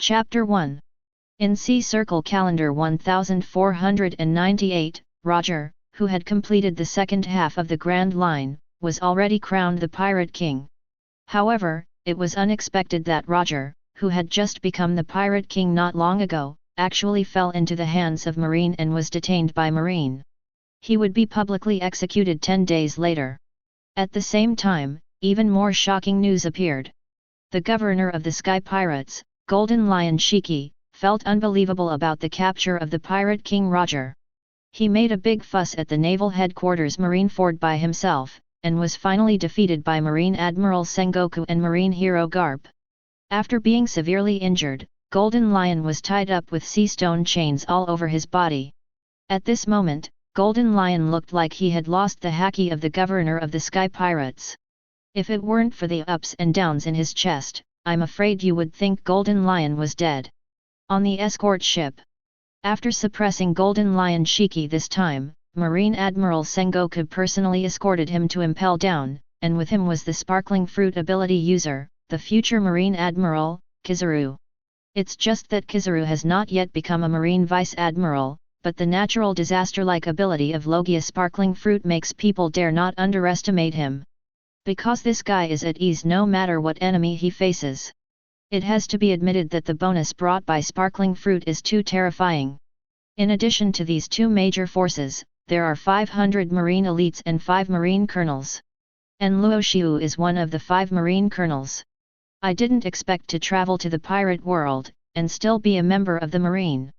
Chapter 1. In Sea Circle Calendar 1498, Roger, who had completed the second half of the Grand Line, was already crowned the Pirate King. However, it was unexpected that Roger, who had just become the Pirate King not long ago, actually fell into the hands of Marine and was detained by Marine. He would be publicly executed 10 days later. At the same time, even more shocking news appeared. The governor of the Sky Pirates, Golden Lion Shiki, felt unbelievable about the capture of the Pirate King Roger. He made a big fuss at the Naval Headquarters Marineford by himself, and was finally defeated by Marine Admiral Sengoku and Marine Hero Garp. After being severely injured, Golden Lion was tied up with sea stone chains all over his body. At this moment, Golden Lion looked like he had lost the haki of the governor of the Sky Pirates. If it weren't for the ups and downs in his chest, I'm afraid you would think Golden Lion was dead. On the escort ship. After suppressing Golden Lion Shiki this time, Marine Admiral Sengoku personally escorted him to Impel Down, and with him was the Sparkling Fruit ability user, the future Marine Admiral, Kizaru. It's just that Kizaru has not yet become a Marine Vice Admiral, but the natural disaster-like ability of Logia Sparkling Fruit makes people dare not underestimate him. Because this guy is at ease no matter what enemy he faces. It has to be admitted that the bonus brought by Sparkling Fruit is too terrifying. In addition to these two major forces, there are 500 Marine Elites and 5 Marine Colonels. And Luo Xiu is one of the 5 Marine Colonels. I didn't expect to travel to the pirate world, and still be a member of the Marine.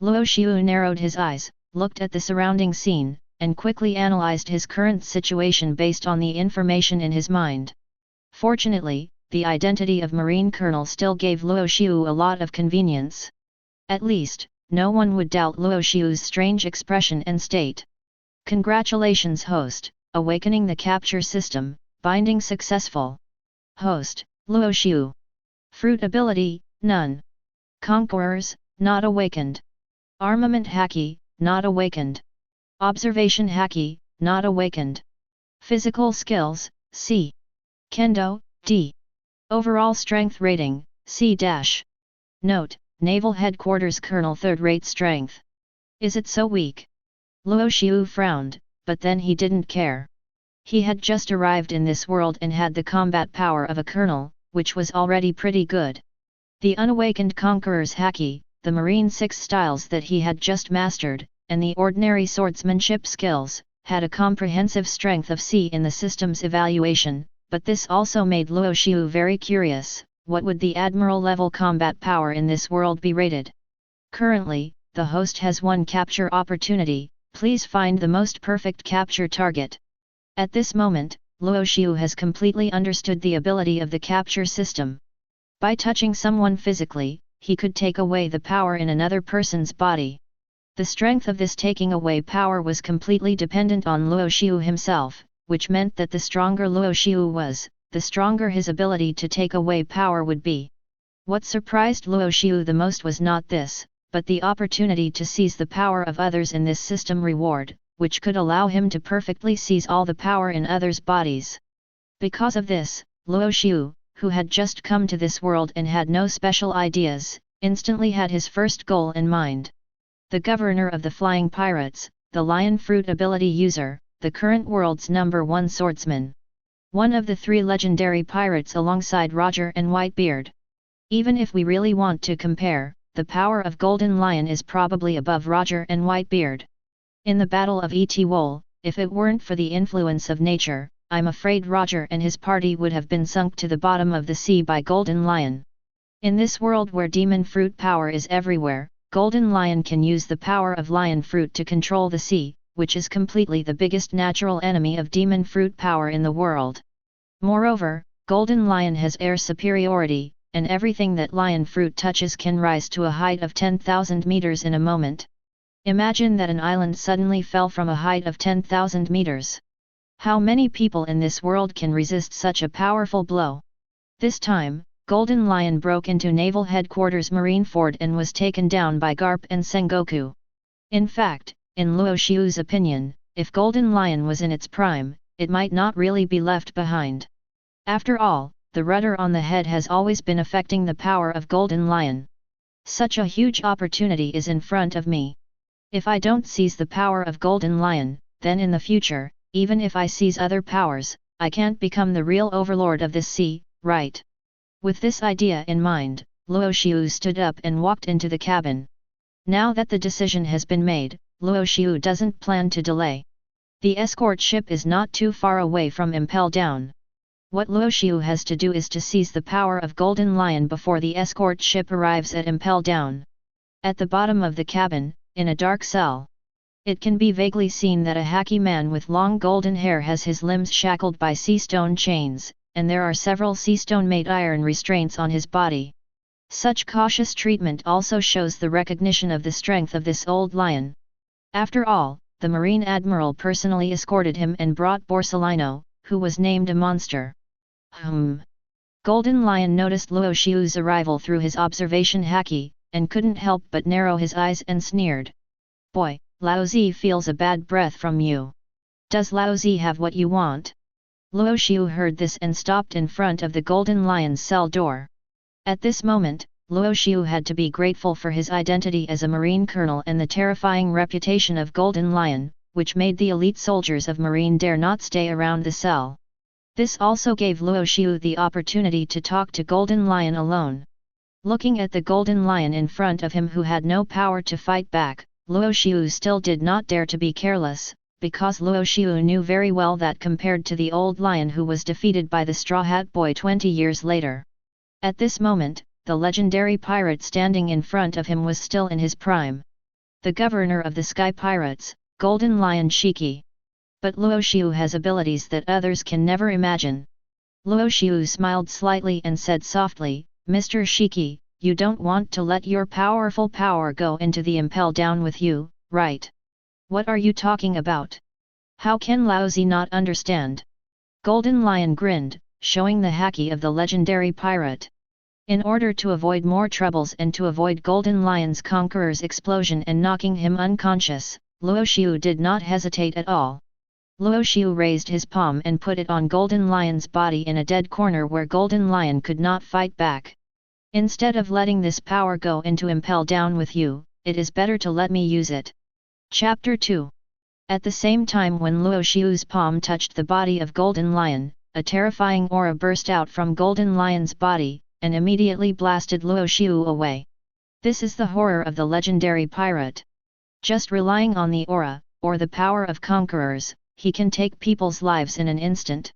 Luo Xiu narrowed his eyes, looked at the surrounding scene, and quickly analyzed his current situation based on the information in his mind. Fortunately, the identity of Marine Colonel still gave Luo Xiu a lot of convenience. At least, no one would doubt Luo Xiu's strange expression and state. Congratulations host, awakening the capture system, binding successful. Host, Luo Xiu. Fruit ability, none. Conquerors, not awakened. Armament haki, not awakened. Observation haki, not awakened. Physical skills, C. Kendo, D. Overall strength rating, C-. Note, Naval Headquarters Colonel 3rd rate strength. Is it so weak? Luo Xiu frowned, but then he didn't care. He had just arrived in this world and had the combat power of a colonel, which was already pretty good. The unawakened Conqueror's haki, the Marine 6 styles that he had just mastered, and the ordinary swordsmanship skills, had a comprehensive strength of C in the system's evaluation, but this also made Luo Xiu very curious, what would the admiral-level combat power in this world be rated? Currently, the host has one capture opportunity, please find the most perfect capture target. At this moment, Luo Xiu has completely understood the ability of the capture system. By touching someone physically, he could take away the power in another person's body. The strength of this taking away power was completely dependent on Luo Xiu himself, which meant that the stronger Luo Xiu was, the stronger his ability to take away power would be. What surprised Luo Xiu the most was not this, but the opportunity to seize the power of others in this system reward, which could allow him to perfectly seize all the power in others' bodies. Because of this, Luo Xiu, who had just come to this world and had no special ideas, instantly had his first goal in mind. The governor of the Flying Pirates, the Lion Fruit ability user, the current world's #1 swordsman. One of the 3 legendary pirates alongside Roger and Whitebeard. Even if we really want to compare, the power of Golden Lion is probably above Roger and Whitebeard. In the Battle of Etwol, if it weren't for the influence of nature, I'm afraid Roger and his party would have been sunk to the bottom of the sea by Golden Lion. In this world where demon fruit power is everywhere, Golden Lion can use the power of lion fruit to control the sea, which is completely the biggest natural enemy of demon fruit power in the world. Moreover, Golden Lion has air superiority, and everything that lion fruit touches can rise to a height of 10,000 meters in a moment. Imagine that an island suddenly fell from a height of 10,000 meters. How many people in this world can resist such a powerful blow? This time, Golden Lion broke into Naval Headquarters Marineford and was taken down by Garp and Sengoku. In fact, in Luo Xiu's opinion, if Golden Lion was in its prime, it might not really be left behind. After all, the rudder on the head has always been affecting the power of Golden Lion. Such a huge opportunity is in front of me. If I don't seize the power of Golden Lion, then in the future, even if I seize other powers, I can't become the real overlord of this sea, right? With this idea in mind, Luo Xiu stood up and walked into the cabin. Now that the decision has been made, Luo Xiu doesn't plan to delay. The escort ship is not too far away from Impel Down. What Luo Xiu has to do is to seize the power of Golden Lion before the escort ship arrives at Impel Down. At the bottom of the cabin, in a dark cell, it can be vaguely seen that a hacky man with long golden hair has his limbs shackled by sea stone chains, and there are several sea stone-made iron restraints on his body. Such cautious treatment also shows the recognition of the strength of this old lion. After all, the Marine Admiral personally escorted him and brought Borsellino, who was named a monster. Golden Lion noticed Luo Xiu's arrival through his observation haki, and couldn't help but narrow his eyes and sneered. Boy, Laozi feels a bad breath from you. Does Laozi have what you want? Luo Xiu heard this and stopped in front of the Golden Lion's cell door. At this moment, Luo Xiu had to be grateful for his identity as a Marine Colonel and the terrifying reputation of Golden Lion, which made the elite soldiers of Marine dare not stay around the cell. This also gave Luo Xiu the opportunity to talk to Golden Lion alone. Looking at the Golden Lion in front of him who had no power to fight back, Luo Xiu still did not dare to be careless, because Luo Xiu knew very well that compared to the old lion who was defeated by the Straw Hat Boy 20 years later. At this moment, the legendary pirate standing in front of him was still in his prime. The governor of the Sky Pirates, Golden Lion Shiki. But Luo Xiu has abilities that others can never imagine. Luo Xiu smiled slightly and said softly, Mr. Shiki, you don't want to let your powerful power go into the Impel Down with you, right? What are you talking about? How can Laozi not understand? Golden Lion grinned, showing the haki of the legendary pirate. In order to avoid more troubles and to avoid Golden Lion's conqueror's explosion and knocking him unconscious, Luo Xiu did not hesitate at all. Luo Xiu raised his palm and put it on Golden Lion's body in a dead corner where Golden Lion could not fight back. Instead of letting this power go into Impel Down with you, it is better to let me use it. Chapter 2. At the same time when Luo Xiu's palm touched the body of Golden Lion, a terrifying aura burst out from Golden Lion's body, and immediately blasted Luo Xiu away. This is the horror of the legendary pirate. Just relying on the aura, or the power of conquerors, he can take people's lives in an instant.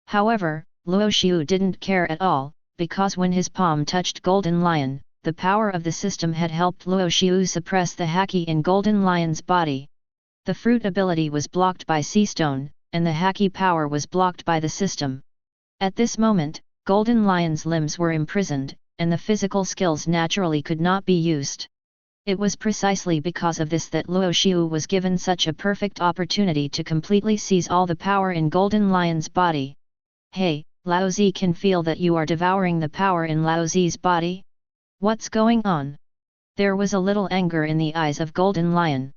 However, Luo Xiu didn't care at all, because when his palm touched Golden Lion, the power of the system had helped Luo Xiu suppress the haki in Golden Lion's body. The fruit ability was blocked by Sea Stone, and the haki power was blocked by the system. At this moment, Golden Lion's limbs were imprisoned, and the physical skills naturally could not be used. It was precisely because of this that Luo Xiu was given such a perfect opportunity to completely seize all the power in Golden Lion's body. Hey, Laozi can feel that you are devouring the power in Laozi's body? What's going on? There was a little anger in the eyes of Golden Lion.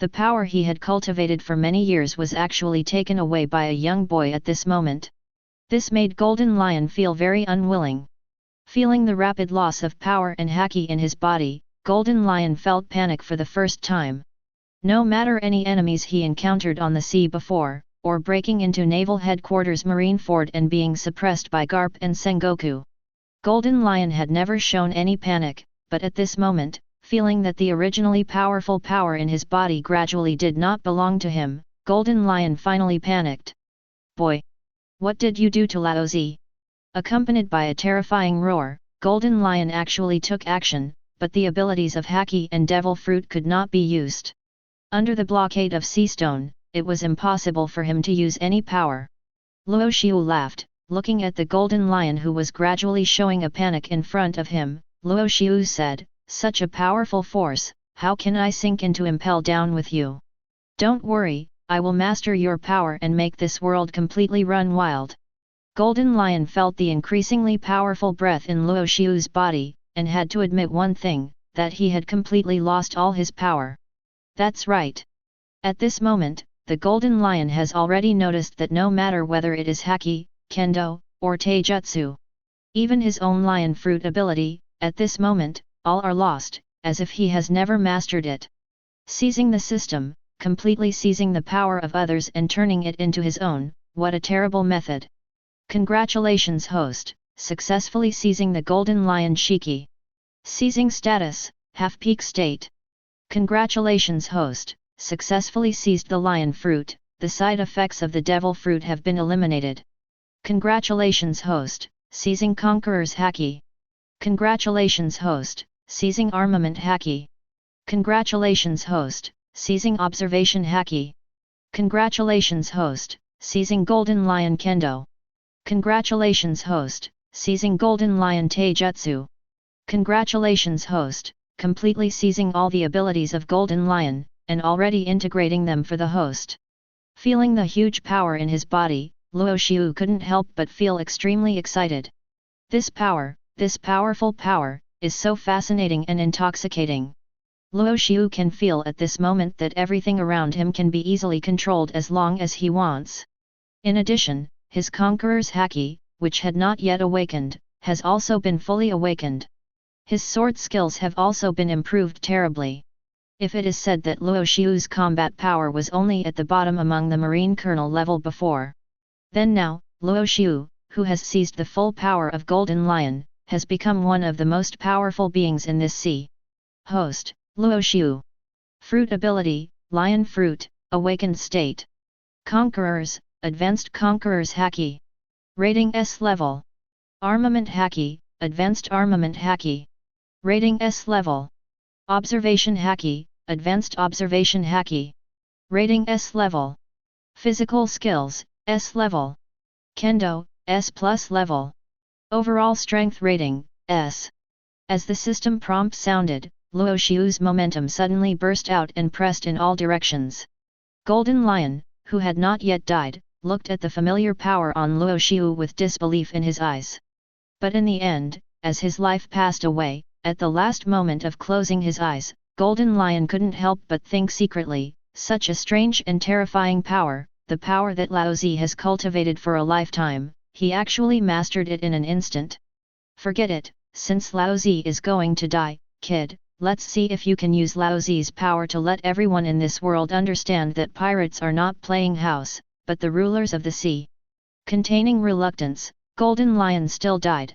The power he had cultivated for many years was actually taken away by a young boy at this moment. This made Golden Lion feel very unwilling. Feeling the rapid loss of power and haki in his body, Golden Lion felt panic for the first time. No matter any enemies he encountered on the sea before, or breaking into Naval Headquarters Marineford and being suppressed by Garp and Sengoku, Golden Lion had never shown any panic, but at this moment, feeling that the originally powerful power in his body gradually did not belong to him, Golden Lion finally panicked. Boy! What did you do to Laozi? Accompanied by a terrifying roar, Golden Lion actually took action, but the abilities of haki and devil fruit could not be used. Under the blockade of Sea Stone, it was impossible for him to use any power. Luo Xiu laughed, looking at the Golden Lion who was gradually showing a panic in front of him. Luo Xiu said, such a powerful force, how can I sink into Impel Down with you? Don't worry, I will master your power and make this world completely run wild. Golden Lion felt the increasingly powerful breath in Luo Xiu's body, and had to admit one thing, that he had completely lost all his power. That's right. At this moment, the Golden Lion has already noticed that no matter whether it is haki, kendo, or taijutsu, even his own lion fruit ability, at this moment, all are lost, as if he has never mastered it. Seizing the system, completely seizing the power of others and turning it into his own, what a terrible method. Congratulations host, successfully seizing the Golden Lion Shiki. Seizing status, half-peak state. Congratulations host, successfully seized the lion fruit, the side effects of the devil fruit have been eliminated. Congratulations host, seizing Conqueror's Haki. Congratulations host, seizing Armament Haki. Congratulations host, seizing Observation Haki. Congratulations host, seizing Golden Lion Kendo. Congratulations host, seizing Golden Lion Taijutsu. Congratulations host, completely seizing all the abilities of Golden Lion, and already integrating them for the host. Feeling the huge power in his body, Luo Xiu couldn't help but feel extremely excited. This power, this powerful power, is so fascinating and intoxicating. Luo Xiu can feel at this moment that everything around him can be easily controlled as long as he wants. In addition, his Conqueror's Haki, which had not yet awakened, has also been fully awakened. His sword skills have also been improved terribly. If it is said that Luo Xiu's combat power was only at the bottom among the Marine Colonel level before, then now, Luo Xiu, who has seized the full power of Golden Lion, has become one of the most powerful beings in this sea. Host, Luo Xiu. Fruit ability, Lion Fruit, Awakened State. Conquerors, Advanced Conqueror's Haki. Rating S level. Armament Haki, Advanced Armament Haki. Rating S level. Observation Haki, Advanced Observation Haki. Rating S level. Physical Skills, S level. Kendo, S plus level. Overall Strength Rating, S. As the system prompt sounded, Luo Xiu's momentum suddenly burst out and pressed in all directions. Golden Lion, who had not yet died, looked at the familiar power on Luo Xiu with disbelief in his eyes. But in the end, as his life passed away, at the last moment of closing his eyes, Golden Lion couldn't help but think secretly, such a strange and terrifying power, the power that Lao Zi has cultivated for a lifetime, he actually mastered it in an instant. Forget it, since Lao Zi is going to die, kid, let's see if you can use Lao Zi's power to let everyone in this world understand that pirates are not playing house, but the rulers of the sea. Containing reluctance, Golden Lion still died.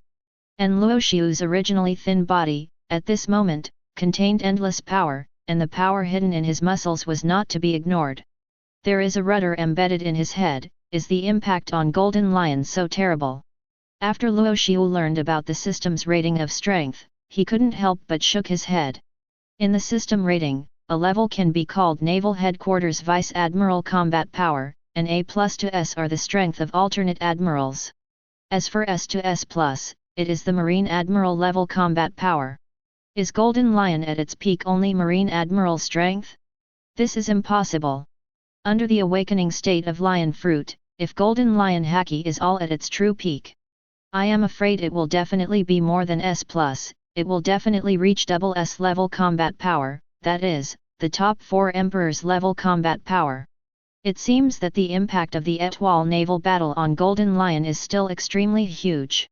And Luo Xiu's originally thin body, at this moment, contained endless power, and the power hidden in his muscles was not to be ignored. There is a rudder embedded in his head. Is the impact on Golden Lion so terrible? After Luo Xiu learned about the system's rating of strength, he couldn't help but shook his head. In the system rating, a level can be called Naval Headquarters Vice Admiral Combat Power, and A+ to S are the strength of alternate admirals. As for S to S+, it is the Marine Admiral level combat power. Is Golden Lion at its peak only Marine Admiral strength? This is impossible. Under the awakening state of Lion Fruit, if Golden Lion Haki is all at its true peak, I am afraid it will definitely be more than S+, it will definitely reach double S level combat power, that is, the top 4 Emperors level combat power. It seems that the impact of the Etoile naval battle on Golden Lion is still extremely huge.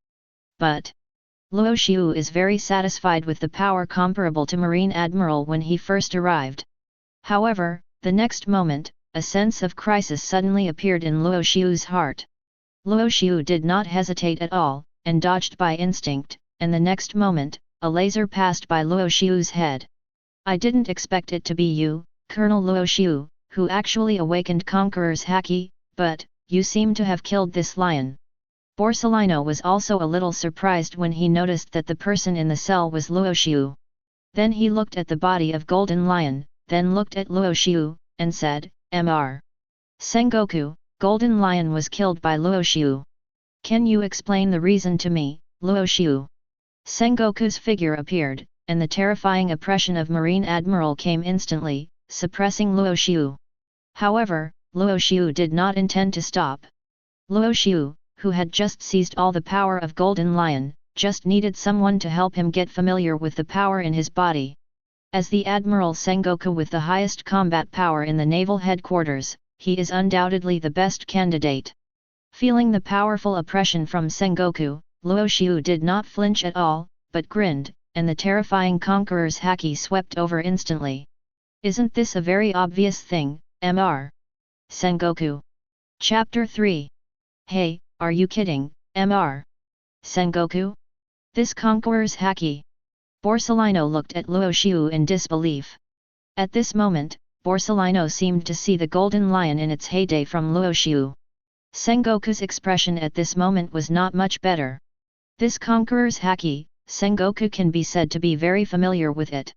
But Luo Xiu is very satisfied with the power comparable to Marine Admiral when he first arrived. However, the next moment, a sense of crisis suddenly appeared in Luo Xiu's heart. Luo Xiu did not hesitate at all, and dodged by instinct, and the next moment, a laser passed by Luo Xiu's head. I didn't expect it to be you, Colonel Luo Xiu, who actually awakened Conqueror's Haki, but, you seem to have killed this lion. Borsellino was also a little surprised when he noticed that the person in the cell was Luo Xiu. Then he looked at the body of Golden Lion, then looked at Luo Xiu, and said, Mr. Sengoku, Golden Lion was killed by Luo Xiu. Can you explain the reason to me, Luo Xiu? Sengoku's figure appeared, and the terrifying oppression of Marine Admiral came instantly, suppressing Luo Xiu. However, Luo Xiu did not intend to stop. Luo Xiu, who had just seized all the power of Golden Lion, just needed someone to help him get familiar with the power in his body. As the Admiral Sengoku with the highest combat power in the Naval Headquarters, he is undoubtedly the best candidate. Feeling the powerful oppression from Sengoku, Luo Xiu did not flinch at all, but grinned, and the terrifying conqueror's haki swept over instantly. Isn't this a very obvious thing, Mr. Sengoku? Chapter 3. Hey, are you kidding, Mr. Sengoku? This conqueror's haki? Borsellino looked at Luo Xiu in disbelief. At this moment, Borsellino seemed to see the golden lion in its heyday from Luo Xiu. Sengoku's expression at this moment was not much better. This conqueror's haki, Sengoku can be said to be very familiar with it.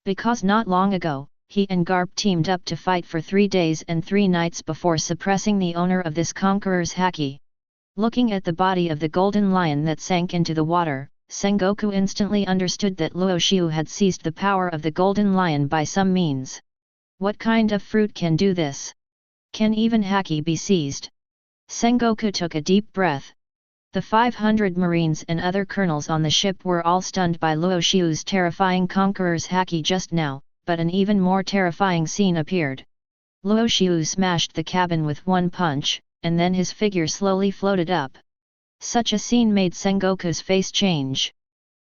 Because not long ago, he and Garp teamed up to fight for 3 days and 3 nights before suppressing the owner of this conqueror's haki. Looking at the body of the golden lion that sank into the water, Sengoku instantly understood that Luo Xiu had seized the power of the golden lion by some means. What kind of fruit can do this? Can even haki be seized? Sengoku took a deep breath. The 500 marines and other colonels on the ship were all stunned by Luo Xiu's terrifying conqueror's haki just now, but an even more terrifying scene appeared. Luo Xiu smashed the cabin with one punch, and then his figure slowly floated up. Such a scene made Sengoku's face change.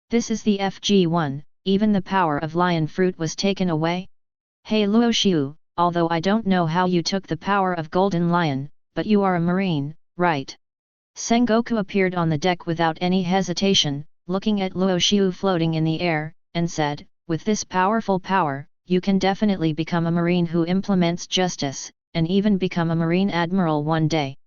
This is the FG1, even the power of lion fruit was taken away? Hey Luo Xiu, although I don't know how you took the power of golden lion, but you are a marine, right? Sengoku appeared on the deck without any hesitation, looking at Luo Xiu floating in the air, and said, with this powerful power, you can definitely become a marine who implements justice, and even become a marine admiral one day.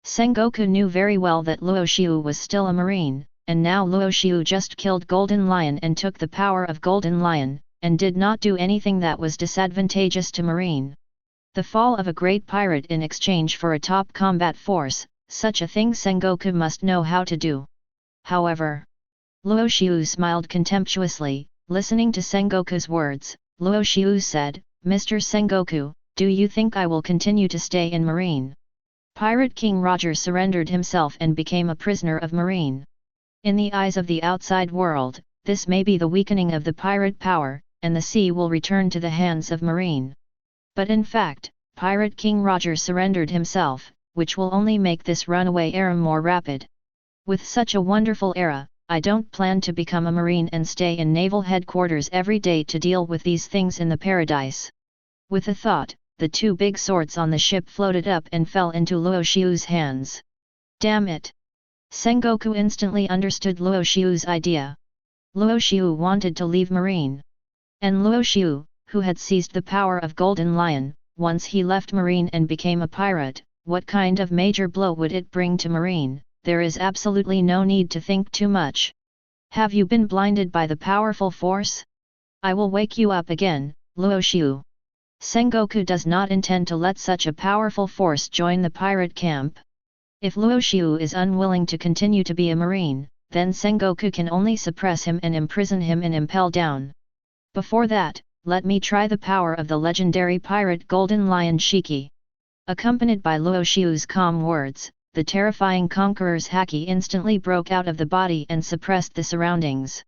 Sengoku knew very well that Luo Xiu was still a marine, and now Luo Xiu just killed Golden Lion and took the power of Golden Lion, and did not do anything that was disadvantageous to marine. The fall of a great pirate in exchange for a top combat force, such a thing Sengoku must know how to do. However, Luo Xiu smiled contemptuously, listening to Sengoku's words. Luo Xiu said, Mr. Sengoku, do you think I will continue to stay in marine? Pirate King Roger surrendered himself and became a prisoner of marine. In the eyes of the outside world, this may be the weakening of the pirate power, and the sea will return to the hands of marine. But in fact, Pirate King Roger surrendered himself, which will only make this runaway era more rapid. With such a wonderful era, I don't plan to become a marine and stay in Naval Headquarters every day to deal with these things in the paradise. With a thought, the 2 big swords on the ship floated up and fell into Luo Xiu's hands. Damn it! Sengoku instantly understood Luo Xiu's idea. Luo Xiu wanted to leave marine. And Luo Xiu, who had seized the power of Golden Lion, once he left marine and became a pirate, what kind of major blow would it bring to marine? There is absolutely no need to think too much. Have you been blinded by the powerful force? I will wake you up again, Luo Xiu. Sengoku does not intend to let such a powerful force join the pirate camp. If Luo Xiu is unwilling to continue to be a marine, then Sengoku can only suppress him and imprison him in Impel Down. Before that, let me try the power of the legendary pirate Golden Lion Shiki. Accompanied by Luo Xiu's calm words, the terrifying conqueror's haki instantly broke out of the body and suppressed the surroundings.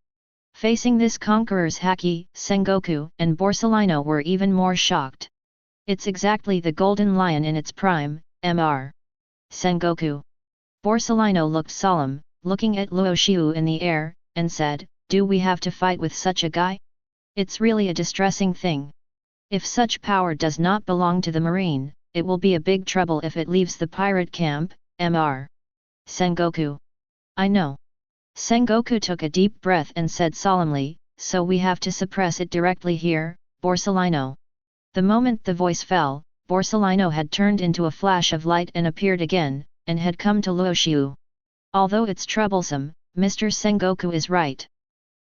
Facing this conqueror's haki, Sengoku and Borsellino were even more shocked. It's exactly the Golden Lion in its prime, Mr. Sengoku. Borsellino looked solemn, looking at Luo Xiu in the air, and said, do we have to fight with such a guy? It's really a distressing thing. If such power does not belong to the marine, it will be a big trouble if it leaves the pirate camp, Mr. Sengoku. I know. Sengoku took a deep breath and said solemnly, so we have to suppress it directly here, Borsellino. The moment the voice fell, Borsellino had turned into a flash of light and appeared again, and had come to Luo Xiu. Although it's troublesome, Mr. Sengoku is right.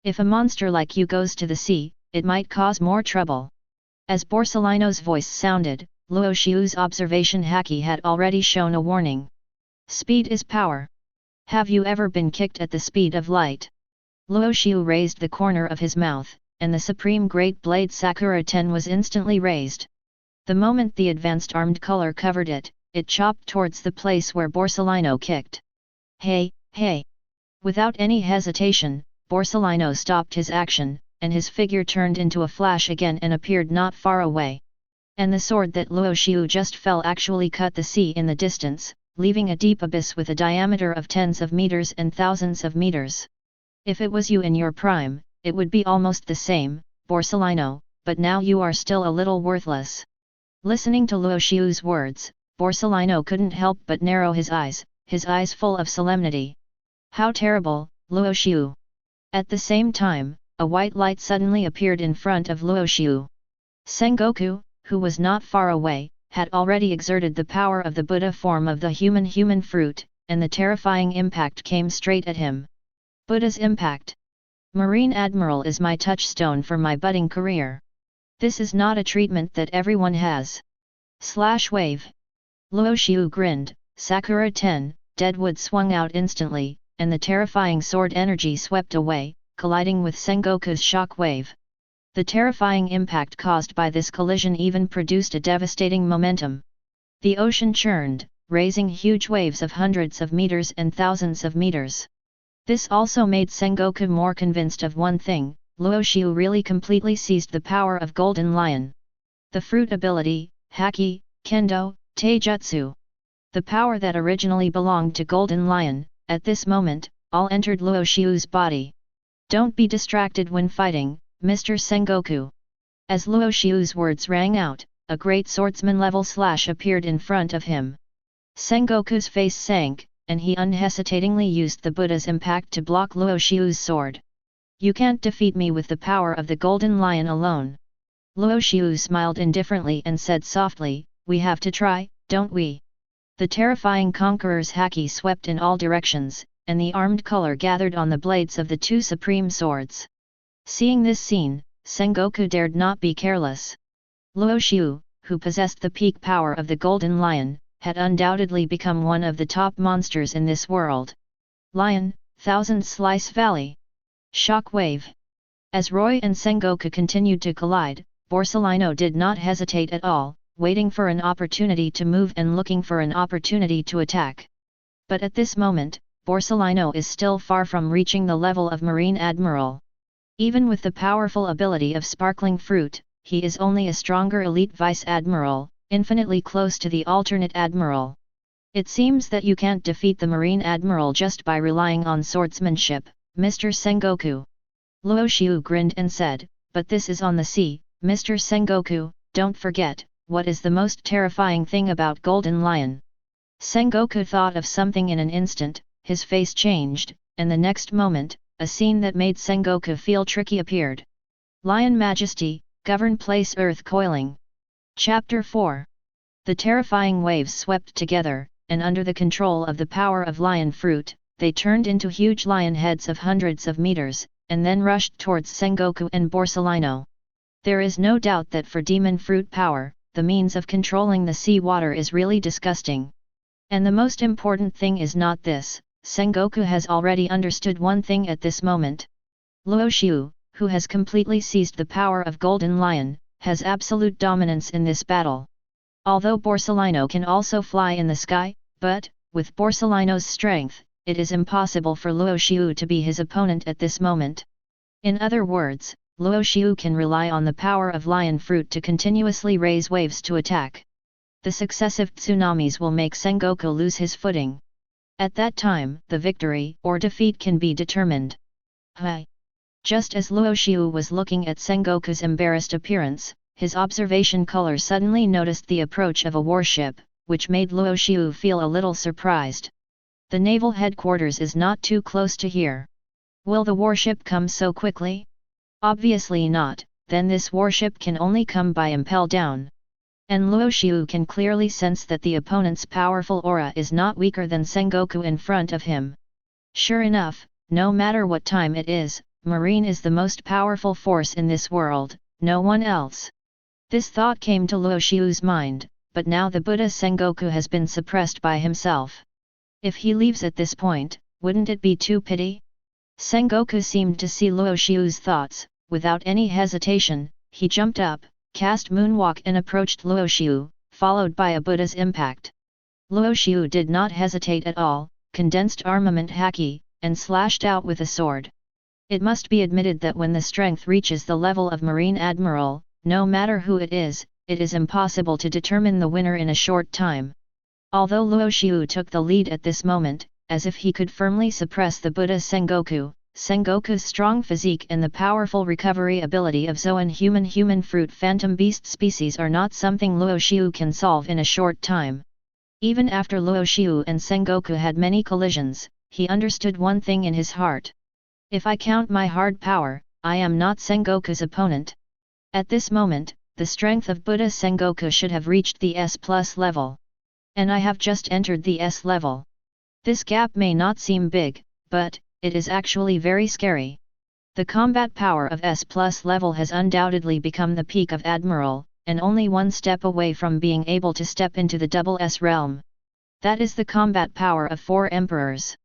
If a monster like you goes to the sea, it might cause more trouble. As Borsellino's voice sounded, Luo Xiu's observation haki had already shown a warning. Speed is power. Have you ever been kicked at the speed of light? Luo Xiu raised the corner of his mouth, and the supreme great blade Sakura Ten was instantly raised. The moment the advanced armed color covered it, it chopped towards the place where Borsellino kicked. Hey, hey! Without any hesitation, Borsellino stopped his action, and his figure turned into a flash again and appeared not far away. And the sword that Luo Xiu just fell actually cut the sea in the distance, leaving a deep abyss with a diameter of tens of meters and thousands of meters. If it was you in your prime, it would be almost the same, Borsellino, but now you are still a little worthless. Listening to Luo Xiu's words, Borsellino couldn't help but narrow his eyes full of solemnity. How terrible, Luo Xiu! At the same time, a white light suddenly appeared in front of Luo Xiu. Sengoku, who was not far away, had already exerted the power of the Buddha form of the human fruit, and the terrifying impact came straight at him. Buddha's impact. Marine Admiral is my touchstone for my budding career. This is not a treatment that everyone has. Wave. Luo Xiu grinned. Sakura 10, Deadwood swung out instantly, and the terrifying sword energy swept away, colliding with Sengoku's shock wave. The terrifying impact caused by this collision even produced a devastating momentum. The ocean churned, raising huge waves of hundreds of meters and thousands of meters. This also made Sengoku more convinced of one thing: Luo Xiu really completely seized the power of Golden Lion. The fruit ability, Haki, Kendo, Taijutsu. The power that originally belonged to Golden Lion, at this moment, all entered Luo Xiu's body. Don't be distracted when fighting, Mr. Sengoku. As Luo Xiu's words rang out, a great swordsman-level slash appeared in front of him. Sengoku's face sank, and he unhesitatingly used the Buddha's impact to block Luo Xiu's sword. You can't defeat me with the power of the Golden Lion alone. Luo Xiu smiled indifferently and said softly, we have to try, don't we? The terrifying conqueror's haki swept in all directions, and the armed color gathered on the blades of the two supreme swords. Seeing this scene, Sengoku dared not be careless. Luo Xiu, who possessed the peak power of the Golden Lion, had undoubtedly become one of the top monsters in this world. Lion, Thousand Slice Valley. Shock wave. As Roy and Sengoku continued to collide, Borsellino did not hesitate at all, waiting for an opportunity to move and looking for an opportunity to attack. But at this moment, Borsellino is still far from reaching the level of Marine Admiral. Even with the powerful ability of Sparkling Fruit, he is only a stronger elite Vice Admiral, infinitely close to the alternate Admiral. It seems that you can't defeat the Marine Admiral just by relying on swordsmanship, Mr. Sengoku. Luo Xiu grinned and said, but this is on the sea, Mr. Sengoku, don't forget. What is the most terrifying thing about Golden Lion? Sengoku thought of something in an instant, his face changed, and the next moment, a scene that made Sengoku feel tricky appeared. Lion Majesty, govern place earth coiling. Chapter 4. The terrifying waves swept together, and under the control of the power of lion fruit, they turned into huge lion heads of hundreds of meters, and then rushed towards Sengoku and Borsellino. There is no doubt that for demon fruit power, the means of controlling the sea water is really disgusting. And the most important thing is not this: Sengoku has already understood one thing at this moment. Luo Xiu, who has completely seized the power of Golden Lion, has absolute dominance in this battle. Although Borsellino can also fly in the sky, but, with Borsellino's strength, it is impossible for Luo Xiu to be his opponent at this moment. In other words, Luo Xiu can rely on the power of lion fruit to continuously raise waves to attack. The successive tsunamis will make Sengoku lose his footing. At that time, the victory or defeat can be determined. Hi! Just as Luo Xiu was looking at Sengoku's embarrassed appearance, his observation color suddenly noticed the approach of a warship, which made Luo Xiu feel a little surprised. The Naval Headquarters is not too close to here. Will the warship come so quickly? Obviously not, then this warship can only come by Impel Down. And Luo Xiu can clearly sense that the opponent's powerful aura is not weaker than Sengoku in front of him. Sure enough, no matter what time it is, Marine is the most powerful force in this world, no one else. This thought came to Luo Xiu's mind, but now the Buddha Sengoku has been suppressed by himself. If he leaves at this point, wouldn't it be too pity? Sengoku seemed to see Luo Xiu's thoughts. Without any hesitation, he jumped up, cast Moonwalk and approached Luo Xiu, followed by a Buddha's impact. Luo Xiu did not hesitate at all, condensed armament haki, and slashed out with a sword. It must be admitted that when the strength reaches the level of Marine Admiral, no matter who it is impossible to determine the winner in a short time. Although Luo Xiu took the lead at this moment, as if he could firmly suppress the Buddha Sengoku, Sengoku's strong physique and the powerful recovery ability of Zoan human fruit phantom beast species are not something Luo Xiu can solve in a short time. Even after Luo Xiu and Sengoku had many collisions, he understood one thing in his heart. If I count my hard power, I am not Sengoku's opponent. At this moment, the strength of Buddha Sengoku should have reached the S+ level. And I have just entered the S level. This gap may not seem big, but it is actually very scary. The combat power of S+ level has undoubtedly become the peak of Admiral, and only one step away from being able to step into the double S realm. That is the combat power of 4 emperors.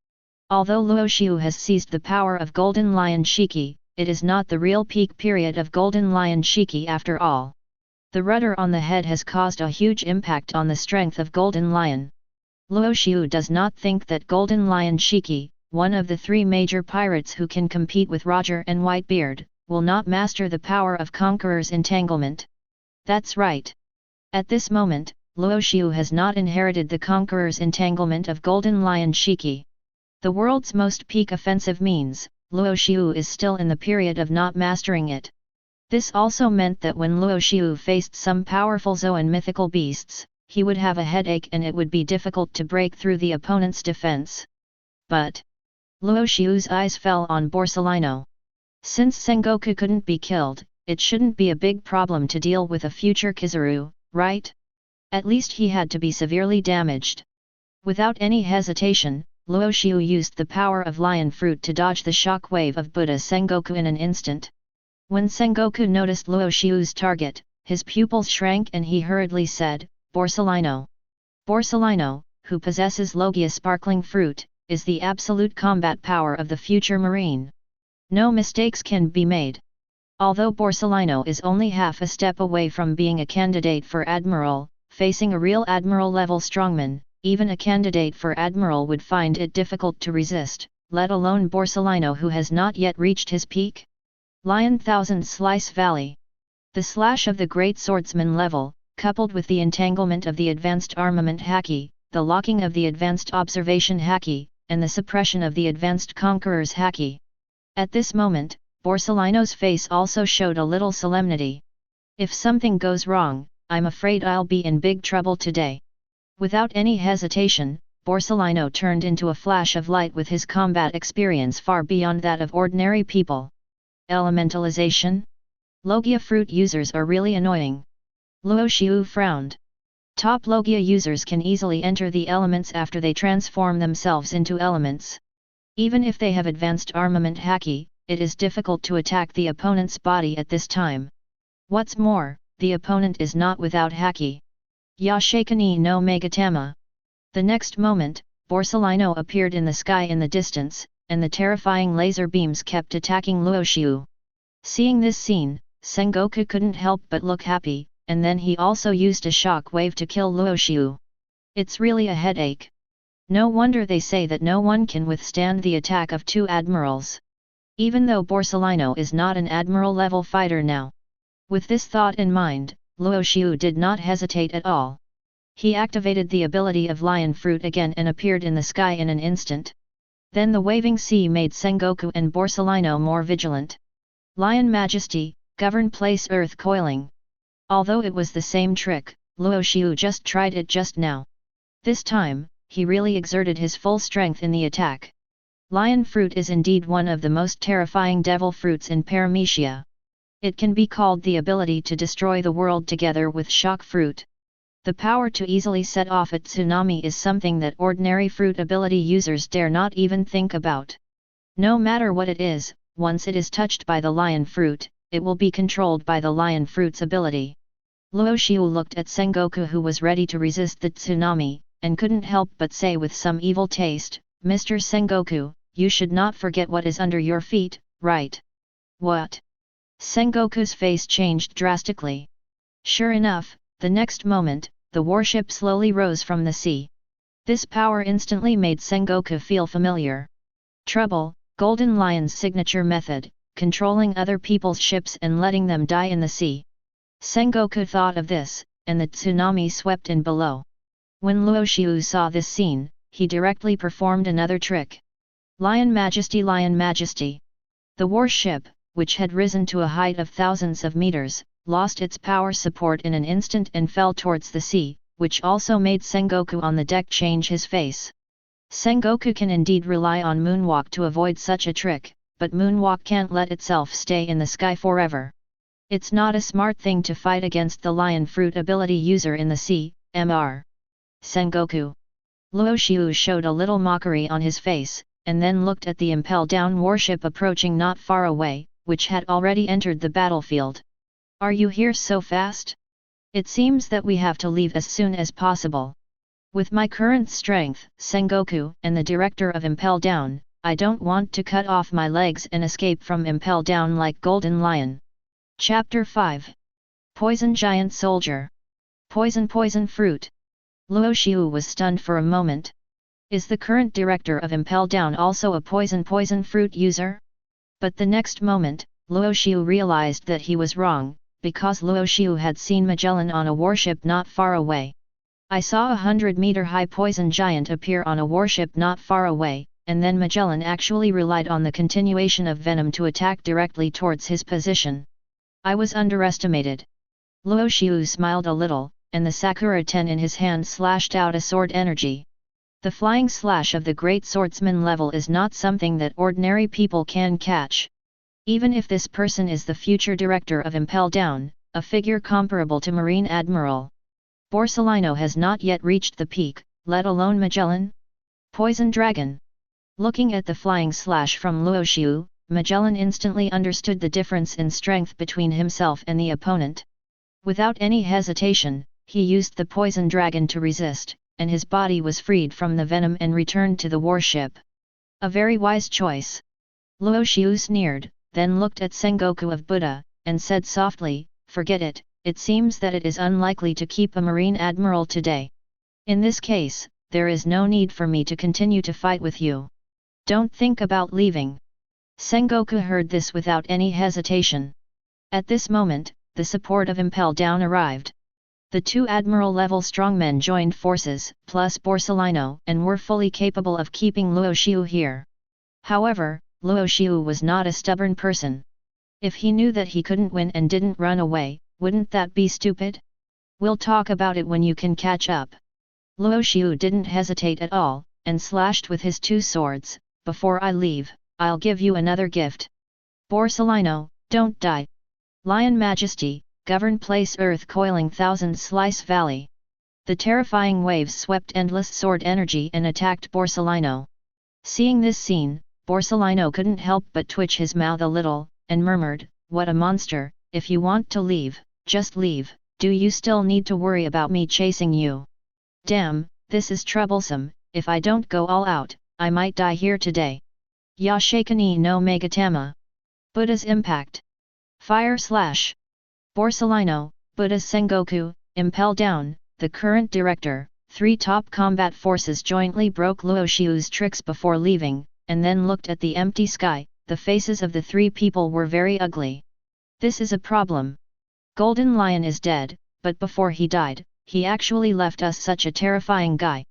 Although Luo Xiu has seized the power of Golden Lion Shiki, it is not the real peak period of Golden Lion Shiki after all. The rudder on the head has caused a huge impact on the strength of Golden Lion. Luo Xiu does not think that Golden Lion Shiki, one of the 3 major pirates who can compete with Roger and Whitebeard, will not master the power of Conqueror's entanglement. That's right. At this moment, Luo Xiu has not inherited the Conqueror's entanglement of Golden Lion Shiki. The world's most peak offensive means, Luo Xiu is still in the period of not mastering it. This also meant that when Luo Xiu faced some powerful Zoan mythical beasts, he would have a headache and it would be difficult to break through the opponent's defense. But Luo Xiu's eyes fell on Borsalino. Since Sengoku couldn't be killed, it shouldn't be a big problem to deal with a future Kizaru, right? At least he had to be severely damaged. Without any hesitation, Luo Xiu used the power of lion fruit to dodge the shock wave of Buddha Sengoku in an instant. When Sengoku noticed Luo Xiu's target, his pupils shrank and he hurriedly said, Borsalino. Borsalino, who possesses Logia sparkling fruit, is the absolute combat power of the future marine. No mistakes can be made. Although Borsalino is only half a step away from being a candidate for Admiral, facing a real Admiral-level strongman, even a candidate for Admiral would find it difficult to resist, let alone Borsalino who has not yet reached his peak. Lion Thousand Slice Valley. The slash of the Great Swordsman level, coupled with the entanglement of the Advanced Armament Haki, the locking of the Advanced Observation Haki, and the suppression of the Advanced Conqueror's Haki. At this moment, Borsalino's face also showed a little solemnity. If something goes wrong, I'm afraid I'll be in big trouble today. Without any hesitation, Borsalino turned into a flash of light with his combat experience far beyond that of ordinary people. Elementalization? Logia fruit users are really annoying. Luo Xiu frowned. Top Logia users can easily enter the elements after they transform themselves into elements. Even if they have advanced armament Haki, it is difficult to attack the opponent's body at this time. What's more, the opponent is not without Haki. Yashikani no Megatama. The next moment, Borsalino appeared in the sky in the distance, and the terrifying laser beams kept attacking Luo Xiu. Seeing this scene, Sengoku couldn't help but look happy, and then he also used a shock wave to kill Luo Xiu. It's really a headache. No wonder they say that no one can withstand the attack of 2 admirals. Even though Borsalino is not an admiral-level fighter now. With this thought in mind, Luo Xiu did not hesitate at all. He activated the ability of Lion Fruit again and appeared in the sky in an instant. Then the waving sea made Sengoku and Borsalino more vigilant. Lion Majesty, govern place earth coiling. Although it was the same trick, Luo Xiu just tried it just now. This time, he really exerted his full strength in the attack. Lion Fruit is indeed one of the most terrifying devil fruits in Paramecia. It can be called the ability to destroy the world together with Shock Fruit. The power to easily set off a tsunami is something that ordinary fruit ability users dare not even think about. No matter what it is, once it is touched by the Lion Fruit, it will be controlled by the Lion Fruit's ability. Luo Xiu looked at Sengoku who was ready to resist the tsunami, and couldn't help but say with some evil taste, Mr. Sengoku, you should not forget what is under your feet, right? What? Sengoku's face changed drastically. Sure enough, the next moment, the warship slowly rose from the sea. This power instantly made Sengoku feel familiar. Trouble, Golden Lion's signature method, controlling other people's ships and letting them die in the sea. Sengoku thought of this, and the tsunami swept in below. When Luo Xiu saw this scene, he directly performed another trick. Lion Majesty, Lion Majesty! The warship, which had risen to a height of thousands of meters, lost its power support in an instant and fell towards the sea, which also made Sengoku on the deck change his face. Sengoku can indeed rely on moonwalk to avoid such a trick, but moonwalk can't let itself stay in the sky forever. It's not a smart thing to fight against the lion fruit ability user in the sea, Mr. Sengoku. Luo Xiu showed a little mockery on his face, and then looked at the Impel Down warship approaching not far away, which had already entered the battlefield. Are you here so fast? It seems that we have to leave as soon as possible. With my current strength, Sengoku, and the director of Impel Down, I don't want to cut off my legs and escape from Impel Down like Golden Lion. Chapter 5. Poison Giant Soldier. Poison Fruit. Luo Xiu was stunned for a moment. Is the current director of Impel Down also a poison fruit user? But the next moment, Luo Xiu realized that he was wrong, because Luo Xiu had seen Magellan on a warship not far away. I saw a 100-meter-high poison giant appear on a warship not far away, and then Magellan actually relied on the continuation of venom to attack directly towards his position. I was underestimated. Luo Xiu smiled a little, and the Sakura Ten in his hand slashed out a sword energy. The flying slash of the great swordsman level is not something that ordinary people can catch. Even if this person is the future director of Impel Down, a figure comparable to Marine Admiral Borsellino has not yet reached the peak, let alone Magellan. Poison Dragon. Looking at the flying slash from Luo Xiu, Magellan instantly understood the difference in strength between himself and the opponent. Without any hesitation, he used the Poison Dragon to resist, and his body was freed from the venom and returned to the warship. A very wise choice. Luo Xiu sneered, then looked at Sengoku of Buddha, and said softly, "Forget it, it seems that it is unlikely to keep a Marine Admiral today. In this case, there is no need for me to continue to fight with you. Don't think about leaving." Sengoku heard this without any hesitation. At this moment, the support of Impel Down arrived. The two Admiral-level strongmen joined forces, plus Borsellino, and were fully capable of keeping Luo Xiu here. However, Luo Xiu was not a stubborn person. If he knew that he couldn't win and didn't run away, wouldn't that be stupid? We'll talk about it when you can catch up. Luo Xiu didn't hesitate at all, and slashed with his two swords. Before I leave, I'll give you another gift. Borsellino, don't die. Lion Majesty, govern place earth coiling thousand slice valley. The terrifying waves swept endless sword energy and attacked Borsellino. Seeing this scene, Borsellino couldn't help but twitch his mouth a little, and murmured, "What a monster, if you want to leave, just leave, do you still need to worry about me chasing you? Damn, this is troublesome, if I don't go all out, I might die here today." Yashikani no Megatama. Buddha's Impact. Fire Slash. Borsellino, Buddha's Sengoku, Impel Down, the current director, three top combat forces jointly broke Luo Xiu's tricks before leaving, and then looked at the empty sky. The faces of the three people were very ugly. This is a problem. Golden Lion is dead, but before he died, he actually left us such a terrifying guy.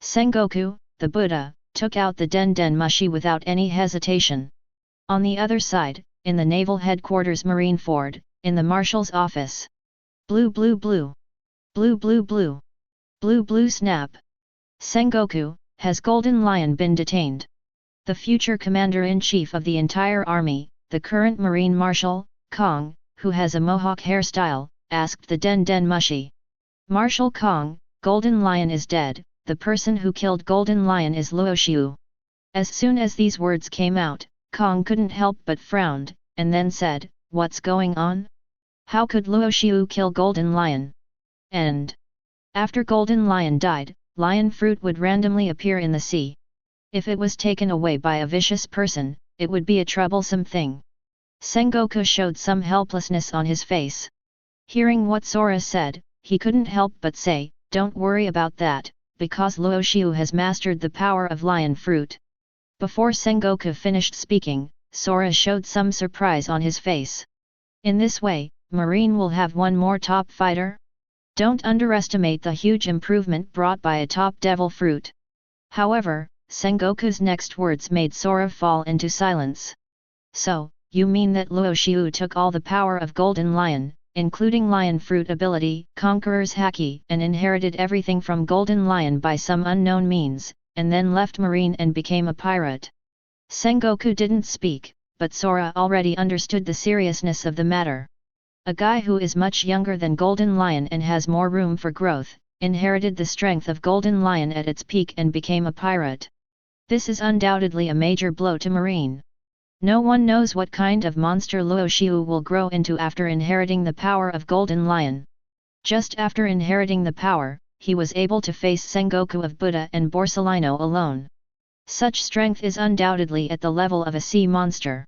Sengoku, the Buddha, took out the Den Mushi without any hesitation. On the other side, in the Naval Headquarters Marineford, in the Marshal's office. Blue blue blue. Blue blue blue. Blue blue snap. Sengoku, has Golden Lion been detained? The future commander-in-chief of the entire army, the current Marine Marshal, Kong, who has a mohawk hairstyle, asked the Den Mushi. Marshal Kong, Golden Lion is dead, the person who killed Golden Lion is Luo Xiu. As soon as these words came out, Kong couldn't help but frowned, and then said, "What's going on? How could Luo Xiu kill Golden Lion?" And after Golden Lion died, lion fruit would randomly appear in the sea. If it was taken away by a vicious person, it would be a troublesome thing. Sengoku showed some helplessness on his face. Hearing what Sora said, he couldn't help but say, "Don't worry about that, because Luo Xiu has mastered the power of lion fruit." Before Sengoku finished speaking, Sora showed some surprise on his face. In this way, Marine will have one more top fighter? Don't underestimate the huge improvement brought by a top devil fruit. However, Sengoku's next words made Sora fall into silence. So, you mean that Luo Xiu took all the power of Golden Lion, including Lion Fruit ability, Conqueror's Haki, and inherited everything from Golden Lion by some unknown means, and then left Marine and became a pirate? Sengoku didn't speak, but Sora already understood the seriousness of the matter. A guy who is much younger than Golden Lion and has more room for growth, inherited the strength of Golden Lion at its peak and became a pirate. This is undoubtedly a major blow to Marine. No one knows what kind of monster Luo Xiu will grow into after inheriting the power of Golden Lion. Just after inheriting the power, he was able to face Sengoku of Buddha and Borsalino alone. Such strength is undoubtedly at the level of a sea monster.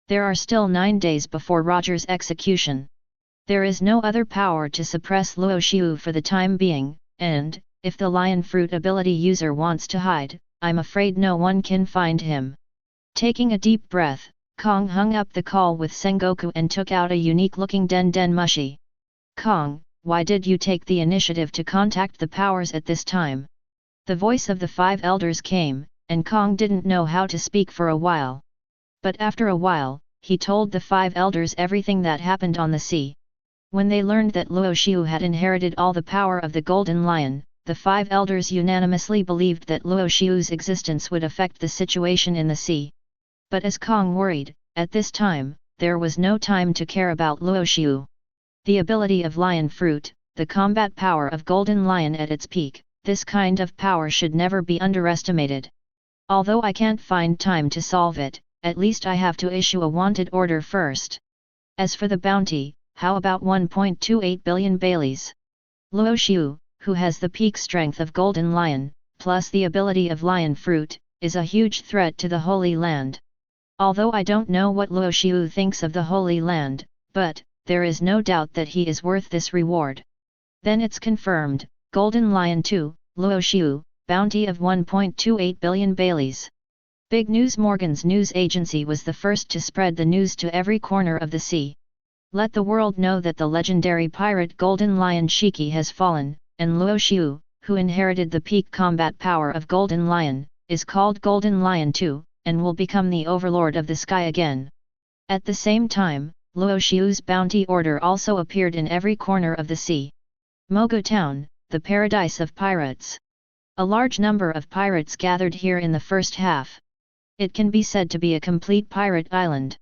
There are still 9 days before Roger's execution. There is no other power to suppress Luo Xiu for the time being, and, if the Lion Fruit ability user wants to hide, I'm afraid no one can find him. Taking a deep breath, Kong hung up the call with Sengoku and took out a unique-looking Den Den Mushi. Kong, why did you take the initiative to contact the powers at this time? The voice of the 5 elders came, and Kong didn't know how to speak for a while. But after a while, he told the 5 elders everything that happened on the sea. When they learned that Luo Xiu had inherited all the power of the Golden Lion, the 5 elders unanimously believed that Luo Xiu's existence would affect the situation in the sea. But as Kong worried, at this time, there was no time to care about Luo Xiu. The ability of Lion Fruit, the combat power of Golden Lion at its peak, this kind of power should never be underestimated. Although I can't find time to solve it, at least I have to issue a wanted order first. As for the bounty, how about 1.28 billion Baileys? Luo Xiu, who has the peak strength of Golden Lion, plus the ability of Lion Fruit, is a huge threat to the Holy Land. Although I don't know what Luo Xiu thinks of the Holy Land, but, there is no doubt that he is worth this reward. Then it's confirmed, Golden Lion 2, Luo Xiu, bounty of 1.28 billion Baileys. Big News Morgan's news agency was the first to spread the news to every corner of the sea. Let the world know that the legendary pirate Golden Lion Shiki has fallen, and Luo Xiu, who inherited the peak combat power of Golden Lion, is called Golden Lion 2, and will become the overlord of the sky again. At the same time, Luo Xiu's bounty order also appeared in every corner of the sea. Mogo Town, the paradise of pirates. A large number of pirates gathered here in the first half. It can be said to be a complete pirate island.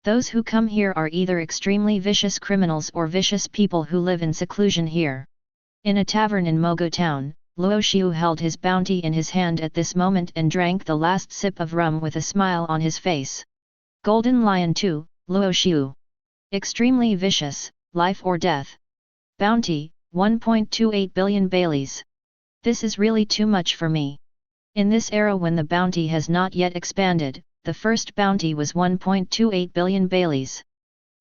Those who come here are either extremely vicious criminals or vicious people who live in seclusion here. In a tavern in Mogo Town, Luo Xiu held his bounty in his hand at this moment and drank the last sip of rum with a smile on his face. Golden Lion 2, Luo Xiu. Extremely vicious, life or death. Bounty, 1.28 billion Baileys. This is really too much for me. In this era when the bounty has not yet expanded, the first bounty was 1.28 billion Baileys.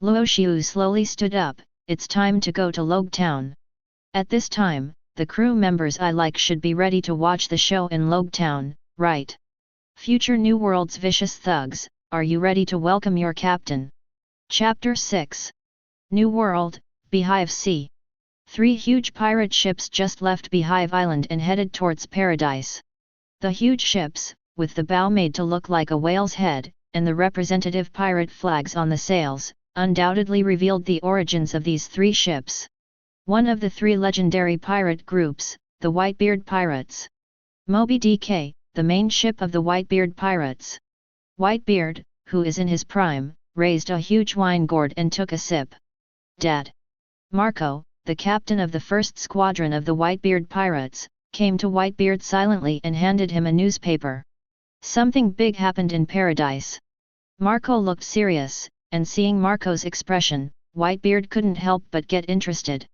Luo Xiu slowly stood up, it's time to go to Log Town. At this time, the crew members I like should be ready to watch the show in Log Town, right? Future New World's vicious thugs, are you ready to welcome your captain? Chapter 6. New World, Beehive Sea. 3 huge pirate ships just left Beehive Island and headed towards Paradise. The huge ships, with the bow made to look like a whale's head, and the representative pirate flags on the sails, undoubtedly revealed the origins of these 3 ships. One of the 3 legendary pirate groups, the Whitebeard Pirates. Moby DK, the main ship of the Whitebeard Pirates. Whitebeard, who is in his prime, raised a huge wine gourd and took a sip. Dad. Marco, the captain of the first squadron of the Whitebeard Pirates, came to Whitebeard silently and handed him a newspaper. Something big happened in Paradise. Marco looked serious, and seeing Marco's expression, Whitebeard couldn't help but get interested.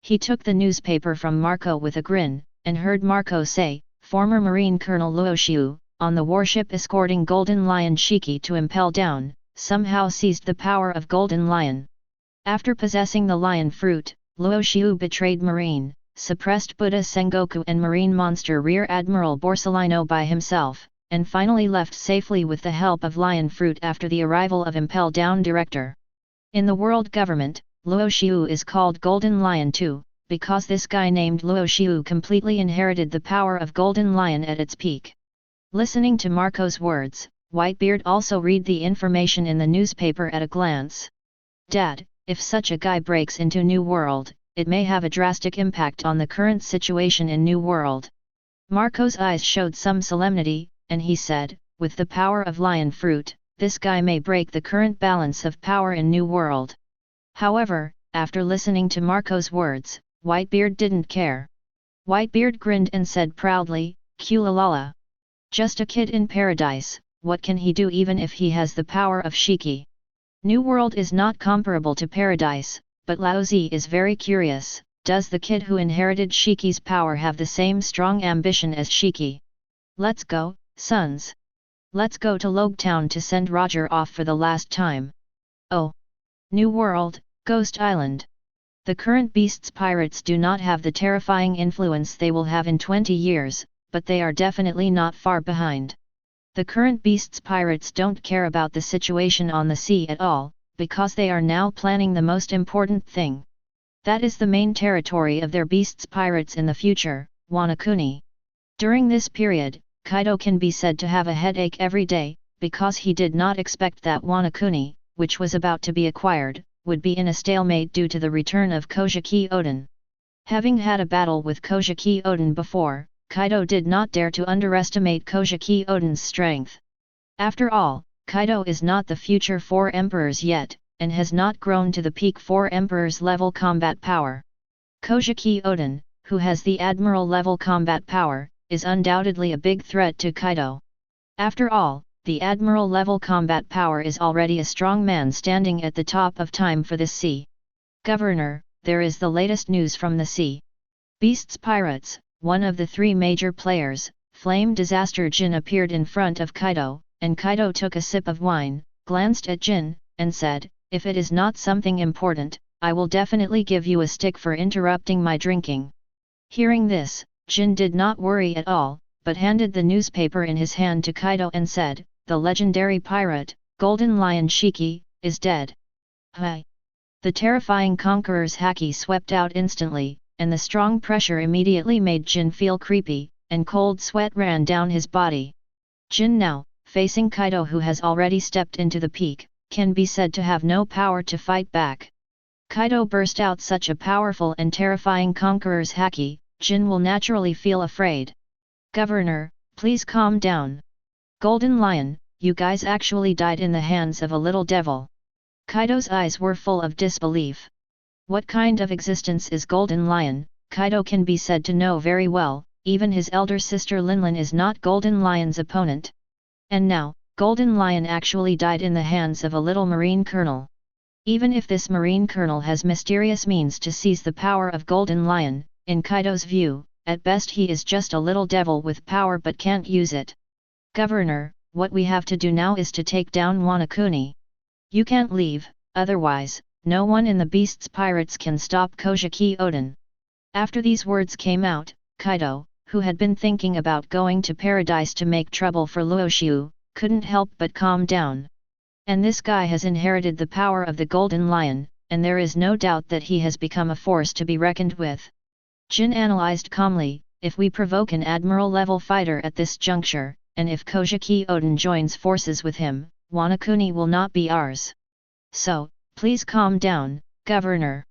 He took the newspaper from Marco with a grin, and heard Marco say, former Marine Colonel Luo Xiu, on the warship escorting Golden Lion Shiki to Impel Down, somehow seized the power of Golden Lion. After possessing the Lion Fruit, Luo Xiu betrayed Marine, suppressed Buddha Sengoku and Marine Monster Rear Admiral Borsalino by himself, and finally left safely with the help of Lion Fruit after the arrival of Impel Down Director. In the world government, Luo Xiu is called Golden Lion 2, because this guy named Luo Xiu completely inherited the power of Golden Lion at its peak. Listening to Marco's words, Whitebeard also read the information in the newspaper at a glance. Dad, if such a guy breaks into New World, it may have a drastic impact on the current situation in New World. Marco's eyes showed some solemnity, and he said, with the power of lion fruit, this guy may break the current balance of power in New World. However, after listening to Marco's words, Whitebeard didn't care. Whitebeard grinned and said proudly, Kulalala. Just a kid in paradise, what can he do even if he has the power of Shiki? New World is not comparable to paradise, but Laozi is very curious, does the kid who inherited Shiki's power have the same strong ambition as Shiki? Let's go, sons. Let's go to Logue Town to send Roger off for the last time. Oh! New World, Ghost Island. The current Beasts pirates do not have the terrifying influence they will have in 20 years, but they are definitely not far behind. The current Beasts pirates don't care about the situation on the sea at all, because they are now planning the most important thing. That is the main territory of their Beasts pirates in the future, Wanakuni. During this period, Kaido can be said to have a headache every day, because he did not expect that Wanakuni, which was about to be acquired, would be in a stalemate due to the return of Kojiki Oden. Having had a battle with Kojiki Oden before, Kaido did not dare to underestimate Kojiki Oden's strength. After all, Kaido is not the future 4 emperors yet, and has not grown to the peak 4 emperors level combat power. Kojiki Oden, who has the admiral level combat power, is undoubtedly a big threat to Kaido. After all, the admiral level combat power is already a strong man standing at the top of time for this sea. Governor, there is the latest news from the sea. Beasts Pirates, one of the 3 major players, Flame Disaster Jin appeared in front of Kaido, and Kaido took a sip of wine, glanced at Jin, and said, if it is not something important, I will definitely give you a stick for interrupting my drinking. Hearing this, Jin did not worry at all, but handed the newspaper in his hand to Kaido and said, the legendary pirate, Golden Lion Shiki, is dead. Hi! The terrifying conqueror's haki swept out instantly, and the strong pressure immediately made Jin feel creepy, and cold sweat ran down his body. Jin now, facing Kaido who has already stepped into the peak, can be said to have no power to fight back. Kaido burst out such a powerful and terrifying conqueror's haki, Jin will naturally feel afraid. Governor, please calm down. Golden Lion, you guys actually died in the hands of a little devil. Kaido's eyes were full of disbelief. What kind of existence is Golden Lion? Kaido can be said to know very well, even his elder sister Linlin is not Golden Lion's opponent. And now, Golden Lion actually died in the hands of a little marine colonel. Even if this marine colonel has mysterious means to seize the power of Golden Lion, in Kaido's view, at best he is just a little devil with power but can't use it. Governor, what we have to do now is to take down Wanakuni. You can't leave, otherwise, no one in the Beasts Pirates can stop Kojiki Oden. After these words came out, Kaido, who had been thinking about going to paradise to make trouble for Luo Xiu, couldn't help but calm down. And this guy has inherited the power of the Golden Lion, and there is no doubt that he has become a force to be reckoned with. Jin analyzed calmly, if we provoke an admiral-level fighter at this juncture, and if Kojiki Oden joins forces with him, Wanakuni will not be ours. So, please calm down, Governor.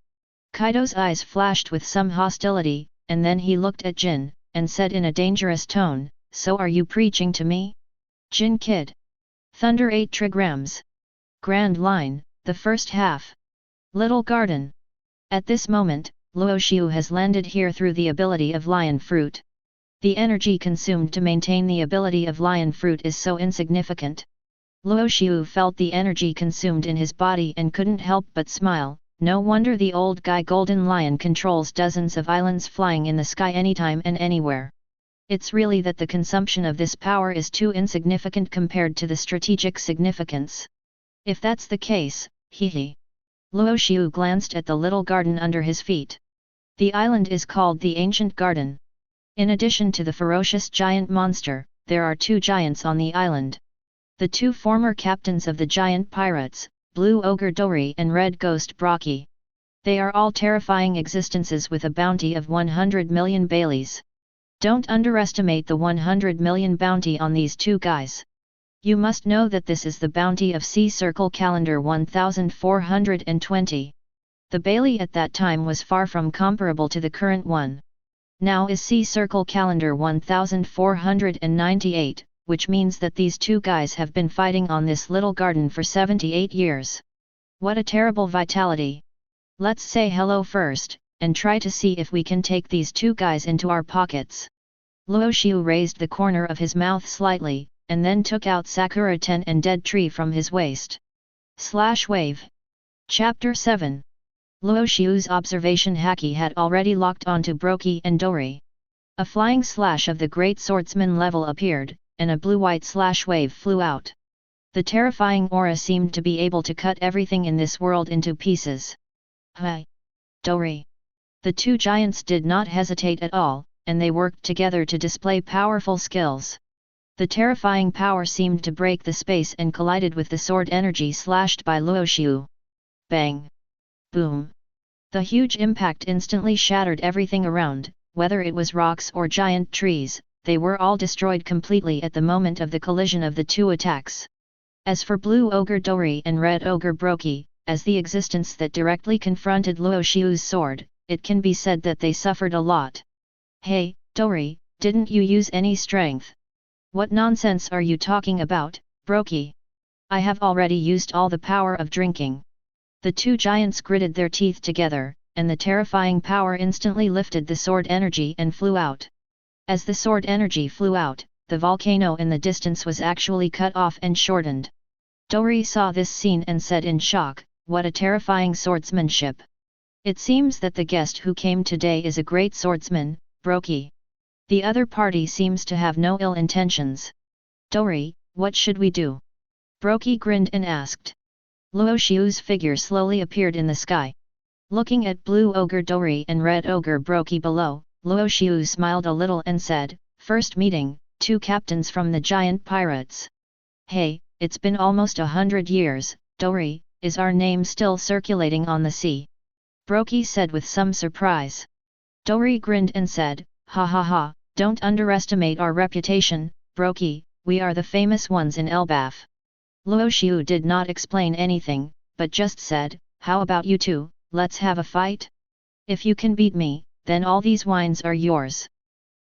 Kaido's eyes flashed with some hostility, and then he looked at Jin, and said in a dangerous tone, so are you preaching to me? Jin kid. Thunder 8 trigrams. Grand Line, the first half. Little Garden. At this moment, Luo Xiu has landed here through the ability of Lion Fruit. The energy consumed to maintain the ability of Lion Fruit is so insignificant. Luo Xiu felt the energy consumed in his body and couldn't help but smile. No wonder the old guy Golden Lion controls dozens of islands flying in the sky anytime and anywhere. It's really that the consumption of this power is too insignificant compared to the strategic significance. If that's the case, hehe. Luo Xiu glanced at the little garden under his feet. The island is called the Ancient Garden. In addition to the ferocious giant monster, there are 2 giants on the island. The 2 former captains of the giant pirates, Blue Ogre Dori and Red Ghost Brocky. They are all terrifying existences with a bounty of 100 million Baileys. Don't underestimate the 100 million bounty on these two guys. You must know that this is the bounty of Sea Circle Calendar 1420. The Bailey at that time was far from comparable to the current one. Now is Sea Circle Calendar 1498, which means that these two guys have been fighting on this little garden for 78 years. What a terrible vitality! Let's say hello first, and try to see if we can take these two guys into our pockets. Luo Xiu raised the corner of his mouth slightly, and then took out Sakura Ten and Dead Tree from his waist. /wave. Chapter 7. Luo Xiu's observation haki had already locked onto Brokey and Dori. A flying slash of the great swordsman level appeared, and a blue-white wave flew out. The terrifying aura seemed to be able to cut everything in this world into pieces. Hi! Dori! The two giants did not hesitate at all, and they worked together to display powerful skills. The terrifying power seemed to break the space and collided with the sword energy slashed by Luo Xiu. Bang! Boom! The huge impact instantly shattered everything around, whether it was rocks or giant trees, they were all destroyed completely at the moment of the collision of the two attacks. As for Blue Ogre Dori and Red Ogre Brokey, as the existence that directly confronted Luo Xiu's sword, it can be said that they suffered a lot. Hey, Dori, didn't you use any strength? What nonsense are you talking about, Brokey? I have already used all the power of drinking. The two giants gritted their teeth together, and the terrifying power instantly lifted the sword energy and flew out. As the sword energy flew out, the volcano in the distance was actually cut off and shortened. Dori saw this scene and said in shock, "What a terrifying swordsmanship! It seems that the guest who came today is a great swordsman, Brokey. The other party seems to have no ill intentions. Dori, what should we do?" Brokey grinned and asked. Luo Xiu's figure slowly appeared in the sky. Looking at Blue Ogre Dori and Red Ogre Brokey below, Luo Xiu smiled a little and said, "First meeting, two captains from the giant pirates. Hey, it's been almost 100 years, Dori, is our name still circulating on the sea?" Brokey said with some surprise. Dori grinned and said, "Ha ha ha, don't underestimate our reputation, Brokey, we are the famous ones in Elbaf." Luo Xiu did not explain anything, but just said, "How about you two, let's have a fight? If you can beat me, then all these wines are yours."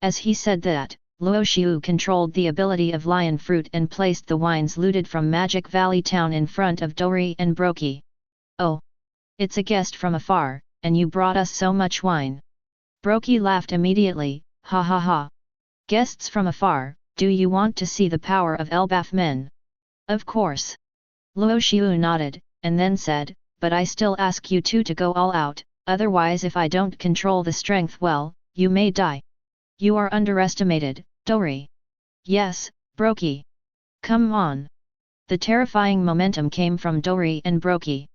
As he said that, Luo Xiu controlled the ability of Lion Fruit and placed the wines looted from Magic Valley Town in front of Dori and Brokey. "Oh! It's a guest from afar, and you brought us so much wine." Brokey laughed immediately, "Ha ha ha! Guests from afar, do you want to see the power of Elbaf men?" "Of course." Luo Xiu nodded, and then said, "But I still ask you two to go all out, otherwise if I don't control the strength well, you may die. You are underestimated, Dori." "Yes, Brokey. Come on." The terrifying momentum came from Dori and Brokey.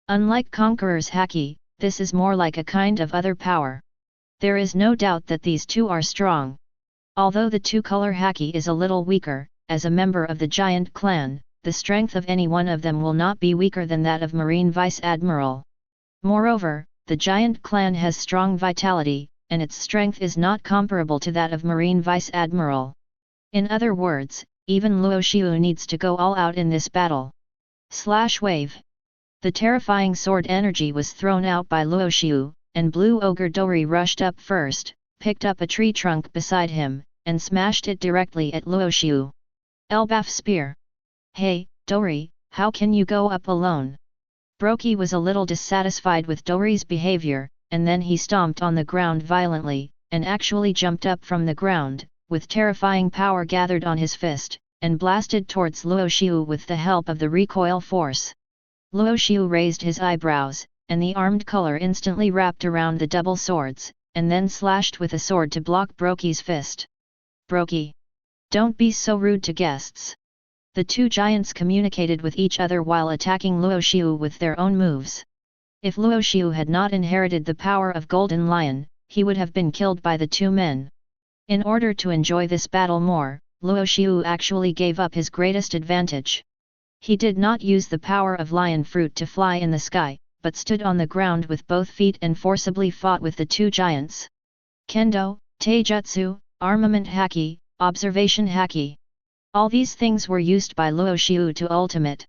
Unlike Conqueror's haki, this is more like a kind of other power. There is no doubt that these two are strong. Although the two-color haki is a little weaker, as a member of the giant clan, the strength of any one of them will not be weaker than that of Marine Vice Admiral. Moreover, the giant clan has strong vitality, and its strength is not comparable to that of Marine Vice Admiral. In other words, even Luo Xiu needs to go all out in this battle. /wave. The terrifying sword energy was thrown out by Luo Xiu, and Blue Ogre Dori rushed up first, picked up a tree trunk beside him, and smashed it directly at Luo Xiu. Elbaf Spear. "Hey, Dori, how can you go up alone?" Brokey was a little dissatisfied with Dori's behavior, and then he stomped on the ground violently, and actually jumped up from the ground, with terrifying power gathered on his fist, and blasted towards Luo Xiu with the help of the recoil force. Luo Xiu raised his eyebrows, and the armed color instantly wrapped around the double swords, and then slashed with a sword to block Brokey's fist. "Brokey! Don't be so rude to guests." The two giants communicated with each other while attacking Luo Xiu with their own moves. If Luo Xiu had not inherited the power of Golden Lion, he would have been killed by the two men. In order to enjoy this battle more, Luo Xiu actually gave up his greatest advantage. He did not use the power of Lion Fruit to fly in the sky, but stood on the ground with both feet and forcibly fought with the two giants. Kendo, Taijutsu, armament haki, observation haki. All these things were used by Luo Xiu to ultimate.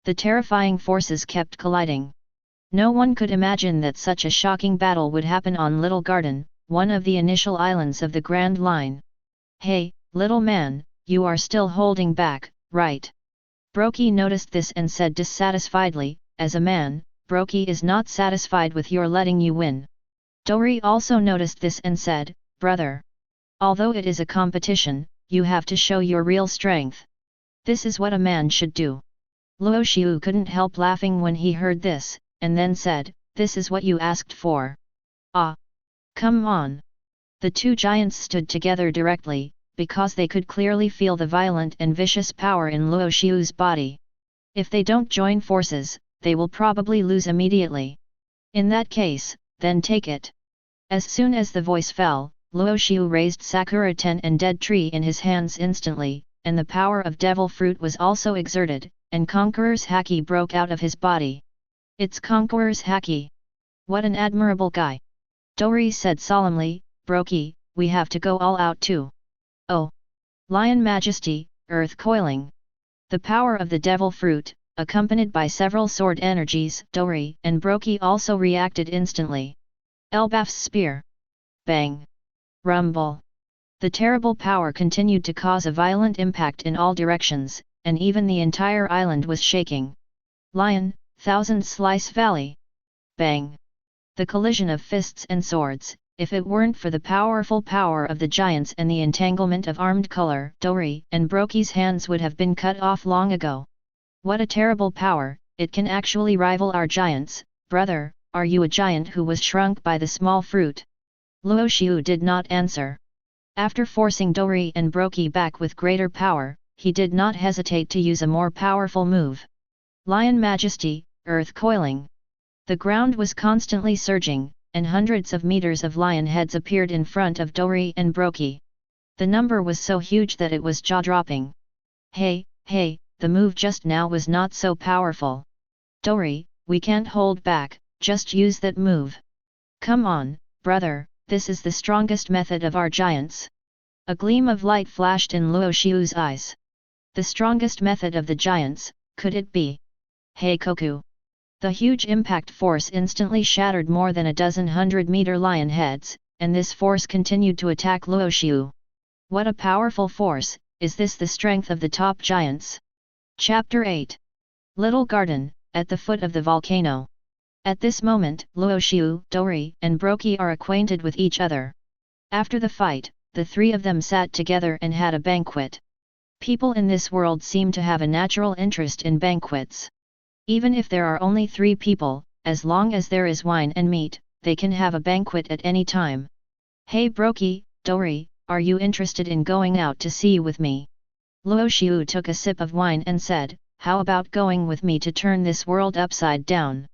The terrifying forces kept colliding. No one could imagine that such a shocking battle would happen on Little Garden, one of the initial islands of the Grand Line. Hey, little man, you are still holding back, right? Brokey noticed this and said dissatisfiedly, as a man, Brokey is not satisfied with your letting you win. Dori also noticed this and said, brother. Although it is a competition, you have to show your real strength. This is what a man should do. Luo Xiu couldn't help laughing when he heard this, and then said, this is what you asked for. Ah! Come on! The two giants stood together directly, because they could clearly feel the violent and vicious power in Luo Xiu's body. If they don't join forces, they will probably lose immediately. In that case, then take it. As soon as the voice fell, Luo Xiu raised Sakura Ten and Dead Tree in his hands instantly, and the power of Devil Fruit was also exerted, and Conqueror's Haki broke out of his body. It's Conqueror's Haki. What an admirable guy! Dori said solemnly, Brokey, we have to go all out too. Oh! Lion Majesty, Earth Coiling. The power of the Devil Fruit, accompanied by several sword energies, Dori and Brokey also reacted instantly. Elbaf's Spear. Bang! Rumble! The terrible power continued to cause a violent impact in all directions, and even the entire island was shaking. Lion, Thousand Slice Valley. Bang! The collision of fists and swords, if it weren't for the powerful power of the giants and the entanglement of armed color, Dori and Brokey's hands would have been cut off long ago. What a terrible power, it can actually rival our giants, brother, are you a giant who was shrunk by the small fruit? Luo Xiu did not answer. After forcing Dori and Brokey back with greater power, he did not hesitate to use a more powerful move. Lion Majesty, Earth Coiling. The ground was constantly surging, and hundreds of meters of lion heads appeared in front of Dori and Brokey. The number was so huge that it was jaw-dropping. Hey, the move just now was not so powerful. Dori, we can't hold back, just use that move. Come on, brother, this is the strongest method of our giants. A gleam of light flashed in Luo Xiu's eyes. The strongest method of the giants, could it be? Hey Koku! The huge impact force instantly shattered more than a dozen 100-meter lion heads, and this force continued to attack Luo Xiu. What a powerful force, is this the strength of the top giants? Chapter 8. Little Garden, at the foot of the volcano. At this moment, Luo Xiu, Dori, and Brokey are acquainted with each other. After the fight, the three of them sat together and had a banquet. People in this world seem to have a natural interest in banquets. Even if there are only 3 people, as long as there is wine and meat, they can have a banquet at any time. Hey Brokey, Dori, are you interested in going out to sea with me? Luo Xiu took a sip of wine and said, how about going with me to turn this world upside down?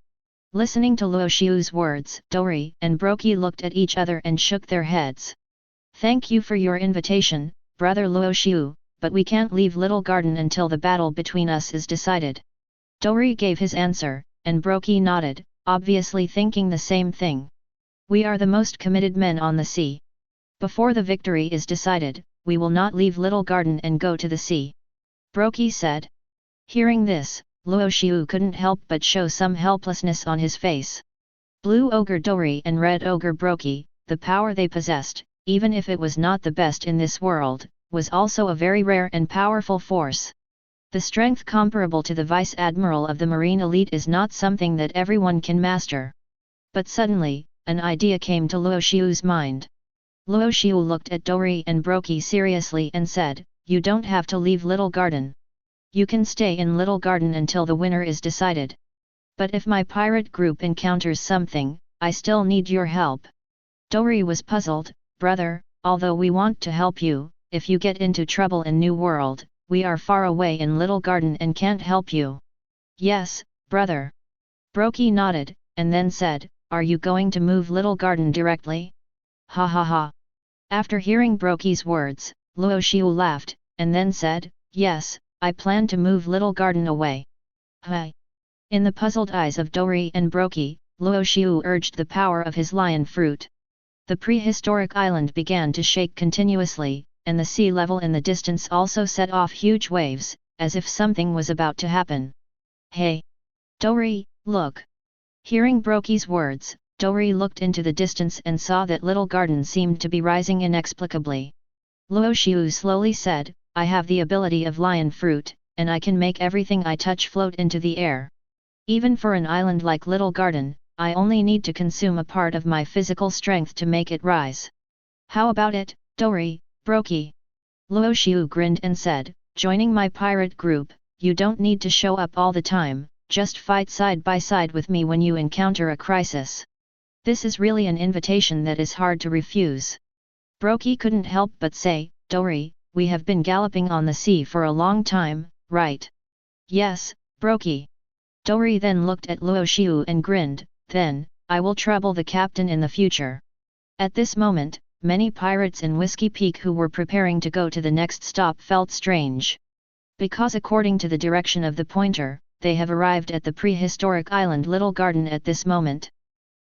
Listening to Luo Xiu's words, Dori and Brokey looked at each other and shook their heads. Thank you for your invitation, brother Luo Xiu, but we can't leave Little Garden until the battle between us is decided. Dori gave his answer, and Brokey nodded, obviously thinking the same thing. We are the most committed men on the sea. Before the victory is decided, we will not leave Little Garden and go to the sea. Brokey said. Hearing this, Luo Xiu couldn't help but show some helplessness on his face. Blue Ogre Dori and Red Ogre Brokey, the power they possessed, even if it was not the best in this world, was also a very rare and powerful force. The strength comparable to the Vice Admiral of the Marine Elite is not something that everyone can master. But suddenly, an idea came to Luo Xiu's mind. Luo Xiu looked at Dori and Brokey seriously and said, you don't have to leave Little Garden. You can stay in Little Garden until the winner is decided. But if my pirate group encounters something, I still need your help. Dori was puzzled, brother, although we want to help you, if you get into trouble in New World, we are far away in Little Garden and can't help you. Yes, brother. Brokey nodded, and then said, are you going to move Little Garden directly? Ha ha ha. After hearing Brokey's words, Luo Xiu laughed, and then said, yes, I plan to move Little Garden away. Hi. In the puzzled eyes of Dori and Brokey, Luo Xiu urged the power of his lion fruit. The prehistoric island began to shake continuously, and the sea level in the distance also set off huge waves, as if something was about to happen. Hey! Dori, look! Hearing Brokey's words, Dori looked into the distance and saw that little garden seemed to be rising inexplicably. Luo Xiu slowly said, I have the ability of lion fruit, and I can make everything I touch float into the air. Even for an island like Little Garden, I only need to consume a part of my physical strength to make it rise. How about it, Dori, Brokey? Luo Xiu grinned and said, joining my pirate group, you don't need to show up all the time, just fight side by side with me when you encounter a crisis. This is really an invitation that is hard to refuse. Brokey couldn't help but say, Dori, we have been galloping on the sea for a long time, right? Yes, Brokey. Dori then looked at Luo Xiu and grinned, then, I will trouble the captain in the future. At this moment, many pirates in Whiskey Peak who were preparing to go to the next stop felt strange. Because according to the direction of the pointer, they have arrived at the prehistoric island Little Garden at this moment.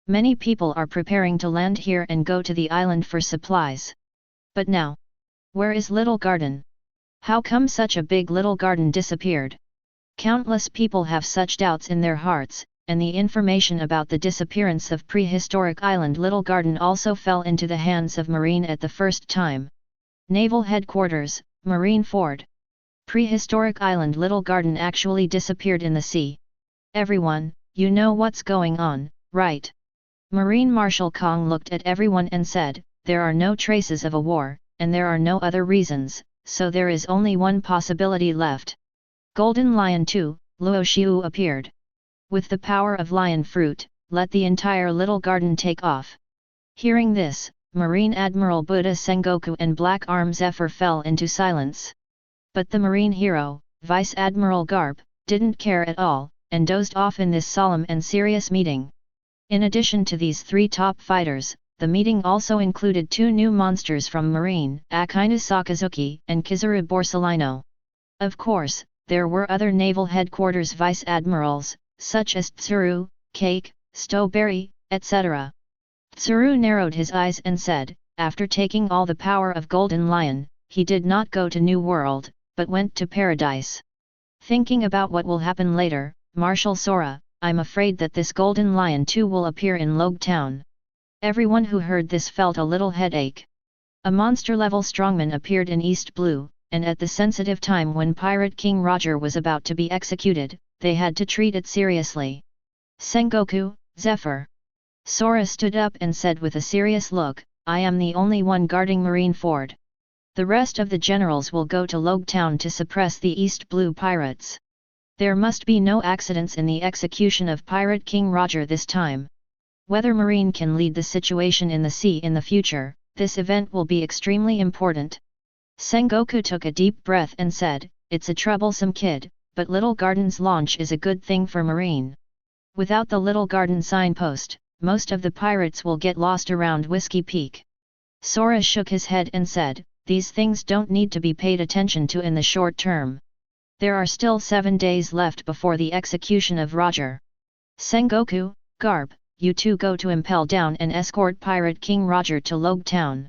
Many people are preparing to land here and go to the island for supplies. But now, where is Little Garden? How come such a big Little Garden disappeared? Countless people have such doubts in their hearts, and the information about the disappearance of prehistoric island Little Garden also fell into the hands of Marine at the first time. Naval Headquarters, Marine Fort. Prehistoric island Little Garden actually disappeared in the sea. Everyone, you know what's going on, right? Marine Marshal Kong looked at everyone and said, there are no traces of a war, and there are no other reasons, so there is only one possibility left. Golden Lion 2, Luo Xiu appeared. With the power of lion fruit, let the entire Little Garden take off. Hearing this, Marine Admiral Buddha Sengoku and Black Arm Zephyr fell into silence. But the Marine hero, Vice Admiral Garp, didn't care at all, and dozed off in this solemn and serious meeting. In addition to these three top fighters, the meeting also included two new monsters from Marine, Akina Sakazuki and Kizaru Borsalino. Of course, there were other Naval Headquarters Vice Admirals, such as Tsuru, Cake, Stowberry, etc. Tsuru narrowed his eyes and said, after taking all the power of Golden Lion, he did not go to New World, but went to Paradise. Thinking about what will happen later, Marshal Sora, I'm afraid that this Golden Lion too will appear in Logue Town. Everyone who heard this felt a little headache. A monster-level strongman appeared in East Blue, and at the sensitive time when Pirate King Roger was about to be executed, they had to treat it seriously. Sengoku, Zephyr. Sora stood up and said with a serious look, I am the only one guarding Marine Fort. The rest of the generals will go to Logue Town to suppress the East Blue pirates. There must be no accidents in the execution of Pirate King Roger this time. Whether Marine can lead the situation in the sea in the future, this event will be extremely important. Sengoku took a deep breath and said, it's a troublesome kid, but Little Garden's launch is a good thing for Marine. Without the Little Garden signpost, most of the pirates will get lost around Whiskey Peak. Sora shook his head and said, these things don't need to be paid attention to in the short term. There are still 7 days left before the execution of Roger. Sengoku, Garp, you two go to Impel Down and escort Pirate King Roger to Logue Town.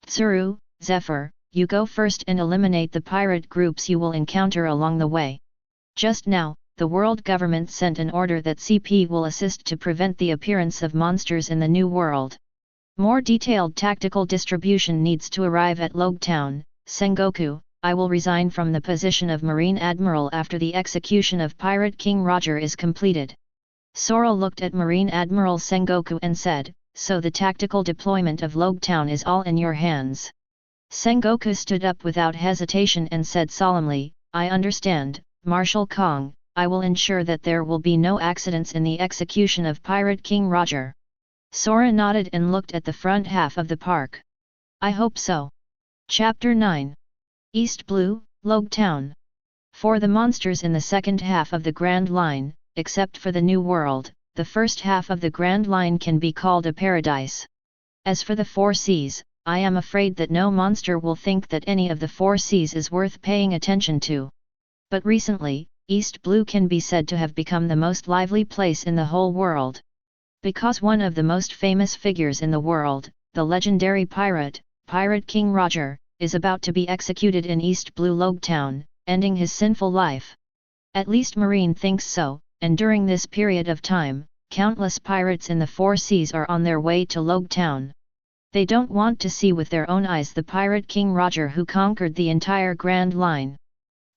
Tsuru, Zephyr, you go first and eliminate the pirate groups you will encounter along the way. Just now, the world government sent an order that CP will assist to prevent the appearance of monsters in the New World. More detailed tactical distribution needs to arrive at Logue Town. Sengoku, I will resign from the position of Marine Admiral after the execution of Pirate King Roger is completed. Sora looked at Marine Admiral Sengoku and said, so the tactical deployment of Logue Town is all in your hands. Sengoku stood up without hesitation and said solemnly, I understand, Marshal Kong, I will ensure that there will be no accidents in the execution of Pirate King Roger. Sora nodded and looked at the front half of the park. I hope so. Chapter 9. East Blue, Logue Town. For the monsters in the second half of the Grand Line, except for the New World, the first half of the Grand Line can be called a paradise. As for the 4 seas, I am afraid that no monster will think that any of the 4 seas is worth paying attention to. But recently, East Blue can be said to have become the most lively place in the whole world. Because one of the most famous figures in the world, the legendary Pirate King Roger, is about to be executed in East Blue Log Town, ending his sinful life. At least Marine thinks so, and during this period of time, countless pirates in the Four Seas are on their way to Log Town. They don't want to see with their own eyes the Pirate King Roger who conquered the entire Grand Line.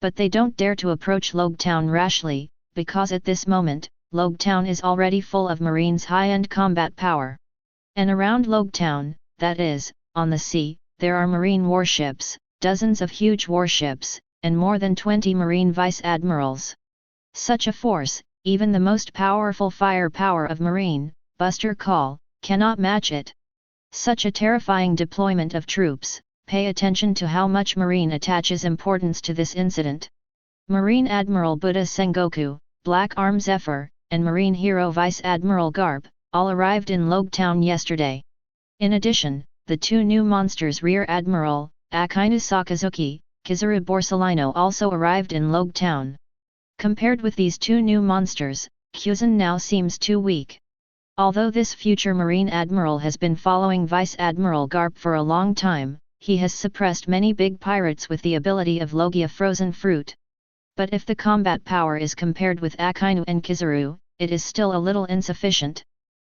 But they don't dare to approach Log Town rashly, because at this moment, Log Town is already full of Marines' high-end combat power. And around Log Town, that is, on the sea, there are Marine warships, dozens of huge warships, and more than 20 Marine vice-admirals. Such a force, even the most powerful firepower of Marine, Buster Call, cannot match it. Such a terrifying deployment of troops. Pay attention to how much Marine attaches importance to this incident. Marine Admiral Buddha Sengoku, Black Arm Zephr, and Marine Hero Vice Admiral Garp, all arrived in Log Town yesterday. In addition, the two new monsters Rear Admiral, Akainu Sakazuki, Kizaru Borsellino also arrived in Log Town. Compared with these two new monsters, Kuzan now seems too weak. Although this future Marine Admiral has been following Vice Admiral Garp for a long time, he has suppressed many big pirates with the ability of Logia Frozen Fruit. But if the combat power is compared with Akainu and Kizaru, it is still a little insufficient.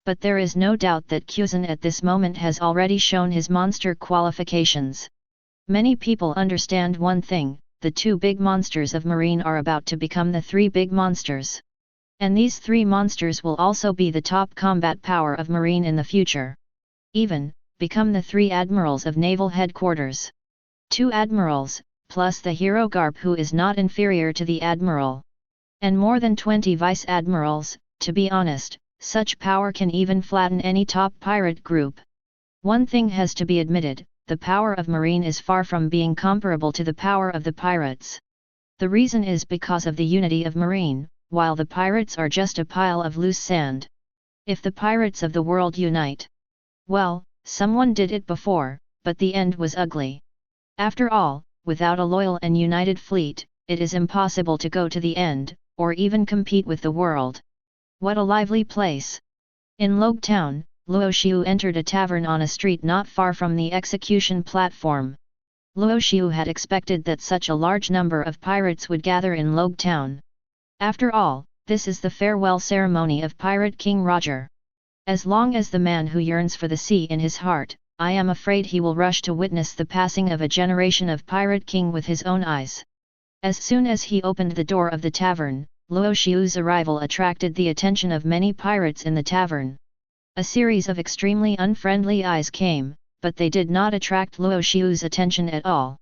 But there is no doubt that Kuzan at this moment has already shown his monster qualifications. Many people understand one thing, the two big monsters of Marine are about to become the three big monsters. And these three monsters will also be the top combat power of Marine in the future. Even, become the three admirals of Naval Headquarters. 2 admirals, plus the hero Garp who is not inferior to the admiral. And more than 20 vice admirals, to be honest, such power can even flatten any top pirate group. One thing has to be admitted, the power of Marine is far from being comparable to the power of the pirates. The reason is because of the unity of Marine, while the pirates are just a pile of loose sand. If the pirates of the world unite, well, someone did it before, but the end was ugly. After all, without a loyal and united fleet, it is impossible to go to the end, or even compete with the world. What a lively place! In Log Town, Luo Xiu entered a tavern on a street not far from the execution platform. Luo Xiu had expected that such a large number of pirates would gather in Log Town. After all, this is the farewell ceremony of Pirate King Roger. As long as the man who yearns for the sea in his heart, I am afraid he will rush to witness the passing of a generation of Pirate King with his own eyes. As soon as he opened the door of the tavern, Luo Xiu's arrival attracted the attention of many pirates in the tavern. A series of extremely unfriendly eyes came, but they did not attract Luo Xiu's attention at all.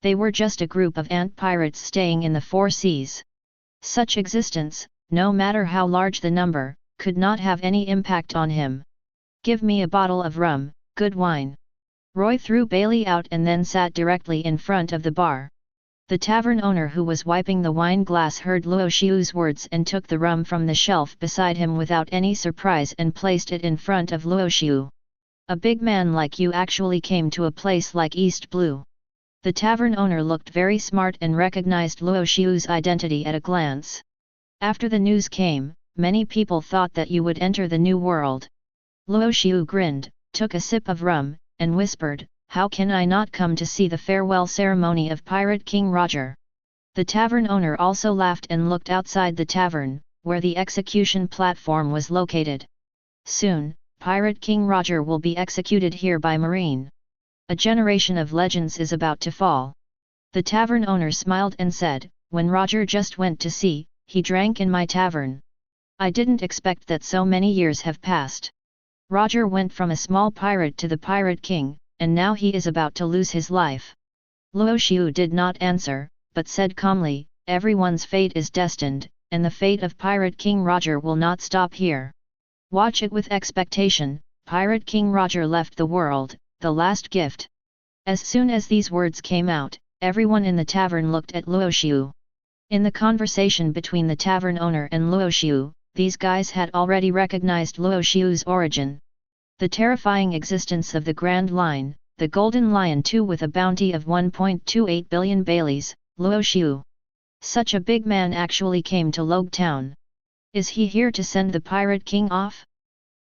They were just a group of ant pirates staying in the Four Seas. Such existence, no matter how large the number, could not have any impact on him. "Give me a bottle of rum, good wine." Roy threw Bailey out and then sat directly in front of the bar. The tavern owner who was wiping the wine glass heard Luo Xiu's words and took the rum from the shelf beside him without any surprise and placed it in front of Luo Xiu. "A big man like you actually came to a place like East Blue." The tavern owner looked very smart and recognized Luo Xiu's identity at a glance. "After the news came, many people thought that you would enter the new world." Luo Xiu grinned, took a sip of rum, and whispered, "How can I not come to see the farewell ceremony of Pirate King Roger?" The tavern owner also laughed and looked outside the tavern, where the execution platform was located. "Soon, Pirate King Roger will be executed here by Marine. A generation of legends is about to fall." The tavern owner smiled and said, "When Roger just went to sea, he drank in my tavern. I didn't expect that so many years have passed. Roger went from a small pirate to the Pirate King, and now he is about to lose his life." Luo Xiu did not answer, but said calmly, "Everyone's fate is destined, and the fate of Pirate King Roger will not stop here. Watch it with expectation." Pirate King Roger left the world, the last gift. As soon as these words came out, everyone in the tavern looked at Luo Xiu. In the conversation between the tavern owner and Luo Xiu, these guys had already recognized Luo Xiu's origin. The terrifying existence of the Grand Line, the Golden Lion II with a bounty of 1.28 billion Baileys, Luo Xiu. Such a big man actually came to Log Town. Is he here to send the Pirate King off?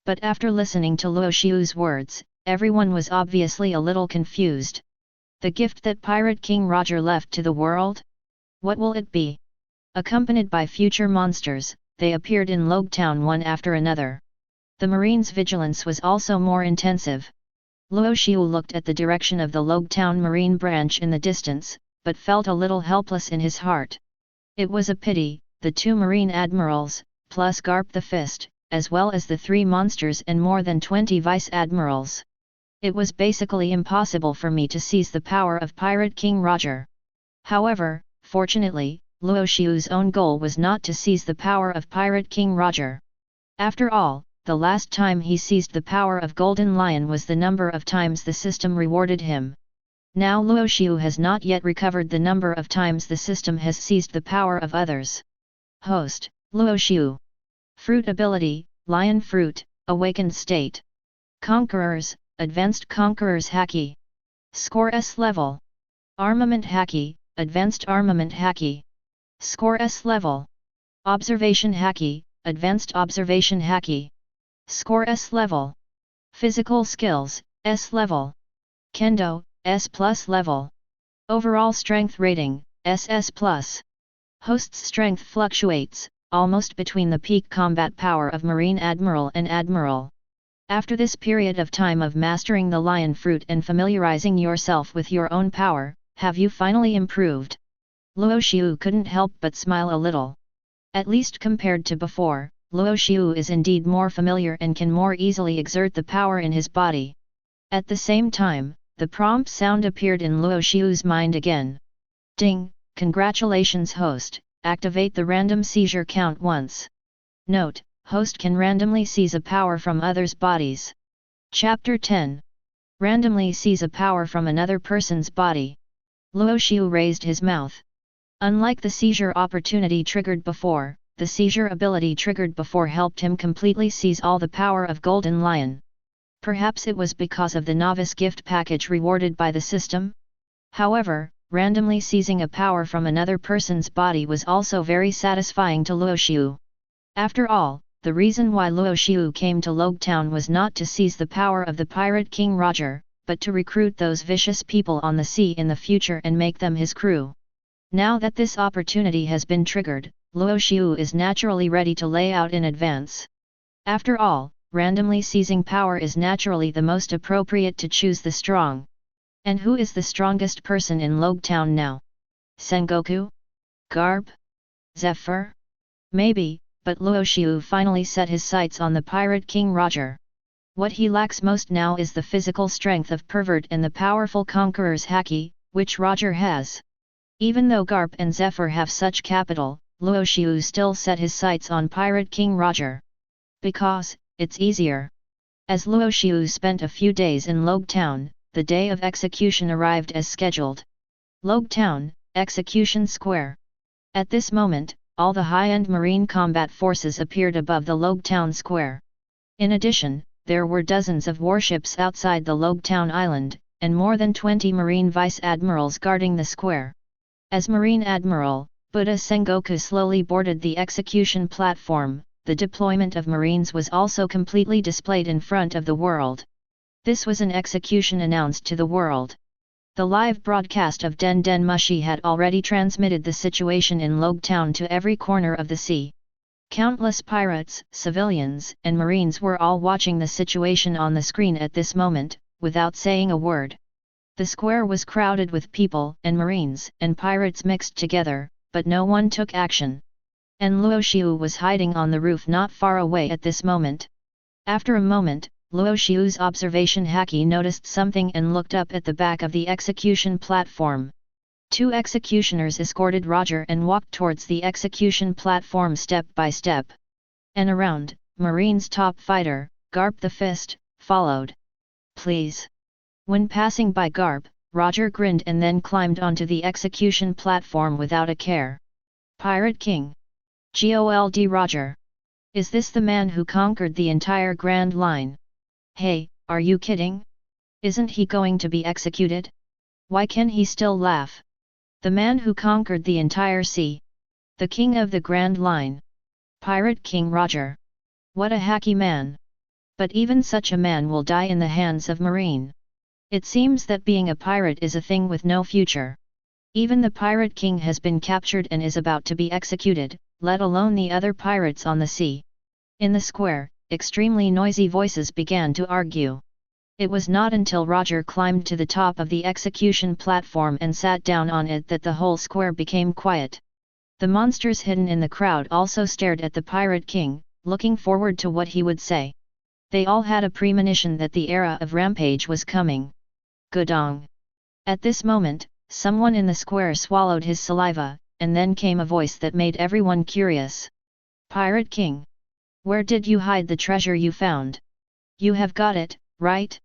But after listening to Luo Xiu's words, Everyone was obviously a little confused. The gift that Pirate King Roger left to the world? What will it be? Accompanied by future monsters, they appeared in Logue Town one after another. The Marines' vigilance was also more intensive. Luo Xiu looked at the direction of the Logue Town Marine branch in the distance, but felt a little helpless in his heart. It was a pity, the 2 Marine admirals, plus Garp the Fist, as well as the 3 monsters and more than 20 vice-admirals. It was basically impossible for me to seize the power of Pirate King Roger. However, fortunately, Luo Xiu's own goal was not to seize the power of Pirate King Roger. After all, the last time he seized the power of Golden Lion was the number of times the system rewarded him. Now Luo Xiu has not yet recovered the number of times the system has seized the power of others. Host, Luo Xiu. Fruit ability, Lion Fruit, Awakened State. Conquerors, Advanced Conquerors Haki. Score S level. Armament Haki, Advanced Armament Haki. Score S level. Observation Haki, Advanced Observation Haki. Score S level. Physical Skills, S level. Kendo, S plus level. Overall Strength Rating, SS+. Host's strength fluctuates, almost between the peak combat power of Marine Admiral and Admiral. After this period of time of mastering the Lion Fruit and familiarizing yourself with your own power, have you finally improved? Luo Xiu couldn't help but smile a little. At least compared to before, Luo Xiu is indeed more familiar and can more easily exert the power in his body. At the same time, the prompt sound appeared in Luo Xiu's mind again. Ding, congratulations host, activate the random seizure count once. Note, host can randomly seize a power from others' bodies. Chapter 10. Randomly seize a power from another person's body. Luo Xiu raised his mouth. Unlike the seizure opportunity triggered before, the seizure ability triggered before helped him completely seize all the power of Golden Lion. Perhaps it was because of the novice gift package rewarded by the system? However, randomly seizing a power from another person's body was also very satisfying to Luo Xiu. After all, the reason why Luo Xiu came to Logue Town was not to seize the power of the Pirate King Roger, but to recruit those vicious people on the sea in the future and make them his crew. Now that this opportunity has been triggered, Luo Xiu is naturally ready to lay out in advance. After all, randomly seizing power is naturally the most appropriate to choose the strong. And who is the strongest person in Logue Town now? Sengoku? Garp? Zephr? Maybe, but Luo Xiu finally set his sights on the Pirate King Roger. What he lacks most now is the physical strength of Pervert and the powerful Conqueror's Haki, which Roger has. Even though Garp and Zephr have such capital, Luo Xiu still set his sights on Pirate King Roger. Because, it's easier. As Luo Xiu spent a few days in Logue Town, the day of execution arrived as scheduled. Logue Town, Execution Square. At this moment, all the high-end marine combat forces appeared above the Logue Town Square. In addition, there were dozens of warships outside the Logue Town Island, and more than 20 marine vice-admirals guarding the square. As Marine Admiral, Buddha Sengoku slowly boarded the execution platform. The deployment of Marines was also completely displayed in front of the world. This was an execution announced to the world. The live broadcast of Den Den Mushi had already transmitted the situation in Logue Town to every corner of the sea. Countless pirates, civilians, and Marines were all watching the situation on the screen at this moment, without saying a word. The square was crowded with people and Marines and pirates mixed together, but no one took action. And Luo Xiu was hiding on the roof not far away at this moment. After a moment, Luo Xiu's observation Haki noticed something and looked up at the back of the execution platform. 2 executioners escorted Roger and walked towards the execution platform step by step. And around, Marine's top fighter, Garp the Fist, followed. Please. When passing by Garp, Roger grinned and then climbed onto the execution platform without a care. Pirate King. Gold Roger. Is this the man who conquered the entire Grand Line? Hey, are you kidding? Isn't he going to be executed? Why can he still laugh? The man who conquered the entire sea. The king of the Grand Line. Pirate King Roger. What a hacky man. But even such a man will die in the hands of Marine. It seems that being a pirate is a thing with no future. Even the Pirate King has been captured and is about to be executed, let alone the other pirates on the sea. In the square, extremely noisy voices began to argue. It was not until Roger climbed to the top of the execution platform and sat down on it that the whole square became quiet. The monsters hidden in the crowd also stared at the Pirate King, looking forward to what he would say. They all had a premonition that the era of rampage was coming. Gudong. At this moment, someone in the square swallowed his saliva, and then came a voice that made everyone curious. Pirate King. Where did you hide the treasure you found? You have got it, right?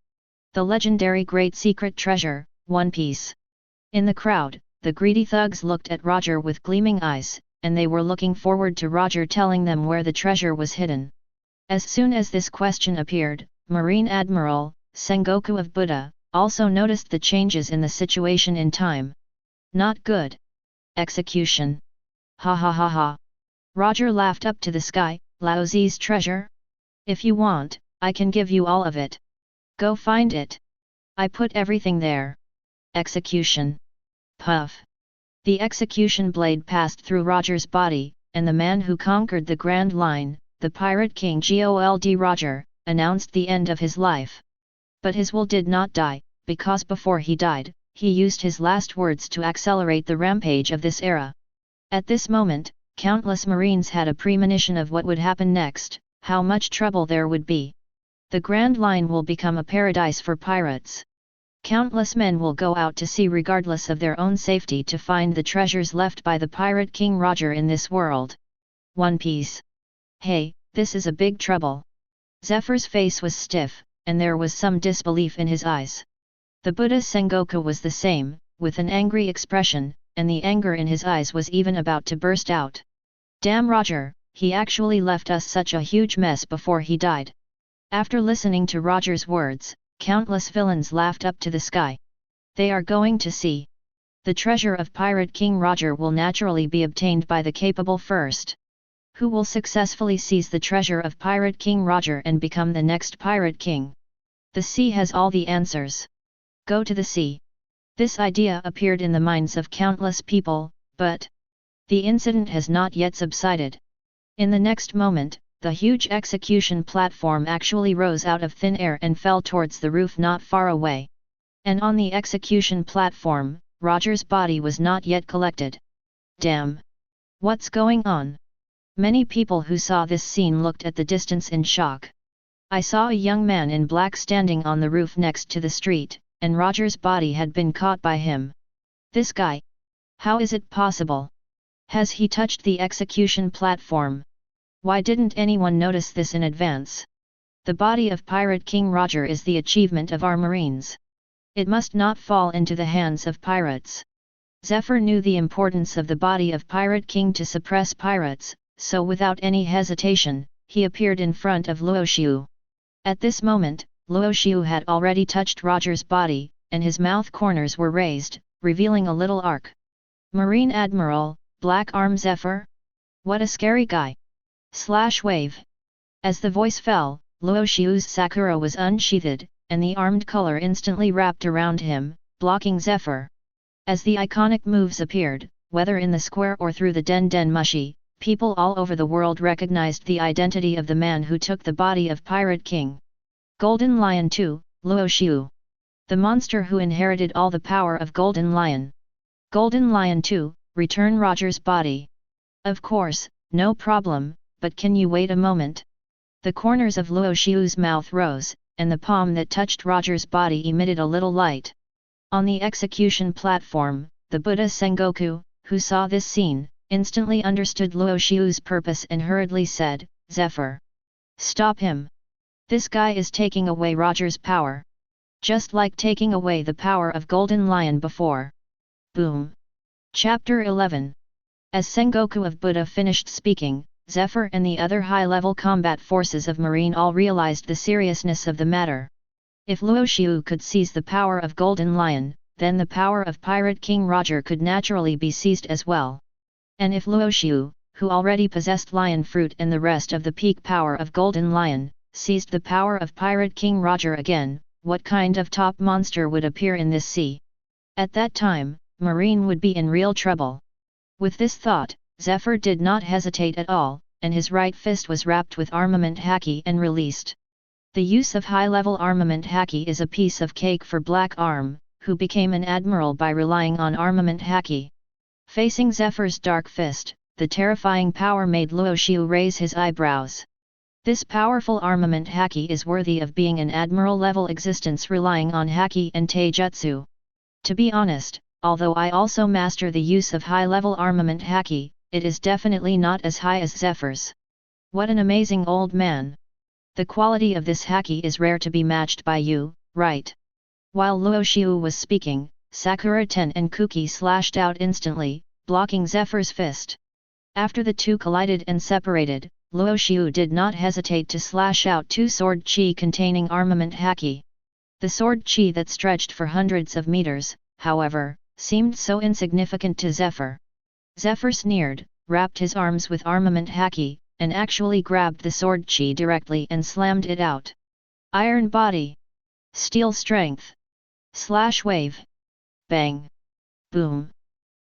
The legendary great secret treasure, One Piece. In the crowd, the greedy thugs looked at Roger with gleaming eyes, and they were looking forward to Roger telling them where the treasure was hidden. As soon as this question appeared, Marine Admiral, Sengoku of Buddha, also noticed the changes in the situation in time. Not good. Execution. Ha ha ha ha. Roger laughed up to the sky. Laozi's treasure? If you want, I can give you all of it. Go find it. I put everything there. Execution. Puff. The execution blade passed through Roger's body, and the man who conquered the Grand Line, the Pirate King Gold Roger, announced the end of his life. But his will did not die, because before he died, he used his last words to accelerate the rampage of this era. At this moment, countless Marines had a premonition of what would happen next, how much trouble there would be. The Grand Line will become a paradise for pirates. Countless men will go out to sea regardless of their own safety to find the treasures left by the Pirate King Roger in this world. One Piece. Hey, this is a big trouble. Zephyr's face was stiff, and there was some disbelief in his eyes. The Buddha Sengoku was the same, with an angry expression, and the anger in his eyes was even about to burst out. Damn Roger, he actually left us such a huge mess before he died. After listening to Roger's words, countless villains laughed up to the sky. They are going to see. The treasure of Pirate King Roger will naturally be obtained by the capable first. Who will successfully seize the treasure of Pirate King Roger and become the next Pirate King? The sea has all the answers. Go to the sea. This idea appeared in the minds of countless people, but the incident has not yet subsided. In the next moment, the huge execution platform actually rose out of thin air and fell towards the roof not far away. And on the execution platform, Roger's body was not yet collected. Damn! What's going on? Many people who saw this scene looked at the distance in shock. I saw a young man in black standing on the roof next to the street, and Roger's body had been caught by him. This guy? How is it possible? Has he touched the execution platform? Why didn't anyone notice this in advance? The body of Pirate King Roger is the achievement of our Marines. It must not fall into the hands of pirates. Zephr knew the importance of the body of Pirate King to suppress pirates, so without any hesitation, he appeared in front of Luo Xiu. At this moment, Luo Xiu had already touched Roger's body, and his mouth corners were raised, revealing a little arc. Marine Admiral, Black Arm Zephr? What a scary guy! Wave. As the voice fell, Luo Xiu's sakura was unsheathed, and the armed color instantly wrapped around him, blocking Zephr. As the iconic moves appeared, whether in the square or through the Den Mushi, people all over the world recognized the identity of the man who took the body of Pirate King. Golden Lion 2, Luo Xiu. The monster who inherited all the power of Golden Lion. Golden Lion 2, return Roger's body. Of course, no problem, but can you wait a moment? The corners of Luo Xiu's mouth rose, and the palm that touched Roger's body emitted a little light. On the execution platform, the Buddha Sengoku, who saw this scene, instantly understood Luo Xiu's purpose and hurriedly said, Zephr. Stop him. This guy is taking away Roger's power. Just like taking away the power of Golden Lion before. Boom. Chapter 11. As Sengoku of Buddha finished speaking, Zephr and the other high-level combat forces of Marine all realized the seriousness of the matter. If Luo Xiu could seize the power of Golden Lion, then the power of Pirate King Roger could naturally be seized as well. And if Luo Xiu, who already possessed Lion Fruit and the rest of the peak power of Golden Lion, seized the power of Pirate King Roger again, what kind of top monster would appear in this sea? At that time, Marine would be in real trouble. With this thought, Zephr did not hesitate at all, and his right fist was wrapped with armament haki and released. The use of high-level armament haki is a piece of cake for Black Arm, who became an admiral by relying on armament haki. Facing Zephyr's dark fist, the terrifying power made Luo Xiu raise his eyebrows. This powerful armament haki is worthy of being an admiral-level existence relying on haki and taijutsu. To be honest, although I also master the use of high-level armament haki, it is definitely not as high as Zephyr's. What an amazing old man! The quality of this haki is rare to be matched by you, right? While Luo Xiu was speaking, Sakura Ten and Kuki slashed out instantly, blocking Zephyr's fist. After the two collided and separated, Luo Xiu did not hesitate to slash out two sword chi containing armament haki. The sword chi that stretched for hundreds of meters, however, seemed so insignificant to Zephr. Zephr sneered, wrapped his arms with armament haki, and actually grabbed the sword chi directly and slammed it out. Iron body. Steel strength. Slash wave. Bang. Boom.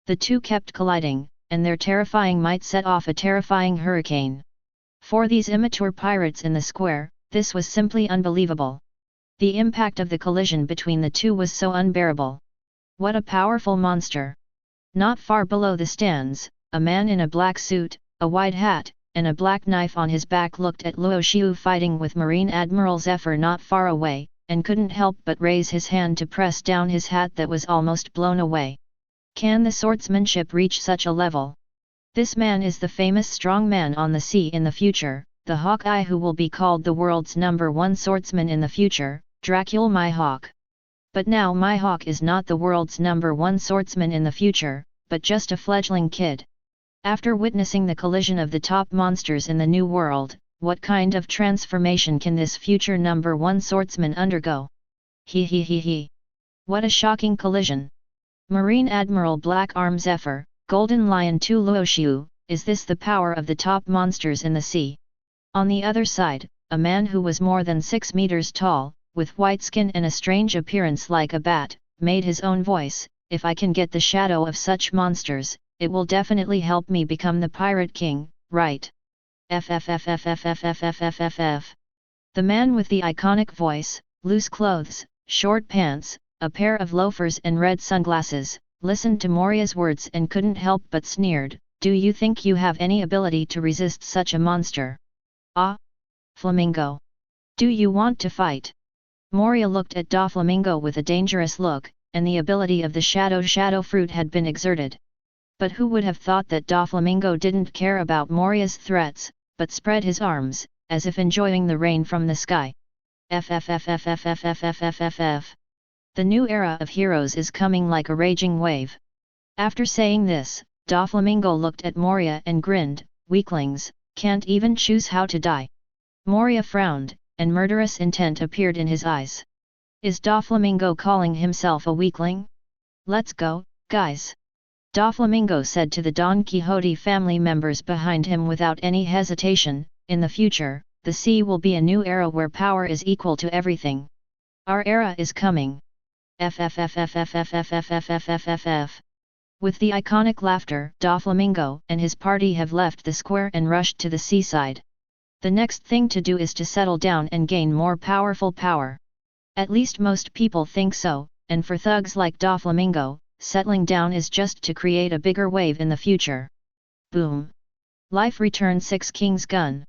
The two kept colliding, and their terrifying might set off a terrifying hurricane. For these immature pirates in the square, this was simply unbelievable. The impact of the collision between the two was so unbearable. What a powerful monster! Not far below the stands, a man in a black suit, a white hat, and a black knife on his back looked at Luo Xiu fighting with Marine Admiral Zephr not far away, and couldn't help but raise his hand to press down his hat that was almost blown away. Can the swordsmanship reach such a level? This man is the famous strong man on the sea in the future, the Hawkeye who will be called the world's #1 swordsman in the future, Dracula Mihawk. But now Mihawk is not the world's #1 swordsman in the future, but just a fledgling kid. After witnessing the collision of the top monsters in the new world, what kind of transformation can this future #1 swordsman undergo? He. What a shocking collision! Marine Admiral Black Arm Zephr, Golden Lion 2 Luo Xiu, is this the power of the top monsters in the sea? On the other side, a man who was more than 6 meters tall, with white skin and a strange appearance like a bat, made his own voice, if I can get the shadow of such monsters, it will definitely help me become the Pirate King, right? FFFFFFFFFFF. The man with the iconic voice, loose clothes, short pants, a pair of loafers and red sunglasses, listened to Moria's words and couldn't help but sneered, do you think you have any ability to resist such a monster? Ah? Flamingo. Do you want to fight? Moria looked at Doflamingo with a dangerous look, and the ability of the shadow fruit had been exerted. But who would have thought that Doflamingo didn't care about Moria's threats, but spread his arms, as if enjoying the rain from the sky. FFFFFFFFFFF. The new era of heroes is coming like a raging wave. After saying this, Doflamingo looked at Moria and grinned, weaklings, can't even choose how to die. Moria frowned, and murderous intent appeared in his eyes. Is Doflamingo calling himself a weakling? Let's go, guys! Doflamingo said to the Don Quixote family members behind him without any hesitation, in the future, the sea will be a new era where power is equal to everything. Our era is coming. FFFFFFFFFFFF. With the iconic laughter, Doflamingo and his party have left the square and rushed to the seaside. The next thing to do is to settle down and gain more powerful power. At least most people think so, and for thugs like Doflamingo, settling down is just to create a bigger wave in the future. Boom! Life returned Six Kings gun.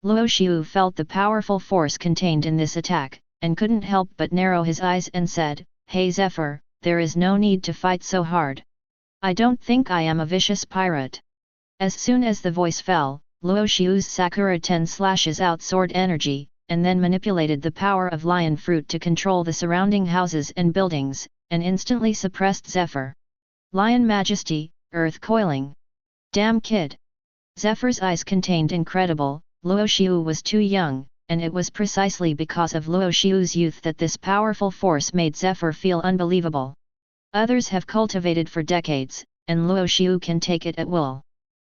Luo Xiu felt the powerful force contained in this attack, and couldn't help but narrow his eyes and said, Hey Zephr, there is no need to fight so hard. I don't think I am a vicious pirate. As soon as the voice fell, Luo Xiu's Sakura Ten slashes out sword energy, and then manipulated the power of lion fruit to control the surrounding houses and buildings, and instantly suppressed Zephr. Lion Majesty, Earth Coiling. Damn kid! Zephyr's eyes contained incredible, Luo Xiu was too young, and it was precisely because of Luo Xiu's youth that this powerful force made Zephr feel unbelievable. Others have cultivated for decades, and Luo Xiu can take it at will.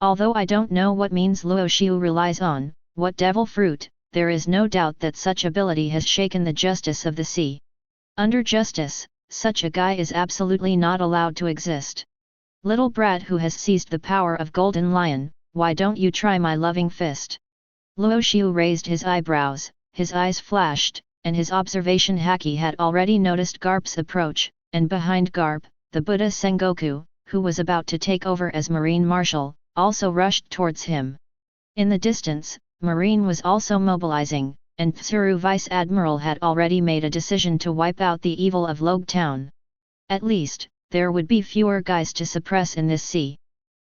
Although I don't know what means Luo Xiu relies on, what devil fruit, there is no doubt that such ability has shaken the justice of the sea. Under justice, such a guy is absolutely not allowed to exist. Little brat who has seized the power of Golden Lion, why don't you try my loving fist? Luo Xiu raised his eyebrows, his eyes flashed, and his observation haki had already noticed Garp's approach, and behind Garp, the Buddha Sengoku, who was about to take over as Marine Marshal, also rushed towards him. In the distance, Marine was also mobilizing, and Shiru Vice Admiral had already made a decision to wipe out the evil of Logue Town. At least, there would be fewer guys to suppress in this sea.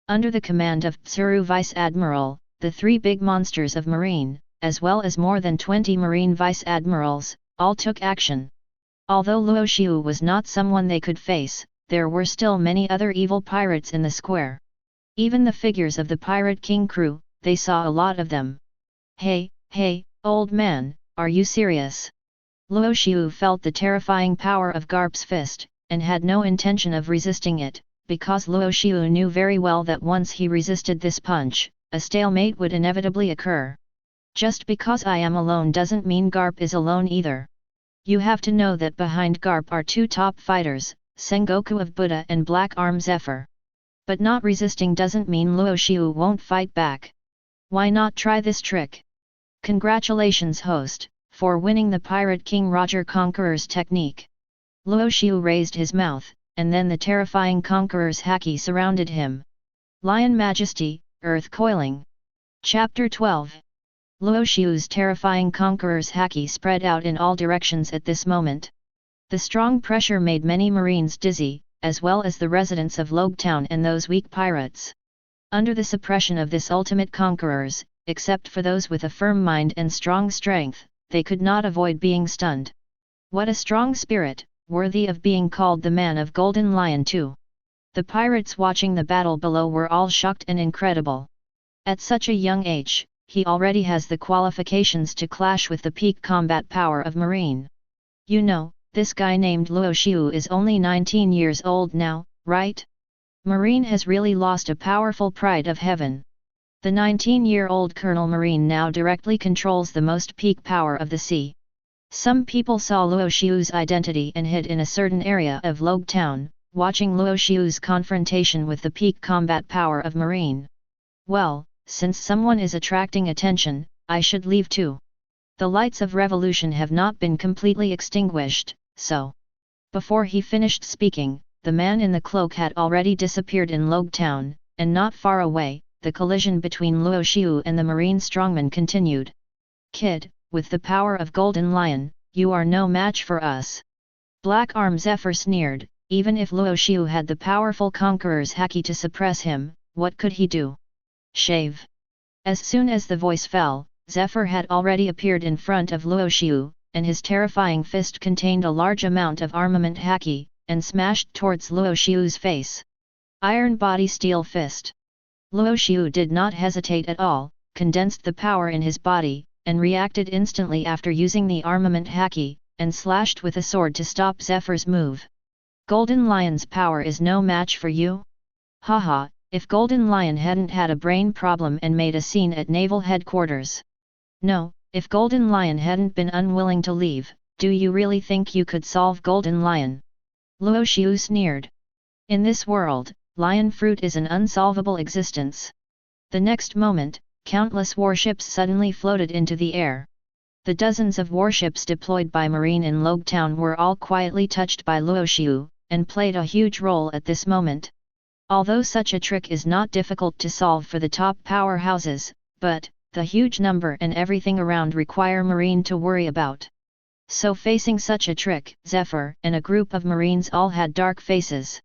Under the command of Shiru Vice Admiral, the 3 big monsters of Marine, as well as more than 20 Marine Vice Admirals, all took action. Although Luo Xiu was not someone they could face, there were still many other evil pirates in the square. Even the figures of the Pirate King crew, they saw a lot of them. Hey, old man, are you serious? Luo Xiu felt the terrifying power of Garp's fist, and had no intention of resisting it, because Luo Xiu knew very well that once he resisted this punch, a stalemate would inevitably occur. Just because I am alone doesn't mean Garp is alone either. You have to know that behind Garp are 2 top fighters, Sengoku of Buddha and Black Arm Zephr. But not resisting doesn't mean Luo Xiu won't fight back. Why not try this trick? Congratulations host, for winning the Pirate King Roger Conqueror's technique. Luo Xiu raised his mouth, and then the terrifying Conqueror's haki surrounded him. Lion Majesty, Earth Coiling. Chapter 12. Luo Xiu's terrifying Conqueror's haki spread out in all directions at this moment. The strong pressure made many Marines dizzy, as well as the residents of Logue Town and those weak pirates. Under the suppression of this ultimate conquerors, except for those with a firm mind and strong strength, they could not avoid being stunned. What a strong spirit, worthy of being called the man of Golden Lion too. The pirates watching the battle below were all shocked and incredible. At such a young age, he already has the qualifications to clash with the peak combat power of Marine. You know, this guy named Luo Xiu is only 19 years old now, right? Marine has really lost a powerful pride of heaven. The 19-year-old Colonel Marine now directly controls the most peak power of the sea. Some people saw Luo Xiu's identity and hid in a certain area of Logue Town, watching Luo Xiu's confrontation with the peak combat power of Marine. Well, since someone is attracting attention, I should leave too. The lights of revolution have not been completely extinguished, so. Before he finished speaking, the man in the cloak had already disappeared in Logue Town, and not far away, the collision between Luo Xiu and the Marine strongman continued. Kid, with the power of Golden Lion, you are no match for us. Black Arm Zephr sneered, even if Luo Xiu had the powerful conqueror's haki to suppress him, what could he do? Shave. As soon as the voice fell, Zephr had already appeared in front of Luo Xiu, and his terrifying fist contained a large amount of armament haki, and smashed towards Luo Xiu's face. Iron Body Steel Fist. Luo Xiu did not hesitate at all, condensed the power in his body, and reacted instantly after using the armament haki, and slashed with a sword to stop Zephyr's move. Golden Lion's power is no match for you? Haha, if Golden Lion hadn't had a brain problem and made a scene at Naval Headquarters. No, if Golden Lion hadn't been unwilling to leave, do you really think you could solve Golden Lion? Luo Xiu sneered. In this world, lion fruit is an unsolvable existence. The next moment, countless warships suddenly floated into the air. The dozens of warships deployed by Marine in Logue Town were all quietly touched by Luo Xiu, and played a huge role at this moment. Although such a trick is not difficult to solve for the top powerhouses, but, the huge number and everything around require Marine to worry about. So facing such a trick, Zephr and a group of Marines all had dark faces.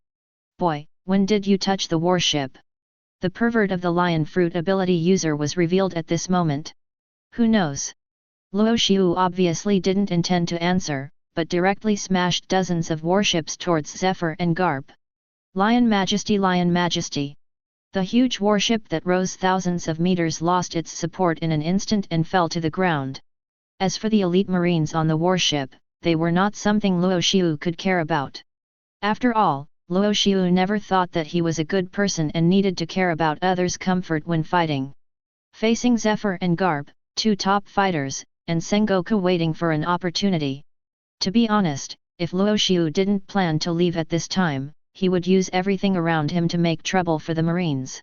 Boy, when did you touch the warship? The pervert of the lion fruit ability user was revealed at this moment. Who knows? Luo Xiu obviously didn't intend to answer, but directly smashed dozens of warships towards Zephr and Garp. Lion Majesty, Lion Majesty. The huge warship that rose thousands of meters lost its support in an instant and fell to the ground. As for the elite Marines on the warship, they were not something Luo Xiu could care about. After all, Luo Xiu never thought that he was a good person and needed to care about others' comfort when fighting. Facing Zephr and Garp, two top fighters, and Sengoku waiting for an opportunity. To be honest, if Luo Xiu didn't plan to leave at this time, he would use everything around him to make trouble for the Marines.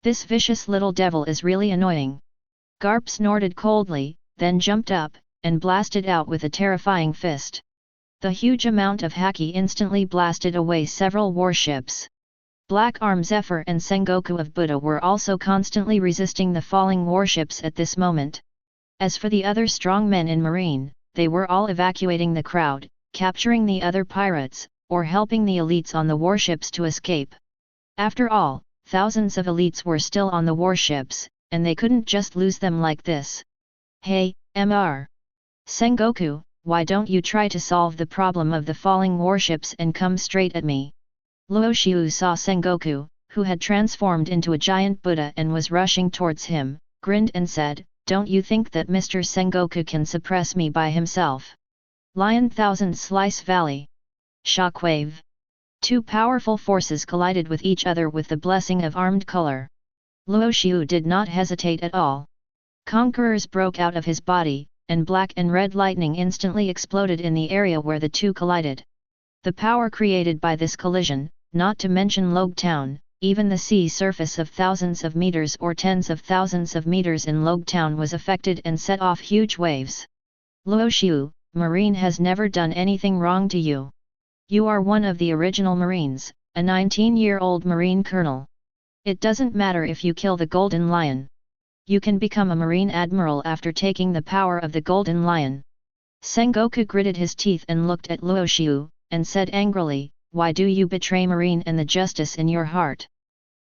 This vicious little devil is really annoying. Garp snorted coldly, then jumped up, and blasted out with a terrifying fist. The huge amount of haki instantly blasted away several warships. Black Arm Zephr and Sengoku of Buddha were also constantly resisting the falling warships at this moment. As for the other strong men in Marine, they were all evacuating the crowd, capturing the other pirates, or helping the elites on the warships to escape. After all, thousands of elites were still on the warships, and they couldn't just lose them like this. Hey, Mr. Sengoku, why don't you try to solve the problem of the falling warships and come straight at me? Luo Xiu saw Sengoku, who had transformed into a giant Buddha and was rushing towards him, grinned and said, "Don't you think that Mr. Sengoku can suppress me by himself?" Lion Thousand Slice Valley. Shockwave. Two powerful forces collided with each other with the blessing of armed color. Luo Xiu did not hesitate at all. Conquerors broke out of his body, and black and red lightning instantly exploded in the area where the two collided. The power created by this collision, not to mention Log Town, even the sea surface of thousands of meters or tens of thousands of meters in Log Town was affected and set off huge waves. Luo Xiu, Marine has never done anything wrong to you. You are one of the original Marines, a 19-year-old Marine colonel. It doesn't matter if you kill the Golden Lion. You can become a Marine Admiral after taking the power of the Golden Lion. Sengoku gritted his teeth and looked at Luo Xiu, and said angrily, "Why do you betray Marine and the justice in your heart?"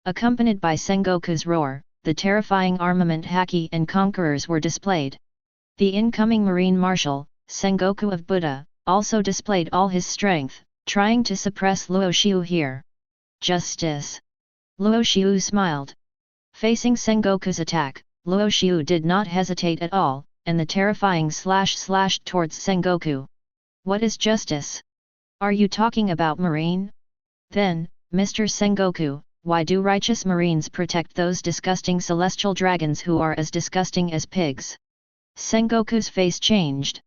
Accompanied by Sengoku's roar, the terrifying armament haki and conquerors were displayed. The incoming Marine Marshal, Sengoku of Buddha, also displayed all his strength, trying to suppress Luo Xiu here. Justice! Luo Xiu smiled. Facing Sengoku's attack, Luo Xiu did not hesitate at all, and the terrifying slash slashed towards Sengoku. What is justice? Are you talking about Marine? Then, Mr. Sengoku, why do righteous Marines protect those disgusting celestial dragons who are as disgusting as pigs? Sengoku's face changed.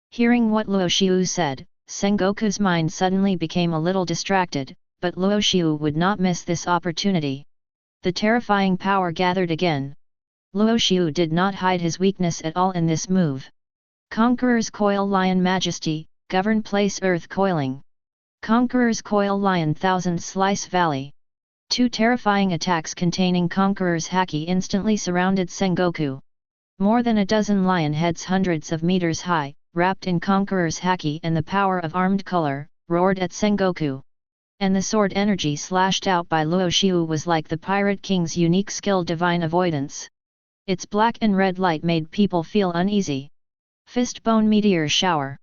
Hearing what Luo Xiu said, Sengoku's mind suddenly became a little distracted, but Luo Xiu would not miss this opportunity. The terrifying power gathered again. Luo Xiu did not hide his weakness at all in this move. Conqueror's Coil Lion Majesty, Govern Place Earth Coiling. Conqueror's Coil Lion Thousand Slice Valley. Two terrifying attacks containing Conqueror's haki instantly surrounded Sengoku. More than a dozen lion heads hundreds of meters high, wrapped in Conqueror's haki and the power of armed color, roared at Sengoku. And the sword energy slashed out by Luo Xiu was like the Pirate King's unique skill Divine Avoidance. Its black and red light made people feel uneasy. Fistbone Meteor Shower.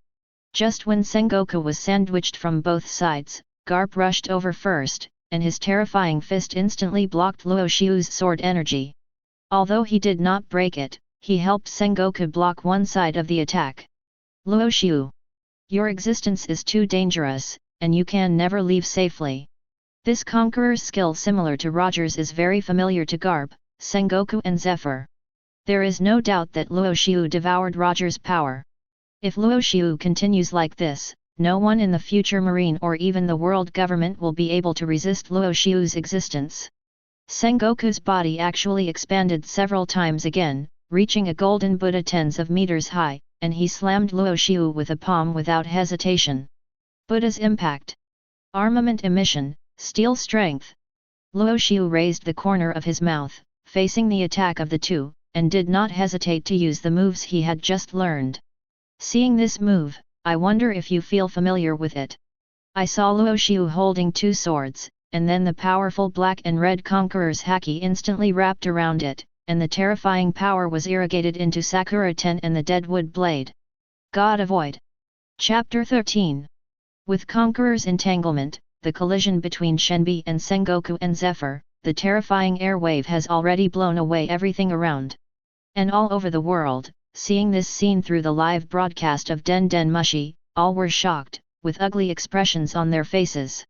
Just when Sengoku was sandwiched from both sides, Garp rushed over first, and his terrifying fist instantly blocked Luo Xiu's sword energy. Although he did not break it, he helped Sengoku block one side of the attack. Luo Xiu. Your existence is too dangerous, and you can never leave safely. This conqueror's skill similar to Roger's is very familiar to Garp, Sengoku and Zephr. There is no doubt that Luo Xiu devoured Roger's power. If Luo Xiu continues like this, no one in the future Marine or even the world government will be able to resist Luo Xiu's existence. Sengoku's body actually expanded several times again, reaching a golden Buddha tens of meters high, and he slammed Luo Xiu with a palm without hesitation. Buddha's Impact. Armament Emission, Steel Strength. Luo Xiu raised the corner of his mouth, facing the attack of the two, and did not hesitate to use the moves he had just learned. Seeing this move, I wonder if you feel familiar with it. I saw Luo Xiu holding two swords, and then the powerful black and red conqueror's haki instantly wrapped around it, and the terrifying power was irrigated into Sakura Ten and the Deadwood Blade. God Avoid. Chapter 13. With Conqueror's Entanglement, the collision between Shenbi and Sengoku and Zephr, the terrifying air wave has already blown away everything around. And all over the world, seeing this scene through the live broadcast of Den Den Mushi, all were shocked, with ugly expressions on their faces.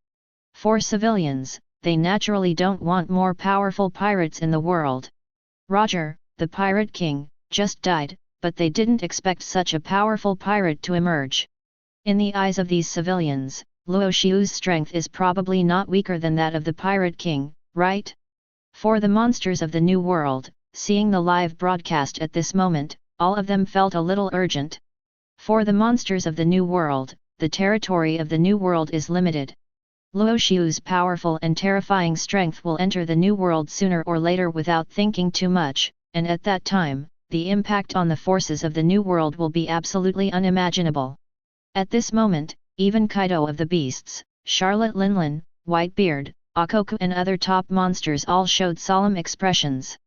For civilians, they naturally don't want more powerful pirates in the world. Roger, the Pirate King, just died, but they didn't expect such a powerful pirate to emerge. In the eyes of these civilians, Luo Xiu's strength is probably not weaker than that of the Pirate King, right? For the monsters of the New World, seeing the live broadcast at this moment, all of them felt a little urgent. For the monsters of the New World, the territory of the New World is limited. Luo Xiu's powerful and terrifying strength will enter the New World sooner or later without thinking too much, and at that time, the impact on the forces of the New World will be absolutely unimaginable. At this moment, even Kaido of the Beasts, Charlotte Linlin, Whitebeard, Akoku and other top monsters all showed solemn expressions.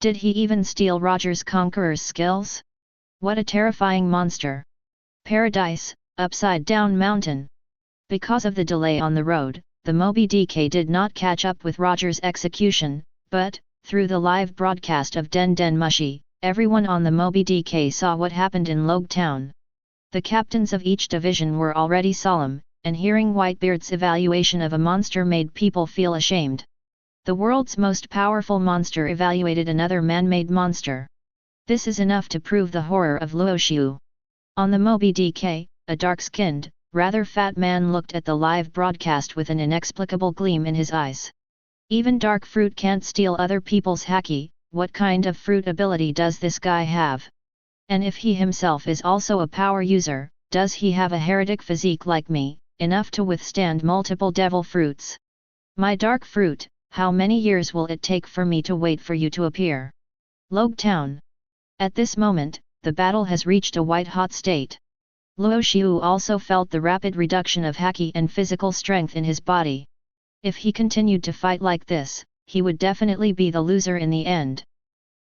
Did he even steal Roger's Conqueror's skills? What a terrifying monster! Paradise, Upside Down Mountain. Because of the delay on the road, the Moby DK did not catch up with Roger's execution, but, through the live broadcast of Den Den Mushi, everyone on the Moby DK saw what happened in Logue Town. The captains of each division were already solemn, and hearing Whitebeard's evaluation of a monster made people feel ashamed. The world's most powerful monster evaluated another man-made monster. This is enough to prove the horror of Luo Xiu. On the Moby DK, a dark-skinned, rather fat man looked at the live broadcast with an inexplicable gleam in his eyes. Even dark fruit can't steal other people's haki, what kind of fruit ability does this guy have? And if he himself is also a power user, does he have a heretic physique like me, enough to withstand multiple devil fruits? My dark fruit, how many years will it take for me to wait for you to appear? Logue Town. At this moment, the battle has reached a white-hot state. Luo Xiu also felt the rapid reduction of haki and physical strength in his body. If he continued to fight like this, he would definitely be the loser in the end.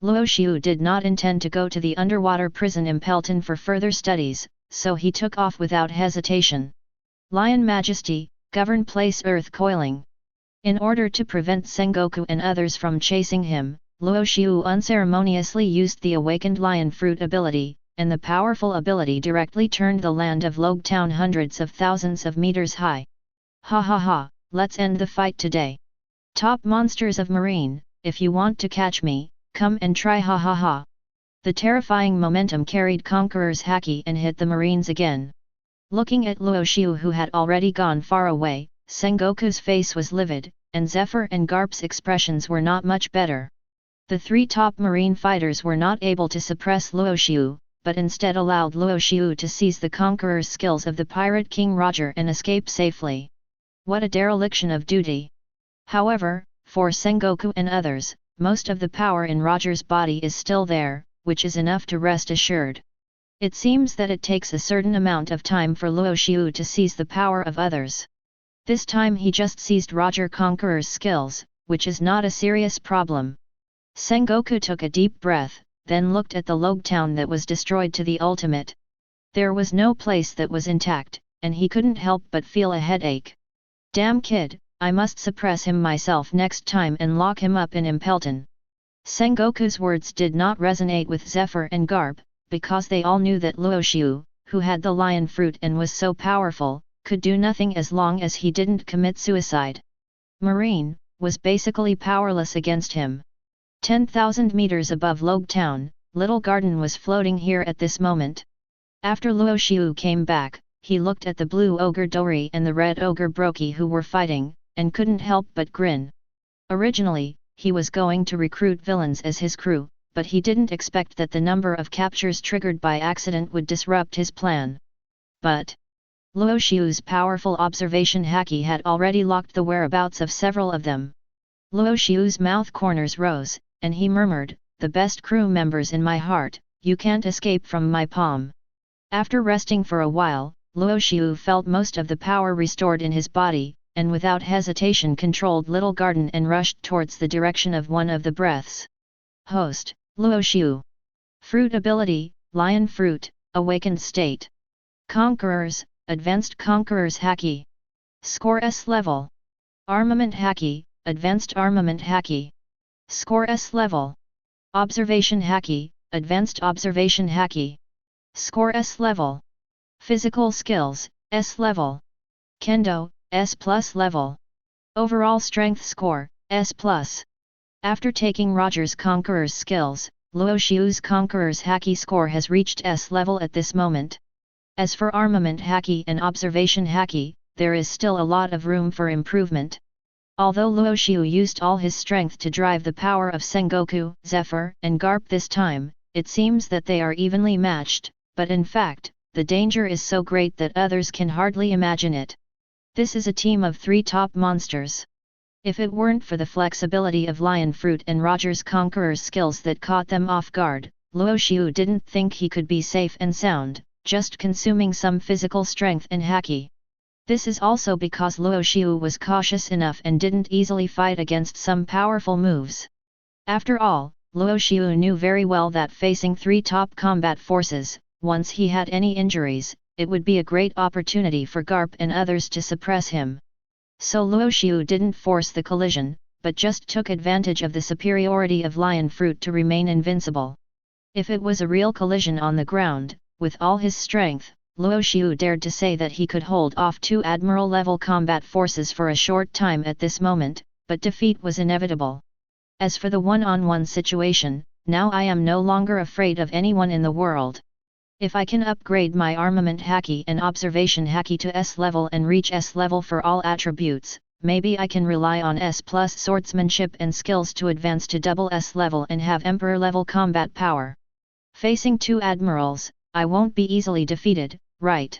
Luo Xiu did not intend to go to the underwater prison Impel Down for further studies, so he took off without hesitation. Lion Majesty, govern place earth coiling. In order to prevent Sengoku and others from chasing him, Luo Xiu unceremoniously used the awakened lion fruit ability, and the powerful ability directly turned the land of Logue Town hundreds of thousands of meters high. Ha ha ha, let's end the fight today. Top monsters of marine, if you want to catch me, come and try ha ha ha. The terrifying momentum carried Conqueror's haki and hit the marines again. Looking at Luo Xiu who had already gone far away, Sengoku's face was livid, and Zephr and Garp's expressions were not much better. The three top marine fighters were not able to suppress Luo Xiu, but instead allowed Luo Xiu to seize the Conqueror's skills of the Pirate King Roger and escape safely. What a dereliction of duty! However, for Sengoku and others, most of the power in Roger's body is still there, which is enough to rest assured. It seems that it takes a certain amount of time for Luo Xiu to seize the power of others. This time he just seized Roger Conqueror's skills, which is not a serious problem. Sengoku took a deep breath, then looked at the Logue Town that was destroyed to the ultimate. There was no place that was intact, and he couldn't help but feel a headache. Damn kid, I must suppress him myself next time and lock him up in Impel Down. Sengoku's words did not resonate with Zephr and Garp, because they all knew that Luo Xiu, who had the lion fruit and was so powerful, could do nothing as long as he didn't commit suicide. Marine was basically powerless against him. 10,000 meters above Logue Town, Little Garden was floating here at this moment. After Luo Xiu came back, he looked at the blue ogre Dori and the red ogre Brokey who were fighting, and couldn't help but grin. Originally, he was going to recruit villains as his crew, but he didn't expect that the number of captures triggered by accident would disrupt his plan. But Luo Xiu's powerful observation haki had already locked the whereabouts of several of them. Luo Xiu's mouth corners rose, and he murmured, "The best crew members in my heart, you can't escape from my palm." After resting for a while, Luo Xiu felt most of the power restored in his body, and without hesitation controlled Little Garden and rushed towards the direction of one of the breaths. Host, Luo Xiu. Fruit ability, Lion Fruit, Awakened State. Conquerors, Advanced Conquerors Haki. Score S level. Armament Haki, Advanced Armament Haki. Score S level. Observation Haki, Advanced Observation Haki. Score S level. Physical Skills, S level. Kendo, S plus level. Overall Strength Score, S plus. After taking Roger's Conqueror's skills, Luo Xiu's Conqueror's Haki score has reached S level at this moment. As for Armament Haki and Observation Haki, there is still a lot of room for improvement. Although Luo Xiu used all his strength to drive the power of Sengoku, Zephr, and Garp this time, it seems that they are evenly matched, but in fact, the danger is so great that others can hardly imagine it. This is a team of 3 top monsters. If it weren't for the flexibility of Lion Fruit and Roger's Conqueror's skills that caught them off guard, Luo Xiu didn't think he could be safe and sound, just consuming some physical strength and haki. This is also because Luo Xiu was cautious enough and didn't easily fight against some powerful moves. After all, Luo Xiu knew very well that facing 3 top combat forces, once he had any injuries, it would be a great opportunity for Garp and others to suppress him. So Luo Xiu didn't force the collision, but just took advantage of the superiority of Lion Fruit to remain invincible. If it was a real collision on the ground, with all his strength, Luo Xiu dared to say that he could hold off 2 Admiral-level combat forces for a short time at this moment, but defeat was inevitable. As for the one-on-one situation, now I am no longer afraid of anyone in the world. If I can upgrade my Armament Haki and Observation Haki to S level and reach S level for all attributes, maybe I can rely on S+ swordsmanship and skills to advance to double S level and have Emperor-level combat power. Facing 2 admirals, I won't be easily defeated, right?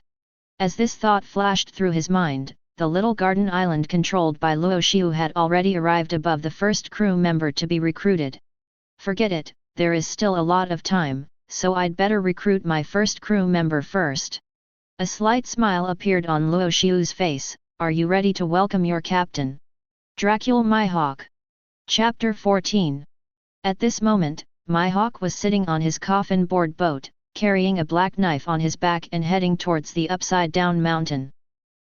As this thought flashed through his mind, the little garden island controlled by Luo Xiu had already arrived above the first crew member to be recruited. Forget it, there is still a lot of time, so I'd better recruit my first crew member first. A slight smile appeared on Luo Xiu's face. Are you ready to welcome your captain? Dracula Mihawk. Chapter 14. At this moment, Mihawk was sitting on his coffin-board boat, carrying a black knife on his back and heading towards the upside-down mountain.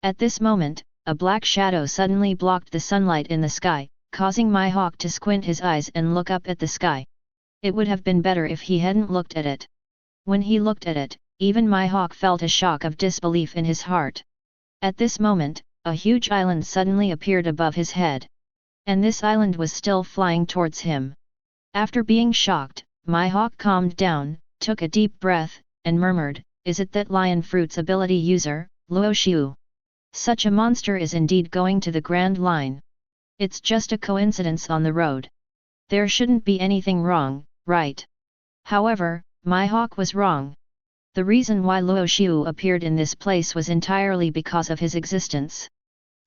At this moment, a black shadow suddenly blocked the sunlight in the sky, causing Mihawk to squint his eyes and look up at the sky. It would have been better if he hadn't looked at it. When he looked at it, even Mihawk felt a shock of disbelief in his heart. At this moment, a huge island suddenly appeared above his head. And this island was still flying towards him. After being shocked, Mihawk calmed down, took a deep breath, and murmured, "Is it that Lion Fruit's ability user, Luo Xiu? Such a monster is indeed going to the Grand Line. It's just a coincidence on the road. There shouldn't be anything wrong, right?" However, Mihawk was wrong. The reason why Luo Xiu appeared in this place was entirely because of his existence.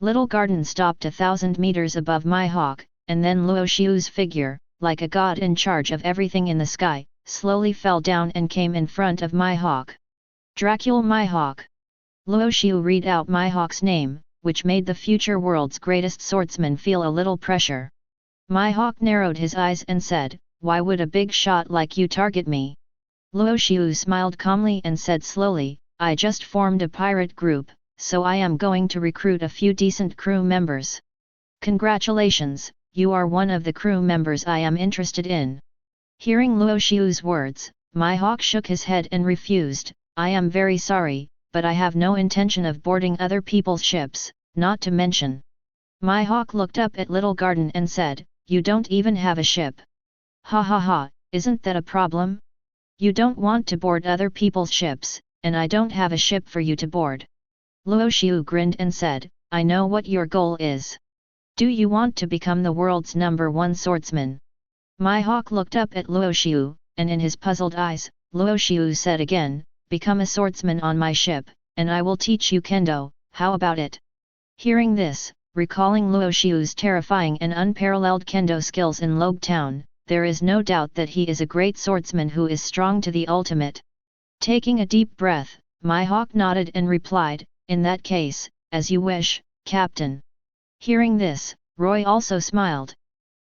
Little Garden stopped 1,000 meters above Mihawk, and then Luo Xiu's figure, like a god in charge of everything in the sky, slowly fell down and came in front of Mihawk. Dracula Mihawk. Luo Xiu read out Mihawk's name, which made the future world's greatest swordsman feel a little pressure. Mihawk narrowed his eyes and said, "Why would a big shot like you target me?" Luo Xiu smiled calmly and said slowly, "I just formed a pirate group, so I am going to recruit a few decent crew members." "Congratulations, you are one of the crew members I am interested in." Hearing Luo Xiu's words, Mihawk shook his head and refused, "I am very sorry, but I have no intention of boarding other people's ships, not to mention." Mihawk looked up at Little Garden and said, "You don't even have a ship. Ha ha ha, isn't that a problem? You don't want to board other people's ships, and I don't have a ship for you to board." Luo Xiu grinned and said, "I know what your goal is. Do you want to become the world's #1 swordsman?" Mihawk looked up at Luo Xiu, and in his puzzled eyes, Luo Xiu said again, "Become a swordsman on my ship, and I will teach you kendo, how about it?" Hearing this, recalling Luo Xiu's terrifying and unparalleled kendo skills in Logue Town, there is no doubt that he is a great swordsman who is strong to the ultimate. Taking a deep breath, Mihawk nodded and replied, "In that case, as you wish, Captain." Hearing this, Roy also smiled.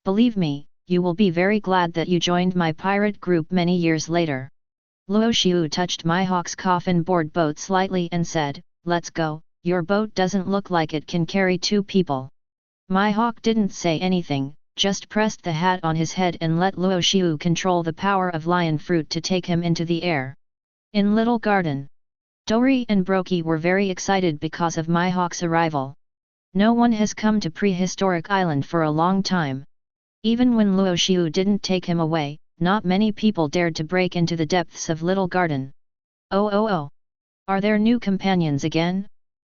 "Believe me, you will be very glad that you joined my pirate group many years later." Luo Xiu touched Mihawk's coffin-board boat slightly and said, "Let's go, your boat doesn't look like it can carry 2 people." Mihawk didn't say anything, just pressed the hat on his head and let Luo Xiu control the power of Lion Fruit to take him into the air. In Little Garden, Dori and Brokey were very excited because of Mihawk's arrival. No one has come to Prehistoric Island for a long time. Even when Luo Xiu didn't take him away, not many people dared to break into the depths of Little Garden. Oh. Are there new companions again?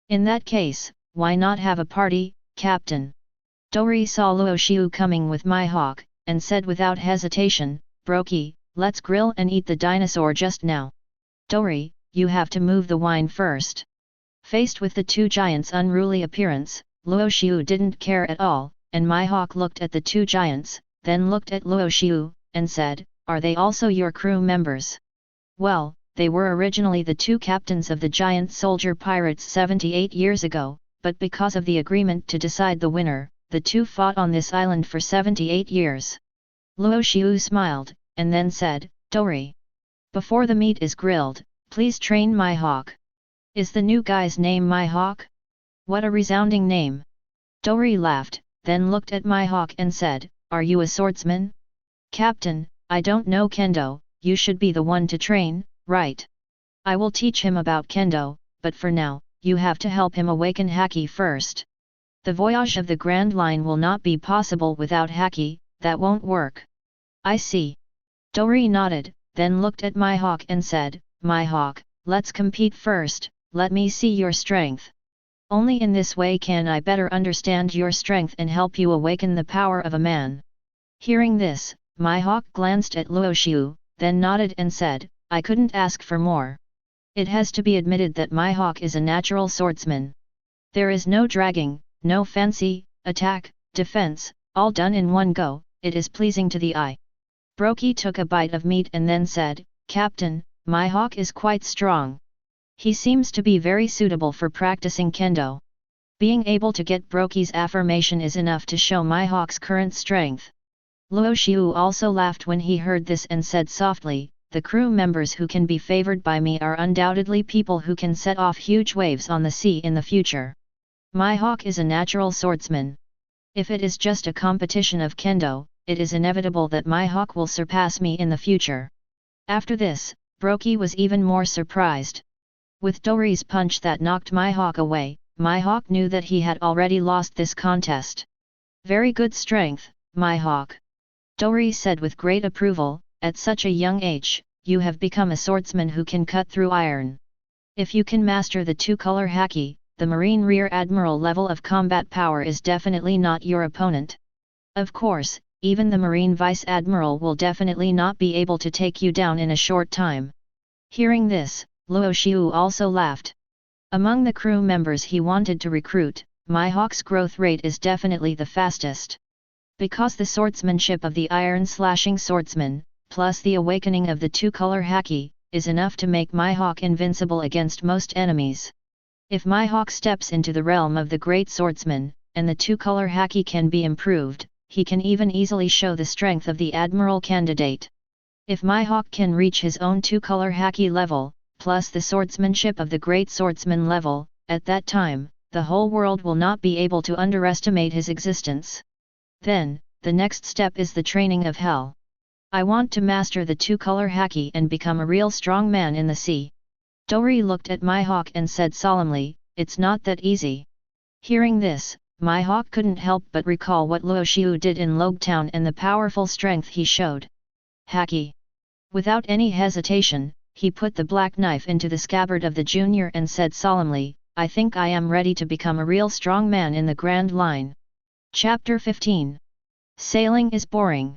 In that case, why not have a party, Captain? Dori saw Luo Xiu coming with Mihawk, and said without hesitation, Brokey, let's grill and eat the dinosaur just now. Dori, you have to move the wine first. Faced with the two giants' unruly appearance, Luo Xiu didn't care at all, and Mihawk looked at the two giants, then looked at Luo Xiu, and said, are they also your crew members? Well, they were originally the two captains of the giant soldier pirates 78 years ago, but because of the agreement to decide the winner, the two fought on this island for 78 years. Luo Xiu smiled, and then said, Dori. Before the meat is grilled, please train Mihawk. Is the new guy's name Mihawk? What a resounding name! Dori laughed, then looked at Mihawk and said, are you a swordsman? Captain, I don't know Kendo, you should be the one to train, right? I will teach him about Kendo, but for now, you have to help him awaken Haki first. The voyage of the Grand Line will not be possible without Haki, that won't work. I see. Dori nodded, then looked at Mihawk and said, Mihawk, let's compete first, let me see your strength. Only in this way can I better understand your strength and help you awaken the power of a man. Hearing this, Mihawk glanced at Luo Xiu, then nodded and said, I couldn't ask for more. It has to be admitted that Mihawk is a natural swordsman. There is no dragging, no fancy, attack, defense, all done in one go, it is pleasing to the eye. Brokey took a bite of meat and then said, Captain, Mihawk is quite strong. He seems to be very suitable for practicing Kendo. Being able to get Brokey's affirmation is enough to show Mihawk's current strength. Luo Xiu also laughed when he heard this and said softly, the crew members who can be favored by me are undoubtedly people who can set off huge waves on the sea in the future. Mihawk is a natural swordsman. If it is just a competition of Kendo, it is inevitable that Mihawk will surpass me in the future. After this, Brokey was even more surprised. With Dori's punch that knocked Mihawk away, Mihawk knew that he had already lost this contest. Very good strength, Mihawk. Dori said with great approval, at such a young age, you have become a swordsman who can cut through iron. If you can master the two-color Haki, the Marine Rear Admiral level of combat power is definitely not your opponent. Of course, even the Marine Vice Admiral will definitely not be able to take you down in a short time. Hearing this, Luo Xiu also laughed. Among the crew members he wanted to recruit, Mihawk's growth rate is definitely the fastest. Because the swordsmanship of the iron-slashing swordsman, plus the awakening of the two-color Haki, is enough to make Mihawk invincible against most enemies. If Mihawk steps into the realm of the great swordsman, and the two-color Haki can be improved, he can even easily show the strength of the Admiral candidate. If Mihawk can reach his own two-color Haki level, plus the swordsmanship of the great swordsman level, at that time, the whole world will not be able to underestimate his existence. Then, the next step is the training of hell. I want to master the two-color Haki and become a real strong man in the sea. Dori looked at Mihawk and said solemnly, it's not that easy. Hearing this, Mihawk couldn't help but recall what Luo Xiu did in Logtown and the powerful strength he showed. Haki. Without any hesitation, he put the black knife into the scabbard of the junior and said solemnly, I think I am ready to become a real strong man in the Grand Line. Chapter 15. Sailing is boring.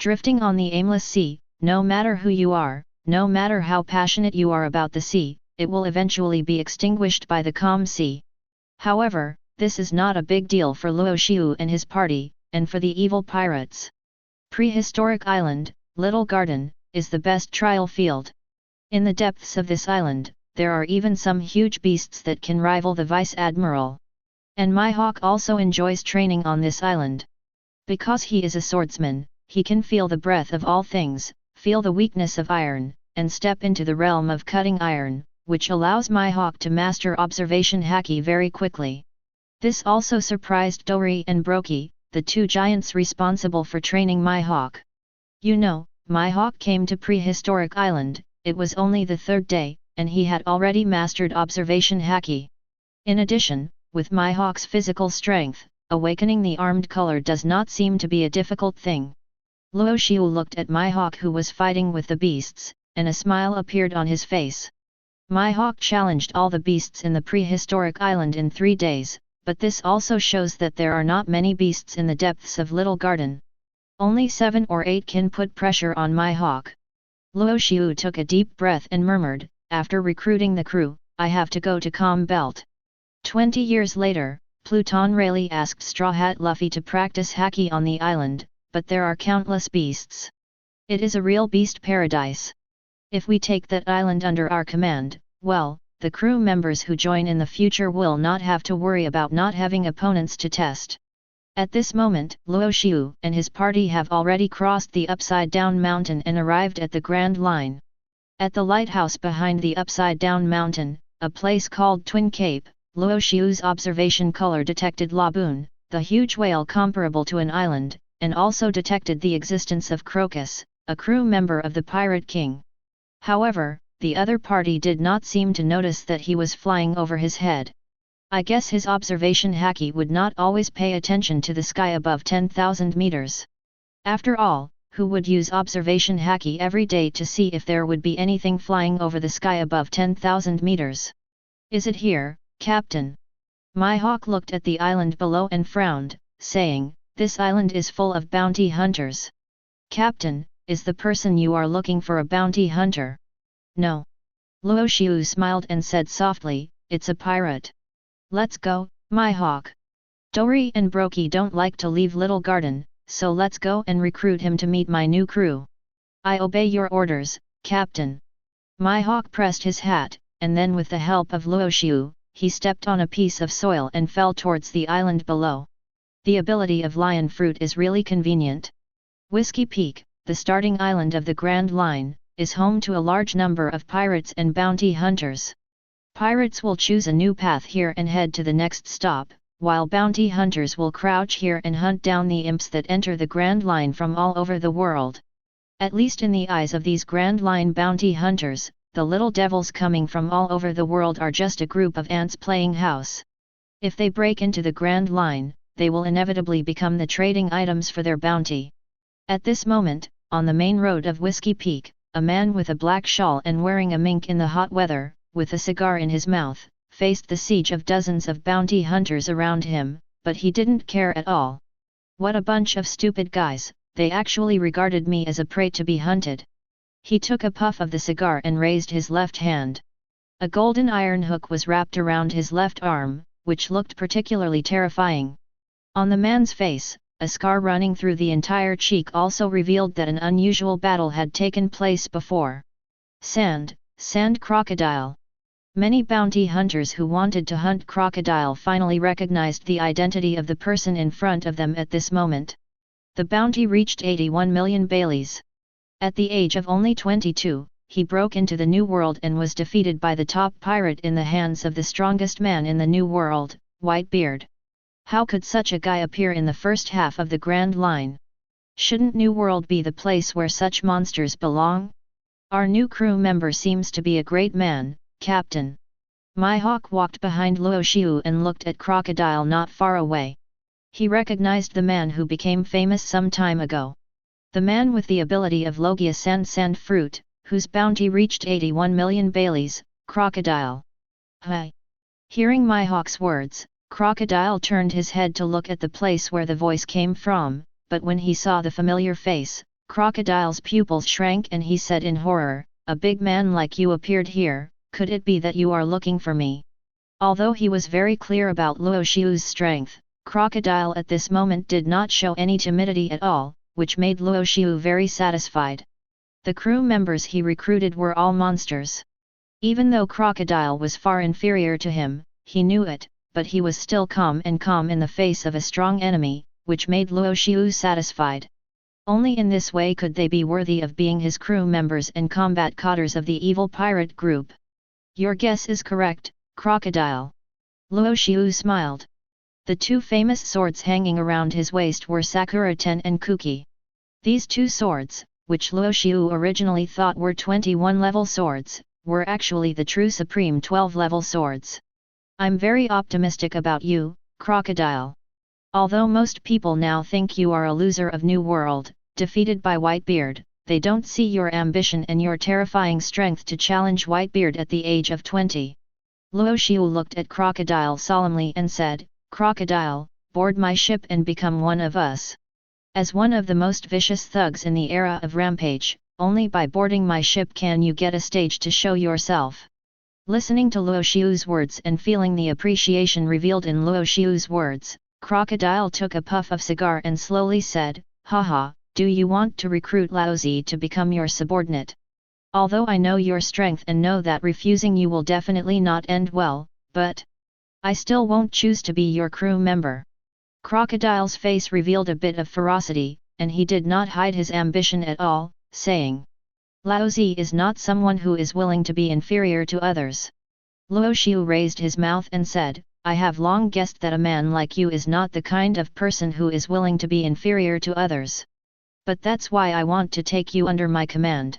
Drifting on the aimless sea, no matter who you are, no matter how passionate you are about the sea, it will eventually be extinguished by the calm sea. However, this is not a big deal for Luo Xiu and his party, and for the evil pirates. Prehistoric Island, Little Garden, is the best trial field. In the depths of this island, there are even some huge beasts that can rival the Vice Admiral. And Mihawk also enjoys training on this island. Because he is a swordsman, he can feel the breath of all things, feel the weakness of iron, and step into the realm of cutting iron, which allows Mihawk to master observation Haki very quickly. This also surprised Dori and Brokey, the two giants responsible for training Mihawk. You know, Mihawk came to Prehistoric Island, it was only the third day, and he had already mastered observation Haki. In addition, with Mihawk's physical strength, awakening the armed color does not seem to be a difficult thing. Luo Xiu looked at Mihawk, who was fighting with the beasts, and a smile appeared on his face. Mihawk challenged all the beasts in the prehistoric island in 3 days, but this also shows that there are not many beasts in the depths of Little Garden. Only 7 or 8 can put pressure on Mihawk. Luo Xiu took a deep breath and murmured, "After recruiting the crew, I have to go to Com Belt." 20 years later, Pluton Rayleigh asked Straw Hat Luffy to practice haki on the island, but there are countless beasts. It is a real beast paradise. If we take that island under our command, well, the crew members who join in the future will not have to worry about not having opponents to test. At this moment, Luo Xiu and his party have already crossed the Upside Down Mountain and arrived at the Grand Line. At the lighthouse behind the Upside Down Mountain, a place called Twin Cape, Luo Xiu's observation color detected Laboon, the huge whale comparable to an island, and also detected the existence of Crocus, a crew member of the Pirate King. However, the other party did not seem to notice that he was flying over his head. I guess his observation haki would not always pay attention to the sky above 10,000 meters. After all, who would use observation haki every day to see if there would be anything flying over the sky above 10,000 meters? "Is it here, Captain?" Mihawk looked at the island below and frowned, saying, "This island is full of bounty hunters." "Captain, is the person you are looking for a bounty hunter?" "No." Luo Xiu smiled and said softly, "It's a pirate." "Let's go, Mihawk. Dory and Brokey don't like to leave Little Garden, so let's go and recruit him to meet my new crew." "I obey your orders, Captain." Mihawk pressed his hat, and then with the help of Luo Xiu, he stepped on a piece of soil and fell towards the island below. The ability of Lion Fruit is really convenient. Whiskey Peak, the starting island of the Grand Line, is home to a large number of pirates and bounty hunters. Pirates will choose a new path here and head to the next stop, while bounty hunters will crouch here and hunt down the imps that enter the Grand Line from all over the world. At least in the eyes of these Grand Line bounty hunters, the little devils coming from all over the world are just a group of ants playing house. If they break into the Grand Line, they will inevitably become the trading items for their bounty. At this moment, on the main road of Whiskey Peak, a man with a black shawl and wearing a mink in the hot weather, with a cigar in his mouth, faced the siege of dozens of bounty hunters around him, but he didn't care at all. "What a bunch of stupid guys, they actually regarded me as a prey to be hunted." He took a puff of the cigar and raised his left hand. A golden iron hook was wrapped around his left arm, which looked particularly terrifying. On the man's face, a scar running through the entire cheek also revealed that an unusual battle had taken place before. Sand crocodile. Many bounty hunters who wanted to hunt crocodile finally recognized the identity of the person in front of them at this moment. The bounty reached 81 million Baileys. At the age of only 22, he broke into the New World and was defeated by the top pirate in the hands of the strongest man in the New World, Whitebeard. How could such a guy appear in the first half of the Grand Line? Shouldn't New World be the place where such monsters belong? "Our new crew member seems to be a great man, Captain." Mihawk walked behind Luo Xiu and looked at Crocodile not far away. He recognized the man who became famous some time ago. The man with the ability of Logia Sand Fruit, whose bounty reached 81 million Baileys, Crocodile. "Hi." Hearing Mihawk's words, Crocodile turned his head to look at the place where the voice came from, but when he saw the familiar face, Crocodile's pupils shrank and he said in horror, "A big man like you appeared here, could it be that you are looking for me?" Although he was very clear about Luo Xiu's strength, Crocodile at this moment did not show any timidity at all, which made Luo Xiu very satisfied. The crew members he recruited were all monsters. Even though Crocodile was far inferior to him, he knew it, but he was still calm in the face of a strong enemy, which made Luo Xiu satisfied. Only in this way could they be worthy of being his crew members and combat cotters of the evil pirate group. "Your guess is correct, Crocodile." Luo Xiu smiled. The two famous swords hanging around his waist were Sakura-ten and Kuki. These two swords, which Luo Xiu originally thought were 21-level swords, were actually the true supreme 12-level swords. "I'm very optimistic about you, Crocodile. Although most people now think you are a loser of New World, defeated by Whitebeard, they don't see your ambition and your terrifying strength to challenge Whitebeard at the age of 20. Luo Xiu looked at Crocodile solemnly and said, Crocodile, board my ship and become one of us. As one of the most vicious thugs in the era of Rampage, only by boarding my ship can you get a stage to show yourself. Listening to Luo Xiu's words and feeling the appreciation revealed in Luo Xiu's words, Crocodile took a puff of cigar and slowly said, Haha, do you want to recruit Laozi to become your subordinate? Although I know your strength and know that refusing you will definitely not end well, but I still won't choose to be your crew member. Crocodile's face revealed a bit of ferocity, and he did not hide his ambition at all, saying, Laozi is not someone who is willing to be inferior to others. Luo Xiu raised his mouth and said, I have long guessed that a man like you is not the kind of person who is willing to be inferior to others. But that's why I want to take you under my command.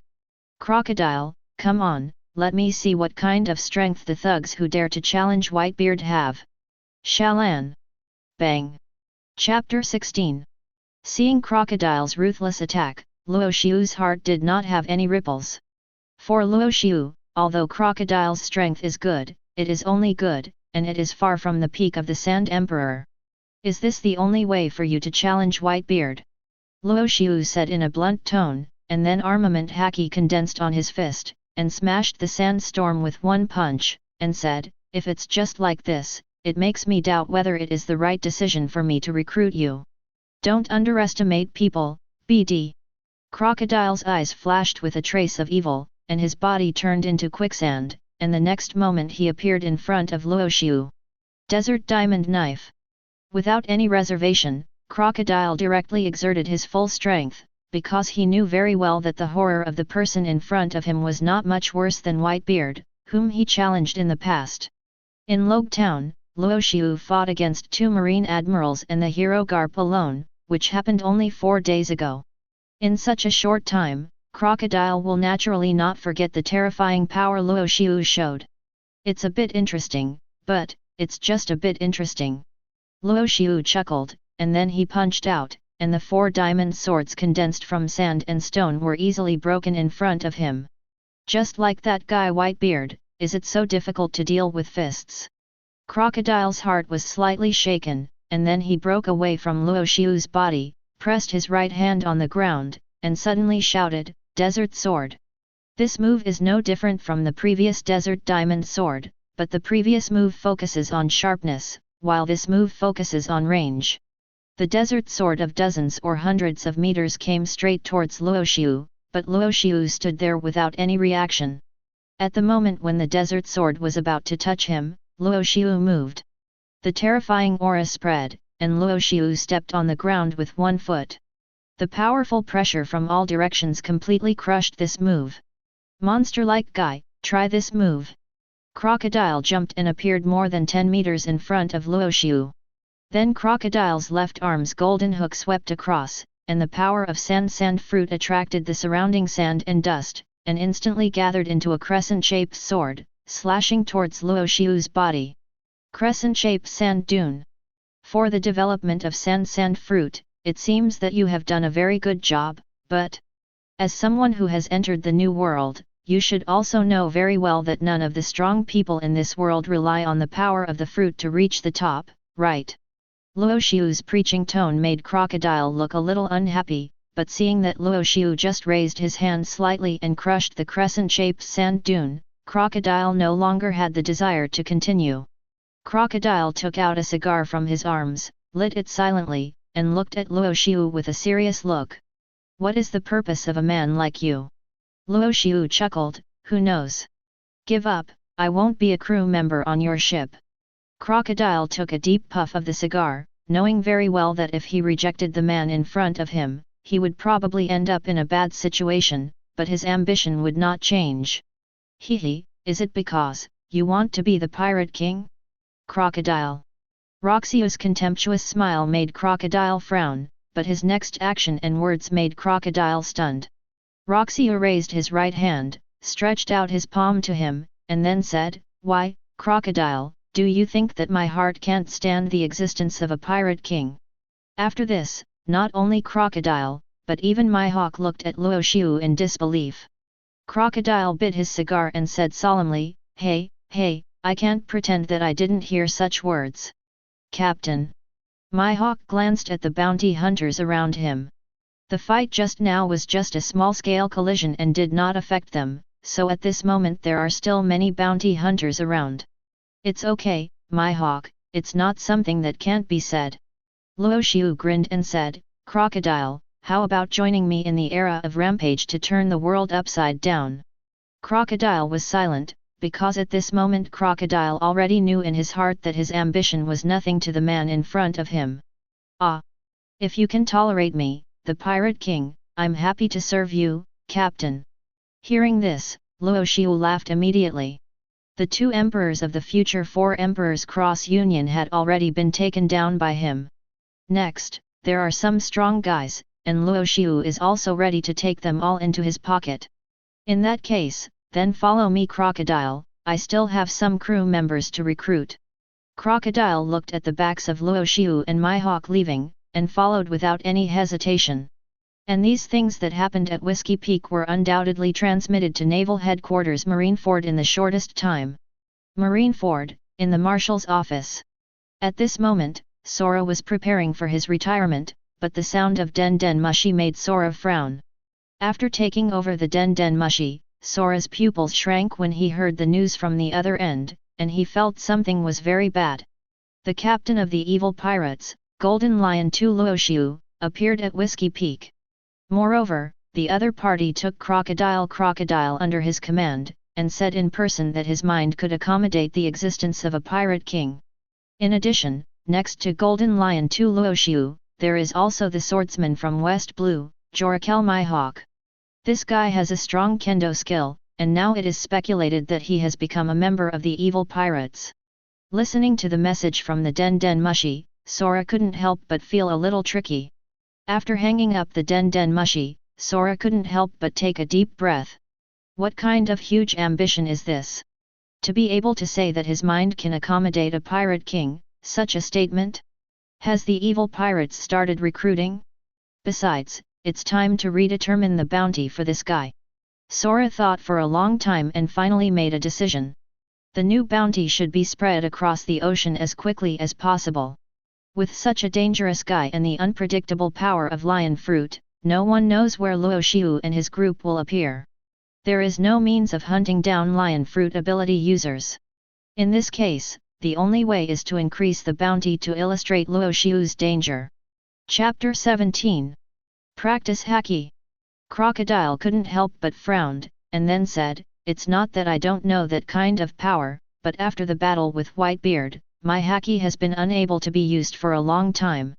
Crocodile, come on, let me see what kind of strength the thugs who dare to challenge Whitebeard have. Shalan. Bang. Chapter 16. Seeing Crocodile's ruthless attack, Luo Xiu's heart did not have any ripples. For Luo Xiu, although Crocodile's strength is good, it is only good, and it is far from the peak of the Sand Emperor. Is this the only way for you to challenge Whitebeard? Luo Xiu said in a blunt tone, and then armament haki condensed on his fist, and smashed the sandstorm with one punch, and said, if it's just like this, it makes me doubt whether it is the right decision for me to recruit you. Don't underestimate people, BD. Crocodile's eyes flashed with a trace of evil, and his body turned into quicksand, and the next moment he appeared in front of Luo Xiu. Desert Diamond Knife. Without any reservation, Crocodile directly exerted his full strength, because he knew very well that the horror of the person in front of him was not much worse than Whitebeard, whom he challenged in the past. In Logue Town, Luo Xiu fought against 2 marine admirals and the hero Garp alone, which happened only 4 days ago. In such a short time, Crocodile will naturally not forget the terrifying power Luo Xiu showed. It's a bit interesting, but it's just a bit interesting. Luo Xiu chuckled, and then he punched out, and the 4 diamond swords condensed from sand and stone were easily broken in front of him. Just like that guy Whitebeard, is it so difficult to deal with fists? Crocodile's heart was slightly shaken, and then he broke away from Luo Xiu's body, pressed his right hand on the ground, and suddenly shouted, Desert Sword. This move is no different from the previous Desert Diamond Sword, but the previous move focuses on sharpness, while this move focuses on range. The Desert Sword of dozens or hundreds of meters came straight towards Luo Xiu, but Luo Xiu stood there without any reaction. At the moment when the Desert Sword was about to touch him, Luo Xiu moved. The terrifying aura spread, and Luo Xiu stepped on the ground with one foot. The powerful pressure from all directions completely crushed this move. Monster-like guy, try this move. Crocodile jumped and appeared more than 10 meters in front of Luo Xiu. Then Crocodile's left arm's golden hook swept across, and the power of sand fruit attracted the surrounding sand and dust, and instantly gathered into a crescent-shaped sword, slashing towards Luo Xiu's body. Crescent-shaped sand dune. For the development of sand fruit, it seems that you have done a very good job, but as someone who has entered the new world, you should also know very well that none of the strong people in this world rely on the power of the fruit to reach the top, right? Luo Xiu's preaching tone made Crocodile look a little unhappy, but seeing that Luo Xiu just raised his hand slightly and crushed the crescent-shaped sand dune, Crocodile no longer had the desire to continue. Crocodile took out a cigar from his arms, lit it silently, and looked at Luo Xiu with a serious look. What is the purpose of a man like you? Luo Xiu chuckled, who knows? Give up, I won't be a crew member on your ship. Crocodile took a deep puff of the cigar, knowing very well that if he rejected the man in front of him, he would probably end up in a bad situation, but his ambition would not change. Hehe, is it because you want to be the pirate king? Crocodile. Roxiu's contemptuous smile made Crocodile frown, but his next action and words made Crocodile stunned. Roxiu raised his right hand, stretched out his palm to him, and then said, Why, Crocodile, do you think that my heart can't stand the existence of a pirate king? After this, not only Crocodile, but even Mihawk looked at Luo Xiu in disbelief. Crocodile bit his cigar and said solemnly, "Hey, I can't pretend that I didn't hear such words. Captain." Mihawk glanced at the bounty hunters around him. The fight just now was just a small-scale collision and did not affect them, so at this moment there are still many bounty hunters around. "It's okay, Mihawk, it's not something that can't be said." Luo Xiu grinned and said, "Crocodile, how about joining me in the era of rampage to turn the world upside down?" Crocodile was silent, because at this moment Crocodile already knew in his heart that his ambition was nothing to the man in front of him. "Ah! If you can tolerate me, the Pirate King, I'm happy to serve you, Captain." Hearing this, Luo Xiu laughed immediately. The two emperors of the future Four Emperors Cross Union had already been taken down by him. Next, there are some strong guys, and Luo Xiu is also ready to take them all into his pocket. "In that case, then follow me, Crocodile, I still have some crew members to recruit." Crocodile looked at the backs of Luo Xiu and Mihawk leaving, and followed without any hesitation. And these things that happened at Whiskey Peak were undoubtedly transmitted to Naval Headquarters Marineford in the shortest time. Marineford, in the Marshal's office. At this moment, Sora was preparing for his retirement, but the sound of Den Den Mushi made Sora frown. After taking over the Den Den Mushi, Sora's pupils shrank when he heard the news from the other end, and he felt something was very bad. The captain of the evil pirates, Golden Lion 2 Luo Xiu, appeared at Whiskey Peak. Moreover, the other party took Crocodile under his command, and said in person that his mind could accommodate the existence of a pirate king. In addition, next to Golden Lion 2 Luo Xiu, there is also the swordsman from West Blue, Jorakel Mihawk. This guy has a strong kendo skill, and now it is speculated that he has become a member of the evil pirates. Listening to the message from the Den Den Mushi, Sora couldn't help but feel a little tricky. After hanging up the Den Den Mushi, Sora couldn't help but take a deep breath. What kind of huge ambition is this? To be able to say that his mind can accommodate a pirate king, such a statement? Has the evil pirates started recruiting? Besides, it's time to redetermine the bounty for this guy. Sora thought for a long time and finally made a decision. The new bounty should be spread across the ocean as quickly as possible. With such a dangerous guy and the unpredictable power of lion fruit, no one knows where Luo Xiu and his group will appear. There is no means of hunting down lion fruit ability users. In this case, the only way is to increase the bounty to illustrate Luo Xiu's danger. Chapter 17. Practice Haki. Crocodile couldn't help but frowned, and then said, "It's not that I don't know that kind of power, but after the battle with Whitebeard, my Haki has been unable to be used for a long time."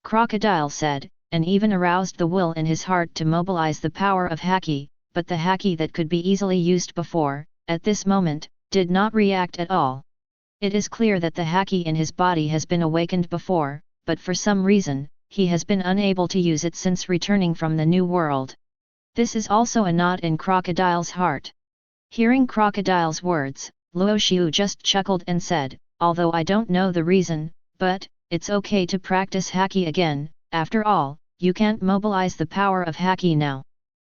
Crocodile said, and even aroused the will in his heart to mobilize the power of Haki, but the Haki that could be easily used before, at this moment, did not react at all. It is clear that the Haki in his body has been awakened before, but for some reason, he has been unable to use it since returning from the New World. This is also a knot in Crocodile's heart. Hearing Crocodile's words, Luo Xiu just chuckled and said, "Although I don't know the reason, but it's okay to practice Haki again. After all, you can't mobilize the power of Haki now.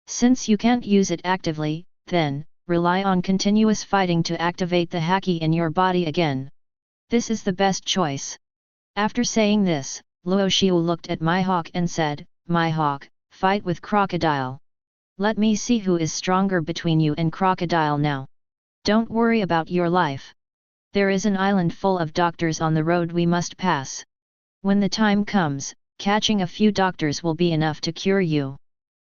Since you can't use it actively, then rely on continuous fighting to activate the Haki in your body again. This is the best choice." After saying this, Luo Xiu looked at Mihawk and said, "Mihawk, fight with Crocodile. Let me see who is stronger between you and Crocodile now. Don't worry about your life. There is an island full of doctors on the road we must pass. When the time comes, catching a few doctors will be enough to cure you."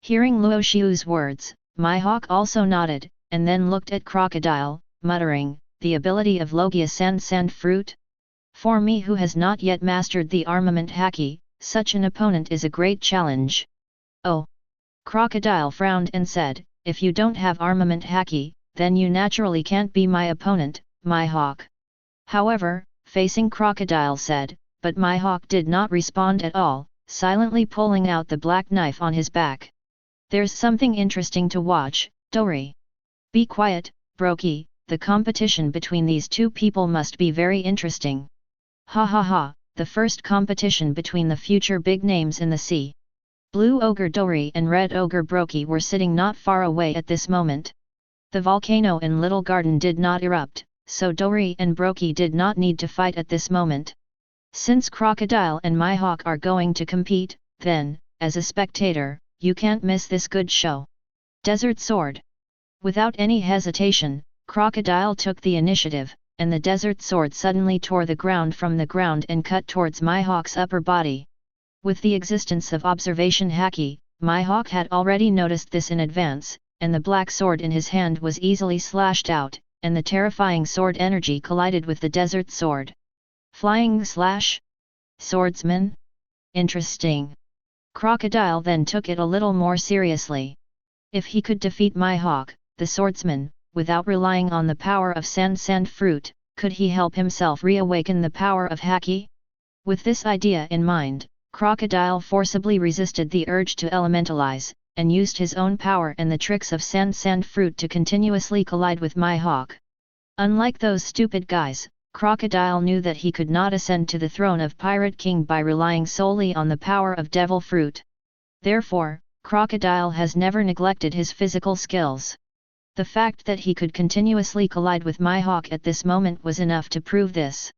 Hearing Luo Xiu's words, Mihawk also nodded, and then looked at Crocodile, muttering, "The ability of Logia sand fruit? For me who has not yet mastered the armament Haki, such an opponent is a great challenge." "Oh!" Crocodile frowned and said, "If you don't have armament Haki, then you naturally can't be my opponent, Mihawk." However, facing Crocodile said, but Mihawk did not respond at all, silently pulling out the black knife on his back. "There's something interesting to watch, Dori." "Be quiet, Brokey, the competition between these two people must be very interesting." "Ha ha ha, the first competition between the future big names in the sea. Blue Ogre Dori and Red Ogre Brokey were sitting not far away at this moment. The volcano in Little Garden did not erupt, so Dori and Brokey did not need to fight at this moment. Since Crocodile and Mihawk are going to compete, then, as a spectator, you can't miss this good show. Desert Sword. Without any hesitation, Crocodile took the initiative, and the Desert Sword suddenly tore the ground from the ground and cut towards Mihawk's upper body. With the existence of observation haki, Mihawk had already noticed this in advance, and the black sword in his hand was easily slashed out, and the terrifying sword energy collided with the Desert Sword. Flying slash? Swordsman? Interesting. Crocodile then took it a little more seriously. If he could defeat Mihawk, the swordsman, without relying on the power of sand fruit, could he help himself reawaken the power of haki? With this idea in mind, Crocodile forcibly resisted the urge to elementalize, and used his own power and the tricks of sand fruit to continuously collide with Mihawk. Unlike those stupid guys, Crocodile knew that he could not ascend to the throne of Pirate King by relying solely on the power of Devil Fruit. Therefore, Crocodile has never neglected his physical skills. The fact that he could continuously collide with Mihawk at this moment was enough to prove this.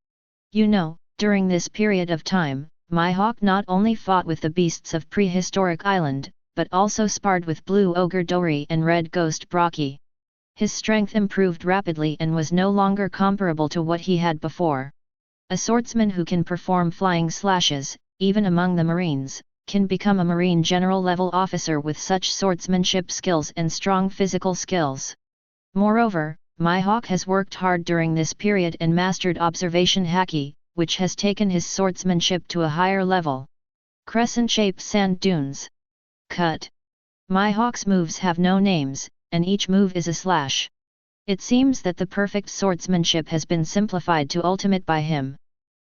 You know, during this period of time, Mihawk not only fought with the beasts of Prehistoric Island, but also sparred with Blue Ogre Dori and Red Ghost Brokey. His strength improved rapidly and was no longer comparable to what he had before. A swordsman who can perform flying slashes, even among the Marines, can become a Marine General level officer with such swordsmanship skills and strong physical skills. Moreover, Mihawk has worked hard during this period and mastered observation haki, which has taken his swordsmanship to a higher level. Crescent-shaped sand dunes. Cut. Mihawk's moves have no names, and each move is a slash. It seems that the perfect swordsmanship has been simplified to ultimate by him.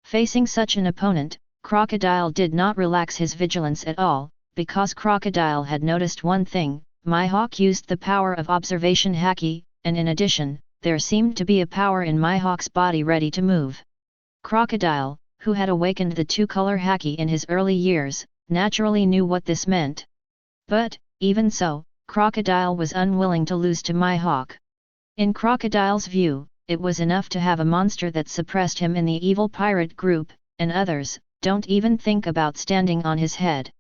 Facing such an opponent, Crocodile did not relax his vigilance at all, because Crocodile had noticed one thing: Mihawk used the power of observation haki, and in addition, there seemed to be a power in Mihawk's body ready to move. Crocodile, who had awakened the two-color haki in his early years, naturally knew what this meant. But, even so, Crocodile was unwilling to lose to Mihawk. In Crocodile's view, it was enough to have a monster that suppressed him in the evil pirate group, and others, don't even think about standing on his head.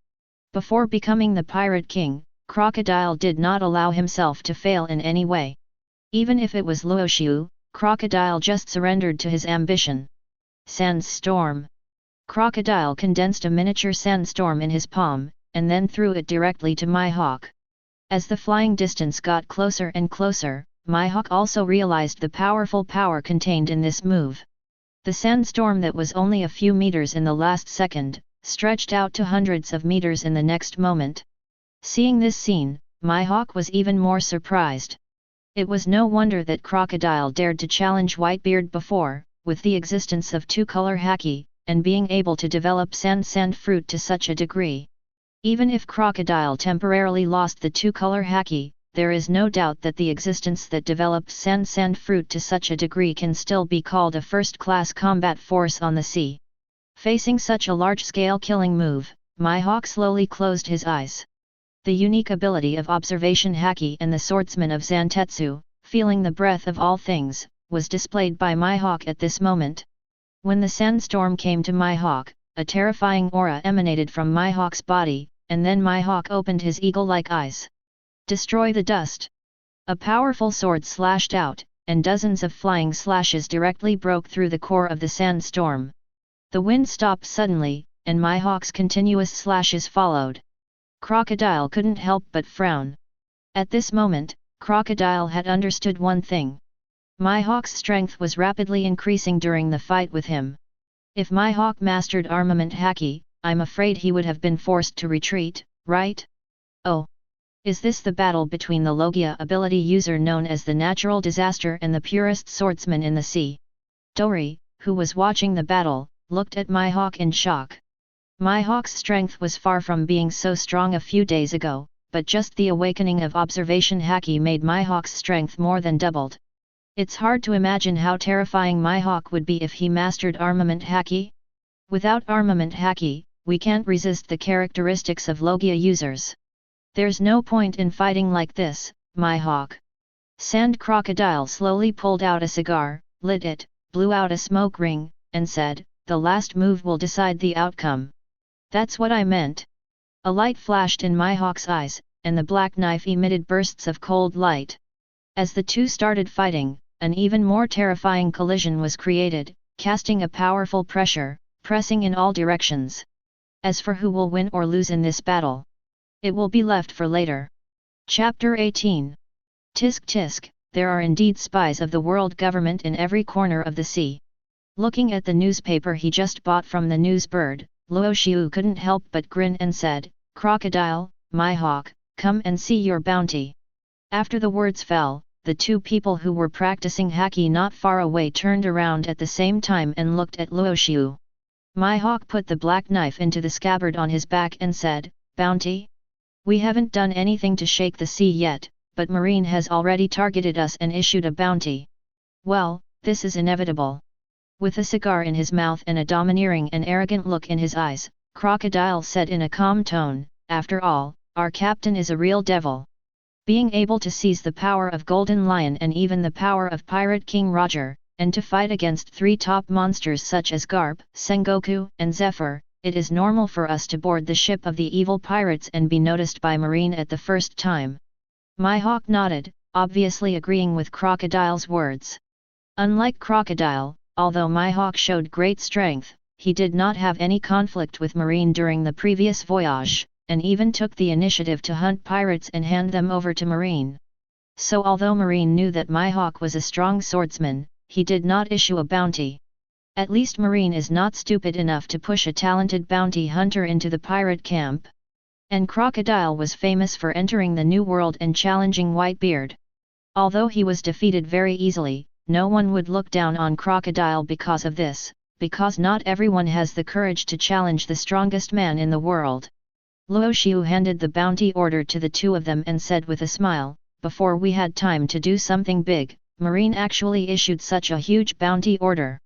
Before becoming the Pirate King, Crocodile did not allow himself to fail in any way. Even if it was Luo Xiu, Crocodile just surrendered to his ambition. Sandstorm. Crocodile condensed a miniature sandstorm in his palm, and then threw it directly to Mihawk. As the flying distance got closer and closer, Mihawk also realized the powerful power contained in this move. The sandstorm that was only a few meters in the last second, stretched out to hundreds of meters in the next moment. Seeing this scene, Mihawk was even more surprised. It was no wonder that Crocodile dared to challenge Whitebeard before, with the existence of two-color haki, and being able to develop sand fruit to such a degree. Even if Crocodile temporarily lost the two-color haki, there is no doubt that the existence that developed sand fruit to such a degree can still be called a first-class combat force on the sea. Facing such a large-scale killing move, Mihawk slowly closed his eyes. The unique ability of observation haki and the swordsman of Zantetsu, feeling the breath of all things, was displayed by Mihawk at this moment. When the sandstorm came to Mihawk, a terrifying aura emanated from Mihawk's body, and then Mihawk opened his eagle-like eyes. Destroy the dust! A powerful sword slashed out, and dozens of flying slashes directly broke through the core of the sandstorm. The wind stopped suddenly, and Mihawk's continuous slashes followed. Crocodile couldn't help but frown. At this moment, Crocodile had understood one thing. Mihawk's strength was rapidly increasing during the fight with him. If Mihawk mastered armament haki, I'm afraid he would have been forced to retreat, right? Oh! Is this the battle between the Logia ability user known as the Natural Disaster and the purest swordsman in the sea? Dori, who was watching the battle, looked at Mihawk in shock. Mihawk's strength was far from being so strong a few days ago, but just the awakening of observation haki made Mihawk's strength more than doubled. It's hard to imagine how terrifying Mihawk would be if he mastered armament haki. Without armament haki, we can't resist the characteristics of Logia users. There's no point in fighting like this, Mihawk. Sand Crocodile slowly pulled out a cigar, lit it, blew out a smoke ring, and said, the last move will decide the outcome. That's what I meant. A light flashed in Mihawk's eyes, and the black knife emitted bursts of cold light. As the two started fighting, an even more terrifying collision was created, casting a powerful pressure, pressing in all directions. As for who will win or lose in this battle, it will be left for later. Chapter 18. Tisk tisk, there are indeed spies of the world government in every corner of the sea. Looking at the newspaper he just bought from the newsbird, Luo Xiu couldn't help but grin and said, Crocodile, Mihawk, come and see your bounty. After the words fell, the two people who were practicing haki not far away turned around at the same time and looked at Luo Xiu. Mihawk put the black knife into the scabbard on his back and said, Bounty? We haven't done anything to shake the sea yet, but Marine has already targeted us and issued a bounty. Well, this is inevitable. With a cigar in his mouth and a domineering and arrogant look in his eyes, Crocodile said in a calm tone, after all, our captain is a real devil. Being able to seize the power of Golden Lion and even the power of Pirate King Roger, and to fight against three top monsters such as Garp, Sengoku, and Zephr, it is normal for us to board the ship of the evil pirates and be noticed by Marine at the first time. Mihawk nodded, obviously agreeing with Crocodile's words. Unlike Crocodile, although Mihawk showed great strength, he did not have any conflict with Marine during the previous voyage, and even took the initiative to hunt pirates and hand them over to Marine. So although Marine knew that Mihawk was a strong swordsman, he did not issue a bounty. At least Marine is not stupid enough to push a talented bounty hunter into the pirate camp. And Crocodile was famous for entering the New World and challenging Whitebeard. Although he was defeated very easily, no one would look down on Crocodile because of this, because not everyone has the courage to challenge the strongest man in the world. Luo Xiu handed the bounty order to the two of them and said with a smile, before we had time to do something big, Marine actually issued such a huge bounty order.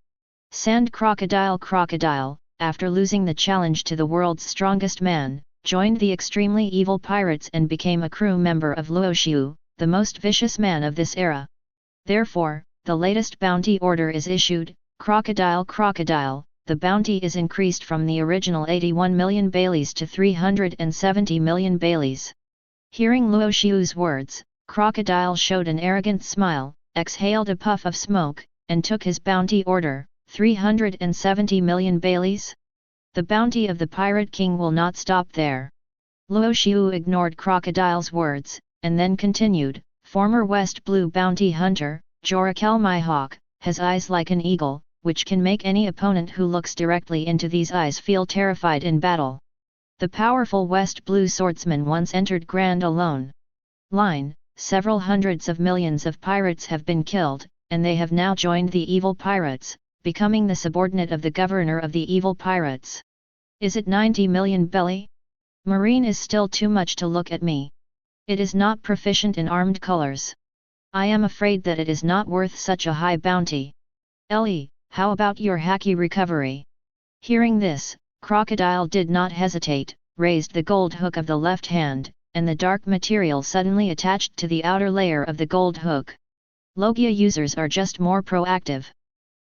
Sand Crocodile, after losing the challenge to the world's strongest man, joined the extremely evil pirates and became a crew member of Luo Xiu, the most vicious man of this era. Therefore, the latest bounty order is issued, Crocodile, the bounty is increased from the original 81 million Baileys to 370 million Baileys. Hearing Luo Xiu's words, Crocodile showed an arrogant smile, exhaled a puff of smoke, and took his bounty order, 370 million Baileys? The bounty of the Pirate King will not stop there. Luo Xiu ignored Crocodile's words, and then continued, former West Blue bounty hunter, Jorakel Mihawk, has eyes like an eagle, which can make any opponent who looks directly into these eyes feel terrified in battle. The powerful West Blue swordsman once entered Grand Alone Line, several hundreds of millions of pirates have been killed, and they have now joined the evil pirates, becoming the subordinate of the governor of the evil pirates. Is it 90 million belly? Marine is still too much to look at me. It is not proficient in armed colors. I am afraid that it is not worth such a high bounty. Ellie, how about your haki recovery? Hearing this, Crocodile did not hesitate, raised the gold hook of the left hand, and the dark material suddenly attached to the outer layer of the gold hook. Logia users are just more proactive.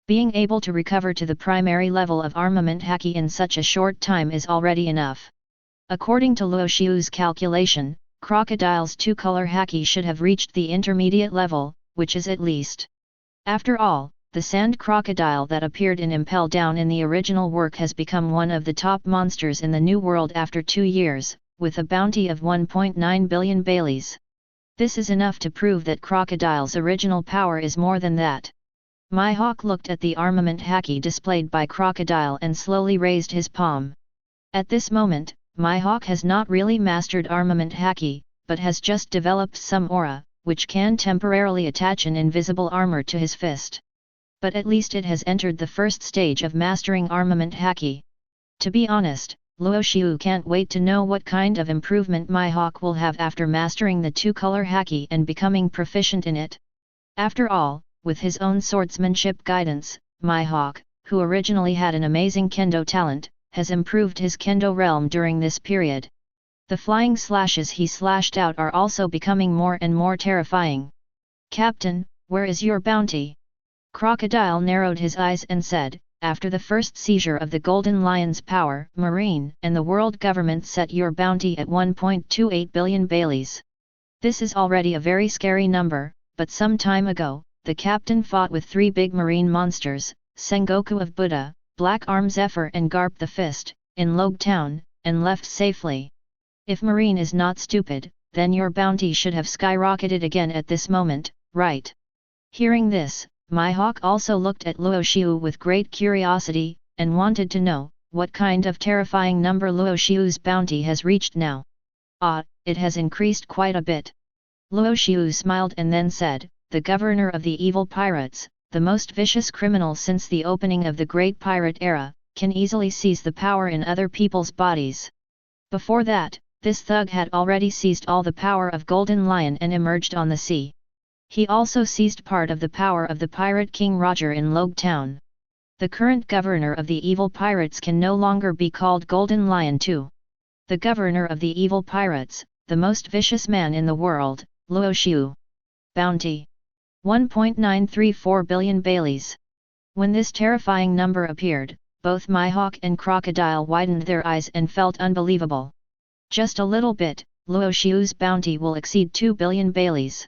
Being able to recover to the primary level of armament haki in such a short time is already enough. According to Luo Xiu's calculation, Crocodile's two-color haki should have reached the intermediate level, which is at least. After all, the sand crocodile that appeared in Impel Down in the original work has become one of the top monsters in the New World after 2 years, with a bounty of 1.9 billion Baileys. This is enough to prove that Crocodile's original power is more than that. Mihawk looked at the armament haki displayed by Crocodile and slowly raised his palm. At this moment, Mihawk has not really mastered armament haki, but has just developed some aura, which can temporarily attach an invisible armor to his fist. But at least it has entered the first stage of mastering armament haki. To be honest, Luo Xiu can't wait to know what kind of improvement Mihawk will have after mastering the two-color haki and becoming proficient in it. After all, with his own swordsmanship guidance, Mihawk, who originally had an amazing kendo talent, has improved his kendo realm during this period. The flying slashes he slashed out are also becoming more and more terrifying. "Captain, where is your bounty?" Crocodile narrowed his eyes and said, "After the first seizure of the Golden Lion's power, Marine and the world government set your bounty at 1.28 billion Baileys. This is already a very scary number, but some time ago, the captain fought with 3 big marine monsters, Sengoku of Buddha, Black Arm Zephr and Garp the Fist, in Logue Town, and left safely. If Marine is not stupid, then your bounty should have skyrocketed again at this moment, right?" Hearing this, Mihawk also looked at Luo Xiu with great curiosity, and wanted to know, what kind of terrifying number Luo Xiu's bounty has reached now. "Ah, it has increased quite a bit." Luo Xiu smiled and then said, "The governor of the evil pirates, the most vicious criminal since the opening of the Great Pirate Era, can easily seize the power in other people's bodies. Before that, this thug had already seized all the power of Golden Lion and emerged on the sea. He also seized part of the power of the Pirate King Roger in Logue Town. The current governor of the evil pirates can no longer be called Golden Lion too. The governor of the evil pirates, the most vicious man in the world, Luo Xiu. Bounty: 1.934 billion Baileys." When this terrifying number appeared, both Mihawk and Crocodile widened their eyes and felt unbelievable. "Just a little bit, Luo Xiu's bounty will exceed 2 billion Baileys.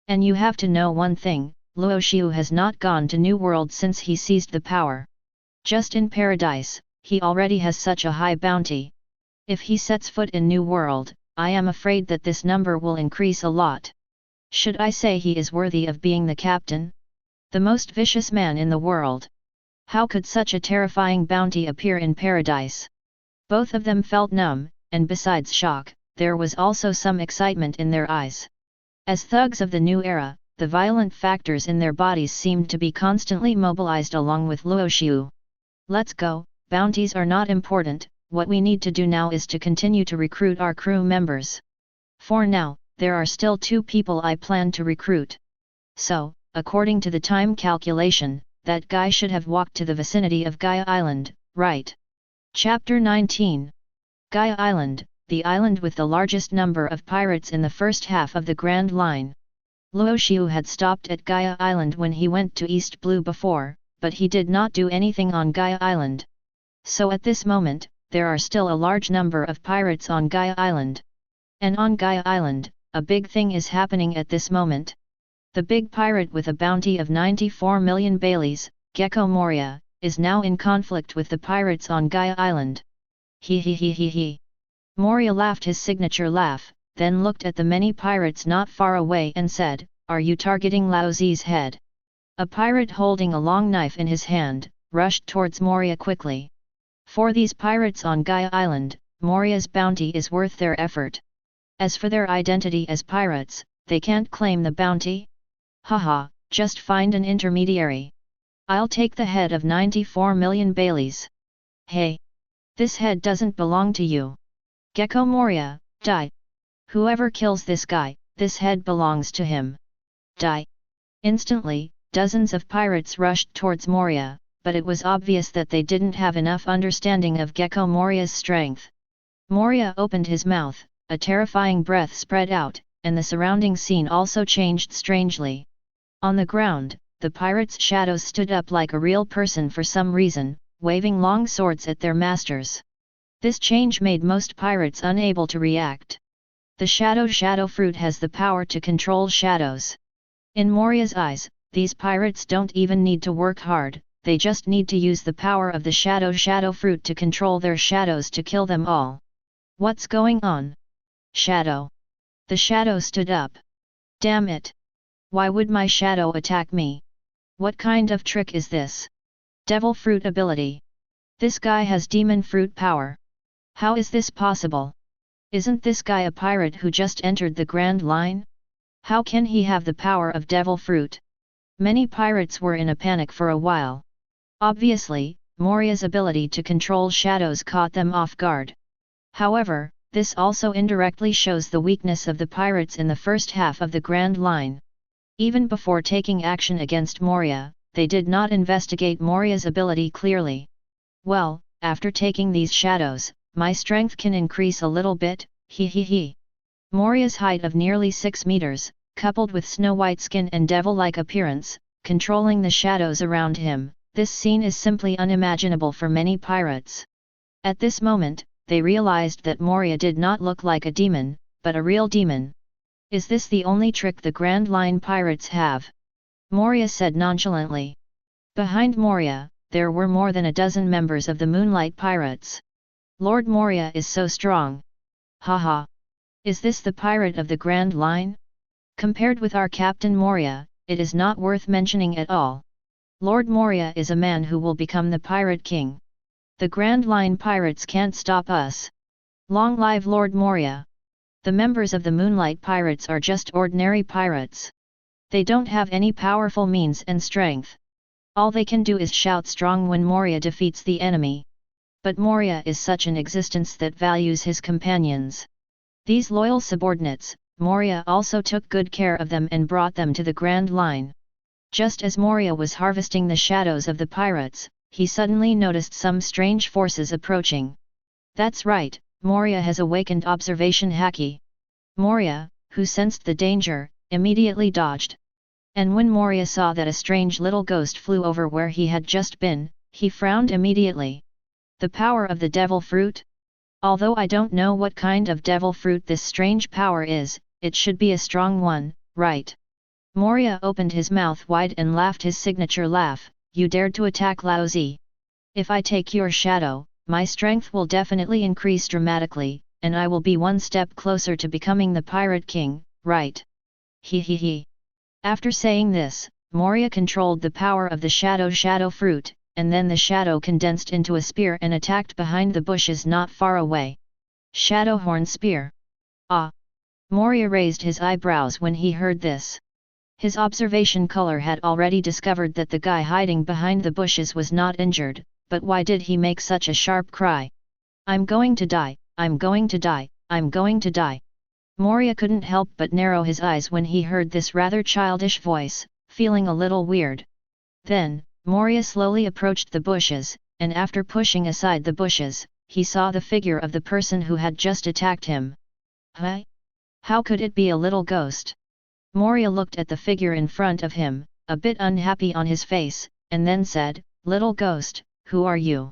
And you have to know one thing, Luo Xiu has not gone to New World since he seized the power. Just in Paradise, he already has such a high bounty. If he sets foot in New World, I am afraid that this number will increase a lot. Should I say he is worthy of being the captain? The most vicious man in the world. How could such a terrifying bounty appear in Paradise?" Both of them felt numb, and besides shock, there was also some excitement in their eyes. As thugs of the new era, the violent factors in their bodies seemed to be constantly mobilized along with Luo Xiu. "Let's go, bounties are not important, what we need to do now is to continue to recruit our crew members. For now, there are still 2 people I plan to recruit. So, according to the time calculation, that guy should have walked to the vicinity of Gaia Island, right?" Chapter 19. Gaia Island, the island with the largest number of pirates in the first half of the Grand Line. Luo Xiu had stopped at Gaia Island when he went to East Blue before, but he did not do anything on Gaia Island. So at this moment, there are still a large number of pirates on Gaia Island. And on Gaia Island, a big thing is happening at this moment. The big pirate with a bounty of 94 million Baileys, Gecko Moria, is now in conflict with the pirates on Gaia Island. He he he he he. Moria laughed his signature laugh, then looked at the many pirates not far away and said, "Are you targeting Lao Zi's head?" A pirate holding a long knife in his hand, rushed towards Moria quickly. For these pirates on Gaia Island, Moria's bounty is worth their effort. As for their identity as pirates, they can't claim the bounty? Haha, just find an intermediary. I'll take the head of 94 million Baileys. Hey! This head doesn't belong to you. Gecko Moria, die! Whoever kills this guy, this head belongs to him. Die! Instantly, dozens of pirates rushed towards Moria, but it was obvious that they didn't have enough understanding of Gecko Moria's strength. Moria opened his mouth, a terrifying breath spread out, and the surrounding scene also changed strangely. On the ground, the pirates' shadows stood up like a real person for some reason, waving long swords at their masters. This change made most pirates unable to react. The shadow fruit has the power to control shadows. In Moria's eyes, these pirates don't even need to work hard, they just need to use the power of the shadow fruit to control their shadows to kill them all. What's going on? Shadow. The shadow stood up. Damn it! Why would my shadow attack me? What kind of trick is this? Devil fruit ability. This guy has demon fruit power. How is this possible? Isn't this guy a pirate who just entered the Grand Line? How can he have the power of devil fruit? Many pirates were in a panic for a while. Obviously, Moria's ability to control shadows caught them off guard. However, this also indirectly shows the weakness of the pirates in the first half of the Grand Line. Even before taking action against Moria, they did not investigate Moria's ability clearly. Well, after taking these shadows, my strength can increase a little bit, he he he. Moria's height of nearly 6 meters, coupled with snow-white skin and devil-like appearance, controlling the shadows around him, this scene is simply unimaginable for many pirates. At this moment, they realized that Moria did not look like a demon, but a real demon. Is this the only trick the Grand Line pirates have? Moria said nonchalantly. Behind Moria, there were more than a dozen members of the Moonlight Pirates. Lord Moria is so strong. Haha. Is this the pirate of the Grand Line? Compared with our Captain Moria, it is not worth mentioning at all. Lord Moria is a man who will become the Pirate King. The Grand Line pirates can't stop us. Long live Lord Moria! The members of the Moonlight Pirates are just ordinary pirates. They don't have any powerful means and strength. All they can do is shout strong when Moria defeats the enemy. But Moria is such an existence that values his companions. These loyal subordinates, Moria also took good care of them and brought them to the Grand Line. Just as Moria was harvesting the shadows of the pirates, he suddenly noticed some strange forces approaching. That's right, Moria has awakened observation haki. Moria, who sensed the danger, immediately dodged. And when Moria saw that a strange little ghost flew over where he had just been, he frowned immediately. The power of the devil fruit? Although I don't know what kind of devil fruit this strange power is, it should be a strong one, right? Moria opened his mouth wide and laughed his signature laugh. You dared to attack Laozi. If I take your shadow, my strength will definitely increase dramatically, and I will be one step closer to becoming the Pirate King, right? He he he. After saying this, Moria controlled the power of the shadow fruit, and then the shadow condensed into a spear and attacked behind the bushes not far away. Shadowhorn spear. Ah! Moria raised his eyebrows when he heard this. His observation color had already discovered that the guy hiding behind the bushes was not injured, but why did he make such a sharp cry? I'm going to die, I'm going to die, I'm going to die. Moria couldn't help but narrow his eyes when he heard this rather childish voice, feeling a little weird. Then, Moria slowly approached the bushes, and after pushing aside the bushes, he saw the figure of the person who had just attacked him. Huh? How could it be a little ghost? Moria looked at the figure in front of him, a bit unhappy on his face, and then said, "Little ghost, who are you?"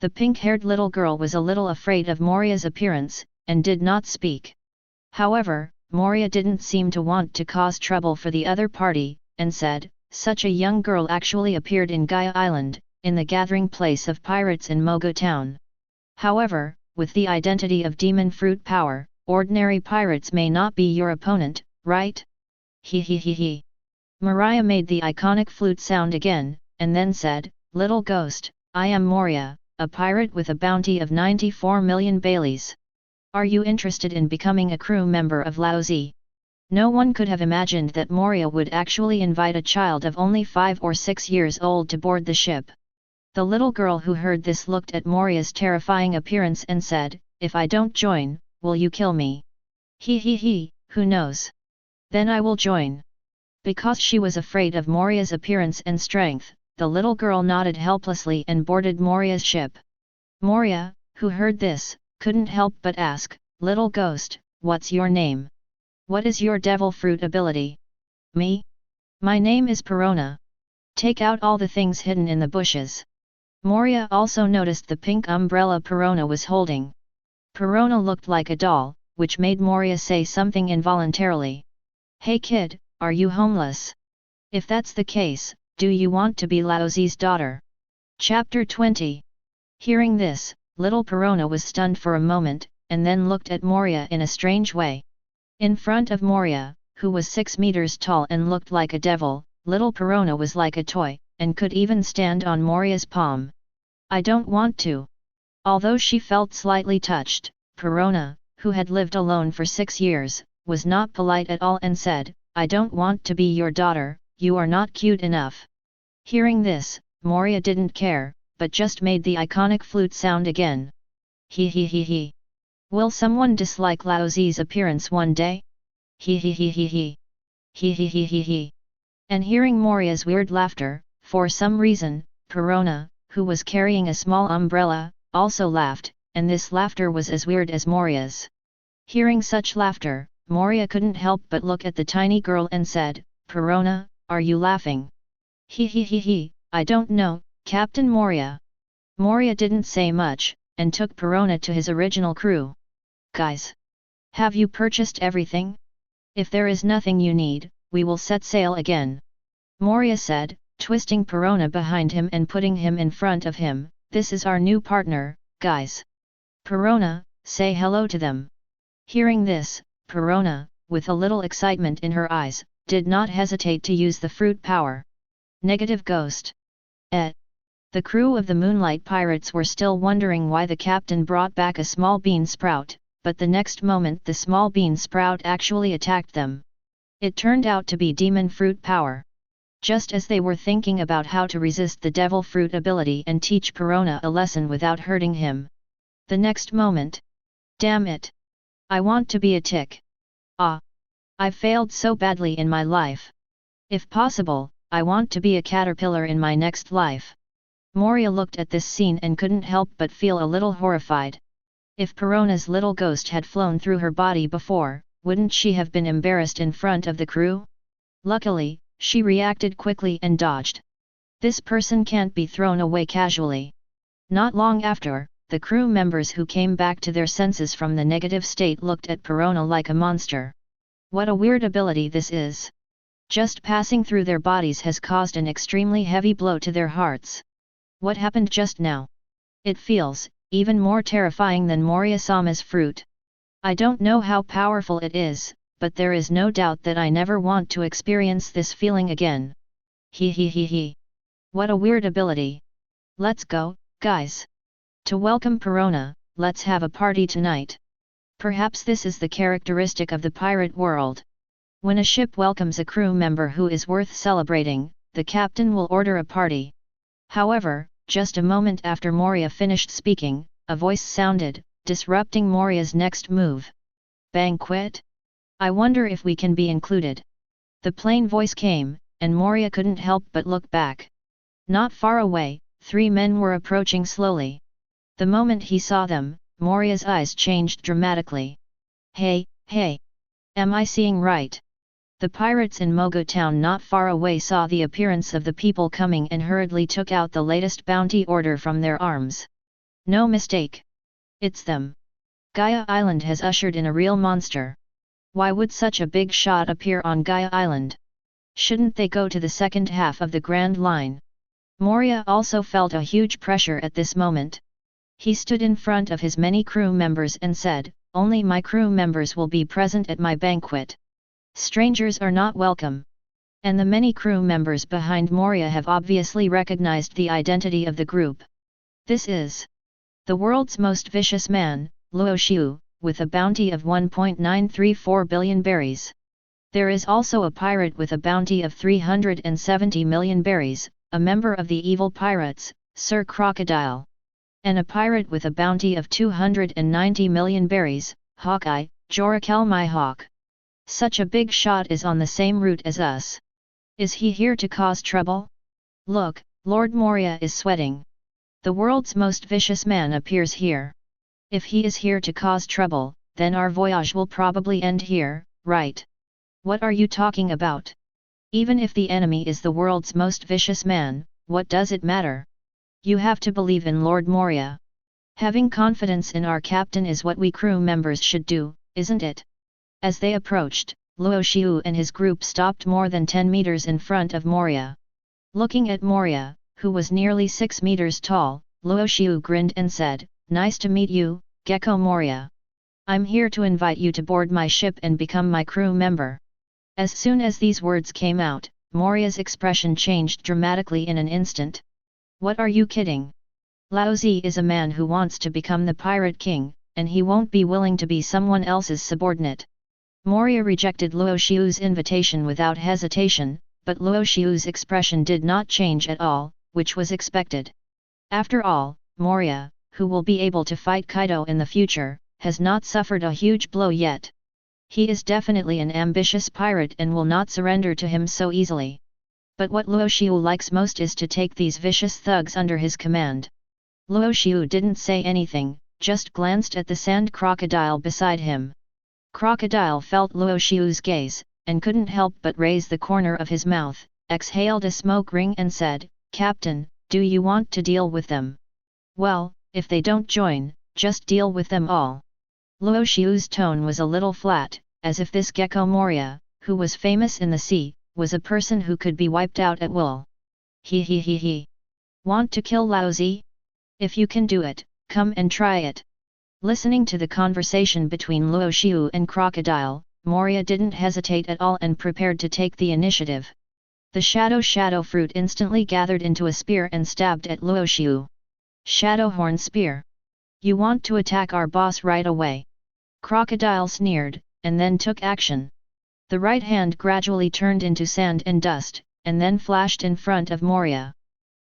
The pink-haired little girl was a little afraid of Moria's appearance, and did not speak. However, Moria didn't seem to want to cause trouble for the other party, and said, "Such a young girl actually appeared in Gaia Island, in the gathering place of pirates in Mogo Town. However, with the identity of demon fruit power, ordinary pirates may not be your opponent, right? He he he he." Moria made the iconic flute sound again, and then said, "Little ghost, I am Moria, a pirate with a bounty of 94 million Baileys. Are you interested in becoming a crew member of Laozi?" No one could have imagined that Moria would actually invite a child of only 5 or 6 years old to board the ship. The little girl who heard this looked at Moria's terrifying appearance and said, "If I don't join, will you kill me?" He he he, who knows? Then I will join. Because she was afraid of Moria's appearance and strength, the little girl nodded helplessly and boarded Moria's ship. Moria, who heard this, couldn't help but ask, "Little ghost, what's your name? What is your devil fruit ability?" "Me? My name is Perona. Take out all the things hidden in the bushes." Moria also noticed the pink umbrella Perona was holding. Perona looked like a doll, which made Moria say something involuntarily. "Hey kid, are you homeless? If that's the case, do you want to be Laozi's daughter?" Chapter 20. Hearing this, little Perona was stunned for a moment, and then looked at Moria in a strange way. In front of Moria, who was 6 meters tall and looked like a devil, little Perona was like a toy, and could even stand on Moria's palm. "I don't want to." Although she felt slightly touched, Perona, who had lived alone for 6 years, was not polite at all and said, "I don't want to be your daughter, you are not cute enough." Hearing this, Moria didn't care, but just made the iconic flute sound again. He he he he. Will someone dislike Laozi's appearance one day? He he he he he. He he he he he. And hearing Moria's weird laughter, for some reason, Perona, who was carrying a small umbrella, also laughed, and this laughter was as weird as Moria's. Hearing such laughter, Moria couldn't help but look at the tiny girl and said, "Perona, are you laughing?" He, I don't know, Captain Moria." Moria didn't say much, and took Perona to his original crew. "Guys, have you purchased everything? If there is nothing you need, we will set sail again," Moria said, twisting Perona behind him and putting him in front of him. "This is our new partner, guys. Perona, say hello to them." Hearing this, Perona, with a little excitement in her eyes, did not hesitate to use the fruit power. Negative ghost. The crew of the Moonlight Pirates were still wondering why the captain brought back a small bean sprout, but the next moment the small bean sprout actually attacked them. It turned out to be demon fruit power. Just as they were thinking about how to resist the devil fruit ability and teach Perona a lesson without hurting him. The next moment. "Damn it! I want to be a tick. I've failed so badly in my life. If possible, I want to be a caterpillar in my next life." Moria looked at this scene and couldn't help but feel a little horrified. If Perona's little ghost had flown through her body before, wouldn't she have been embarrassed in front of the crew? Luckily, she reacted quickly and dodged. This person can't be thrown away casually. Not long after, the crew members who came back to their senses from the negative state looked at Perona like a monster. What a weird ability this is. Just passing through their bodies has caused an extremely heavy blow to their hearts. What happened just now? It feels even more terrifying than Moria-sama's fruit. I don't know how powerful it is, but there is no doubt that I never want to experience this feeling again. He. What a weird ability. Let's go, guys. To welcome Perona, let's have a party tonight. Perhaps this is the characteristic of the pirate world. When a ship welcomes a crew member who is worth celebrating, the captain will order a party. However, just a moment after Moria finished speaking, a voice sounded, disrupting Moria's next move. "Banquet? I wonder if we can be included." The plain voice came, and Moria couldn't help but look back. Not far away, 3 men were approaching slowly. The moment he saw them, Moria's eyes changed dramatically. Hey, am I seeing right? The pirates in Mogo town not far away saw the appearance of the people coming and hurriedly took out the latest bounty order from their arms. No mistake. It's them. Gaia Island has ushered in a real monster. Why would such a big shot appear on Gaia Island? Shouldn't they go to the second half of the Grand Line? Moria also felt a huge pressure at this moment. He stood in front of his many crew members and said, "Only my crew members will be present at my banquet. Strangers are not welcome." And the many crew members behind Moria have obviously recognized the identity of the group. This is the world's most vicious man, Luo Xiu, with a bounty of 1.934 billion berries. There is also a pirate with a bounty of 370 million berries, a member of the evil pirates, Sir Crocodile. And a pirate with a bounty of 290 million berries, Hawkeye, Jorakel Mihawk. Such a big shot is on the same route as us. Is he here to cause trouble? Look, Lord Moria is sweating. The world's most vicious man appears here. If he is here to cause trouble, then our voyage will probably end here, right? What are you talking about? Even if the enemy is the world's most vicious man, what does it matter? You have to believe in Lord Moria. Having confidence in our captain is what we crew members should do, isn't it? As they approached, Luo Xiu and his group stopped more than 10 meters in front of Moria. Looking at Moria, who was nearly 6 meters tall, Luo Xiu grinned and said, "Nice to meet you, Gecko Moria. I'm here to invite you to board my ship and become my crew member." As soon as these words came out, Moria's expression changed dramatically in an instant. What are you kidding? Lao Zi is a man who wants to become the Pirate King, and he won't be willing to be someone else's subordinate. Moria rejected Luo Xiu's invitation without hesitation, but Luo Xiu's expression did not change at all, which was expected. After all, Moria, who will be able to fight Kaido in the future, has not suffered a huge blow yet. He is definitely an ambitious pirate and will not surrender to him so easily. But what Luo Xiu likes most is to take these vicious thugs under his command. Luo Xiu didn't say anything, just glanced at the sand crocodile beside him. Crocodile felt Luo Xiu's gaze, and couldn't help but raise the corner of his mouth, exhaled a smoke ring and said, "Captain, do you want to deal with them? Well, if they don't join, just deal with them all." Luo Xiu's tone was a little flat, as if this gecko Moria, who was famous in the sea, was a person who could be wiped out at will. He. Want to kill Laozi? If you can do it, come and try it. Listening to the conversation between Luo Xiu and Crocodile, Moria didn't hesitate at all and prepared to take the initiative. The shadow fruit instantly gathered into a spear and stabbed at Luo Xiu. Shadow horn spear. You want to attack our boss right away? Crocodile sneered, and then took action. The right hand gradually turned into sand and dust, and then flashed in front of Moria.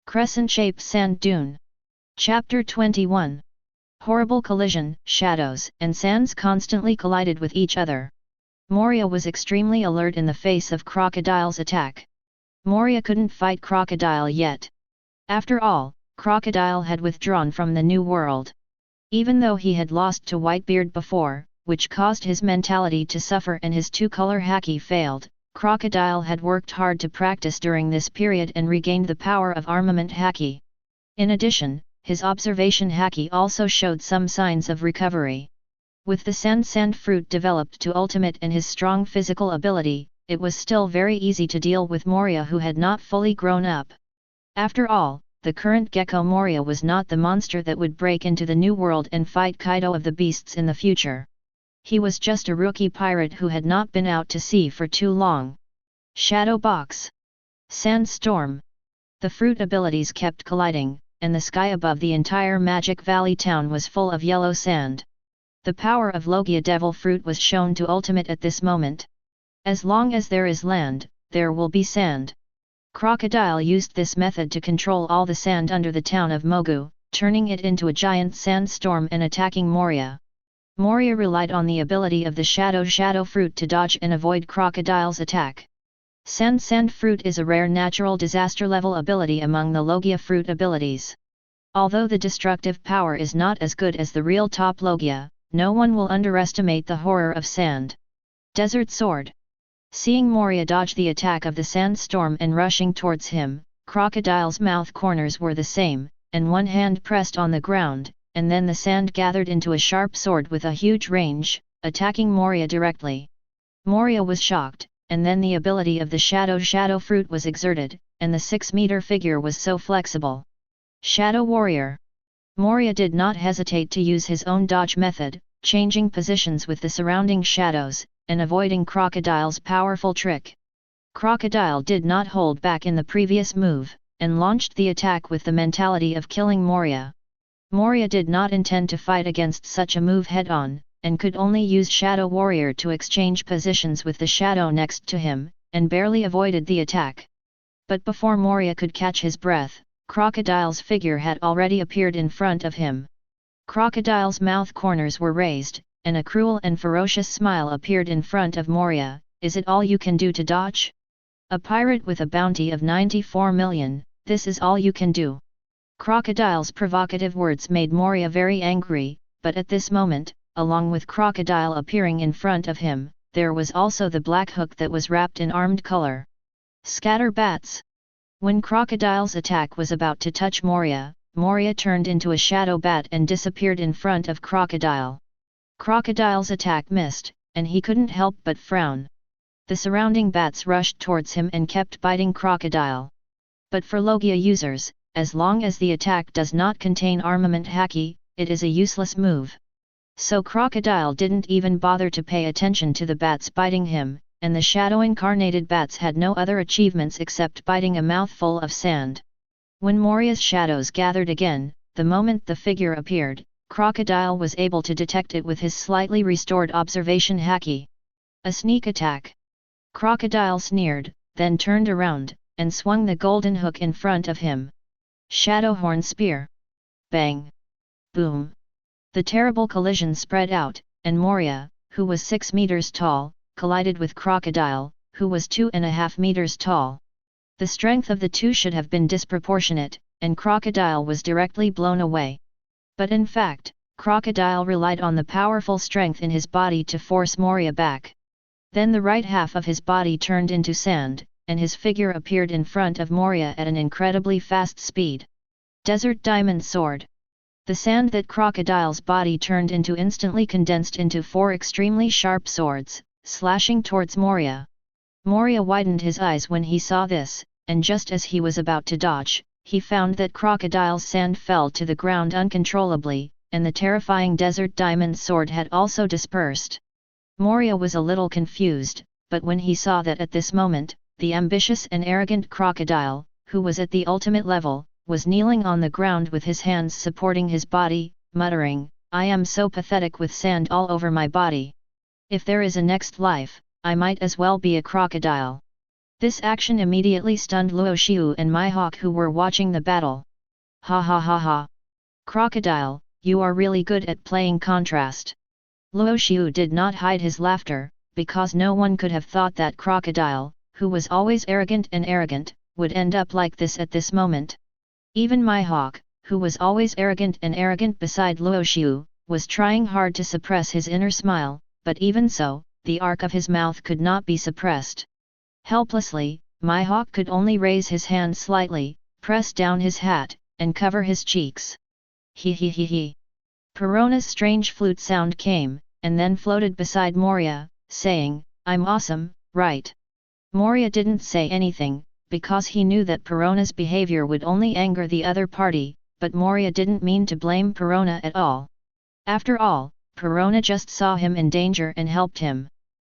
Crescent-shaped sand dune. Chapter 21. Horrible collision. Shadows and sands constantly collided with each other. Moria was extremely alert in the face of Crocodile's attack. Moria couldn't fight Crocodile yet. After all, Crocodile had withdrawn from the New World. Even though he had lost to Whitebeard before, which caused his mentality to suffer and his two-color haki failed, Crocodile had worked hard to practice during this period and regained the power of armament haki. In addition, his observation haki also showed some signs of recovery. With the sand fruit developed to ultimate and his strong physical ability, it was still very easy to deal with Moria, who had not fully grown up. After all, the current gecko Moria was not the monster that would break into the New World and fight Kaido of the Beasts in the future. He was just a rookie pirate who had not been out to sea for too long. Shadow Box. Sandstorm. The fruit abilities kept colliding, and the sky above the entire Magic Valley town was full of yellow sand. The power of Logia Devil Fruit was shown to ultimate at this moment. As long as there is land, there will be sand. Crocodile used this method to control all the sand under the town of Mogu, turning it into a giant sandstorm and attacking Moria. Moria relied on the ability of the shadow fruit to dodge and avoid Crocodile's attack. Sand fruit is a rare natural disaster level ability among the Logia fruit abilities. Although the destructive power is not as good as the real top Logia, no one will underestimate the horror of sand. Desert Sword. Seeing Moria dodge the attack of the sandstorm and rushing towards him, Crocodile's mouth corners were the same, and one hand pressed on the ground, and then the sand gathered into a sharp sword with a huge range, attacking Moria directly. Moria was shocked, and then the ability of the shadow fruit was exerted, and the 6-meter figure was so flexible. Shadow Warrior. Moria did not hesitate to use his own dodge method, changing positions with the surrounding shadows, and avoiding Crocodile's powerful trick. Crocodile did not hold back in the previous move, and launched the attack with the mentality of killing Moria. Moria did not intend to fight against such a move head-on, and could only use Shadow Warrior to exchange positions with the shadow next to him, and barely avoided the attack. But before Moria could catch his breath, Crocodile's figure had already appeared in front of him. Crocodile's mouth corners were raised, and a cruel and ferocious smile appeared in front of Moria. Is it all you can do to dodge? A pirate with a bounty of 94 million, this is all you can do? Crocodile's provocative words made Moria very angry, but at this moment, along with Crocodile appearing in front of him, there was also the black hook that was wrapped in armed color. Scatter Bats. When Crocodile's attack was about to touch Moria, Moria turned into a shadow bat and disappeared in front of Crocodile. Crocodile's attack missed, and he couldn't help but frown. The surrounding bats rushed towards him and kept biting Crocodile. But for Logia users, as long as the attack does not contain armament haki, it is a useless move. So Crocodile didn't even bother to pay attention to the bats biting him, and the shadow-incarnated bats had no other achievements except biting a mouthful of sand. When Moria's shadows gathered again, the moment the figure appeared, Crocodile was able to detect it with his slightly restored observation haki. A sneak attack. Crocodile sneered, then turned around, and swung the golden hook in front of him. Shadow Horn Spear. Bang! Boom! The terrible collision spread out, and Moria, who was 6 meters tall, collided with Crocodile, who was 2.5 meters tall. The strength of the two should have been disproportionate, and Crocodile was directly blown away. But in fact, Crocodile relied on the powerful strength in his body to force Moria back. Then the right half of his body turned into sand, and his figure appeared in front of Moria at an incredibly fast speed. Desert Diamond Sword. The sand that Crocodile's body turned into instantly condensed into 4 extremely sharp swords, slashing towards Moria. Moria widened his eyes when he saw this, and just as he was about to dodge, he found that Crocodile's sand fell to the ground uncontrollably, and the terrifying Desert Diamond Sword had also dispersed. Moria was a little confused, but when he saw that at this moment, the ambitious and arrogant Crocodile, who was at the ultimate level, was kneeling on the ground with his hands supporting his body, muttering, "I am so pathetic with sand all over my body. If there is a next life, I might as well be a crocodile." This action immediately stunned Luo Xiu and Mihawk, who were watching the battle. "Ha ha ha ha! Crocodile, you are really good at playing contrast." Luo Xiu did not hide his laughter, because no one could have thought that Crocodile, who was always arrogant, would end up like this at this moment. Even Mihawk, who was always arrogant beside Luo Xiu, was trying hard to suppress his inner smile, but even so, the arc of his mouth could not be suppressed. Helplessly, Mihawk could only raise his hand slightly, press down his hat, and cover his cheeks. He he he he. Perona's strange flute sound came, and then floated beside Moria, saying, "I'm awesome, right?" Moria didn't say anything, because he knew that Perona's behavior would only anger the other party, but Moria didn't mean to blame Perona at all. After all, Perona just saw him in danger and helped him.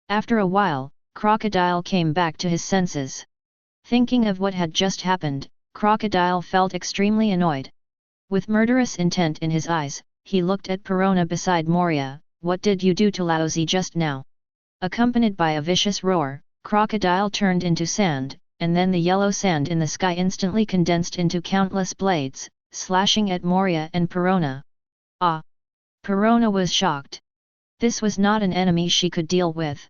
After a while, Crocodile came back to his senses. Thinking of what had just happened, Crocodile felt extremely annoyed. With murderous intent in his eyes, he looked at Perona beside Moria. "What did you do to Laozi just now?" Accompanied by a vicious roar, Crocodile turned into sand, and then the yellow sand in the sky instantly condensed into countless blades, slashing at Moria and Perona. Ah! Perona was shocked. This was not an enemy she could deal with.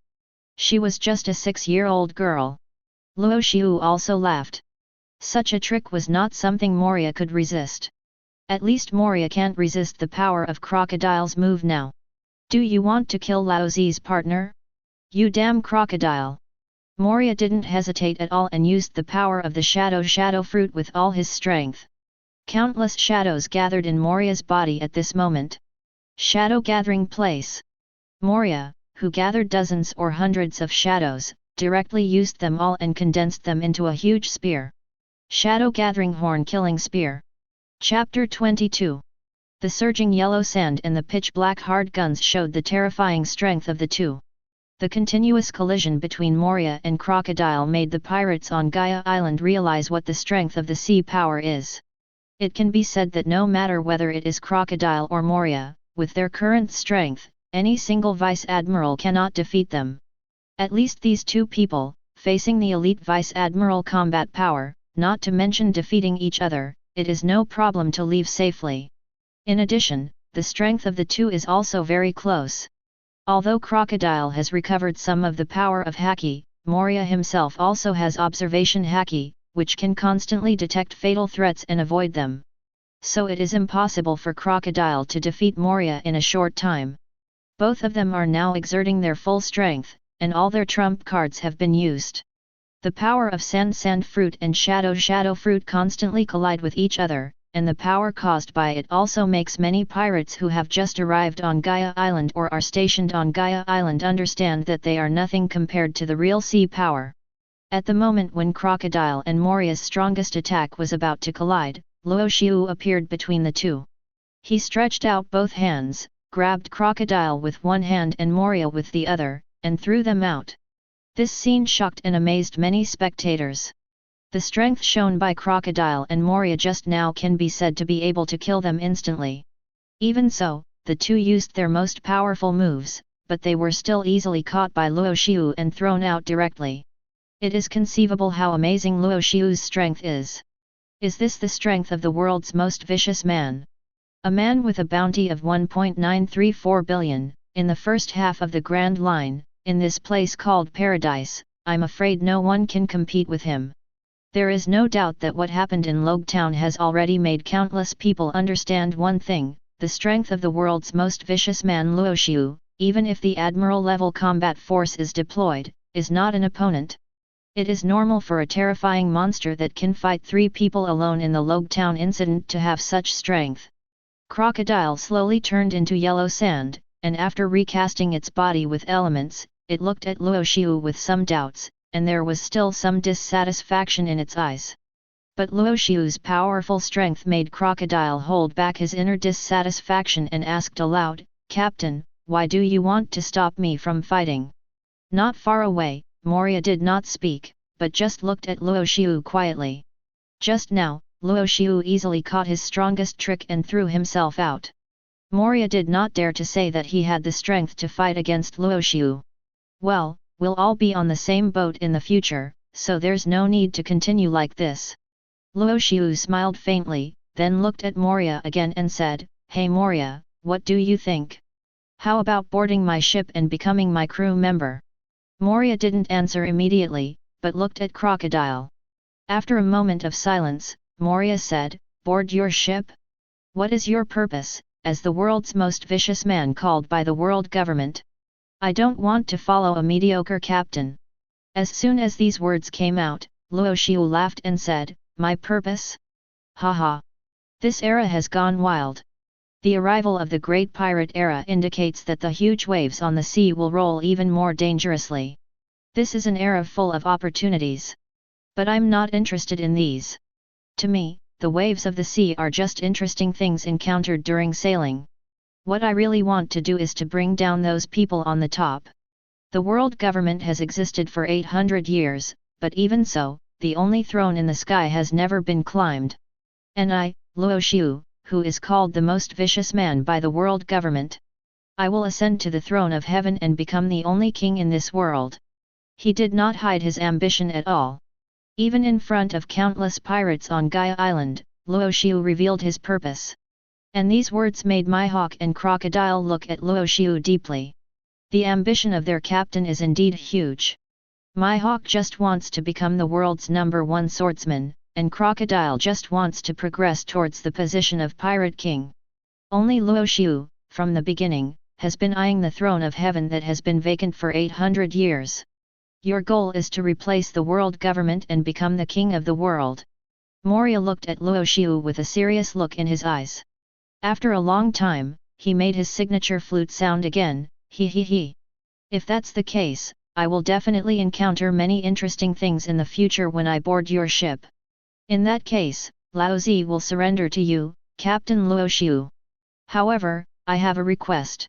She was just a 6-year-old girl. Luo Xiu also laughed. Such a trick was not something Moria could resist. At least Moria can't resist the power of Crocodile's move now. "Do you want to kill Laozi's partner? You damn crocodile!" Moria didn't hesitate at all and used the power of the shadow fruit with all his strength. Countless shadows gathered in Moria's body at this moment. Shadow gathering place. Moria, who gathered dozens or hundreds of shadows, directly used them all and condensed them into a huge spear. Shadow gathering horn killing spear. Chapter 22. The surging yellow sand and the pitch-black hard guns showed the terrifying strength of the two. The continuous collision between Moria and Crocodile made the pirates on Gaia Island realize what the strength of the sea power is. It can be said that no matter whether it is Crocodile or Moria, with their current strength, any single Vice Admiral cannot defeat them. At least these two people, facing the elite Vice Admiral combat power, not to mention defeating each other, it is no problem to leave safely. In addition, the strength of the two is also very close. Although Crocodile has recovered some of the power of Haki, Moria himself also has observation Haki, which can constantly detect fatal threats and avoid them. So it is impossible for Crocodile to defeat Moria in a short time. Both of them are now exerting their full strength, and all their trump cards have been used. The power of sand fruit and shadow fruit constantly collide with each other, and the power caused by it also makes many pirates who have just arrived on Gaia Island or are stationed on Gaia Island understand that they are nothing compared to the real sea power. At the moment when Crocodile and Moria's strongest attack was about to collide, Luo Xiu appeared between the two. He stretched out both hands, grabbed Crocodile with one hand and Moria with the other, and threw them out. This scene shocked and amazed many spectators. The strength shown by Crocodile and Moria just now can be said to be able to kill them instantly. Even so, the two used their most powerful moves, but they were still easily caught by Luo Xiu and thrown out directly. It is conceivable how amazing Luo Xiu's strength is. Is this the strength of the world's most vicious man? A man with a bounty of 1.934 billion, in the first half of the Grand Line, in this place called Paradise, I'm afraid no one can compete with him. There is no doubt that what happened in Logue Town has already made countless people understand one thing: the strength of the world's most vicious man Luo Xiu, even if the admiral-level combat force is deployed, is not an opponent. It is normal for a terrifying monster that can fight 3 people alone in the Logue Town incident to have such strength. Crocodile slowly turned into yellow sand, and after recasting its body with elements, it looked at Luo Xiu with some doubts, and there was still some dissatisfaction in its eyes. But Luo Xiu's powerful strength made Crocodile hold back his inner dissatisfaction and asked aloud, "Captain, why do you want to stop me from fighting?" Not far away, Moria did not speak, but just looked at Luo Xiu quietly. Just now, Luo Xiu easily caught his strongest trick and threw himself out. Moria did not dare to say that he had the strength to fight against Luo Xiu. "Well, we'll all be on the same boat in the future, so there's no need to continue like this." Luo Xiu smiled faintly, then looked at Moria again and said, "Hey Moria, what do you think? How about boarding my ship and becoming my crew member?" Moria didn't answer immediately, but looked at Crocodile. After a moment of silence, Moria said, "Board your ship? What is your purpose, as the world's most vicious man called by the world government?" "I don't want to follow a mediocre captain." As soon as these words came out, Luo Xiu laughed and said, "My purpose? Haha. This era has gone wild. The arrival of the Great Pirate Era indicates that the huge waves on the sea will roll even more dangerously. This is an era full of opportunities. But I'm not interested in these. To me, the waves of the sea are just interesting things encountered during sailing. What I really want to do is to bring down those people on the top. The world government has existed for 800 years, but even so, the only throne in the sky has never been climbed. And I, Luo Xiu, who is called the most vicious man by the world government. I will ascend to the throne of heaven and become the only king in this world." He did not hide his ambition at all. Even in front of countless pirates on Gaia Island, Luo Xiu revealed his purpose. And these words made Mihawk and Crocodile look at Luo Xiu deeply. The ambition of their captain is indeed huge. Mihawk just wants to become the world's #1 swordsman, and Crocodile just wants to progress towards the position of Pirate King. Only Luo Xiu, from the beginning, has been eyeing the throne of heaven that has been vacant for 800 years. Your goal is to replace the world government and become the king of the world. Moria looked at Luo Xiu with a serious look in his eyes. After a long time, he made his signature flute sound again, he he he. If that's the case, I will definitely encounter many interesting things in the future when I board your ship. In that case, Laozi will surrender to you, Captain Luo Xiu. However, I have a request.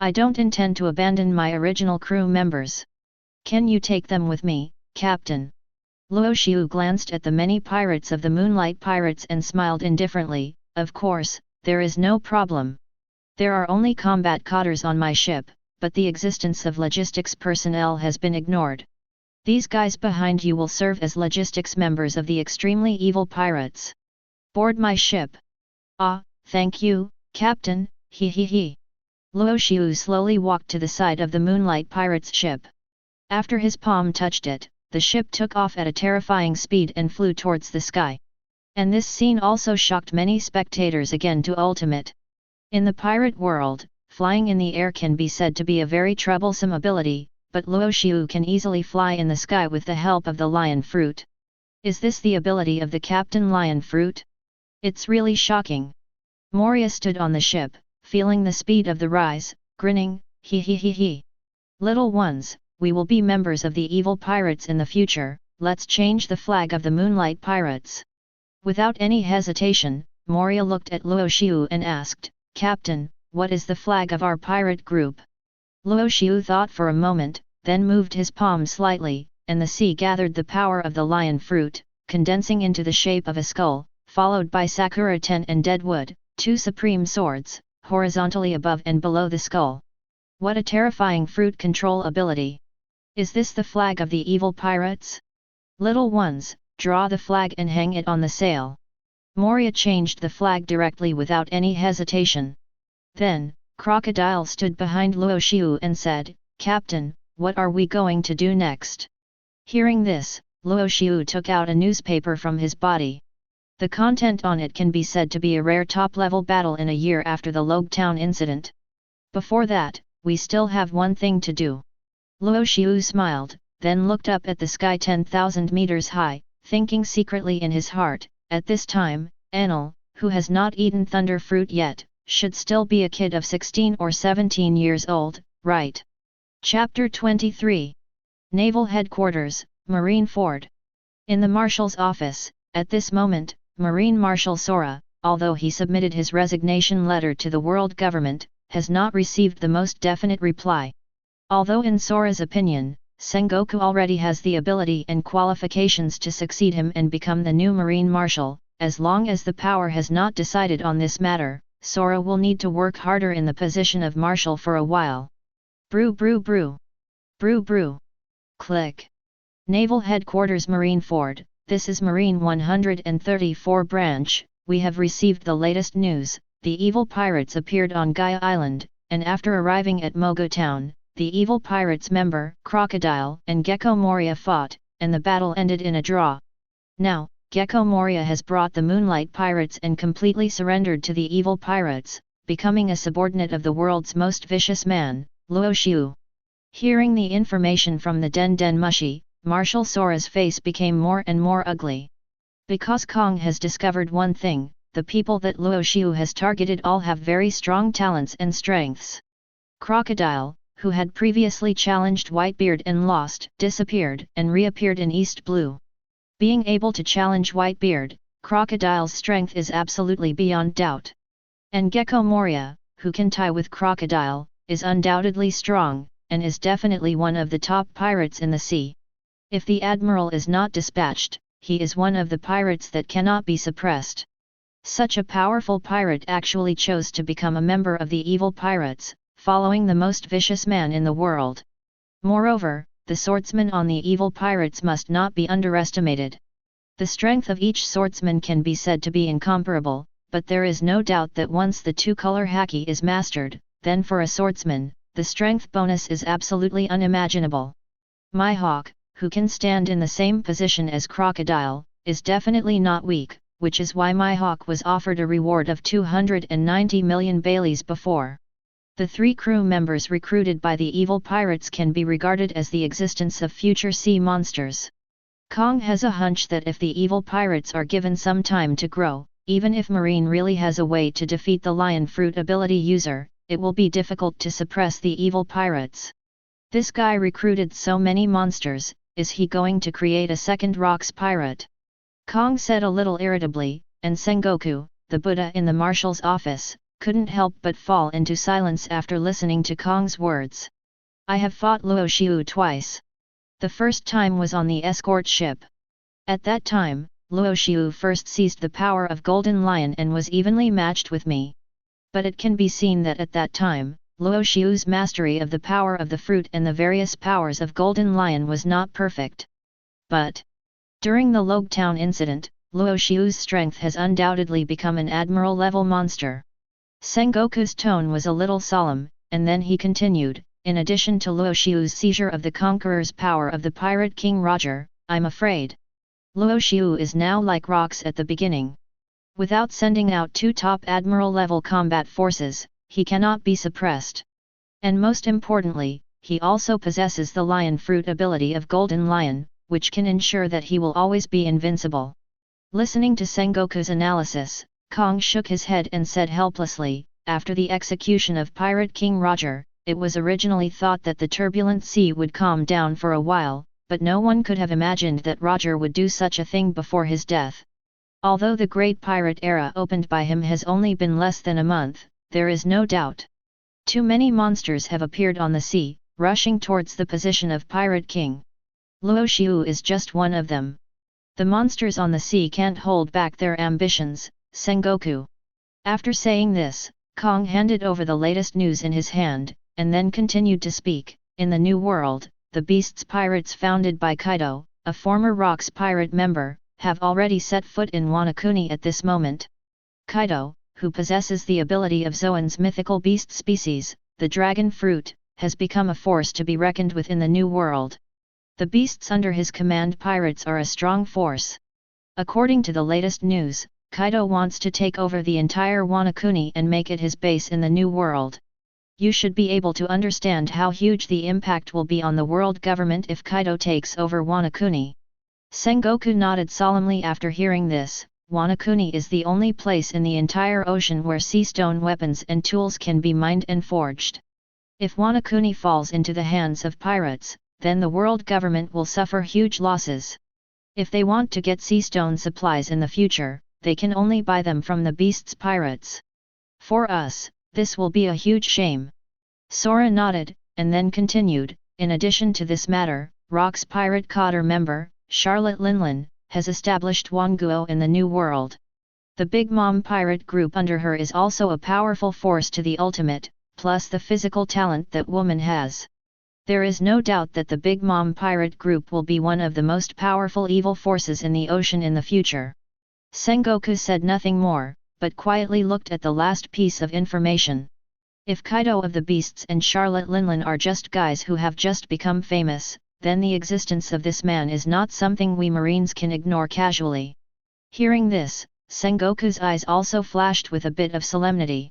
I don't intend to abandon my original crew members. Can you take them with me, Captain? Luo Xiu glanced at the many pirates of the Moonlight Pirates and smiled indifferently. Of course, there is no problem. There are only combat cotters on my ship, but the existence of logistics personnel has been ignored. These guys behind you will serve as logistics members of the extremely evil pirates. Board my ship. Ah, thank you, Captain, he he he. Luo Xiu slowly walked to the side of the Moonlight Pirates' ship. After his palm touched it, the ship took off at a terrifying speed and flew towards the sky. And this scene also shocked many spectators again to ultimate. In the pirate world, flying in the air can be said to be a very troublesome ability, but Luo Xiu can easily fly in the sky with the help of the lion fruit. Is this the ability of the Captain Lion Fruit? It's really shocking. Moria stood on the ship, feeling the speed of the rise, grinning, he he he he. Little ones, we will be members of the evil pirates in the future, let's change the flag of the Moonlight Pirates. Without any hesitation, Moria looked at Luo Xiu and asked, Captain, what is the flag of our pirate group? Luo Xiu thought for a moment, then moved his palm slightly, and the sea gathered the power of the lion fruit, condensing into the shape of a skull, followed by Sakura Ten and Deadwood, 2 supreme swords, horizontally above and below the skull. What a terrifying fruit control ability! Is this the flag of the evil pirates? Little ones, draw the flag and hang it on the sail. Moria changed the flag directly without any hesitation. Then, Crocodile stood behind Luo Xiu and said, Captain, what are we going to do next? Hearing this, Luo Xiu took out a newspaper from his body. The content on it can be said to be a rare top-level battle in a year after the Logtown incident. Before that, we still have one thing to do. Luo Xiu smiled, then looked up at the sky 10,000 meters high, thinking secretly in his heart, at this time, Enel, who has not eaten thunder fruit yet, should still be a kid of 16 or 17 years old, right? Chapter 23. Naval Headquarters, Marine Fort. In the Marshal's office, at this moment, Marine Marshal Sora, although he submitted his resignation letter to the world government, has not received the most definite reply. Although in Sora's opinion, Sengoku already has the ability and qualifications to succeed him and become the new Marine Marshal, as long as the power has not decided on this matter, Sora will need to work harder in the position of Marshal for a while. Brew brew brew. Brew brew. Click. Naval Headquarters Marine Fort, this is Marine 134 branch, we have received the latest news, the evil pirates appeared on Gaia Island, and after arriving at Mogo Town, the evil pirates member, Crocodile and Gecko Moria fought, and the battle ended in a draw. Now, Gecko Moria has brought the Moonlight Pirates and completely surrendered to the evil pirates, becoming a subordinate of the world's most vicious man, Luo Xiu. Hearing the information from the Den Den Mushi, Marshal Sora's face became more and more ugly. Because Kong has discovered one thing, the people that Luo Xiu has targeted all have very strong talents and strengths. Crocodile, who had previously challenged Whitebeard and lost, disappeared and reappeared in East Blue. Being able to challenge Whitebeard, Crocodile's strength is absolutely beyond doubt. And Gecko Moria, who can tie with Crocodile, is undoubtedly strong, and is definitely one of the top pirates in the sea. If the Admiral is not dispatched, he is one of the pirates that cannot be suppressed. Such a powerful pirate actually chose to become a member of the evil pirates, following the most vicious man in the world. Moreover, the swordsmen on the evil pirates must not be underestimated. The strength of each swordsman can be said to be incomparable, but there is no doubt that once the two-color haki is mastered, then for a swordsman, the strength bonus is absolutely unimaginable. Mihawk, who can stand in the same position as Crocodile, is definitely not weak, which is why Mihawk was offered a reward of 290 million Baileys before. The 3 crew members recruited by the evil pirates can be regarded as the existence of future sea monsters. Kong has a hunch that if the evil pirates are given some time to grow, even if Marine really has a way to defeat the lion fruit ability user, it will be difficult to suppress the evil pirates. This guy recruited so many monsters, is he going to create a second Rocks pirate? Kong said a little irritably, and Sengoku, the Buddha in the Marshal's office, couldn't help but fall into silence after listening to Kong's words. I have fought Luo Xiu twice. The first time was on the escort ship. At that time, Luo Xiu first seized the power of Golden Lion and was evenly matched with me. But it can be seen that at that time, Luo Xiu's mastery of the power of the fruit and the various powers of Golden Lion was not perfect. But during the Logtown incident, Luo Xiu's strength has undoubtedly become an admiral-level monster. Sengoku's tone was a little solemn, and then he continued, in addition to Luo Xiu's seizure of the Conqueror's power of the Pirate King Roger, I'm afraid Luo Xiu is now like Rocks at the beginning. Without sending out 2 top admiral-level combat forces, he cannot be suppressed. And most importantly, he also possesses the Lion Fruit ability of Golden Lion, which can ensure that he will always be invincible. Listening to Sengoku's analysis, Kong shook his head and said helplessly, after the execution of Pirate King Roger, it was originally thought that the turbulent sea would calm down for a while, but no one could have imagined that Roger would do such a thing before his death. Although the great pirate era opened by him has only been less than a month, there is no doubt. Too many monsters have appeared on the sea, rushing towards the position of Pirate King. Luo Xiu is just one of them. The monsters on the sea can't hold back their ambitions, Sengoku. After saying this, Kong handed over the latest news in his hand, and then continued to speak. In the New World, the Beasts Pirates founded by Kaido, a former Rocks pirate member, have already set foot in Wanakuni at this moment. Kaido, who possesses the ability of Zoan's mythical beast species, the dragon fruit, has become a force to be reckoned with in the New World. The beasts under his command pirates are a strong force. According to the latest news, Kaido wants to take over the entire Wano Kuni and make it his base in the new world. You should be able to understand how huge the impact will be on the world government if Kaido takes over Wano Kuni. Sengoku nodded solemnly after hearing this. Wano Kuni is the only place in the entire ocean where sea stone weapons and tools can be mined and forged. If Wano Kuni falls into the hands of pirates, then the world government will suffer huge losses. If they want to get sea stone supplies in the future, they can only buy them from the beasts' pirates. For us, this will be a huge shame. Sora nodded, and then continued, in addition to this matter, Rock's pirate cadre member, Charlotte Linlin, has established Wanguo in the New World. The Big Mom pirate group under her is also a powerful force to the ultimate, plus the physical talent that woman has. There is no doubt that the Big Mom pirate group will be one of the most powerful evil forces in the ocean in the future. Sengoku said nothing more, but quietly looked at the last piece of information. If Kaido of the Beasts and Charlotte Linlin are just guys who have just become famous, then the existence of this man is not something we Marines can ignore casually. Hearing this, Sengoku's eyes also flashed with a bit of solemnity.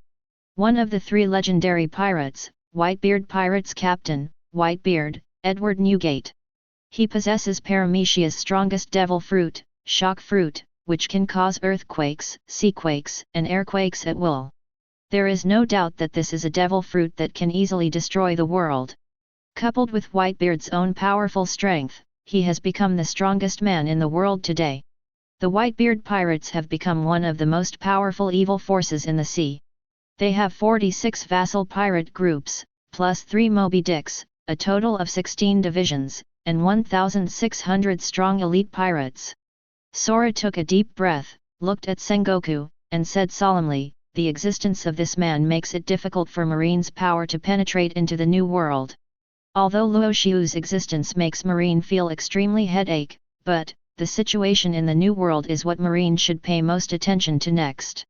One of the three legendary pirates, Whitebeard Pirates Captain, Whitebeard, Edward Newgate. He possesses Paramecia's strongest devil fruit, shock fruit, which can cause earthquakes, seaquakes, and airquakes at will. There is no doubt that this is a devil fruit that can easily destroy the world. Coupled with Whitebeard's own powerful strength, he has become the strongest man in the world today. The Whitebeard pirates have become one of the most powerful evil forces in the sea. They have 46 vassal pirate groups, plus 3 Moby Dicks, a total of 16 divisions, and 1,600 strong elite pirates. Sora took a deep breath, looked at Sengoku, and said solemnly, the existence of this man makes it difficult for Marine's power to penetrate into the new world. Although Luo Xiu's existence makes Marine feel extremely headache, but, the situation in the new world is what Marine should pay most attention to next.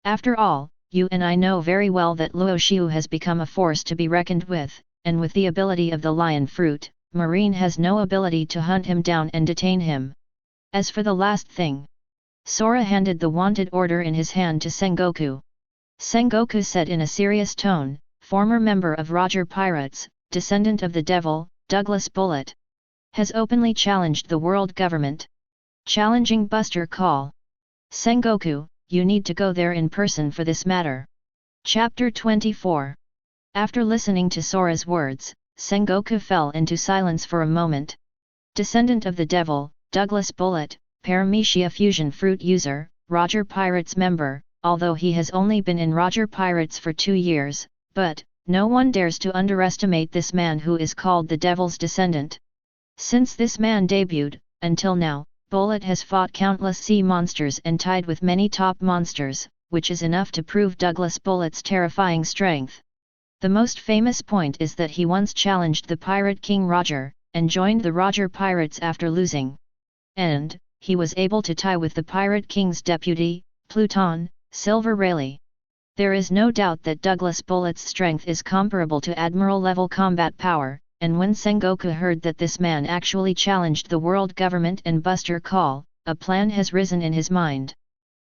After all, you and I know very well that Luo Xiu has become a force to be reckoned with, and with the ability of the lion fruit, Marine has no ability to hunt him down and detain him. As for the last thing, Sora handed the wanted order in his hand to Sengoku. Sengoku said in a serious tone, former member of Roger Pirates, descendant of the devil, Douglas Bullet, has openly challenged the world government. Challenging Buster Call. Sengoku, you need to go there in person for this matter. Chapter 24. After listening to Sora's words, Sengoku fell into silence for a moment. Descendant of the devil, Douglas Bullet, Paramecia fusion fruit user, Roger Pirates member, although he has only been in Roger Pirates for 2 years, but, no one dares to underestimate this man who is called the Devil's Descendant. Since this man debuted, until now, Bullet has fought countless sea monsters and tied with many top monsters, which is enough to prove Douglas Bullet's terrifying strength. The most famous point is that he once challenged the Pirate King Roger, and joined the Roger Pirates after losing. And, he was able to tie with the Pirate King's deputy, Pluton, Silver Rayleigh. There is no doubt that Douglas Bullet's strength is comparable to Admiral-level combat power, and when Sengoku heard that this man actually challenged the world government and Buster Call, a plan has risen in his mind.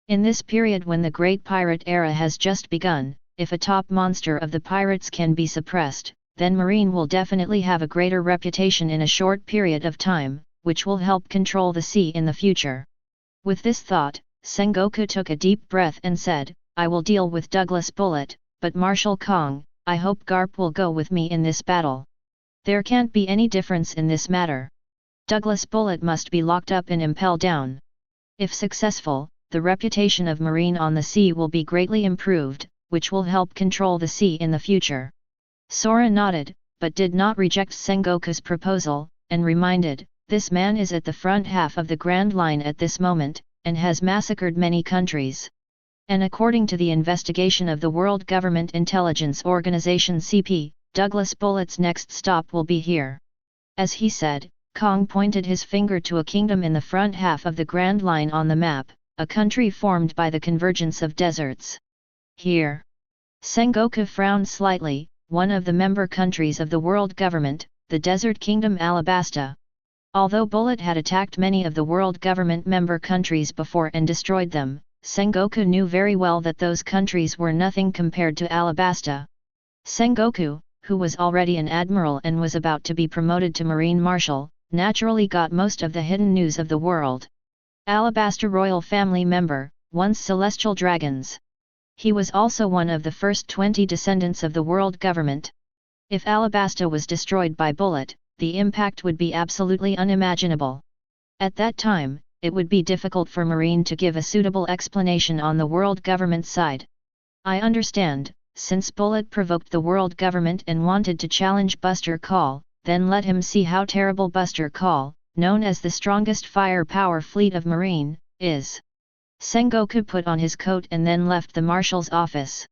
In this period when the Great Pirate Era has just begun, if a top monster of the pirates can be suppressed, then Marine will definitely have a greater reputation in a short period of time, which will help control the sea in the future. With this thought, Sengoku took a deep breath and said, I will deal with Douglas Bullet, but Marshal Kong, I hope Garp will go with me in this battle. There can't be any difference in this matter. Douglas Bullet must be locked up in Impel Down. If successful, the reputation of Marine on the sea will be greatly improved, which will help control the sea in the future. Sora nodded, but did not reject Sengoku's proposal, and reminded, this man is at the front half of the Grand Line at this moment, and has massacred many countries. And according to the investigation of the World Government Intelligence Organization CP, Douglas Bullet's next stop will be here. As he said, Kong pointed his finger to a kingdom in the front half of the Grand Line on the map, a country formed by the convergence of deserts. Here. Sengoku frowned slightly, one of the member countries of the world government, the Desert Kingdom Alabasta. Although Bullet had attacked many of the world government member countries before and destroyed them, Sengoku knew very well that those countries were nothing compared to Alabasta. Sengoku, who was already an admiral and was about to be promoted to Marine Marshal, naturally got most of the hidden news of the world. Alabasta royal family member, once celestial dragons. He was also one of the first 20 descendants of the world government. If Alabasta was destroyed by Bullet, the impact would be absolutely unimaginable. At that time, it would be difficult for Marine to give a suitable explanation on the world government side. I understand, since Bullet provoked the world government and wanted to challenge Buster Call, then let him see how terrible Buster Call, known as the strongest firepower fleet of Marine, is. Sengoku put on his coat and then left the marshal's office.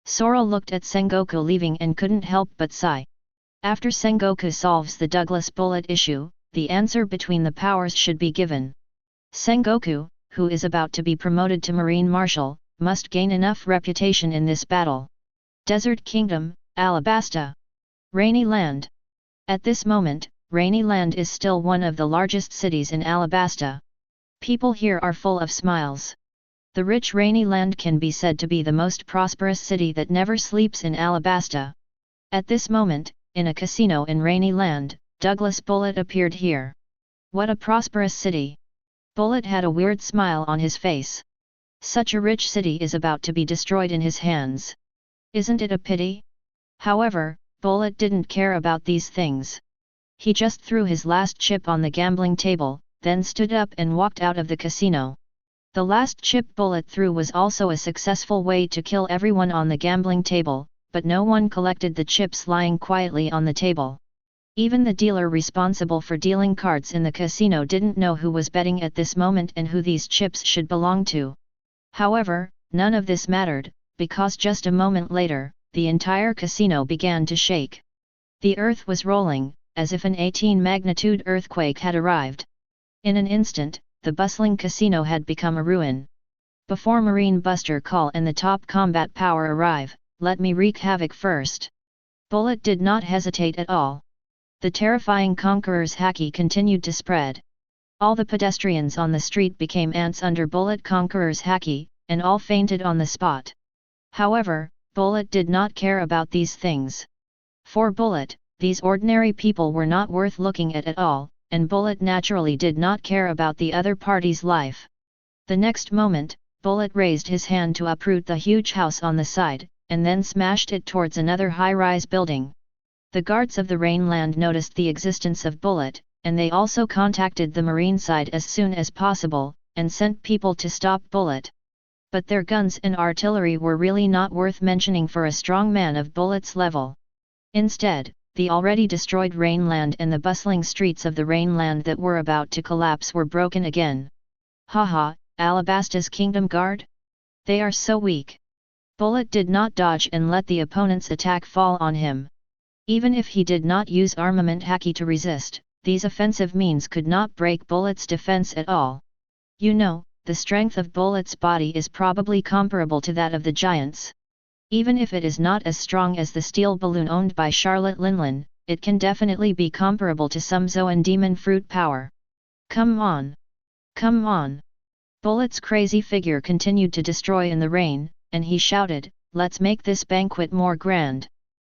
Sora looked at Sengoku leaving and couldn't help but sigh. After Sengoku solves the Douglas Bullet issue, the answer between the powers should be given. Sengoku, who is about to be promoted to Marine Marshal, must gain enough reputation in this battle. Desert Kingdom, Alabasta. Rainy Land. At this moment, Rainy Land is still one of the largest cities in Alabasta. People here are full of smiles. The rich Rainy Land can be said to be the most prosperous city that never sleeps in Alabasta. At this moment, in a casino in Rainy Land, Douglas Bullet appeared here. What a prosperous city! Bullet had a weird smile on his face. Such a rich city is about to be destroyed in his hands. Isn't it a pity? However, Bullet didn't care about these things. He just threw his last chip on the gambling table, then stood up and walked out of the casino. The last chip Bullet threw was also a successful way to kill everyone on the gambling table, but no one collected the chips lying quietly on the table. Even the dealer responsible for dealing cards in the casino didn't know who was betting at this moment and who these chips should belong to. However, none of this mattered, because just a moment later, the entire casino began to shake. The earth was rolling, as if an 18-magnitude earthquake had arrived. In an instant, the bustling casino had become a ruin. Before Marine Buster Call and the top combat power arrive, let me wreak havoc first. Bullet did not hesitate at all. The terrifying Conqueror's haki continued to spread. All the pedestrians on the street became ants under Bullet Conqueror's haki, and all fainted on the spot. However, Bullet did not care about these things. For Bullet, these ordinary people were not worth looking at all, and Bullet naturally did not care about the other party's life. The next moment, Bullet raised his hand to uproot the huge house on the side, and then smashed it towards another high-rise building. The guards of the Rainland noticed the existence of Bullet, and they also contacted the Marine side as soon as possible, and sent people to stop Bullet. But their guns and artillery were really not worth mentioning for a strong man of Bullet's level. Instead, the already destroyed Rainland and the bustling streets of the Rainland that were about to collapse were broken again. Haha, Alabasta's Kingdom Guard? They are so weak. Bullet did not dodge and let the opponent's attack fall on him. Even if he did not use armament haki to resist, these offensive means could not break Bullet's defense at all. You know, the strength of Bullet's body is probably comparable to that of the giants. Even if it is not as strong as the steel balloon owned by Charlotte Linlin, it can definitely be comparable to some Zoan demon fruit power. Come on! Come on! Bullet's crazy figure continued to destroy in the rain, and he shouted, "Let's make this banquet more grand.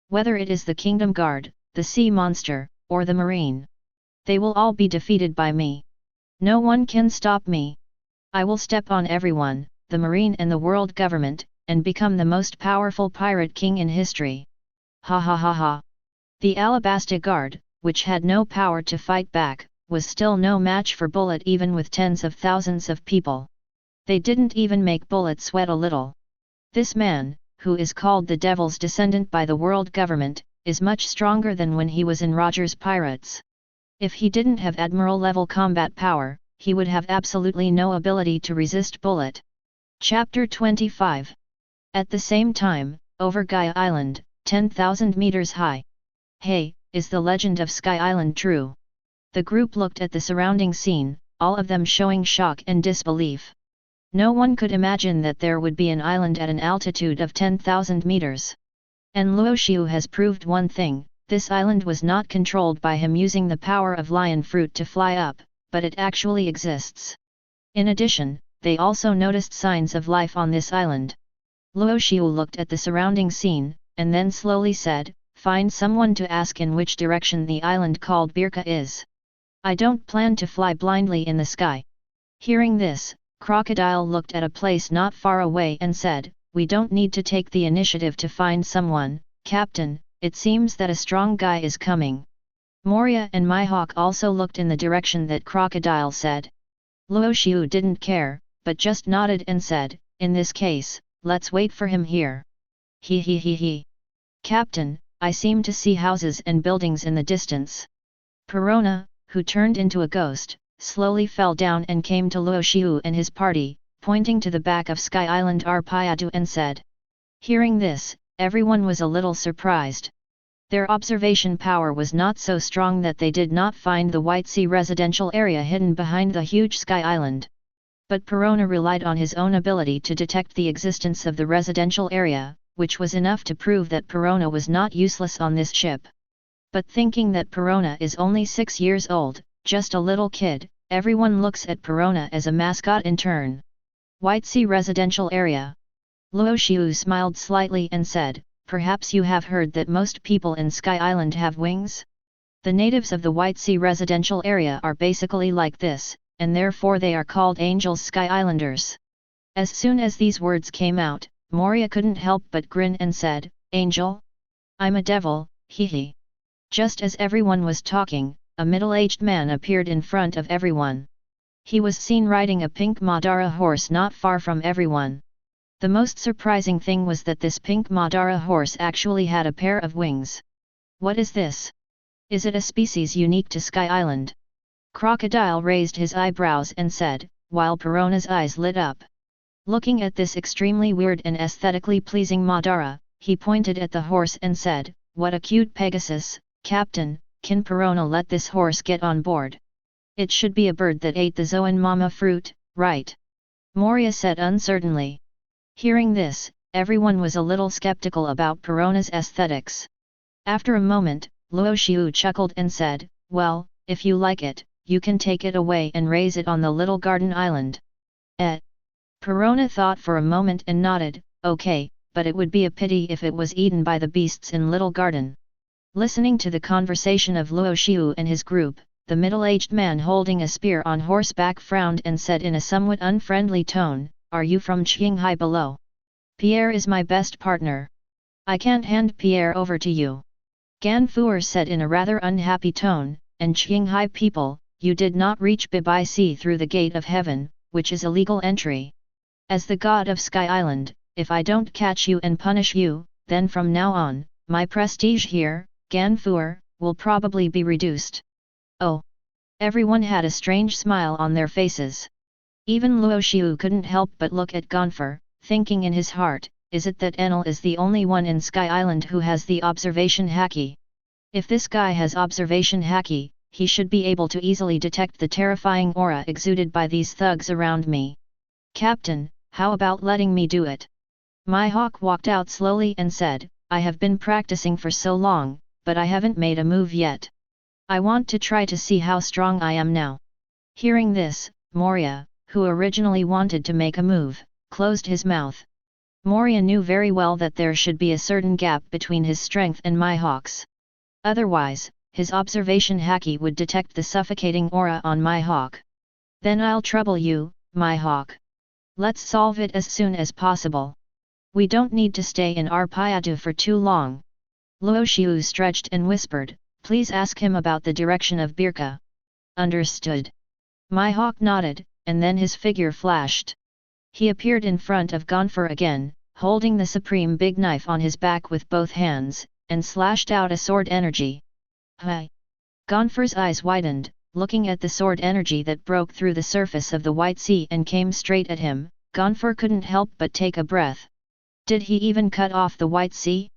Whether it is the Kingdom Guard, the Sea Monster, or the Marine. They will all be defeated by me. No one can stop me. I will step on everyone, the Marine and the world government, and become the most powerful pirate king in history." Ha ha ha ha. The Alabasta Guard, which had no power to fight back, was still no match for Bullet even with tens of thousands of people. They didn't even make Bullet sweat a little. This man, who is called the Devil's Descendant by the world government, is much stronger than when he was in Roger's Pirates. If he didn't have Admiral-level combat power, he would have absolutely no ability to resist Bullet. Chapter 25. At the same time, over Gaia Island, 10,000 meters high. Hey, is the legend of Sky Island true? The group looked at the surrounding scene, all of them showing shock and disbelief. No one could imagine that there would be an island at an altitude of 10,000 meters. And Luo Xiu has proved one thing, This island was not controlled by him using the power of lion fruit to fly up, but it actually exists. In addition, they also noticed signs of life on this island. Luo Xiu looked at the surrounding scene, and then slowly said, "Find someone to ask in which direction the island called Birka is. I don't plan to fly blindly in the sky." Hearing this, Crocodile looked at a place not far away and said, "We don't need to take the initiative to find someone, Captain, it seems that a strong guy is coming." Moria and Mihawk also looked in the direction that Crocodile said. Luo Xiu didn't care, but just nodded and said, "In this case, let's wait for him here." He. "Captain, I seem to see houses and buildings in the distance." Perona, who turned into a ghost, slowly fell down and came to Luo Xiu and his party, pointing to the back of Sky Island Arpayadu and said. Hearing this, everyone was a little surprised. Their observation power was not so strong that they did not find the White Sea residential area hidden behind the huge Sky Island. But Perona relied on his own ability to detect the existence of the residential area, which was enough to prove that Perona was not useless on this ship. But thinking that Perona is only 6 years old, just a little kid, everyone looks at Perona as a mascot in turn. White Sea residential area. Luo Xiu smiled slightly and said, "Perhaps you have heard that most people in Sky Island have wings? The natives of the White Sea residential area are basically like this, and therefore they are called Angels Sky Islanders." As soon as these words came out, Moria couldn't help but grin and said, "Angel? I'm a devil, hee." Just as everyone was talking, a middle-aged man appeared in front of everyone. He was seen riding a pink Madara horse not far from everyone. The most surprising thing was that this pink Madara horse actually had a pair of wings. What is this? Is it a species unique to Sky Island? Crocodile raised his eyebrows and said, while Perona's eyes lit up. Looking at this extremely weird and aesthetically pleasing Madara, he pointed at the horse and said, "What a cute Pegasus, Captain, can Perona let this horse get on board? It should be a bird that ate the Zoan Mama fruit, right?" Moria said uncertainly. Hearing this, everyone was a little skeptical about Perona's aesthetics. After a moment, Luo Xiu chuckled and said, "Well, if you like it, you can take it away and raise it on the little garden island." Perona thought for a moment and nodded, "Okay, but it would be a pity if it was eaten by the beasts in Little Garden." Listening to the conversation of Luo Xiu and his group, the middle-aged man holding a spear on horseback frowned and said in a somewhat unfriendly tone, "Are you from Qinghai below? Pierre is my best partner. I can't hand Pierre over to you." Ganfuer said in a rather unhappy tone, "And Qinghai people, you did not reach Bibai Sea through the Gate of Heaven, which is a legal entry. As the god of Sky Island, if I don't catch you and punish you, then from now on, my prestige here, Ganfuer, will probably be reduced." Oh! Everyone had a strange smile on their faces. Even Luo Xiu couldn't help but look at Ganfuer, thinking in his heart, is it that Enel is the only one in Sky Island who has the observation haki? If this guy has observation haki, he should be able to easily detect the terrifying aura exuded by these thugs around me. "Captain, how about letting me do it?" Mihawk walked out slowly and said, "I have been practicing for so long, but I haven't made a move yet. I want to try to see how strong I am now." Hearing this, Moria, who originally wanted to make a move, closed his mouth. Moria knew very well that there should be a certain gap between his strength and Mihawk's. Otherwise, his observation haki would detect the suffocating aura on Mihawk. "Then I'll trouble you, Mihawk. Let's solve it as soon as possible. We don't need to stay in Arpayadu for too long." Luo Xiu stretched and whispered, "Please ask him about the direction of Birka." "Understood." Mihawk nodded, and then his figure flashed. He appeared in front of Ganfuer again, holding the supreme big knife on his back with both hands, and slashed out a sword energy. "Hi!" Ganfuer's eyes widened, looking at the sword energy that broke through the surface of the White Sea and came straight at him. Ganfuer couldn't help but take a breath. Did he even cut off the White Sea?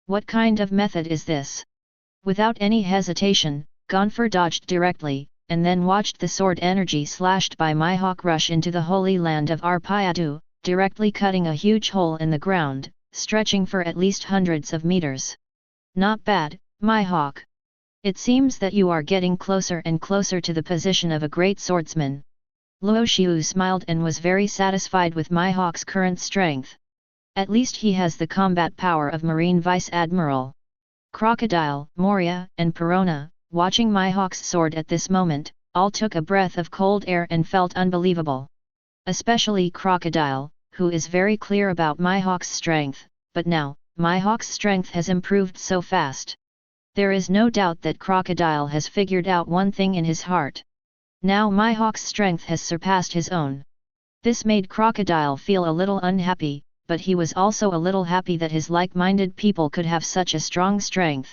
What kind of method is this? Without any hesitation, Ganfuer dodged directly, and then watched the sword energy slashed by Mihawk rush into the holy land of Arpayadu, directly cutting a huge hole in the ground, stretching for at least hundreds of meters. "Not bad, Mihawk. It seems that you are getting closer and closer to the position of a great swordsman. Luo Xiu smiled and was very satisfied with Mihawk's current strength. At least he has the combat power of Marine Vice Admiral. Crocodile, Moria, and Perona, watching Mihawk's sword at this moment, all took a breath of cold air and felt unbelievable. Especially Crocodile, who is very clear about Mihawk's strength, but now, Mihawk's strength has improved so fast. There is no doubt that Crocodile has figured out one thing in his heart. Now Mihawk's strength has surpassed his own. This made Crocodile feel a little unhappy, but he was also a little happy that his like-minded people could have such a strong strength.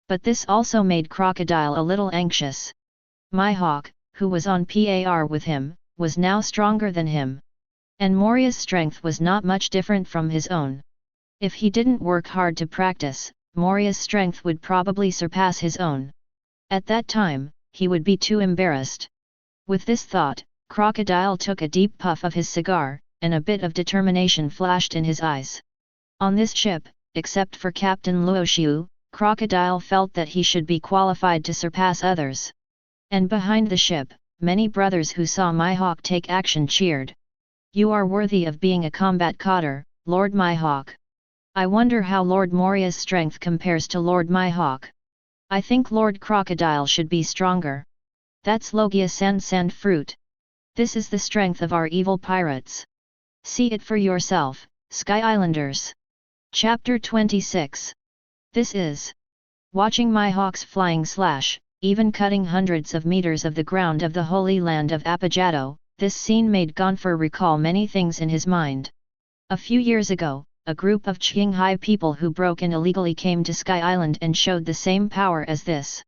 But this also made Crocodile a little anxious. Mihawk, who was on par with him, was now stronger than him. And Moria's strength was not much different from his own. If he didn't work hard to practice, Moria's strength would probably surpass his own. At that time, he would be too embarrassed. With this thought, Crocodile took a deep puff of his cigar, and a bit of determination flashed in his eyes. On this ship, except for Captain Luo Xiu, Crocodile felt that he should be qualified to surpass others. And behind the ship, many brothers who saw Mihawk take action cheered. You are worthy of being a combat cotter, Lord Mihawk. I wonder how Lord Moria's strength compares to Lord Mihawk. I think Lord Crocodile should be stronger. That's Logia sand fruit. This is the strength of our evil pirates. See it for yourself, Sky Islanders. Chapter 26. This is. Watching Mihawk's flying slash, even cutting hundreds of meters of the ground of the Holy Land of Apogado, this scene made Gonfer recall many things in his mind. A few years ago, a group of Qinghai people who broke in illegally came to Sky Island and showed the same power as this.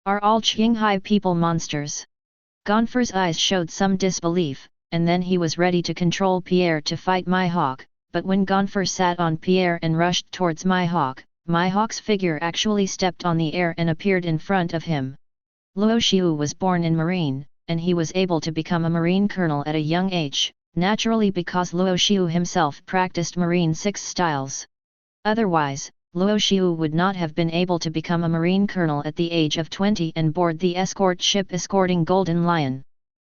Are all Qinghai people monsters? Gonfer's eyes showed some disbelief, and then he was ready to control Pierre to fight Mihawk, but when Gonfer sat on Pierre and rushed towards Mihawk, Mihawk's figure actually stepped on the air and appeared in front of him. Luo Xiu was born in Marine, and he was able to become a Marine colonel at a young age, naturally because Luo Xiu himself practiced Marine 6 styles. Otherwise, Luo Xiu would not have been able to become a Marine colonel at the age of 20 and board the escort ship escorting Golden Lion.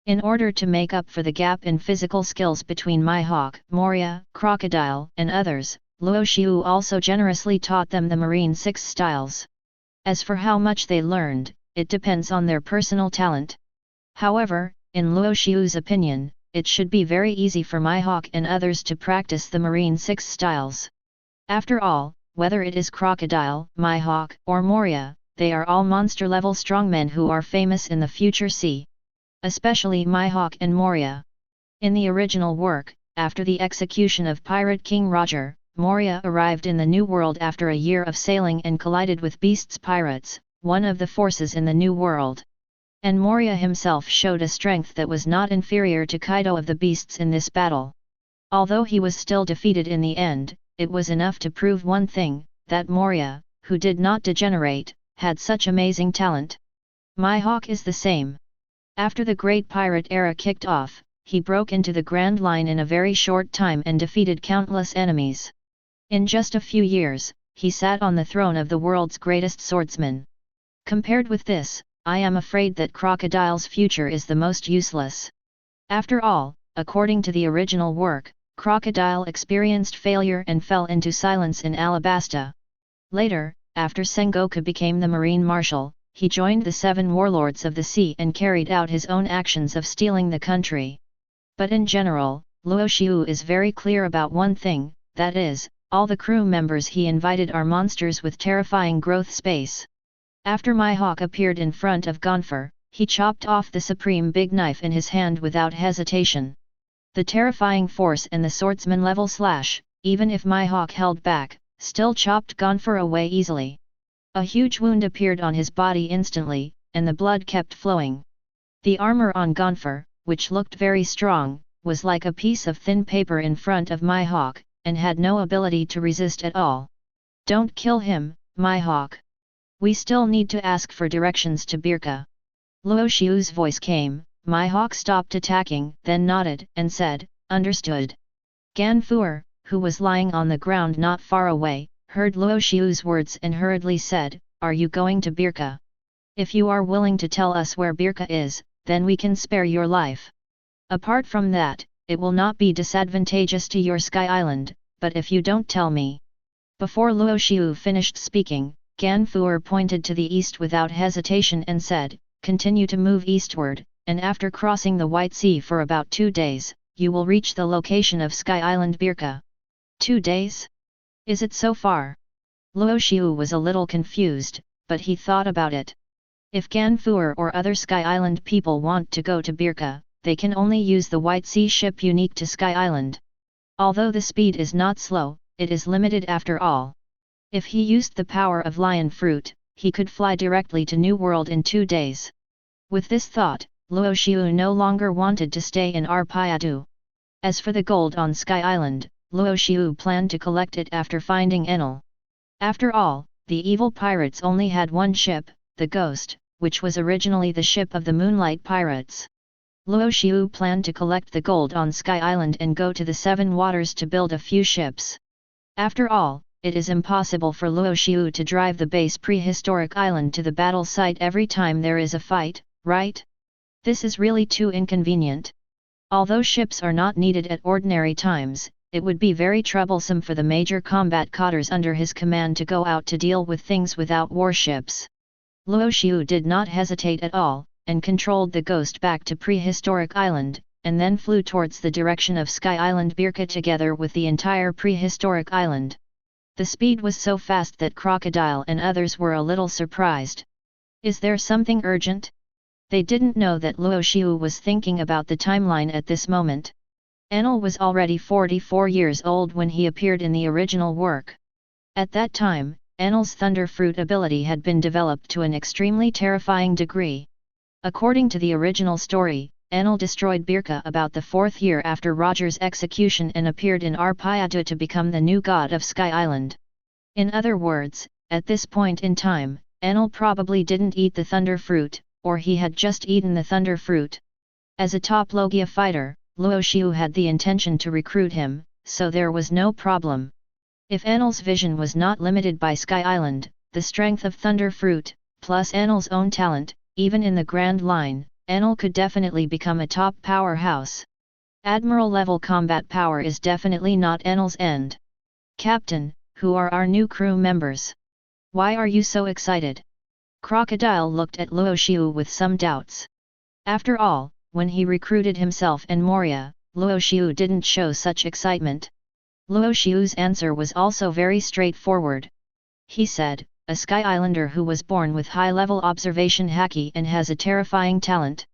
In order to make up for the gap in physical skills between Mihawk, Moria, Crocodile, and others, Luo Xiu also generously taught them the Marine 6 styles. As for how much they learned, it depends on their personal talent. However, in Luo Xiu's opinion, it should be very easy for Mihawk and others to practice the Marine 6 styles. After all, whether it is Crocodile, Mihawk, or Moria, they are all monster-level strongmen who are famous in the future sea. Especially Mihawk and Moria. In the original work, after the execution of Pirate King Roger, Moria arrived in the New World after a year of sailing and collided with Beast's pirates, one of the forces in the New World. And Moria himself showed a strength that was not inferior to Kaido of the Beasts in this battle. Although he was still defeated in the end, it was enough to prove one thing, that Moria, who did not degenerate, had such amazing talent. Mihawk is the same. After the Great Pirate era kicked off, he broke into the Grand Line in a very short time and defeated countless enemies. In just a few years, he sat on the throne of the world's greatest swordsman. Compared with this, I am afraid that Crocodile's future is the most useless. After all, according to the original work, Crocodile experienced failure and fell into silence in Alabasta. Later, after Sengoku became the Marine Marshal, he joined the 7 warlords of the sea and carried out his own actions of stealing the country. But in general, Luo Xiu is very clear about one thing, that is, all the crew members he invited are monsters with terrifying growth space. After Mihawk appeared in front of Gonfer, he chopped off the supreme big knife in his hand without hesitation. The terrifying force and the swordsman-level slash, even if Mihawk held back, still chopped Gonfer away easily. A huge wound appeared on his body instantly, and the blood kept flowing. The armor on Gonfer, which looked very strong, was like a piece of thin paper in front of Mihawk, and had no ability to resist at all. Don't kill him, Mihawk. We still need to ask for directions to Birka. Luo Xiu's voice came. Mihawk stopped attacking, then nodded, and said, understood. Ganfuer, who was lying on the ground not far away, heard Luo Xiu's words and hurriedly said, are you going to Birka? If you are willing to tell us where Birka is, then we can spare your life. Apart from that, it will not be disadvantageous to your Sky Island, but if you don't tell me." Before Luo Xiu finished speaking, Ganfuer pointed to the east without hesitation and said, "Continue to move eastward, and after crossing the White Sea for about 2 days, you will reach the location of Sky Island Birka." 2 days? Is it so far? Luo Xiu was a little confused, but he thought about it. If Ganfuer or other Sky Island people want to go to Birka, they can only use the White Sea ship unique to Sky Island. Although the speed is not slow, it is limited after all. If he used the power of Lion Fruit, he could fly directly to New World in 2 days. With this thought, Luo Xiu no longer wanted to stay in Arpayadu. As for the gold on Sky Island, Luo Xiu planned to collect it after finding Enel. After all, the evil pirates only had one ship, the Ghost, which was originally the ship of the Moonlight Pirates. Luo Xiu planned to collect the gold on Sky Island and go to the Seven Waters to build a few ships. After all, it is impossible for Luo Xiu to drive the base prehistoric island to the battle site every time there is a fight, right? This is really too inconvenient. Although ships are not needed at ordinary times, it would be very troublesome for the major combat cotters under his command to go out to deal with things without warships. Luo Xiu did not hesitate at all, and controlled the Ghost back to Prehistoric Island, and then flew towards the direction of Sky Island Birka together with the entire Prehistoric Island. The speed was so fast that Crocodile and others were a little surprised. Is there something urgent? They didn't know that Luo Xiu was thinking about the timeline at this moment. Enel was already 44 years old when he appeared in the original work. At that time, Enel's Thunder Fruit ability had been developed to an extremely terrifying degree. According to the original story, Enel destroyed Birka about the 4th year after Roger's execution and appeared in Arpayadu to become the new god of Sky Island. In other words, at this point in time, Enel probably didn't eat the Thunder Fruit, or he had just eaten the Thunder Fruit. As a top Logia fighter, Luo Xiu had the intention to recruit him, so there was no problem. If Enel's vision was not limited by Sky Island, the strength of Thunder Fruit, plus Enel's own talent, even in the Grand Line, Enel could definitely become a top powerhouse. Admiral-level combat power is definitely not Enel's end. "Captain, who are our new crew members? Why are you so excited?" Crocodile looked at Luo Xiu with some doubts. After all, when he recruited himself and Moria, Luo Xiu didn't show such excitement. Luo Xiu's answer was also very straightforward. He said, "A Sky Islander who was born with high-level observation haki and has a terrifying talent.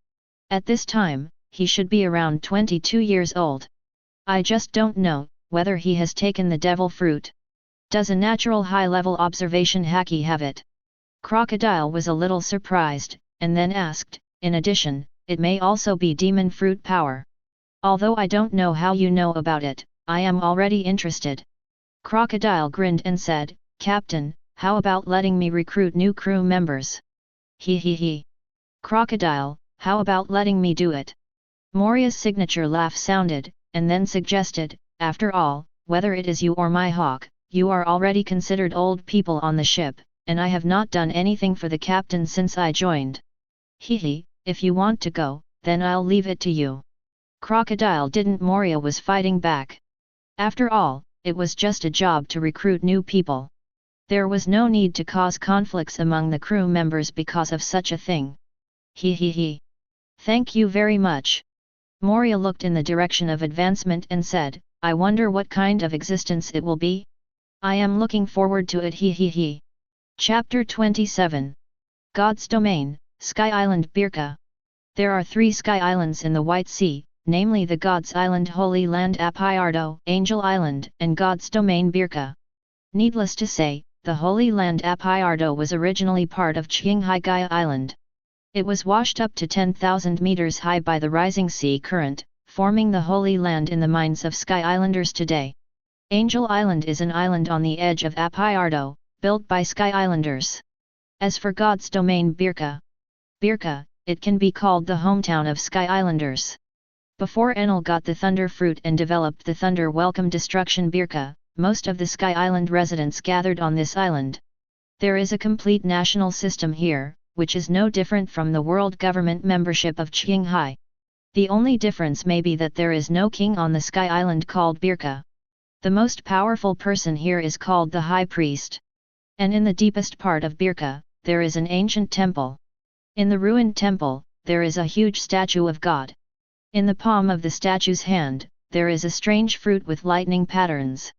At this time, he should be around 22 years old. I just don't know whether he has taken the devil fruit. Does a natural high-level observation haki have it?" Crocodile was a little surprised, and then asked, "In addition, it may also be demon fruit power. Although I don't know how you know about it, I am already interested." Crocodile grinned and said, "Captain, how about letting me recruit new crew members?" He. "Crocodile, how about letting me do it?" Moria's signature laugh sounded, and then suggested, "After all, whether it is you or Mihawk, you are already considered old people on the ship, and I have not done anything for the captain since I joined. If you want to go, then I'll leave it to you." Crocodile didn't. Moria was fighting back. After all, it was just a job to recruit new people. There was no need to cause conflicts among the crew members because of such a thing. "Thank you very much." Moria looked in the direction of advancement and said, "I wonder what kind of existence it will be? I am looking forward to it." Chapter 27. God's Domain, Sky Island Birka. There are 3 Sky Islands in the White Sea, namely the God's Island Holy Land Apayardo, Angel Island, and God's Domain Birka. Needless to say, the Holy Land Apayardo was originally part of Qinghai Island. It was washed up to 10,000 meters high by the rising sea current, forming the Holy Land in the minds of Sky Islanders today. Angel Island is an island on the edge of Apayardo, built by Sky Islanders. As for God's Domain Birka, it can be called the hometown of Sky Islanders. Before Enel got the Thunder Fruit and developed the Thunder Welcome Destruction Birka, most of the Sky Island residents gathered on this island. There is a complete national system here, which is no different from the world government membership of Qinghai. The only difference may be that there is no king on the sky island called Birka. The most powerful person here is called the High Priest. And in the deepest part of Birka, there is an ancient temple. In the ruined temple, there is a huge statue of God. In the palm of the statue's hand, there is a strange fruit with lightning patterns.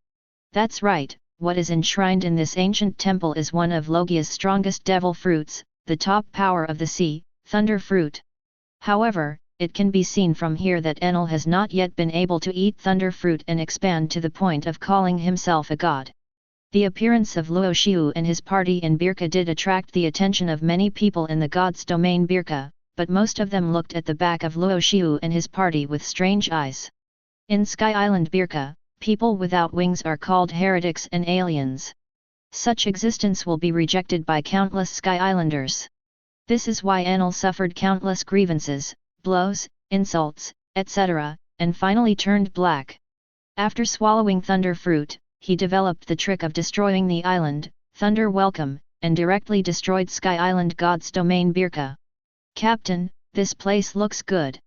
That's right, what is enshrined in this ancient temple is one of Logia's strongest devil fruits, the top power of the sea, thunder fruit. However, it can be seen from here that Enel has not yet been able to eat thunder fruit and expand to the point of calling himself a god. The appearance of Luo Xiu and his party in Birka did attract the attention of many people in the god's domain Birka, but most of them looked at the back of Luo Xiu and his party with strange eyes. In Sky Island Birka, people without wings are called heretics and aliens. Such existence will be rejected by countless Sky Islanders. This is why Enel suffered countless grievances, blows, insults, etc., and finally turned black. After swallowing thunder fruit, he developed the trick of destroying the island, Thunder Welcome, and directly destroyed Sky Island God's domain Birka. Captain, this place looks good.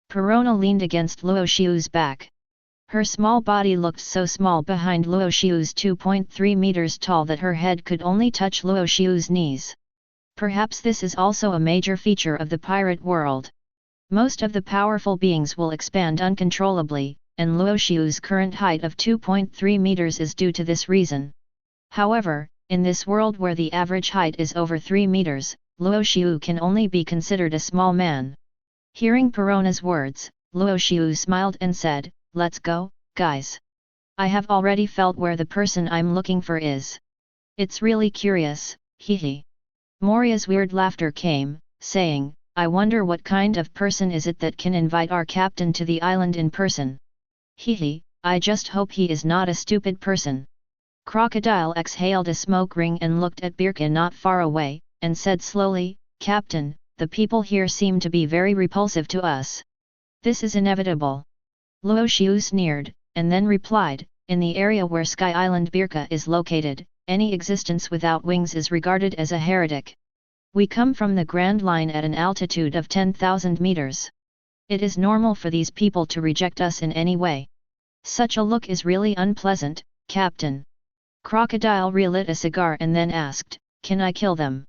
Perona leaned against Luo Xiu's back. Her small body looked so small behind Luo Xiu's 2.3 meters tall that her head could only touch Luo Xiu's knees. Perhaps this is also a major feature of the pirate world. Most of the powerful beings will expand uncontrollably, and Luo Xiu's current height of 2.3 meters is due to this reason. However, in this world where the average height is over 3 meters, Luo Xiu can only be considered a small man. Hearing Perona's words, Luo Xiu smiled and said, "Let's go, guys. I have already felt where the person I'm looking for is. It's really curious, hee." Moria's weird laughter came, saying, "I wonder what kind of person is it that can invite our captain to the island in person. Hee, I just hope he is not a stupid person." Crocodile exhaled a smoke ring and looked at Birka not far away, and said slowly, "Captain, the people here seem to be very repulsive to us. This is inevitable." Luo Xiu sneered, and then replied, "In the area where Sky Island Birka is located, any existence without wings is regarded as a heretic. We come from the Grand Line at an altitude of 10,000 meters. It is normal for these people to reject us in any way. Such a look is really unpleasant, Captain." Crocodile relit a cigar and then asked, "Can I kill them?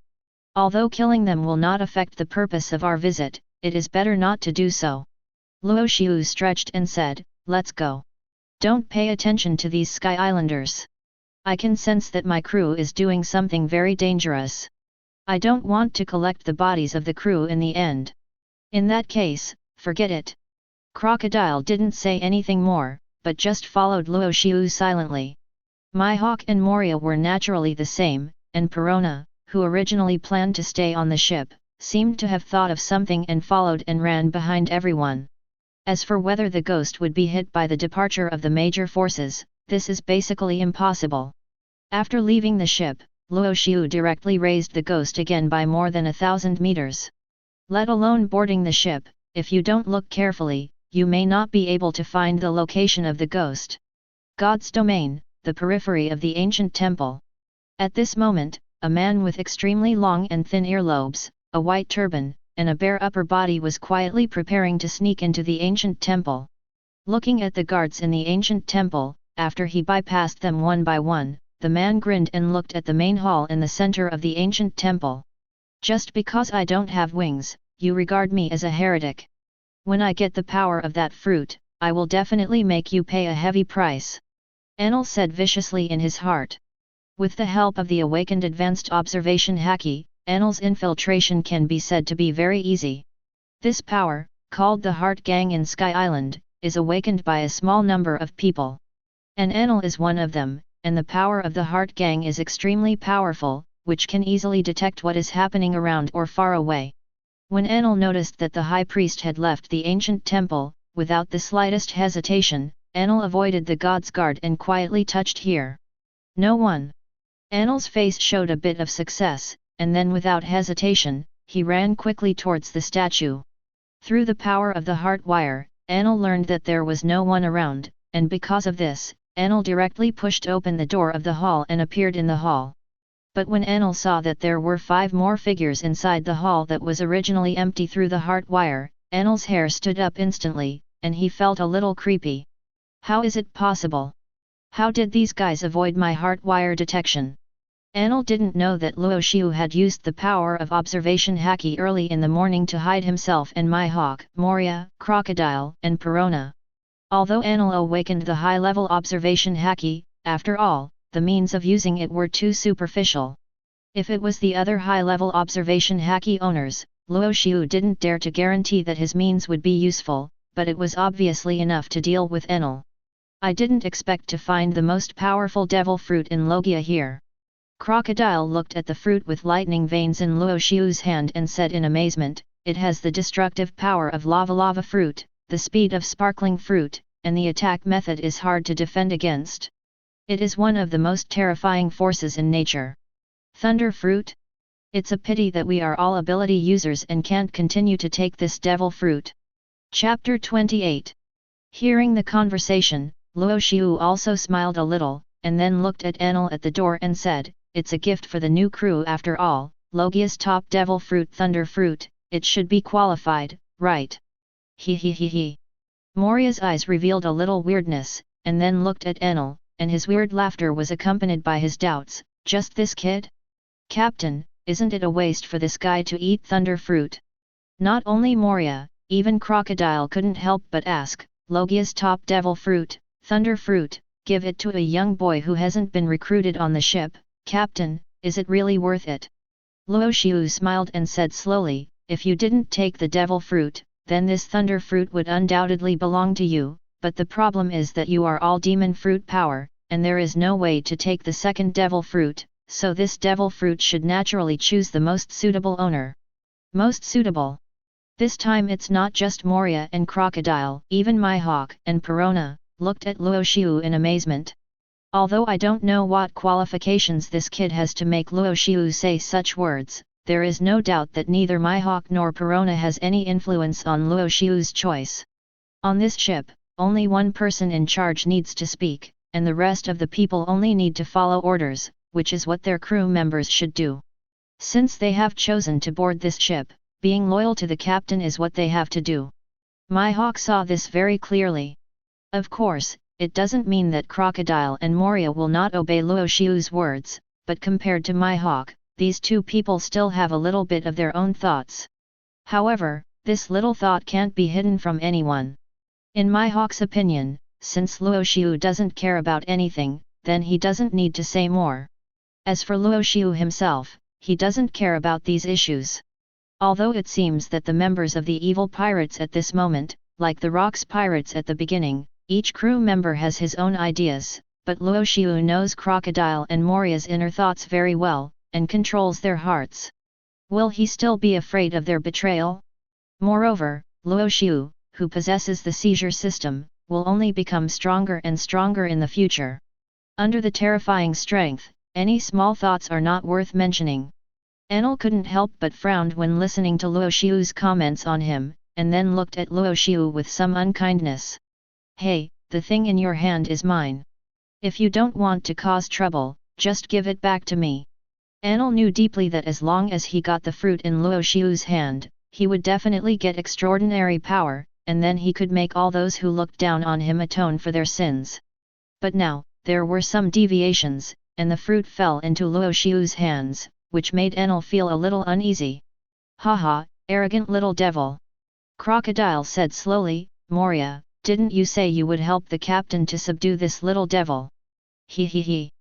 Although killing them will not affect the purpose of our visit, it is better not to do so." Luo Xiu stretched and said, "Let's go. Don't pay attention to these Sky Islanders. I can sense that my crew is doing something very dangerous. I don't want to collect the bodies of the crew in the end. In that case, forget it." Crocodile didn't say anything more, but just followed Luo Xiu silently. Mihawk and Moria were naturally the same, and Perona, who originally planned to stay on the ship, seemed to have thought of something and followed and ran behind everyone. As for whether the ghost would be hit by the departure of the major forces, this is basically impossible. After leaving the ship, Luo Xiu directly raised the ghost again by more than 1,000 meters. Let alone boarding the ship, if you don't look carefully, you may not be able to find the location of the ghost. God's domain, the periphery of the ancient temple. At this moment, a man with extremely long and thin earlobes, a white turban, and a bare upper body was quietly preparing to sneak into the ancient temple. Looking at the guards in the ancient temple, after he bypassed them one by one, the man grinned and looked at the main hall in the center of the ancient temple. "Just because I don't have wings, you regard me as a heretic. When I get the power of that fruit, I will definitely make you pay a heavy price." Enel said viciously in his heart. With the help of the awakened advanced observation haki, Enel's infiltration can be said to be very easy. This power, called the Heart Gang in Sky Island, is awakened by a small number of people. And Enel is one of them, and the power of the Heart Gang is extremely powerful, which can easily detect what is happening around or far away. When Enel noticed that the High Priest had left the ancient temple, without the slightest hesitation, Enel avoided the God's Guard and quietly touched here. "No one." Enel's face showed a bit of success, and then without hesitation, he ran quickly towards the statue. Through the power of the heart wire, Enel learned that there was no one around, and because of this, Enel directly pushed open the door of the hall and appeared in the hall. But when Enel saw that there were 5 more figures inside the hall that was originally empty through the heart wire, Enel's hair stood up instantly, and he felt a little creepy. How is it possible? How did these guys avoid my heart wire detection? Enel didn't know that Luo Xiu had used the power of observation haki early in the morning to hide himself and Mihawk, Moria, Crocodile, and Perona. Although Enel awakened the high-level observation haki, after all, the means of using it were too superficial. If it was the other high-level observation haki owners, Luo Xiu didn't dare to guarantee that his means would be useful, but it was obviously enough to deal with Enel. I didn't expect to find the most powerful devil fruit in Logia here. Crocodile looked at the fruit with lightning veins in Luo Xiu's hand and said in amazement, it has the destructive power of lava fruit, the speed of sparkling fruit, and the attack method is hard to defend against. It is one of the most terrifying forces in nature. Thunder fruit? It's a pity that we are all ability users and can't continue to take this devil fruit. Chapter 28. Hearing the conversation, Luo Xiu also smiled a little, and then looked at Enel at the door and said, it's a gift for the new crew after all, Logia's top devil fruit thunder fruit, it should be qualified, right? He. Moria's eyes revealed a little weirdness, and then looked at Enel, and his weird laughter was accompanied by his doubts, just this kid? Captain, isn't it a waste for this guy to eat thunder fruit? Not only Moria, even Crocodile couldn't help but ask, Logia's top devil fruit, thunder fruit, give it to a young boy who hasn't been recruited on the ship, Captain, is it really worth it? Luo Xiu smiled and said slowly, if you didn't take the devil fruit, then this thunder fruit would undoubtedly belong to you, but the problem is that you are all demon fruit power, and there is no way to take the second devil fruit, so this devil fruit should naturally choose the most suitable owner. Most suitable. This time it's not just Moria and Crocodile, even Mihawk and Perona looked at Luo Xiu in amazement. Although I don't know what qualifications this kid has to make Luo Xiu say such words, there is no doubt that neither Mihawk nor Perona has any influence on Luo Xiu's choice. On this ship, only one person in charge needs to speak, and the rest of the people only need to follow orders, which is what their crew members should do. Since they have chosen to board this ship, being loyal to the captain is what they have to do. Mihawk saw this very clearly. Of course, it doesn't mean that Crocodile and Moria will not obey Luo Xiu's words, but compared to Mihawk, these two people still have a little bit of their own thoughts. However, this little thought can't be hidden from anyone. In Mihawk's opinion, since Luo Xiu doesn't care about anything, then he doesn't need to say more. As for Luo Xiu himself, he doesn't care about these issues. Although it seems that the members of the evil pirates at this moment, like the Rocks pirates at the beginning, each crew member has his own ideas, but Luo Xiu knows Crocodile and Moria's inner thoughts very well, and controls their hearts. Will he still be afraid of their betrayal? Moreover, Luo Xiu, who possesses the seizure system, will only become stronger and stronger in the future. Under the terrifying strength, any small thoughts are not worth mentioning. Enel couldn't help but frowned when listening to Luo Xiu's comments on him, and then looked at Luo Xiu with some unkindness. Hey, the thing in your hand is mine. If you don't want to cause trouble, just give it back to me. Enel knew deeply that as long as he got the fruit in Luo Xiu's hand, he would definitely get extraordinary power, and then he could make all those who looked down on him atone for their sins. But now, there were some deviations, and the fruit fell into Luo Xiu's hands, which made Enel feel a little uneasy. Haha, arrogant little devil. Crocodile said slowly, Moria, didn't you say you would help the captain to subdue this little devil? He.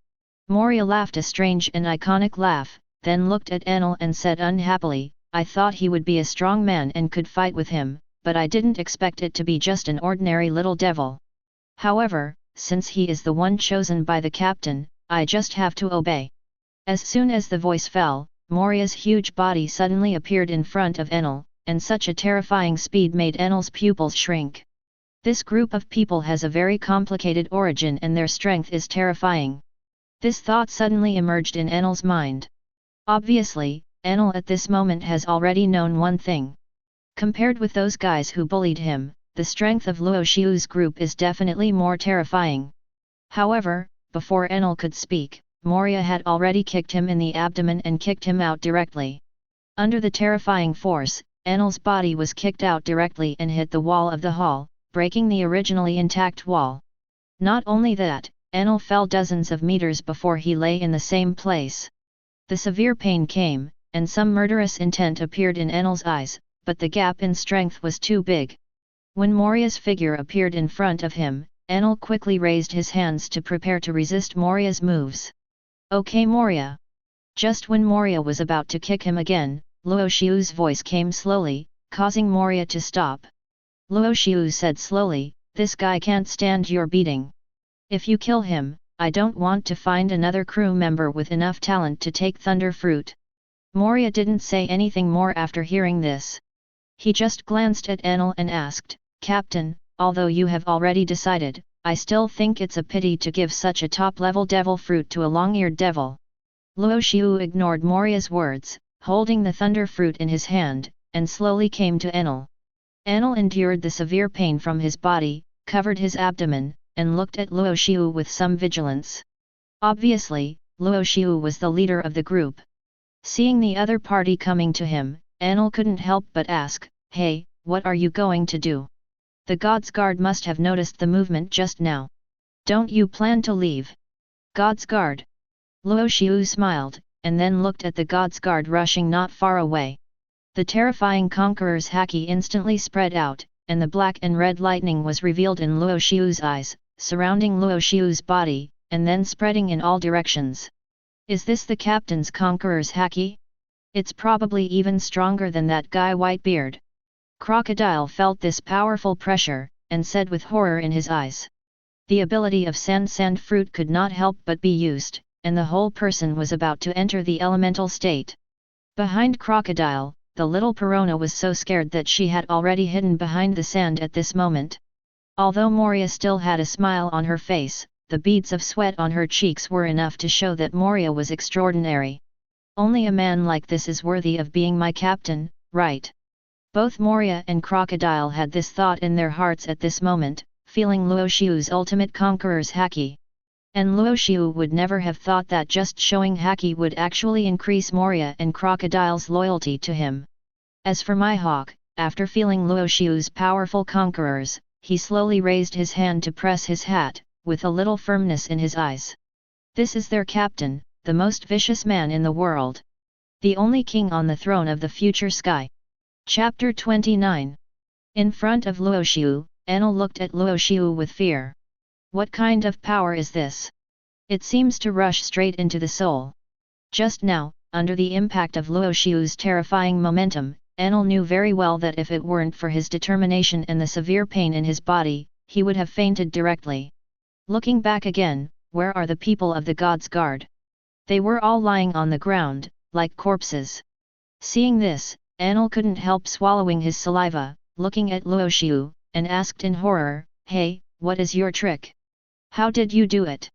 Moria laughed a strange and iconic laugh, then looked at Enel and said unhappily, I thought he would be a strong man and could fight with him, but I didn't expect it to be just an ordinary little devil. However, since he is the one chosen by the captain, I just have to obey. As soon as the voice fell, Moria's huge body suddenly appeared in front of Enel, and such a terrifying speed made Enel's pupils shrink. This group of people has a very complicated origin and their strength is terrifying. This thought suddenly emerged in Enel's mind. Obviously, Enel at this moment has already known one thing. Compared with those guys who bullied him, the strength of Luo Xiu's group is definitely more terrifying. However, before Enel could speak, Moria had already kicked him in the abdomen and kicked him out directly. Under the terrifying force, Enel's body was kicked out directly and hit the wall of the hall, breaking the originally intact wall. Not only that, Enel fell dozens of meters before he lay in the same place. The severe pain came, and some murderous intent appeared in Enel's eyes, but the gap in strength was too big. When Moria's figure appeared in front of him, Enel quickly raised his hands to prepare to resist Moria's moves. "Okay, Moria." Just when Moria was about to kick him again, Luo Xiu's voice came slowly, causing Moria to stop. Luo Xiu said slowly, "This guy can't stand your beating. If you kill him, I don't want to find another crew member with enough talent to take Thunder Fruit." Moria didn't say anything more after hearing this. He just glanced at Enel and asked, "Captain, although you have already decided, I still think it's a pity to give such a top-level devil fruit to a long-eared devil." Luo Xiu ignored Moria's words, holding the Thunder Fruit in his hand, and slowly came to Enel. Enel endured the severe pain from his body, covered his abdomen, and looked at Luo Xiu with some vigilance. Obviously, Luo Xiu was the leader of the group. Seeing the other party coming to him, Enel couldn't help but ask, "Hey, what are you going to do? The God's Guard must have noticed the movement just now. Don't you plan to leave?" "God's Guard?" Luo Xiu smiled, and then looked at the God's Guard rushing not far away. The terrifying conqueror's haki instantly spread out, and the black and red lightning was revealed in Luo Xiu's eyes, surrounding Luo Xiu's body, and then spreading in all directions. "Is this the captain's conqueror's haki? It's probably even stronger than that guy Whitebeard." Crocodile felt this powerful pressure, and said with horror in his eyes. The ability of sand fruit could not help but be used, and the whole person was about to enter the elemental state. Behind Crocodile, the little Perona was so scared that she had already hidden behind the sand at this moment. Although Moria still had a smile on her face, the beads of sweat on her cheeks were enough to show that Moria was extraordinary. "Only a man like this is worthy of being my captain, right?" Both Moria and Crocodile had this thought in their hearts at this moment, feeling Luo Xiu's ultimate conqueror's haki. And Luo Xiu would never have thought that just showing haki would actually increase Moria and Crocodile's loyalty to him. As for Mihawk, after feeling Luo Xiu's powerful conquerors, he slowly raised his hand to press his hat, with a little firmness in his eyes. "This is their captain, the most vicious man in the world. The only king on the throne of the future sky." Chapter 29. In front of Luo Xiu, Enel looked at Luo Xiu with fear. What kind of power is this? It seems to rush straight into the soul. Just now, under the impact of Luo Xiu's terrifying momentum, Enel knew very well that if it weren't for his determination and the severe pain in his body, he would have fainted directly. Looking back again, where are the people of the God's Guard? They were all lying on the ground, like corpses. Seeing this, Enel couldn't help swallowing his saliva, looking at Luo Xiu, and asked in horror, "Hey, what is your trick? How did you do it?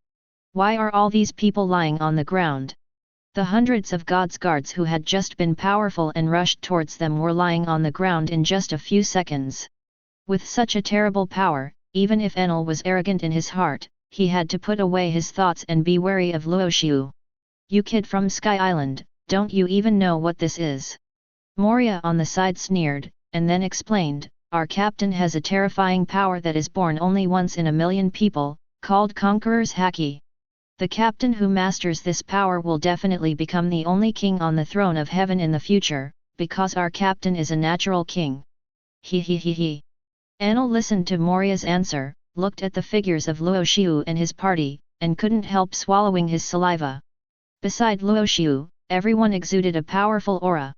Why are all these people lying on the ground?" The hundreds of God's Guards who had just been powerful and rushed towards them were lying on the ground in just a few seconds. With such a terrible power, even if Enel was arrogant in his heart, he had to put away his thoughts and be wary of Luo Xiu. "You kid from Sky Island, don't you even know what this is?" Moria on the side sneered, and then explained, "Our captain has a terrifying power that is born only once in a million people, called Conqueror's Haki. The captain who masters this power will definitely become the only king on the throne of heaven in the future, because our captain is a natural king." He. Enel listened to Moria's answer, looked at the figures of Luo Xiu and his party, and couldn't help swallowing his saliva. Beside Luo Xiu, everyone exuded a powerful aura.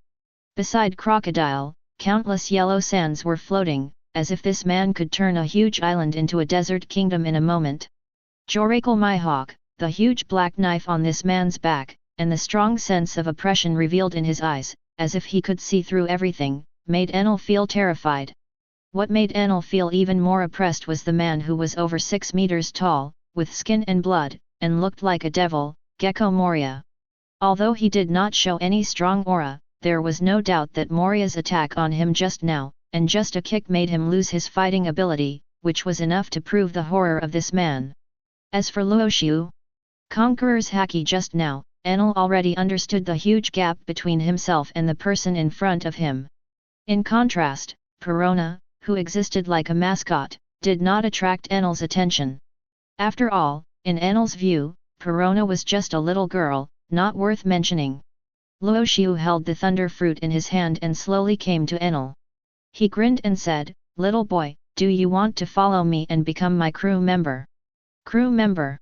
Beside Crocodile, countless yellow sands were floating, as if this man could turn a huge island into a desert kingdom in a moment. Joracle Mihawk, the huge black knife on this man's back, and the strong sense of oppression revealed in his eyes, as if he could see through everything, made Enel feel terrified. What made Enel feel even more oppressed was the man who was over 6 meters tall, with skin and blood, and looked like a devil, Gecko Moria. Although he did not show any strong aura, there was no doubt that Moria's attack on him just now, and just a kick made him lose his fighting ability, which was enough to prove the horror of this man. As for Luo Xiu, Conqueror's haki just now, Enel already understood the huge gap between himself and the person in front of him. In contrast, Perona, who existed like a mascot, did not attract Enel's attention. After all, in Enel's view, Perona was just a little girl, not worth mentioning. Luo Xiu held the thunder fruit in his hand and slowly came to Enel. He grinned and said, "Little boy, do you want to follow me and become my crew member?" Crew member?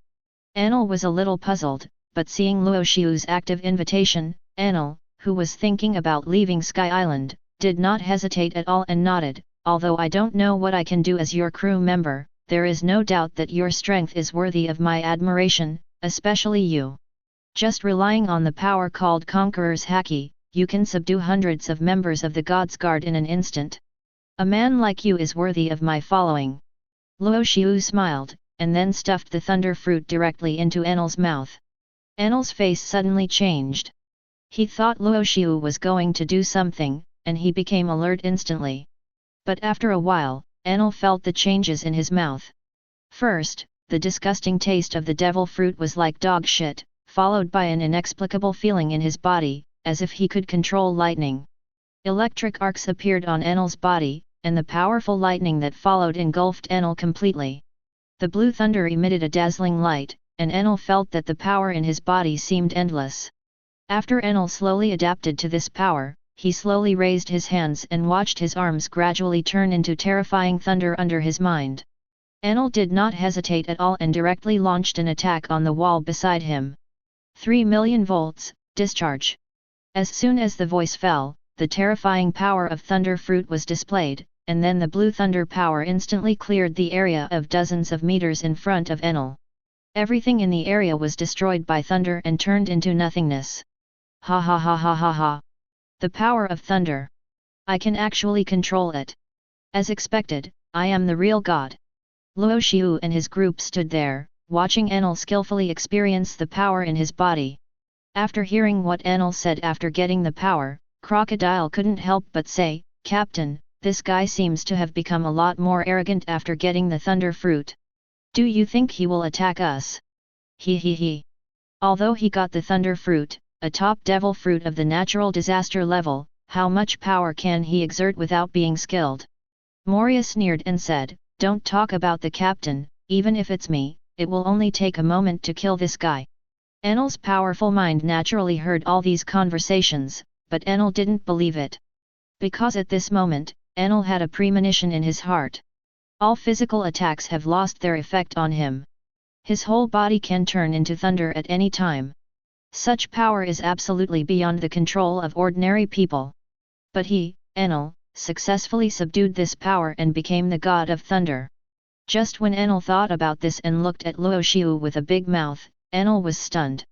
Enel was a little puzzled, but seeing Luo Xiu's active invitation, Enel, who was thinking about leaving Sky Island, did not hesitate at all and nodded. "Although I don't know what I can do as your crew member, there is no doubt that your strength is worthy of my admiration, especially you. Just relying on the power called Conqueror's Haki, you can subdue hundreds of members of the God's Guard in an instant. A man like you is worthy of my following." Luo Xiu smiled, and then stuffed the thunder fruit directly into Enel's mouth. Enel's face suddenly changed. He thought Luo Xiu was going to do something, and he became alert instantly. But after a while, Enel felt the changes in his mouth. First, the disgusting taste of the devil fruit was like dog shit, followed by an inexplicable feeling in his body, as if he could control lightning. Electric arcs appeared on Enel's body, and the powerful lightning that followed engulfed Enel completely. The blue thunder emitted a dazzling light, and Enel felt that the power in his body seemed endless. After Enel slowly adapted to this power, he slowly raised his hands and watched his arms gradually turn into terrifying thunder under his mind. Enel did not hesitate at all and directly launched an attack on the wall beside him. 3,000,000 volts, discharge. As soon as the voice fell, the terrifying power of thunder fruit was displayed, and then the blue thunder power instantly cleared the area of dozens of meters in front of Enel. Everything in the area was destroyed by thunder and turned into nothingness. Ha ha ha ha ha ha. The power of thunder. I can actually control it. As expected, I am the real god. Luo Xiu and his group stood there, watching Enel skillfully experience the power in his body. After hearing what Enel said after getting the power, Crocodile couldn't help but say, "Captain, this guy seems to have become a lot more arrogant after getting the thunder fruit. Do you think he will attack us?" He. Although he got the thunder fruit, a top devil fruit of the natural disaster level, how much power can he exert without being skilled? Moria sneered and said, "Don't talk about the captain, even if it's me, it will only take a moment to kill this guy." Enel's powerful mind naturally heard all these conversations, but Enel didn't believe it. Because at this moment, Enel had a premonition in his heart. All physical attacks have lost their effect on him. His whole body can turn into thunder at any time. Such power is absolutely beyond the control of ordinary people. But he, Enel, successfully subdued this power and became the god of thunder. Just when Enel thought about this and looked at Luo Xiu with a big mouth, Enel was stunned.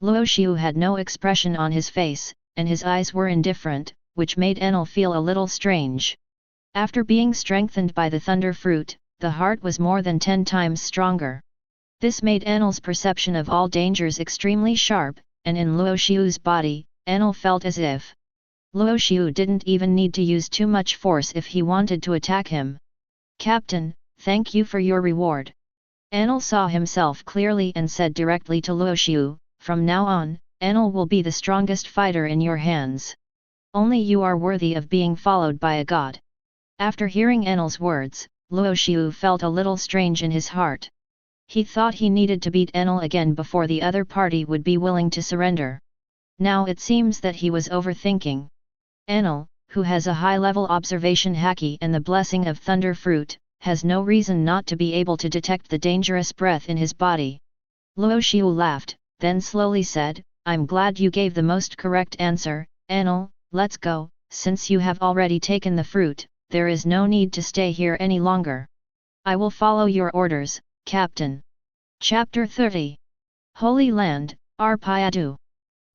Luo Xiu had no expression on his face, and his eyes were indifferent, which made Enel feel a little strange. After being strengthened by the thunder fruit, the heart was more than 10 times stronger. This made Enel's perception of all dangers extremely sharp, and in Luo Xiu's body, Enel felt as if Luo Xiu didn't even need to use too much force if he wanted to attack him. "Captain, thank you for your reward." Enel saw himself clearly and said directly to Luo Xiu, "From now on, Enel will be the strongest fighter in your hands. Only you are worthy of being followed by a god." After hearing Enel's words, Luo Xiu felt a little strange in his heart. He thought he needed to beat Enel again before the other party would be willing to surrender. Now it seems that he was overthinking. Enel, who has a high-level observation haki and the blessing of thunder fruit, has no reason not to be able to detect the dangerous breath in his body. Luo Xiu laughed, then slowly said, "I'm glad you gave the most correct answer, Enel, let's go, since you have already taken the fruit, there is no need to stay here any longer. I will follow your orders, Captain." Chapter 30. Holy Land, Arpayadu.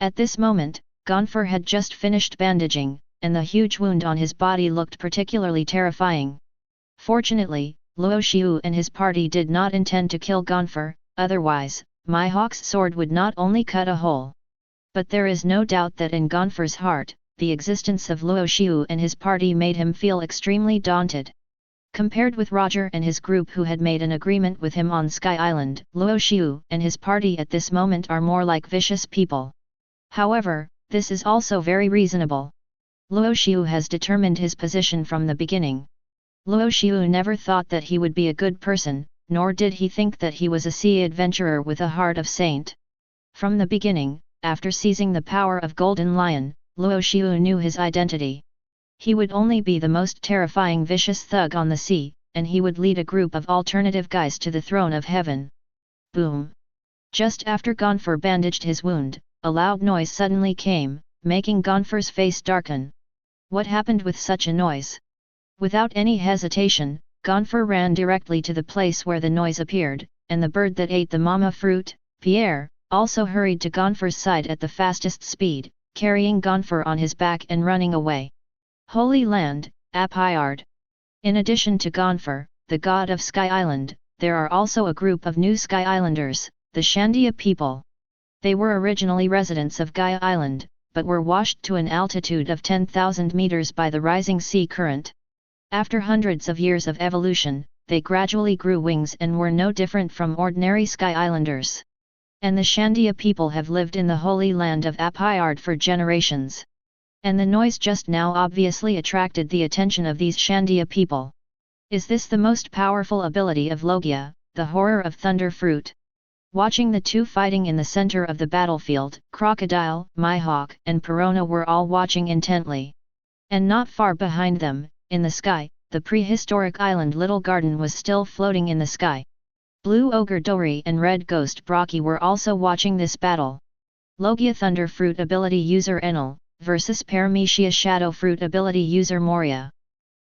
At this moment, Gonfer had just finished bandaging, and the huge wound on his body looked particularly terrifying. Fortunately, Luo Xiu and his party did not intend to kill Gonfer, otherwise, Mihawk's sword would not only cut a hole. But there is no doubt that in Gonfer's heart, the existence of Luo Xiu and his party made him feel extremely daunted. Compared with Roger and his group who had made an agreement with him on Sky Island, Luo Xiu and his party at this moment are more like vicious people. However, this is also very reasonable. Luo Xiu has determined his position from the beginning. Luo Xiu never thought that he would be a good person, nor did he think that he was a sea adventurer with a heart of saint. From the beginning, after seizing the power of Golden Lion, Luo Xiu knew his identity. He would only be the most terrifying vicious thug on the sea, and he would lead a group of alternative guys to the throne of heaven. Boom! Just after Gonfer bandaged his wound, a loud noise suddenly came, making Gonfer's face darken. What happened with such a noise? Without any hesitation, Gonfer ran directly to the place where the noise appeared, and the bird that ate the mama fruit, Pierre, also hurried to Gonfer's side at the fastest speed, carrying Gonfer on his back and running away. Holy Land, Whitebeard. In addition to Gonfer, the god of Sky Island, there are also a group of new Sky Islanders, the Shandia people. They were originally residents of Gaia Island, but were washed to an altitude of 10,000 meters by the rising sea current. After hundreds of years of evolution, they gradually grew wings and were no different from ordinary Sky Islanders. And the Shandia people have lived in the Holy Land of Whitebeard for generations. And the noise just now obviously attracted the attention of these Shandia people. Is this the most powerful ability of Logia, the horror of thunder fruit? Watching the two fighting in the center of the battlefield, Crocodile, Mihawk and Perona were all watching intently. And not far behind them, in the sky, the prehistoric island Little Garden was still floating in the sky. Blue Ogre Dori and Red Ghost Brocky were also watching this battle. Logia Thunder Fruit ability user Enel versus Paramecia Shadow Fruit ability user Moria.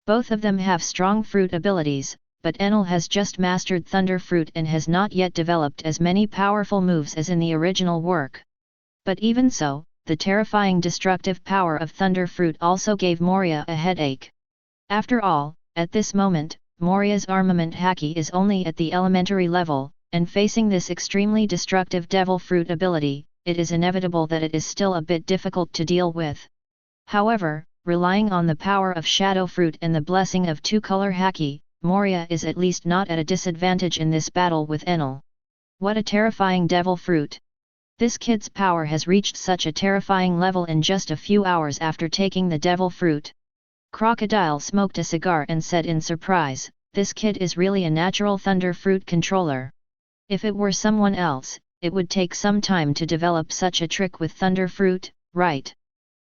Both of them have strong fruit abilities, but Enel has just mastered Thunder Fruit and has not yet developed as many powerful moves as in the original work. But even so, the terrifying destructive power of Thunder Fruit also gave Moria a headache. After all, at this moment, Moria's armament haki is only at the elementary level, and facing this extremely destructive Devil Fruit ability, it is inevitable that it is still a bit difficult to deal with. However, relying on the power of Shadow Fruit and the blessing of two-color haki, Moria is at least not at a disadvantage in this battle with Enel. What a terrifying Devil Fruit! This kid's power has reached such a terrifying level in just a few hours after taking the Devil Fruit. Crocodile smoked a cigar and said in surprise, "This kid is really a natural Thunder Fruit controller. If it were someone else, it would take some time to develop such a trick with Thunder Fruit, right?"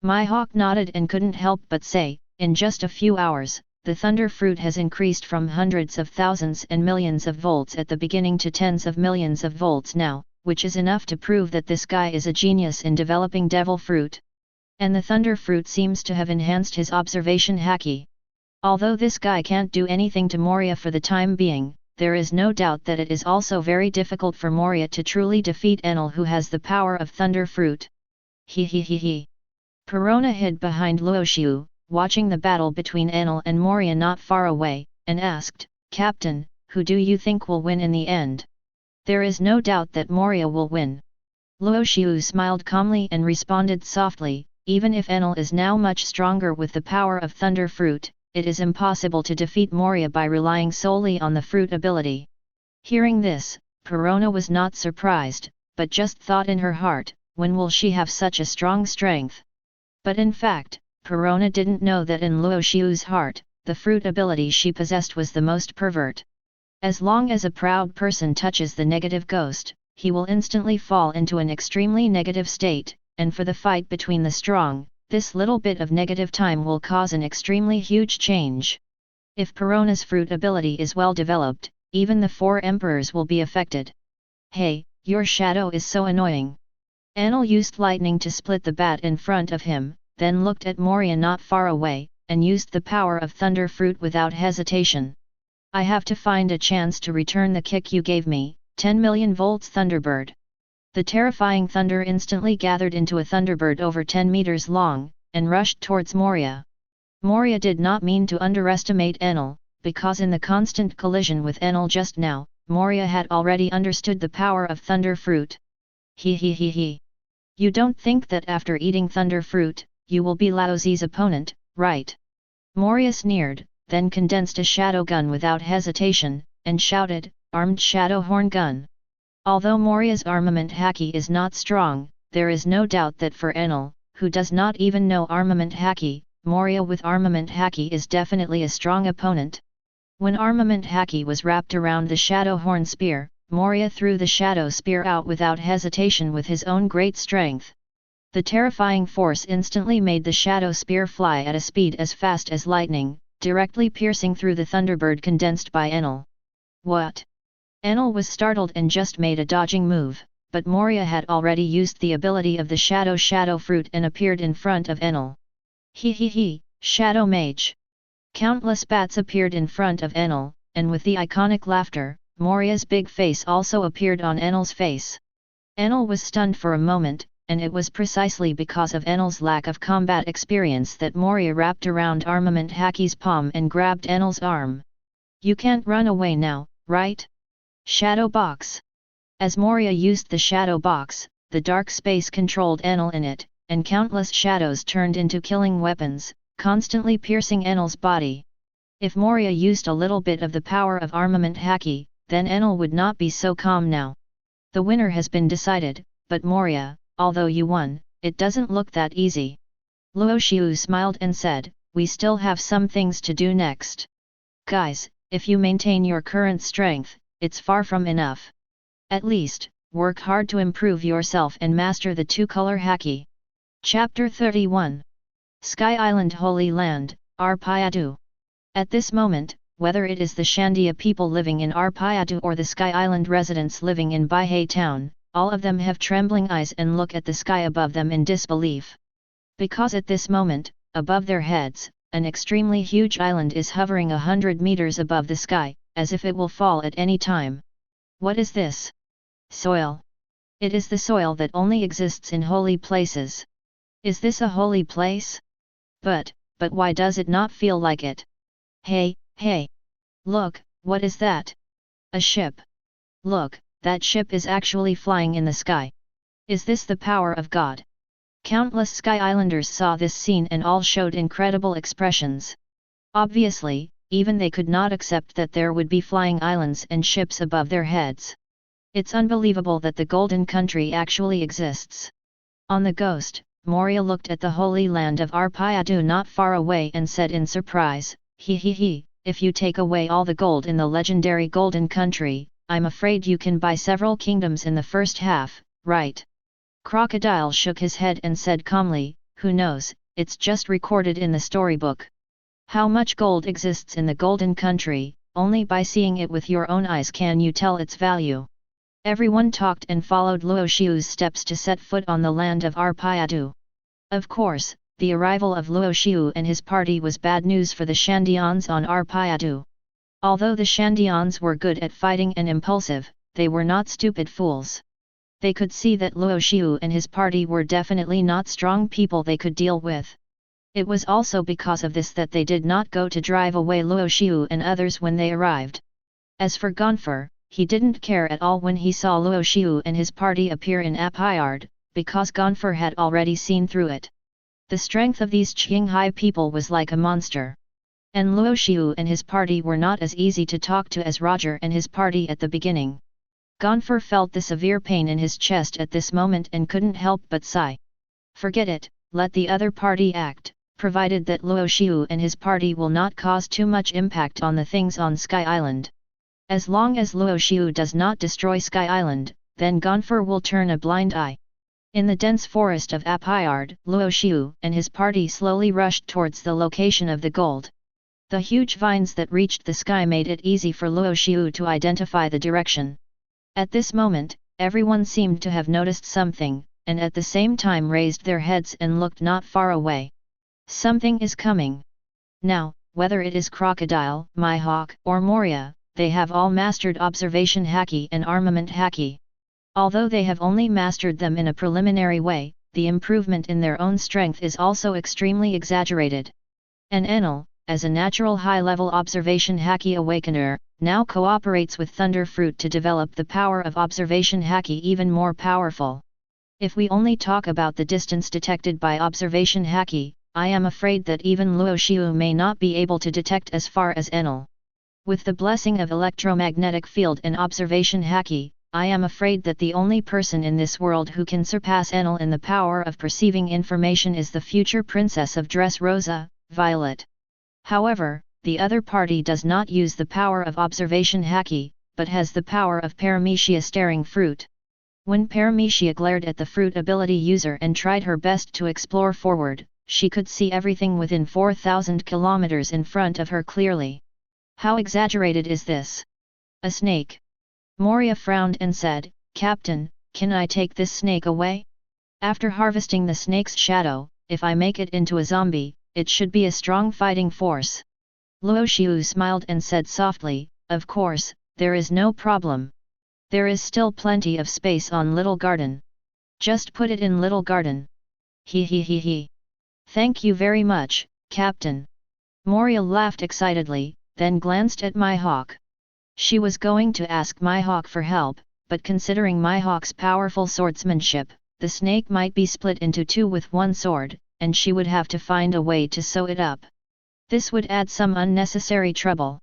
Mihawk nodded and couldn't help but say, "In just a few hours, the Thunder Fruit has increased from hundreds of thousands and millions of volts at the beginning to tens of millions of volts now, which is enough to prove that this guy is a genius in developing Devil Fruit. And the Thunder Fruit seems to have enhanced his observation haki. Although this guy can't do anything to Moria for the time being, there is no doubt that it is also very difficult for Moria to truly defeat Enel, who has the power of Thunder Fruit." He. Perona hid behind Luo Xiu, watching the battle between Enel and Moria not far away, and asked, "Captain, who do you think will win in the end?" "There is no doubt that Moria will win." Luo Xiu smiled calmly and responded softly, "Even if Enel is now much stronger with the power of Thunder Fruit, it is impossible to defeat Moria by relying solely on the fruit ability." Hearing this, Perona was not surprised, but just thought in her heart, when will she have such a strong strength? But in fact, Perona didn't know that in Luo Xiu's heart, the fruit ability she possessed was the most pervert. As long as a proud person touches the negative ghost, he will instantly fall into an extremely negative state, and for the fight between the strong, this little bit of negative time will cause an extremely huge change. If Perona's fruit ability is well developed, even the four emperors will be affected. "Hey, your shadow is so annoying." Enel used lightning to split the bat in front of him, then looked at Moria not far away, and used the power of Thunder Fruit without hesitation. "I have to find a chance to return the kick you gave me, 10 million volts Thunderbird." The terrifying thunder instantly gathered into a Thunderbird over 10 meters long, and rushed towards Moria. Moria did not mean to underestimate Enel, because in the constant collision with Enel just now, Moria had already understood the power of Thunder Fruit. He. You don't think that after eating Thunder Fruit, you will be Lao Zi's opponent, right?" Moria sneered, then condensed a shadow gun without hesitation, and shouted, "Armed shadow horn gun!" Although Moria's armament haki is not strong, there is no doubt that for Enel, who does not even know armament haki, Moria with armament haki is definitely a strong opponent. When armament haki was wrapped around the shadow horn spear, Moria threw the shadow spear out without hesitation with his own great strength. The terrifying force instantly made the shadow spear fly at a speed as fast as lightning, directly piercing through the thunderbird condensed by Enel. What? Enel was startled and just made a dodging move, but Moria had already used the ability of the shadow fruit and appeared in front of Enel. He, Shadow Mage! Countless bats appeared in front of Enel, and with the iconic laughter, Moria's big face also appeared on Enel's face. Enel was stunned for a moment, and it was precisely because of Enel's lack of combat experience that Moria wrapped around armament haki's palm and grabbed Enel's arm. "You can't run away now, right? Shadow Box!" As Moria used the Shadow Box, the dark space controlled Enel in it, and countless shadows turned into killing weapons, constantly piercing Enel's body. If Moria used a little bit of the power of armament haki, then Enel would not be so calm now. The winner has been decided, but Moria, although you won, it doesn't look that easy. Luo Xiu smiled and said, "We still have some things to do next. Guys, if you maintain your current strength, it's far from enough. At least, work hard to improve yourself and master the two-color haki." Chapter 31. Sky Island Holy Land, Arpayadu. At this moment, whether it is the Shandia people living in Arpayadu or the Sky Island residents living in Baihei town, all of them have trembling eyes and look at the sky above them in disbelief. Because at this moment, above their heads, an extremely huge island is hovering 100 meters above the sky, as if it will fall at any time. What is this? Soil. It is the soil that only exists in holy places. Is this a holy place? But why does it not feel like it? Hey! Look, what is that? A ship. Look, that ship is actually flying in the sky. Is this the power of God? Countless Sky Islanders saw this scene and all showed incredible expressions. Obviously, even they could not accept that there would be flying islands and ships above their heads. It's unbelievable that the Golden Country actually exists. On the Ghost, Moria looked at the holy land of Arpayadu not far away and said in surprise, He, if you take away all the gold in the legendary Golden Country, I'm afraid you can buy several kingdoms in the first half, right? Crocodile shook his head and said calmly, who knows, it's just recorded in the storybook. How much gold exists in the Golden Country, only by seeing it with your own eyes can you tell its value. Everyone talked and followed Luo Xiu's steps to set foot on the land of Arpayadu. Of course, the arrival of Luo Xiu and his party was bad news for the Shandians on Arpayadu. Although the Shandians were good at fighting and impulsive, they were not stupid fools. They could see that Luo Xiu and his party were definitely not strong people they could deal with. It was also because of this that they did not go to drive away Luo Xiu and others when they arrived. As for Gonfer, he didn't care at all when he saw Luo Xiu and his party appear in Apayard, because Gonfer had already seen through it. The strength of these Qinghai people was like a monster. And Luo Xiu and his party were not as easy to talk to as Roger and his party at the beginning. Gonfer felt the severe pain in his chest at this moment and couldn't help but sigh. Forget it, let the other party act, provided that Luo Xiu and his party will not cause too much impact on the things on Sky Island. As long as Luo Xiu does not destroy Sky Island, then Gonfer will turn a blind eye. In the dense forest of Apayard, Luo Xiu and his party slowly rushed towards the location of the gold. The huge vines that reached the sky made it easy for Luo Xiu to identify the direction. At this moment, everyone seemed to have noticed something, and at the same time raised their heads and looked not far away. Something is coming. Now, whether it is Crocodile, Mihawk, or Moria, they have all mastered observation haki and armament haki. Although they have only mastered them in a preliminary way, the improvement in their own strength is also extremely exaggerated. And Enel, as a natural high-level observation haki awakener, now cooperates with Thunder Fruit to develop the power of observation haki even more powerful. If we only talk about the distance detected by observation haki, I am afraid that even Luo Xiu may not be able to detect as far as Enel. With the blessing of electromagnetic field and observation haki, I am afraid that the only person in this world who can surpass Enel in the power of perceiving information is the future princess of Dressrosa, Violet. However, the other party does not use the power of observation haki, but has the power of Paramecia staring fruit. When Paramecia glared at the fruit ability user and tried her best to explore forward, she could see everything within 4,000 kilometers in front of her clearly. How exaggerated is this? A snake. Moria frowned and said, Captain, can I take this snake away? After harvesting the snake's shadow, if I make it into a zombie, it should be a strong fighting force. Luo Xiu smiled and said softly, of course, there is no problem. There is still plenty of space on Little Garden. Just put it in Little Garden. He. Thank you very much, Captain. Moria laughed excitedly, then glanced at Mihawk. She was going to ask Mihawk for help, but considering Mihawk's powerful swordsmanship, the snake might be split into two with one sword, and she would have to find a way to sew it up. This would add some unnecessary trouble.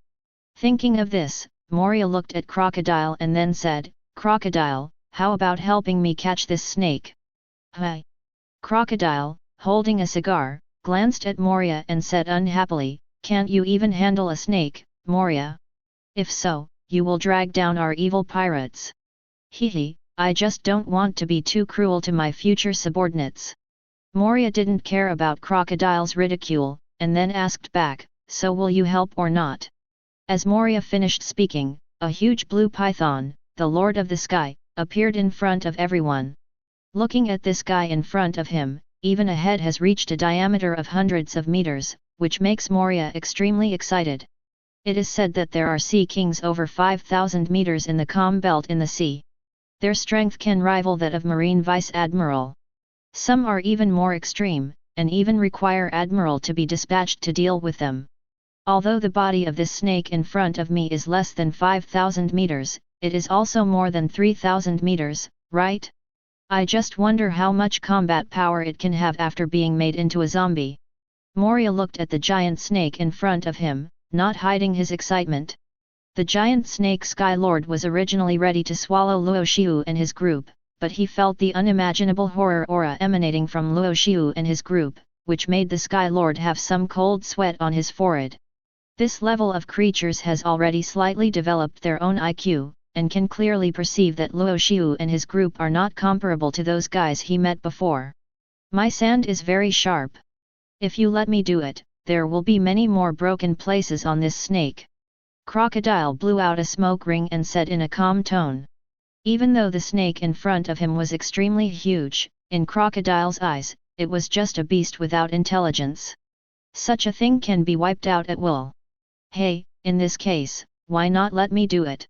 Thinking of this, Moria looked at Crocodile and then said, Crocodile, how about helping me catch this snake? Hi. Crocodile, holding a cigar, glanced at Moria and said unhappily, can't you even handle a snake, Moria? If so, you will drag down our evil pirates. Hehe, I just don't want to be too cruel to my future subordinates. Moria didn't care about Crocodile's ridicule, and then asked back, so will you help or not? As Moria finished speaking, a huge blue python, the Lord of the Sky, appeared in front of everyone. Looking at this guy in front of him, even a head has reached a diameter of hundreds of meters, which makes Moria extremely excited. It is said that there are sea kings over 5,000 meters in the calm belt in the sea. Their strength can rival that of Marine Vice Admiral. Some are even more extreme, and even require Admiral to be dispatched to deal with them. Although the body of this snake in front of me is less than 5,000 meters, it is also more than 3,000 meters, right? I just wonder how much combat power it can have after being made into a zombie. Moria looked at the giant snake in front of him, not hiding his excitement. The giant snake Sky Lord was originally ready to swallow Luo Xiu and his group, but he felt the unimaginable horror aura emanating from Luo Xiu and his group, which made the Sky Lord have some cold sweat on his forehead. This level of creatures has already slightly developed their own IQ, and can clearly perceive that Luo Xiu and his group are not comparable to those guys he met before. My sand is very sharp. If you let me do it, there will be many more broken places on this snake. Crocodile blew out a smoke ring and said in a calm tone. Even though the snake in front of him was extremely huge, in Crocodile's eyes, it was just a beast without intelligence. Such a thing can be wiped out at will. Hey, in this case, why not let me do it?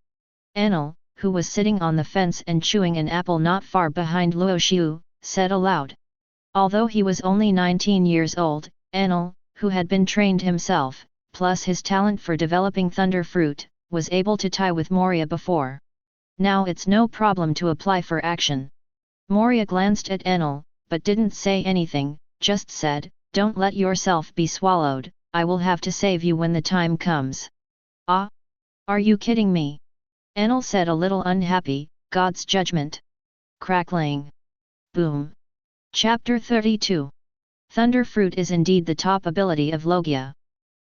Enel, who was sitting on the fence and chewing an apple not far behind Luo Xiu, said aloud. Although he was only 19 years old, Enel, who had been trained himself, plus his talent for developing thunder fruit, was able to tie with Moria before. Now it's no problem to apply for action. Moria glanced at Enel, but didn't say anything, just said, don't let yourself be swallowed, I will have to save you when the time comes. Ah? Are you kidding me? Enel said a little unhappy, God's judgment. Crackling. Boom. Chapter 32. Thunder Fruit is indeed the top ability of Logia.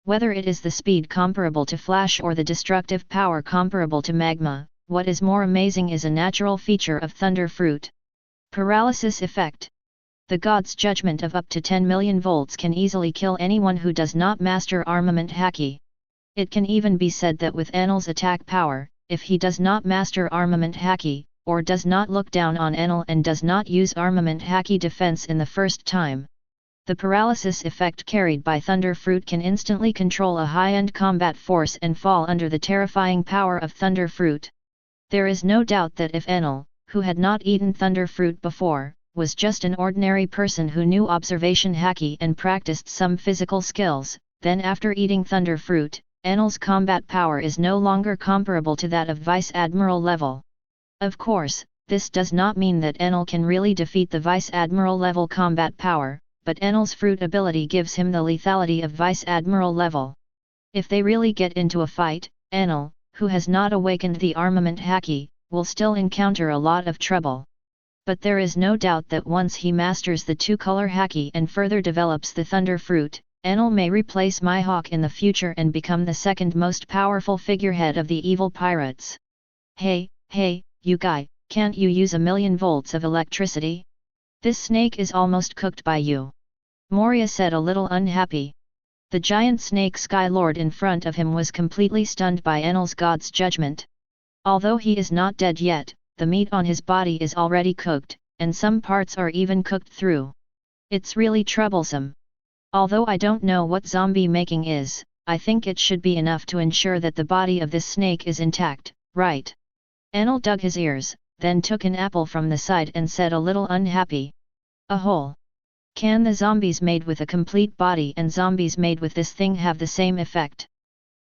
Whether it is the speed comparable to Flash or the destructive power comparable to Magma, what is more amazing is a natural feature of Thunder Fruit. Paralysis effect. The God's judgment of up to 10 million volts can easily kill anyone who does not master armament haki. It can even be said that with Enel's attack power, if he does not master armament haki, or does not look down on Enel and does not use armament haki defense in the first time, the paralysis effect carried by Thunder Fruit can instantly control a high-end combat force and fall under the terrifying power of Thunder Fruit. There is no doubt that if Enel, who had not eaten Thunder Fruit before, was just an ordinary person who knew observation haki and practiced some physical skills, then after eating Thunder Fruit, Enel's combat power is no longer comparable to that of Vice Admiral level. Of course, this does not mean that Enel can really defeat the Vice Admiral level combat power, but Enel's fruit ability gives him the lethality of Vice Admiral level. If they really get into a fight, Enel, who has not awakened the armament haki, will still encounter a lot of trouble. But there is no doubt that once he masters the two-color haki and further develops the thunder fruit, Enel may replace Mihawk in the future and become the second most powerful figurehead of the evil pirates. Hey, you guy, can't you use 1,000,000 volts of electricity? This snake is almost cooked by you. Moria said, a little unhappy. The giant snake Sky Lord in front of him was completely stunned by Enel's god's judgment. Although he is not dead yet, the meat on his body is already cooked, and some parts are even cooked through. It's really troublesome. Although I don't know what zombie making is, I think it should be enough to ensure that the body of this snake is intact, right? Enel dug his ears, then took an apple from the side and said, a little unhappy. A hole. Can the zombies made with a complete body and zombies made with this thing have the same effect?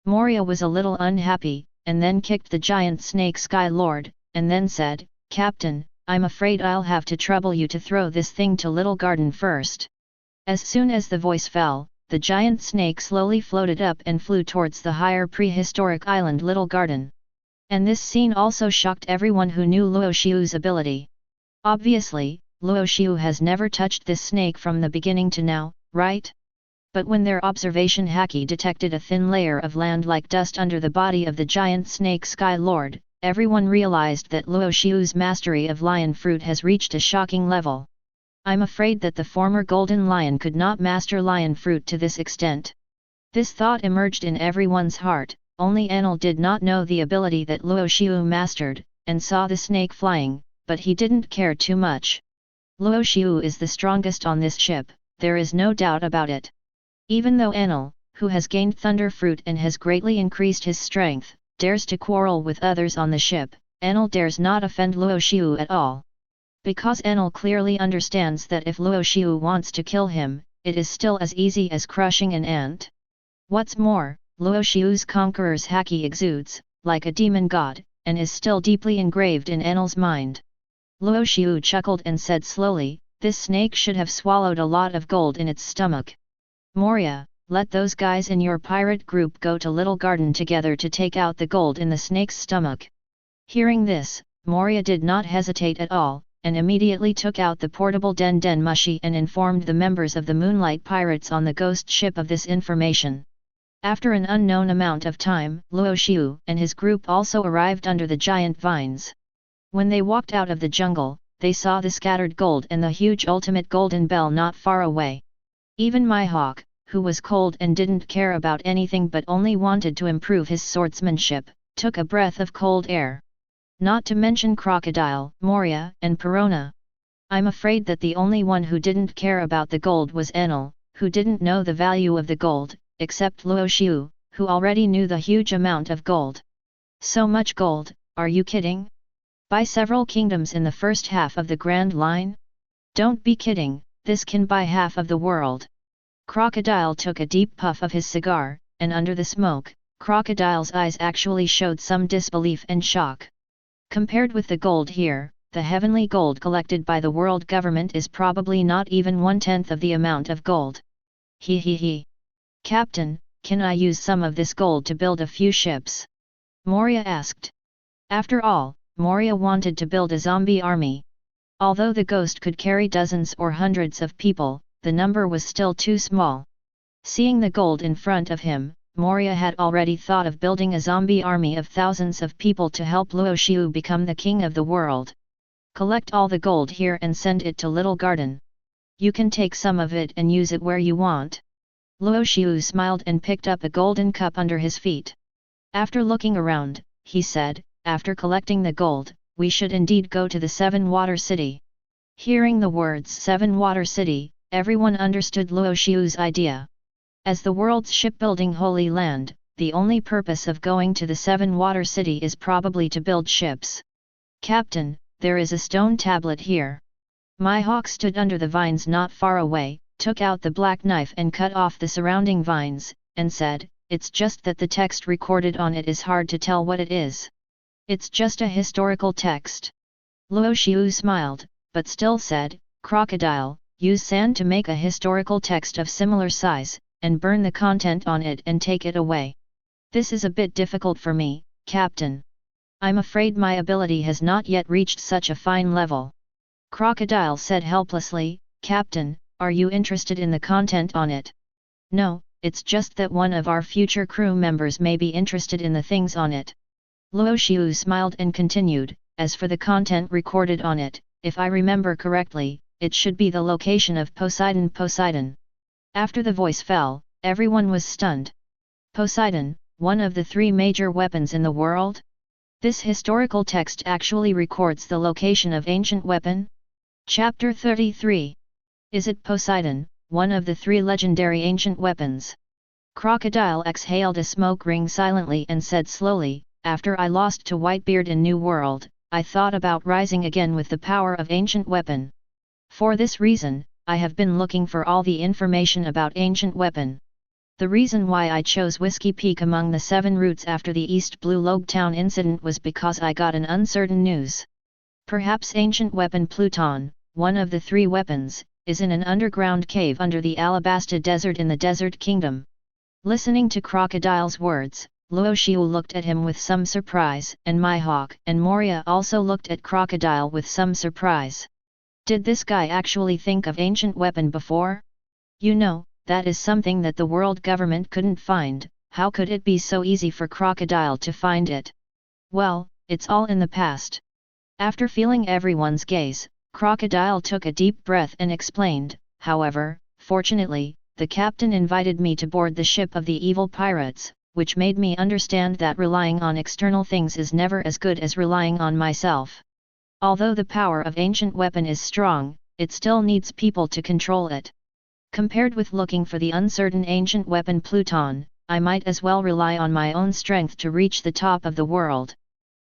Moria was a little unhappy, and then kicked the giant snake Sky Lord, and then said, Captain, I'm afraid I'll have to trouble you to throw this thing to Little Garden first. As soon as the voice fell, the giant snake slowly floated up and flew towards the higher prehistoric island Little Garden. And this scene also shocked everyone who knew Luo Xiu's ability. Obviously, Luo Xiu has never touched this snake from the beginning to now, right? But when their observation haki detected a thin layer of land-like dust under the body of the giant snake Sky Lord, everyone realized that Luo Xiu's mastery of lion fruit has reached a shocking level. I'm afraid that the former golden lion could not master lion fruit to this extent. This thought emerged in everyone's heart, only Enel did not know the ability that Luo Xiu mastered, and saw the snake flying, but he didn't care too much. Luo Xiu is the strongest on this ship, there is no doubt about it. Even though Enel, who has gained thunder fruit and has greatly increased his strength, dares to quarrel with others on the ship, Enel dares not offend Luo Xiu at all. Because Enel clearly understands that if Luo Xiu wants to kill him, it is still as easy as crushing an ant. What's more, Luo Xiu's conqueror's haki exudes, like a demon god, and is still deeply engraved in Enel's mind. Luo Xiu chuckled and said slowly, this snake should have swallowed a lot of gold in its stomach. Moria, let those guys in your pirate group go to Little Garden together to take out the gold in the snake's stomach. Hearing this, Moria did not hesitate at all, and immediately took out the portable Den Den Mushi and informed the members of the Moonlight Pirates on the ghost ship of this information. After an unknown amount of time, Luo Xiu and his group also arrived under the giant vines. When they walked out of the jungle, they saw the scattered gold and the huge ultimate golden bell not far away. Even Mihawk, who was cold and didn't care about anything but only wanted to improve his swordsmanship, took a breath of cold air. Not to mention Crocodile, Moria, and Perona. I'm afraid that the only one who didn't care about the gold was Enel, who didn't know the value of the gold, except Luo Xiu, who already knew the huge amount of gold. So much gold, are you kidding? Buy several kingdoms in the first half of the Grand Line? Don't be kidding, this can buy half of the world. Crocodile took a deep puff of his cigar, and under the smoke, Crocodile's eyes actually showed some disbelief and shock. Compared with the gold here, the heavenly gold collected by the world government is probably not even 1/10 of the amount of gold. He. Captain, can I use some of this gold to build a few ships? Moria asked. After all, Moria wanted to build a zombie army. Although the ghost could carry dozens or hundreds of people, the number was still too small. Seeing the gold in front of him, Moria had already thought of building a zombie army of thousands of people to help Luo Xiu become the king of the world. Collect all the gold here and send it to Little Garden. You can take some of it and use it where you want. Luo Xiu smiled and picked up a golden cup under his feet. After looking around, he said, after collecting the gold, we should indeed go to the Seven Water City. Hearing the words Seven Water City, everyone understood Luo Xiu's idea. As the world's shipbuilding holy land, the only purpose of going to the Seven Water City is probably to build ships. Captain, there is a stone tablet here. Mihawk stood under the vines not far away, took out the black knife and cut off the surrounding vines, and said, it's just that the text recorded on it is hard to tell what it is. It's just a historical text. Luo Xiu smiled, but still said, Crocodile, use sand to make a historical text of similar size, and burn the content on it and take it away. This is a bit difficult for me, Captain. I'm afraid my ability has not yet reached such a fine level. Crocodile said helplessly, Captain, are you interested in the content on it? No, it's just that one of our future crew members may be interested in the things on it. Luo Xiu smiled and continued, as for the content recorded on it, if I remember correctly, it should be the location of Poseidon. After the voice fell, everyone was stunned. Poseidon, one of the 3 major weapons in the world? This historical text actually records the location of ancient weapon? Chapter 33. Is it Poseidon, one of the 3 legendary ancient weapons? Crocodile exhaled a smoke ring silently and said slowly, after I lost to Whitebeard in New World, I thought about rising again with the power of ancient weapon. For this reason, I have been looking for all the information about ancient weapon. The reason why I chose Whiskey Peak among the 7 routes after the East Blue Log Town incident was because I got an uncertain news. Perhaps ancient weapon Pluton, one of the 3 weapons, is in an underground cave under the Alabasta Desert in the Desert Kingdom. Listening to Crocodile's words, Luo Xiu looked at him with some surprise, and Mihawk and Moria also looked at Crocodile with some surprise. Did this guy actually think of ancient weapon before? You know, that is something that the world government couldn't find. How could it be so easy for Crocodile to find it? Well, it's all in the past. After feeling everyone's gaze, Crocodile took a deep breath and explained, however, fortunately, the captain invited me to board the ship of the evil pirates, which made me understand that relying on external things is never as good as relying on myself. Although the power of ancient weapon is strong, it still needs people to control it. Compared with looking for the uncertain ancient weapon Pluton, I might as well rely on my own strength to reach the top of the world.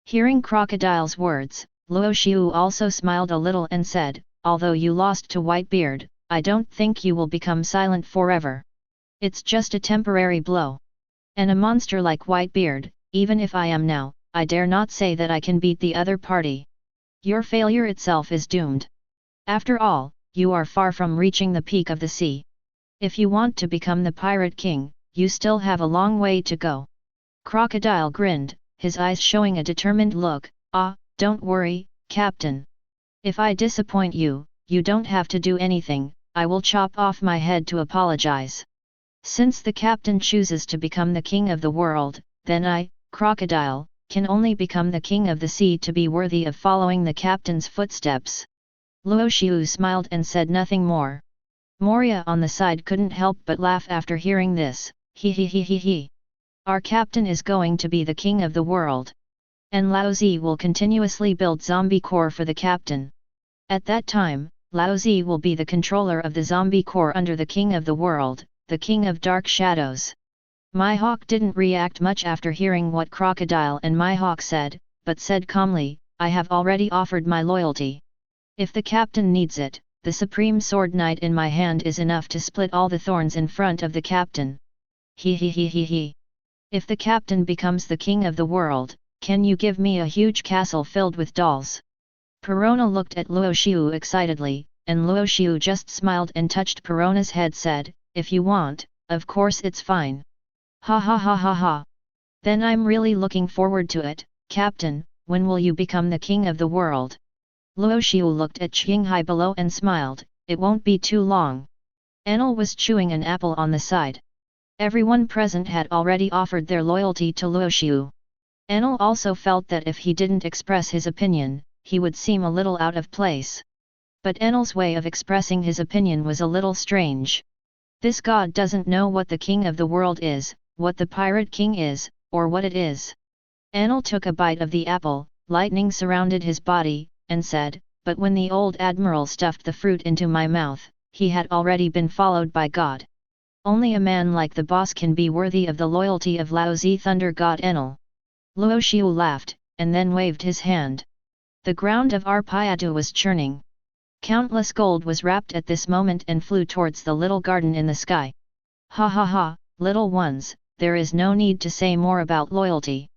Hearing Crocodile's words, Luo Xiu also smiled a little and said, although you lost to Whitebeard, I don't think you will become silent forever. It's just a temporary blow. And a monster like Whitebeard, even if I am now, I dare not say that I can beat the other party. Your failure itself is doomed. After all, you are far from reaching the peak of the sea. If you want to become the Pirate King, you still have a long way to go. Crocodile grinned, his eyes showing a determined look. Don't worry, Captain. If I disappoint you, you don't have to do anything, I will chop off my head to apologize. Since the captain chooses to become the king of the world, then I, Crocodile, can only become the king of the sea to be worthy of following the captain's footsteps. Luo Xiu smiled and said nothing more. Moria on the side couldn't help but laugh after hearing this. He. Our captain is going to be the king of the world. And Laozi will continuously build zombie core for the captain. At that time, Laozi will be the controller of the zombie core under the king of the world, the king of dark shadows. Mihawk didn't react much after hearing what Crocodile and Mihawk said, but said calmly, I have already offered my loyalty. If the captain needs it, the supreme sword knight in my hand is enough to split all the thorns in front of the captain. He. If the captain becomes the king of the world, can you give me a huge castle filled with dolls? Perona looked at Luo Xiu excitedly, and Luo Xiu just smiled and touched Perona's head said, if you want, of course it's fine. Ha. Then I'm really looking forward to it, Captain, when will you become the king of the world? Luo Xiu looked at Qinghai below and smiled, it won't be too long. Enel was chewing an apple on the side. Everyone present had already offered their loyalty to Luo Xiu. Enel also felt that if he didn't express his opinion, he would seem a little out of place. But Enel's way of expressing his opinion was a little strange. This god doesn't know what the king of the world is, what the pirate king is, or what it is. Enel took a bite of the apple, lightning surrounded his body, and said, but when the old admiral stuffed the fruit into my mouth, he had already been followed by God. Only a man like the boss can be worthy of the loyalty of Laozi Thunder God Enel. Luo Xiu laughed, and then waved his hand. The ground of Arpayatu was churning. Countless gold was wrapped at this moment and flew towards the little garden in the sky. Ha, little ones, there is no need to say more about loyalty.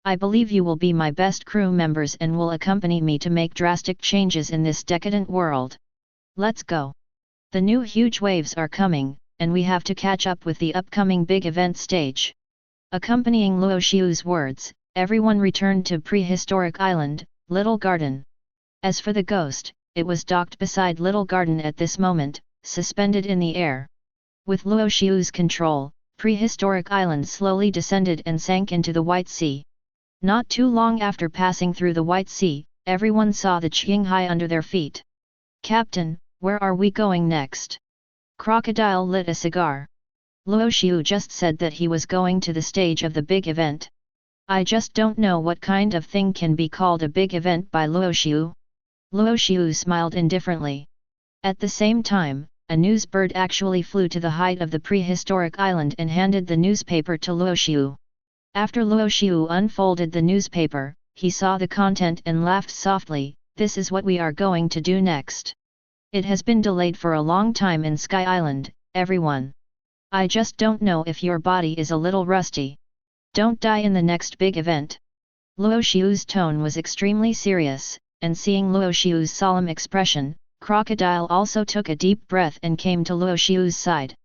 I believe you will be my best crew members and will accompany me to make drastic changes in this decadent world. Let's go. The new huge waves are coming, and we have to catch up with the upcoming big event stage. Accompanying Luo Xiu's words, everyone returned to prehistoric island, Little Garden. As for the ghost, it was docked beside Little Garden at this moment, suspended in the air. With Luo Xiu's control, prehistoric island slowly descended and sank into the White Sea. Not too long after passing through the White Sea, everyone saw the Qinghai under their feet. "Captain, where are we going next?" Crocodile lit a cigar. Luo Xiu just said that he was going to the stage of the big event. I just don't know what kind of thing can be called a big event by Luo Xiu. Luo Xiu smiled indifferently. At the same time, a news bird actually flew to the height of the prehistoric island and handed the newspaper to Luo Xiu. After Luo Xiu unfolded the newspaper, he saw the content and laughed softly. "This is what we are going to do next. It has been delayed for a long time in Sky Island, everyone. I just don't know if your body is a little rusty. Don't die in the next big event." Luo Xiu's tone was extremely serious, and seeing Luo Xiu's solemn expression, Crocodile also took a deep breath and came to Luo Xiu's side.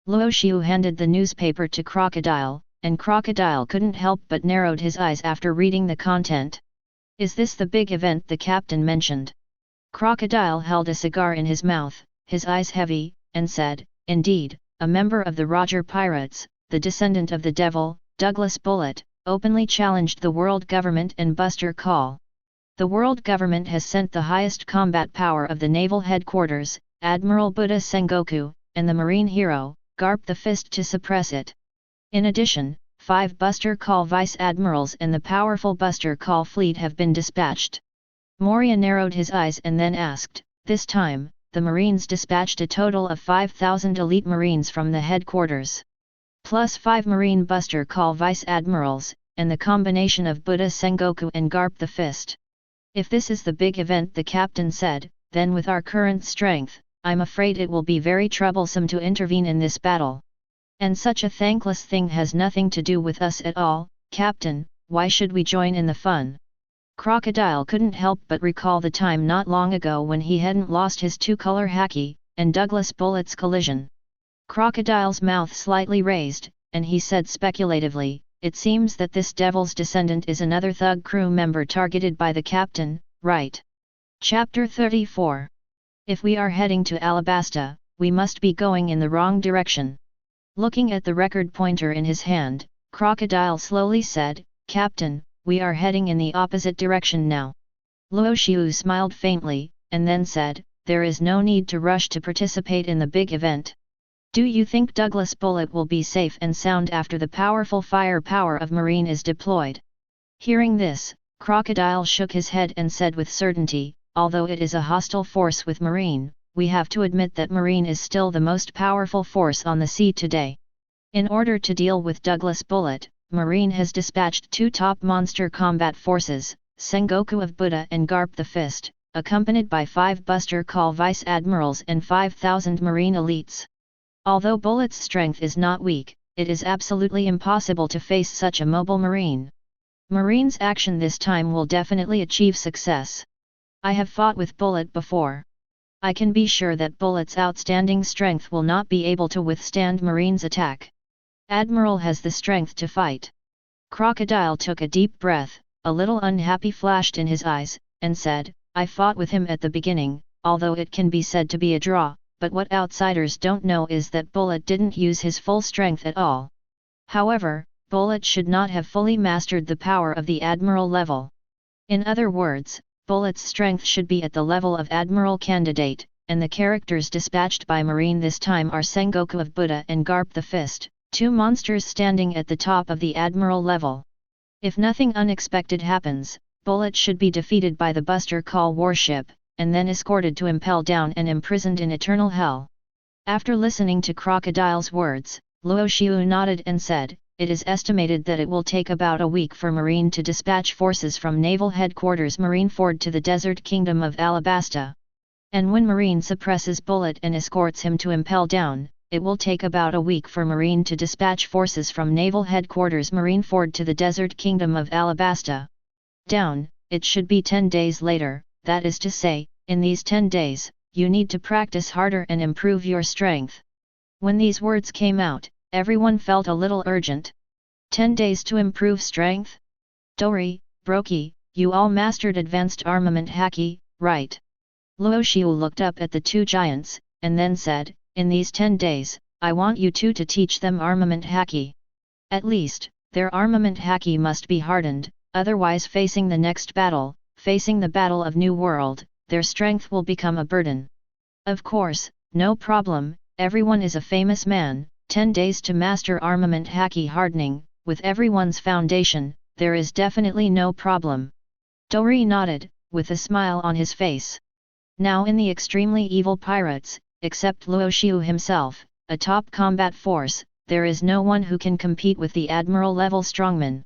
Luo Xiu handed the newspaper to Crocodile, and Crocodile couldn't help but narrowed his eyes after reading the content. "Is this the big event the captain mentioned?" Crocodile held a cigar in his mouth, his eyes heavy, and said, "Indeed, a member of the Roger Pirates, the descendant of the devil, Douglas Bullet, openly challenged the world government and Buster Call. The world government has sent the highest combat power of the Naval Headquarters, Admiral Buddha Sengoku, and the marine hero, Garp the Fist to suppress it. In addition, 5 Buster Call vice admirals and the powerful Buster Call fleet have been dispatched." Moria narrowed his eyes and then asked, "This time, the Marines dispatched a total of 5,000 elite Marines from the headquarters. Plus 5 Marine Buster Call Vice Admirals, and the combination of Buddha Sengoku and Garp the Fist. If this is the big event the captain said, then with our current strength, I'm afraid it will be very troublesome to intervene in this battle. And such a thankless thing has nothing to do with us at all, Captain, why should we join in the fun?" Crocodile couldn't help but recall the time not long ago when he hadn't lost his 2-color haki, and Douglas Bullet's collision. Crocodile's mouth slightly raised, and he said speculatively, "It seems that this devil's descendant is another thug crew member targeted by the captain, right?" Chapter 34. If we are heading to Alabasta, we must be going in the wrong direction. Looking at the record pointer in his hand, Crocodile slowly said, "Captain, we are heading in the opposite direction now." Luo Xiu smiled faintly, and then said, "There is no need to rush to participate in the big event. Do you think Douglas Bullet will be safe and sound after the powerful firepower of Marine is deployed?" Hearing this, Crocodile shook his head and said with certainty, "Although it is a hostile force with Marine, we have to admit that Marine is still the most powerful force on the sea today. In order to deal with Douglas Bullet, Marine has dispatched 2 top monster combat forces, Sengoku of Buddha and Garp the Fist, accompanied by 5 Buster Call Vice Admirals and 5,000 Marine elites. Although Bullet's strength is not weak, it is absolutely impossible to face such a mobile Marine. Marine's action this time will definitely achieve success. I have fought with Bullet before. I can be sure that Bullet's outstanding strength will not be able to withstand Marine's attack. Admiral has the strength to fight." Crocodile took a deep breath, a little unhappy flashed in his eyes, and said, "I fought with him at the beginning, although it can be said to be a draw, but what outsiders don't know is that Bullet didn't use his full strength at all. However, Bullet should not have fully mastered the power of the Admiral level. In other words, Bullet's strength should be at the level of Admiral candidate, and the characters dispatched by Marine this time are Sengoku of Buddha and Garp the Fist, 2 monsters standing at the top of the Admiral level. If nothing unexpected happens, Bullet should be defeated by the Buster Call warship, and then escorted to Impel Down and imprisoned in eternal hell." After listening to Crocodile's words, Luo Xiu nodded and said, "It is estimated that it will take about a week for Marine to dispatch forces from Naval Headquarters Marineford to the desert kingdom of Alabasta. And when Marine suppresses Bullet and escorts him to Impel Down, it will take about a week for Marine to dispatch forces from Naval Headquarters Marineford to the desert kingdom of Alabasta. Down, it should be 10 days later, that is to say, in these 10 days, you need to practice harder and improve your strength. When these words came out, everyone felt a little urgent. 10 days to improve strength? Dori, Brokey, you all mastered advanced armament haki, right? Luo Xiu looked up at the two giants, and then said, in these 10 days, I want you two to teach them armament haki. At least, their armament haki must be hardened, otherwise facing the next battle, facing the battle of New World, their strength will become a burden. Of course, no problem, everyone is a famous man, 10 days to master armament haki hardening, with everyone's foundation, there is definitely no problem. Dori nodded, with a smile on his face. Now in the extremely evil pirates, except Luo Xiu himself, a top combat force, there is no one who can compete with the Admiral-level strongmen.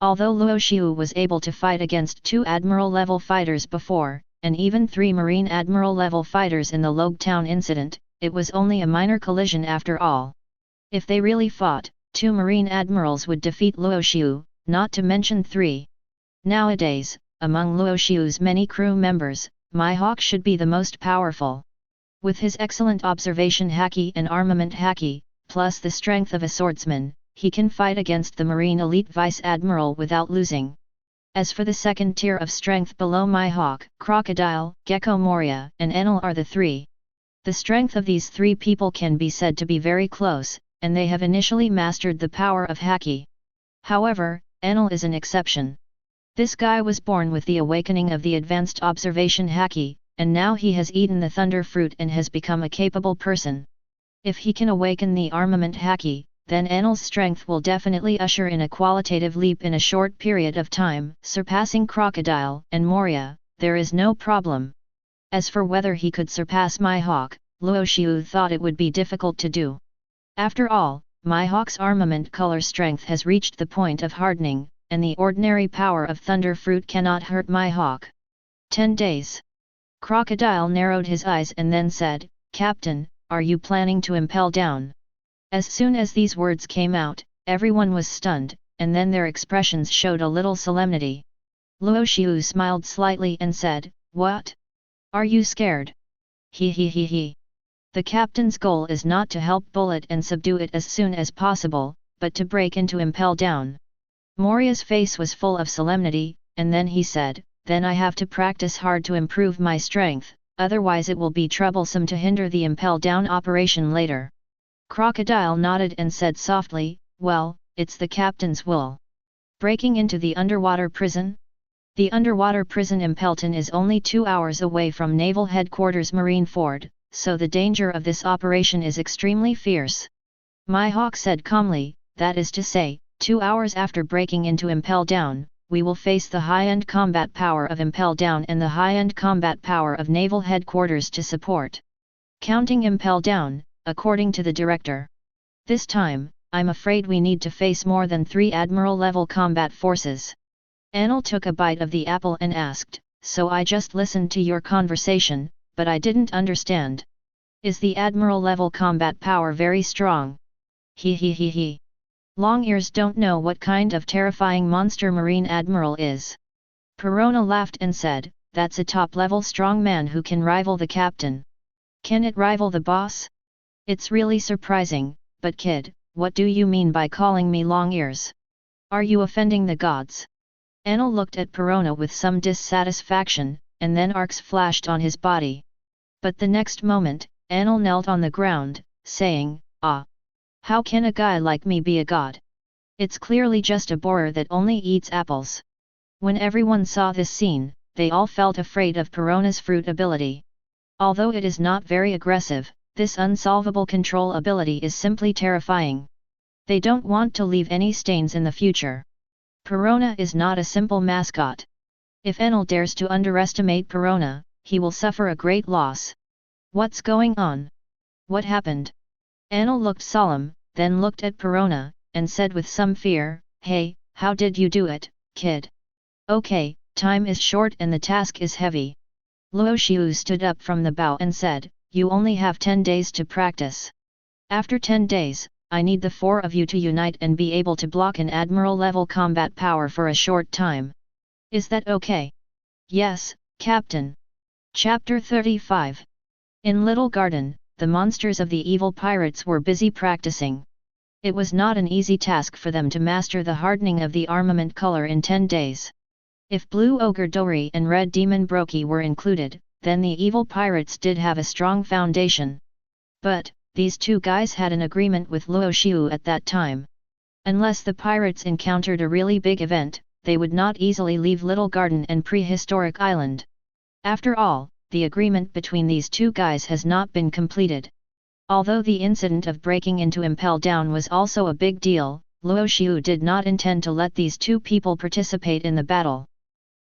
Although Luo Xiu was able to fight against 2 Admiral-level fighters before, and even 3 Marine Admiral-level fighters in the Logue Town incident, it was only a minor collision after all. If they really fought, 2 Marine Admirals would defeat Luo Xiu, not to mention 3. Nowadays, among Luo Xiu's many crew members, Mihawk should be the most powerful. With his excellent observation haki and armament haki, plus the strength of a swordsman, he can fight against the Marine Elite Vice Admiral without losing. As for the second tier of strength below Mihawk, Crocodile, Gecko Moria, and Enel are the 3. The strength of these 3 people can be said to be very close, and they have initially mastered the power of haki. However, Enel is an exception. This guy was born with the awakening of the advanced observation haki, and now he has eaten the thunder fruit and has become a capable person. If he can awaken the armament haki, then Enel's strength will definitely usher in a qualitative leap in a short period of time, surpassing Crocodile and Moria, there is no problem. As for whether he could surpass Mihawk, Luo Xiu thought it would be difficult to do. After all, Mihawk's armament color strength has reached the point of hardening, and the ordinary power of thunder fruit cannot hurt Mihawk. 10 days. Crocodile narrowed his eyes and then said, Captain, are you planning to impel down? As soon as these words came out, everyone was stunned, and then their expressions showed a little solemnity. Luo Xiu smiled slightly and said, What? Are you scared? He. The captain's goal is not to help bullet and subdue it as soon as possible, but to break into Impel Down. Moria's face was full of solemnity, and then he said, Then I have to practice hard to improve my strength, otherwise it will be troublesome to hinder the Impel Down operation later. Crocodile nodded and said softly, Well, it's the captain's will. Breaking into the underwater prison? The underwater prison Impelton is only 2 hours away from Naval Headquarters Marine Fort, so the danger of this operation is extremely fierce. Mihawk said calmly, that is to say, 2 hours after breaking into Impel Down, we will face the high-end combat power of Impel Down and the high-end combat power of Naval Headquarters to support. Counting Impel Down, according to the director. This time, I'm afraid we need to face more than 3 Admiral-level combat forces. Enel took a bite of the apple and asked, So I just listened to your conversation, but I didn't understand. Is the Admiral-level combat power very strong? He. Long ears don't know what kind of terrifying monster Marine Admiral is. Perona laughed and said, That's a top-level strong man who can rival the captain. Can it rival the boss? It's really surprising, but kid, what do you mean by calling me long ears? Are you offending the gods? Enel looked at Perona with some dissatisfaction, and then arcs flashed on his body. But the next moment, Enel knelt on the ground, saying, Ah! How can a guy like me be a god? It's clearly just a borer that only eats apples. When everyone saw this scene, they all felt afraid of Perona's fruit ability. Although it is not very aggressive, this unsolvable control ability is simply terrifying. They don't want to leave any stains in the future. Perona is not a simple mascot. If Enel dares to underestimate Perona, he will suffer a great loss. What's going on? What happened? Enel looked solemn, then looked at Perona, and said with some fear, Hey, how did you do it, kid? Okay, time is short and the task is heavy. Luo Xiu stood up from the bow and said, You only have 10 days to practice. After 10 days, I need the 4 of you to unite and be able to block an Admiral-level combat power for a short time. Is that okay? Yes, Captain. Chapter 35 In Little Garden, the monsters of the evil pirates were busy practicing. It was not an easy task for them to master the hardening of the armament color in 10 days. If Blue Ogre Dori and Red Demon Brokey were included, then the evil pirates did have a strong foundation. But, these two guys had an agreement with Luo Xiu at that time. Unless the pirates encountered a really big event, they would not easily leave Little Garden and Prehistoric Island. After all, the agreement between these two guys has not been completed. Although the incident of breaking into Impel Down was also a big deal, Luo Xiu did not intend to let these two people participate in the battle.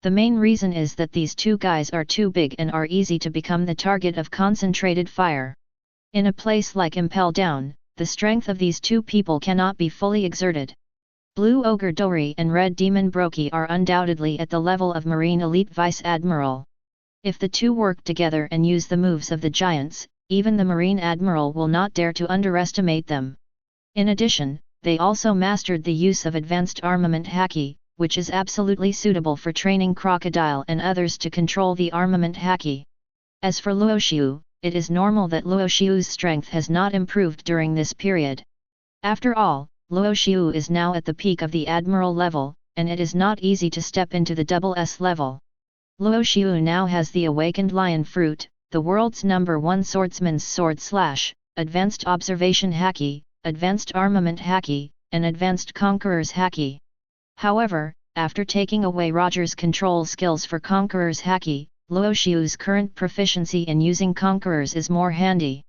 The main reason is that these two guys are too big and are easy to become the target of concentrated fire. In a place like Impel Down, the strength of these two people cannot be fully exerted. Blue Ogre Dori and Red Demon Brokey are undoubtedly at the level of Marine Elite Vice Admiral. If the two work together and use the moves of the giants, even the Marine Admiral will not dare to underestimate them. In addition, they also mastered the use of advanced armament haki, which is absolutely suitable for training Crocodile and others to control the armament haki. As for Luo Xiu, it is normal that Luo Xiu's strength has not improved during this period. After all, Luo Xiu is now at the peak of the Admiral level, and it is not easy to step into the double S level. Luo Xiu now has the Awakened Lion Fruit, the world's #1 swordsman's sword / advanced observation haki, advanced armament haki, and advanced conqueror's haki. However, after taking away Roger's control skills for conqueror's haki, Luo Xiu's current proficiency in using conquerors is more handy.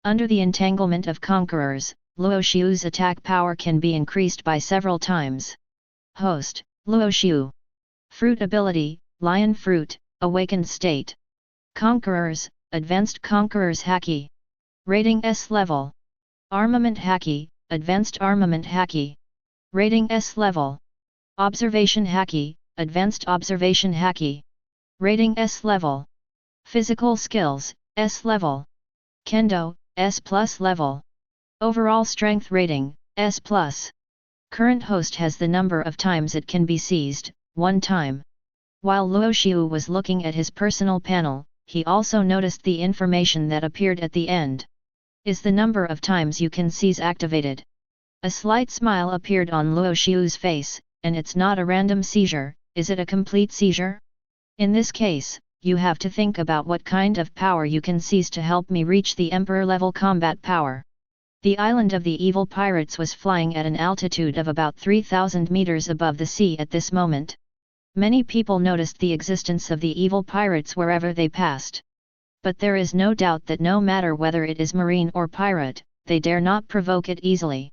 Under the entanglement of conquerors, Luo Xiu's attack power can be increased by several times. Host, Luo Xiu. Fruit ability, Lion Fruit, Awakened State. Conquerors, Advanced Conqueror's Haki. Rating S level. Armament Haki, Advanced Armament Haki. Rating S level. Observation Haki, Advanced Observation Haki. Rating S level. Physical Skills, S level. Kendo, S+ level. Overall Strength Rating, S+. Current host has the number of times it can be seized, 1 time. While Luo Xiu was looking at his personal panel, he also noticed the information that appeared at the end. Is the number of times you can seize activated? A slight smile appeared on Luo Xiu's face, and it's not a random seizure, is it a complete seizure? In this case, you have to think about what kind of power you can seize to help me reach the Emperor-level combat power. The island of the evil pirates was flying at an altitude of about 3,000 meters above the sea at this moment. Many people noticed the existence of the evil pirates wherever they passed. But there is no doubt that no matter whether it is marine or pirate, they dare not provoke it easily.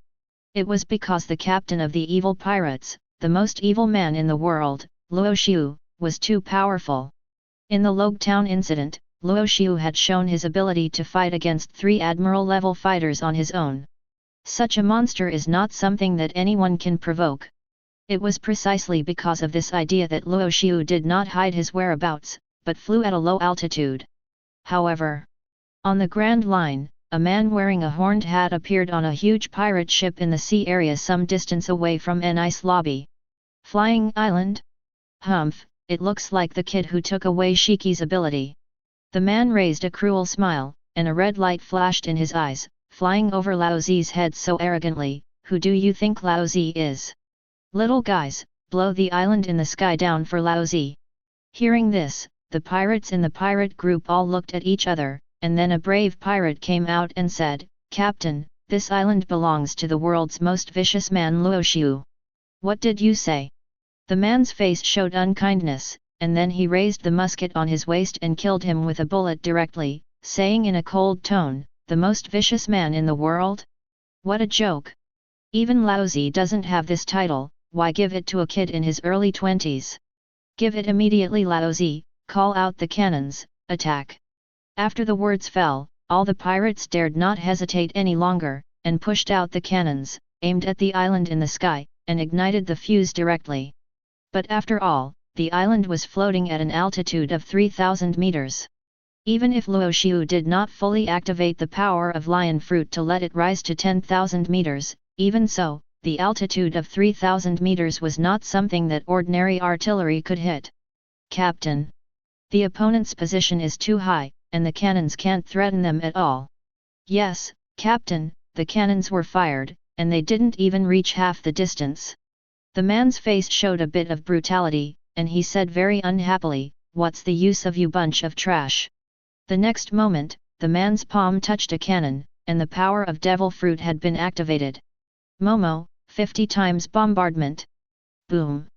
It was because the captain of the evil pirates, the most evil man in the world, Luo Xiu, was too powerful. In the Log Town incident, Luo Xiu had shown his ability to fight against 3 admiral-level fighters on his own. Such a monster is not something that anyone can provoke. It was precisely because of this idea that Luo Xiu did not hide his whereabouts, but flew at a low altitude. However, on the Grand Line, a man wearing a horned hat appeared on a huge pirate ship in the sea area some distance away from an ice lobby. Flying Island? Humph, it looks like the kid who took away Shiki's ability. The man raised a cruel smile, and a red light flashed in his eyes, flying over Lao Zi's head so arrogantly. Who do you think Lao Zi is? Little guys, blow the island in the sky down for Lao Zi. Hearing this, the pirates in the pirate group all looked at each other, and then a brave pirate came out and said, "Captain, this island belongs to the world's most vicious man Luo Xiu." "What did you say?" The man's face showed unkindness, and then he raised the musket on his waist and killed him with a bullet directly, saying in a cold tone, "The most vicious man in the world? What a joke! Even Lao Zi doesn't have this title. Why give it to a kid in his early 20s? Give it immediately, Lao Zi, call out the cannons, attack." After the words fell, all the pirates dared not hesitate any longer, and pushed out the cannons, aimed at the island in the sky, and ignited the fuse directly. But after all, the island was floating at an altitude of 3,000 meters. Even if Luo Xiu did not fully activate the power of Lion Fruit to let it rise to 10,000 meters, even so, the altitude of 3,000 meters was not something that ordinary artillery could hit. "Captain, the opponent's position is too high, and the cannons can't threaten them at all. Yes, Captain, the cannons were fired, and they didn't even reach half the distance. The man's face showed a bit of brutality, and he said very unhappily, "What's the use of you bunch of trash?" The next moment, the man's palm touched a cannon, and the power of devil fruit had been activated. Momo, 50 times bombardment. Boom.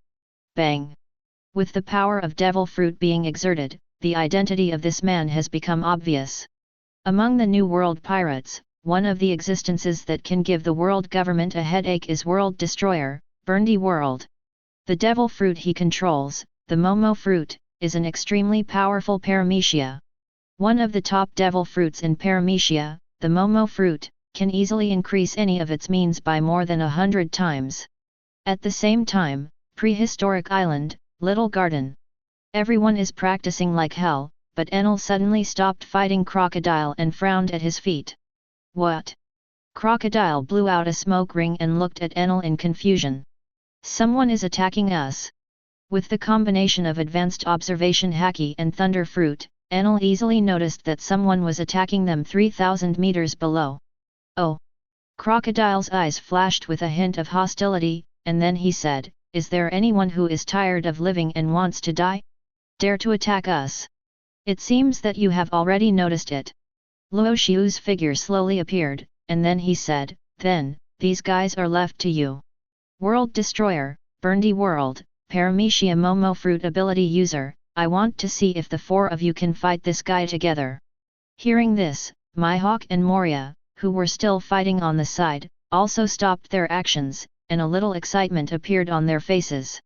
Bang. With the power of devil fruit being exerted, the identity of this man has become obvious. Among the New World pirates, one of the existences that can give the world government a headache is World Destroyer, Burndy World. The devil fruit he controls, the Momo fruit, is an extremely powerful paramecia. One of the top devil fruits in paramecia, the Momo fruit, can easily increase any of its means by more than 100 times. At the same time, prehistoric island, Little Garden. Everyone is practicing like hell, but Enel suddenly stopped fighting Crocodile and frowned at his feet. What? Crocodile blew out a smoke ring and looked at Enel in confusion. Someone is attacking us. With the combination of advanced observation haki and thunder fruit, Enel easily noticed that someone was attacking them 3,000 meters below. Oh! Crocodile's eyes flashed with a hint of hostility, and then he said, "Is there anyone who is tired of living and wants to die? Dare to attack us? It seems that you have already noticed it." Luo Xiu's figure slowly appeared, and then he said, "Then, these guys are left to you. World Destroyer, Burndy World, Paramecia Momo Fruit Ability User, I want to see if the four of you can fight this guy together." Hearing this, Mihawk and Moria, who were still fighting on the side, also stopped their actions, and a little excitement appeared on their faces.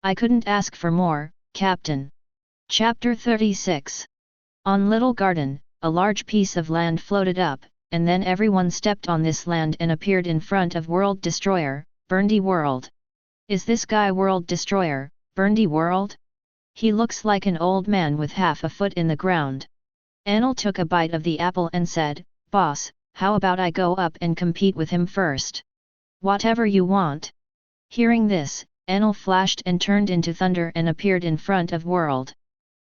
"I couldn't ask for more, Captain." Chapter 36. On Little Garden, a large piece of land floated up, and then everyone stepped on this land and appeared in front of World Destroyer, Burndy World. "Is this guy World Destroyer, Burndy World? He looks like an old man with half a foot in the ground." Enel took a bite of the apple and said, "Boss, how about I go up and compete with him first?" "Whatever you want." Hearing this, Enel flashed and turned into thunder and appeared in front of World.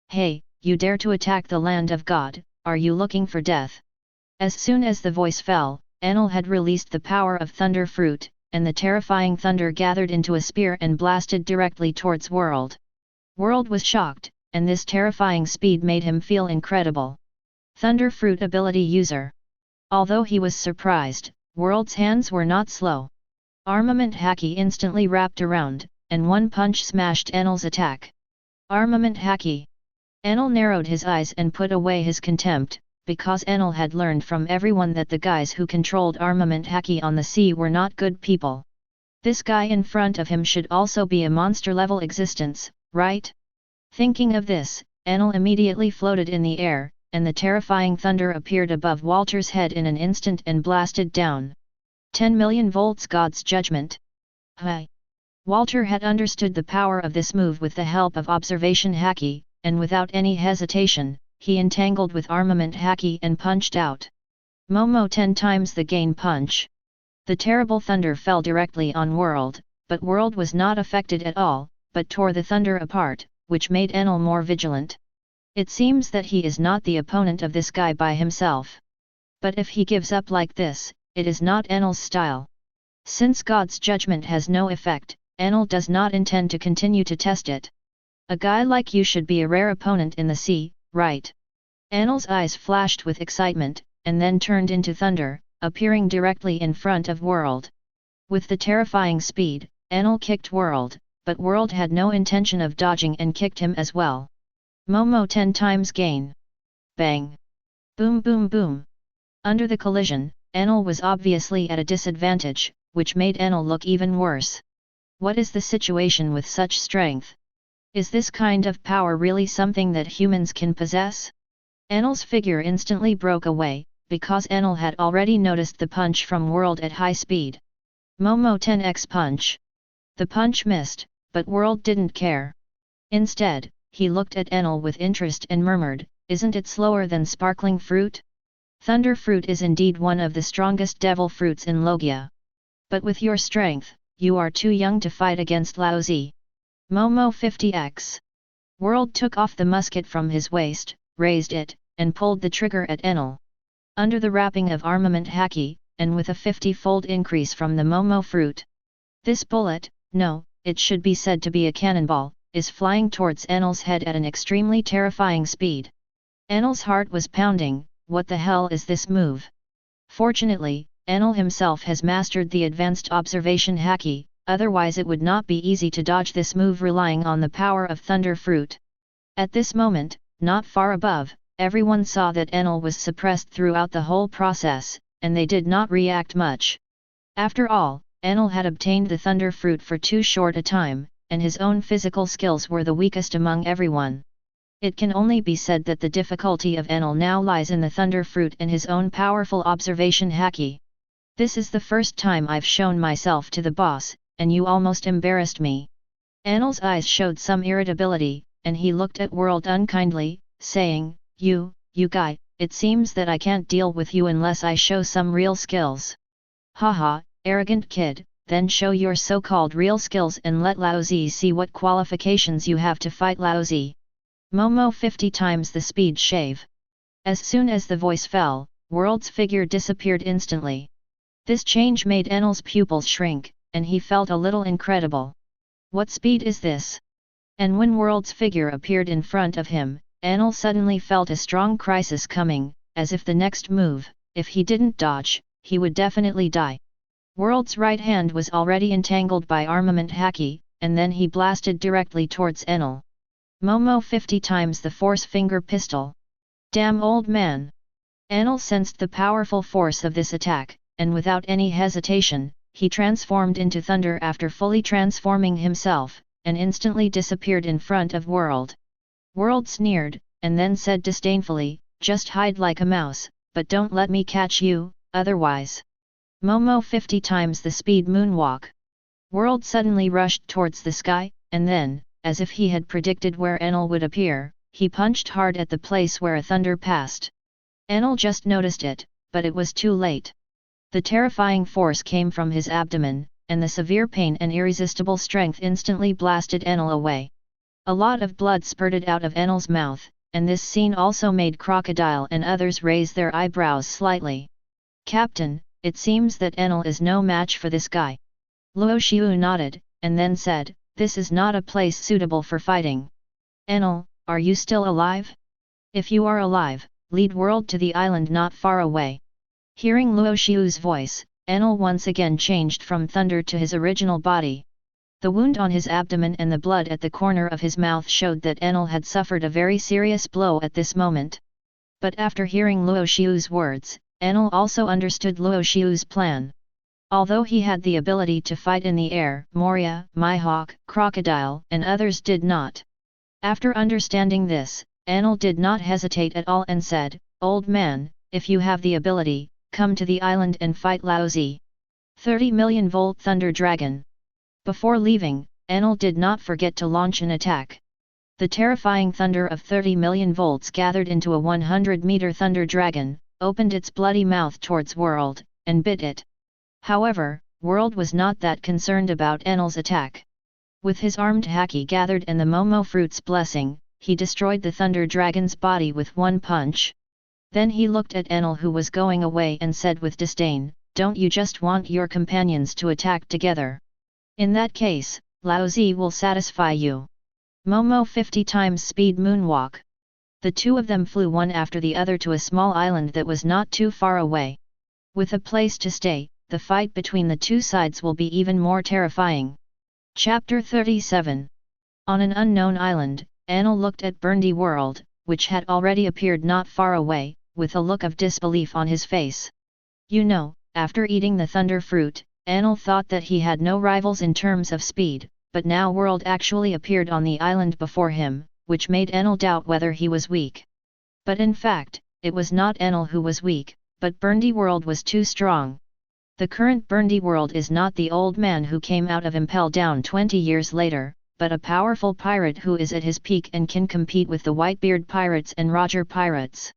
"Hey, you dare to attack the land of God, are you looking for death?" As soon as the voice fell, Enel had released the power of thunder fruit, and the terrifying thunder gathered into a spear and blasted directly towards World. World was shocked, and this terrifying speed made him feel incredible. Thunder fruit ability user. Although he was surprised, World's hands were not slow. Armament haki instantly wrapped around, and one punch smashed Enel's attack. Armament haki. Enel narrowed his eyes and put away his contempt, because Enel had learned from everyone that the guys who controlled armament haki on the sea were not good people. This guy in front of him should also be a monster-level existence, right? Thinking of this, Enel immediately floated in the air, and the terrifying thunder appeared above Walter's head in an instant and blasted down. 10 million volts God's judgment. Hi! Walter had understood the power of this move with the help of observation haki, and without any hesitation, he entangled with armament haki and punched out. Momo 10 times the gain punch. The terrible thunder fell directly on World, but World was not affected at all, but tore the thunder apart, which made Enel more vigilant. It seems that he is not the opponent of this guy by himself. But if he gives up like this, it is not Enel's style. Since God's judgment has no effect, Enel does not intend to continue to test it. A guy like you should be a rare opponent in the sea, right? Enel's eyes flashed with excitement, and then turned into thunder, appearing directly in front of World. With the terrifying speed, Enel kicked World, but World had no intention of dodging and kicked him as well. Momo 10 times gain. Bang! Boom boom boom! Under the collision, Enel was obviously at a disadvantage, which made Enel look even worse. What is the situation with such strength? Is this kind of power really something that humans can possess? Enel's figure instantly broke away, because Enel had already noticed the punch from World at high speed. Momo 10x punch. The punch missed, but World didn't care. Instead, he looked at Enel with interest and murmured, "Isn't it slower than sparkling fruit? Thunder fruit is indeed one of the strongest devil fruits in Logia. But with your strength, you are too young to fight against Laozi." Momo 50x. World took off the musket from his waist, raised it, and pulled the trigger at Enel. Under the wrapping of armament haki, and with a 50-fold increase from the Momo fruit. This bullet, no, it should be said to be a cannonball, is flying towards Enel's head at an extremely terrifying speed. Enel's heart was pounding. What the hell is this move? Fortunately, Enel himself has mastered the advanced observation haki, otherwise it would not be easy to dodge this move relying on the power of Thunder Fruit. At this moment, not far above, everyone saw that Enel was suppressed throughout the whole process, and they did not react much. After all, Enel had obtained the Thunder Fruit for too short a time, and his own physical skills were the weakest among everyone. It can only be said that the difficulty of Enel now lies in the Thunder Fruit and his own powerful observation haki. This is the first time I've shown myself to the boss, and you almost embarrassed me. Enel's eyes showed some irritability, and he looked at World unkindly, saying, You guy, it seems that I can't deal with you unless I show some real skills. Haha, arrogant kid, then show your so-called real skills and let Laozi see what qualifications you have to fight Laozi. Momo 50 times the speed shave. As soon as the voice fell, World's figure disappeared instantly. This change made Enel's pupils shrink, and he felt a little incredible. What speed is this? And when World's figure appeared in front of him, Enel suddenly felt a strong crisis coming, as if the next move, if he didn't dodge, he would definitely die. World's right hand was already entangled by armament haki, and then he blasted directly towards Enel. Momo 50 times the force finger pistol. Damn old man! Enel sensed the powerful force of this attack, and without any hesitation, he transformed into thunder after fully transforming himself, and instantly disappeared in front of World. World sneered, and then said disdainfully, Just hide like a mouse, but don't let me catch you, otherwise. Momo 50 times the speed moonwalk. World suddenly rushed towards the sky, and then, as if he had predicted where Enel would appear, he punched hard at the place where a thunder passed. Enel just noticed it, but it was too late. The terrifying force came from his abdomen, and the severe pain and irresistible strength instantly blasted Enel away. A lot of blood spurted out of Enel's mouth, and this scene also made Crocodile and others raise their eyebrows slightly. Captain, it seems that Enel is no match for this guy. Luo Xiu nodded, and then said, This is not a place suitable for fighting. Enel, are you still alive? If you are alive, lead World to the island not far away. Hearing Luo Xiu's voice, Enel once again changed from thunder to his original body. The wound on his abdomen and the blood at the corner of his mouth showed that Enel had suffered a very serious blow at this moment. But after hearing Luo Xiu's words, Enel also understood Luo Xiu's plan. Although he had the ability to fight in the air, Moria, Mihawk, Crocodile, and others did not. After understanding this, Enel did not hesitate at all and said, Old man, if you have the ability, come to the island and fight Laozi. 30 million volt Thunder Dragon. Before leaving, Enel did not forget to launch an attack. The terrifying thunder of 30 million volts gathered into a 100-meter Thunder Dragon, opened its bloody mouth towards World, and bit it. However, World was not that concerned about Enel's attack. With his armed haki gathered and the Momo fruit's blessing, he destroyed the Thunder Dragon's body with one punch. Then he looked at Enel who was going away and said with disdain, Don't you just want your companions to attack together? In that case, Laozi will satisfy you. Momo 50 times speed moonwalk. The two of them flew one after the other to a small island that was not too far away. With a place to stay, the fight between the two sides will be even more terrifying. Chapter 37. On an unknown island, Enel looked at Burndy World, which had already appeared not far away, with a look of disbelief on his face. You know, after eating the thunder fruit, Enel thought that he had no rivals in terms of speed, but now World actually appeared on the island before him, which made Enel doubt whether he was weak. But in fact, it was not Enel who was weak, but Burndy World was too strong. The current Burndy World is not the old man who came out of Impel Down 20 years later, but a powerful pirate who is at his peak and can compete with the Whitebeard pirates and Roger pirates.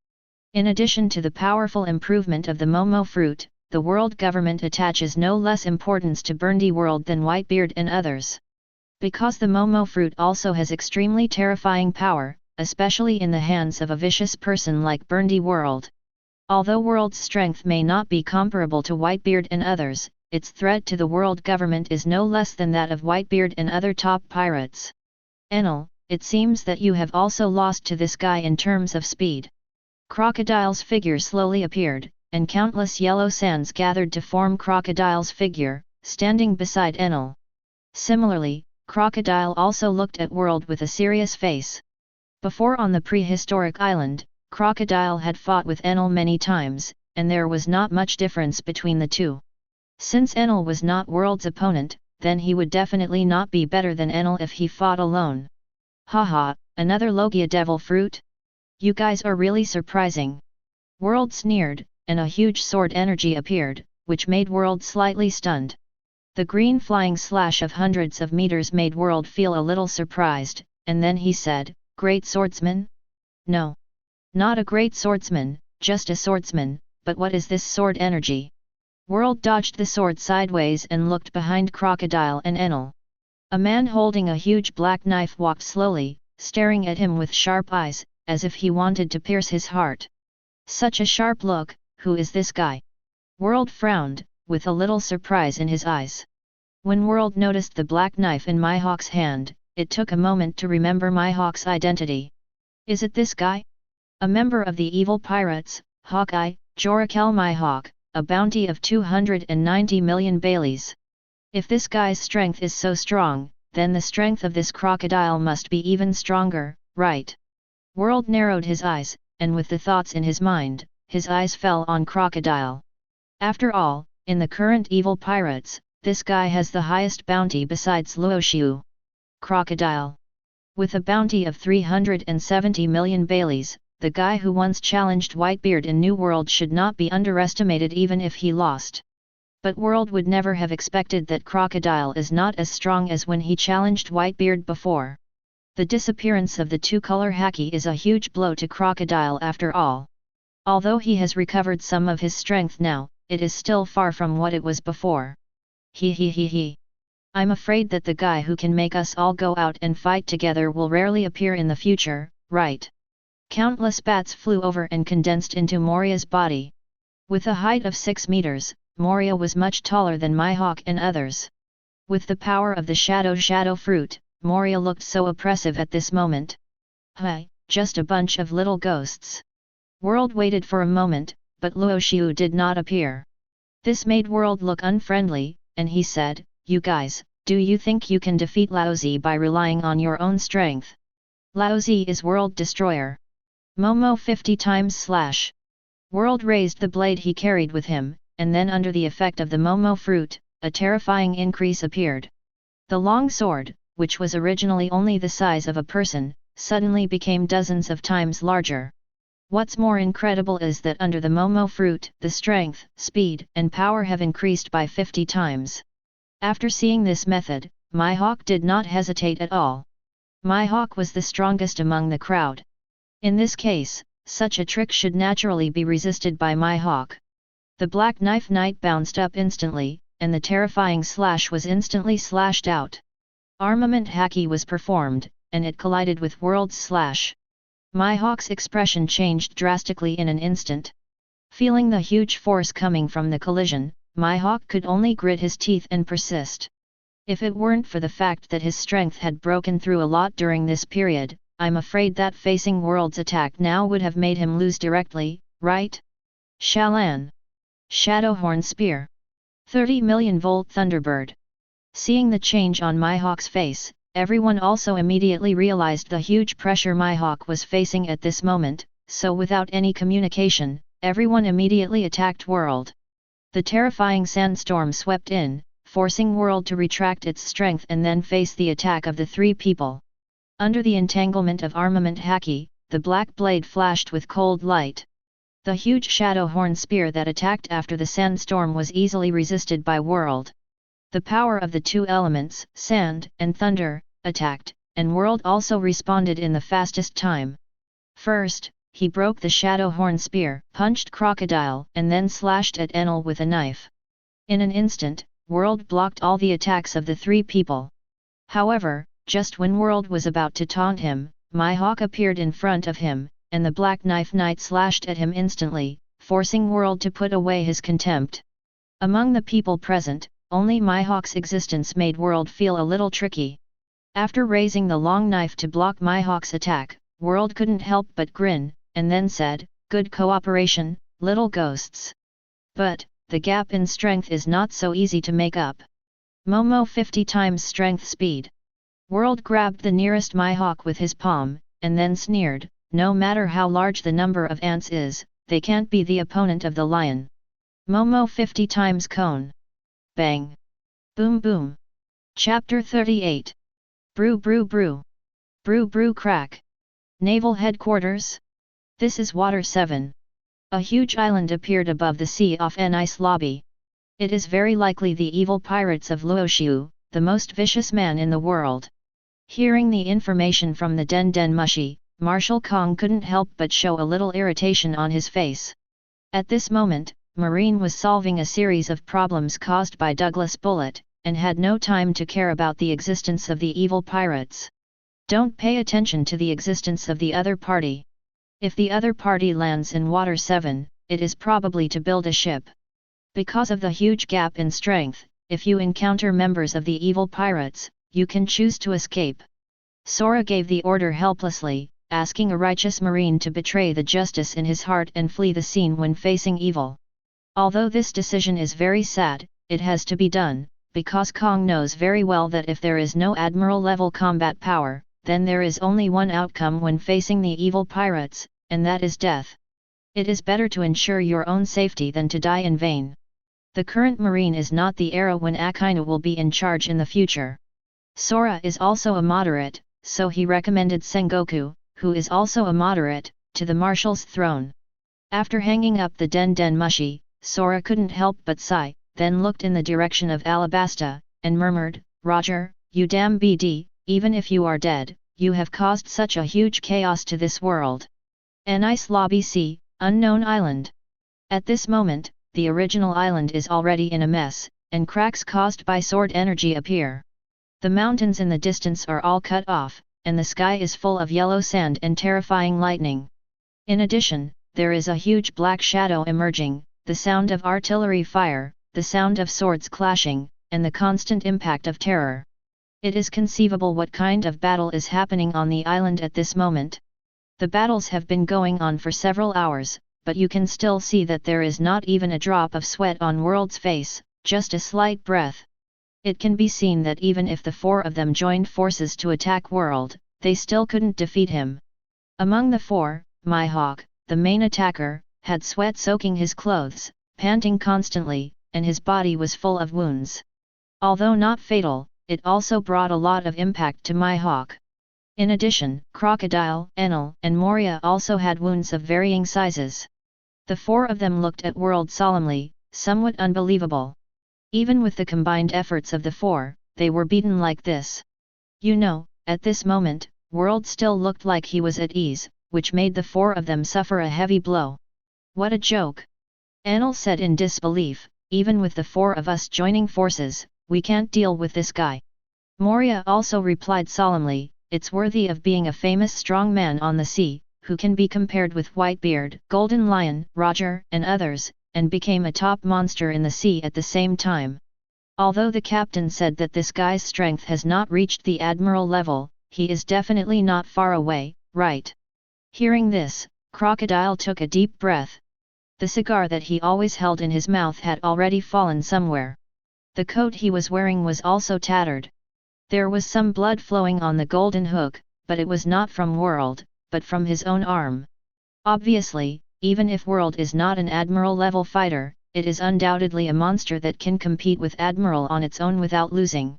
In addition to the powerful improvement of the Momo fruit, the world government attaches no less importance to Burndy World than Whitebeard and others. Because the Momo fruit also has extremely terrifying power, especially in the hands of a vicious person like Burndy World. Although World's strength may not be comparable to Whitebeard and others, its threat to the world government is no less than that of Whitebeard and other top pirates. Enel, it seems that you have also lost to this guy in terms of speed. Crocodile's figure slowly appeared, and countless yellow sands gathered to form Crocodile's figure, standing beside Enel. Similarly, Crocodile also looked at World with a serious face. Before on the prehistoric island, Crocodile had fought with Enel many times, and there was not much difference between the two. Since Enel was not World's opponent, then he would definitely not be better than Enel if he fought alone. Haha, another Logia devil fruit? You guys are really surprising. World sneered, and a huge sword energy appeared, which made World slightly stunned. The green flying slash of hundreds of meters made World feel a little surprised, and then he said, "Great swordsman?" "No. Not a great swordsman, just a swordsman, but what is this sword energy?" World dodged the sword sideways and looked behind Crocodile and Enel. A man holding a huge black knife walked slowly, staring at him with sharp eyes, as if he wanted to pierce his heart. Such a sharp look, who is this guy? World frowned, with a little surprise in his eyes. When World noticed the black knife in Mihawk's hand, it took a moment to remember Mihawk's identity. Is it this guy? A member of the evil pirates, Hawkeye, Jorakel Mihawk, a bounty of 290 million Baileys. If this guy's strength is so strong, then the strength of this crocodile must be even stronger, right? World narrowed his eyes, and with the thoughts in his mind, his eyes fell on Crocodile. After all, in the current evil pirates, this guy has the highest bounty besides Luo Xiu. Crocodile. With a bounty of 370 million Baileys, the guy who once challenged Whitebeard in New World should not be underestimated even if he lost. But World would never have expected that Crocodile is not as strong as when he challenged Whitebeard before. The disappearance of the two-color Haki is a huge blow to Crocodile after all. Although he has recovered some of his strength now, it is still far from what it was before. He. I'm afraid that the guy who can make us all go out and fight together will rarely appear in the future, right? Countless bats flew over and condensed into Moria's body. With a height of 6 meters, Moria was much taller than Mihawk and others. With the power of the shadow fruit, Moria looked so oppressive at this moment. Hi, just a bunch of little ghosts. World waited for a moment, but Luo Xiu did not appear. This made World look unfriendly, and he said, "You guys, do you think you can defeat Laozi by relying on your own strength? Laozi is World Destroyer. Momo 50 times slash." World raised the blade he carried with him, and then under the effect of the Momo fruit, a terrifying increase appeared. The long sword, which was originally only the size of a person, suddenly became dozens of times larger. What's more incredible is that under the Momo fruit, the strength, speed, and power have increased by 50 times. After seeing this method, Mihawk did not hesitate at all. Mihawk was the strongest among the crowd. In this case, such a trick should naturally be resisted by Mihawk. The Black Knife Knight bounced up instantly, and the terrifying slash was instantly slashed out. Armament Haki was performed, and it collided with World's slash. Mihawk's expression changed drastically in an instant. Feeling the huge force coming from the collision, Mihawk could only grit his teeth and persist. If it weren't for the fact that his strength had broken through a lot during this period, I'm afraid that facing World's attack now would have made him lose directly, right? Shalan. Shadowhorn Spear. 30 million volt Thunderbird. Seeing the change on Mihawk's face, everyone also immediately realized the huge pressure Mihawk was facing at this moment, so without any communication, everyone immediately attacked World. The terrifying sandstorm swept in, forcing World to retract its strength and then face the attack of the three people. Under the entanglement of armament Haki, the black blade flashed with cold light. The huge Shadowhorn spear that attacked after the sandstorm was easily resisted by World. The power of the two elements, sand and thunder, attacked, and World also responded in the fastest time. First, he broke the Shadowhorn spear, punched Crocodile, and then slashed at Enel with a knife. In an instant, World blocked all the attacks of the three people. However, just when World was about to taunt him, Mihawk appeared in front of him, and the Black Knife Knight slashed at him instantly, forcing World to put away his contempt. Among the people present, only Mihawk's existence made World feel a little tricky. After raising the long knife to block Mihawk's attack, World couldn't help but grin, and then said, "Good cooperation, little ghosts. But, the gap in strength is not so easy to make up. Momo 50 times strength speed." World grabbed the nearest Mihawk with his palm, and then sneered, "No matter how large the number of ants is, they can't be the opponent of the lion. Momo 50 times cone." Bang! Boom boom! Chapter 38. Brew brew brew! Brew brew crack! Naval Headquarters? This is Water 7. A huge island appeared above the sea off an ice lobby. It is very likely the evil pirates of Luo Xiu, the most vicious man in the world. Hearing the information from the Den Den Mushi, Marshal Kong couldn't help but show a little irritation on his face. At this moment, Marine was solving a series of problems caused by Douglas Bullet, and had no time to care about the existence of the evil pirates. Don't pay attention to the existence of the other party. If the other party lands in Water 7, it is probably to build a ship. Because of the huge gap in strength, if you encounter members of the evil pirates, you can choose to escape. Sora gave the order helplessly, asking a righteous Marine to betray the justice in his heart and flee the scene when facing evil. Although this decision is very sad, it has to be done, because Kong knows very well that if there is no Admiral-level combat power, then there is only one outcome when facing the evil pirates, and that is death. It is better to ensure your own safety than to die in vain. The current Marine is not the era when Akainu will be in charge in the future. Sora is also a moderate, so he recommended Sengoku, who is also a moderate, to the Marshal's throne. After hanging up the Den Den Mushi, Sora couldn't help but sigh, then looked in the direction of Alabasta, and murmured, "Roger, you damn BD, even if you are dead, you have caused such a huge chaos to this world." An ice lobby sea, unknown island. At this moment, the original island is already in a mess, and cracks caused by sword energy appear. The mountains in the distance are all cut off, and the sky is full of yellow sand and terrifying lightning. In addition, there is a huge black shadow emerging, the sound of artillery fire, the sound of swords clashing, and the constant impact of terror. It is conceivable what kind of battle is happening on the island at this moment. The battles have been going on for several hours, but you can still see that there is not even a drop of sweat on World's face, just a slight breath. It can be seen that even if the four of them joined forces to attack World, they still couldn't defeat him. Among the four, Mihawk, the main attacker, had sweat soaking his clothes, panting constantly, and his body was full of wounds. Although not fatal, it also brought a lot of impact to Mihawk. In addition, Crocodile, Enel, and Moria also had wounds of varying sizes. The four of them looked at World solemnly, somewhat unbelievable. Even with the combined efforts of the four, they were beaten like this. You know, at this moment, World still looked like he was at ease, which made the four of them suffer a heavy blow. What a joke! Enel said in disbelief, even with the four of us joining forces, we can't deal with this guy. Moria also replied solemnly, it's worthy of being a famous strong man on the sea, who can be compared with Whitebeard, Golden Lion, Roger, and others, and became a top monster in the sea at the same time. Although the captain said that this guy's strength has not reached the admiral level, he is definitely not far away, right? Hearing this, Crocodile took a deep breath. The cigar that he always held in his mouth had already fallen somewhere. The coat he was wearing was also tattered. There was some blood flowing on the golden hook, but it was not from World, but from his own arm. Obviously, even if World is not an admiral-level fighter, it is undoubtedly a monster that can compete with Admiral on its own without losing.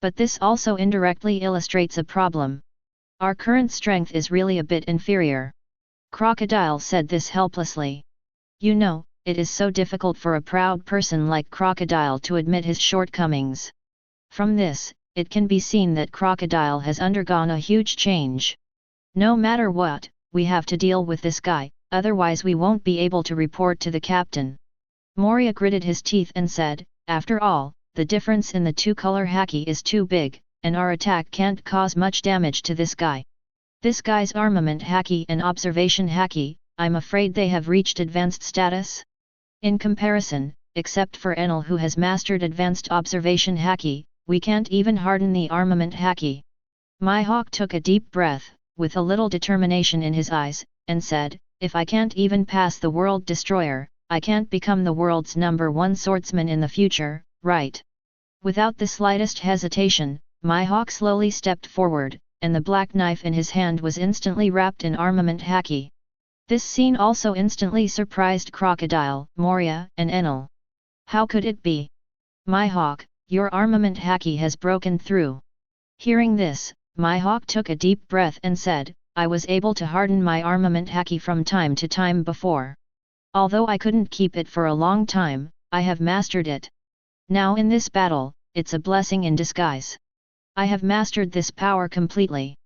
But this also indirectly illustrates a problem. Our current strength is really a bit inferior. Crocodile said this helplessly. You know, it is so difficult for a proud person like Crocodile to admit his shortcomings. From this, it can be seen that Crocodile has undergone a huge change. No matter what, we have to deal with this guy, otherwise we won't be able to report to the captain. Moria gritted his teeth and said, after all, the difference in the two-color haki is too big, and our attack can't cause much damage to this guy. This guy's armament haki and observation haki, I'm afraid they have reached advanced status? In comparison, except for Enel who has mastered advanced observation haki, we can't even harden the armament haki. Mihawk took a deep breath, with a little determination in his eyes, and said, if I can't even pass the world destroyer, I can't become the world's #1 swordsman in the future, right? Without the slightest hesitation, Mihawk slowly stepped forward, and the black knife in his hand was instantly wrapped in armament haki. This scene also instantly surprised Crocodile, Moria, and Enel. How could it be? Mihawk, your armament haki has broken through. Hearing this, Mihawk took a deep breath and said, I was able to harden my armament haki from time to time before. Although I couldn't keep it for a long time, I have mastered it. Now in this battle, it's a blessing in disguise. I have mastered this power completely.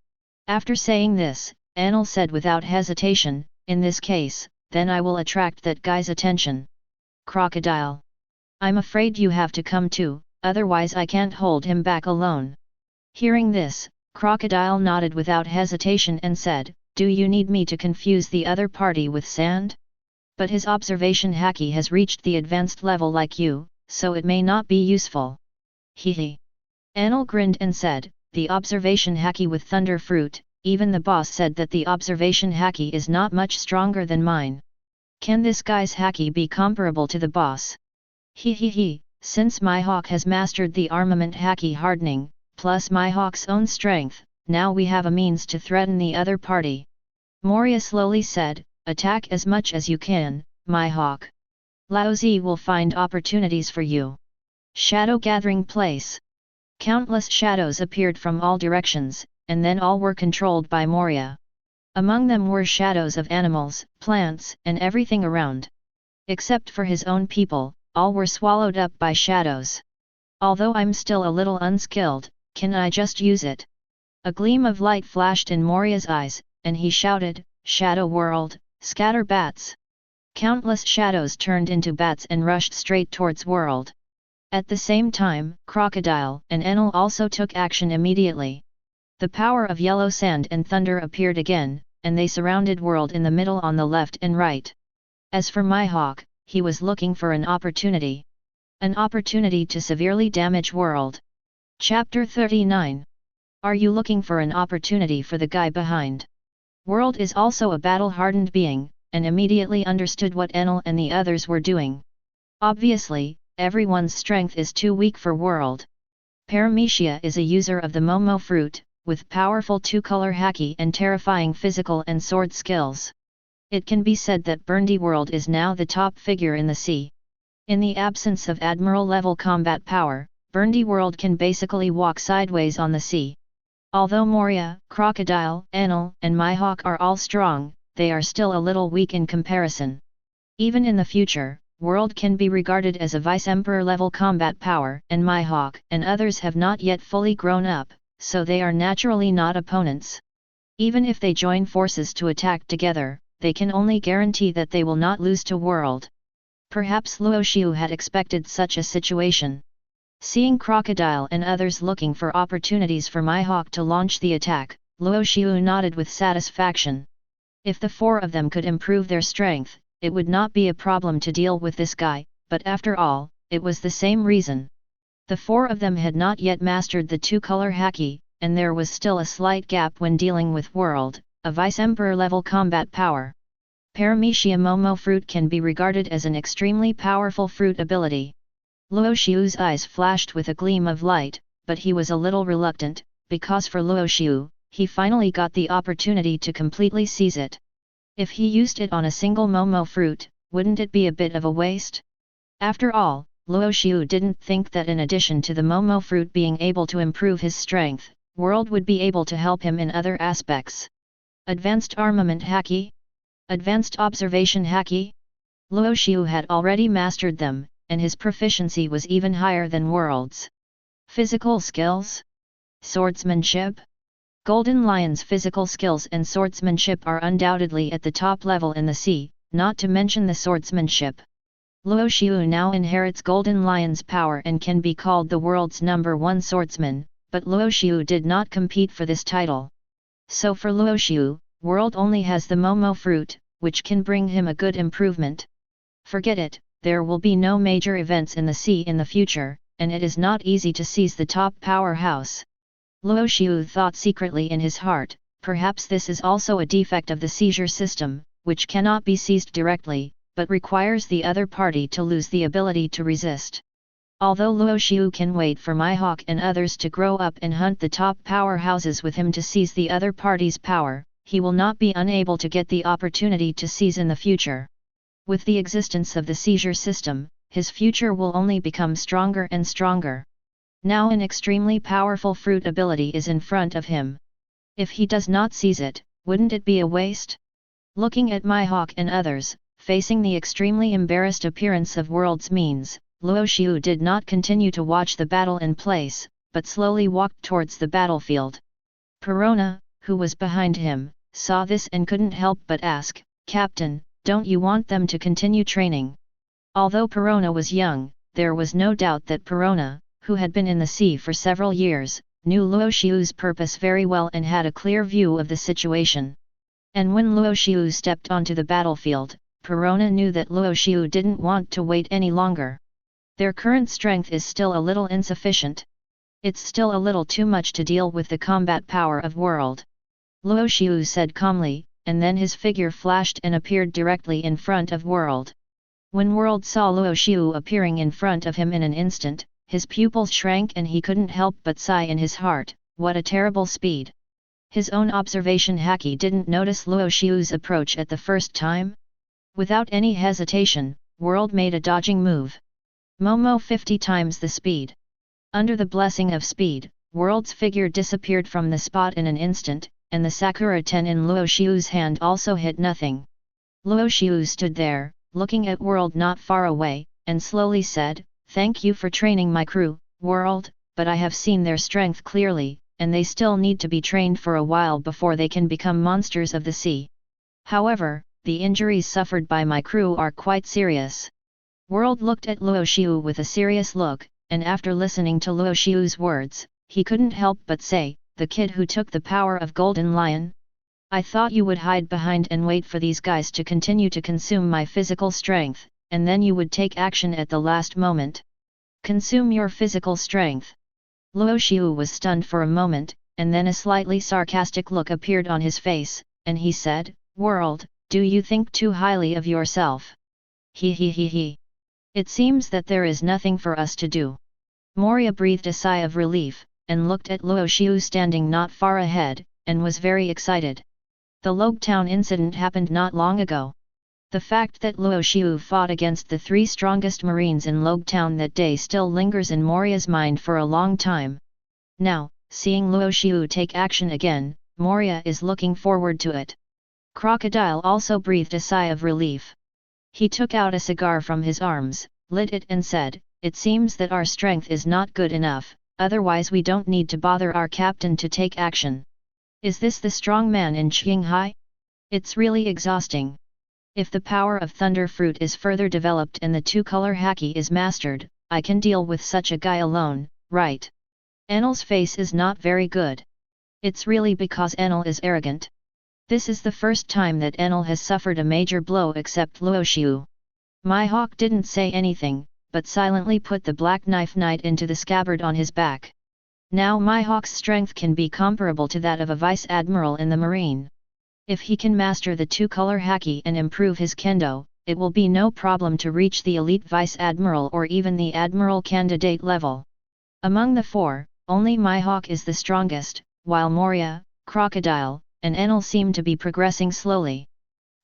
After saying this, Enel said without hesitation, in this case, then I will attract that guy's attention. Crocodile. I'm afraid you have to come too, otherwise I can't hold him back alone. Hearing this, Crocodile nodded without hesitation and said, do you need me to confuse the other party with sand? But his observation haki has reached the advanced level like you, so it may not be useful. Hehe. Enel grinned and said, the observation haki with thunder fruit, even the boss said that the observation haki is not much stronger than mine. Can this guy's haki be comparable to the boss? Hehehe, since Mihawk has mastered the armament haki hardening, plus Mihawk's own strength, now we have a means to threaten the other party. Moria slowly said, attack as much as you can, Mihawk. Laozi will find opportunities for you. Shadow gathering place. Countless shadows appeared from all directions, and then all were controlled by Moria. Among them were shadows of animals, plants, and everything around. Except for his own people, all were swallowed up by shadows. Although I'm still a little unskilled, can I just use it? A gleam of light flashed in Moria's eyes, and he shouted, Shadow World, scatter bats! Countless shadows turned into bats and rushed straight towards World. At the same time, Crocodile and Enel also took action immediately. The power of yellow sand and thunder appeared again, and they surrounded World in the middle on the left and right. As for Mihawk, he was looking for an opportunity. An opportunity to severely damage World. Chapter 39. Are you looking for an opportunity for the guy behind? World is also a battle-hardened being, and immediately understood what Enel and the others were doing. Obviously, everyone's strength is too weak for World. Perona is a user of the Momo fruit, with powerful two-color haki and terrifying physical and sword skills. It can be said that Burndy World is now the top figure in the sea. In the absence of admiral-level combat power, Burndy World can basically walk sideways on the sea. Although Moria, Crocodile, Enel, and Mihawk are all strong, they are still a little weak in comparison. Even in the future, World can be regarded as a Vice-Emperor level combat power, and Mihawk and others have not yet fully grown up, so they are naturally not opponents. Even if they join forces to attack together, they can only guarantee that they will not lose to World. Perhaps Luo Xiu had expected such a situation. Seeing Crocodile and others looking for opportunities for Mihawk to launch the attack, Luo Xiu nodded with satisfaction. If the four of them could improve their strength, it would not be a problem to deal with this guy, but after all, it was the same reason. The four of them had not yet mastered the two-color haki, and there was still a slight gap when dealing with World, a Vice-Emperor level combat power. Perona Momo fruit can be regarded as an extremely powerful fruit ability. Luo Xiu's eyes flashed with a gleam of light, but he was a little reluctant, because for Luo Xiu, he finally got the opportunity to completely seize it. If he used it on a single Momo fruit, wouldn't it be a bit of a waste? After all, Luo Xiu didn't think that in addition to the Momo fruit being able to improve his strength, World would be able to help him in other aspects. Advanced Armament Haki? Advanced Observation Haki? Luo Xiu had already mastered them, and his proficiency was even higher than World's. Physical skills? Swordsmanship? Golden Lion's physical skills and swordsmanship are undoubtedly at the top level in the sea, not to mention the swordsmanship. Luo Xiu now inherits Golden Lion's power and can be called the world's #1 swordsman, but Luo Xiu did not compete for this title. So for Luo Xiu, world only has the Momo fruit, which can bring him a good improvement. Forget it, there will be no major events in the sea in the future, and it is not easy to seize the top powerhouse. Luo Xiu thought secretly in his heart, perhaps this is also a defect of the seizure system, which cannot be seized directly, but requires the other party to lose the ability to resist. Although Luo Xiu can wait for Mihawk and others to grow up and hunt the top powerhouses with him to seize the other party's power, he will not be unable to get the opportunity to seize in the future. With the existence of the seizure system, his future will only become stronger and stronger. Now an extremely powerful fruit ability is in front of him. If he does not seize it, wouldn't it be a waste? Looking at Mihawk and others, facing the extremely embarrassed appearance of world's means, Luo Xiu did not continue to watch the battle in place, but slowly walked towards the battlefield. Perona, who was behind him, saw this and couldn't help but ask, "Captain, don't you want them to continue training?" Although Perona was young, there was no doubt that Perona, who had been in the sea for several years, knew Luo Xiu's purpose very well and had a clear view of the situation. And when Luo Xiu stepped onto the battlefield, Perona knew that Luo Xiu didn't want to wait any longer. Their current strength is still a little insufficient. It's still a little too much to deal with the combat power of world. Luo Xiu said calmly, and then his figure flashed and appeared directly in front of world. When world saw Luo Xiu appearing in front of him in an instant, his pupils shrank and he couldn't help but sigh in his heart, what a terrible speed. His own observation Haki didn't notice Luo Xiu's approach at the first time. Without any hesitation, world made a dodging move. Momo 50 times the speed. Under the blessing of speed, world's figure disappeared from the spot in an instant, and the Sakura 10 in Luo Xiu's hand also hit nothing. Luo Xiu stood there, looking at world not far away, and slowly said, "Thank you for training my crew, world, but I have seen their strength clearly, and they still need to be trained for a while before they can become monsters of the sea. However, the injuries suffered by my crew are quite serious." World looked at Luo Xiu with a serious look, and after listening to Luo Xiu's words, he couldn't help but say, "The kid who took the power of Golden Lion? I thought you would hide behind and wait for these guys to continue to consume my physical strength, and then you would take action at the last moment. Consume your physical strength." Luo Xiu was stunned for a moment, and then a slightly sarcastic look appeared on his face, and he said, "World, do you think too highly of yourself? He. It seems that there is nothing for us to do." Moria breathed a sigh of relief, and looked at Luo Xiu standing not far ahead, and was very excited. The Logtown incident happened not long ago. The fact that Luo Xiu fought against the 3 strongest marines in Logtown that day still lingers in Moria's mind for a long time. Now, seeing Luo Xiu take action again, Moria is looking forward to it. Crocodile also breathed a sigh of relief. He took out a cigar from his arms, lit it and said, "It seems that our strength is not good enough, otherwise we don't need to bother our captain to take action. Is this the strong man in Shanghai? It's really exhausting. If the power of Thunder Fruit is further developed and the 2-color Haki is mastered, I can deal with such a guy alone, right?" Enel's face is not very good. It's really because Enel is arrogant. This is the first time that Enel has suffered a major blow except Luo Xiu. Mihawk didn't say anything, but silently put the black knife knight into the scabbard on his back. Now Mihawk's strength can be comparable to that of a vice admiral in the marine. If he can master the 2-color Haki and improve his kendo, it will be no problem to reach the elite vice admiral or even the admiral candidate level. Among the 4, only Mihawk is the strongest, while Moria, Crocodile, and Enel seem to be progressing slowly.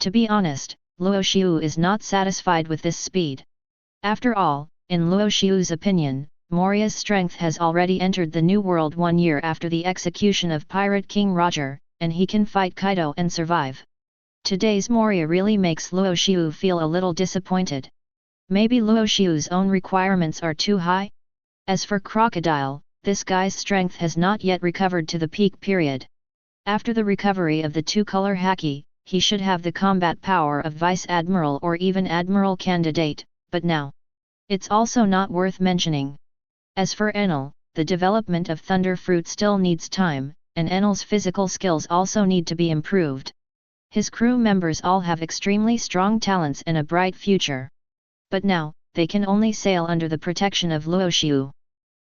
To be honest, Luo Xiu is not satisfied with this speed. After all, in Luo Xiu's opinion, Moria's strength has already entered the New World 1 year after the execution of Pirate King Roger, and he can fight Kaido and survive. Today's Moria really makes Luo Xiu feel a little disappointed. Maybe Luo Xiu's own requirements are too high? As for Crocodile, this guy's strength has not yet recovered to the peak period. After the recovery of the 2-color Haki, he should have the combat power of Vice Admiral or even Admiral candidate, but now, it's also not worth mentioning. As for Enel, the development of Thunder Fruit still needs time, and Enel's physical skills also need to be improved. His crew members all have extremely strong talents and a bright future. But now, they can only sail under the protection of Luo Xiu.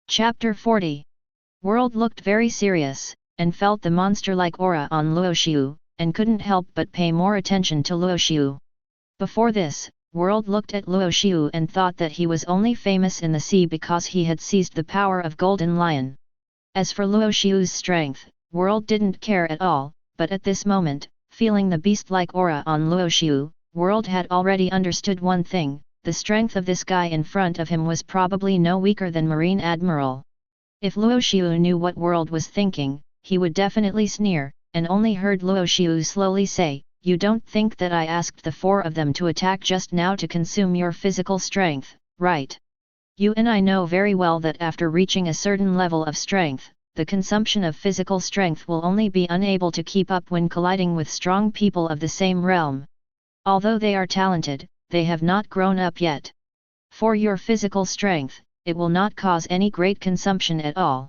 Chapter 40. World looked very serious, and felt the monster-like aura on Luo Xiu, and couldn't help but pay more attention to Luo Xiu. Before this, World looked at Luo Xiu and thought that he was only famous in the sea because he had seized the power of Golden Lion. As for Luo Xiu's strength, World didn't care at all, but at this moment, feeling the beast-like aura on Luo Xiu, World had already understood one thing: the strength of this guy in front of him was probably no weaker than Marine Admiral. If Luo Xiu knew what World was thinking, he would definitely sneer, and only heard Luo Xiu slowly say, "You don't think that I asked the four of them to attack just now to consume your physical strength, right? You and I know very well that after reaching a certain level of strength, the consumption of physical strength will only be unable to keep up when colliding with strong people of the same realm. Although they are talented, they have not grown up yet. For your physical strength, it will not cause any great consumption at all."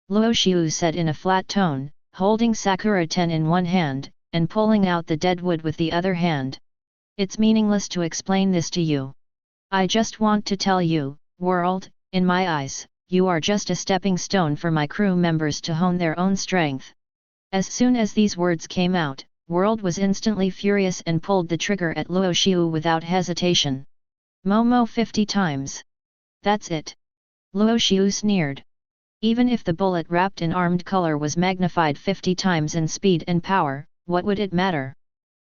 Luo Xiu said in a flat tone, holding Sakura Ten in one hand, and pulling out the dead wood with the other hand. "It's meaningless to explain this to you. I just want to tell you, World, in my eyes, you are just a stepping stone for my crew members to hone their own strength." As soon as these words came out, World was instantly furious and pulled the trigger at Luo Xiu without hesitation. "Momo 50 times. That's it." Luo Xiu sneered. Even if the bullet wrapped in armed color was magnified 50 times in speed and power, what would it matter?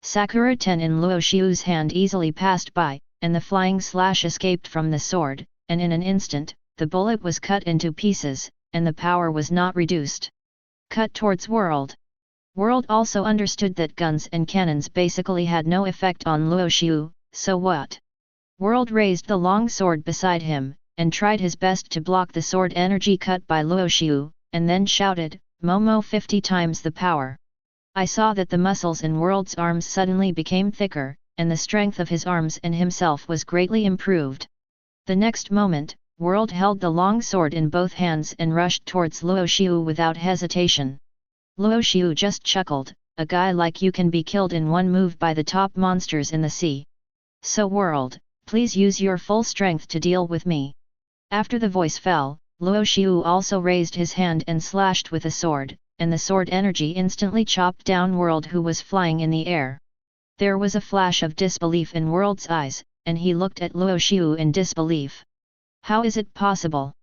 Sakura Ten in Luo Xiu's hand easily passed by, and the flying slash escaped from the sword, and in an instant, the bullet was cut into pieces, and the power was not reduced. Cut towards World. World also understood that guns and cannons basically had no effect on Luo Xiu, so what? World raised the long sword beside him, and tried his best to block the sword energy cut by Luo Xiu, and then shouted, "Momo 50 times the power." I saw that the muscles in World's arms suddenly became thicker, and the strength of his arms and himself was greatly improved. The next moment, World held the long sword in both hands and rushed towards Luo Xiu without hesitation. Luo Xiu just chuckled, "A guy like you can be killed in one move by the top monsters in the sea. So World, please use your full strength to deal with me." After the voice fell, Luo Xiu also raised his hand and slashed with a sword, and the sword energy instantly chopped down World, who was flying in the air. There was a flash of disbelief in World's eyes, and he looked at Luo Xiu in disbelief. "How is it possible?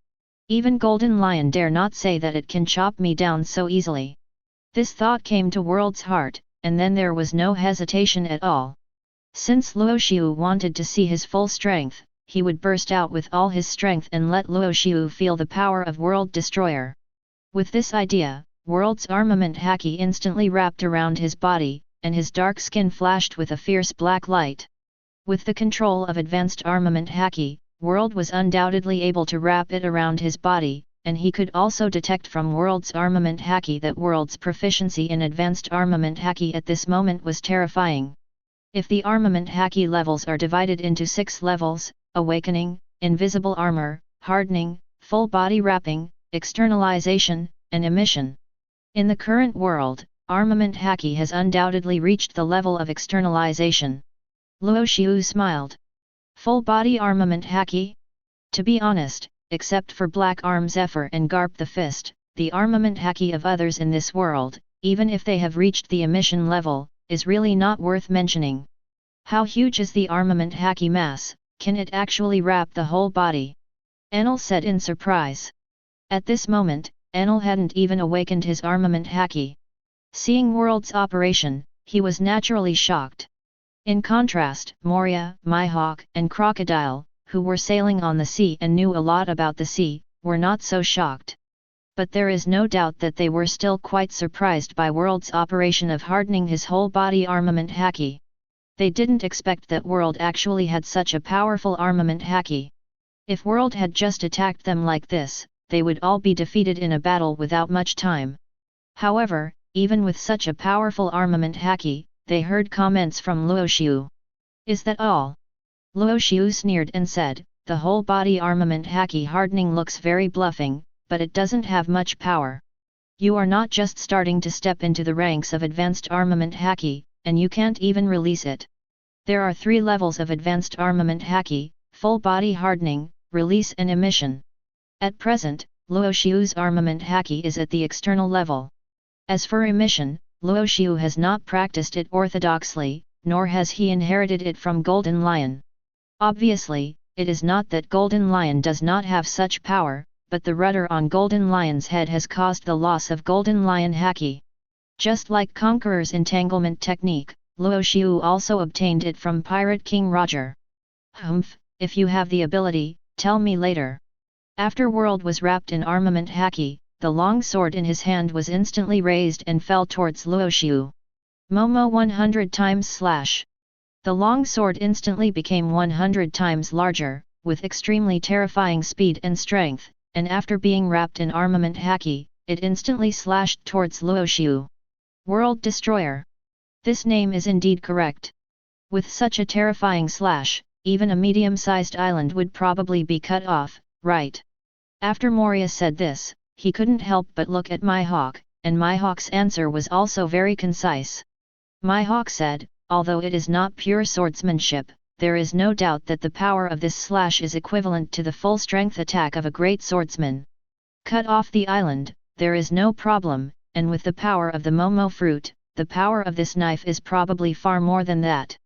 Even Golden Lion dare not say that it can chop me down so easily." This thought came to World's heart, and then there was no hesitation at all. Since Luo Xiu wanted to see his full strength, he would burst out with all his strength and let Luo Xiu feel the power of World Destroyer. With this idea, World's armament haki instantly wrapped around his body, and his dark skin flashed with a fierce black light. With the control of advanced armament haki, World was undoubtedly able to wrap it around his body, and he could also detect from World's armament haki that World's proficiency in advanced armament haki at this moment was terrifying. If the armament haki levels are divided into 6 levels: awakening, invisible armor, hardening, full body wrapping, externalization, and emission. In the current world, armament haki has undoubtedly reached the level of externalization. Luo Xiu smiled. Full body armament haki? To be honest, except for Black Arm Zephr and Garp the Fist, the armament haki of others in this world, even if they have reached the emission level, is really not worth mentioning. How huge is the armament haki mass? Can it actually wrap the whole body? Enel said in surprise. At this moment, Enel hadn't even awakened his armament haki. Seeing World's operation, he was naturally shocked. In contrast, Moria, Mihawk, and Crocodile, who were sailing on the sea and knew a lot about the sea, were not so shocked. But there is no doubt that they were still quite surprised by World's operation of hardening his whole body armament haki. They didn't expect that World actually had such a powerful armament haki. If World had just attacked them like this, they would all be defeated in a battle without much time. However, even with such a powerful armament haki, they heard comments from Luo Xiu. Is that all? Luo Xiu sneered and said, the whole body armament haki hardening looks very bluffing, but it doesn't have much power. You are not just starting to step into the ranks of advanced armament haki, and you can't even release it. There are 3 levels of advanced armament haki: full body hardening, release and emission. At present, Luo Xiu's armament haki is at the external level. As for emission, Luo Xiu has not practiced it orthodoxly, nor has he inherited it from Golden Lion. Obviously, it is not that Golden Lion does not have such power, but the rudder on Golden Lion's head has caused the loss of Golden Lion haki. Just like Conqueror's entanglement technique, Luo Xiu also obtained it from Pirate King Roger. Humph, if you have the ability, tell me later. After World was wrapped in armament haki, the long sword in his hand was instantly raised and fell towards Luo Xiu. Momo 100 times slash. The long sword instantly became 100 times larger, with extremely terrifying speed and strength, and after being wrapped in armament haki, it instantly slashed towards Luo Xiu. World Destroyer. This name is indeed correct. With such a terrifying slash, even a medium-sized island would probably be cut off, right? After Moria said this, he couldn't help but look at Mihawk, and Mihawk's answer was also very concise. Mihawk said, although it is not pure swordsmanship, there is no doubt that the power of this slash is equivalent to the full-strength attack of a great swordsman. Cut off the island, there is no problem, and with the power of the Momo fruit, the power of this knife is probably far more than that.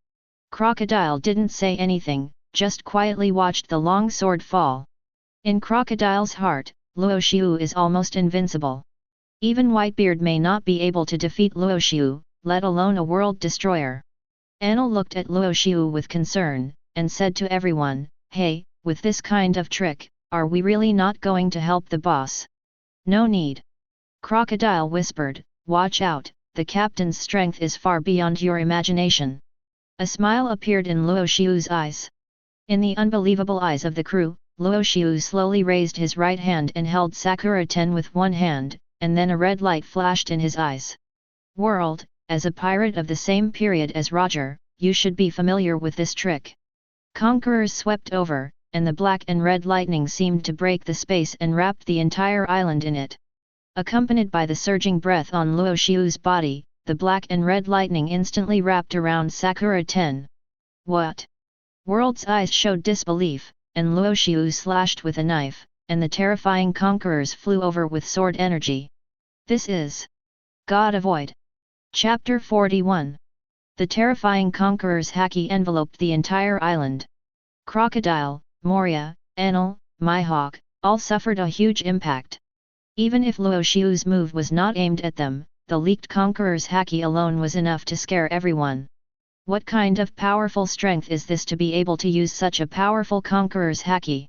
Crocodile didn't say anything, just quietly watched the long sword fall. In Crocodile's heart, Luo Xiu is almost invincible. Even Whitebeard may not be able to defeat Luo Xiu, let alone a world destroyer. Enel looked at Luo Xiu with concern, and said to everyone, "Hey, with this kind of trick, are we really not going to help the boss?" "No need." Crocodile whispered, "Watch out, the captain's strength is far beyond your imagination." A smile appeared in Luo Xiu's eyes. In the unbelievable eyes of the crew, Luo Xiu slowly raised his right hand and held Sakura Ten with one hand, and then a red light flashed in his eyes. "World, as a pirate of the same period as Roger, you should be familiar with this trick." Conquerors swept over, and the black and red lightning seemed to break the space and wrapped the entire island in it. Accompanied by the surging breath on Luo Xiu's body, the black and red lightning instantly wrapped around Sakura Ten. "What?" World's eyes showed disbelief, and Luo Xiu slashed with a knife, and the terrifying conquerors flew over with sword energy. This is God Avoid. Chapter 41. The terrifying conquerors' haki enveloped the entire island. Crocodile, Moria, Enel, Mihawk, all suffered a huge impact. Even if Luo Xiu's move was not aimed at them, the leaked conqueror's haki alone was enough to scare everyone. What kind of powerful strength is this to be able to use such a powerful conqueror's haki?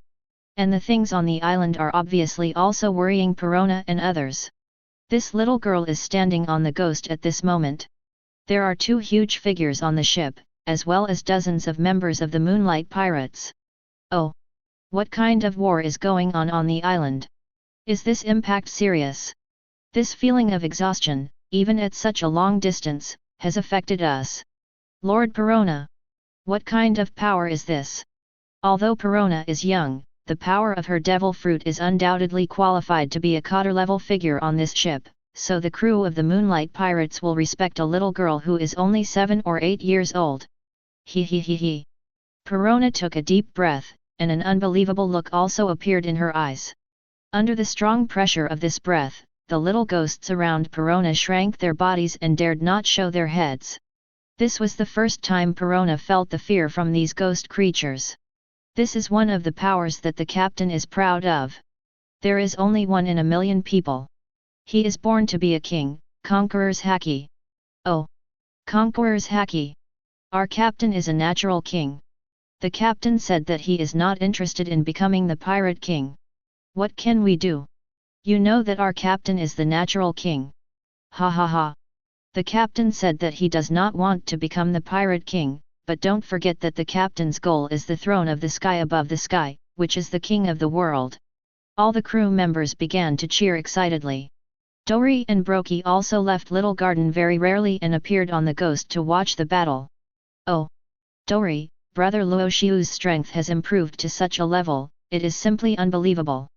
And the things on the island are obviously also worrying Perona and others. This little girl is standing on the ghost at this moment. There are 2 huge figures on the ship, as well as dozens of members of the Moonlight Pirates. Oh! What kind of war is going on the island? Is this impact serious? This feeling of exhaustion, even at such a long distance, has affected us. Lord Perona. What kind of power is this? Although Perona is young, the power of her devil fruit is undoubtedly qualified to be a Cotter-level figure on this ship, so the crew of the Moonlight Pirates will respect a little girl who is only 7 or 8 years old. He. Perona took a deep breath, and an unbelievable look also appeared in her eyes. Under the strong pressure of this breath, the little ghosts around Perona shrank their bodies and dared not show their heads. This was the first time Perona felt the fear from these ghost creatures. This is one of the powers that the captain is proud of. There is only one in a million people. He is born to be a king, Conqueror's haki. Oh! Conqueror's haki! Our captain is a natural king. The captain said that he is not interested in becoming the pirate king. What can we do? You know that our captain is the natural king. Ha ha ha! The captain said that he does not want to become the pirate king, but don't forget that the captain's goal is the throne of the sky above the sky, which is the king of the world. All the crew members began to cheer excitedly. Dory and Brokey also left Little Garden very rarely and appeared on the ghost to watch the battle. Oh! Dory, brother Luo Xiu's strength has improved to such a level, it is simply unbelievable.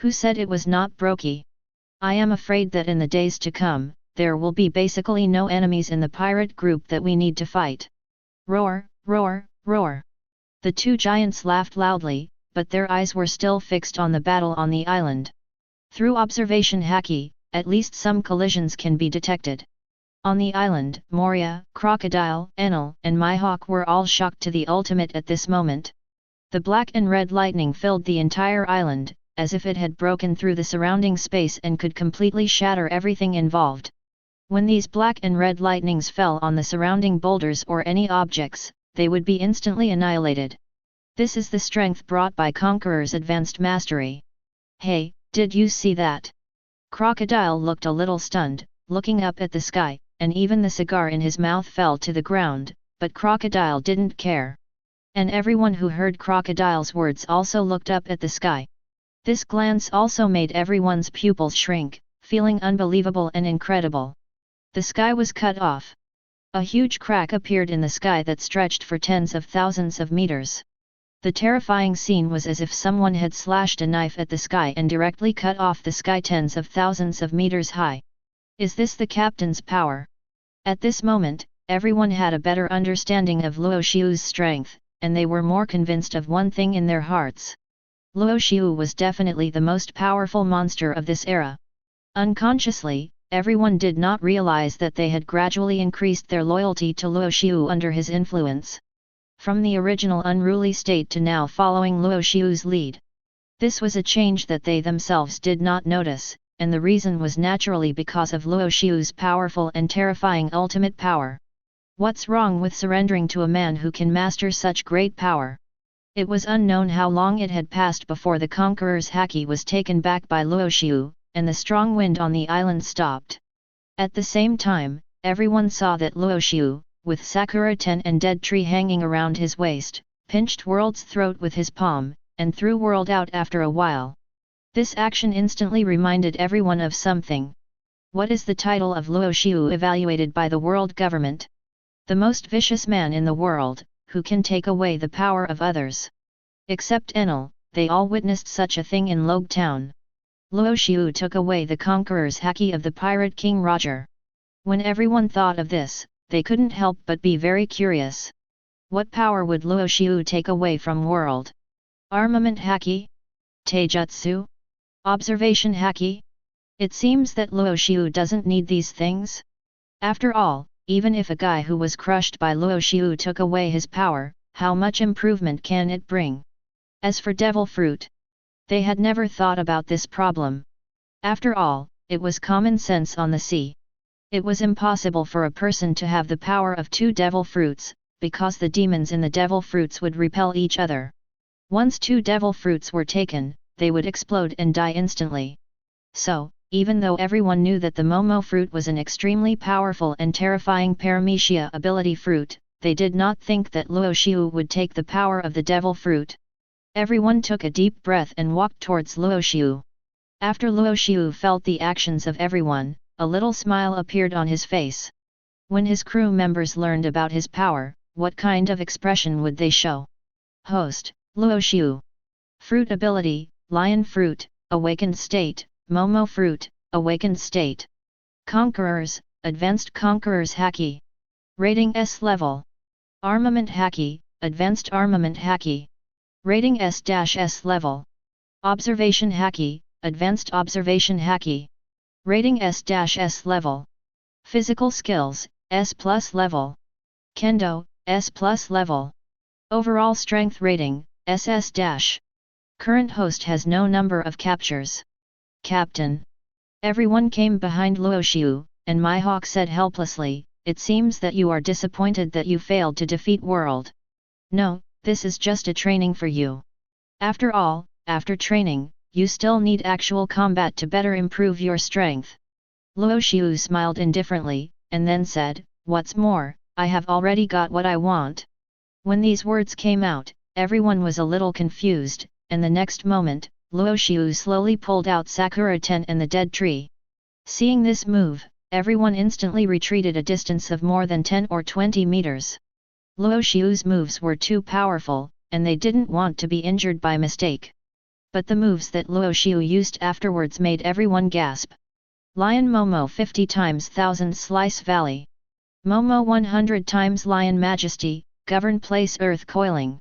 Who said it was not Brokey? I am afraid that in the days to come, there will be basically no enemies in the pirate group that we need to fight. Roar, roar, roar. The two giants laughed loudly, but their eyes were still fixed on the battle on the island. Through observation haki, at least some collisions can be detected. On the island, Moria, Crocodile, Enel, and Mihawk were all shocked to the ultimate at this moment. The black and red lightning filled the entire island, as if it had broken through the surrounding space and could completely shatter everything involved. When these black and red lightnings fell on the surrounding boulders or any objects, they would be instantly annihilated. This is the strength brought by Conqueror's advanced mastery. Hey, did you see that? Crocodile looked a little stunned, looking up at the sky, and even the cigar in his mouth fell to the ground, but Crocodile didn't care. And everyone who heard Crocodile's words also looked up at the sky. This glance also made everyone's pupils shrink, feeling unbelievable and incredible. The sky was cut off. A huge crack appeared in the sky that stretched for tens of thousands of meters. The terrifying scene was as if someone had slashed a knife at the sky and directly cut off the sky tens of thousands of meters high. Is this the captain's power? At this moment, everyone had a better understanding of Luo Xiu's strength, and they were more convinced of one thing in their hearts. Luo Xiu was definitely the most powerful monster of this era. Unconsciously, everyone did not realize that they had gradually increased their loyalty to Luo Xiu under his influence. From the original unruly state to now following Luo Xiu's lead. This was a change that they themselves did not notice, and the reason was naturally because of Luo Xiu's powerful and terrifying ultimate power. What's wrong with surrendering to a man who can master such great power? It was unknown how long it had passed before the Conqueror's haki was taken back by Luo Xiu, and the strong wind on the island stopped. At the same time, everyone saw that Luo Xiu, with Sakura Ten and Dead Tree hanging around his waist, pinched World's throat with his palm, and threw World out after a while. This action instantly reminded everyone of something. What is the title of Luo Xiu evaluated by the world government? The most vicious man in the world, who can take away the power of others. Except Enel, they all witnessed such a thing in Logue Town. Luo Xiu took away the Conqueror's haki of the Pirate King Roger. When everyone thought of this, they couldn't help but be very curious. What power would Luo Xiu take away from World? Armament haki? Taijutsu? Observation haki? It seems that Luo Xiu doesn't need these things. After all, even if a guy who was crushed by Luo Xiu took away his power, how much improvement can it bring? As for Devil Fruit, they had never thought about this problem. After all, it was common sense on the sea. It was impossible for a person to have the power of two devil fruits, because the demons in the devil fruits would repel each other. Once two devil fruits were taken, they would explode and die instantly. So, even though everyone knew that the Momo fruit was an extremely powerful and terrifying paramecia ability fruit, they did not think that Luo Xiu would take the power of the devil fruit. Everyone took a deep breath and walked towards Luo Xiu. After Luo Xiu felt the actions of everyone, a little smile appeared on his face. When his crew members learned about his power, what kind of expression would they show? Host, Luo Xiu. Fruit ability, Lion Fruit, Awakened State, Momo Fruit, Awakened State. Conquerors, Advanced Conquerors Haki. Rating S level. Armament Haki, Advanced Armament Haki. Rating S-S level. Observation Haki, Advanced Observation Haki. Rating S-S level. Physical Skills, S+ level. Kendo, S+ level. Overall Strength Rating, SS-. Current host has no number of captures. Captain. Everyone came behind Luo Xiu, and Mihawk said helplessly, "It seems that you are disappointed that you failed to defeat World." "No, this is just a training for you. After all, after training, you still need actual combat to better improve your strength." Luo Xiu smiled indifferently, and then said, "What's more, I have already got what I want." When these words came out, everyone was a little confused, and the next moment, Luo Xiu slowly pulled out Sakura Ten and the Dead Tree. Seeing this move, everyone instantly retreated a distance of more than 10 or 20 meters. Luo Xiu's moves were too powerful, and they didn't want to be injured by mistake. But the moves that Luo Xiu used afterwards made everyone gasp. Lion Momo 50 times Thousand Slice Valley. Momo 100 times Lion Majesty, Govern Place Earth Coiling.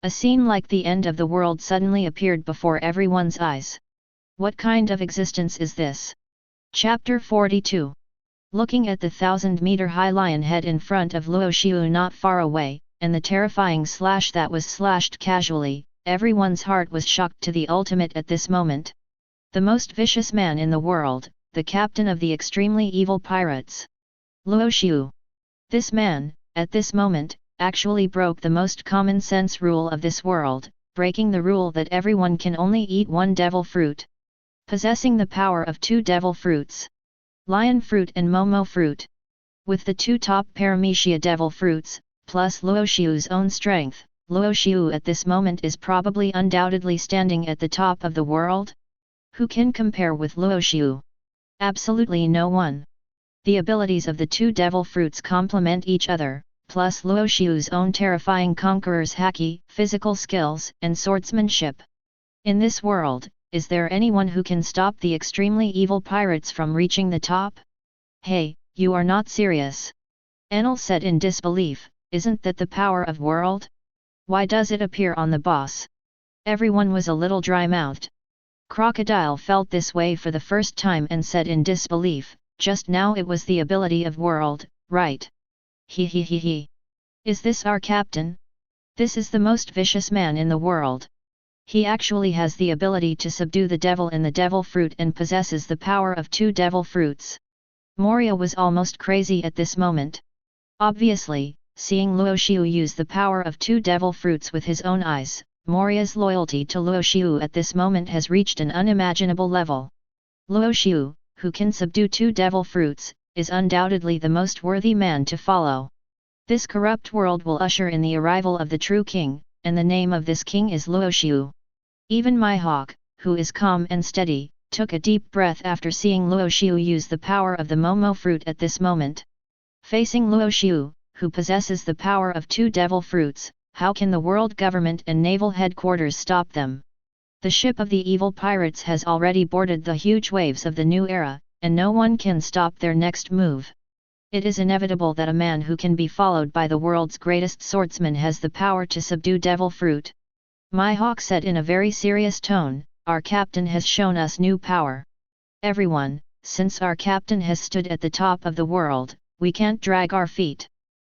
A scene like the end of the world suddenly appeared before everyone's eyes. What kind of existence is this? Chapter 42. Looking at the 1,000-meter-high lion head in front of Luo Xiu not far away, and the terrifying slash that was slashed casually, everyone's heart was shocked to the ultimate at this moment. The most vicious man in the world, the captain of the extremely evil pirates. Luo Xiu. This man, at this moment, actually broke the most common sense rule of this world, breaking the rule that everyone can only eat one devil fruit. Possessing the power of 2 devil fruits. Lion fruit and Momo fruit. With the 2 top paramecia devil fruits, plus Luo Xiu's own strength, Luo Xiu at this moment is probably undoubtedly standing at the top of the world? Who can compare with Luo Xiu? Absolutely no one. The abilities of the 2 devil fruits complement each other, plus Luo Xiu's own terrifying conqueror's haki, physical skills, and swordsmanship. In this world, is there anyone who can stop the extremely evil pirates from reaching the top? Hey, you are not serious. Enel said in disbelief, isn't that the power of world? Why does it appear on the boss? Everyone was a little dry-mouthed. Crocodile felt this way for the first time and said in disbelief, just now it was the ability of world, right? He. Is this our captain? This is the most vicious man in the world. He actually has the ability to subdue the devil in the devil fruit and possesses the power of 2 devil fruits. Moria was almost crazy at this moment. Obviously, seeing Luo Xiu use the power of 2 devil fruits with his own eyes, Moria's loyalty to Luo Xiu at this moment has reached an unimaginable level. Luo Xiu, who can subdue 2 devil fruits, is undoubtedly the most worthy man to follow. This corrupt world will usher in the arrival of the true king, and the name of this king is Luo Xiu. Even Mihawk, who is calm and steady, took a deep breath after seeing Luo Xiu use the power of the Momo fruit at this moment. Facing Luo Xiu, who possesses the power of 2 devil fruits, how can the world government and naval headquarters stop them? The ship of the evil pirates has already boarded the huge waves of the new era, and no one can stop their next move. It is inevitable that a man who can be followed by the world's greatest swordsman has the power to subdue devil fruit. Mihawk said in a very serious tone, our captain has shown us new power. Everyone, since our captain has stood at the top of the world, we can't drag our feet.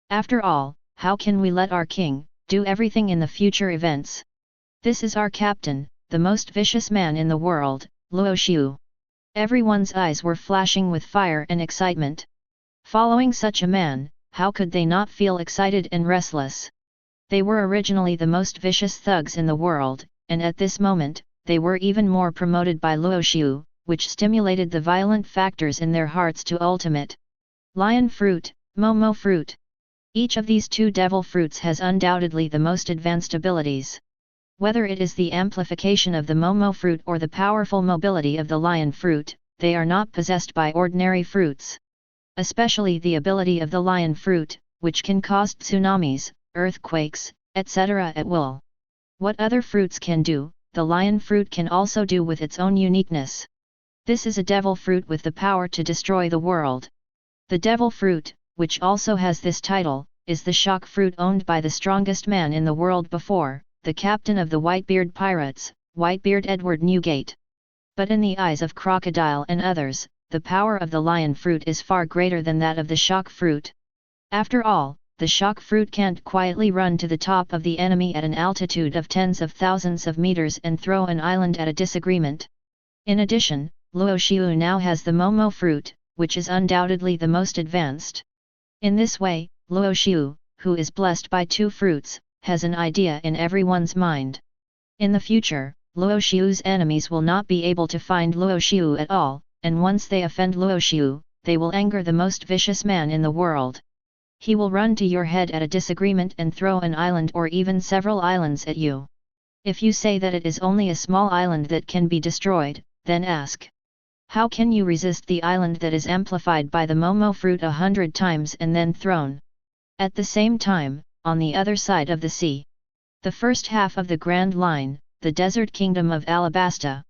After all, how can we let our king do everything in the future events? This is our captain, the most vicious man in the world, Luo Xiu. Everyone's eyes were flashing with fire and excitement. Following such a man, how could they not feel excited and restless? They were originally the most vicious thugs in the world, and at this moment, they were even more promoted by Luo Xiu, which stimulated the violent factors in their hearts to ultimate. Lion fruit, Momo fruit. Each of these 2 devil fruits has undoubtedly the most advanced abilities. Whether it is the amplification of the Momo fruit or the powerful mobility of the lion fruit, they are not possessed by ordinary fruits. Especially the ability of the lion fruit, which can cause tsunamis, earthquakes, etc. at will. What other fruits can do, the lion fruit can also do with its own uniqueness. This is a devil fruit with the power to destroy the world. The devil fruit, which also has this title, is the shock fruit owned by the strongest man in the world before, the captain of the Whitebeard pirates, Whitebeard Edward Newgate. But in the eyes of Crocodile and others, the power of the lion fruit is far greater than that of the shock fruit. After all, the shock fruit can't quietly run to the top of the enemy at an altitude of tens of thousands of meters and throw an island at a disagreement. In addition, Luo Xiu now has the Momo fruit, which is undoubtedly the most advanced. In this way, Luo Xiu, who is blessed by 2 fruits, has an idea in everyone's mind. In the future, Luo Xiu's enemies will not be able to find Luo Xiu at all, and once they offend Luo Xiu, they will anger the most vicious man in the world. He will run to your head at a disagreement and throw an island or even several islands at you. If you say that it is only a small island that can be destroyed, then ask. How can you resist the island that is amplified by the Momo fruit 100 times and then thrown? At the same time, on the other side of the sea. The first half of the Grand Line, the desert kingdom of Alabasta.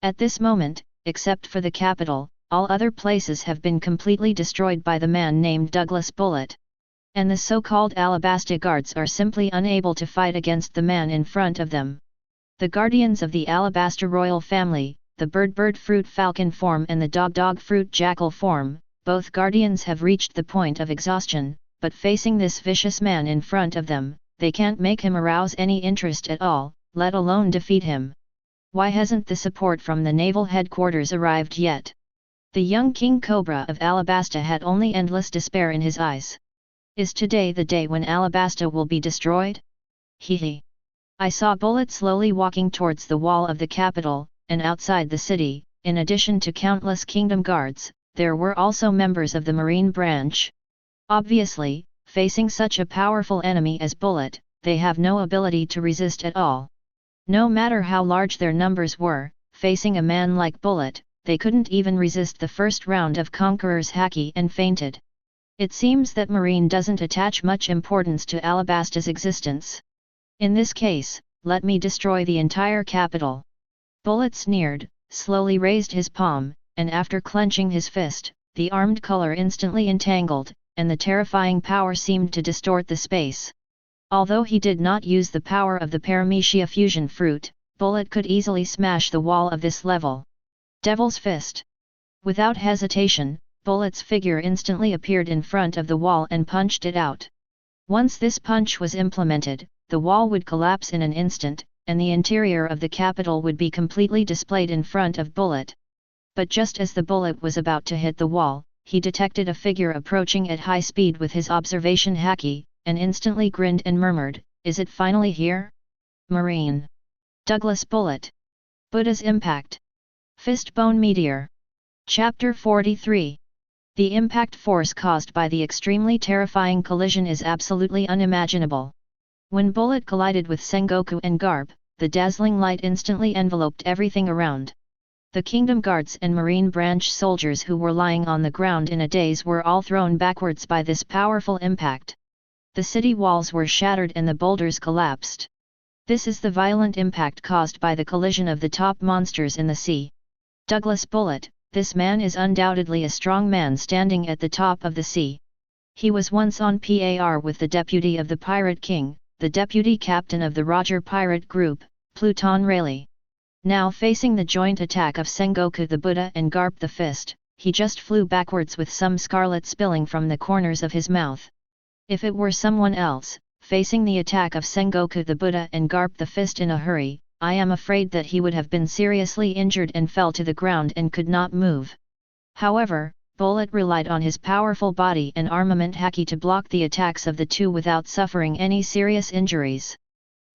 At this moment, except for the capital, all other places have been completely destroyed by the man named Douglas Bullet. And the so-called Alabasta guards are simply unable to fight against the man in front of them. The guardians of the Alabasta royal family, the bird fruit falcon form and the dog fruit jackal form, both guardians have reached the point of exhaustion, but facing this vicious man in front of them, they can't make him arouse any interest at all, let alone defeat him. Why hasn't the support from the Naval Headquarters arrived yet? The young King Cobra of Alabasta had only endless despair in his eyes. Is today the day when Alabasta will be destroyed? Hee. I saw Bullet slowly walking towards the wall of the capital, and outside the city, in addition to countless kingdom guards, there were also members of the Marine branch. Obviously, facing such a powerful enemy as Bullet, they have no ability to resist at all. No matter how large their numbers were, facing a man like Bullet, they couldn't even resist the first round of Conqueror's haki and fainted. It seems that Marine doesn't attach much importance to Alabasta's existence. In this case, let me destroy the entire capital. Bullet sneered, slowly raised his palm, and after clenching his fist, the armed color instantly entangled, and the terrifying power seemed to distort the space. Although he did not use the power of the Paramecia fusion fruit, Bullet could easily smash the wall of this level. Devil's Fist. Without hesitation, Bullet's figure instantly appeared in front of the wall and punched it out. Once this punch was implemented, the wall would collapse in an instant, and the interior of the capital would be completely displayed in front of Bullet. But just as the Bullet was about to hit the wall, he detected a figure approaching at high speed with his observation haki, and instantly grinned and murmured, "Is it finally here?" Marine. Douglas Bullet. Buddha's Impact. Fistbone Meteor. Chapter 43. The impact force caused by the extremely terrifying collision is absolutely unimaginable. When Bullet collided with Sengoku and Garp, the dazzling light instantly enveloped everything around. The Kingdom Guards and Marine Branch soldiers who were lying on the ground in a daze were all thrown backwards by this powerful impact. The city walls were shattered and the boulders collapsed. This is the violent impact caused by the collision of the top monsters in the sea. Douglas Bullet, this man is undoubtedly a strong man standing at the top of the sea. He was once on par with the deputy of the Pirate King, the deputy captain of the Roger Pirate Group, Pluton Rayleigh. Now facing the joint attack of Sengoku the Buddha and Garp the Fist, he just flew backwards with some scarlet spilling from the corners of his mouth. If it were someone else, facing the attack of Sengoku the Buddha and Garp the Fist in a hurry, I am afraid that he would have been seriously injured and fell to the ground and could not move. However, Bullet relied on his powerful body and armament haki to block the attacks of the two without suffering any serious injuries.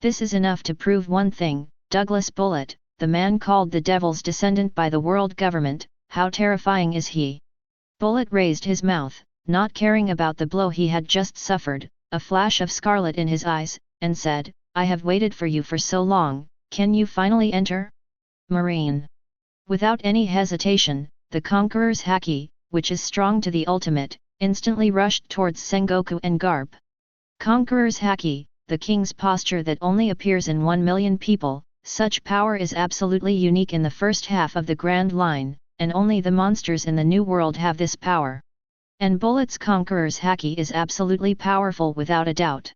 This is enough to prove one thing: Douglas Bullet, the man called the Devil's Descendant by the world government, how terrifying is he? Bullet raised his mouth, not caring about the blow he had just suffered, a flash of scarlet in his eyes, and said, "I have waited for you for so long, can you finally enter?" Marine. Without any hesitation, the Conqueror's haki, which is strong to the ultimate, instantly rushed towards Sengoku and Garp. Conqueror's haki, the king's posture that only appears in 1 million people, such power is absolutely unique in the first half of the Grand Line, and only the monsters in the New World have this power. And Bullet's Conqueror's haki is absolutely powerful without a doubt.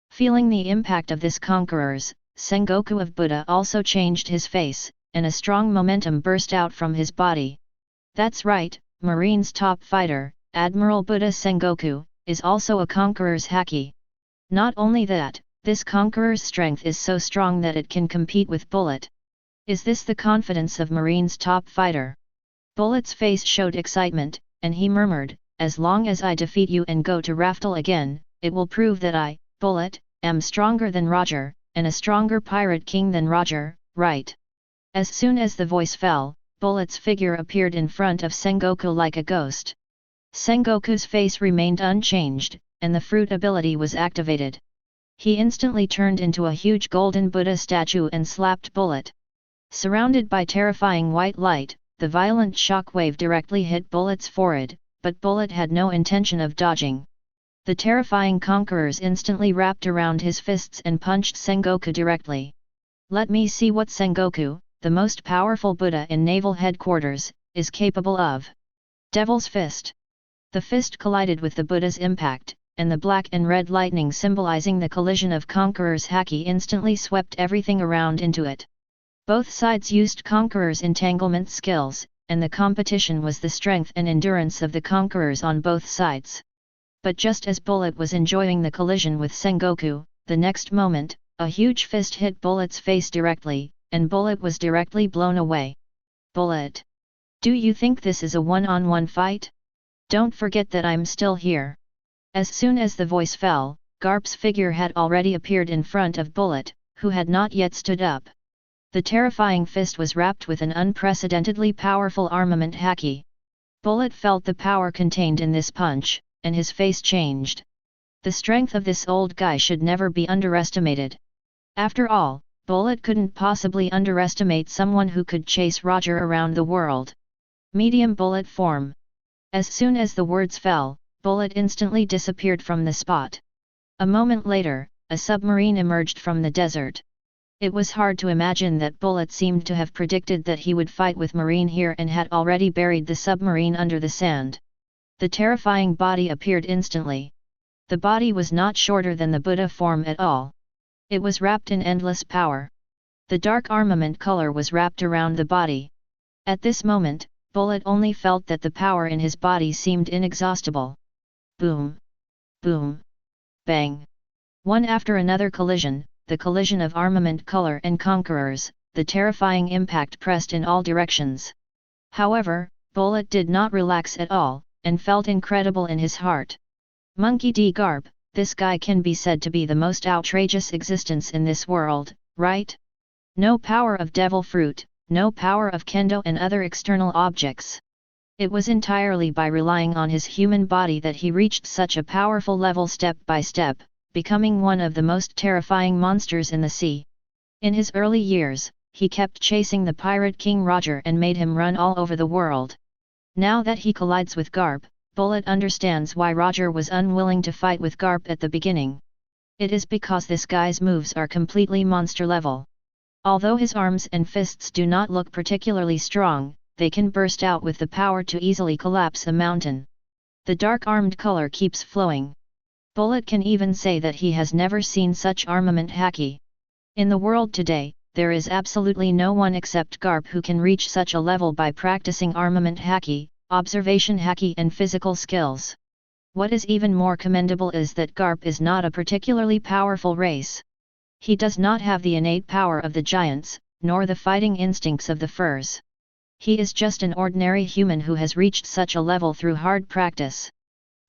Feeling the impact of this Conqueror's, Sengoku of Buddha also changed his face, and a strong momentum burst out from his body. That's right, Marine's top fighter, Admiral Buddha Sengoku, is also a Conqueror's haki. Not only that, this Conqueror's strength is so strong that it can compete with Bullet. Is this the confidence of Marine's top fighter? Bullet's face showed excitement, and he murmured, "As long as I defeat you and go to Raftel again, it will prove that I, Bullet, am stronger than Roger, and a stronger Pirate King than Roger, right?" As soon as the voice fell, Bullet's figure appeared in front of Sengoku like a ghost. Sengoku's face remained unchanged, and the fruit ability was activated. He instantly turned into a huge golden Buddha statue and slapped Bullet. Surrounded by terrifying white light, the violent shockwave directly hit Bullet's forehead, but Bullet had no intention of dodging. The terrifying Conquerors instantly wrapped around his fists and punched Sengoku directly. Let me see what Sengoku, the most powerful Buddha in Naval Headquarters, is capable of. Devil's Fist. The fist collided with the Buddha's impact, and the black and red lightning symbolizing the collision of Conqueror's haki instantly swept everything around into it. Both sides used Conqueror's entanglement skills, and the competition was the strength and endurance of the Conquerors on both sides. But just as Bullet was enjoying the collision with Sengoku, the next moment, a huge fist hit Bullet's face directly, and Bullet was directly blown away. Bullet! Do you think this is a one-on-one fight? Don't forget that I'm still here. As soon as the voice fell, Garp's figure had already appeared in front of Bullet, who had not yet stood up. The terrifying fist was wrapped with an unprecedentedly powerful armament haki. Bullet felt the power contained in this punch, and his face changed. The strength of this old guy should never be underestimated. After all, Bullet couldn't possibly underestimate someone who could chase Roger around the world. Medium Bullet form. As soon as the words fell, Bullet instantly disappeared from the spot. A moment later, a submarine emerged from the desert. It was hard to imagine that Bullet seemed to have predicted that he would fight with Marine here and had already buried the submarine under the sand. The terrifying body appeared instantly. The body was not shorter than the Buddha form at all. It was wrapped in endless power. The dark armament color was wrapped around the body. At this moment, Bullet only felt that the power in his body seemed inexhaustible. Boom! Boom! Bang! One after another collision, the collision of armament color and conquerors, the terrifying impact pressed in all directions. However, Bullet did not relax at all, and felt incredible in his heart. Monkey D. Garp, this guy can be said to be the most outrageous existence in this world, right? No power of devil fruit, no power of kendo and other external objects. It was entirely by relying on his human body that he reached such a powerful level step by step, becoming one of the most terrifying monsters in the sea. In his early years, he kept chasing the Pirate King Roger and made him run all over the world. Now that he collides with Garp, Bullet understands why Roger was unwilling to fight with Garp at the beginning. It is because this guy's moves are completely monster level. Although his arms and fists do not look particularly strong, they can burst out with the power to easily collapse a mountain. The dark-armed color keeps flowing. Bullet can even say that he has never seen such armament haki. In the world today, there is absolutely no one except Garp who can reach such a level by practicing armament haki, observation haki and physical skills. What is even more commendable is that Garp is not a particularly powerful race. He does not have the innate power of the giants, nor the fighting instincts of the furs. He is just an ordinary human who has reached such a level through hard practice.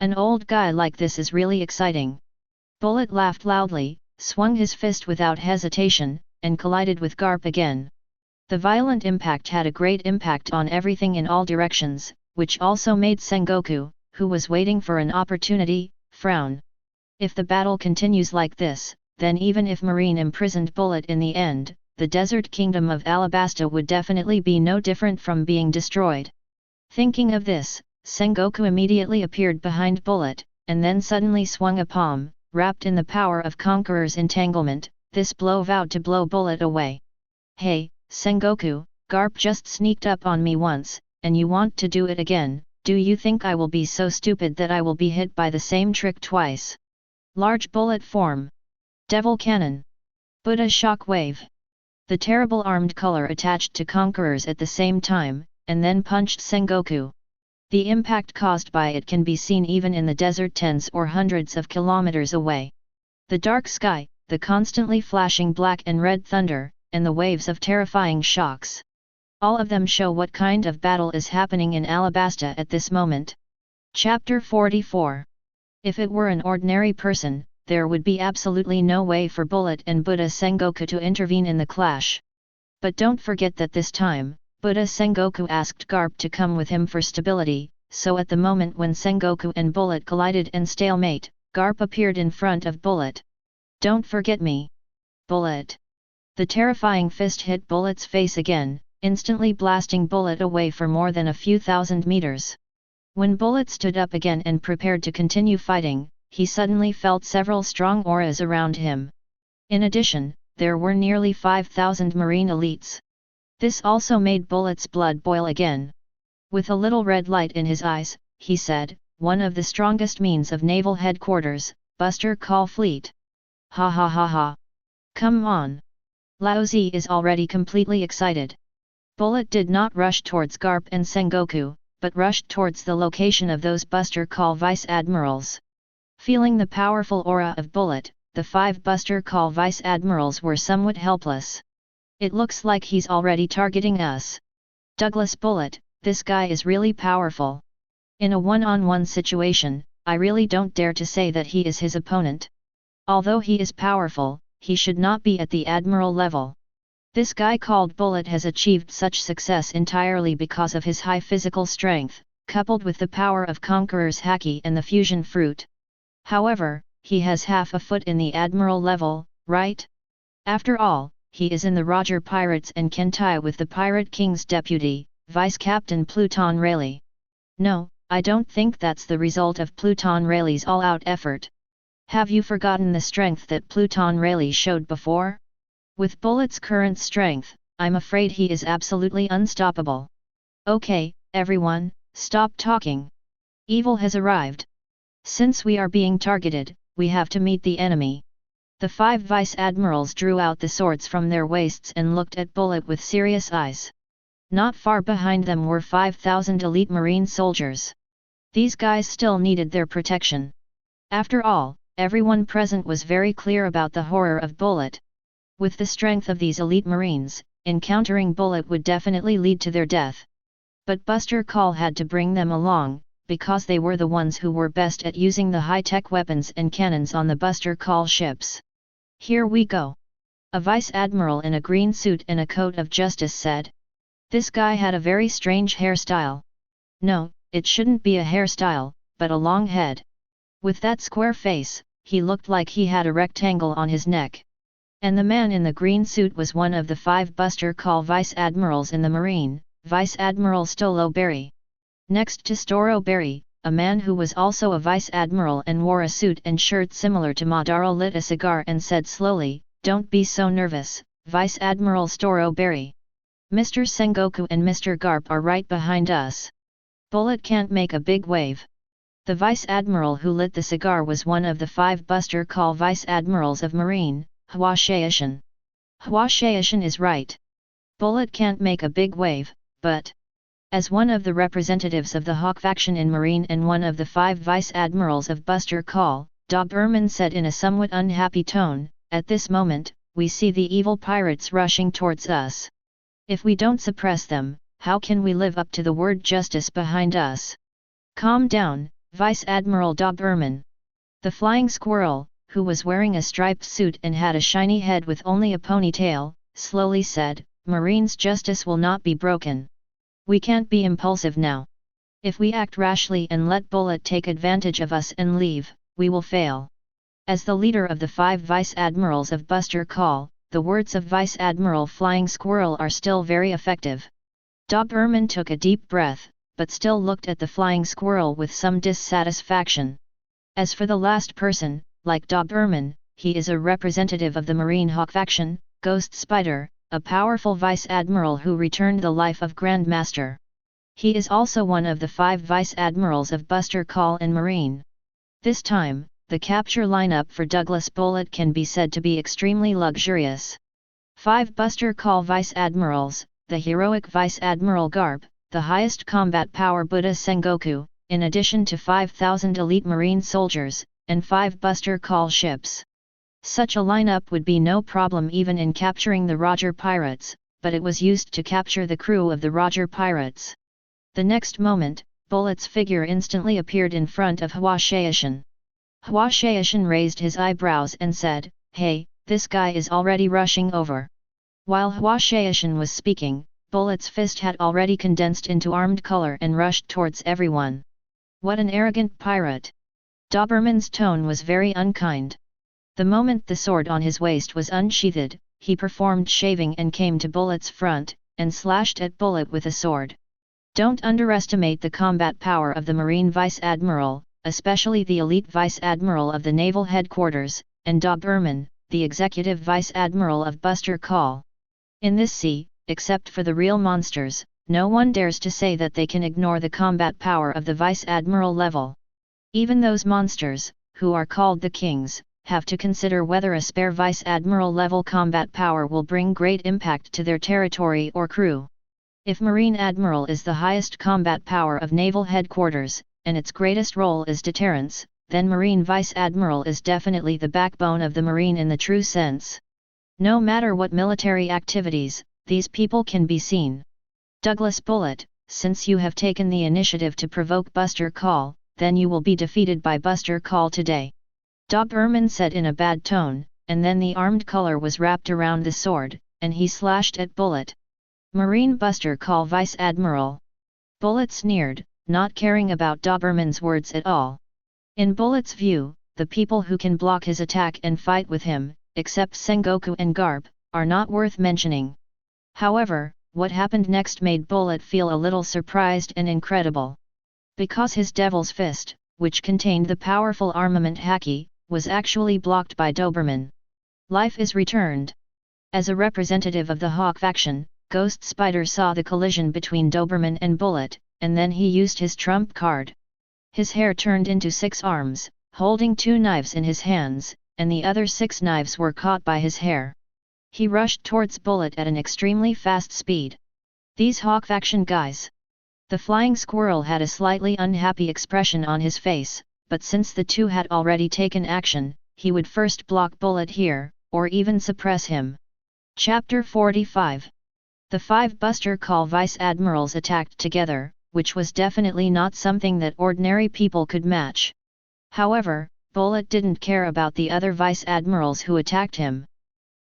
An old guy like this is really exciting. Bullet laughed loudly, swung his fist without hesitation, and collided with Garp again. The violent impact had a great impact on everything in all directions, which also made Sengoku, who was waiting for an opportunity, frown. If the battle continues like this, then even if Marine imprisoned Bullet in the end, the desert kingdom of Alabasta would definitely be no different from being destroyed. Thinking of this, Sengoku immediately appeared behind Bullet, and then suddenly swung a palm, wrapped in the power of Conqueror's entanglement. This blow vowed to blow Bullet away. Hey, Sengoku, Garp just sneaked up on me once, and you want to do it again. Do you think I will be so stupid that I will be hit by the same trick twice? Large Bullet form. Devil Cannon. Buddha Shock Wave. The terrible armed color attached to Conquerors at the same time, and then punched Sengoku. The impact caused by it can be seen even in the desert tens or hundreds of kilometers away. The dark sky, the constantly flashing black and red thunder, and the waves of terrifying shocks. All of them show what kind of battle is happening in Alabasta at this moment. Chapter 44. If it were an ordinary person, there would be absolutely no way for Bullet and Buddha Sengoku to intervene in the clash. But don't forget that this time, Buddha Sengoku asked Garp to come with him for stability, so at the moment when Sengoku and Bullet collided and stalemate, Garp appeared in front of Bullet. Don't forget me. Bullet. The terrifying fist hit Bullet's face again, instantly blasting Bullet away for more than a few thousand meters. When Bullet stood up again and prepared to continue fighting, he suddenly felt several strong auras around him. In addition, there were nearly 5,000 marine elites. This also made Bullet's blood boil again. With a little red light in his eyes, he said, "One of the strongest means of Naval Headquarters, Buster Call Fleet. Ha ha ha ha. Come on." Lao Zi is already completely excited. Bullet did not rush towards Garp and Sengoku, but rushed towards the location of those Buster Call Vice Admirals. Feeling the powerful aura of Bullet, the 5 Buster Call Vice Admirals were somewhat helpless. "It looks like he's already targeting us. Douglas Bullet, this guy is really powerful. In a one-on-one situation, I really don't dare to say that he is his opponent. Although he is powerful, he should not be at the Admiral level. This guy called Bullet has achieved such success entirely because of his high physical strength, coupled with the power of Conqueror's Haki and the fusion fruit. However, he has half a foot in the Admiral level, right? After all, he is in the Roger Pirates and can tie with the Pirate King's deputy, Vice Captain Pluton Rayleigh. No, I don't think that's the result of Pluton Rayleigh's all-out effort. Have you forgotten the strength that Pluton Rayleigh showed before? With Bullet's current strength, I'm afraid he is absolutely unstoppable. Okay, everyone, stop talking. Evil has arrived. Since we are being targeted, we have to meet the enemy." The 5 Vice Admirals drew out the swords from their waists and looked at Bullet with serious eyes. Not far behind them were 5,000 elite marine soldiers. These guys still needed their protection. After all, everyone present was very clear about the horror of Bullet. With the strength of these elite marines, encountering Bullet would definitely lead to their death. But Buster Call had to bring them along, because they were the ones who were best at using the high-tech weapons and cannons on the Buster Call ships. "Here we go." A Vice Admiral in a green suit and a coat of justice said. This guy had a very strange hairstyle. No, it shouldn't be a hairstyle, but a long head. With that square face, he looked like he had a rectangle on his neck. And the man in the green suit was one of the 5 Buster Call Vice Admirals in the Marine, Vice Admiral Stolo Berry. Next to Storo Berry, a man who was also a Vice Admiral and wore a suit and shirt similar to Madara lit a cigar and said slowly, "Don't be so nervous, Vice Admiral Storo Berry. Mr. Sengoku and Mr. Garp are right behind us. Bullet can't make a big wave." The Vice Admiral who lit the cigar was one of the 5 Buster Call Vice Admirals of Marine, Hua Xiu. Hua Xiu is right. Bullet can't make a big wave, but... As one of the representatives of the Hawk faction in Marine and one of the 5 Vice Admirals of Buster Call, Doberman said in a somewhat unhappy tone, "At this moment, we see the evil pirates rushing towards us. If we don't suppress them, how can we live up to the word justice behind us?" "Calm down, Vice Admiral Doberman." The flying squirrel, who was wearing a striped suit and had a shiny head with only a ponytail, slowly said, "Marine's justice will not be broken. We can't be impulsive now. If we act rashly and let Bullet take advantage of us and leave, we will fail." As the leader of the 5 Vice Admirals of Buster Call, the words of Vice Admiral Flying Squirrel are still very effective. Doberman took a deep breath, but still looked at the Flying Squirrel with some dissatisfaction. As for the last person, like Doberman, he is a representative of the Marine Hawk faction, Ghost Spider, a powerful Vice Admiral who returned the life of Grandmaster. He is also one of the 5 Vice Admirals of Buster Call and Marine. This time, the capture lineup for Douglas Bullet can be said to be extremely luxurious. 5 Buster Call Vice Admirals, the heroic Vice Admiral Garp, the highest combat power Buddha Sengoku, in addition to 5,000 elite marine soldiers, and 5 Buster Call ships. Such a lineup would be no problem even in capturing the Roger Pirates, but it was used to capture the crew of the Roger Pirates. The next moment, Bullet's figure instantly appeared in front of Hua Xiu. Hua Xiu raised his eyebrows and said, "Hey, this guy is already rushing over." While Hua Xiu was speaking, Bullet's fist had already condensed into armed color and rushed towards everyone. "What an arrogant pirate!" Doberman's tone was very unkind. The moment the sword on his waist was unsheathed, he performed shaving and came to Bullet's front, and slashed at Bullet with a sword. Don't underestimate the combat power of the Marine Vice Admiral, especially the elite Vice Admiral of the Naval Headquarters, and Doberman, the Executive Vice Admiral of Buster Call. In this sea, except for the real monsters, no one dares to say that they can ignore the combat power of the Vice Admiral level. Even those monsters, who are called the Kings, have to consider whether a spare Vice Admiral level combat power will bring great impact to their territory or crew. If Marine Admiral is the highest combat power of Naval Headquarters, and its greatest role is deterrence, then Marine Vice Admiral is definitely the backbone of the Marine in the true sense. No matter what military activities, these people can be seen. Douglas Bullet, since you have taken the initiative to provoke Buster Call, then you will be defeated by Buster Call today. Doberman said in a bad tone, and then the armed collar was wrapped around the sword, and he slashed at Bullet. Marine Buster Call Vice Admiral. Bullet sneered, not caring about Doberman's words at all. In Bullet's view, the people who can block his attack and fight with him, except Sengoku and Garp, are not worth mentioning. However, what happened next made Bullet feel a little surprised and incredible. Because his Devil's Fist, which contained the powerful armament Haki, was actually blocked by Doberman. Life is returned. As a representative of the Hawk faction, Ghost Spider saw the collision between Doberman and Bullet, and then he used his trump card. His hair turned into 6 arms, holding 2 knives in his hands, and the other 6 knives were caught by his hair. He rushed towards Bullet at an extremely fast speed. These Hawk faction guys. The flying squirrel had a slightly unhappy expression on his face, but since the two had already taken action, he would first block Bullet here, or even suppress him. Chapter 45. The 5 Buster Call Vice Admirals attacked together, which was definitely not something that ordinary people could match. However, Bullet didn't care about the other Vice Admirals who attacked him.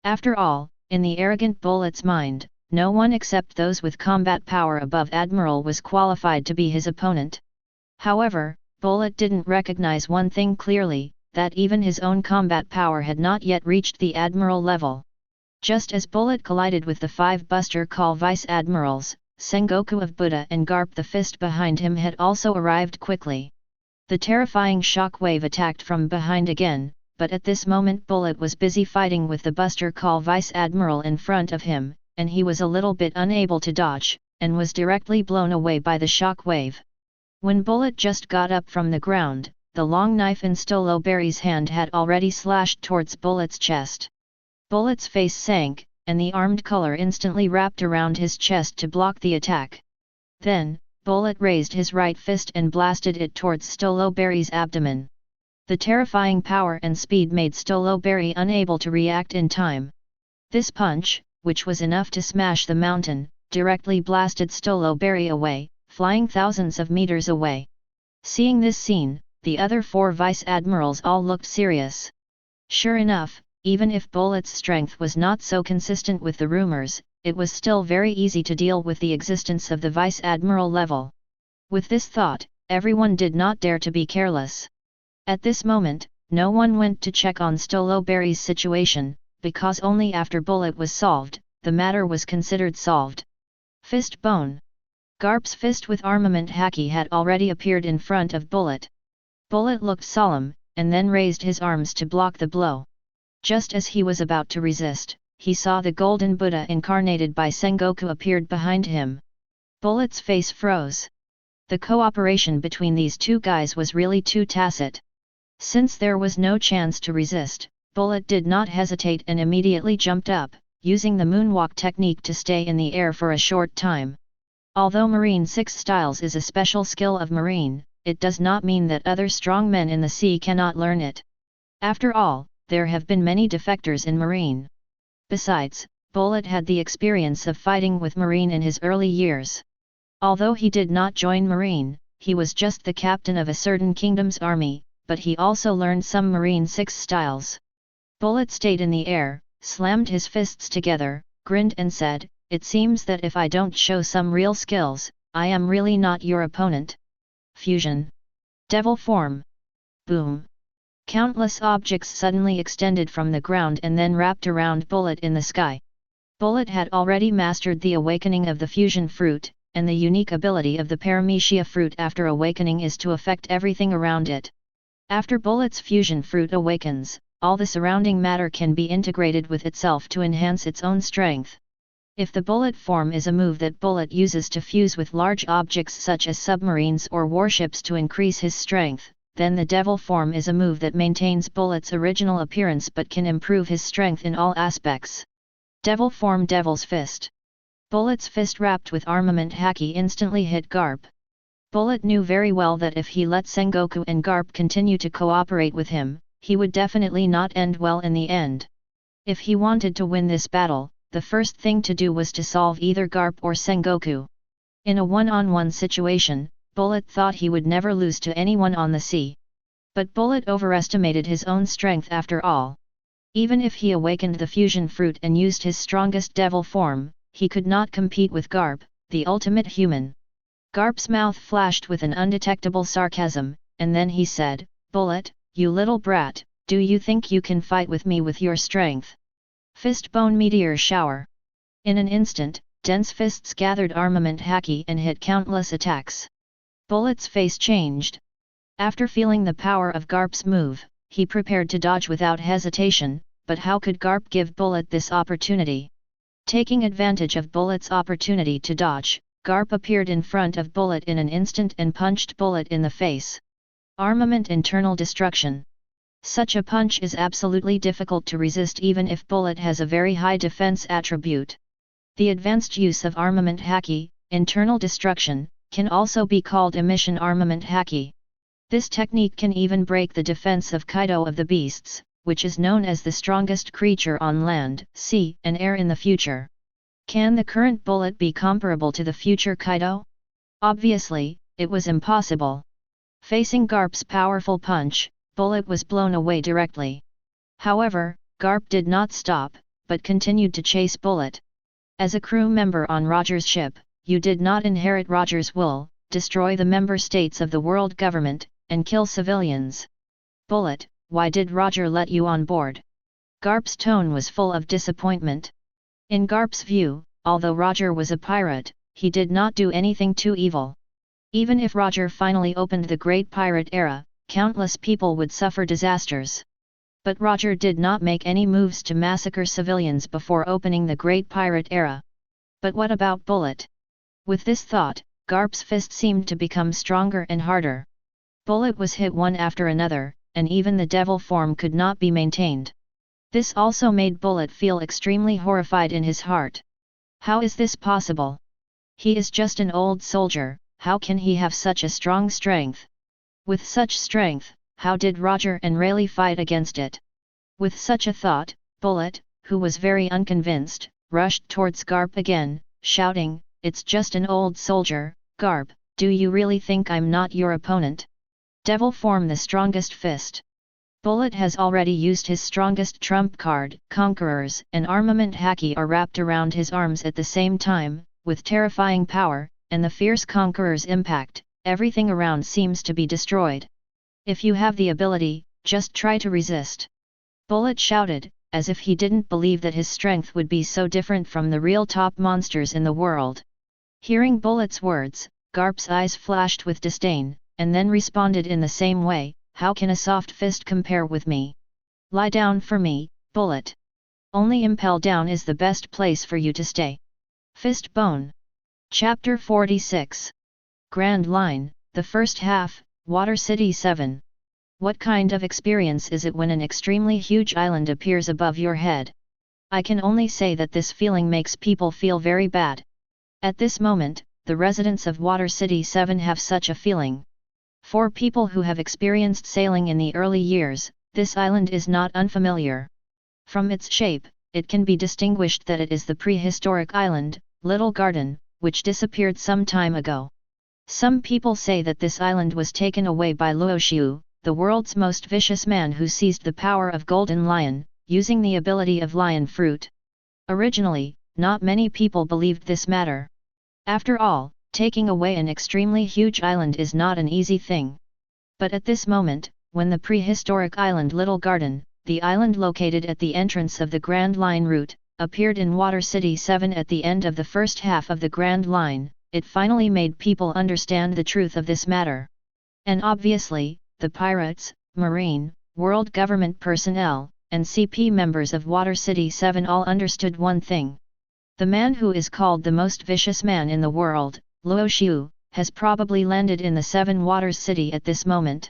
After all, in the arrogant Bullet's mind, no one except those with combat power above Admiral was qualified to be his opponent. However, Bullet didn't recognize one thing clearly, that even his own combat power had not yet reached the Admiral level. Just as Bullet collided with the 5 Buster Call Vice Admirals, Sengoku of Buddha and Garp the fist behind him had also arrived quickly. The terrifying shock wave attacked from behind again, but at this moment Bullet was busy fighting with the Buster Call Vice Admiral in front of him, and he was a little bit unable to dodge, and was directly blown away by the shock wave. When Bullet just got up from the ground, the long knife in Stolo Berry's hand had already slashed towards Bullet's chest. Bullet's face sank, and the armed collar instantly wrapped around his chest to block the attack. Then, Bullet raised his right fist and blasted it towards Stolo Berry's abdomen. The terrifying power and speed made Stolo Berry unable to react in time. This punch, which was enough to smash the mountain, directly blasted Stolo Berry away, flying thousands of meters away. Seeing this scene, the other 4 Vice Admirals all looked serious. Sure enough, even if Bullet's strength was not so consistent with the rumors, it was still very easy to deal with the existence of the Vice Admiral level. With this thought, everyone did not dare to be careless. At this moment, no one went to check on Stolo Berry's situation, because only after Bullet was solved, the matter was considered solved. Fist bone. Garp's fist with armament Haki had already appeared in front of Bullet. Bullet looked solemn, and then raised his arms to block the blow. Just as he was about to resist, he saw the golden Buddha incarnated by Sengoku appeared behind him. Bullet's face froze. The cooperation between these 2 guys was really too tacit. Since there was no chance to resist, Bullet did not hesitate and immediately jumped up, using the moonwalk technique to stay in the air for a short time. Although Marine 6 Styles is a special skill of Marine, it does not mean that other strong men in the sea cannot learn it. After all, there have been many defectors in Marine. Besides, Bullet had the experience of fighting with Marine in his early years. Although he did not join Marine, he was just the captain of a certain kingdom's army, but he also learned some Marine 6 Styles. Bullet stayed in the air, slammed his fists together, grinned and said, "It seems that if I don't show some real skills, I am really not your opponent." Fusion. Devil form. Boom. Countless objects suddenly extended from the ground and then wrapped around Bullet in the sky. Bullet had already mastered the awakening of the fusion fruit, and the unique ability of the paramecia fruit after awakening is to affect everything around it. After Bullet's fusion fruit awakens, all the surrounding matter can be integrated with itself to enhance its own strength. If the bullet form is a move that bullet uses to fuse with large objects such as submarines or warships to increase his strength, then the devil form is a move that maintains bullet's original appearance but can improve his strength in all aspects. Devil form Devil's Fist. Bullet's fist wrapped with armament haki instantly hit Garp. Bullet knew very well that if he let Sengoku and Garp continue to cooperate with him, he would definitely not end well in the end. If he wanted to win this battle, the first thing to do was to solve either Garp or Sengoku. In a one-on-one situation, Bullet thought he would never lose to anyone on the sea. But Bullet overestimated his own strength after all. Even if he awakened the fusion fruit and used his strongest devil form, he could not compete with Garp, the ultimate human. Garp's mouth flashed with an undetectable sarcasm, and then he said, "Bullet, you little brat, do you think you can fight with me with your strength?" Fist Bone Meteor Shower. In an instant, dense fists gathered armament haki and hit countless attacks. Bullet's face changed. After feeling the power of Garp's move, he prepared to dodge without hesitation, but how could Garp give Bullet this opportunity? Taking advantage of Bullet's opportunity to dodge, Garp appeared in front of Bullet in an instant and punched Bullet in the face. Armament Internal Destruction. Such a punch is absolutely difficult to resist even if Bullet has a very high defense attribute. The advanced use of armament haki, internal destruction, can also be called emission armament haki. This technique can even break the defense of Kaido of the Beasts, which is known as the strongest creature on land, sea, and air in the future. Can the current Bullet be comparable to the future Kaido? Obviously, it was impossible. Facing Garp's powerful punch, Bullet was blown away directly. However, Garp did not stop, but continued to chase Bullet. As a crew member on Roger's ship, you did not inherit Roger's will, destroy the member states of the world government, and kill civilians. Bullet, why did Roger let you on board? Garp's tone was full of disappointment. In Garp's view, although Roger was a pirate, he did not do anything too evil. Even if Roger finally opened the Great Pirate Era, countless people would suffer disasters. But Roger did not make any moves to massacre civilians before opening the Great Pirate Era. But what about Bullet? With this thought, Garp's fist seemed to become stronger and harder. Bullet was hit one after another, and even the devil form could not be maintained. This also made Bullet feel extremely horrified in his heart. How is this possible? He is just an old soldier, how can he have such a strong strength? With such strength, how did Roger and Rayleigh fight against it? With such a thought, Bullet, who was very unconvinced, rushed towards Garp again, shouting, "It's just an old soldier, Garp, do you really think I'm not your opponent?" Devil form the strongest fist. Bullet has already used his strongest trump card, Conquerors, and armament haki are wrapped around his arms at the same time, with terrifying power, and the fierce Conqueror's impact, everything around seems to be destroyed. If you have the ability, just try to resist. Bullet shouted, as if he didn't believe that his strength would be so different from the real top monsters in the world. Hearing Bullet's words, Garp's eyes flashed with disdain, and then responded in the same way, "How can a soft fist compare with me? Lie down for me, Bullet. Only Impel Down is the best place for you to stay." Fist Bone. Chapter 46. Grand Line, the first half, Water City 7. What kind of experience is it when an extremely huge island appears above your head? I can only say that this feeling makes people feel very bad. At this moment, the residents of Water City 7 have such a feeling. For people who have experienced sailing in the early years, this island is not unfamiliar. From its shape, it can be distinguished that it is the prehistoric island, Little Garden, which disappeared some time ago. Some people say that this island was taken away by Luo Xiu, the world's most vicious man who seized the power of Golden Lion, using the ability of Lion Fruit. Originally, not many people believed this matter. After all, taking away an extremely huge island is not an easy thing. But at this moment, when the prehistoric island Little Garden, the island located at the entrance of the Grand Line route, appeared in Water City 7 at the end of the first half of the Grand Line, it finally made people understand the truth of this matter. And obviously, the pirates, marine, world government personnel, and CP members of Water City 7 all understood one thing. The man who is called the most vicious man in the world, Luo Xiu, has probably landed in the Seven Waters City at this moment.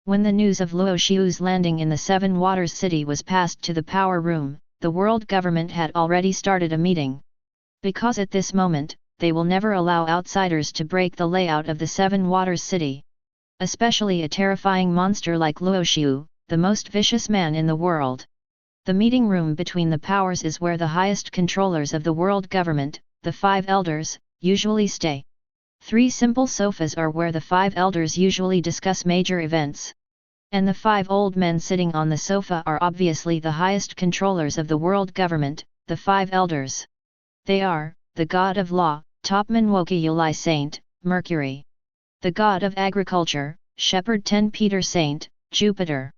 When the news of Luo Xiu's landing in the Seven Waters City was passed to the power room, the world government had already started a meeting. Because at this moment, they will never allow outsiders to break the layout of the Seven Waters City. Especially a terrifying monster like Luo Xiu, the most vicious man in the world. The meeting room between the powers is where the highest controllers of the world government, the 5 elders, usually stay. 3 simple sofas are where the 5 elders usually discuss major events. And the 5 old men sitting on the sofa are obviously the highest controllers of the world government, the 5 elders. They are, the god of law, Topman Woki Yulai Saint, Mercury. The god of agriculture, Shepherd 10 Peter Saint, Jupiter.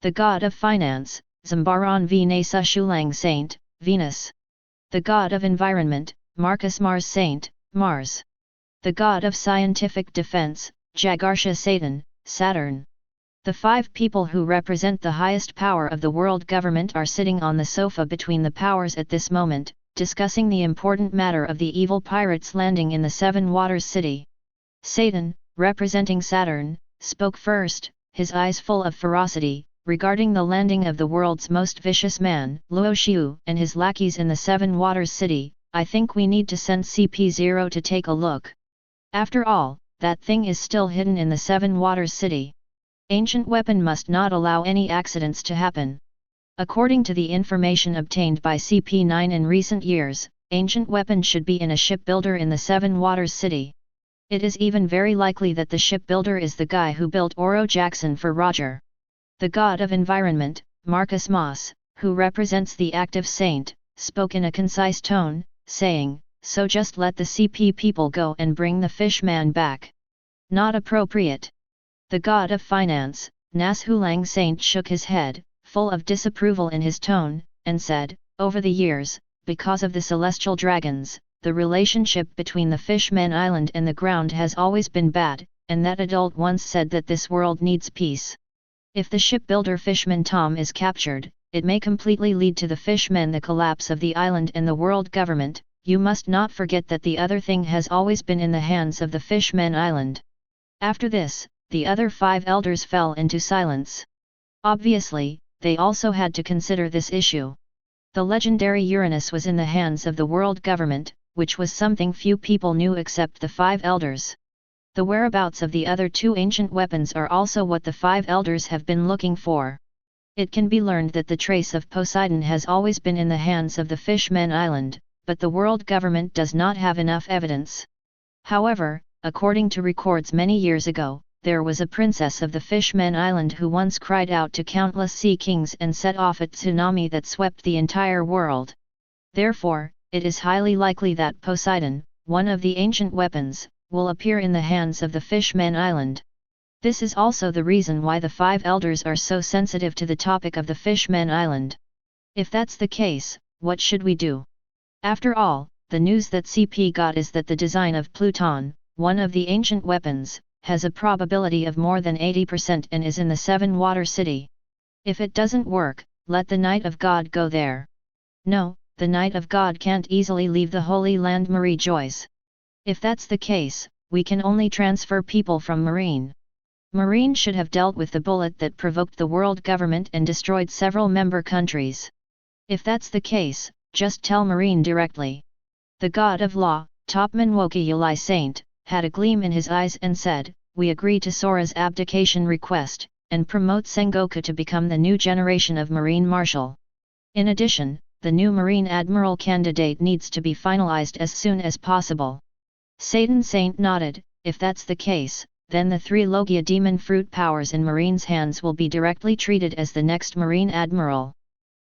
The god of finance, Zambaran V Nasa Shulang Saint, Venus. The god of environment, Marcus Mars Saint, Mars. The god of scientific defense, Jagarsha Satan, Saturn. The 5 people who represent the highest power of the world government are sitting on the sofa between the powers at this moment, discussing the important matter of the evil pirates landing in the Seven Waters City. Satan, representing Saturn, spoke first, his eyes full of ferocity, regarding the landing of the world's most vicious man, Luo Xiu, and his lackeys in the Seven Waters City. I think we need to send CP0 to take a look. After all, that thing is still hidden in the Seven Waters City. Ancient weapon must not allow any accidents to happen. According to the information obtained by CP9 in recent years, ancient weapon should be in a shipbuilder in the Seven Waters City. It is even very likely that the shipbuilder is the guy who built Oro Jackson for Roger. The god of environment, Marcus Moss, who represents the active saint, spoke in a concise tone, saying, "So just let the CP people go and bring the fishman back." Not appropriate. The god of finance, Nas Hulang Saint shook his head, full of disapproval in his tone, and said, "Over the years, because of the celestial dragons, the relationship between the Fishman Island and the ground has always been bad, and that adult once said that this world needs peace. If the shipbuilder Fishman Tom is captured, it may completely lead to the Fishmen the collapse of the island and the world government. You must not forget that the other thing has always been in the hands of the Fishman Island." After this, the other 5 elders fell into silence. Obviously, they also had to consider this issue. The legendary Uranus was in the hands of the world government, which was something few people knew except the 5 elders. The whereabouts of the other 2 ancient weapons are also what the 5 elders have been looking for. It can be learned that the trace of Poseidon has always been in the hands of the Fishmen Island, but the world government does not have enough evidence. However, according to records many years ago, there was a princess of the Fishmen Island who once cried out to countless sea kings and set off a tsunami that swept the entire world. Therefore, it is highly likely that Poseidon, one of the ancient weapons, will appear in the hands of the Fishmen Island. This is also the reason why the 5 elders are so sensitive to the topic of the Fishmen Island. If that's the case, what should we do? After all, the news that CP got is that the design of Pluton, one of the ancient weapons, has a probability of more than 80% and is in the Seven Water City. If it doesn't work, let the Knight of God go there. No, the Knight of God can't easily leave the Holy Land Marie Joyce. If that's the case, we can only transfer people from Marine. Marine should have dealt with the bullet that provoked the world government and destroyed several member countries. If that's the case, just tell Marine directly. The god of law, Topman Woki Yulai Saint, had a gleam in his eyes and said, "We agree to Sora's abdication request, and promote Sengoku to become the new generation of Marine Marshal. In addition, the new Marine Admiral candidate needs to be finalized as soon as possible." Satan Saint nodded. If that's the case, then the 3 Logia demon fruit powers in Marine's hands will be directly treated as the next Marine Admiral.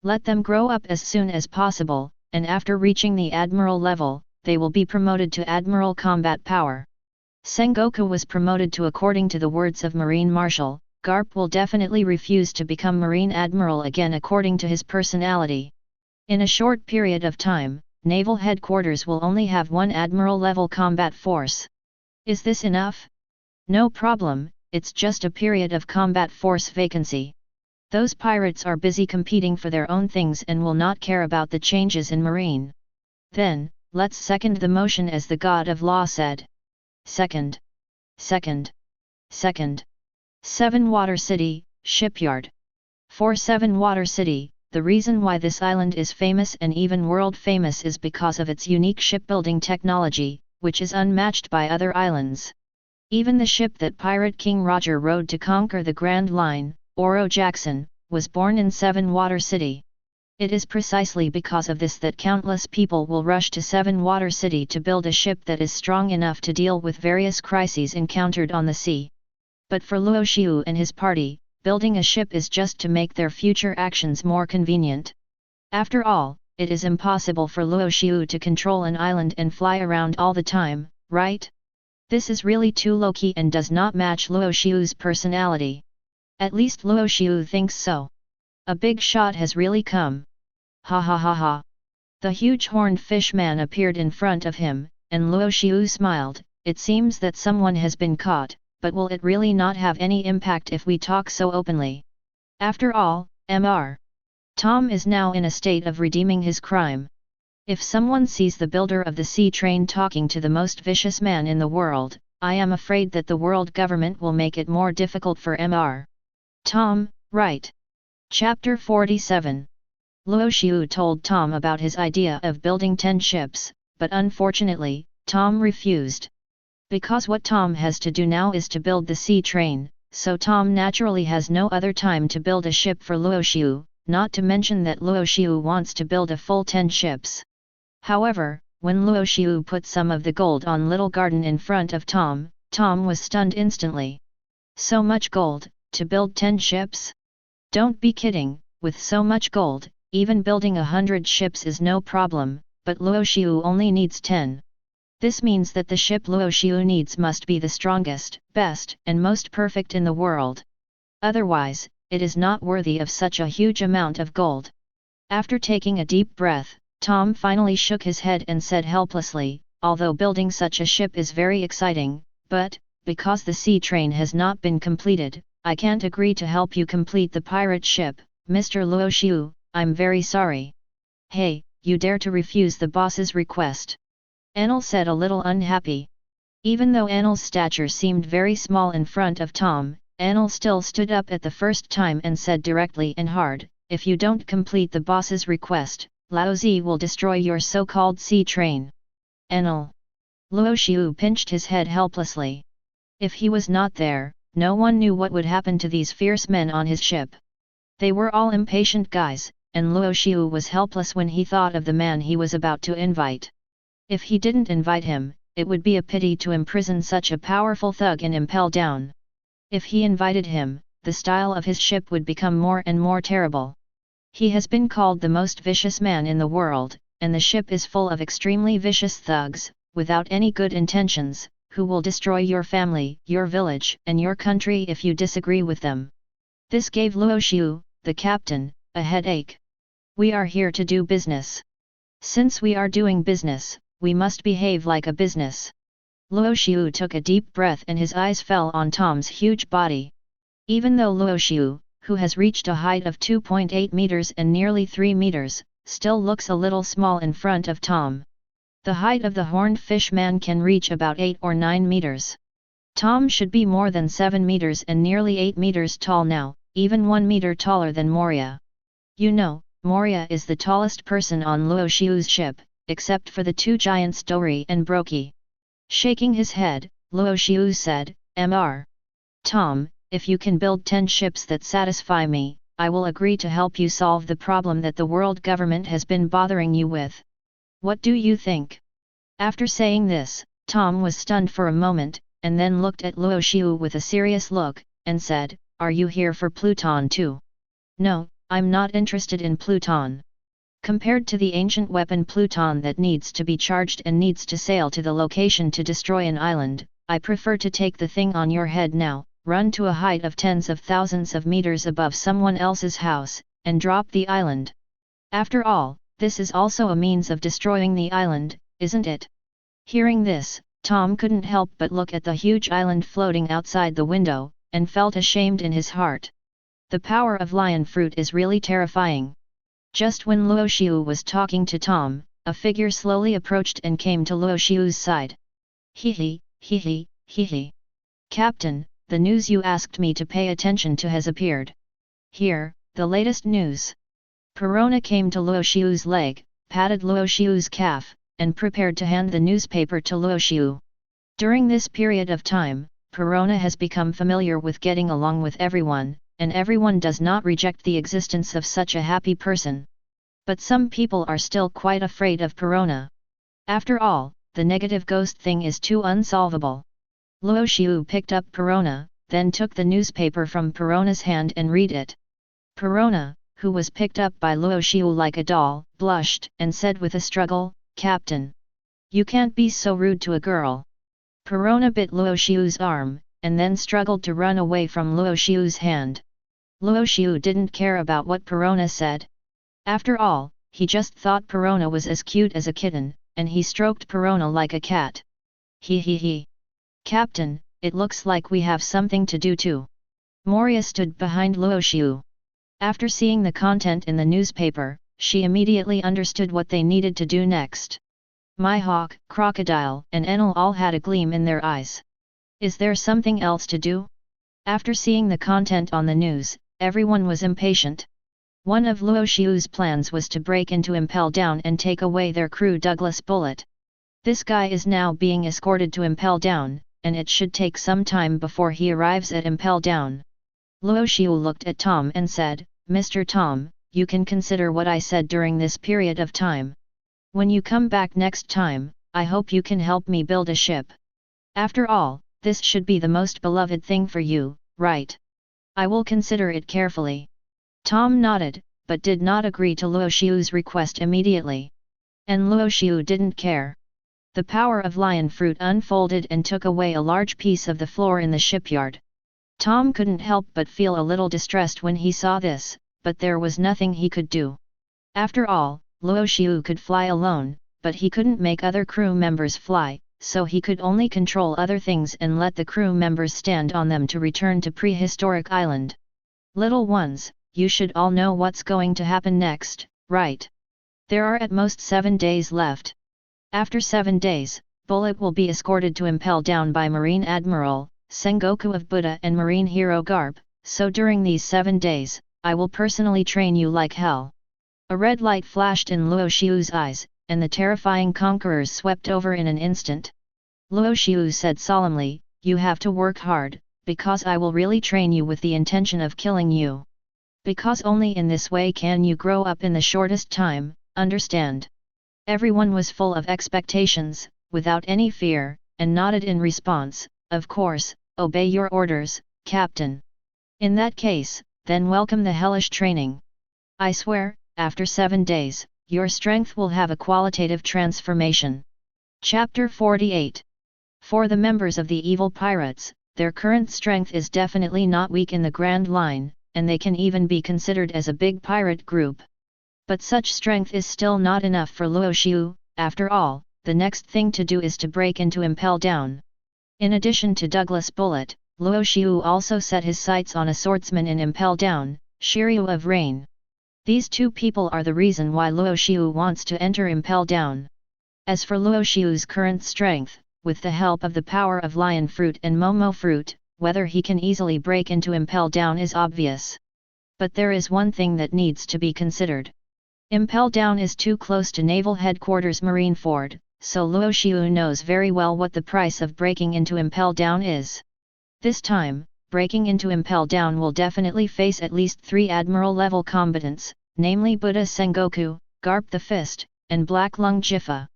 Let them grow up as soon as possible, and after reaching the Admiral level, they will be promoted to Admiral Combat Power. Sengoku was promoted to, according to the words of Marine Marshal, Garp will definitely refuse to become Marine Admiral again according to his personality. In a short period of time, Naval Headquarters will only have 1 Admiral-level combat force. Is this enough? No problem, it's just a period of combat force vacancy. Those pirates are busy competing for their own things and will not care about the changes in Marine. Then, let's second the motion as the god of law said. Second. Second. Second. 7 Water City, Shipyard. For 7 Water City, the reason why this island is famous and even world famous is because of its unique shipbuilding technology, which is unmatched by other islands. Even the ship that Pirate King Roger rode to conquer the Grand Line, Oro Jackson, was born in 7 Water City. It is precisely because of this that countless people will rush to 7 Water City to build a ship that is strong enough to deal with various crises encountered on the sea. But for Luo Xiu and his party, building a ship is just to make their future actions more convenient. After all, it is impossible for Luo Xiu to control an island and fly around all the time, right? This is really too low-key and does not match Luo Xiu's personality. At least Luo Xiu thinks so. A big shot has really come. Ha ha ha ha. The huge horned fish man appeared in front of him, and Luo Xiu smiled. It seems that someone has been caught, but will it really not have any impact if we talk so openly? After all, Mr. Tom is now in a state of redeeming his crime. If someone sees the builder of the sea train talking to the most vicious man in the world, I am afraid that the world government will make it more difficult for Mr. Tom, right? Chapter 47. Luo Xiu told Tom about his idea of building 10 ships, but unfortunately, Tom refused. Because what Tom has to do now is to build the sea train, so Tom naturally has no other time to build a ship for Luo Xiu, not to mention that Luo Xiu wants to build a full 10 ships. However, when Luo Xiu put some of the gold on Little Garden in front of Tom, Tom was stunned instantly. So much gold, to build 10 ships? Don't be kidding, with so much gold, even building 100 ships is no problem, but Luo Xiu only needs 10. This means that the ship Luo Xiu needs must be the strongest, best, and most perfect in the world. Otherwise, it is not worthy of such a huge amount of gold. After taking a deep breath, Tom finally shook his head and said helplessly, although building such a ship is very exciting, but, because the sea train has not been completed, I can't agree to help you complete the pirate ship, Mr. Luo Xiu, I'm very sorry. Hey, you dare to refuse the boss's request? Enel said a little unhappy. Even though Enel's stature seemed very small in front of Tom, Enel still stood up at the first time and said directly and hard, if you don't complete the boss's request, Laozi will destroy your so-called sea train. Enel. Luo Xiu pinched his head helplessly. If he was not there, no one knew what would happen to these fierce men on his ship. They were all impatient guys, and Luo Xiu was helpless when he thought of the man he was about to invite. If he didn't invite him, it would be a pity to imprison such a powerful thug in Impel Down. If he invited him, the style of his ship would become more and more terrible. He has been called the most vicious man in the world, and the ship is full of extremely vicious thugs, without any good intentions, who will destroy your family, your village, and your country if you disagree with them. This gave Luo Xiu, the captain, a headache. We are here to do business. Since we are doing business, we must behave like a business. Luo Xiu took a deep breath and his eyes fell on Tom's huge body. Even though Luo Xiu, who has reached a height of 2.8 meters and nearly 3 meters, still looks a little small in front of Tom. The height of the horned fish man can reach about 8 or 9 meters. Tom should be more than 7 meters and nearly 8 meters tall now, even 1 meter taller than Moria. You know, Moria is the tallest person on Luo Xiu's ship, except for the 2 giants Dori and Broki. Shaking his head, Luo Xiu said, Mr. Tom, if you can build 10 ships that satisfy me, I will agree to help you solve the problem that the world government has been bothering you with. What do you think? After saying this, Tom was stunned for a moment, and then looked at Luo Xiu with a serious look, and said, Are you here for Pluton too? No, I'm not interested in Pluton. Compared to the ancient weapon Pluton that needs to be charged and needs to sail to the location to destroy an island, I prefer to take the thing on your head now, run to a height of tens of thousands of meters above someone else's house, and drop the island. After all, this is also a means of destroying the island, isn't it? Hearing this, Tom couldn't help but look at the huge island floating outside the window, and felt ashamed in his heart. The power of lion fruit is really terrifying. Just when Luo Xiu was talking to Tom, a figure slowly approached and came to Luo Xiu's side. Hee hee. Captain, the news you asked me to pay attention to has appeared. Here, the latest news. Perona came to Luo Xiu's leg, patted Luo Xiu's calf, and prepared to hand the newspaper to Luo Xiu. During this period of time, Perona has become familiar with getting along with everyone, and everyone does not reject the existence of such a happy person. But some people are still quite afraid of Perona. After all, the negative ghost thing is too unsolvable. Luo Xiu picked up Perona, then took the newspaper from Perona's hand and read it. Perona, who was picked up by Luo Xiu like a doll, blushed and said with a struggle, "Captain, you can't be so rude to a girl." Perona bit Luo Xiu's arm, and then struggled to run away from Luo Xiu's hand. Luo Xiu didn't care about what Perona said. After all, he just thought Perona was as cute as a kitten, and he stroked Perona like a cat. Hee. Captain, it looks like we have something to do too. Moria stood behind Luo Xiu. After seeing the content in the newspaper, she immediately understood what they needed to do next. Mihawk, Crocodile, and Enel all had a gleam in their eyes. Is there something else to do? After seeing the content on the news, everyone was impatient. One of Luo Xiu's plans was to break into Impel Down and take away their crew Douglas Bullet. This guy is now being escorted to Impel Down, and it should take some time before he arrives at Impel Down. Luo Xiu looked at Tom and said, "Mr. Tom, you can consider what I said during this period of time. When you come back next time, I hope you can help me build a ship. After all, this should be the most beloved thing for you, right? I will consider it carefully." Tom nodded, but did not agree to Luo Xiu's request immediately. And Luo Xiu didn't care. The power of lion fruit unfolded and took away a large piece of the floor in the shipyard. Tom couldn't help but feel a little distressed when he saw this, but there was nothing he could do. After all, Luo Xiu could fly alone, but he couldn't make other crew members fly, so he could only control other things and let the crew members stand on them to return to prehistoric island. Little ones, you should all know what's going to happen next, right? There are at most 7 days left. After 7 days, Bullet will be escorted to Impel Down by Marine Admiral Sengoku of Buddha and Marine Hero Garp, so during these 7 days, I will personally train you like hell. A red light flashed in Luo Xiu's eyes, and the terrifying conquerors swept over in an instant. Luo Xiu said solemnly, "You have to work hard, because I will really train you with the intention of killing you. Because only in this way can you grow up in the shortest time, understand?" Everyone was full of expectations, without any fear, and nodded in response, "Of course, obey your orders, Captain. In that case, then welcome the hellish training. I swear, after 7 days, your strength will have a qualitative transformation." Chapter 48. For the members of the evil pirates, their current strength is definitely not weak in the Grand Line, and they can even be considered as a big pirate group. But such strength is still not enough for Luo Xiu. After all, the next thing to do is to break into Impel Down. In addition to Douglas Bullet, Luo Xiu also set his sights on a swordsman in Impel Down, Shiru of Rain. These two people are the reason why Luo Xiu wants to enter Impel Down. As for Luo Xiu's current strength, with the help of the power of Lion Fruit and Momo Fruit, whether he can easily break into Impel Down is obvious. But there is one thing that needs to be considered. Impel Down is too close to Naval Headquarters Marineford, so Luo Xiu knows very well what the price of breaking into Impel Down is. This time, breaking into Impel Down will definitely face at least 3 Admiral-level combatants, namely Buddha Sengoku, Garp the Fist, and Black Lung Jifa.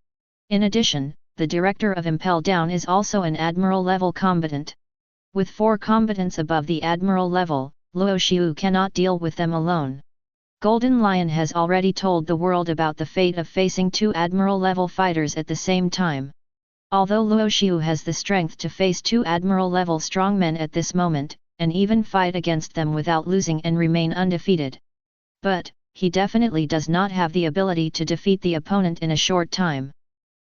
In addition, the director of Impel Down is also an Admiral-level combatant. With 4 combatants above the Admiral level, Luo Xiu cannot deal with them alone. Golden Lion has already told the world about the fate of facing 2 Admiral-level fighters at the same time. Although Luo Xiu has the strength to face 2 Admiral-level strongmen at this moment, and even fight against them without losing and remain undefeated. But, he definitely does not have the ability to defeat the opponent in a short time.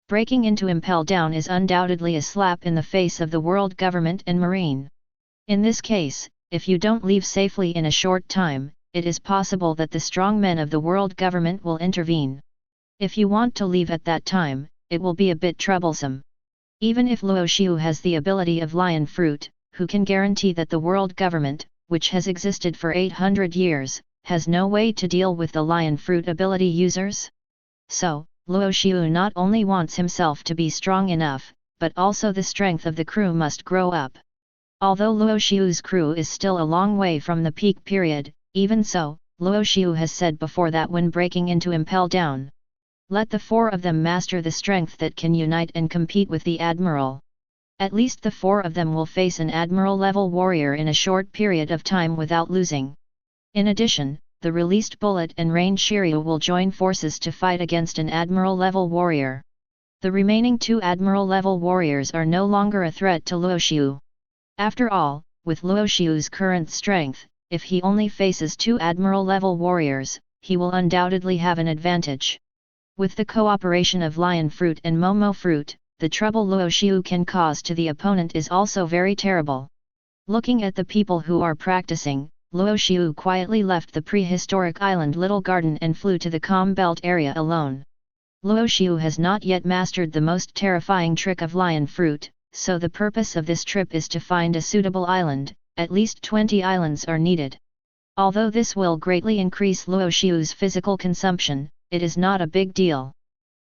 Breaking into Impel Down is undoubtedly a slap in the face of the world government and marine. In this case, if you don't leave safely in a short time, it is possible that the strong men of the world government will intervene. If you want to leave at that time, it will be a bit troublesome. Even if Luo Xiu has the ability of lion fruit, who can guarantee that the world government, which has existed for 800 years, has no way to deal with the lion fruit ability users? So, Luo Xiu not only wants himself to be strong enough, but also the strength of the crew must grow up. Although Luo Xiu's crew is still a long way from the peak period, even so, Luo Xiu has said before that when breaking into Impel Down, let the 4 of them master the strength that can unite and compete with the Admiral. At least the 4 of them will face an Admiral-level warrior in a short period of time without losing. In addition, the released Bullet and Rain Shiru will join forces to fight against an Admiral-level warrior. The remaining 2 Admiral-level warriors are no longer a threat to Luo Xiu. After all, with Luo Xiu's current strength, if he only faces 2 Admiral-level warriors, he will undoubtedly have an advantage. With the cooperation of Lion Fruit and Momo Fruit, the trouble Luo Xiu can cause to the opponent is also very terrible. Looking at the people who are practicing, Luo Xiu quietly left the prehistoric island Little Garden and flew to the Calm Belt area alone. Luo Xiu has not yet mastered the most terrifying trick of Lion Fruit, so the purpose of this trip is to find a suitable island. At least 20 islands are needed. Although this will greatly increase Luo Xiu's physical consumption, it is not a big deal.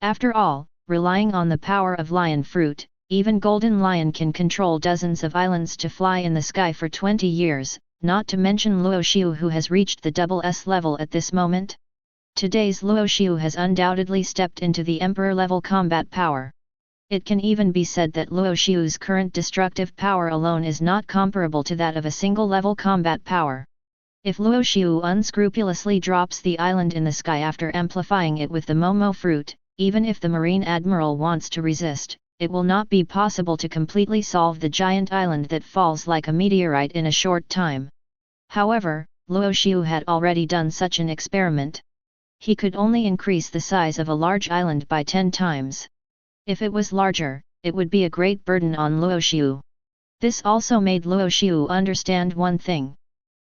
After all, relying on the power of lion fruit, even Golden Lion can control dozens of islands to fly in the sky for 20 years, not to mention Luo Xiu who has reached the double S level at this moment. Today's Luo Xiu has undoubtedly stepped into the Emperor-level combat power. It can even be said that Luo Xiu's current destructive power alone is not comparable to that of a single-level combat power. If Luo Xiu unscrupulously drops the island in the sky after amplifying it with the Momo fruit, even if the Marine Admiral wants to resist, it will not be possible to completely solve the giant island that falls like a meteorite in a short time. However, Luo Xiu had already done such an experiment. He could only increase the size of a large island by 10 times. If it was larger, it would be a great burden on Luo Xiu. This also made Luo Xiu understand one thing.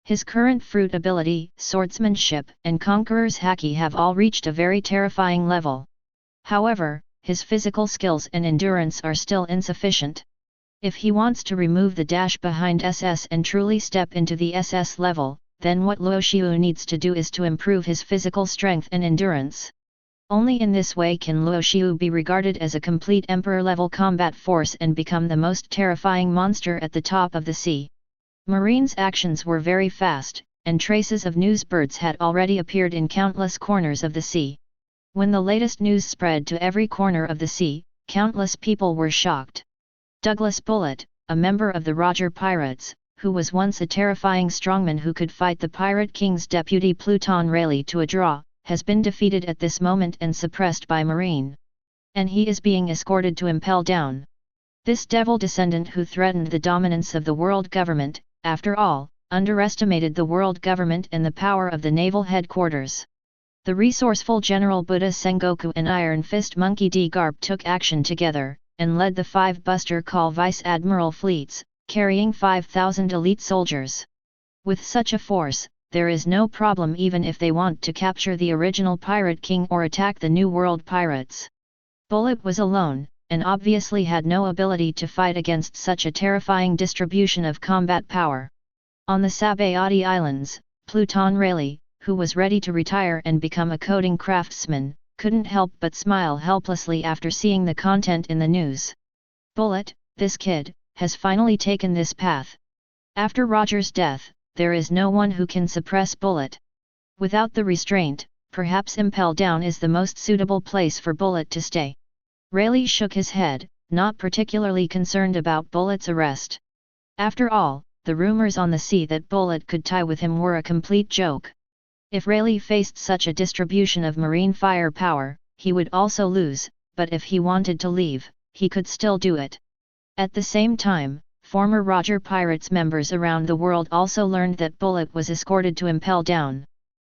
His current fruit ability, swordsmanship, and conqueror's haki have all reached a very terrifying level. However, his physical skills and endurance are still insufficient. If he wants to remove the dash behind SS and truly step into the SS level, then what Luo Xiu needs to do is to improve his physical strength and endurance. Only in this way can Luo Xiu be regarded as a complete Emperor-level combat force and become the most terrifying monster at the top of the sea. Marine's actions were very fast, and traces of news birds had already appeared in countless corners of the sea. When the latest news spread to every corner of the sea, countless people were shocked. Douglas Bullet, a member of the Roger Pirates, who was once a terrifying strongman who could fight the Pirate King's deputy Pluton Rayleigh to a draw, has been defeated at this moment and suppressed by Marine. And he is being escorted to Impel Down. This devil descendant who threatened the dominance of the world government, after all, underestimated the world government and the power of the Naval Headquarters. The resourceful General Buddha Sengoku and Iron Fist Monkey D. Garp took action together, and led the 5 Buster Call Vice Admiral fleets, carrying 5,000 elite soldiers. With such a force, there is no problem even if they want to capture the original Pirate King or attack the New World Pirates. Bullet was alone, and obviously had no ability to fight against such a terrifying distribution of combat power. On the Sabayatti Islands, Pluton Rayleigh, who was ready to retire and become a coding craftsman, couldn't help but smile helplessly after seeing the content in the news. Bullet, this kid, has finally taken this path. After Roger's death, there is no one who can suppress Bullet. Without the restraint, perhaps Impel Down is the most suitable place for Bullet to stay. Rayleigh shook his head, not particularly concerned about Bullet's arrest. After all, the rumors on the sea that Bullet could tie with him were a complete joke. If Rayleigh faced such a distribution of marine firepower, he would also lose, but if he wanted to leave, he could still do it. At the same time, former Roger Pirates members around the world also learned that Bullet was escorted to Impel Down.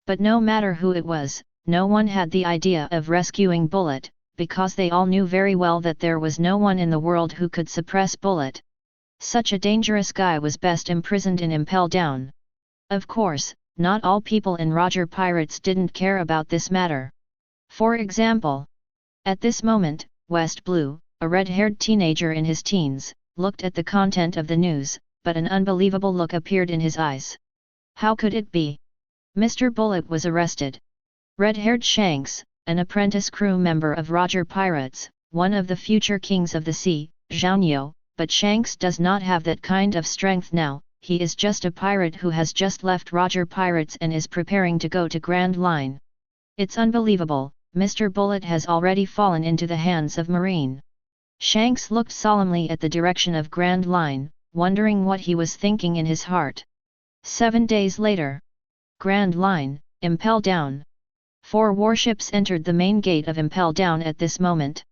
But no matter who it was, no one had the idea of rescuing Bullet, because they all knew very well that there was no one in the world who could suppress Bullet. Such a dangerous guy was best imprisoned in Impel Down. Of course, not all people in Roger Pirates didn't care about this matter. For example, at this moment, West Blue, a red-haired teenager in his teens, looked at the content of the news, but an unbelievable look appeared in his eyes. How could it be? Mr. Bullet was arrested. Red-haired Shanks, an apprentice crew member of Roger Pirates, one of the future kings of the sea, Zhao, but Shanks does not have that kind of strength now. He is just a pirate who has just left Roger Pirates and is preparing to go to Grand Line. It's unbelievable, Mr. Bullet has already fallen into the hands of Marine. Shanks looked solemnly at the direction of Grand Line, wondering what he was thinking in his heart. 7 days later. Grand Line, Impel Down. 4 warships entered the main gate of Impel Down at this moment.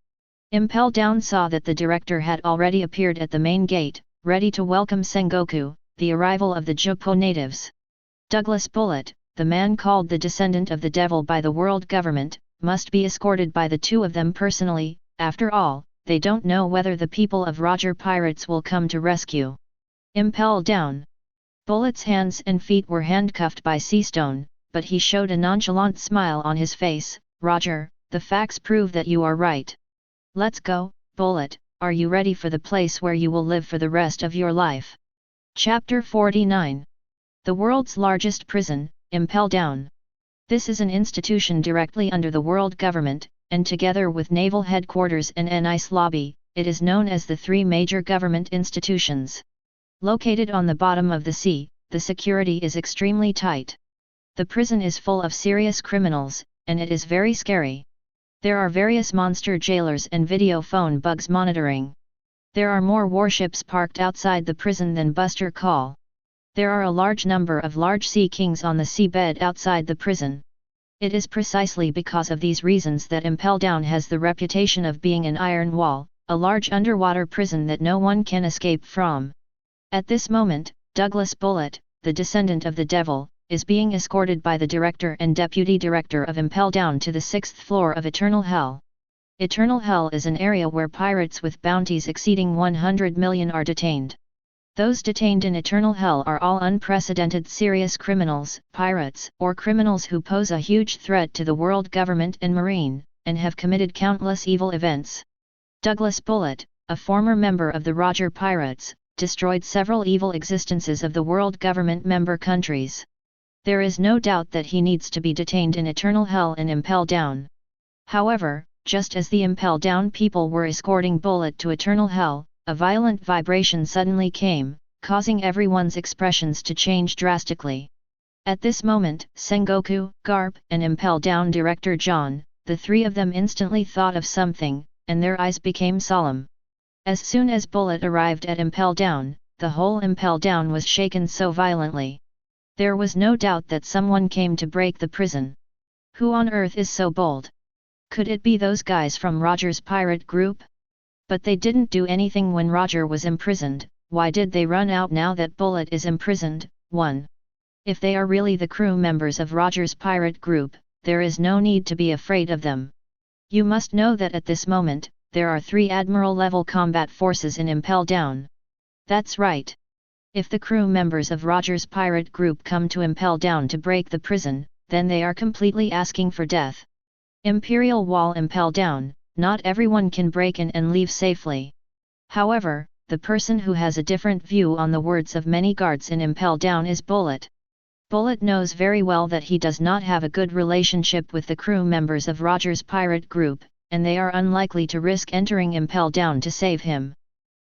Impel Down saw that the director had already appeared at the main gate, ready to welcome Sengoku, the arrival of the Joppo natives. Douglas Bullet, the man called the descendant of the devil by the world government, must be escorted by the two of them personally. After all, they don't know whether the people of Roger Pirates will come to rescue. Impel Down. Bullet's hands and feet were handcuffed by Seastone, but he showed a nonchalant smile on his face. Roger, the facts prove that you are right. Let's go, Bullet. Are you ready for the place where you will live for the rest of your life? Chapter 49. The world's largest prison, Impel Down. This is an institution directly under the world government, and together with Naval Headquarters and an ice lobby, it is known as the 3 major government institutions. Located on the bottom of the sea, the security is extremely tight. The prison is full of serious criminals, and it is very scary. There are various monster jailers and video phone bugs monitoring. There are more warships parked outside the prison than Buster Call. There are a large number of large sea kings on the seabed outside the prison. It is precisely because of these reasons that Impel Down has the reputation of being an iron wall, a large underwater prison that no one can escape from. At this moment, Douglas Bullet, the descendant of the devil, is being escorted by the director and deputy director of Impel Down to the 6th floor of Eternal Hell. Eternal Hell is an area where pirates with bounties exceeding 100 million are detained. Those detained in Eternal Hell are all unprecedented serious criminals, pirates, or criminals who pose a huge threat to the world government and marine, and have committed countless evil events. Douglas Bullet, a former member of the Roger Pirates, destroyed several evil existences of the world government member countries. There is no doubt that he needs to be detained in Eternal Hell and Impel Down. However, just as the Impel Down people were escorting Bullet to Eternal Hell, a violent vibration suddenly came, causing everyone's expressions to change drastically. At this moment, Sengoku, Garp, and Impel Down director John, the 3 of them instantly thought of something, and their eyes became solemn. As soon as Bullet arrived at Impel Down, the whole Impel Down was shaken so violently. There was no doubt that someone came to break the prison. Who on earth is so bold? Could it be those guys from Roger's pirate group? But they didn't do anything when Roger was imprisoned. Why did they run out now that Bullet is imprisoned? 1. If they are really the crew members of Roger's pirate group, there is no need to be afraid of them. You must know that at this moment, there are 3 Admiral-level combat forces in Impel Down. That's right. If the crew members of Roger's pirate group come to Impel Down to break the prison, then they are completely asking for death. Imperial Wall Impel Down, not everyone can break in and leave safely. However, the person who has a different view on the words of many guards in Impel Down is Bullet. Bullet knows very well that he does not have a good relationship with the crew members of Roger's pirate group, and they are unlikely to risk entering Impel Down to save him.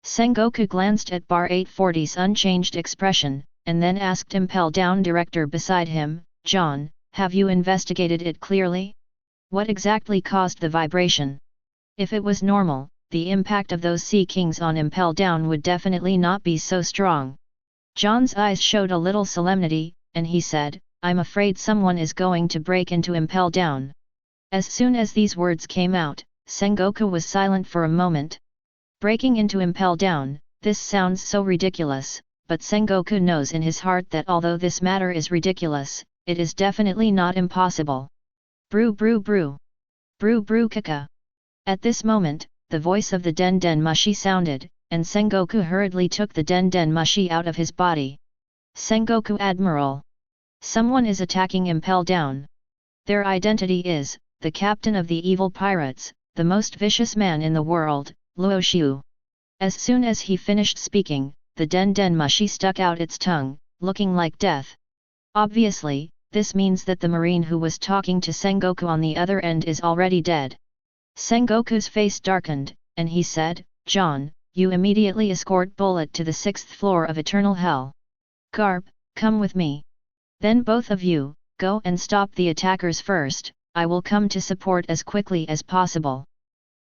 Sengoku glanced at Bar 840's unchanged expression, and then asked Impel Down director beside him, John, have you investigated it clearly? What exactly caused the vibration? If it was normal, the impact of those sea kings on Impel Down would definitely not be so strong. John's eyes showed a little solemnity, and he said, I'm afraid someone is going to break into Impel Down. As soon as these words came out, Sengoku was silent for a moment. Breaking into Impel Down, this sounds so ridiculous, but Sengoku knows in his heart that although this matter is ridiculous, it is definitely not impossible. Brew brew brew. Brew brew kaka. At this moment, the voice of the Den Den Mushi sounded, and Sengoku hurriedly took the Den Den Mushi out of his body. Sengoku Admiral. Someone is attacking Impel Down. Their identity is, the captain of the evil pirates, the most vicious man in the world, Luo Xiu. As soon as he finished speaking, the Den Den Mushi stuck out its tongue, looking like death. Obviously, this means that the marine who was talking to Sengoku on the other end is already dead. Sengoku's face darkened, and he said, "John, you immediately escort Bullet to the 6th floor of Eternal Hell. Garp, come with me. Then both of you, go and stop the attackers first, I will come to support as quickly as possible."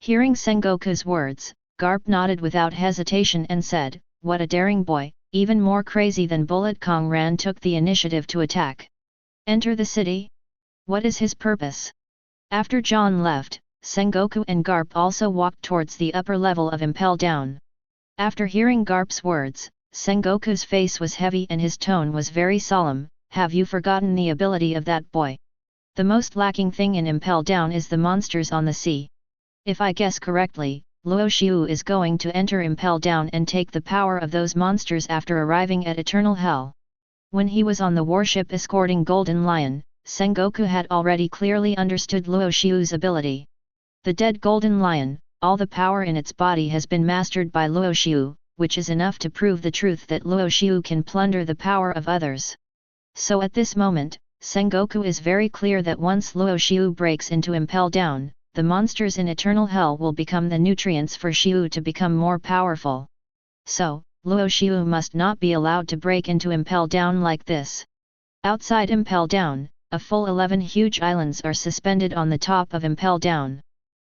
Hearing Sengoku's words, Garp nodded without hesitation and said, "What a daring boy, even more crazy than Bullet." Kong Ran took the initiative to attack. Enter the city? What is his purpose? After John left, Sengoku and Garp also walked towards the upper level of Impel Down. After hearing Garp's words, Sengoku's face was heavy and his tone was very solemn. "Have you forgotten the ability of that boy? The most lacking thing in Impel Down is the monsters on the sea. If I guess correctly, Luo Xiu is going to enter Impel Down and take the power of those monsters after arriving at Eternal Hell." When he was on the warship escorting Golden Lion, Sengoku had already clearly understood Luo Xiu's ability. The dead Golden Lion, all the power in its body has been mastered by Luo Xiu, which is enough to prove the truth that Luo Xiu can plunder the power of others. So at this moment, Sengoku is very clear that once Luo Xiu breaks into Impel Down, the monsters in Eternal Hell will become the nutrients for Xiu to become more powerful. So, Luo Xiu must not be allowed to break into Impel Down like this. Outside Impel Down, a full 11 huge islands are suspended on the top of Impel Down.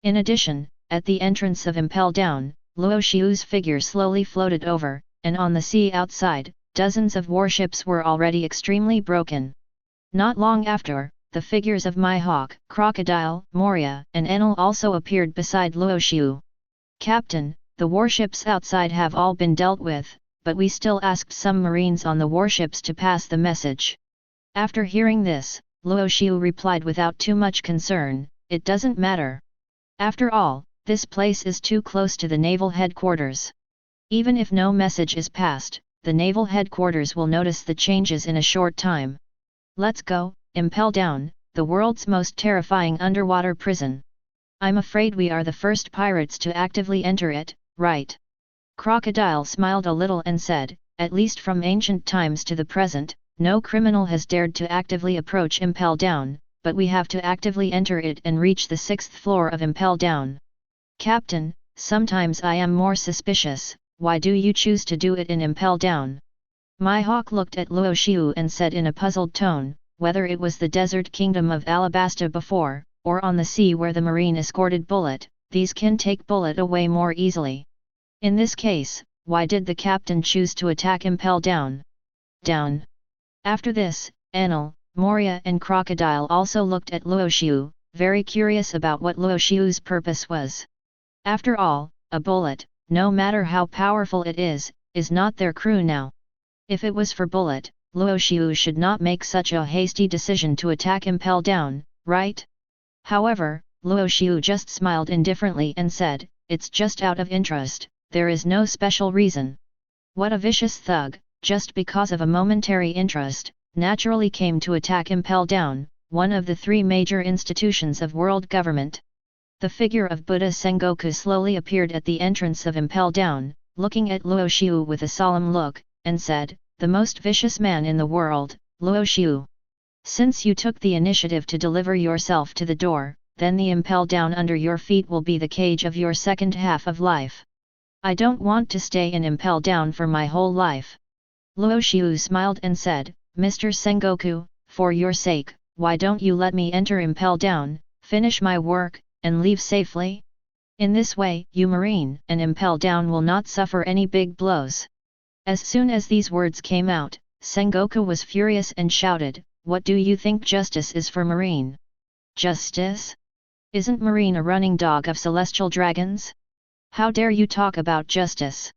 In addition, at the entrance of Impel Down, Luo Xiu's figure slowly floated over, and on the sea outside, dozens of warships were already extremely broken. Not long after, the figures of Mihawk, Crocodile, Moria, and Enel also appeared beside Luo Xiu. "Captain, the warships outside have all been dealt with, but we still asked some marines on the warships to pass the message." After hearing this, Luo Xiu replied without too much concern, "It doesn't matter. After all, this place is too close to the Naval Headquarters. Even if no message is passed, the Naval Headquarters will notice the changes in a short time. Let's go, Impel Down, the world's most terrifying underwater prison. I'm afraid we are the first pirates to actively enter it, right?" Crocodile smiled a little and said, "At least from ancient times to the present, no criminal has dared to actively approach Impel Down, but we have to actively enter it and reach the 6th floor of Impel Down. Captain, sometimes I am more suspicious, why do you choose to do it in Impel Down?" Mihawk looked at Luo Xiu and said in a puzzled tone, "Whether it was the desert kingdom of Alabasta before, or on the sea where the marine escorted Bullet, these can take Bullet away more easily. In this case, why did the captain choose to attack Impel Down?" Down. After this, Enel, Moria and Crocodile also looked at Luo Xiu, very curious about what Luo Xiu's purpose was. After all, a Bullet, no matter how powerful it is not their crew now. If it was for Bullet, Luo Xiu should not make such a hasty decision to attack Impel Down, right? However, Luo Xiu just smiled indifferently and said, "It's just out of interest, there is no special reason." What a vicious thug, just because of a momentary interest, naturally came to attack Impel Down, one of the 3 major institutions of world government. The figure of Buddha Sengoku slowly appeared at the entrance of Impel Down, looking at Luo Xiu with a solemn look, and said, "The most vicious man in the world, Luo Xiu. Since you took the initiative to deliver yourself to the door, then the Impel Down under your feet will be the cage of your second half of life. I don't want to stay in Impel Down for my whole life." Luo Xiu smiled and said, "Mr. Sengoku, for your sake, why don't you let me enter Impel Down, finish my work, and leave safely? In this way, you marine and Impel Down will not suffer any big blows." As soon as these words came out, Sengoku was furious and shouted, "What do you think justice is for marine? Justice? Isn't marine a running dog of celestial dragons? How dare you talk about justice?"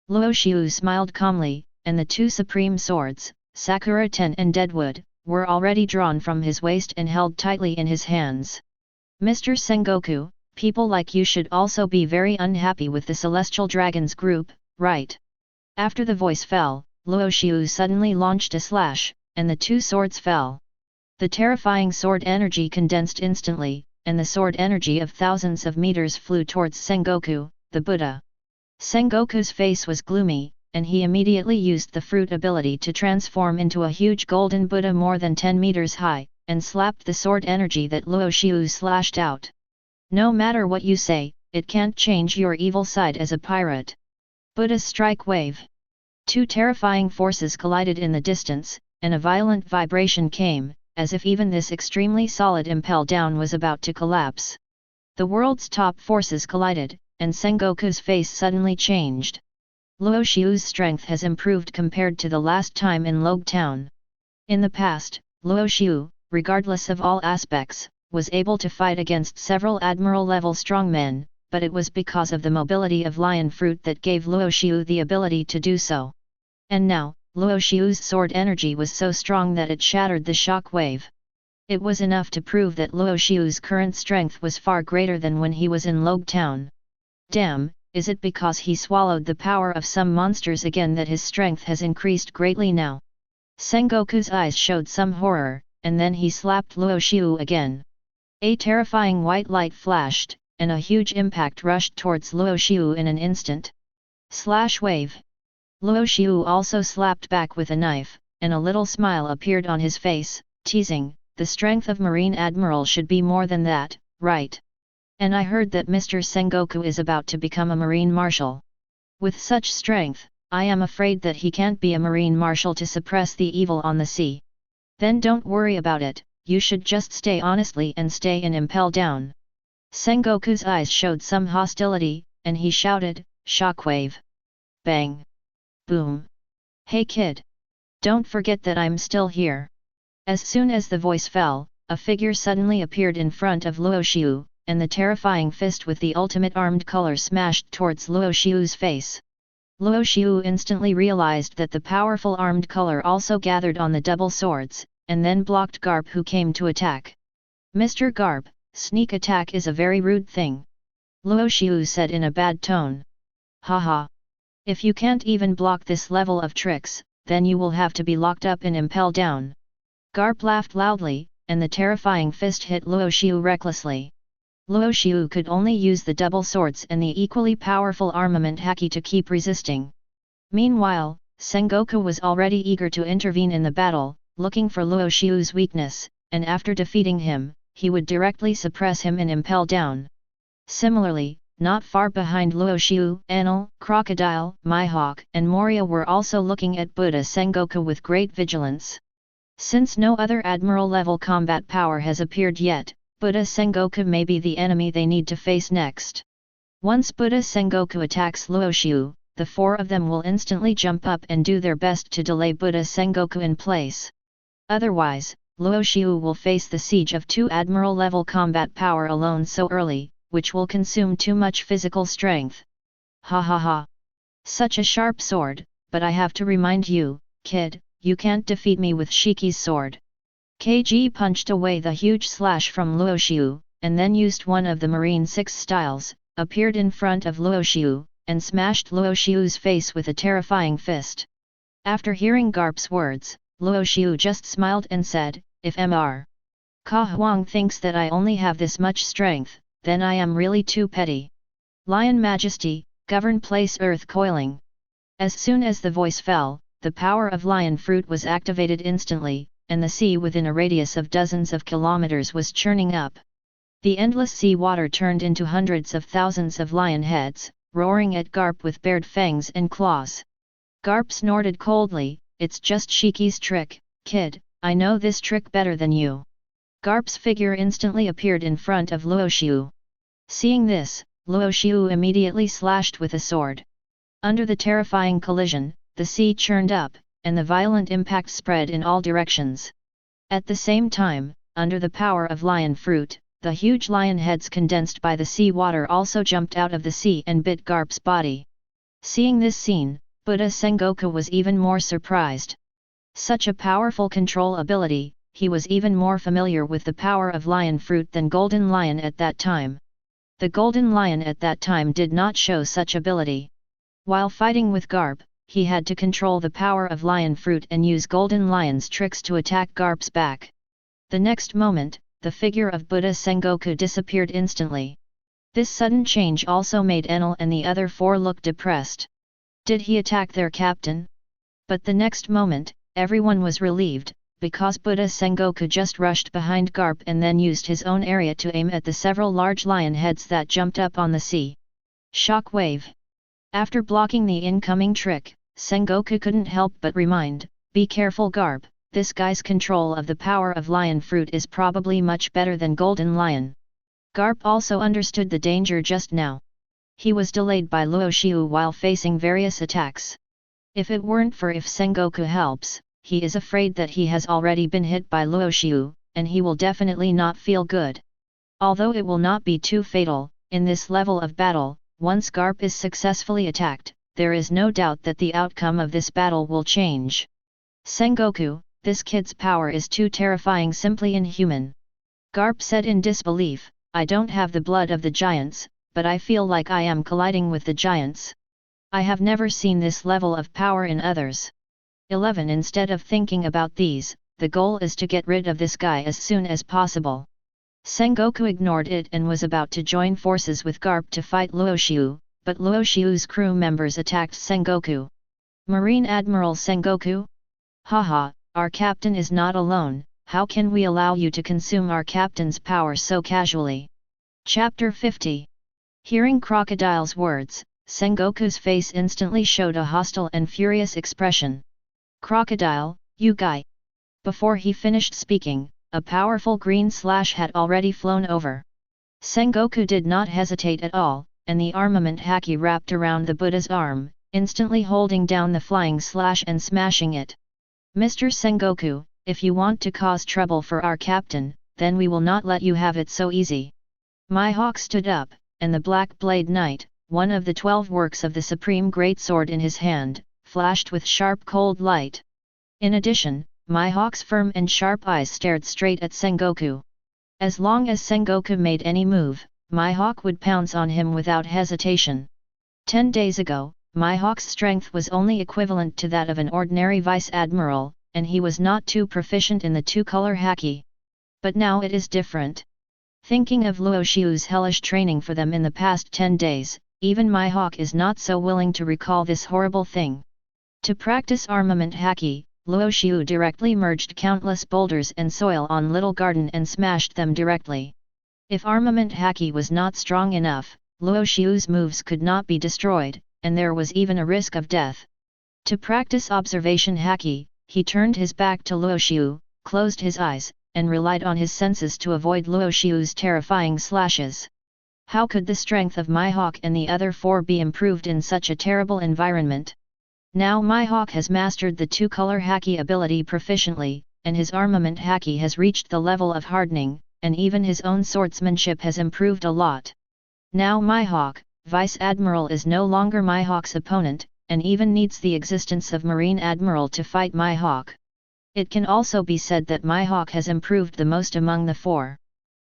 Luo Xiu smiled calmly, and the 2 supreme swords, Sakura Ten and Deadwood, were already drawn from his waist and held tightly in his hands. "Mr. Sengoku, people like you should also be very unhappy with the Celestial Dragons group, right?" After the voice fell, Luo Xiu suddenly launched a slash, and the 2 swords fell. The terrifying sword energy condensed instantly, and the sword energy of thousands of meters flew towards Sengoku, the Buddha. Sengoku's face was gloomy, and he immediately used the fruit ability to transform into a huge golden Buddha more than 10 meters high, and slapped the sword energy that Luo Xiu slashed out. No matter what you say, it can't change your evil side as a pirate. Buddha's strike wave. Two terrifying forces collided in the distance, and a violent vibration came, as if even this extremely solid Impel Down was about to collapse. The world's top forces collided, and Sengoku's face suddenly changed. Luo Xiu's strength has improved compared to the last time in Logue Town. In the past, Luo Xiu, regardless of all aspects, was able to fight against several admiral-level strongmen, but it was because of the mobility of lion fruit that gave Luo Xiu the ability to do so. And now, Luo Xiu's sword energy was so strong that it shattered the shock wave. It was enough to prove that Luo Xiu's current strength was far greater than when he was in Logue Town. Damn, is it because he swallowed the power of some monsters again that his strength has increased greatly now? Sengoku's eyes showed some horror, and then he slapped Luo Xiu again. A terrifying white light flashed, and a huge impact rushed towards Luo Xiu in an instant. Slash wave. Luo Xiu also slapped back with a knife, and a little smile appeared on his face, teasing, the strength of Marine Admiral should be more than that, right? And I heard that Mr. Sengoku is about to become a Marine Marshal. With such strength, I am afraid that he can't be a Marine Marshal to suppress the evil on the sea. Then don't worry about it, you should just stay honestly and stay in Impel Down. Sengoku's eyes showed some hostility, and he shouted, Shockwave. Bang. Boom. Hey kid. Don't forget that I'm still here. As soon as the voice fell, a figure suddenly appeared in front of Luo Xiu, and the terrifying fist with the ultimate armed color smashed towards Luo Xiu's face. Luo Xiu instantly realized that the powerful armed color also gathered on the double swords, and then blocked Garp, who came to attack. Mr. Garp, sneak attack is a very rude thing. Luo Xiu said in a bad tone. Haha. If you can't even block this level of tricks, then you will have to be locked up in Impel Down. Garp laughed loudly, and the terrifying fist hit Luo Xiu recklessly. Luo Xiu could only use the double swords and the equally powerful armament haki to keep resisting. Meanwhile, Sengoku was already eager to intervene in the battle, looking for Luo Xiu's weakness, and after defeating him, he would directly suppress him in Impel Down. Similarly, not far behind Luo Xiu, Enel, Crocodile, Mihawk and Moria were also looking at Buddha Sengoku with great vigilance. Since no other admiral-level combat power has appeared yet, Buddha Sengoku may be the enemy they need to face next. Once Buddha Sengoku attacks Luo Xiu, the four of them will instantly jump up and do their best to delay Buddha Sengoku in place. Otherwise, Luo Xiu will face the siege of two admiral-level combat power alone so early, which will consume too much physical strength. Ha ha ha. Such a sharp sword, but I have to remind you, kid, you can't defeat me with Shiki's sword. KG punched away the huge slash from Luo Xiu, and then used one of the Marine 6 styles, appeared in front of Luo Xiu, and smashed Luo Xiu's face with a terrifying fist. After hearing Garp's words, Luo Xiu just smiled and said, if Mr. Ka Huang thinks that I only have this much strength, then I am really too petty. Lion Majesty, govern place earth coiling. As soon as the voice fell, the power of lion fruit was activated instantly, and the sea within a radius of dozens of kilometers was churning up. The endless sea water turned into hundreds of thousands of lion heads, roaring at Garp with bared fangs and claws. Garp snorted coldly, it's just Shiki's trick, kid, I know this trick better than you. Garp's figure instantly appeared in front of Luo Xiu. Seeing this, Luo Xiu immediately slashed with a sword. Under the terrifying collision, the sea churned up, and the violent impact spread in all directions. At the same time, under the power of lion fruit, the huge lion heads condensed by the sea water also jumped out of the sea and bit Garp's body. Seeing this scene, Buddha Sengoku was even more surprised. Such a powerful control ability, he was even more familiar with the power of lion fruit than Golden Lion at that time. The Golden Lion at that time did not show such ability. While fighting with Garp, he had to control the power of lion fruit and use Golden Lion's tricks to attack Garp's back. The next moment, the figure of Buddha Sengoku disappeared instantly. This sudden change also made Enel and the other four look depressed. Did he attack their captain? But the next moment, everyone was relieved, because Buddha Sengoku just rushed behind Garp and then used his own area to aim at the several large lion heads that jumped up on the sea. Shockwave. After blocking the incoming trick, Sengoku couldn't help but remind, "Be careful Garp, this guy's control of the power of lion fruit is probably much better than Golden Lion." Garp also understood the danger just now. He was delayed by Luo Xiu while facing various attacks. If it weren't for if Sengoku helps, he is afraid that he has already been hit by Luo Xiu, and he will definitely not feel good. Although it will not be too fatal, in this level of battle, once Garp is successfully attacked, there is no doubt that the outcome of this battle will change. "Sengoku, this kid's power is too terrifying, simply inhuman." Garp said in disbelief, "I don't have the blood of the giants, but I feel like I am colliding with the giants. I have never seen this level of power in others." 11. Instead of thinking about these, the goal is to get rid of this guy as soon as possible. Sengoku ignored it and was about to join forces with Garp to fight Luo Xiu, but Luo Xiu's crew members attacked Sengoku. "Marine Admiral Sengoku? Haha, our captain is not alone, how can we allow you to consume our captain's power so casually?" Chapter 50. Hearing Crocodile's words, Sengoku's face instantly showed a hostile and furious expression. "Crocodile, you guy!" Before he finished speaking, a powerful green slash had already flown over. Sengoku did not hesitate at all, and the armament haki wrapped around the Buddha's arm, instantly holding down the flying slash and smashing it. "Mr. Sengoku, if you want to cause trouble for our captain, then we will not let you have it so easy." Mihawk stood up, and the Black Blade Knight, one of the 12 works of the Supreme Greatsword in his hand, flashed with sharp cold light. In addition, Mihawk's firm and sharp eyes stared straight at Sengoku. As long as Sengoku made any move, Mihawk would pounce on him without hesitation. 10 days ago, Mihawk's strength was only equivalent to that of an ordinary vice admiral, and he was not too proficient in the two-color haki. But now it is different. Thinking of Luo Xiu's hellish training for them in the past 10 days, even Mihawk is not so willing to recall this horrible thing. To practice armament haki, Luo Xiu directly merged countless boulders and soil on Little Garden and smashed them directly. If armament haki was not strong enough, Luo Xiu's moves could not be destroyed, and there was even a risk of death. To practice observation haki, he turned his back to Luo Xiu, closed his eyes, and relied on his senses to avoid Luo Xiu's terrifying slashes. How could the strength of Mihawk and the other four be improved in such a terrible environment? Now Mihawk has mastered the two-color haki ability proficiently, and his armament haki has reached the level of hardening, and even his own swordsmanship has improved a lot. Now Mihawk, Vice Admiral, is no longer Mihawk's opponent, and even needs the existence of Marine Admiral to fight Mihawk. It can also be said that Mihawk has improved the most among the four.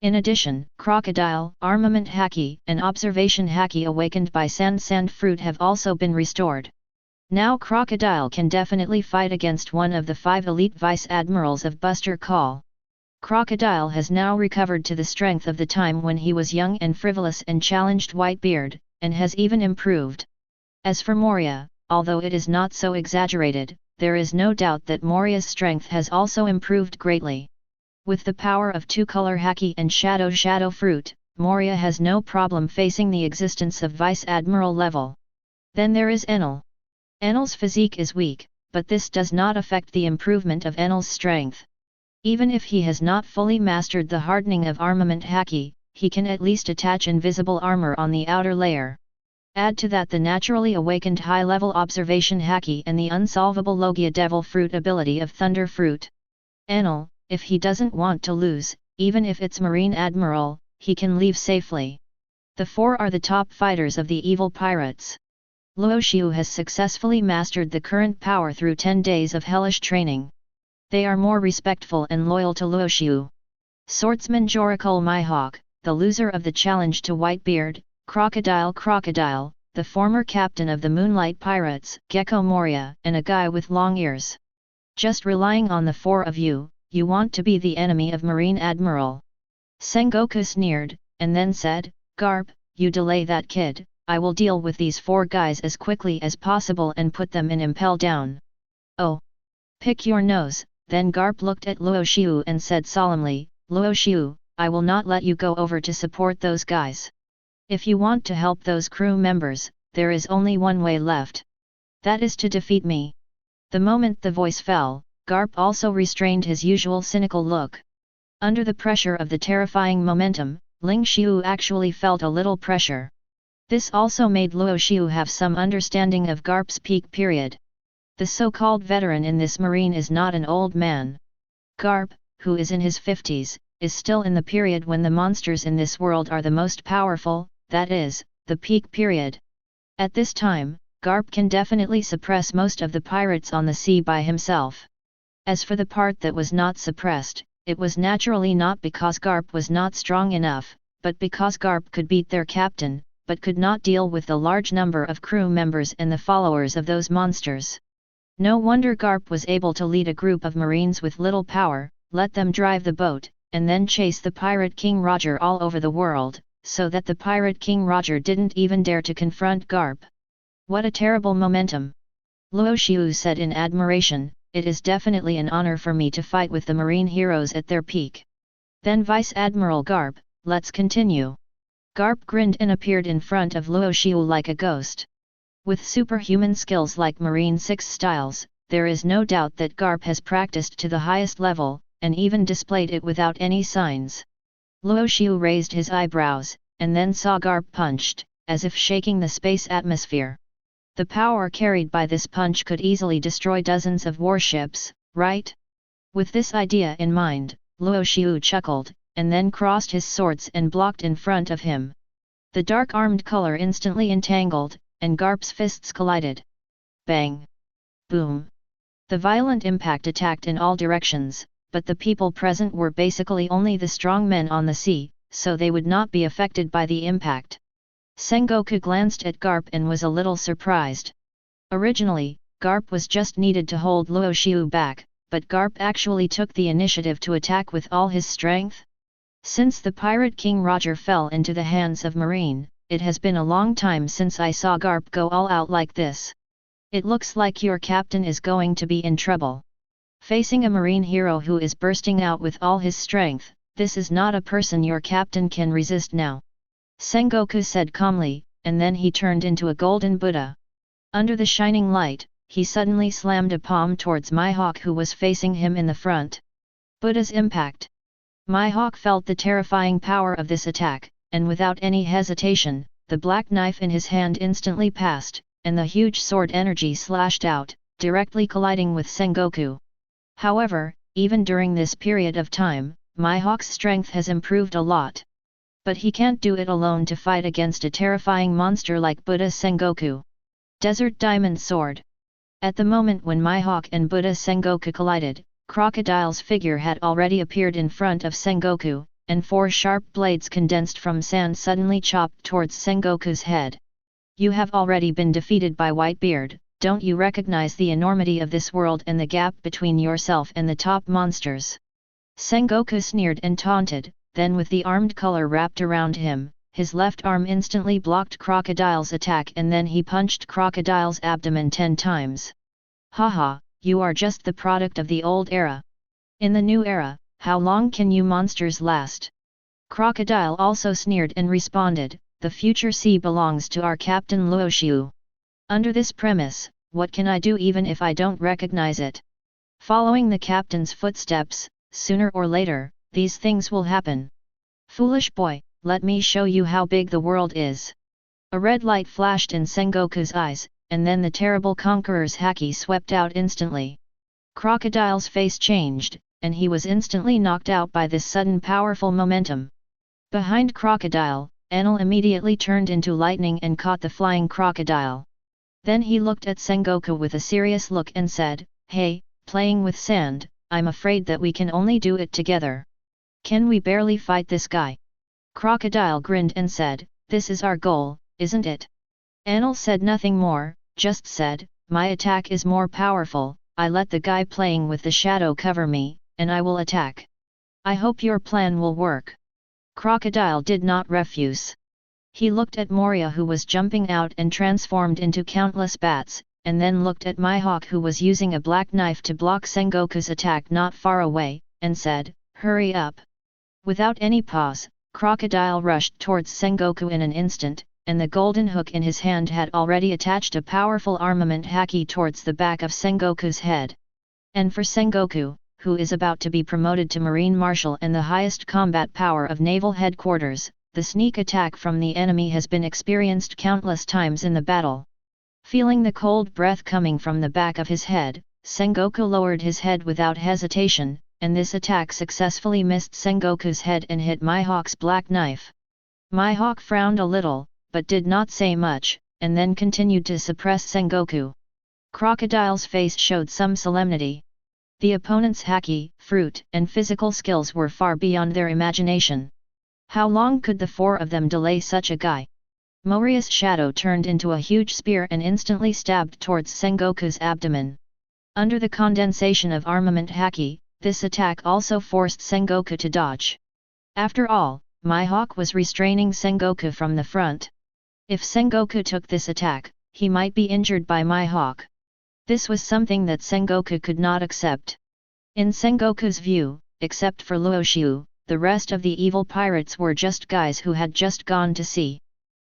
In addition, Crocodile, Armament Haki, and Observation Haki awakened by Sand Fruit have also been restored. Now Crocodile can definitely fight against one of the 5 elite Vice Admirals of Buster Call. Crocodile has now recovered to the strength of the time when he was young and frivolous and challenged Whitebeard, and has even improved. As for Moria, although it is not so exaggerated, there is no doubt that Moria's strength has also improved greatly. With the power of two-color haki and shadow fruit, Moria has no problem facing the existence of Vice Admiral level. Then there is Enel. Enel's physique is weak, but this does not affect the improvement of Enel's strength. Even if he has not fully mastered the hardening of armament haki, he can at least attach invisible armor on the outer layer. Add to that the naturally awakened high-level observation haki and the unsolvable Logia Devil Fruit ability of Thunder Fruit. Enel, if he doesn't want to lose, even if it's Marine Admiral, he can leave safely. The four are the top fighters of the evil pirates. Luo Xiu has successfully mastered the current power through 10 days of hellish training. They are more respectful and loyal to Luo Xiu. Swordsman Jorikul Mihawk, the loser of the challenge to Whitebeard, Crocodile, the former captain of the Moonlight Pirates, Gecko Moria, and a guy with long ears. Just relying on the four of you, you want to be the enemy of Marine Admiral. Sengoku sneered, and then said, Garp, you delay that kid, I will deal with these 4 guys as quickly as possible and put them in Impel Down. Oh! Pick your nose. Then Garp looked at Luo Xiu and said solemnly, Luo Xiu, I will not let you go over to support those guys. If you want to help those crew members, there is only one way left. That is to defeat me. The moment the voice fell, Garp also restrained his usual cynical look. Under the pressure of the terrifying momentum, Ling Xiu actually felt a little pressure. This also made Luo Xiu have some understanding of Garp's peak period. The so-called veteran in this marine is not an old man. Garp, who is in his 50s, is still in the period when the monsters in this world are the most powerful, that is, the peak period. At this time, Garp can definitely suppress most of the pirates on the sea by himself. As for the part that was not suppressed, it was naturally not because Garp was not strong enough, but because Garp could beat their captain, but could not deal with the large number of crew members and the followers of those monsters. No wonder Garp was able to lead a group of marines with little power, let them drive the boat, and then chase the Pirate King Roger all over the world, so that the Pirate King Roger didn't even dare to confront Garp. What a terrible momentum! Luo Xiu said in admiration, it is definitely an honor for me to fight with the marine heroes at their peak. Then Vice Admiral Garp, let's continue. Garp grinned and appeared in front of Luo Xiu like a ghost. With superhuman skills like Marine 6 styles, there is no doubt that Garp has practiced to the highest level, and even displayed it without any signs. Luo Xiu raised his eyebrows, and then saw Garp punched, as if shaking the space atmosphere. The power carried by this punch could easily destroy dozens of warships, right? With this idea in mind, Luo Xiu chuckled, and then crossed his swords and blocked in front of him. The dark-armed color instantly entangled, and Garp's fists collided. Bang! Boom! The violent impact attacked in all directions, but the people present were basically only the strong men on the sea, so they would not be affected by the impact. Sengoku glanced at Garp and was a little surprised. Originally, Garp was just needed to hold Luo Xiu back, but Garp actually took the initiative to attack with all his strength. Since the Pirate King Roger fell into the hands of Marine, it has been a long time since I saw Garp go all out like this. It looks like your captain is going to be in trouble. Facing a marine hero who is bursting out with all his strength, this is not a person your captain can resist now. Sengoku said calmly, and then he turned into a golden Buddha. Under the shining light, he suddenly slammed a palm towards Mihawk who was facing him in the front. Buddha's impact. Mihawk felt the terrifying power of this attack, and without any hesitation, the black knife in his hand instantly passed, and the huge sword energy slashed out, directly colliding with Sengoku. However, even during this period of time, Mihawk's strength has improved a lot. But he can't do it alone to fight against a terrifying monster like Buddha Sengoku. Desert Diamond Sword. At the moment when Mihawk and Buddha Sengoku collided, Crocodile's figure had already appeared in front of Sengoku, and 4 sharp blades condensed from sand suddenly chopped towards Sengoku's head. You have already been defeated by Whitebeard, don't you recognize the enormity of this world and the gap between yourself and the top monsters? Sengoku sneered and taunted, then with the armed color wrapped around him, his left arm instantly blocked Crocodile's attack and then he punched Crocodile's abdomen 10 times. Haha, you are just the product of the old era. In the new era, how long can you monsters last? Crocodile also sneered and responded, the future sea belongs to our captain Luo Xiu. Under this premise, what can I do even if I don't recognize it? Following the captain's footsteps, sooner or later, these things will happen. Foolish boy, let me show you how big the world is. A red light flashed in Sengoku's eyes, and then the terrible conqueror's haki swept out instantly. Crocodile's face changed, and he was instantly knocked out by this sudden powerful momentum. Behind Crocodile, Enel immediately turned into lightning and caught the flying crocodile. Then he looked at Sengoku with a serious look and said, "Hey, playing with sand, I'm afraid that we can only do it together. Can we barely fight this guy?" Crocodile grinned and said, "This is our goal, isn't it?" Enel said nothing more, just said, "My attack is more powerful, I let the guy playing with the shadow cover me, and I will attack. I hope your plan will work." Crocodile did not refuse. He looked at Moria, who was jumping out and transformed into countless bats, and then looked at Mihawk, who was using a black knife to block Sengoku's attack not far away, and said, "Hurry up." Without any pause, Crocodile rushed towards Sengoku in an instant, and the golden hook in his hand had already attached a powerful armament haki towards the back of Sengoku's head. And for Sengoku, who is about to be promoted to Marine Marshal and the highest combat power of Naval Headquarters, the sneak attack from the enemy has been experienced countless times in the battle. Feeling the cold breath coming from the back of his head, Sengoku lowered his head without hesitation, and this attack successfully missed Sengoku's head and hit Mihawk's black knife. Mihawk frowned a little, but did not say much, and then continued to suppress Sengoku. Crocodile's face showed some solemnity. The opponent's haki, fruit, and physical skills were far beyond their imagination. How long could the four of them delay such a guy? Moria's shadow turned into a huge spear and instantly stabbed towards Sengoku's abdomen. Under the condensation of armament haki, this attack also forced Sengoku to dodge. After all, Mihawk was restraining Sengoku from the front. If Sengoku took this attack, he might be injured by Mihawk. This was something that Sengoku could not accept. In Sengoku's view, except for Luo Xiu, the rest of the evil pirates were just guys who had just gone to sea.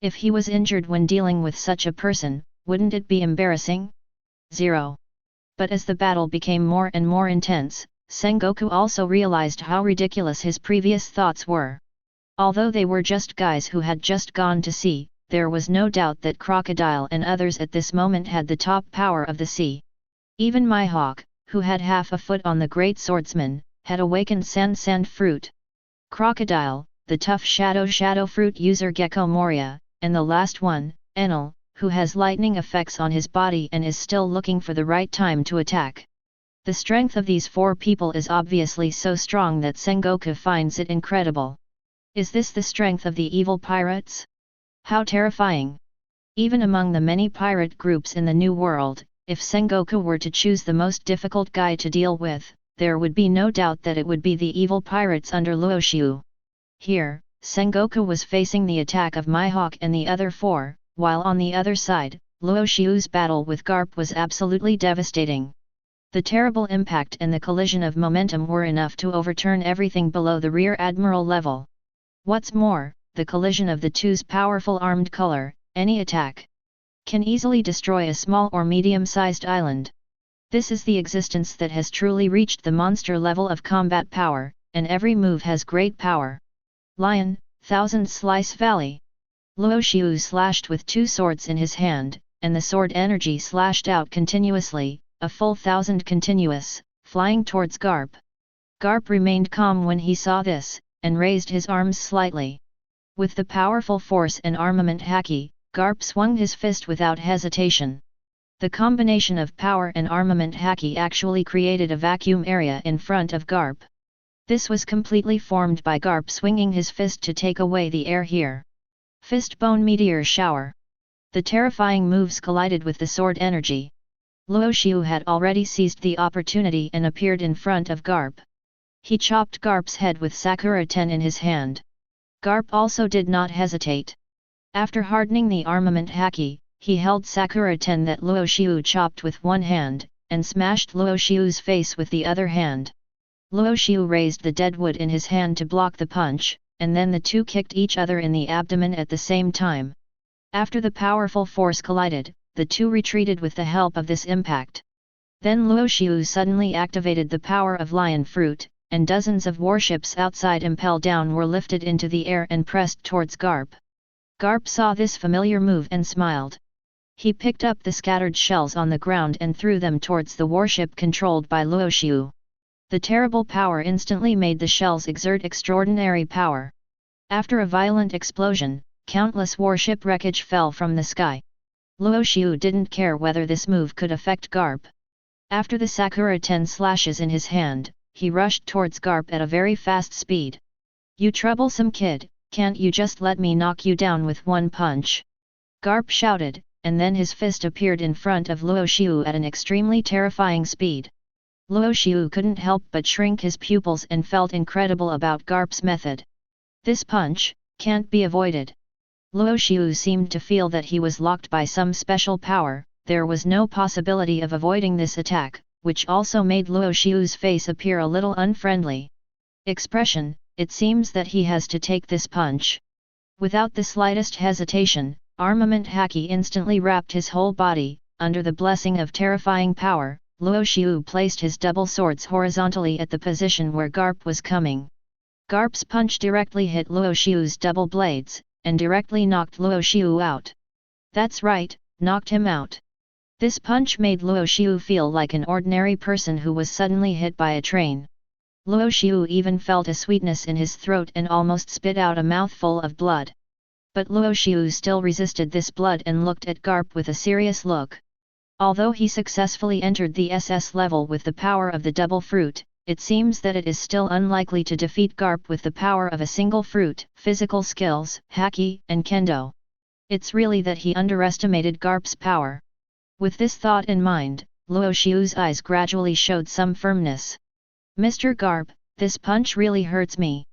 If he was injured when dealing with such a person, wouldn't it be embarrassing? 0. But as the battle became more and more intense, Sengoku also realized how ridiculous his previous thoughts were. Although they were just guys who had just gone to sea, there was no doubt that Crocodile and others at this moment had the top power of the sea. Even Mihawk, who had half a foot on the great swordsman, had awakened Sand Fruit. Crocodile, the tough Shadow Fruit user Gecko Moria, and the last one, Enel, who has lightning effects on his body and is still looking for the right time to attack. The strength of these four people is obviously so strong that Sengoku finds it incredible. Is this the strength of the evil pirates? How terrifying! Even among the many pirate groups in the New World, if Sengoku were to choose the most difficult guy to deal with, there would be no doubt that it would be the evil pirates under Luo Xiu. Here, Sengoku was facing the attack of Mihawk and the other four, while on the other side, Luo Xiu's battle with Garp was absolutely devastating. The terrible impact and the collision of momentum were enough to overturn everything below the rear admiral level. What's more, the collision of the two's powerful armed color, any attack, can easily destroy a small or medium-sized island. This is the existence that has truly reached the monster level of combat power, and every move has great power. Lion, Thousand Slice Valley. Luo Xiu slashed with two swords in his hand, and the sword energy slashed out continuously, a full 1,000 continuous, flying towards Garp. Garp remained calm when he saw this, and raised his arms slightly. With the powerful force and armament haki, Garp swung his fist without hesitation. The combination of power and armament haki actually created a vacuum area in front of Garp. This was completely formed by Garp swinging his fist to take away the air here. Fist Bone Meteor Shower. The terrifying moves collided with the sword energy. Luo Xiu had already seized the opportunity and appeared in front of Garp. He chopped Garp's head with Sakura Ten in his hand. Garp also did not hesitate. After hardening the armament haki, he held Sakura Ten that Luo Xiu chopped with one hand, and smashed Luo Xiu's face with the other hand. Luo Xiu raised the dead wood in his hand to block the punch, and then the two kicked each other in the abdomen at the same time. After the powerful force collided, the two retreated with the help of this impact. Then Luo Xiu suddenly activated the power of Lion Fruit, and dozens of warships outside Impel Down were lifted into the air and pressed towards Garp. Garp saw this familiar move and smiled. He picked up the scattered shells on the ground and threw them towards the warship controlled by Luo Xiu. The terrible power instantly made the shells exert extraordinary power. After a violent explosion, countless warship wreckage fell from the sky. Luo Xiu didn't care whether this move could affect Garp. After the Sakura Ten slashes in his hand, he rushed towards Garp at a very fast speed. "You troublesome kid, can't you just let me knock you down with one punch?" Garp shouted, and then his fist appeared in front of Luo Xiu at an extremely terrifying speed. Luo Xiu couldn't help but shrink his pupils and felt incredible about Garp's method. This punch can't be avoided. Luo Xiu seemed to feel that he was locked by some special power. There was no possibility of avoiding this attack, which also made Luo Xiu's face appear a little unfriendly. Expression, it seems that he has to take this punch. Without the slightest hesitation, Armament Haki instantly wrapped his whole body. Under the blessing of terrifying power, Luo Xiu placed his double swords horizontally at the position where Garp was coming. Garp's punch directly hit Luo Xiu's double blades, and directly knocked Luo Xiu out. That's right, knocked him out. This punch made Luo Xiu feel like an ordinary person who was suddenly hit by a train. Luo Xiu even felt a sweetness in his throat and almost spit out a mouthful of blood. But Luo Xiu still resisted this blood and looked at Garp with a serious look. Although he successfully entered the SS level with the power of the double fruit, it seems that it is still unlikely to defeat Garp with the power of a single fruit, physical skills, haki, and kendo. It's really that he underestimated Garp's power. With this thought in mind, Luo Xiu's eyes gradually showed some firmness. Mr. Garp, this punch really hurts me.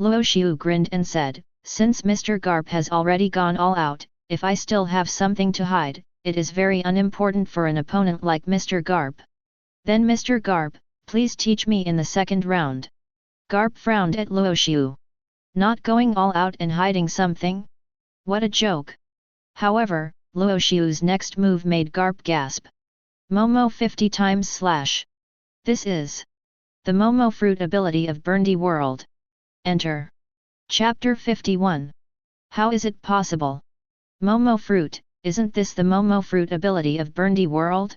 Luo Xiu grinned and said, since Mr. Garp has already gone all out, if I still have something to hide, it is very unimportant for an opponent like Mr. Garp. Then Mr. Garp, please teach me in the second round. Garp frowned at Luo Xiu. Not going all out and hiding something? What a joke. However, Luo Xiu's next move made Garp gasp. Momo 50 times slash. This is the Momo fruit ability of Burndy World. Enter. Chapter 51. How is it possible? Momo fruit, isn't this the Momo fruit ability of Burndy World?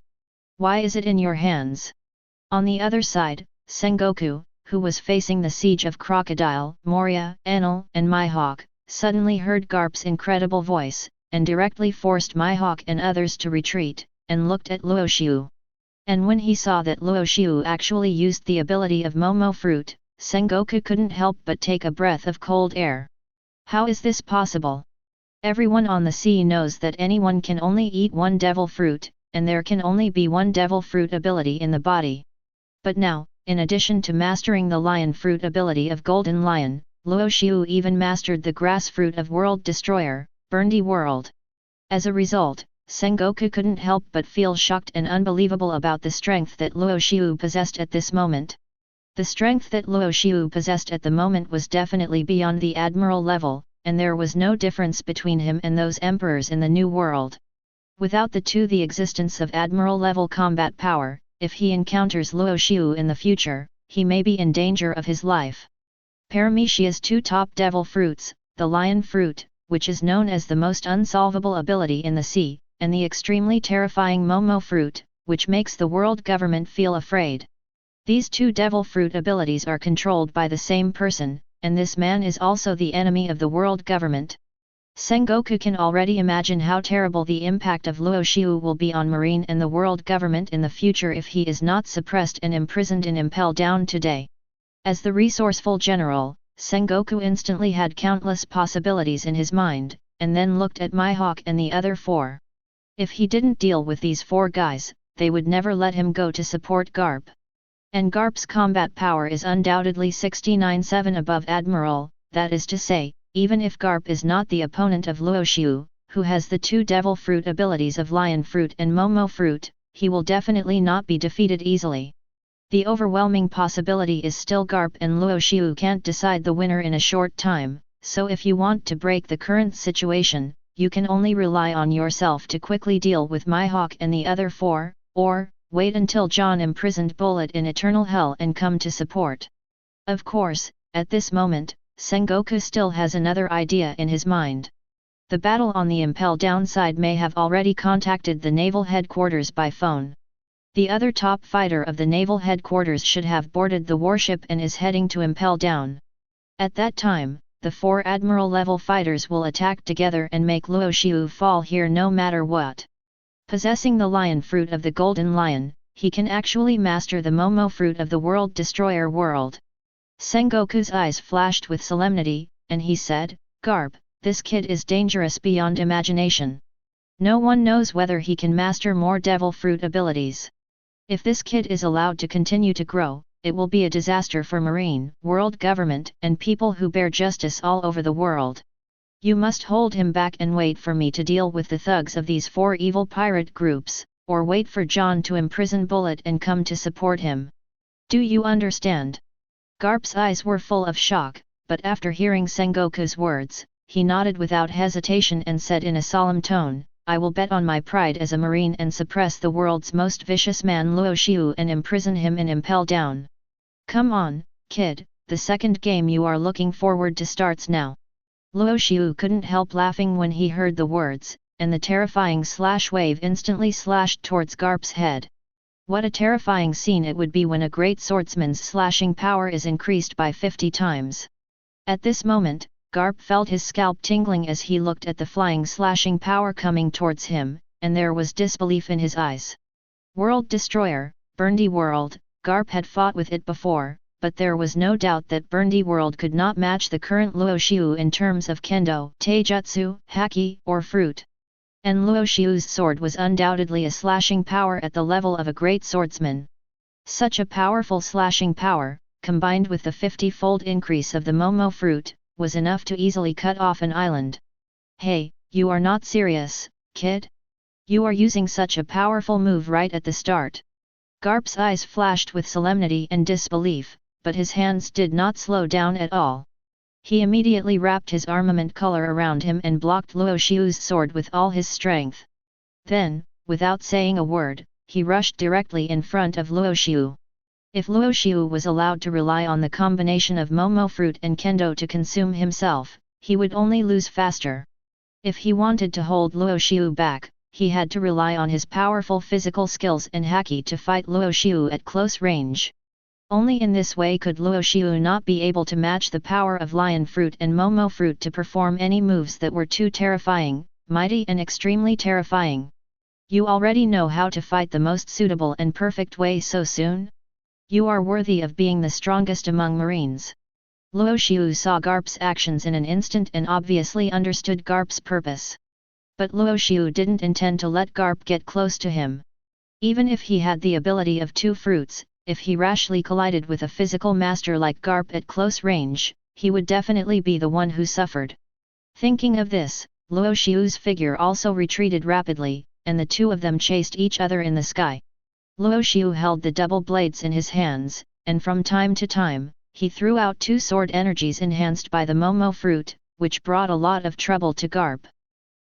Why is it in your hands? On the other side, Sengoku, who was facing the siege of Crocodile, Moria, Enel, and Mihawk, suddenly heard Garp's incredible voice, and directly forced Mihawk and others to retreat, and looked at Luo Xiu. And when he saw that Luo Xiu actually used the ability of Momo fruit, Sengoku couldn't help but take a breath of cold air. How is this possible? Everyone on the sea knows that anyone can only eat one devil fruit, and there can only be one devil fruit ability in the body. But now, in addition to mastering the lion fruit ability of Golden Lion, Luo Xiu even mastered the grass fruit of World Destroyer, Burndy World. As a result, Sengoku couldn't help but feel shocked and unbelievable about the strength that Luo Xiu possessed at this moment. The strength that Luo Xiu possessed at the moment was definitely beyond the admiral level, and there was no difference between him and those emperors in the New World. Without the existence of admiral-level combat power, if he encounters Luo Xiu in the future, he may be in danger of his life. Paramecia's two top devil fruits, the lion fruit, which is known as the most unsolvable ability in the sea, and the extremely terrifying Momo fruit, which makes the world government feel afraid. These two devil fruit abilities are controlled by the same person, and this man is also the enemy of the world government. Sengoku can already imagine how terrible the impact of Luo Xiu will be on Marine and the world government in the future if he is not suppressed and imprisoned in Impel Down today. As the resourceful general, Sengoku instantly had countless possibilities in his mind, and then looked at Mihawk and the other four. If he didn't deal with these four guys, they would never let him go to support Garp. And Garp's combat power is undoubtedly 69-7 above Admiral, that is to say, even if Garp is not the opponent of Luo Xiu, who has the two devil fruit abilities of Lion Fruit and Momo Fruit, he will definitely not be defeated easily. The overwhelming possibility is still Garp and Luo Xiu can't decide the winner in a short time, so if you want to break the current situation, you can only rely on yourself to quickly deal with Mihawk and the other four, or wait until John imprisoned Bullet in eternal hell and come to support. Of course, at this moment, Sengoku still has another idea in his mind. The battle on the Impel Down side may have already contacted the Naval Headquarters by phone. The other top fighter of the Naval Headquarters should have boarded the warship and is heading to Impel Down. At that time, the four Admiral-level fighters will attack together and make Luo Xiu fall here no matter what. Possessing the Lion Fruit of the Golden Lion, he can actually master the Momo Fruit of the World Destroyer world. Sengoku's eyes flashed with solemnity, and he said, "Garp, this kid is dangerous beyond imagination. No one knows whether he can master more devil fruit abilities. If this kid is allowed to continue to grow, it will be a disaster for marine, world government and people who bear justice all over the world. You must hold him back and wait for me to deal with the thugs of these 4 evil pirate groups, or wait for John to imprison Bullet and come to support him. Do you understand? Garp's eyes were full of shock, but after hearing Sengoku's words, he nodded without hesitation and said in a solemn tone, I will bet on my pride as a marine and suppress the world's most vicious man Luo Xiu and imprison him in Impel Down. Come on, kid, the second game you are looking forward to starts now. Luo Xiu couldn't help laughing when he heard the words, and the terrifying slash wave instantly slashed towards Garp's head. What a terrifying scene it would be when a great swordsman's slashing power is increased by 50 times. At this moment, Garp felt his scalp tingling as he looked at the flying slashing power coming towards him, and there was disbelief in his eyes. World Destroyer, Burndy World, Garp had fought with it before, but there was no doubt that Burndy World could not match the current Luo Xiu in terms of kendo, taijutsu, haki, or fruit. And Luo Xiu's sword was undoubtedly a slashing power at the level of a great swordsman. Such a powerful slashing power, combined with the 50-fold increase of the Momo fruit, was enough to easily cut off an island. Hey, you are not serious, kid? You are using such a powerful move right at the start. Garp's eyes flashed with solemnity and disbelief, but his hands did not slow down at all. He immediately wrapped his armament collar around him and blocked Luo Xiu's sword with all his strength. Then, without saying a word, he rushed directly in front of Luo Xiu. If Luo Xiu was allowed to rely on the combination of Momo fruit and kendo to consume himself, he would only lose faster. If he wanted to hold Luo Xiu back, he had to rely on his powerful physical skills and haki to fight Luo Xiu at close range. Only in this way could Luo Xiu not be able to match the power of lion fruit and Momo fruit to perform any moves that were too terrifying, mighty and extremely terrifying. You already know how to fight the most suitable and perfect way so soon? You are worthy of being the strongest among marines. Luo Xiu saw Garp's actions in an instant and obviously understood Garp's purpose. But Luo Xiu didn't intend to let Garp get close to him. Even if he had the ability of 2 fruits, if he rashly collided with a physical master like Garp at close range, he would definitely be the one who suffered. Thinking of this, Luo Xiu's figure also retreated rapidly, and the 2 of them chased each other in the sky. Luo Xiu held the double blades in his hands, and from time to time, he threw out 2 sword energies enhanced by the Momo fruit, which brought a lot of trouble to Garp.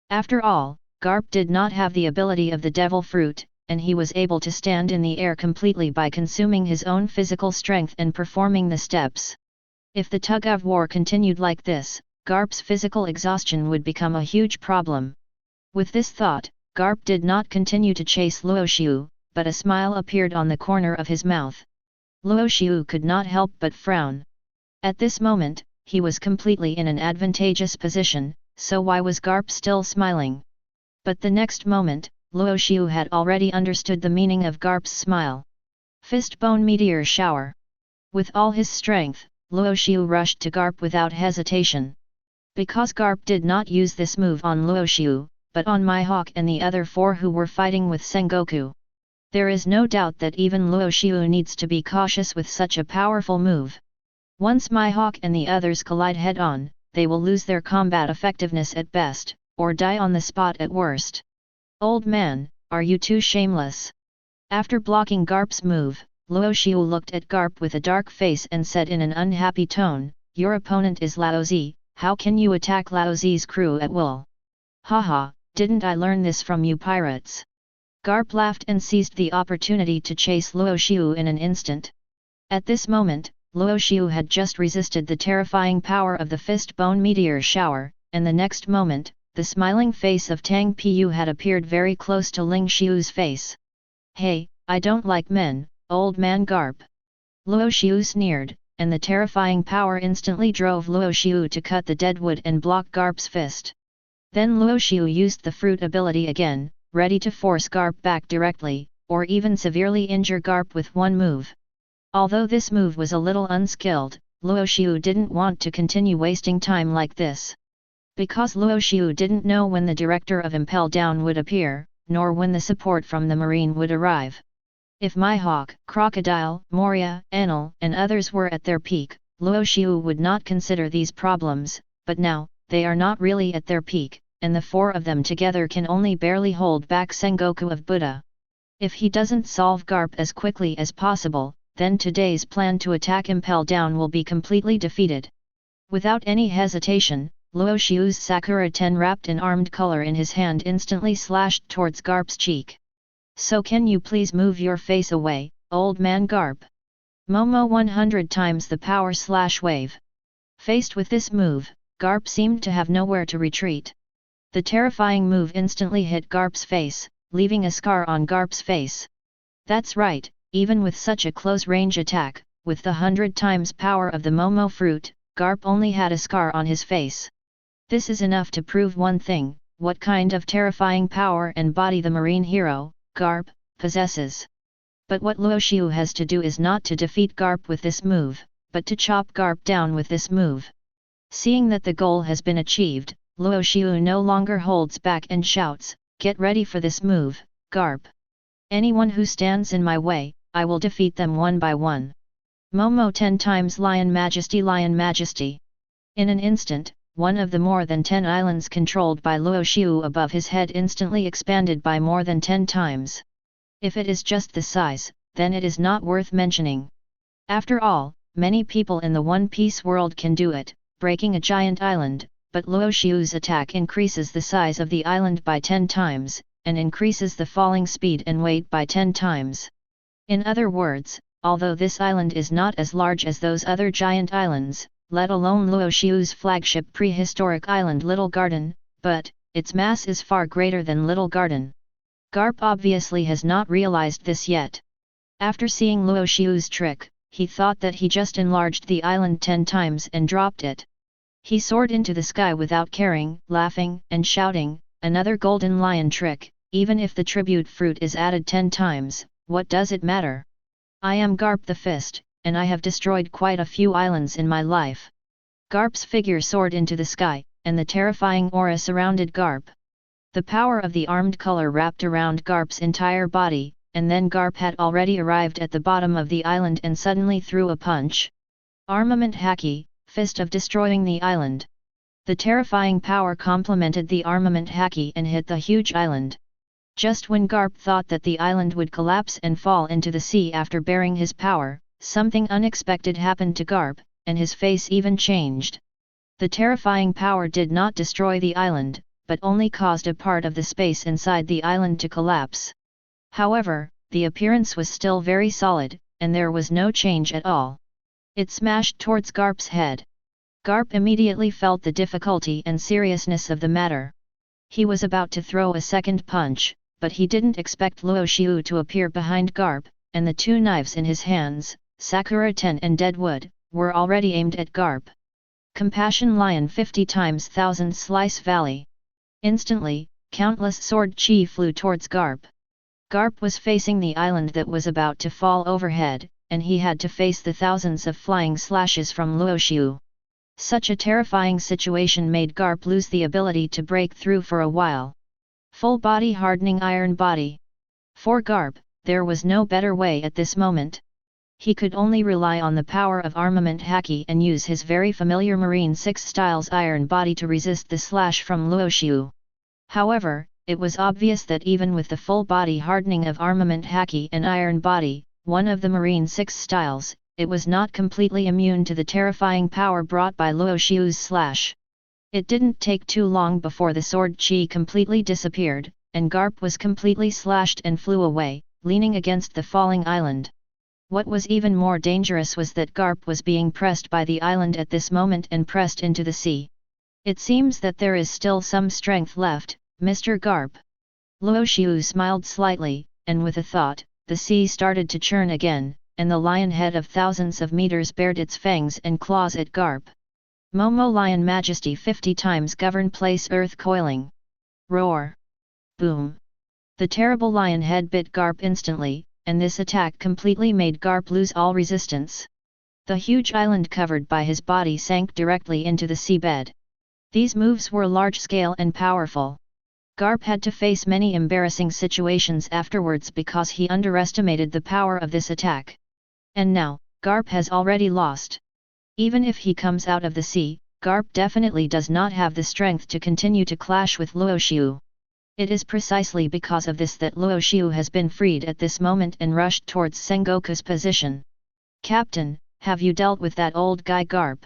After all, Garp did not have the ability of the devil fruit, and he was able to stand in the air completely by consuming his own physical strength and performing the steps. If the tug-of-war continued like this, Garp's physical exhaustion would become a huge problem. With this thought, Garp did not continue to chase Luo Xiu, but a smile appeared on the corner of his mouth. Luo Xiu could not help but frown. At this moment, he was completely in an advantageous position, so why was Garp still smiling? But the next moment, Luo Xiu had already understood the meaning of Garp's smile. Fist Bone Meteor Shower. With all his strength, Luo Xiu rushed to Garp without hesitation. Because Garp did not use this move on Luo Xiu, but on Mihawk and the other 4 who were fighting with Sengoku. There is no doubt that even Luo Xiu needs to be cautious with such a powerful move. Once Mihawk and the others collide head-on, they will lose their combat effectiveness at best, or die on the spot at worst. Old man, are you too shameless? After blocking Garp's move, Luo Xiu looked at Garp with a dark face and said in an unhappy tone, your opponent is Laozi, how can you attack Laozi's crew at will? Haha, didn't I learn this from you pirates? Garp laughed and seized the opportunity to chase Luo Xiu in an instant. At this moment, Luo Xiu had just resisted the terrifying power of the Fist Bone Meteor Shower, and the next moment, the smiling face of Tang Pu had appeared very close to Ling Xiu's face. Hey, I don't like men, old man Garp. Luo Xiu sneered, and the terrifying power instantly drove Luo Xiu to cut the dead wood and block Garp's fist. Then Luo Xiu used the fruit ability again, ready to force Garp back directly, or even severely injure Garp with one move. Although this move was a little unskilled, Luo Xiu didn't want to continue wasting time like this. Because Luo Xiu didn't know when the director of Impel Down would appear, nor when the support from the marine would arrive. If Mihawk, Crocodile, Moria, Enel, and others were at their peak, Luo Xiu would not consider these problems, but now, they are not really at their peak, and the four of them together can only barely hold back Sengoku of Buddha. If he doesn't solve Garp as quickly as possible, then today's plan to attack Impel Down will be completely defeated. Without any hesitation, Luo Xiu's Sakura Ten wrapped in armed color in his hand instantly slashed towards Garp's cheek. So can you please move your face away, old man Garp? Momo 100 times the power slash wave. Faced with this move, Garp seemed to have nowhere to retreat. The terrifying move instantly hit Garp's face, leaving a scar on Garp's face. That's right, even with such a close-range attack, with the 100 times power of the Momo fruit, Garp only had a scar on his face. This is enough to prove one thing, what kind of terrifying power and body the marine hero, Garp, possesses. But what Luo Xiu has to do is not to defeat Garp with this move, but to chop Garp down with this move. Seeing that the goal has been achieved, Luo Xiu no longer holds back and shouts, "Get ready for this move, Garp. Anyone who stands in my way, I will defeat them one by one." Momo 10 times Lion Majesty Lion Majesty. In an instant, one of the more than 10 islands controlled by Luo Xiu above his head instantly expanded by more than 10 times. If it is just the size, then it is not worth mentioning. After all, many people in the One Piece world can do it, breaking a giant island, but Luo Xiu's attack increases the size of the island by 10 times, and increases the falling speed and weight by 10 times. In other words, although this island is not as large as those other giant islands, let alone Luo Xiu's flagship prehistoric island Little Garden, but its mass is far greater than Little Garden. Garp obviously has not realized this yet. After seeing Luo Xiu's trick, he thought that he just enlarged the island 10 times and dropped it. He soared into the sky without caring, laughing and shouting, "Another golden lion trick, even if the tribute fruit is added 10 times, what does it matter? I am Garp the Fist, and I have destroyed quite a few islands in my life." Garp's figure soared into the sky, and the terrifying aura surrounded Garp. The power of the armed color wrapped around Garp's entire body, and then Garp had already arrived at the bottom of the island and suddenly threw a punch. Armament Haki, Fist of destroying the island. The terrifying power complemented the armament Haki and hit the huge island. Just when Garp thought that the island would collapse and fall into the sea after bearing his power, something unexpected happened to Garp, and his face even changed. The terrifying power did not destroy the island, but only caused a part of the space inside the island to collapse. However, the appearance was still very solid, and there was no change at all. It smashed towards Garp's head. Garp immediately felt the difficulty and seriousness of the matter. He was about to throw a second punch, but he didn't expect Luo Xiu to appear behind Garp, and the two knives in his hands, Sakura Ten and Deadwood, were already aimed at Garp. Compassion Lion 50 times 1000 Slice Valley. Instantly, countless sword chi flew towards Garp. Garp was facing the island that was about to fall overhead, and he had to face the thousands of flying slashes from Luo Xiu. Such a terrifying situation made Garp lose the ability to break through for a while. Full body hardening iron body. For Garp, there was no better way at this moment. He could only rely on the power of armament Haki and use his very familiar Marine 6 styles iron body to resist the slash from Luo Xiu. However, it was obvious that even with the full body hardening of armament Haki and iron body, one of the Marine 6 styles, it was not completely immune to the terrifying power brought by Luo Xiu's slash. It didn't take too long before the sword chi completely disappeared, and Garp was completely slashed and flew away, leaning against the falling island. What was even more dangerous was that Garp was being pressed by the island at this moment and pressed into the sea. "It seems that there is still some strength left, Mr. Garp." Luo Xiu smiled slightly, and with a thought, the sea started to churn again, and the lion head of thousands of meters bared its fangs and claws at Garp. Momo Lion Majesty 50 times Govern Place Earth Coiling. Roar. Boom. The terrible lion head bit Garp instantly, and this attack completely made Garp lose all resistance. The huge island covered by his body sank directly into the seabed. These moves were large-scale and powerful. Garp had to face many embarrassing situations afterwards because he underestimated the power of this attack. And now, Garp has already lost. Even if he comes out of the sea, Garp definitely does not have the strength to continue to clash with Luo Xiu. It is precisely because of this that Luo Xiu has been freed at this moment and rushed towards Sengoku's position. "Captain, have you dealt with that old guy Garp?"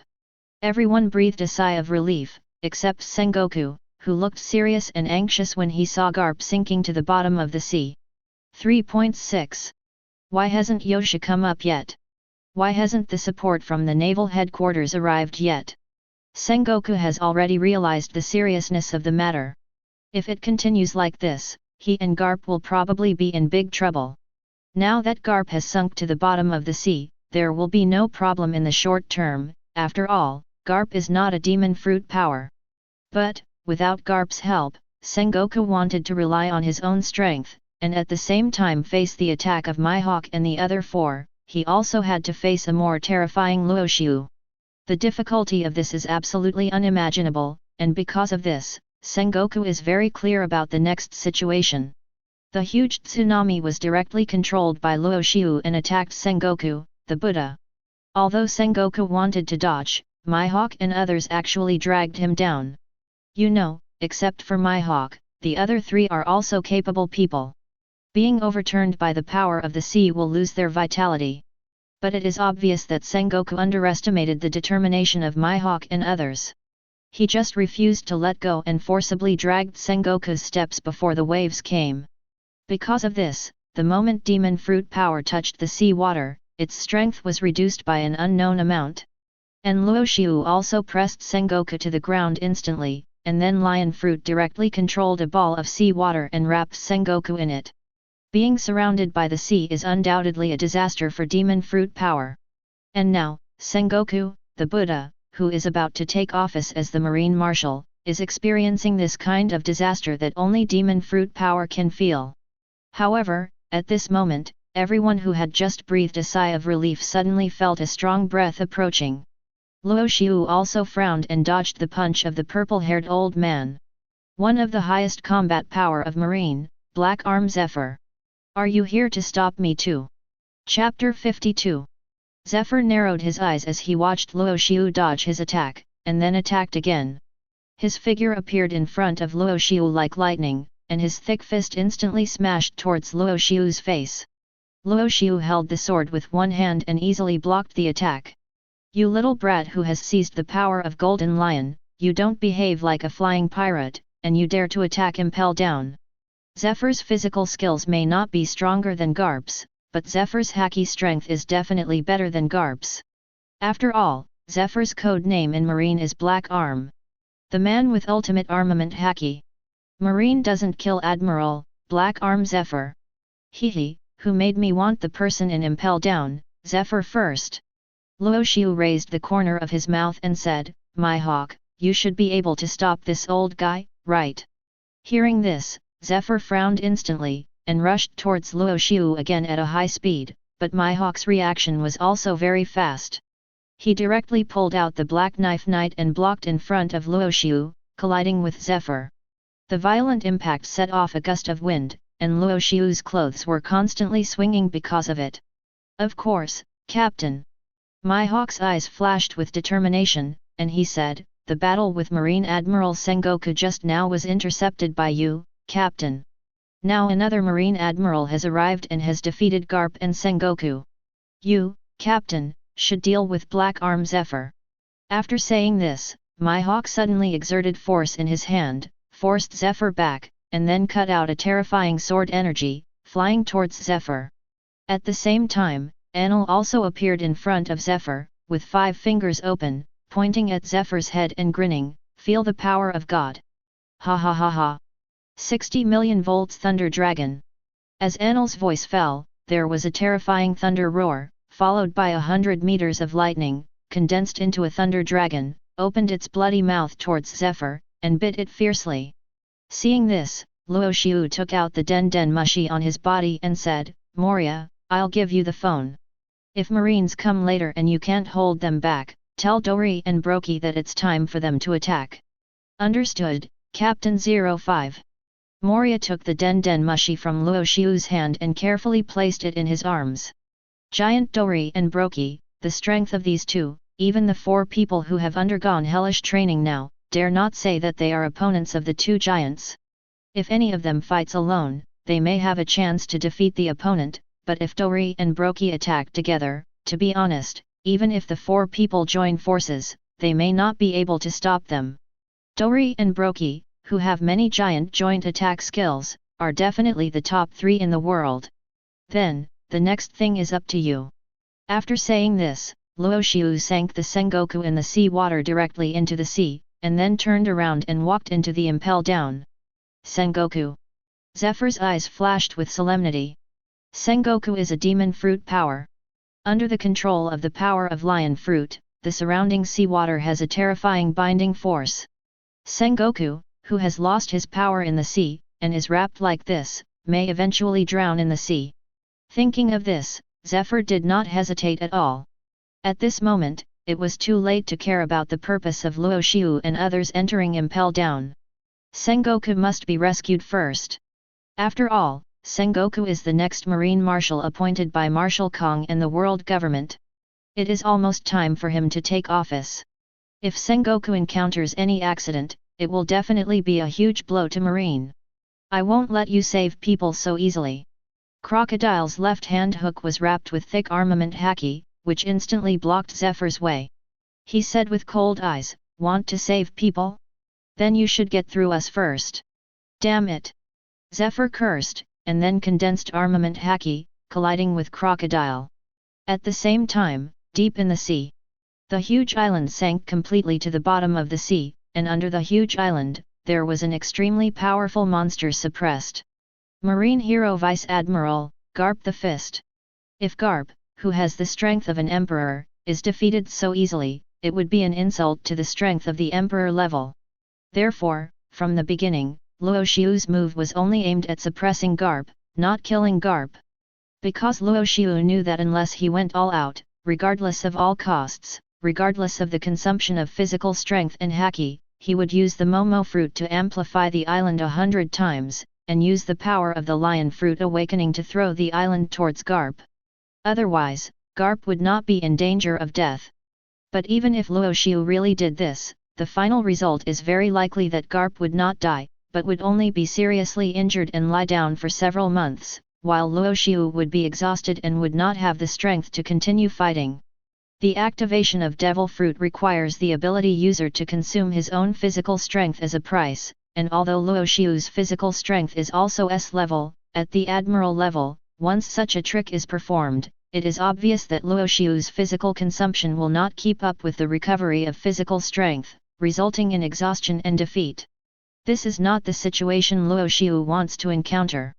Everyone breathed a sigh of relief, except Sengoku, who looked serious and anxious when he saw Garp sinking to the bottom of the sea. 3.6. Why hasn't Yoshi come up yet? Why hasn't the support from the Naval Headquarters arrived yet? Sengoku has already realized the seriousness of the matter. If it continues like this, he and Garp will probably be in big trouble. Now that Garp has sunk to the bottom of the sea, there will be no problem in the short term. After all, Garp is not a demon fruit power. But, without Garp's help, Sengoku wanted to rely on his own strength, and at the same time face the attack of Mihawk and the other four. He also had to face a more terrifying Luo Xiu. The difficulty of this is absolutely unimaginable, and because of this, Sengoku is very clear about the next situation. The huge tsunami was directly controlled by Luo Xiu and attacked Sengoku, the Buddha. Although Sengoku wanted to dodge, Mihawk and others actually dragged him down. You know, except for Mihawk, the other three are also capable people. Being overturned by the power of the sea will lose their vitality. But it is obvious that Sengoku underestimated the determination of Mihawk and others. He just refused to let go and forcibly dragged Sengoku's steps before the waves came. Because of this, the moment demon fruit power touched the sea water, its strength was reduced by an unknown amount. And Luo Xiu also pressed Sengoku to the ground instantly, and then lion fruit directly controlled a ball of sea water and wrapped Sengoku in it. Being surrounded by the sea is undoubtedly a disaster for demon fruit power. And now, Sengoku, the Buddha, who is about to take office as the Marine Marshal, is experiencing this kind of disaster that only demon fruit power can feel. However, at this moment, everyone who had just breathed a sigh of relief suddenly felt a strong breath approaching. Luo Xiu also frowned and dodged the punch of the purple-haired old man. One of the highest combat power of Marine, Black Arm Zephr. Are you here to stop me too? Chapter 52. Zephr narrowed his eyes as he watched Luo Xiu dodge his attack, and then attacked again. His figure appeared in front of Luo Xiu like lightning, and his thick fist instantly smashed towards Luo Xiu's face. Luo Xiu held the sword with one hand and easily blocked the attack. You little brat who has seized the power of Golden Lion, you don't behave like a flying pirate, and you dare to attack Impel Down. Zephyr's physical skills may not be stronger than Garp's, but Zephyr's haki strength is definitely better than Garp's. After all, Zephyr's code name in Marine is Black Arm. The man with ultimate armament haki. Marine doesn't kill Admiral, Black Arm Zephr. Hehe, who made me want the person in Impel Down, Zephr first. Luo Xiu raised the corner of his mouth and said, Mihawk, you should be able to stop this old guy, right? Hearing this, Zephr frowned instantly, and rushed towards Luo Xiu again at a high speed, but Mihawk's reaction was also very fast. He directly pulled out the black knife and blocked in front of Luo Xiu, colliding with Zephr. The violent impact set off a gust of wind, and Luo Xiu's clothes were constantly swinging because of it. Of course, Captain. Mihawk's eyes flashed with determination, and he said, the battle with Marine Admiral Sengoku just now was intercepted by you, Captain. Now another Marine Admiral has arrived and has defeated Garp and Sengoku. You, Captain, should deal with Black Arm Zephr. After saying this, Mihawk suddenly exerted force in his hand, forced Zephr back, and then cut out a terrifying sword energy, flying towards Zephr. At the same time, Enel also appeared in front of Zephr, with 5 fingers open, pointing at Zephyr's head and grinning, feel the power of God. Ha ha ha ha. 60 million volts Thunder Dragon. As Enel's voice fell, there was a terrifying thunder roar, followed by 100 meters of lightning, condensed into a thunder dragon, opened its bloody mouth towards Zephr, and bit it fiercely. Seeing this, Luo Xiu took out the Den Den Mushi on his body and said, Moria, I'll give you the phone. If Marines come later and you can't hold them back, tell Dori and Brokey that it's time for them to attack. Understood, Captain 05. Moria took the Den Den Mushi from Luo Xiu's hand and carefully placed it in his arms. Giant Dori and Broki, the strength of these two, even the 4 people who have undergone hellish training now, dare not say that they are opponents of the 2 giants. If any of them fights alone, they may have a chance to defeat the opponent, but if Dori and Broki attack together, to be honest, even if the 4 people join forces, they may not be able to stop them. Dori and Broki, who have many giant joint attack skills, are definitely the top 3 in the world. Then, the next thing is up to you. After saying this, Luo Xiu sank the Sengoku in the sea water directly into the sea, and then turned around and walked into the Impel Down. Sengoku. Zephyr's eyes flashed with solemnity. Sengoku is a demon fruit power. Under the control of the power of lion fruit, the surrounding seawater has a terrifying binding force. Sengoku, who has lost his power in the sea, and is wrapped like this, may eventually drown in the sea. Thinking of this, Zephr did not hesitate at all. At this moment, it was too late to care about the purpose of Luo Xiu and others entering Impel Down. Sengoku must be rescued first. After all, Sengoku is the next Marine Marshal appointed by Marshal Kong and the world government. It is almost time for him to take office. If Sengoku encounters any accident, it will definitely be a huge blow to Marine. I won't let you save people so easily. Crocodile's left-hand hook was wrapped with thick armament haki, which instantly blocked Zephyr's way. He said with cold eyes, "Want to save people? Then you should get through us first." Damn it! Zephr cursed, and then condensed armament haki, colliding with Crocodile. At the same time, deep in the sea, the huge island sank completely to the bottom of the sea, and under the huge island, there was an extremely powerful monster suppressed. Marine Hero Vice Admiral, Garp the Fist. If Garp, who has the strength of an emperor, is defeated so easily, it would be an insult to the strength of the emperor level. Therefore, from the beginning, Luo Xiu's move was only aimed at suppressing Garp, not killing Garp. Because Luo Xiu knew that unless he went all out, regardless of all costs, regardless of the consumption of physical strength and haki, he would use the Momo fruit to amplify the island 100 times, and use the power of the lion fruit awakening to throw the island towards Garp. Otherwise, Garp would not be in danger of death. But even if Luo Xiu really did this, the final result is very likely that Garp would not die, but would only be seriously injured and lie down for several months, while Luo Xiu would be exhausted and would not have the strength to continue fighting. The activation of Devil Fruit requires the ability user to consume his own physical strength as a price, and although Luo Xiu's physical strength is also S level, at the Admiral level, once such a trick is performed, it is obvious that Luo Xiu's physical consumption will not keep up with the recovery of physical strength, resulting in exhaustion and defeat. This is not the situation Luo Xiu wants to encounter.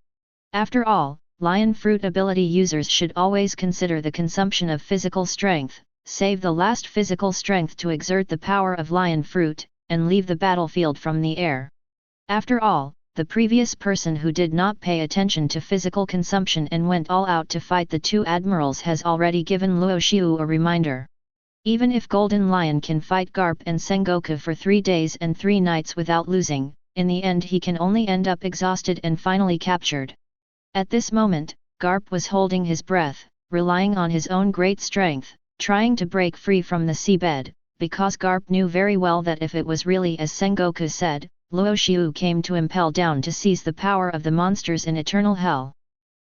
After all, lion fruit ability users should always consider the consumption of physical strength, save the last physical strength to exert the power of lion fruit, and leave the battlefield from the air. After all, the previous person who did not pay attention to physical consumption and went all out to fight the 2 admirals has already given Luo Xiu a reminder. Even if Golden Lion can fight Garp and Sengoku for 3 days and 3 nights without losing, in the end he can only end up exhausted and finally captured. At this moment, Garp was holding his breath, relying on his own great strength, trying to break free from the seabed, because Garp knew very well that if it was really as Sengoku said, Luo Xiu came to Impel Down to seize the power of the monsters in eternal hell.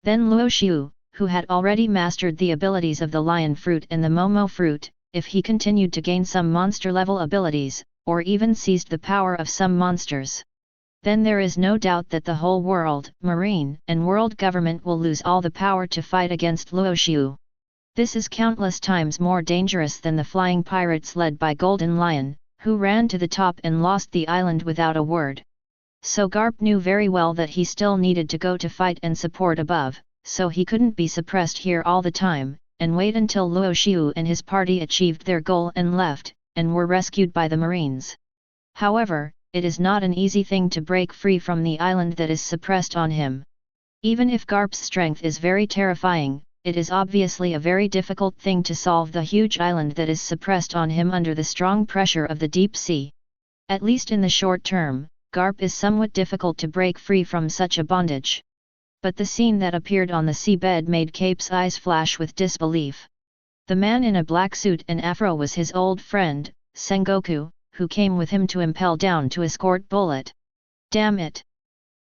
Then Luo Xiu, who had already mastered the abilities of the lion fruit and the Momo fruit, if he continued to gain some monster-level abilities, or even seized the power of some monsters, then there is no doubt that the whole world, marine, and world government will lose all the power to fight against Luo Xiu. This is countless times more dangerous than the flying pirates led by Golden Lion, who ran to the top and lost the island without a word. So Garp knew very well that he still needed to go to fight and support above, so he couldn't be suppressed here all the time, and wait until Luo Xiu and his party achieved their goal and left, and were rescued by the Marines. However, it is not an easy thing to break free from the island that is suppressed on him. Even if Garp's strength is very terrifying, it is obviously a very difficult thing to solve the huge island that is suppressed on him under the strong pressure of the deep sea. At least in the short term, Garp is somewhat difficult to break free from such a bondage. But the scene that appeared on the seabed made Cape's eyes flash with disbelief. The man in a black suit and afro was his old friend, Sengoku, who came with him to Impel Down to escort Bullet. Damn it!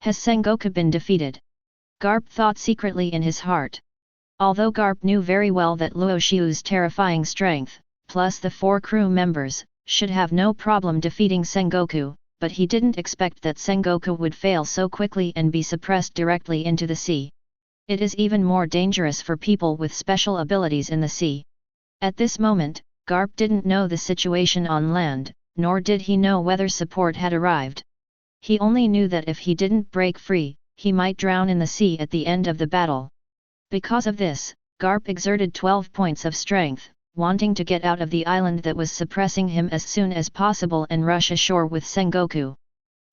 Has Sengoku been defeated? Garp thought secretly in his heart. Although Garp knew very well that Luo Xiu's terrifying strength, plus the 4 crew members, should have no problem defeating Sengoku, but he didn't expect that Sengoku would fail so quickly and be suppressed directly into the sea. It is even more dangerous for people with special abilities in the sea. At this moment, Garp didn't know the situation on land, nor did he know whether support had arrived. He only knew that if he didn't break free, he might drown in the sea at the end of the battle. Because of this, Garp exerted 12 points of strength, wanting to get out of the island that was suppressing him as soon as possible and rush ashore with Sengoku.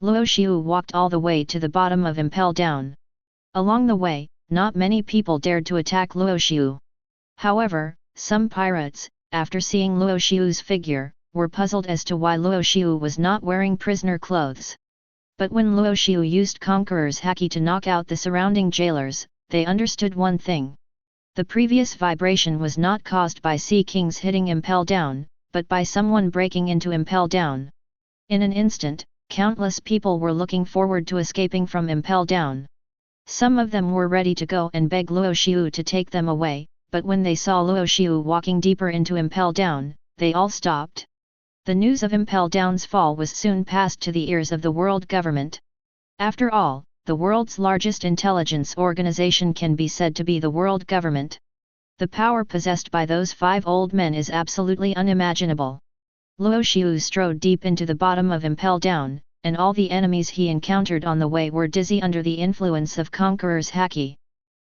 Luo Xiu walked all the way to the bottom of Impel Down. Along the way, not many people dared to attack Luo Xiu. However, some pirates, after seeing Luo Xiu's figure, were puzzled as to why Luo Xiu was not wearing prisoner clothes. But when Luo Xiu used Conqueror's Haki to knock out the surrounding jailers, they understood one thing. The previous vibration was not caused by Sea Kings hitting Impel Down, but by someone breaking into Impel Down. In an instant, countless people were looking forward to escaping from Impel Down. Some of them were ready to go and beg Luo Xiu to take them away, but when they saw Luo Xiu walking deeper into Impel Down, they all stopped. The news of Impel Down's fall was soon passed to the ears of the world government. After all, the world's largest intelligence organization can be said to be the world government. The power possessed by those 5 old men is absolutely unimaginable. Luo Xiu strode deep into the bottom of Impel Down, and all the enemies he encountered on the way were dizzy under the influence of Conqueror's Haki.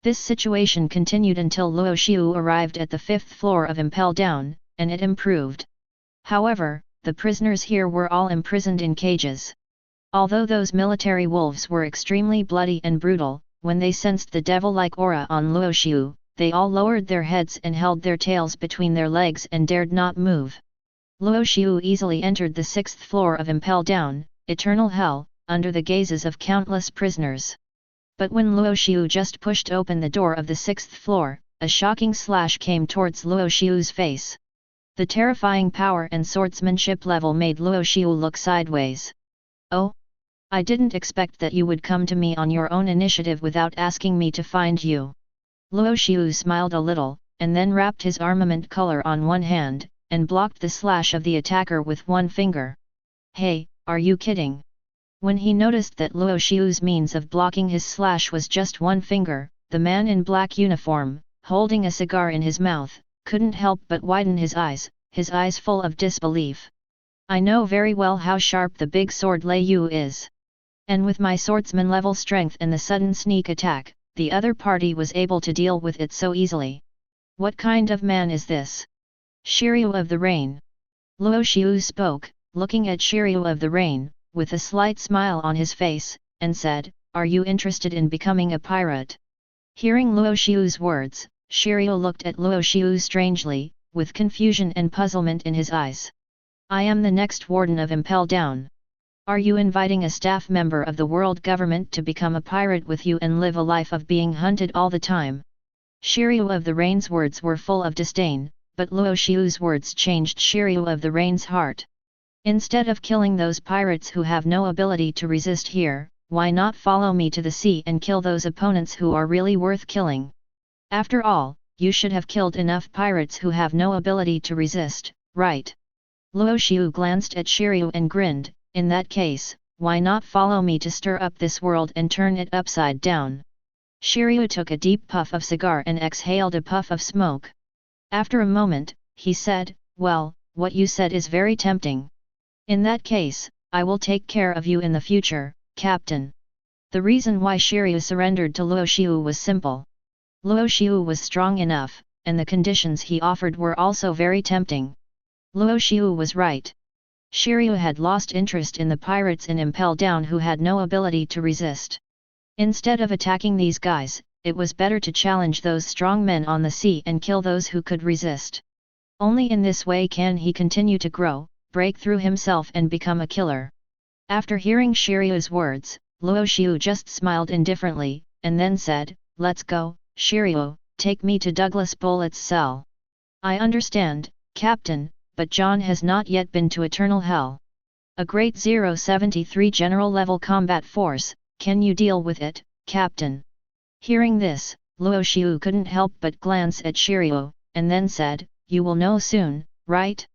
This situation continued until Luo Xiu arrived at the 5th floor of Impel Down, and it improved. However, the prisoners here were all imprisoned in cages. Although those military wolves were extremely bloody and brutal, when they sensed the devil-like aura on Luo Xiu, they all lowered their heads and held their tails between their legs and dared not move. Luo Xiu easily entered the 6th floor of Impel Down, eternal hell, under the gazes of countless prisoners. But when Luo Xiu just pushed open the door of the 6th floor, a shocking slash came towards Luo Xiu's face. The terrifying power and swordsmanship level made Luo Xiu look sideways. Oh! I didn't expect that you would come to me on your own initiative without asking me to find you. Luo Xiu smiled a little, and then wrapped his armament collar on one hand, and blocked the slash of the attacker with one finger. Hey, are you kidding? When he noticed that Luo Xiu's means of blocking his slash was just one finger, the man in black uniform, holding a cigar in his mouth, couldn't help but widen his eyes full of disbelief. I know very well how sharp the big sword Lei Yu is. And with my swordsman level strength and the sudden sneak attack, the other party was able to deal with it so easily. What kind of man is this? Shiru of the Rain. Luo Xiu spoke, looking at Shiru of the Rain, with a slight smile on his face, and said, "Are you interested in becoming a pirate?" Hearing Luo Xiu's words, Shiru looked at Luo Xiu strangely, with confusion and puzzlement in his eyes. "I am the next warden of Impel Down. Are you inviting a staff member of the world government to become a pirate with you and live a life of being hunted all the time?" Shiru of the Rain's words were full of disdain, but Luo Xiu's words changed Shiru of the Rain's heart. Instead of killing those pirates who have no ability to resist here, why not follow me to the sea and kill those opponents who are really worth killing? After all, you should have killed enough pirates who have no ability to resist, right? Luo Xiu glanced at Shiru and grinned. In that case, why not follow me to stir up this world and turn it upside down? Shiru took a deep puff of cigar and exhaled a puff of smoke. After a moment, he said, "Well, what you said is very tempting. In that case, I will take care of you in the future, Captain." The reason why Shiru surrendered to Luo Xiu was simple. Luo Xiu was strong enough, and the conditions he offered were also very tempting. Luo Xiu was right. Shiru had lost interest in the pirates in Impel Down who had no ability to resist. Instead of attacking these guys, it was better to challenge those strong men on the sea and kill those who could resist. Only in this way can he continue to grow, break through himself and become a killer. After hearing Shiryu's words, Luo Xiu just smiled indifferently, and then said, "Let's go, Shiryu, take me to Douglas Bullet's cell." "I understand, Captain, but John has not yet been to Eternal Hell. A Grade 073 general-level combat force, can you deal with it, Captain?" Hearing this, Luo Xiu couldn't help but glance at Shiryu, and then said, "You will know soon, right?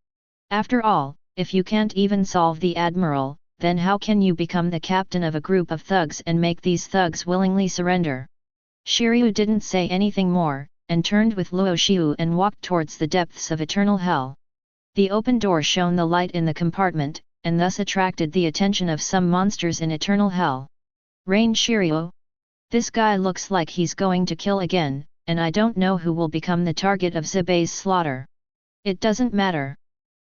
After all, if you can't even solve the Admiral, then how can you become the captain of a group of thugs and make these thugs willingly surrender?" Shiryu didn't say anything more, and turned with Luo Xiu and walked towards the depths of Eternal Hell. The open door shone the light in the compartment, and thus attracted the attention of some monsters in Eternal Hell. "Rain Shiryu? This guy looks like he's going to kill again, and I don't know who will become the target of Zibei's slaughter. It doesn't matter.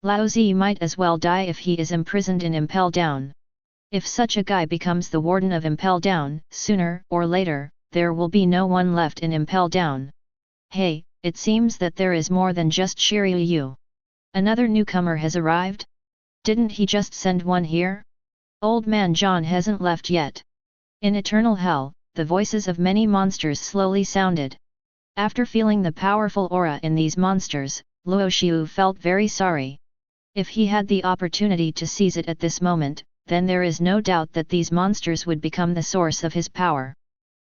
Laozi might as well die if he is imprisoned in Impel Down. If such a guy becomes the warden of Impel Down, sooner or later, there will be no one left in Impel Down. Hey, it seems that there is more than just Shiryu. Another newcomer has arrived? Didn't he just send one here? Old man John hasn't left yet." In Eternal Hell, the voices of many monsters slowly sounded. After feeling the powerful aura in these monsters, Luo Xiu felt very sorry. If he had the opportunity to seize it at this moment, then there is no doubt that these monsters would become the source of his power.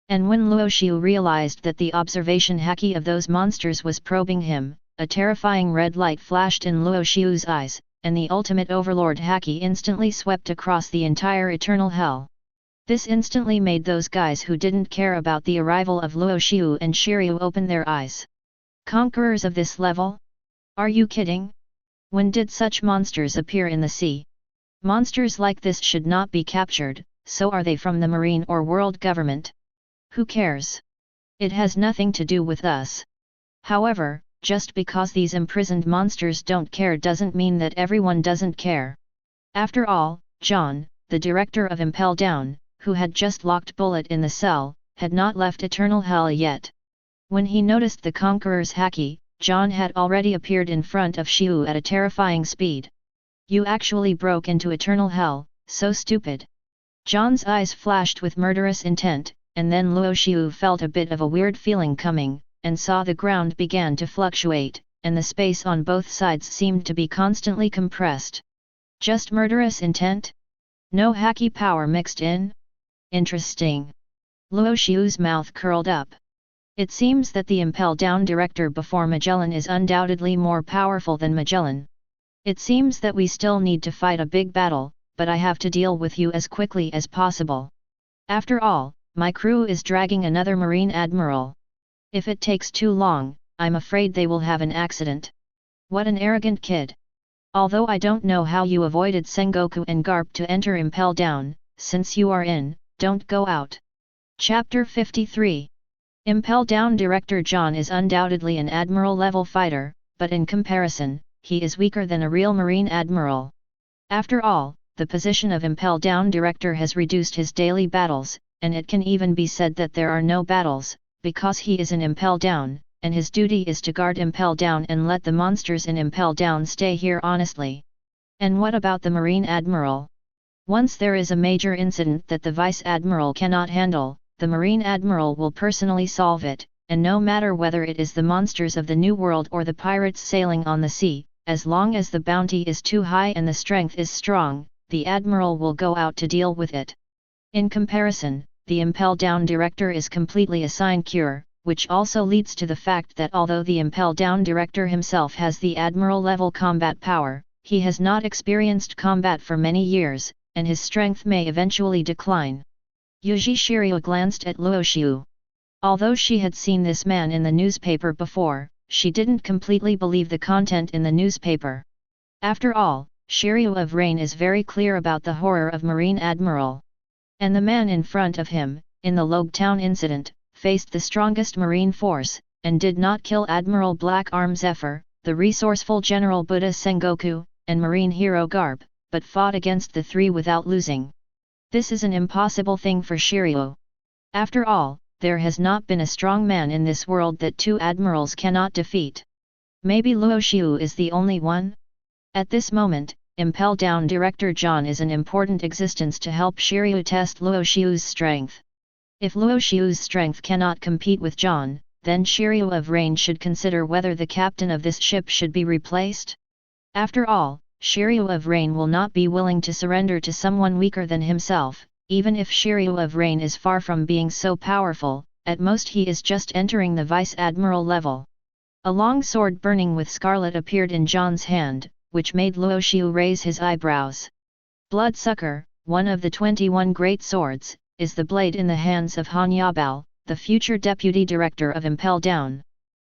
And when Luo Xiu realized that the observation haki of those monsters was probing him, a terrifying red light flashed in Luo Xiu's eyes, and the ultimate overlord haki instantly swept across the entire Eternal Hell. This instantly made those guys who didn't care about the arrival of Luo Xiu and Shiryu open their eyes. Conquerors of this level? Are you kidding? When did such monsters appear in the sea? Monsters like this should not be captured, so are they from the marine or world government? Who cares? It has nothing to do with us. However, just because these imprisoned monsters don't care doesn't mean that everyone doesn't care. After all, John, the director of Impel Down, who had just locked Bullet in the cell, had not left Eternal Hell yet. When he noticed the Conqueror's haki, John had already appeared in front of Xiu at a terrifying speed. "You actually broke into Eternal Hell, so stupid." John's eyes flashed with murderous intent, and then Luo Xiu felt a bit of a weird feeling coming, and saw the ground began to fluctuate, and the space on both sides seemed to be constantly compressed. Just murderous intent? No haki power mixed in? Interesting. Luo Xiu's mouth curled up. It seems that the Impel Down director before Magellan is undoubtedly more powerful than Magellan. It seems that we still need to fight a big battle, but I have to deal with you as quickly as possible. After all, my crew is dragging another Marine Admiral. If it takes too long, I'm afraid they will have an accident. What an arrogant kid. Although I don't know how you avoided Sengoku and Garp to enter Impel Down, since you are in, don't go out. Chapter 53. Impel Down Director John is undoubtedly an Admiral-level fighter, but in comparison, he is weaker than a real Marine Admiral. After all, the position of Impel Down Director has reduced his daily battles, and it can even be said that there are no battles, because he is in Impel Down, and his duty is to guard Impel Down and let the monsters in Impel Down stay here honestly. And what about the Marine Admiral? Once there is a major incident that the Vice Admiral cannot handle, the Marine Admiral will personally solve it, and no matter whether it is the monsters of the New World or the pirates sailing on the sea, as long as the bounty is too high and the strength is strong, the Admiral will go out to deal with it. In comparison, the Impel Down Director is completely a sinecure, which also leads to the fact that although the Impel Down Director himself has the Admiral-level combat power, he has not experienced combat for many years, and his strength may eventually decline. Yuji Shiryu glanced at Luo Xiu. Although she had seen this man in the newspaper before, she didn't completely believe the content in the newspaper. After all, Shiryu of Rain is very clear about the horror of Marine Admiral. And the man in front of him, in the Logue Town incident, faced the strongest marine force, and did not kill Admiral Black Arm Zephr, the resourceful General Buddha Sengoku, and marine hero Garp, but fought against the three without losing. This is an impossible thing for Shiryu. After all, there has not been a strong man in this world that two admirals cannot defeat. Maybe Luo Xiu is the only one? At this moment, Impel Down Director John is an important existence to help Shiru test Luo Xiu's strength. If Luo Xiu's strength cannot compete with John, then Shiru of Rain should consider whether the captain of this ship should be replaced. After all, Shiru of Rain will not be willing to surrender to someone weaker than himself, even if Shiru of Rain is far from being so powerful. At most he is just entering the Vice Admiral level. A long sword burning with scarlet appeared in John's hand, which made Luo Xiu raise his eyebrows. Bloodsucker, one of the 21 great swords, is the blade in the hands of Han Yabao, the future deputy director of Impel Down.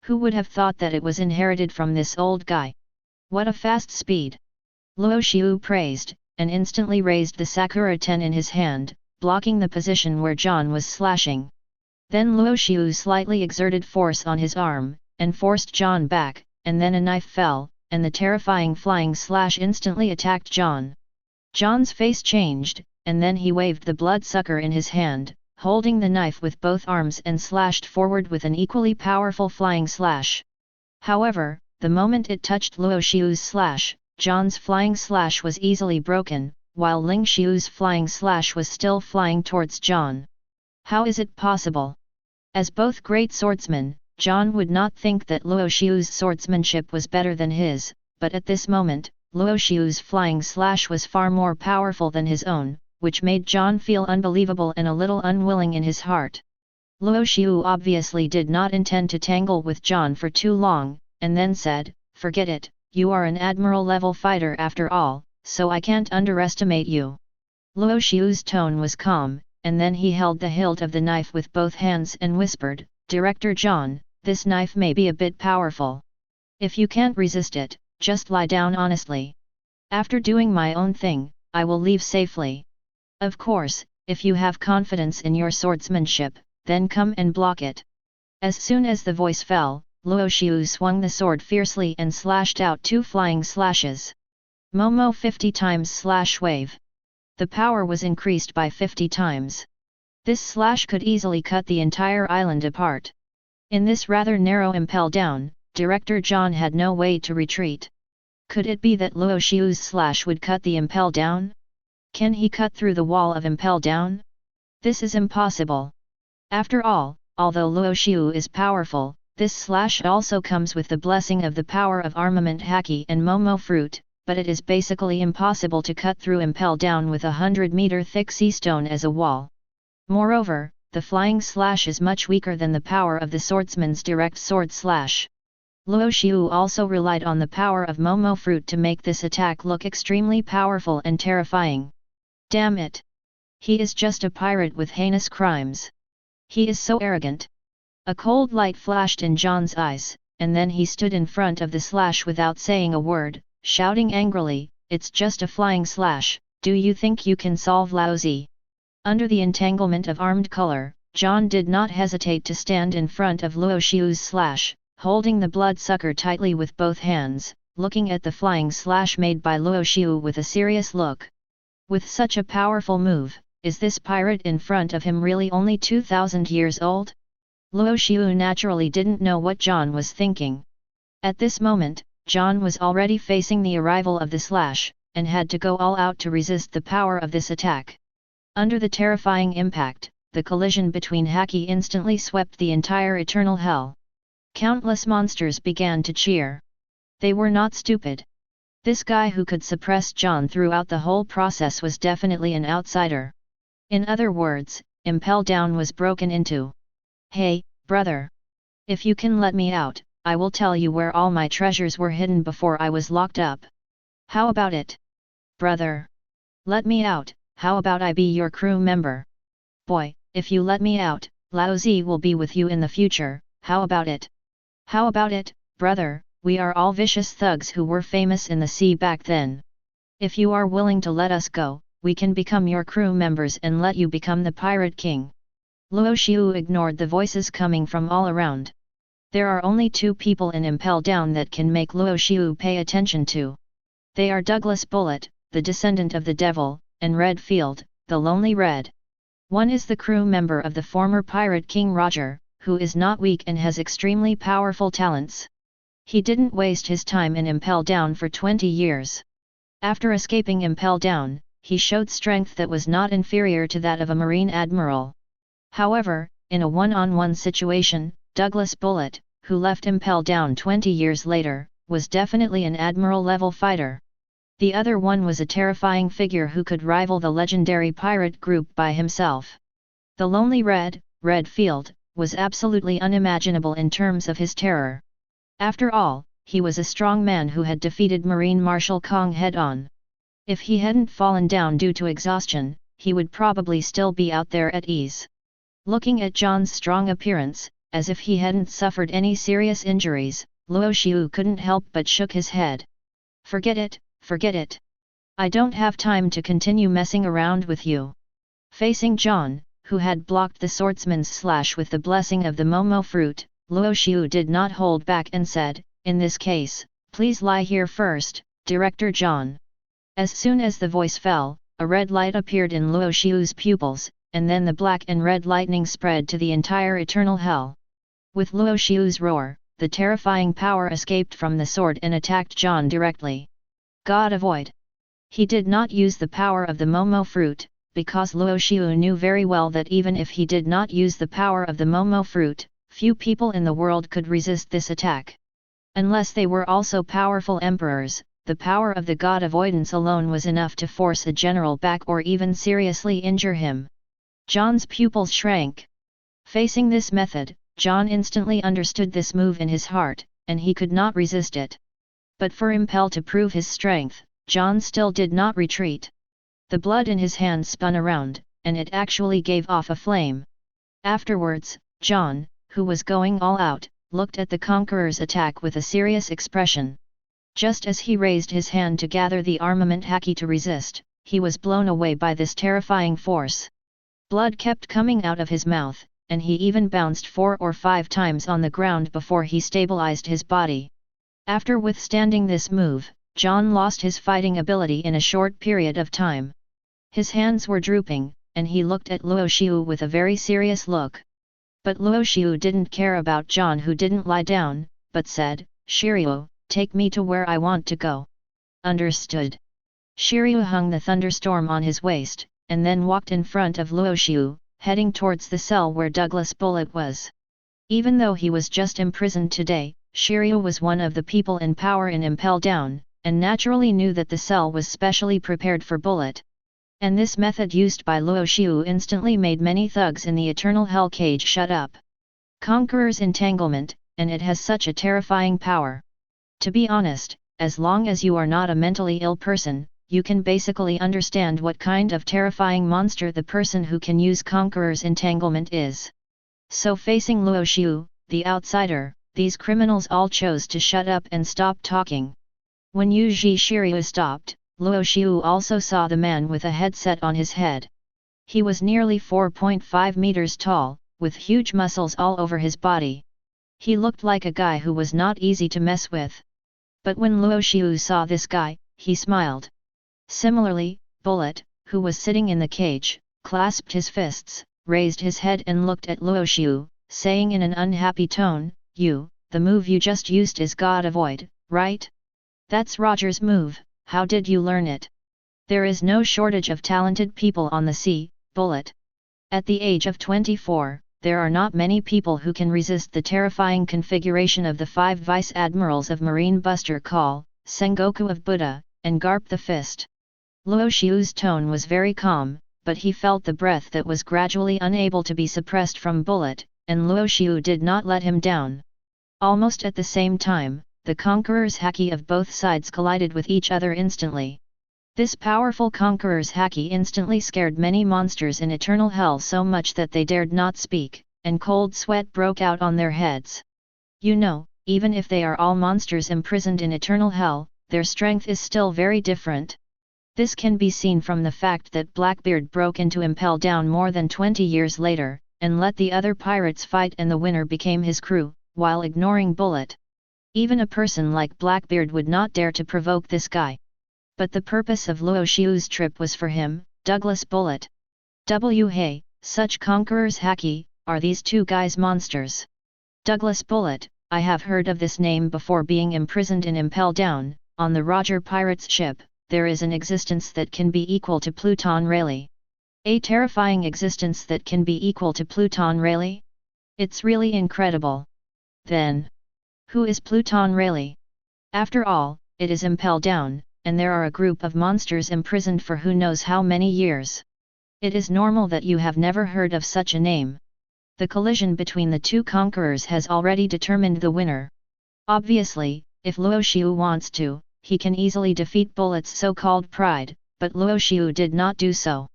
Who would have thought that it was inherited from this old guy? What a fast speed! Luo Xiu praised, and instantly raised the Sakura Ten in his hand, blocking the position where John was slashing. Then Luo Xiu slightly exerted force on his arm, and forced John back, and then a knife fell, and the terrifying flying slash instantly attacked John. John's face changed, and then he waved the bloodsucker in his hand, holding the knife with both arms and slashed forward with an equally powerful flying slash. However, the moment it touched Luo Xiu's slash, John's flying slash was easily broken, while Ling Xiu's flying slash was still flying towards John. How is it possible? As both great swordsmen, John would not think that Luo Xiu's swordsmanship was better than his, but at this moment, Luo Xiu's flying slash was far more powerful than his own, which made John feel unbelievable and a little unwilling in his heart. Luo Xiu obviously did not intend to tangle with John for too long, and then said, "Forget it, you are an admiral-level fighter after all, so I can't underestimate you." Luo Xiu's tone was calm, and then he held the hilt of the knife with both hands and whispered, "Director John, this knife may be a bit powerful. If you can't resist it, just lie down honestly. After doing my own thing, I will leave safely. Of course, if you have confidence in your swordsmanship, then come and block it." As soon as the voice fell, Luo Xiu swung the sword fiercely and slashed out 2 flying slashes. Momo 50 times slash wave. The power was increased by 50 times. This slash could easily cut the entire island apart. In this rather narrow Impel Down, Director John had no way to retreat. Could it be that Luo Xiu's slash would cut the Impel Down? Can he cut through the wall of Impel Down? This is impossible. After all, although Luo Xiu is powerful, this slash also comes with the blessing of the power of armament Haki and Momo fruit, but it is basically impossible to cut through Impel Down with 100-meter thick sea stone as a wall. Moreover, the flying slash is much weaker than the power of the swordsman's direct sword slash. Luo Xiu also relied on the power of Momo fruit to make this attack look extremely powerful and terrifying. Damn it! He is just a pirate with heinous crimes. He is so arrogant. A cold light flashed in John's eyes, and then he stood in front of the slash without saying a word, shouting angrily, "It's just a flying slash, do you think you can solve lousy?" Under the entanglement of armed color, John did not hesitate to stand in front of Luo Xiu's slash, holding the bloodsucker tightly with both hands, looking at the flying slash made by Luo Xiu with a serious look. With such a powerful move, is this pirate in front of him really only 2,000 years old? Luo Xiu naturally didn't know what John was thinking. At this moment, John was already facing the arrival of the slash, and had to go all out to resist the power of this attack. Under the terrifying impact, the collision between Haki instantly swept the entire eternal hell. Countless monsters began to cheer. They were not stupid. This guy who could suppress John throughout the whole process was definitely an outsider. In other words, Impel Down was broken into. "Hey, brother! If you can let me out, I will tell you where all my treasures were hidden before I was locked up. How about it? Brother! Let me out, how about I be your crew member? Boy, if you let me out, Lao Zi will be with you in the future, how about it? How about it, brother, we are all vicious thugs who were famous in the sea back then. If you are willing to let us go, we can become your crew members and let you become the Pirate King." Luo Xiu ignored the voices coming from all around. There are only 2 people in Impel Down that can make Luo Xiu pay attention to. They are Douglas Bullet, the descendant of the devil, and Red Field, the Lonely Red. One is the crew member of the former Pirate King Roger, who is not weak and has extremely powerful talents. He didn't waste his time in Impel Down for 20 years. After escaping Impel Down, he showed strength that was not inferior to that of a Marine Admiral. However, in a one-on-one situation, Douglas Bullet, who left Impel Down 20 years later, was definitely an Admiral-level fighter. The other one was a terrifying figure who could rival the legendary pirate group by himself. The lonely Red Field, was absolutely unimaginable in terms of his terror. After all, he was a strong man who had defeated Marine Marshal Kong head-on. If he hadn't fallen down due to exhaustion, he would probably still be out there at ease. Looking at John's strong appearance, as if he hadn't suffered any serious injuries, Luo Xiu couldn't help but shook his head. Forget it. I don't have time to continue messing around with you. Facing John, who had blocked the swordsman's slash with the blessing of the Momo fruit, Luo Xiu did not hold back and said, "In this case, please lie here first, Director John." As soon as the voice fell, a red light appeared in Luo Xiu's pupils, and then the black and red lightning spread to the entire eternal hell. With Luo Xiu's roar, the terrifying power escaped from the sword and attacked John directly. God avoid! He did not use the power of the Momo fruit, because Luo Xiu knew very well that even if he did not use the power of the Momo fruit, few people in the world could resist this attack. Unless they were also powerful emperors, the power of the god avoidance alone was enough to force a general back or even seriously injure him. John's pupils shrank. Facing this method, John instantly understood this move in his heart, and he could not resist it. But for Impel to prove his strength, John still did not retreat. The blood in his hand spun around, and it actually gave off a flame. Afterwards, John, who was going all out, looked at the conqueror's attack with a serious expression. Just as he raised his hand to gather the armament haki to resist, he was blown away by this terrifying force. Blood kept coming out of his mouth, and he even bounced 4 or 5 times on the ground before he stabilized his body. After withstanding this move, John lost his fighting ability in a short period of time. His hands were drooping, and he looked at Luo Xiu with a very serious look. But Luo Xiu didn't care about John, who didn't lie down, but said, "Shiru, take me to where I want to go." Understood. Shiru hung the thunderstorm on his waist, and then walked in front of Luo Xiu, heading towards the cell where Douglas Bullet was. Even though he was just imprisoned today, Shiru was one of the people in power in Impel Down, and naturally knew that the cell was specially prepared for Bullet. And this method used by Luo Xiu instantly made many thugs in the Eternal Hell Cage shut up. Conqueror's entanglement, and it has such a terrifying power. To be honest, as long as you are not a mentally ill person, you can basically understand what kind of terrifying monster the person who can use Conqueror's entanglement is. So facing Luo Xiu, the outsider, these criminals all chose to shut up and stop talking. When Yuji Shiru stopped, Luo Xiu also saw the man with a headset on his head. He was nearly 4.5 meters tall, with huge muscles all over his body. He looked like a guy who was not easy to mess with. But when Luo Xiu saw this guy, he smiled. Similarly, Bullet, who was sitting in the cage, clasped his fists, raised his head and looked at Luo Xiu, saying in an unhappy tone, the move you just used is God Avoid, right? That's Roger's move. How did you learn it? There is no shortage of talented people on the sea, Bullet. At the age of 24, there are not many people who can resist the terrifying configuration of the 5 Vice Admirals of Marine Buster Call, Sengoku of Buddha, and Garp the Fist. Luo Xiu's tone was very calm, but he felt the breath that was gradually unable to be suppressed from Bullet, and Luo Xiu did not let him down. Almost at the same time, the conqueror's haki of both sides collided with each other instantly. This powerful conqueror's haki instantly scared many monsters in eternal hell so much that they dared not speak, and cold sweat broke out on their heads. Even if they are all monsters imprisoned in eternal hell, their strength is still very different. This can be seen from the fact that Blackbeard broke into Impel Down more than 20 years later, and let the other pirates fight, and the winner became his crew, while ignoring Bullet. Even a person like Blackbeard would not dare to provoke this guy. But the purpose of Luo Xiu's trip was for him, Douglas Bullet. Hey, such conquerors haki, are these 2 guys monsters? Douglas Bullet, I have heard of this name before. Being imprisoned in Impel Down, on the Roger Pirates ship, there is an existence that can be equal to Pluton Rayleigh. A terrifying existence that can be equal to Pluton Rayleigh? It's really incredible. Then, who is Pluton Rayleigh? After all, it is Impel Down, and there are a group of monsters imprisoned for who knows how many years. It is normal that you have never heard of such a name. The collision between the two conquerors has already determined the winner. Obviously, if Luo Xiu wants to, he can easily defeat Bullet's so-called pride, but Luo Xiu did not do so.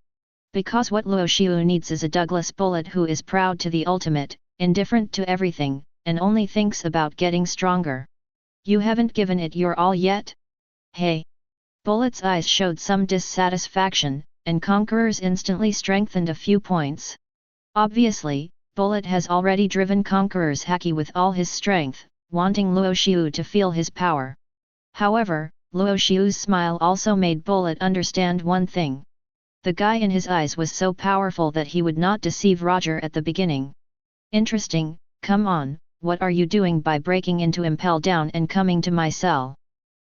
Because what Luo Xiu needs is a Douglas Bullet who is proud to the ultimate, indifferent to everything, and only thinks about getting stronger. You haven't given it your all yet? Hey! Bullet's eyes showed some dissatisfaction, and Conquerors instantly strengthened a few points. Obviously, Bullet has already driven Conqueror's haki with all his strength, wanting Luo Xiu to feel his power. However, Luo Xiu's smile also made Bullet understand one thing. The guy in his eyes was so powerful that he would not deceive Roger at the beginning. Interesting, come on, what are you doing by breaking into Impel Down and coming to my cell?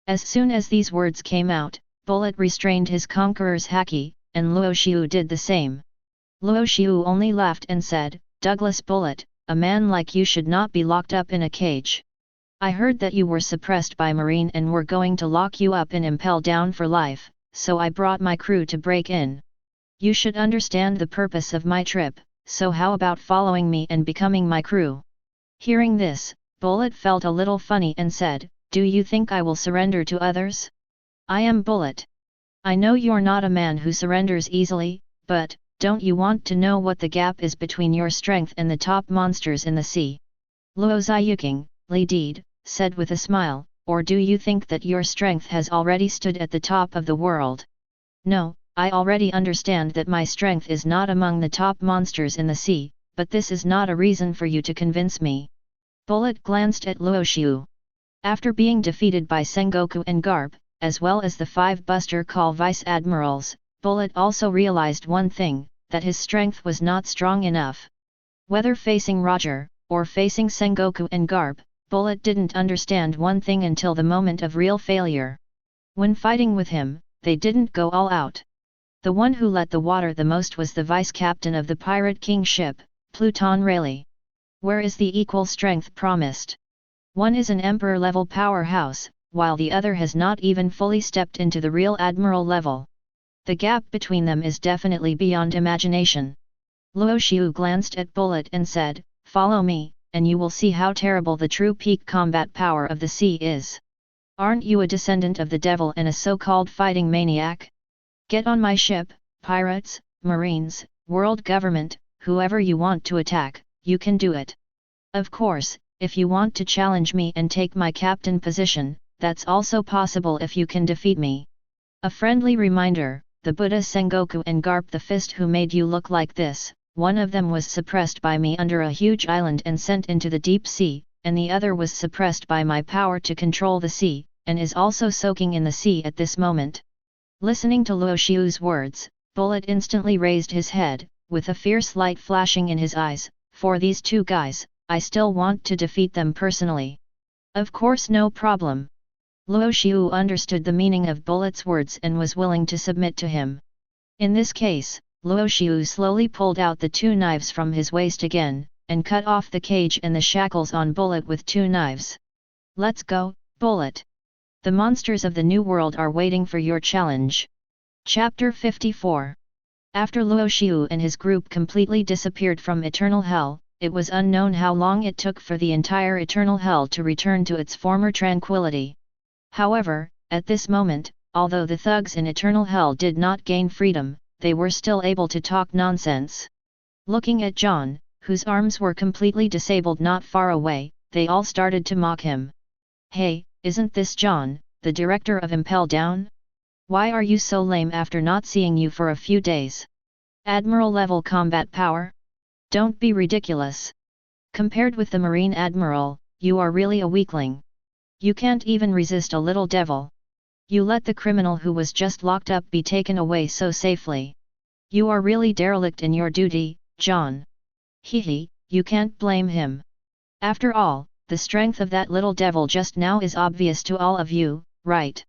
As soon as these words came out, Bullet restrained his Conqueror's haki, and Luo Xiu did the same. Luo Xiu only laughed and said, Douglas Bullet, a man like you should not be locked up in a cage. I heard that you were suppressed by Marine and were going to lock you up in Impel Down for life, so I brought my crew to break in. You should understand the purpose of my trip, so how about following me and becoming my crew? Hearing this, Bullet felt a little funny and said, do you think I will surrender to others? I am Bullet. I know you're not a man who surrenders easily, but, don't you want to know what the gap is between your strength and the top monsters in the sea? Luo Ziyuking, Li Deed, said with a smile, or do you think that your strength has already stood at the top of the world? No, I already understand that my strength is not among the top monsters in the sea, but this is not a reason for you to convince me. Bullet glanced at Luo Xiu. After being defeated by Sengoku and Garp, as well as the 5 Buster Call Vice Admirals, Bullet also realized one thing, that his strength was not strong enough. Whether facing Roger, or facing Sengoku and Garp, Bullet didn't understand one thing until the moment of real failure. When fighting with him, they didn't go all out. The one who let the water the most was the vice-captain of the Pirate King ship, Pluton Rayleigh. Where is the equal strength promised? One is an Emperor-level powerhouse, while the other has not even fully stepped into the real Admiral level. The gap between them is definitely beyond imagination. Luo Xiu glanced at Bullet and said, follow me, and you will see how terrible the true peak combat power of the sea is. Aren't you a descendant of the devil and a so-called fighting maniac? Get on my ship, pirates, marines, world government, whoever you want to attack, you can do it. Of course, if you want to challenge me and take my captain position, that's also possible if you can defeat me. A friendly reminder, the Buddha Sengoku and Garp the Fist who made you look like this, one of them was suppressed by me under a huge island and sent into the deep sea, and the other was suppressed by my power to control the sea, and is also soaking in the sea at this moment. Listening to Luo Xiu's words, Bullet instantly raised his head, with a fierce light flashing in his eyes. For these two guys, I still want to defeat them personally. Of course, no problem. Luo Xiu understood the meaning of Bullet's words and was willing to submit to him. In this case, Luo Xiu slowly pulled out the 2 knives from his waist again, and cut off the cage and the shackles on Bullet with 2 knives. Let's go, Bullet. The monsters of the New World are waiting for your challenge. Chapter 54. After Luo Xiu and his group completely disappeared from Eternal Hell, it was unknown how long it took for the entire Eternal Hell to return to its former tranquility. However, at this moment, although the thugs in Eternal Hell did not gain freedom, they were still able to talk nonsense. Looking at John, whose arms were completely disabled not far away, they all started to mock him. Hey, isn't this John, the director of Impel Down? Why are you so lame after not seeing you for a few days? Admiral-level combat power? Don't be ridiculous. Compared with the Marine Admiral, you are really a weakling. You can't even resist a little devil. You let the criminal who was just locked up be taken away so safely. You are really derelict in your duty, John. Hehe, you can't blame him. After all, the strength of that little devil just now is obvious to all of you, right?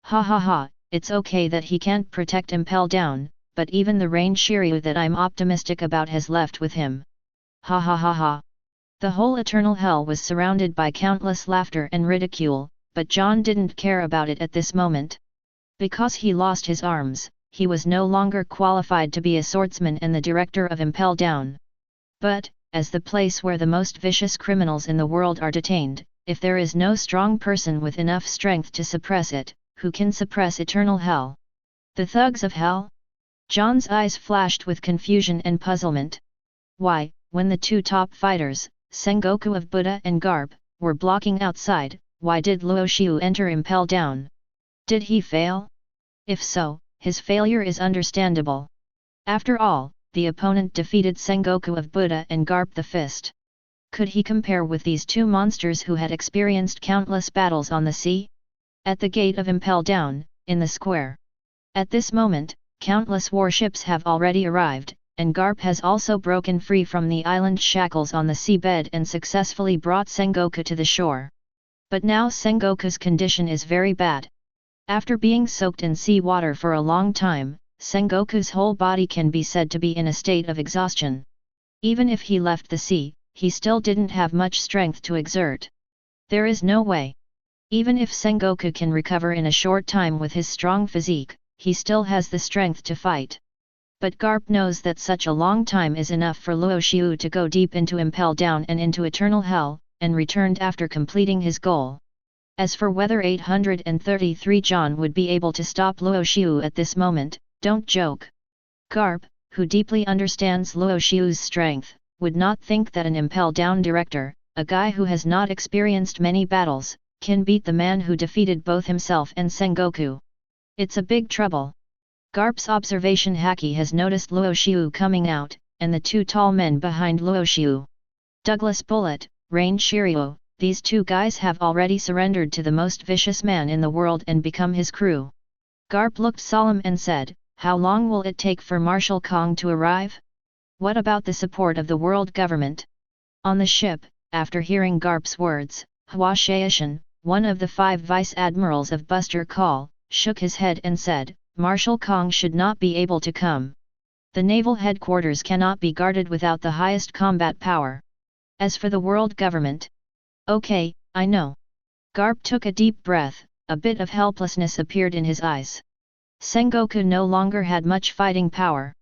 Ha ha ha, it's okay that he can't protect Impel Down, but even the range Shiru that I'm optimistic about has left with him. Ha ha ha ha. The whole eternal hell was surrounded by countless laughter and ridicule, but John didn't care about it at this moment. Because he lost his arms, he was no longer qualified to be a swordsman and the director of Impel Down. But, as the place where the most vicious criminals in the world are detained, if there is no strong person with enough strength to suppress it, who can suppress eternal hell? The thugs of hell? John's eyes flashed with confusion and puzzlement. Why, when the two top fighters, Sengoku of Buddha and Garp, were blocking outside, why did Luo Xiu enter Impel Down? Did he fail? If so, his failure is understandable. After all, the opponent defeated Sengoku of Buddha and Garp the Fist. Could he compare with these two monsters who had experienced countless battles on the sea? At the gate of Impel Down, in the square. At this moment, countless warships have already arrived, and Garp has also broken free from the island shackles on the seabed and successfully brought Sengoku to the shore. But now Sengoku's condition is very bad. After being soaked in sea water for a long time, Sengoku's whole body can be said to be in a state of exhaustion. Even if he left the sea, he still didn't have much strength to exert. There is no way. Even if Sengoku can recover in a short time with his strong physique, he still has the strength to fight. But Garp knows that such a long time is enough for Luo Xiu to go deep into Impel Down and into eternal hell, and returned after completing his goal. As for whether 833 John would be able to stop Luo Xiu at this moment, don't joke. Garp, who deeply understands Luo Xiu's strength, would not think that an Impel Down director, a guy who has not experienced many battles, can beat the man who defeated both himself and Sengoku. It's a big trouble. Garp's observation Haki has noticed Luo Xiu coming out, and the two tall men behind Luo Xiu. Douglas Bullet, Rain Shiru, these two guys have already surrendered to the most vicious man in the world and become his crew. Garp looked solemn and said, "How long will it take for Marshal Kong to arrive? What about the support of the world government?" On the ship, after hearing Garp's words, Hua Shaishan, one of the 5 vice admirals of Buster Call, shook his head and said, "Marshal Kong should not be able to come. The Naval Headquarters cannot be guarded without the highest combat power. As for the world government..." "Okay, I know." Garp took a deep breath, a bit of helplessness appeared in his eyes. Sengoku no longer had much fighting power.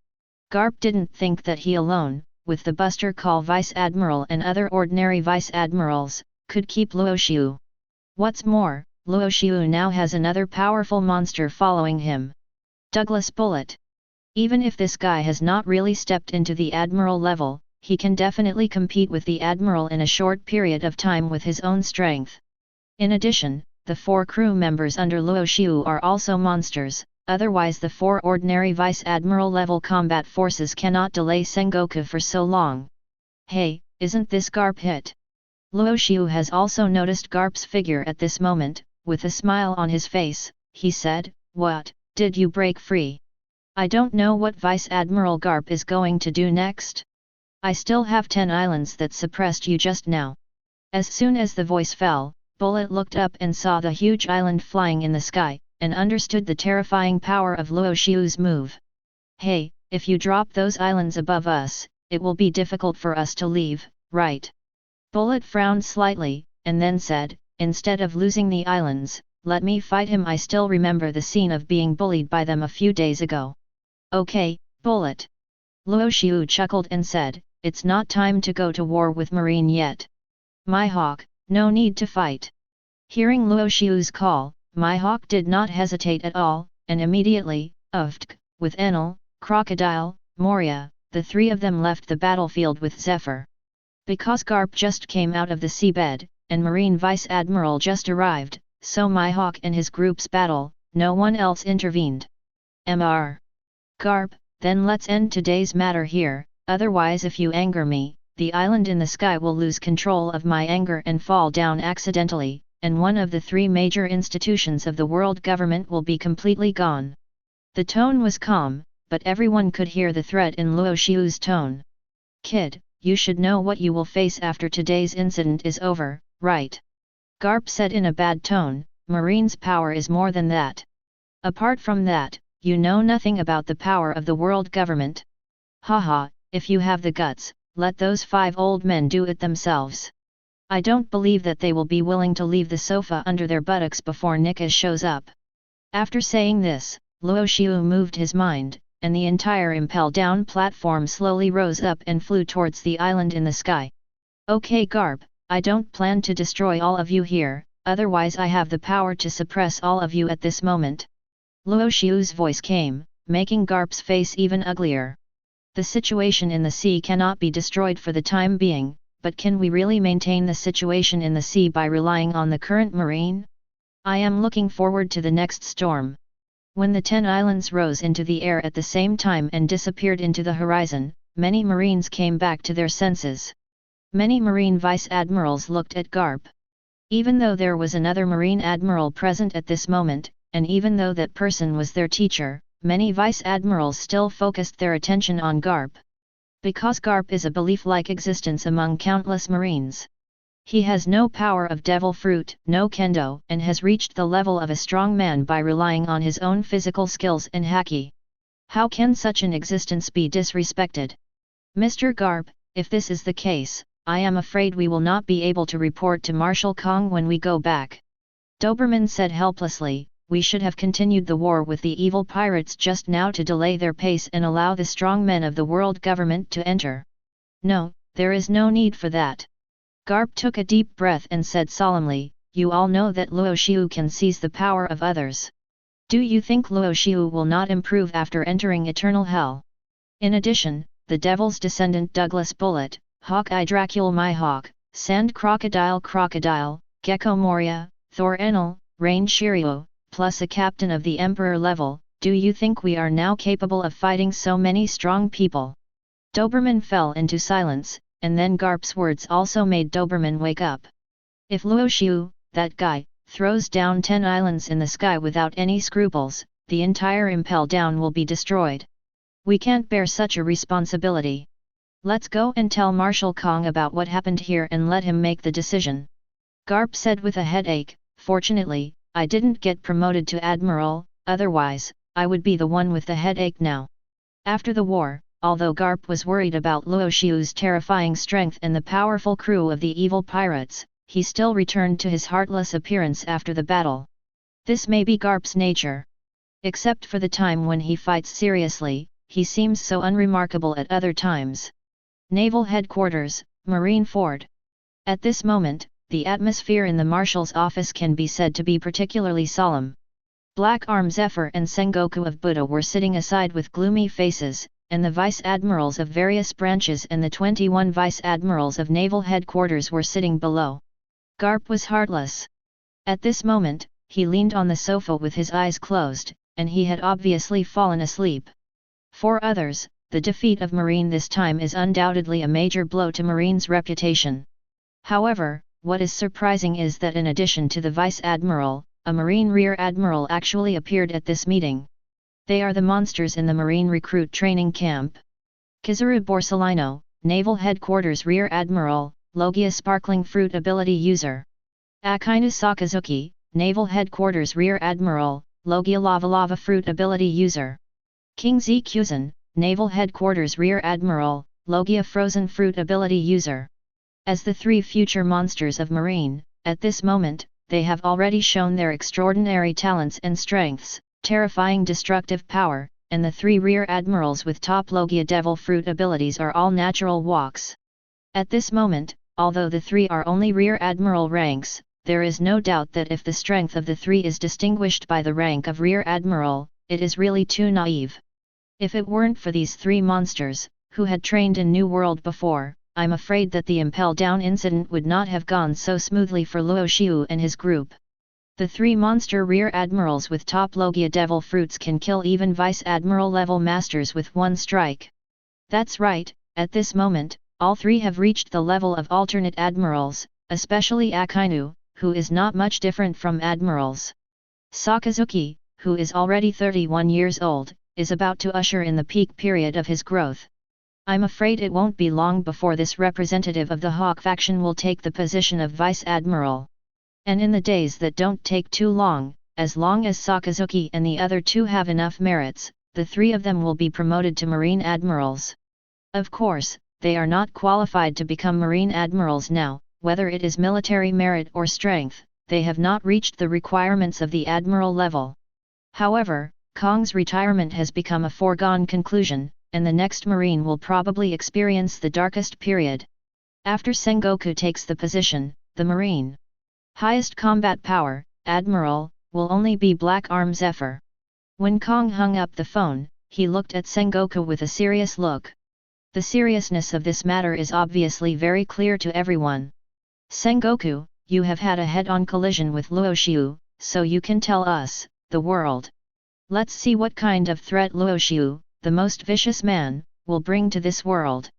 Garp didn't think that he alone, with the Buster Call Vice Admiral and other ordinary Vice Admirals, could keep Luo Xiu. What's more, Luo Xiu now has another powerful monster following him. Douglas Bullet. Even if this guy has not really stepped into the Admiral level, he can definitely compete with the Admiral in a short period of time with his own strength. In addition, the 4 crew members under Luo Xiu are also monsters, otherwise the 4 ordinary Vice Admiral level combat forces cannot delay Sengoku for so long. "Hey, isn't this Garp hit?" Luo Xiu has also noticed Garp's figure at this moment. With a smile on his face, he said, "What, did you break free? I don't know what Vice Admiral Garp is going to do next. I still have 10 islands that suppressed you just now." As soon as the voice fell, Bullet looked up and saw the huge island flying in the sky, and understood the terrifying power of Luo Xiu's move. "Hey, if you drop those islands above us, it will be difficult for us to leave, right?" Bullet frowned slightly, and then said, "Instead of losing the islands, let me fight him. I still remember the scene of being bullied by them a few days ago." "Okay, Bullet." Luo Xiu chuckled and said, "It's not time to go to war with Marine yet. Mihawk, no need to fight." Hearing Luo Xiu's call, Mihawk did not hesitate at all, and immediately, with Enel, Crocodile, Moria, the 3 of them left the battlefield with Zephr. Because Garp just came out of the seabed, and Marine Vice Admiral just arrived, so Mihawk and his group's battle, no one else intervened. Garp, then let's end today's matter here, otherwise if you anger me, the island in the sky will lose control of my anger and fall down accidentally, and one of the 3 major institutions of the world government will be completely gone." The tone was calm, but everyone could hear the threat in Luo Xiu's tone. "Kid, you should know what you will face after today's incident is over, right?" Garp said in a bad tone, "Marine's power is more than that. Apart from that, you know nothing about the power of the world government. Haha, if you have the guts, let those 5 old men do it themselves. I don't believe that they will be willing to leave the sofa under their buttocks before Nika shows up. After saying this, Luo Xiu moved his mind, and the entire Impel Down platform slowly rose up and flew towards the island in the sky. Okay Garp, I don't plan to destroy all of you here, otherwise I have the power to suppress all of you at this moment. Luo Xiu's voice came, making Garp's face even uglier. The situation in the sea cannot be destroyed for the time being, but can we really maintain the situation in the sea by relying on the current marine? I am looking forward to the next storm. When the 10 islands rose into the air at the same time and disappeared into the horizon, many marines came back to their senses. Many marine vice-admirals looked at Garp. Even though there was another marine admiral present at this moment, and even though that person was their teacher, many vice-admirals still focused their attention on Garp. Because Garp is a belief-like existence among countless marines. He has no power of devil fruit, no kendo, and has reached the level of a strong man by relying on his own physical skills and haki. How can such an existence be disrespected? Mr. Garp, if this is the case, I am afraid we will not be able to report to Marshal Kong when we go back. Doberman said helplessly, we should have continued the war with the evil pirates just now to delay their pace and allow the strong men of the world government to enter. No, there is no need for that. Garp took a deep breath and said solemnly, you all know that Luo Xiu can seize the power of others. Do you think Luo Xiu will not improve after entering eternal hell? In addition, the devil's descendant Douglas Bullet, Hawkeye Dracula Mihawk, Sand Crocodile, Gecko Moria, Thor Enel, Rain Shiru, plus a captain of the Emperor level, do you think we are now capable of fighting so many strong people? Doberman fell into silence, and then Garp's words also made Doberman wake up. If Luo Xiu, that guy, throws down 10 islands in the sky without any scruples, the entire Impel Down will be destroyed. We can't bear such a responsibility. Let's go and tell Marshal Kong about what happened here and let him make the decision. Garp said with a headache, fortunately, I didn't get promoted to Admiral, otherwise, I would be the one with the headache now. After the war, although Garp was worried about Luo Xiu's terrifying strength and the powerful crew of the evil pirates, he still returned to his heartless appearance after the battle. This may be Garp's nature. Except for the time when he fights seriously, he seems so unremarkable at other times. Naval Headquarters, Marine Fort. At this moment, the atmosphere in the Marshal's office can be said to be particularly solemn. Black Arm Zephr and Sengoku of Buddha were sitting aside with gloomy faces, and the vice-admirals of various branches and the 21 vice-admirals of Naval Headquarters were sitting below. Garp was heartless. At this moment, he leaned on the sofa with his eyes closed, and he had obviously fallen asleep. For others, the defeat of Marine this time is undoubtedly a major blow to Marine's reputation. However, what is surprising is that in addition to the Vice-Admiral, a Marine Rear Admiral actually appeared at this meeting. They are the monsters in the Marine Recruit Training Camp. Kizaru Borsellino, Naval Headquarters Rear Admiral, Logia Sparkling Fruit Ability User. Akainu Sakazuki, Naval Headquarters Rear Admiral, Logia Lava Fruit Ability User. King Z Kuzan, Naval Headquarters Rear Admiral, Logia Frozen Fruit Ability User. As the 3 future monsters of Marine, at this moment, they have already shown their extraordinary talents and strengths, terrifying destructive power, and the 3 rear admirals with top Logia Devil Fruit abilities are all natural walks. At this moment, although the 3 are only rear admiral ranks, there is no doubt that if the strength of the 3 is distinguished by the rank of rear admiral, it is really too naive. If it weren't for these 3 monsters, who had trained in New World before, I'm afraid that the Impel Down incident would not have gone so smoothly for Luo Xiu and his group. The 3 monster rear admirals with top Logia Devil Fruits can kill even Vice Admiral level masters with one strike. That's right, at this moment, all 3 have reached the level of alternate admirals, especially Akainu, who is not much different from admirals. Sakazuki, who is already 31 years old, is about to usher in the peak period of his growth. I'm afraid it won't be long before this representative of the Hawk faction will take the position of Vice Admiral. And in the days that don't take too long, as long as Sakazuki and the other two have enough merits, the three of them will be promoted to Marine Admirals. Of course, they are not qualified to become Marine Admirals now, whether it is military merit or strength, they have not reached the requirements of the Admiral level. However, Kong's retirement has become a foregone conclusion, and the next Marine will probably experience the darkest period. After Sengoku takes the position, the Marine highest combat power, Admiral, will only be Black Arm Zephr. When Kong hung up the phone, he looked at Sengoku with a serious look. The seriousness of this matter is obviously very clear to everyone. Sengoku, you have had a head-on collision with Luo Xiu, so you can tell us, the world. Let's see what kind of threat Luo Xiu, the most vicious man, will bring to this world.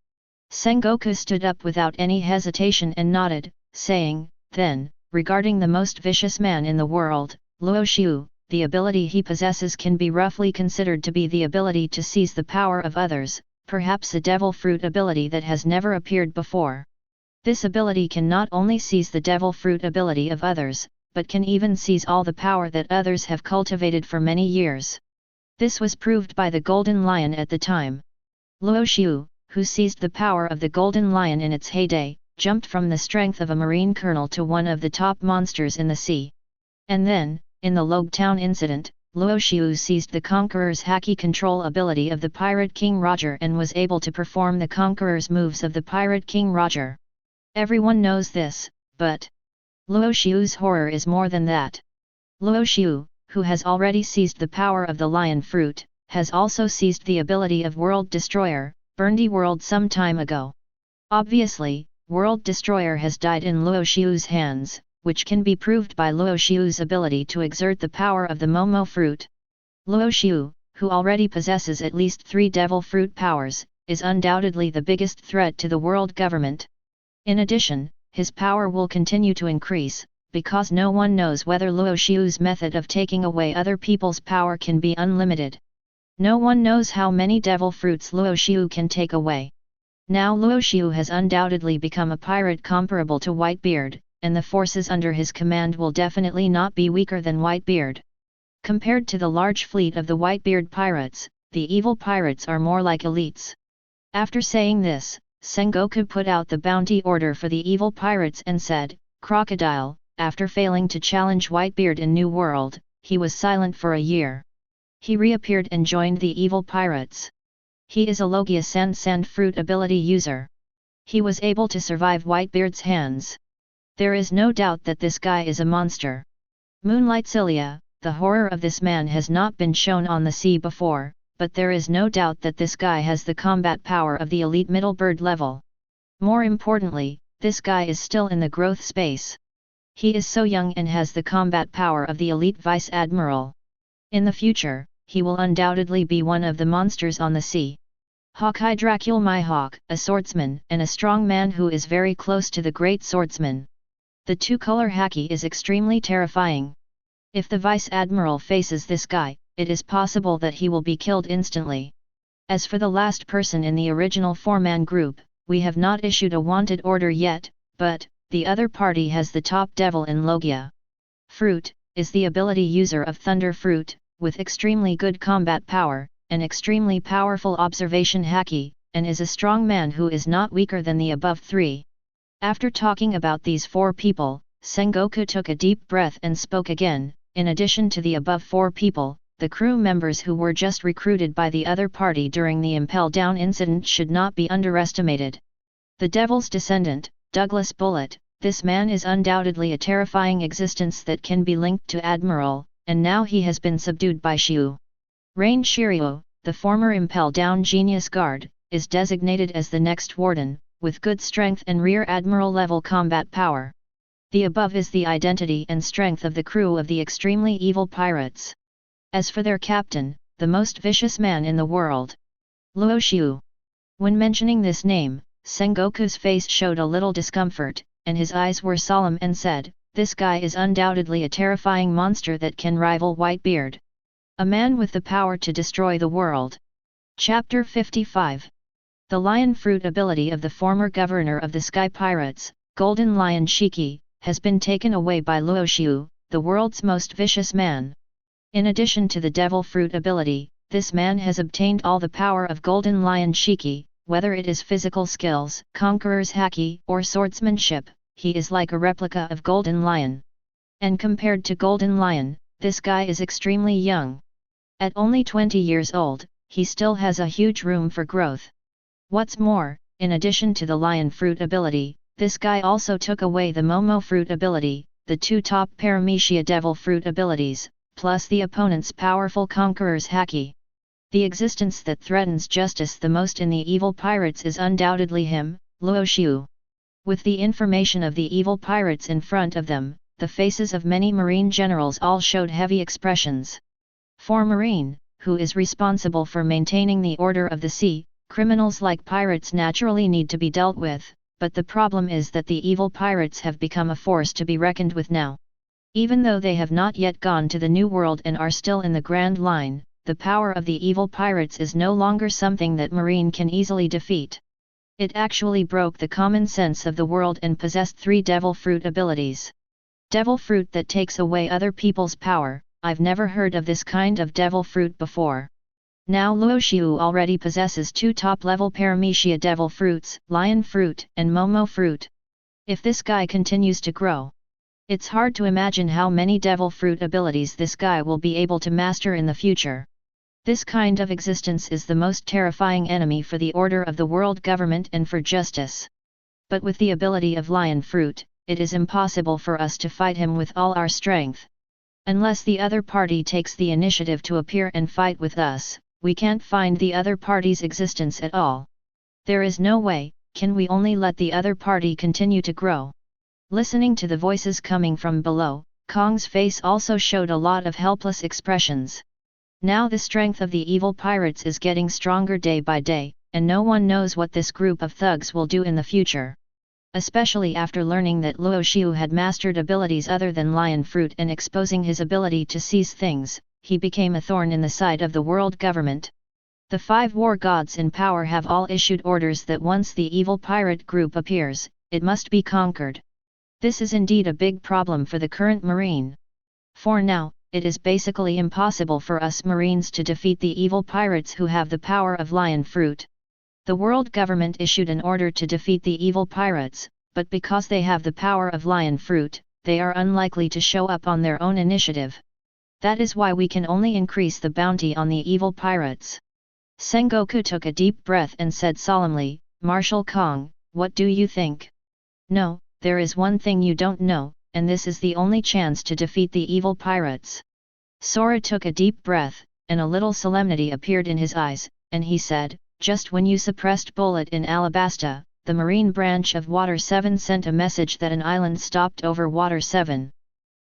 Sengoku stood up without any hesitation and nodded, saying, then, regarding the most vicious man in the world, Luo Xiu, the ability he possesses can be roughly considered to be the ability to seize the power of others, perhaps a devil fruit ability that has never appeared before. This ability can not only seize the devil fruit ability of others, but can even seize all the power that others have cultivated for many years. This was proved by the Golden Lion at the time. Luo Xiu, who seized the power of the Golden Lion in its heyday, jumped from the strength of a marine colonel to one of the top monsters in the sea. And then, in the Log Town incident, Luo Xiu seized the Conqueror's haki control ability of the Pirate King Roger and was able to perform the Conqueror's moves of the Pirate King Roger. Everyone knows this, but Luo Xiu's horror is more than that. Luo Xiu, who has already seized the power of the Lion Fruit, has also seized the ability of World Destroyer, burned the world some time ago. Obviously, World Destroyer has died in Luo Xiu's hands, which can be proved by Luo Xiu's ability to exert the power of the Momo fruit. Luo Xiu, who already possesses at least 3 devil fruit powers, is undoubtedly the biggest threat to the world government. In addition, his power will continue to increase, because no one knows whether Luo Xiu's method of taking away other people's power can be unlimited. No one knows how many devil fruits Luo Xiu can take away. Now Luo Xiu has undoubtedly become a pirate comparable to Whitebeard, and the forces under his command will definitely not be weaker than Whitebeard. Compared to the large fleet of the Whitebeard pirates, the evil pirates are more like elites. After saying this, Sengoku put out the bounty order for the evil pirates and said, Crocodile, after failing to challenge Whitebeard in New World, he was silent for a year. He reappeared and joined the evil pirates. He is a Logia Sand fruit ability user. He was able to survive Whitebeard's hands. There is no doubt that this guy is a monster. Moonlight Cilia, the horror of this man has not been shown on the sea before, but there is no doubt that this guy has the combat power of the elite middle bird level. More importantly, this guy is still in the growth space. He is so young and has the combat power of the elite vice admiral. In the future, he will undoubtedly be one of the monsters on the sea. Hawkeye Dracul Mihawk, a swordsman and a strong man who is very close to the great swordsman. The two-color haki is extremely terrifying. If the vice admiral faces this guy, it is possible that he will be killed instantly. As for the last person in the original 4-man group, we have not issued a wanted order yet, but the other party has the top devil in Logia. Fruit is the ability user of Thunder Fruit, with extremely good combat power, an extremely powerful observation haki, and is a strong man who is not weaker than the above 3. After talking about these 4 people, Sengoku took a deep breath and spoke again. In addition to the above 4 people, the crew members who were just recruited by the other party during the Impel Down incident should not be underestimated. The Devil's Descendant, Douglas Bullet, this man is undoubtedly a terrifying existence that can be linked to Admiral, and now he has been subdued by Xiu. Rain Shiru, the former Impel Down Genius Guard, is designated as the next Warden, with good strength and Rear Admiral level combat power. The above is the identity and strength of the crew of the extremely evil pirates. As for their captain, the most vicious man in the world, Luo Xiu. When mentioning this name, Sengoku's face showed a little discomfort, and his eyes were solemn and said, this guy is undoubtedly a terrifying monster that can rival Whitebeard. A man with the power to destroy the world. Chapter 55. The Lion Fruit ability of the former governor of the Sky Pirates, Golden Lion Shiki, has been taken away by Luo Xiu, the world's most vicious man. In addition to the devil fruit ability, this man has obtained all the power of Golden Lion Shiki, whether it is physical skills, conqueror's haki, or swordsmanship, he is like a replica of Golden Lion. And compared to Golden Lion, this guy is extremely young. At only 20 years old, he still has a huge room for growth. What's more, in addition to the lion fruit ability, this guy also took away the Momo fruit ability, the two top Paramecia devil fruit abilities, plus the opponent's powerful conqueror's haki. The existence that threatens justice the most in the evil pirates is undoubtedly him, Luo Xiu. With the information of the evil pirates in front of them, the faces of many marine generals all showed heavy expressions. For Marine, who is responsible for maintaining the order of the sea, criminals like pirates naturally need to be dealt with, but the problem is that the evil pirates have become a force to be reckoned with now. Even though they have not yet gone to the New World and are still in the Grand Line, the power of the evil pirates is no longer something that Marine can easily defeat. It actually broke the common sense of the world and possessed 3 devil fruit abilities. Devil fruit that takes away other people's power. I've never heard of this kind of devil fruit before. Now Luo Xiu already possesses 2 top-level Paramecia devil fruits, Lion fruit and Momo fruit. If this guy continues to grow, it's hard to imagine how many devil fruit abilities this guy will be able to master in the future. This kind of existence is the most terrifying enemy for the order of the world government and for justice. But with the ability of Lion fruit, it is impossible for us to fight him with all our strength. Unless the other party takes the initiative to appear and fight with us, we can't find the other party's existence at all. There is no way, can we only let the other party continue to grow? Listening to the voices coming from below, Kong's face also showed a lot of helpless expressions. Now the strength of the evil pirates is getting stronger day by day, and no one knows what this group of thugs will do in the future. Especially after learning that Luo Xiu had mastered abilities other than Lion Fruit and exposing his ability to seize things, he became a thorn in the side of the world government. The 5 war gods in power have all issued orders that once the evil pirate group appears, it must be conquered. This is indeed a big problem for the current Marine. For now, it is basically impossible for us Marines to defeat the evil pirates who have the power of Lion Fruit. The world government issued an order to defeat the evil pirates, but because they have the power of Lion Fruit, they are unlikely to show up on their own initiative. That is why we can only increase the bounty on the evil pirates. Sengoku took a deep breath and said solemnly, Marshal Kong, what do you think? No, there is one thing you don't know, and this is the only chance to defeat the evil pirates. Sora took a deep breath, and a little solemnity appeared in his eyes, and he said, just when you suppressed Bullet in Alabasta, the Marine branch of Water 7 sent a message that an island stopped over Water 7.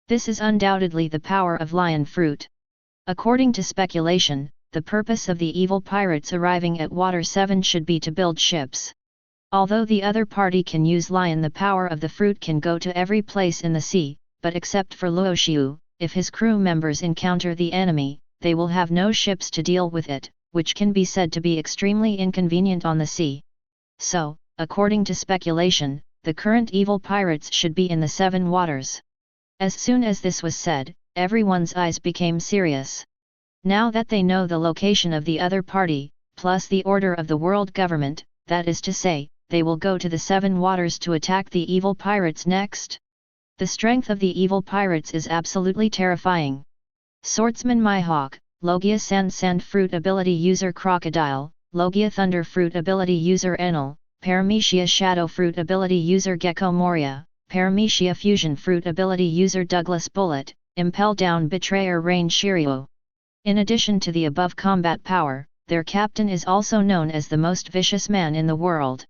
This is undoubtedly the power of Lion Fruit. According to speculation, the purpose of the evil pirates arriving at Water 7 should be to build ships. Although the other party can use Lion, the power of the fruit can go to every place in the sea, but except for Luo Xiu, if his crew members encounter the enemy, they will have no ships to deal with it, which can be said to be extremely inconvenient on the sea. So, according to speculation, the current evil pirates should be in the 7 waters. As soon as this was said, everyone's eyes became serious. Now that they know the location of the other party, plus the order of the world government, that is to say, they will go to the 7 waters to attack the evil pirates next. The strength of the evil pirates is absolutely terrifying. Swordsman Mihawk, Logia Sand Fruit Ability User Crocodile, Logia Thunder Fruit Ability User Enel, Paramecia Shadow Fruit Ability User Gecko Moria, Paramecia Fusion Fruit Ability User Douglas Bullet, Impel Down Betrayer Rain Shiru. In addition to the above combat power, their captain is also known as the most vicious man in the world.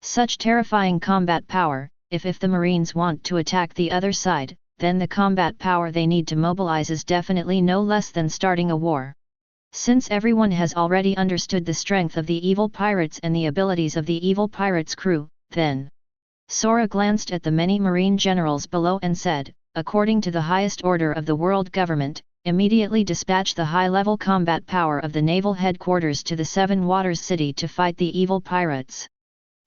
Such terrifying combat power, if the Marines want to attack the other side, then the combat power they need to mobilize is definitely no less than starting a war. Since everyone has already understood the strength of the evil pirates and the abilities of the evil pirates' crew, then Sora glanced at the many Marine generals below and said, according to the highest order of the world government, immediately dispatch the high-level combat power of the Naval Headquarters to the 7 Waters City to fight the evil pirates.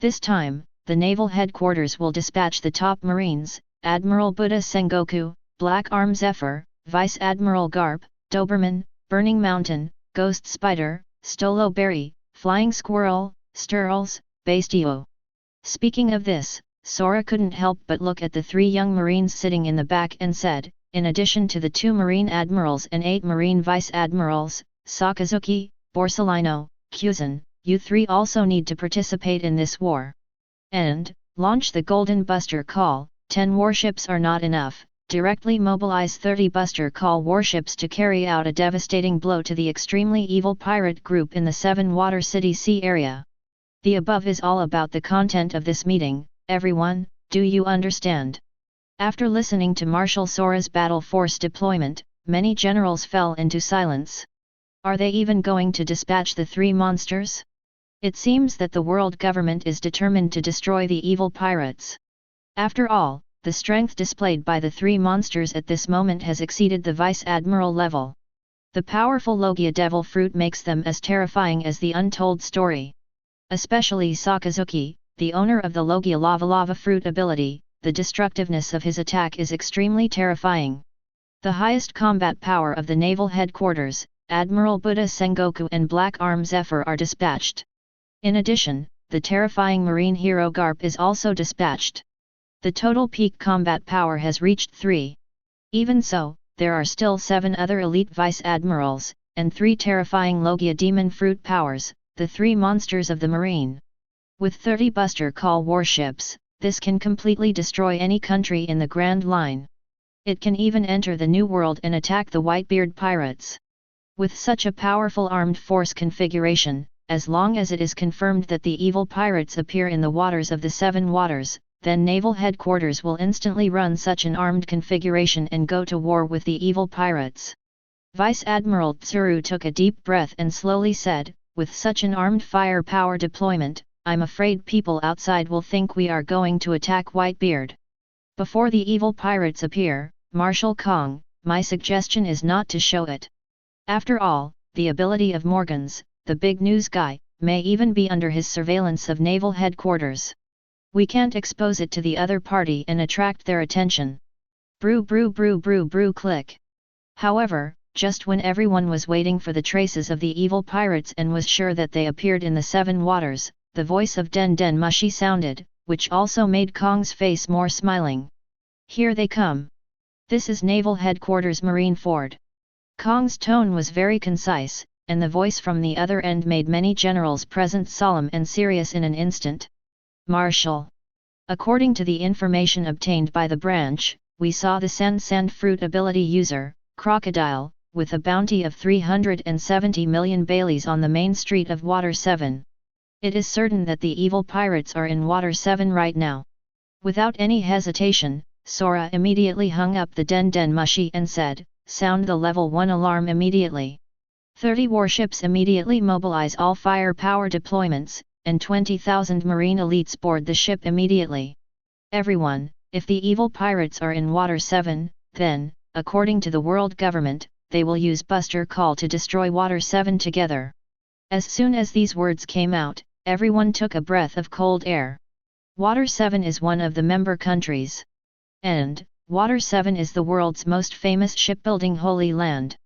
This time, the Naval Headquarters will dispatch the top Marines, Admiral Buddha Sengoku, Black Arm Zephr, Vice Admiral Garp, Doberman, Burning Mountain, Ghost Spider, Stolo Berry, Flying Squirrel, Sturls, Bastio. Speaking of this, Sora couldn't help but look at the 3 young Marines sitting in the back and said, in addition to the 2 Marine Admirals and 8 Marine Vice Admirals, Sakazuki, Borsellino, Kuzan, you 3 also need to participate in this war. And, launch the Golden Buster Call. 10 warships are not enough, directly mobilize 30 Buster Call warships to carry out a devastating blow to the extremely evil pirate group in the 7 Water City Sea area. The above is all about the content of this meeting, everyone, do you understand? After listening to Marshal Sora's battle force deployment, many generals fell into silence. Are they even going to dispatch the 3 monsters? It seems that the world government is determined to destroy the evil pirates. After all, the strength displayed by the 3 monsters at this moment has exceeded the Vice Admiral level. The powerful Logia Devil Fruit makes them as terrifying as the untold story. Especially Sakazuki, the owner of the Logia Lava Fruit ability, the destructiveness of his attack is extremely terrifying. The highest combat power of the Naval Headquarters, Admiral Buddha Sengoku and Black Arm Zephr are dispatched. In addition, the terrifying marine hero Garp is also dispatched. The total peak combat power has reached 3. Even so, there are still 7 other elite Vice Admirals, and 3 terrifying Logia Demon Fruit powers, the 3 monsters of the marine. With 30 Buster Call warships, this can completely destroy any country in the Grand Line. It can even enter the New World and attack the Whitebeard pirates. With such a powerful armed force configuration, as long as it is confirmed that the evil pirates appear in the waters of the 7 waters, then Naval Headquarters will instantly run such an armed configuration and go to war with the evil pirates. Vice Admiral Tsuru took a deep breath and slowly said, with such an armed firepower deployment, I'm afraid people outside will think we are going to attack Whitebeard. Before the evil pirates appear, Marshal Kong, my suggestion is not to show it. After all, the ability of Morgans, the big news guy, may even be under his surveillance of Naval Headquarters. We can't expose it to the other party and attract their attention. Brew brew brew brew brew click. However, just when everyone was waiting for the traces of the evil pirates and was sure that they appeared in the 7 waters, the voice of Den Den Mushi sounded, which also made Kong's face more smiling. Here they come. This is Naval Headquarters Marine Ford. Kong's tone was very concise, and the voice from the other end made many generals present solemn and serious in an instant. Marshal. According to the information obtained by the branch, we saw the Sand Fruit ability user, Crocodile, with a bounty of 370 million Baileys on the main street of Water 7. It is certain that the evil pirates are in Water 7 right now. Without any hesitation, Sora immediately hung up the Den Den Mushi and said, sound the level 1 alarm immediately. 30 warships immediately mobilize all firepower deployments, and 20,000 marine elites board the ship immediately. Everyone, if the evil pirates are in Water 7, then, according to the world government, they will use Buster Call to destroy Water 7 together. As soon as these words came out, everyone took a breath of cold air. Water 7 is one of the member countries. And, Water 7 is the world's most famous shipbuilding holy land.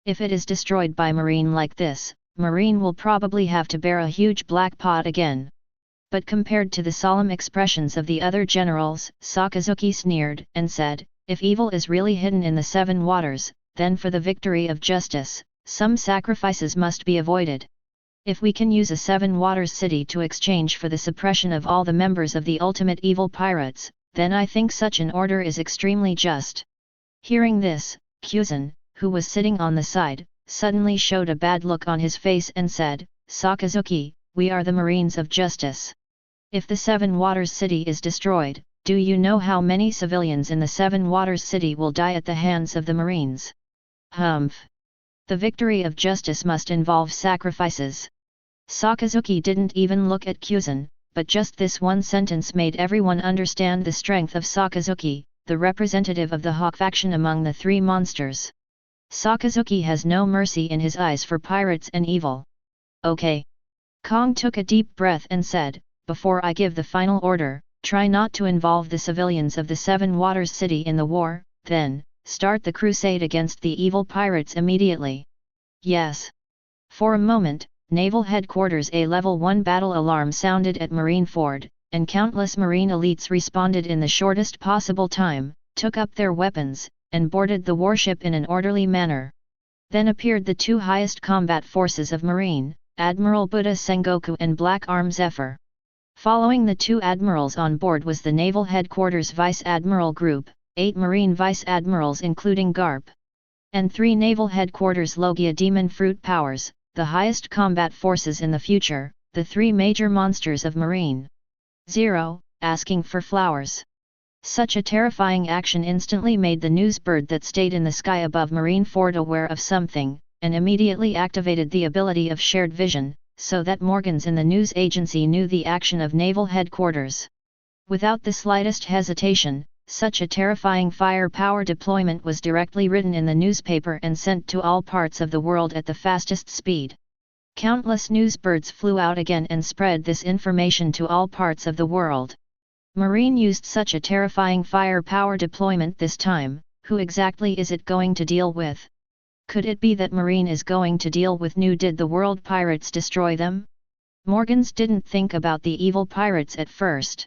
If it is destroyed by Marine like this, Marine will probably have to bear a huge black pot again. But compared to the solemn expressions of the other generals, Sakazuki sneered and said, if evil is really hidden in the 7 waters, then for the victory of justice, some sacrifices must be avoided. If we can use a 7 waters city to exchange for the suppression of all the members of the ultimate evil pirates, then I think such an order is extremely just. Hearing this, Kuzan, who was sitting on the side, suddenly showed a bad look on his face and said, Sakazuki, we are the Marines of Justice. If the 7 Waters City is destroyed, do you know how many civilians in the 7 Waters City will die at the hands of the Marines? Humph! The victory of justice must involve sacrifices. Sakazuki didn't even look at Kuzan, but just this one sentence made everyone understand the strength of Sakazuki, the representative of the Hawk faction among the 3 monsters. Sakazuki has no mercy in his eyes for pirates and evil. Okay. Kong took a deep breath and said, before I give the final order, try not to involve the civilians of the 7 Waters City in the war, then, start the crusade against the evil pirates immediately. Yes. For a moment, Naval Headquarters a Level 1 battle alarm sounded at Marineford, and countless Marine elites responded in the shortest possible time, took up their weapons, and boarded the warship in an orderly manner. Then appeared the two highest combat forces of Marine, Admiral Buddha Sengoku and Black Arm Zephr. Following the two admirals on board was the Naval Headquarters Vice Admiral Group, 8 Marine Vice Admirals including Garp, and 3 Naval Headquarters Logia Demon Fruit Powers, the highest combat forces in the future, the 3 major monsters of Marine. 0, asking for flowers. Such a terrifying action instantly made the news bird that stayed in the sky above Marineford aware of something, and immediately activated the ability of shared vision, so that Morgans in the news agency knew the action of Naval Headquarters. Without the slightest hesitation, such a terrifying firepower deployment was directly written in the newspaper and sent to all parts of the world at the fastest speed. Countless news birds flew out again and spread this information to all parts of the world. Marine used such a terrifying firepower deployment this time. Who exactly is it going to deal with? Could it be that Marine is going to deal with did the world pirates destroy them? Morgans didn't think about the evil pirates at first.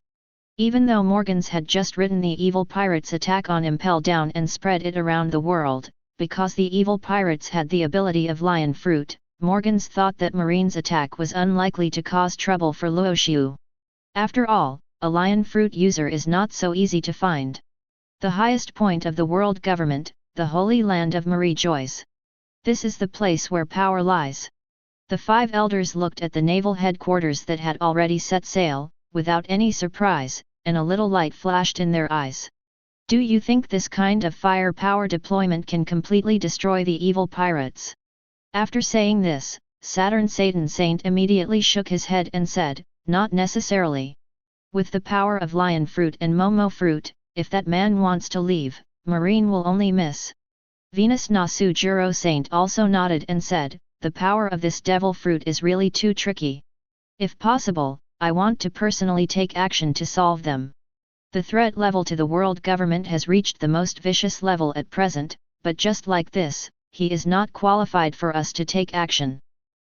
Even though Morgans had just written the evil pirates' attack on Impel Down and spread it around the world, because the evil pirates had the ability of lion fruit, Morgans thought that Marine's attack was unlikely to cause trouble for Luo Xiu. After all, a lion fruit user is not so easy to find. The highest point of the world government, the Holy Land of Marie Joyce. This is the place where power lies. The 5 elders looked at the naval headquarters that had already set sail, without any surprise, and a little light flashed in their eyes. Do you think this kind of firepower deployment can completely destroy the evil pirates? After saying this, Saturn Satan Saint immediately shook his head and said, not necessarily. With the power of lion fruit and Momo fruit, if that man wants to leave, Marine will only miss. Venus Nasu Juro Saint also nodded and said, the power of this devil fruit is really too tricky. If possible, I want to personally take action to solve them. The threat level to the world government has reached the most vicious level at present, but just like this, he is not qualified for us to take action.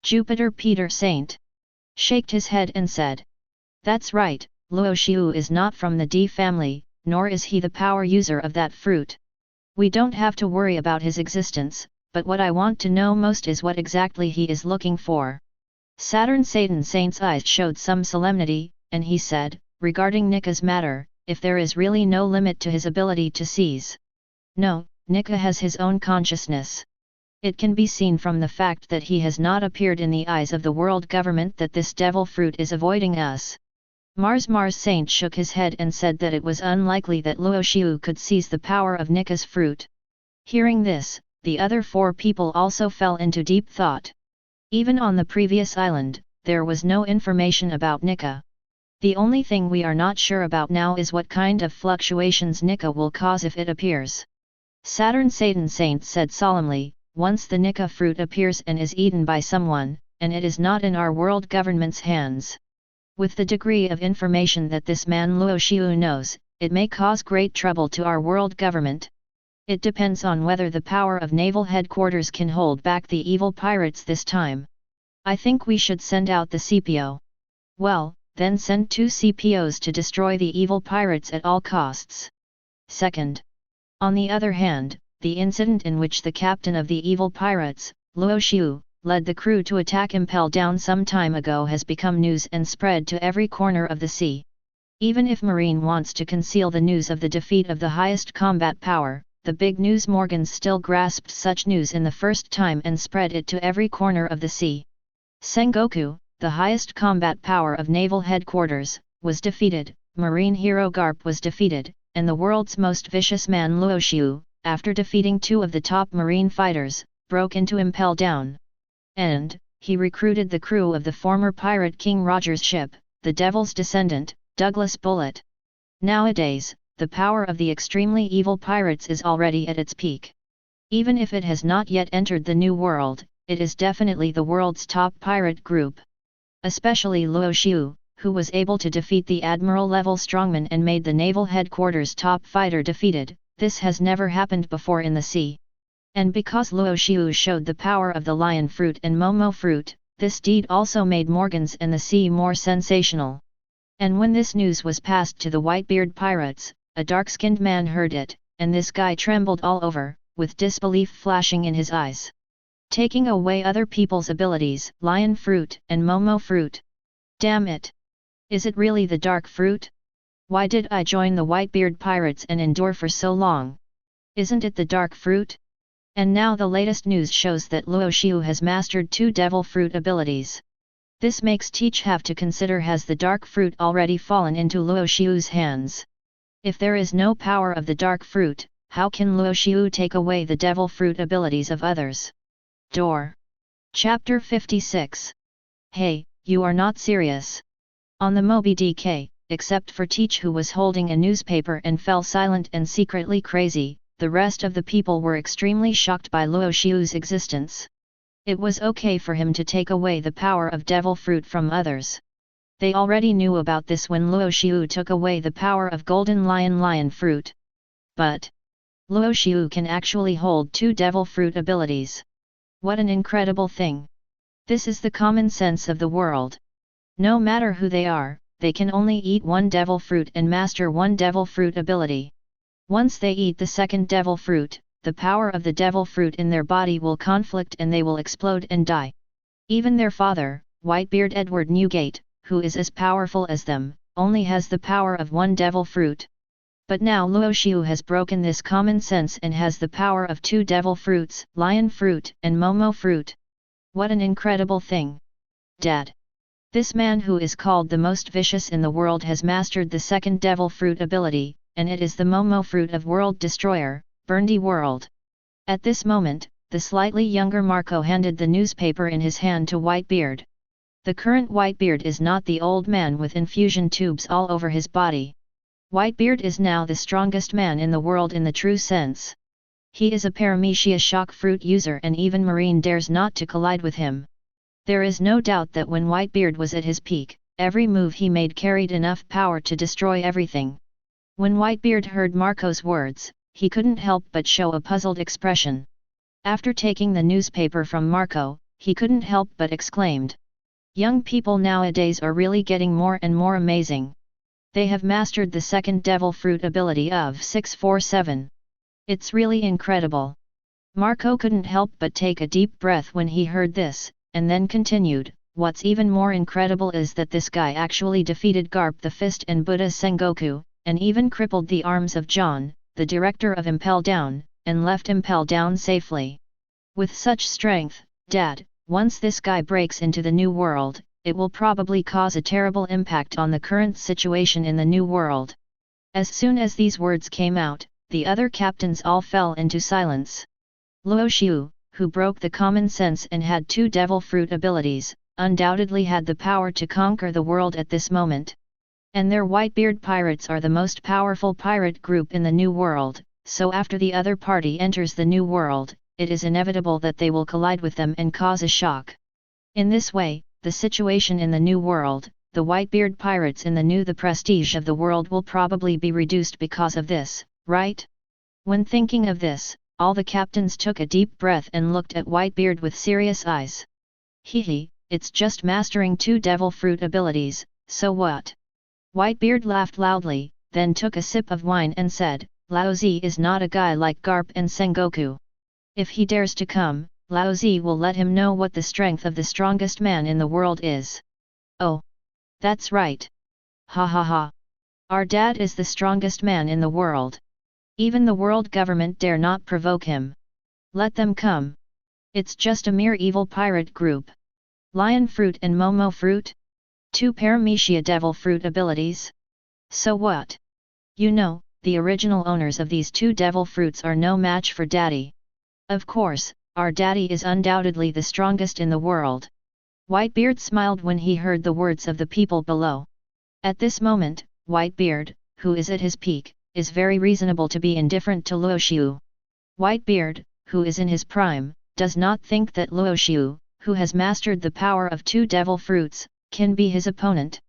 Jupiter Peter Saint shaked his head and said, that's right, Luo Xiu is not from the D family, nor is he the power user of that fruit. We don't have to worry about his existence, but what I want to know most is what exactly he is looking for. Saturn Satan Saint's eyes showed some solemnity, and he said, regarding Nika's matter, if there is really no limit to his ability to seize. No, Nika has his own consciousness. It can be seen from the fact that he has not appeared in the eyes of the world government that this devil fruit is avoiding us. Mars Saint shook his head and said that it was unlikely that Luo Xiu could seize the power of Nika's fruit. Hearing this, the other 4 people also fell into deep thought. Even on the previous island, there was no information about Nika. The only thing we are not sure about now is what kind of fluctuations Nika will cause if it appears. Saturn Satan Saint said solemnly, once the Nika fruit appears and is eaten by someone, and it is not in our world government's hands. With the degree of information that this man Luo Xiu knows, it may cause great trouble to our world government. It depends on whether the power of Naval Headquarters can hold back the evil pirates this time. I think we should send out the CPO. Well, then send 2 CPOs to destroy the evil pirates at all costs. Second. On the other hand, the incident in which the captain of the evil pirates, Luo Xiu, led the crew to attack Impel Down some time ago has become news and spread to every corner of the sea. Even if Marine wants to conceal the news of the defeat of the highest combat power, the big news Morgans still grasped such news in the first time and spread it to every corner of the sea. Sengoku, the highest combat power of Naval Headquarters, was defeated, Marine hero Garp was defeated, and the world's most vicious man Luo Xiu, after defeating 2 of the top Marine fighters, broke into Impel Down. And, he recruited the crew of the former pirate King Roger's ship, the Devil's Descendant, Douglas Bullet. Nowadays, the power of the extremely evil pirates is already at its peak. Even if it has not yet entered the New World, it is definitely the world's top pirate group. Especially Luo Xiu, who was able to defeat the Admiral-level strongman and made the Naval Headquarters top fighter defeated, this has never happened before in the sea. And because Luo Xiu showed the power of the lion fruit and Momo fruit, this deed also made Morgans and the sea more sensational. And when this news was passed to the Whitebeard pirates, a dark-skinned man heard it, and this guy trembled all over, with disbelief flashing in his eyes. Taking away other people's abilities, lion fruit and Momo fruit. Damn it! Is it really the dark fruit? Why did I join the Whitebeard pirates and endure for so long? Isn't it the dark fruit? And now the latest news shows that Luo Xiu has mastered 2 devil fruit abilities. This makes Teach have to consider, has the dark fruit already fallen into Luo Xiu's hands? If there is no power of the dark fruit, how can Luo Xiu take away the devil fruit abilities of others? Door. Chapter 56. Hey, you are not serious. On the Moby DK, except for Teach, who was holding a newspaper and fell silent and secretly crazy, the rest of the people were extremely shocked by Luo Xiu's existence. It was okay for him to take away the power of devil fruit from others. They already knew about this when Luo Xiu took away the power of golden lion fruit. But Luo Xiu can actually hold 2 devil fruit abilities. What an incredible thing! This is the common sense of the world. No matter who they are, they can only eat 1 devil fruit and master 1 devil fruit ability. Once they eat the second devil fruit, the power of the devil fruit in their body will conflict and they will explode and die. Even their father, Whitebeard Edward Newgate, who is as powerful as them, only has the power of 1 devil fruit. But now Luo Xiu has broken this common sense and has the power of 2 devil fruits, lion fruit and Momo fruit. What an incredible thing! Dad! This man, who is called the most vicious in the world, has mastered the second devil fruit ability, and it is the Momo fruit of World Destroyer, Burndy World. At this moment, the slightly younger Marco handed the newspaper in his hand to Whitebeard. The current Whitebeard is not the old man with infusion tubes all over his body. Whitebeard is now the strongest man in the world in the true sense. He is a paramecia shock fruit user, and even Marine dares not to collide with him. There is no doubt that when Whitebeard was at his peak, every move he made carried enough power to destroy everything. When Whitebeard heard Marco's words, he couldn't help but show a puzzled expression. After taking the newspaper from Marco, he couldn't help but exclaimed, "Young people nowadays are really getting more and more amazing. They have mastered the second devil fruit ability of 647. It's really incredible." Marco couldn't help but take a deep breath when he heard this, and then continued, "What's even more incredible is that this guy actually defeated Garp the Fist and Buddha Sengoku, and even crippled the arms of John, the director of Impel Down, and left Impel Down safely. With such strength, Dad, once this guy breaks into the new world, it will probably cause a terrible impact on the current situation in the new world." As soon as these words came out, the other captains all fell into silence. Luo Xiu, who broke the common sense and had 2 devil fruit abilities, undoubtedly had the power to conquer the world at this moment. And their Whitebeard pirates are the most powerful pirate group in the new world, so after the other party enters the new world, it is inevitable that they will collide with them and cause a shock. In this way, the situation in the new world, the Whitebeard pirates in the prestige of the world will probably be reduced because of this, right? When thinking of this, all the captains took a deep breath and looked at Whitebeard with serious eyes. Hehe, it's just mastering 2 devil fruit abilities, so what? Whitebeard laughed loudly, then took a sip of wine and said, "Laozi is not a guy like Garp and Sengoku. If he dares to come, Laozi will let him know what the strength of the strongest man in the world is." "Oh! That's right. Ha ha ha. Our dad is the strongest man in the world. Even the world government dare not provoke him. Let them come. It's just a mere evil pirate group. Lion fruit and Momo fruit? 2 paramecia devil fruit abilities? So what? You know, the original owners of these 2 devil fruits are no match for Daddy. Of course, our Daddy is undoubtedly the strongest in the world." Whitebeard smiled when he heard the words of the people below. At this moment, Whitebeard, who is at his peak, is very reasonable to be indifferent to Luo Xiu. Whitebeard, who is in his prime, does not think that Luo Xiu, who has mastered the power of 2 devil fruits, can be his opponent.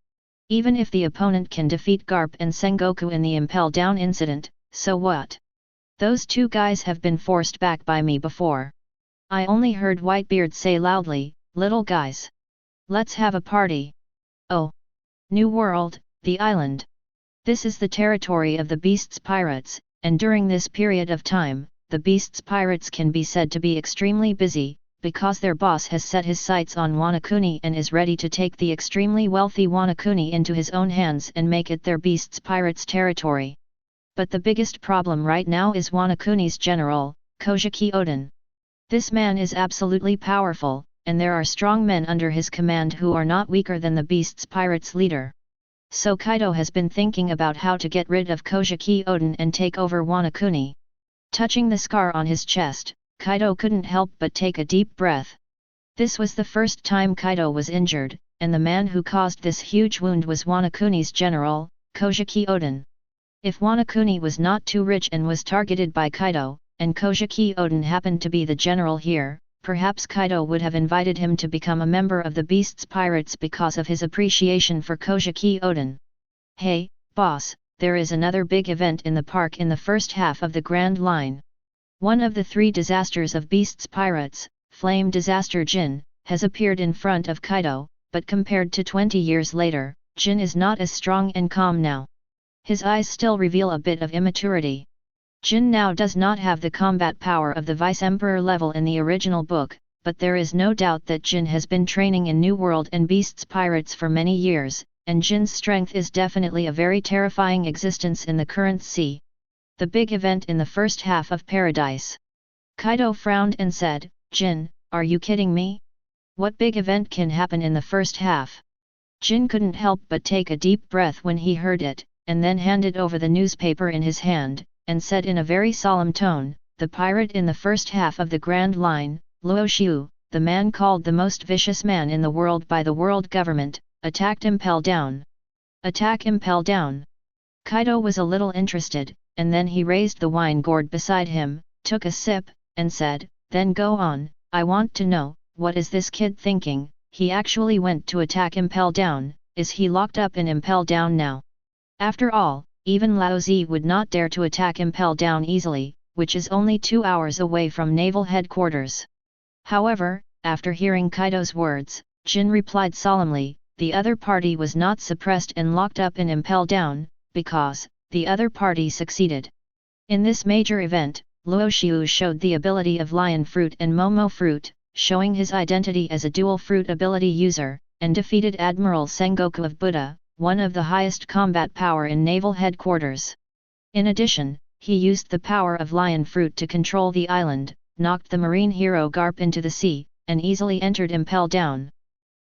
Even if the opponent can defeat Garp and Sengoku in the Impel Down incident, so what? Those two guys have been forced back by me before. I only heard Whitebeard say loudly, little guys. Let's have a party. Oh. New World, the island. This is the territory of the Beast's pirates, and during this period of time, the Beast's pirates can be said to be extremely busy, because their boss has set his sights on Wanakuni and is ready to take the extremely wealthy Wanakuni into his own hands and make it their Beast's pirates' territory. But the biggest problem right now is Wanakuni's general, Kojiki Oden. This man is absolutely powerful, and there are strong men under his command who are not weaker than the Beast's pirates' leader. So Kaido has been thinking about how to get rid of Kojiki Oden and take over Wanakuni. Touching the scar on his chest, Kaido couldn't help but take a deep breath. This was the first time Kaido was injured, and the man who caused this huge wound was Wanakuni's general, Kojiki Oden. If Wanakuni was not too rich and was targeted by Kaido, and Kojiki Oden happened to be the general here, perhaps Kaido would have invited him to become a member of the Beast's pirates because of his appreciation for Kojiki Oden. Hey, boss, there is another big event in the park in the first half of the Grand Line. One of the 3 disasters of Beast's pirates, Flame Disaster Jin, has appeared in front of Kaido, but compared to 20 years later, Jin is not as strong and calm now. His eyes still reveal a bit of immaturity. Jin now does not have the combat power of the Vice-Emperor level in the original book, but there is no doubt that Jin has been training in New World and Beast's pirates for many years, and Jin's strength is definitely a very terrifying existence in the current sea. The big event in the first half of Paradise. Kaido frowned and said, Jin, are you kidding me? What big event can happen in the first half? Jin couldn't help but take a deep breath when he heard it, and then handed over the newspaper in his hand, and said in a very solemn tone, the pirate in the first half of the Grand Line, Luo Xiu, the man called the most vicious man in the world by the world government, attacked Impel Down. Attack Impel Down. Kaido was a little interested, and then he raised the wine gourd beside him, took a sip, and said, then go on, I want to know, what is this kid thinking? He actually went to attack Impel Down, is he locked up in Impel Down now? After all, even Lao Zi would not dare to attack Impel Down easily, which is only 2 hours away from Naval Headquarters. However, after hearing Kaido's words, Jin replied solemnly, the other party was not suppressed and locked up in Impel Down, because the other party succeeded. In this major event, Luo Xiu showed the ability of Lion Fruit and Momo Fruit, showing his identity as a dual fruit ability user, and defeated Admiral Sengoku of Buddha, one of the highest combat power in Naval Headquarters. In addition, he used the power of Lion Fruit to control the island, knocked the marine hero Garp into the sea, and easily entered Impel Down.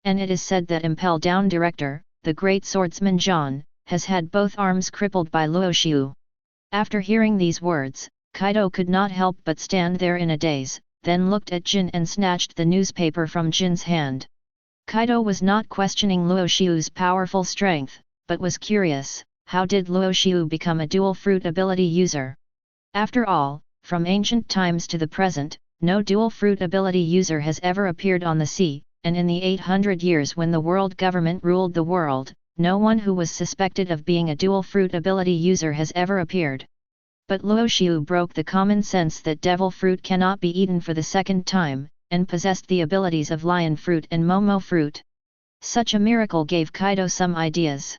And it is said that Impel Down Director, the great swordsman John, has had both arms crippled by Luo Xiu. After hearing these words, Kaido could not help but stand there in a daze, then looked at Jin and snatched the newspaper from Jin's hand. Kaido was not questioning Luo Xiu's powerful strength, but was curious, how did Luo Xiu become a dual fruit ability user? After all, from ancient times to the present, no dual fruit ability user has ever appeared on the sea, and in the 800 years when the world government ruled the world, no one who was suspected of being a dual fruit ability user has ever appeared. But Luo Xiu broke the common sense that devil fruit cannot be eaten for the second time, and possessed the abilities of Lion Fruit and Momo Fruit. Such a miracle gave Kaido some ideas.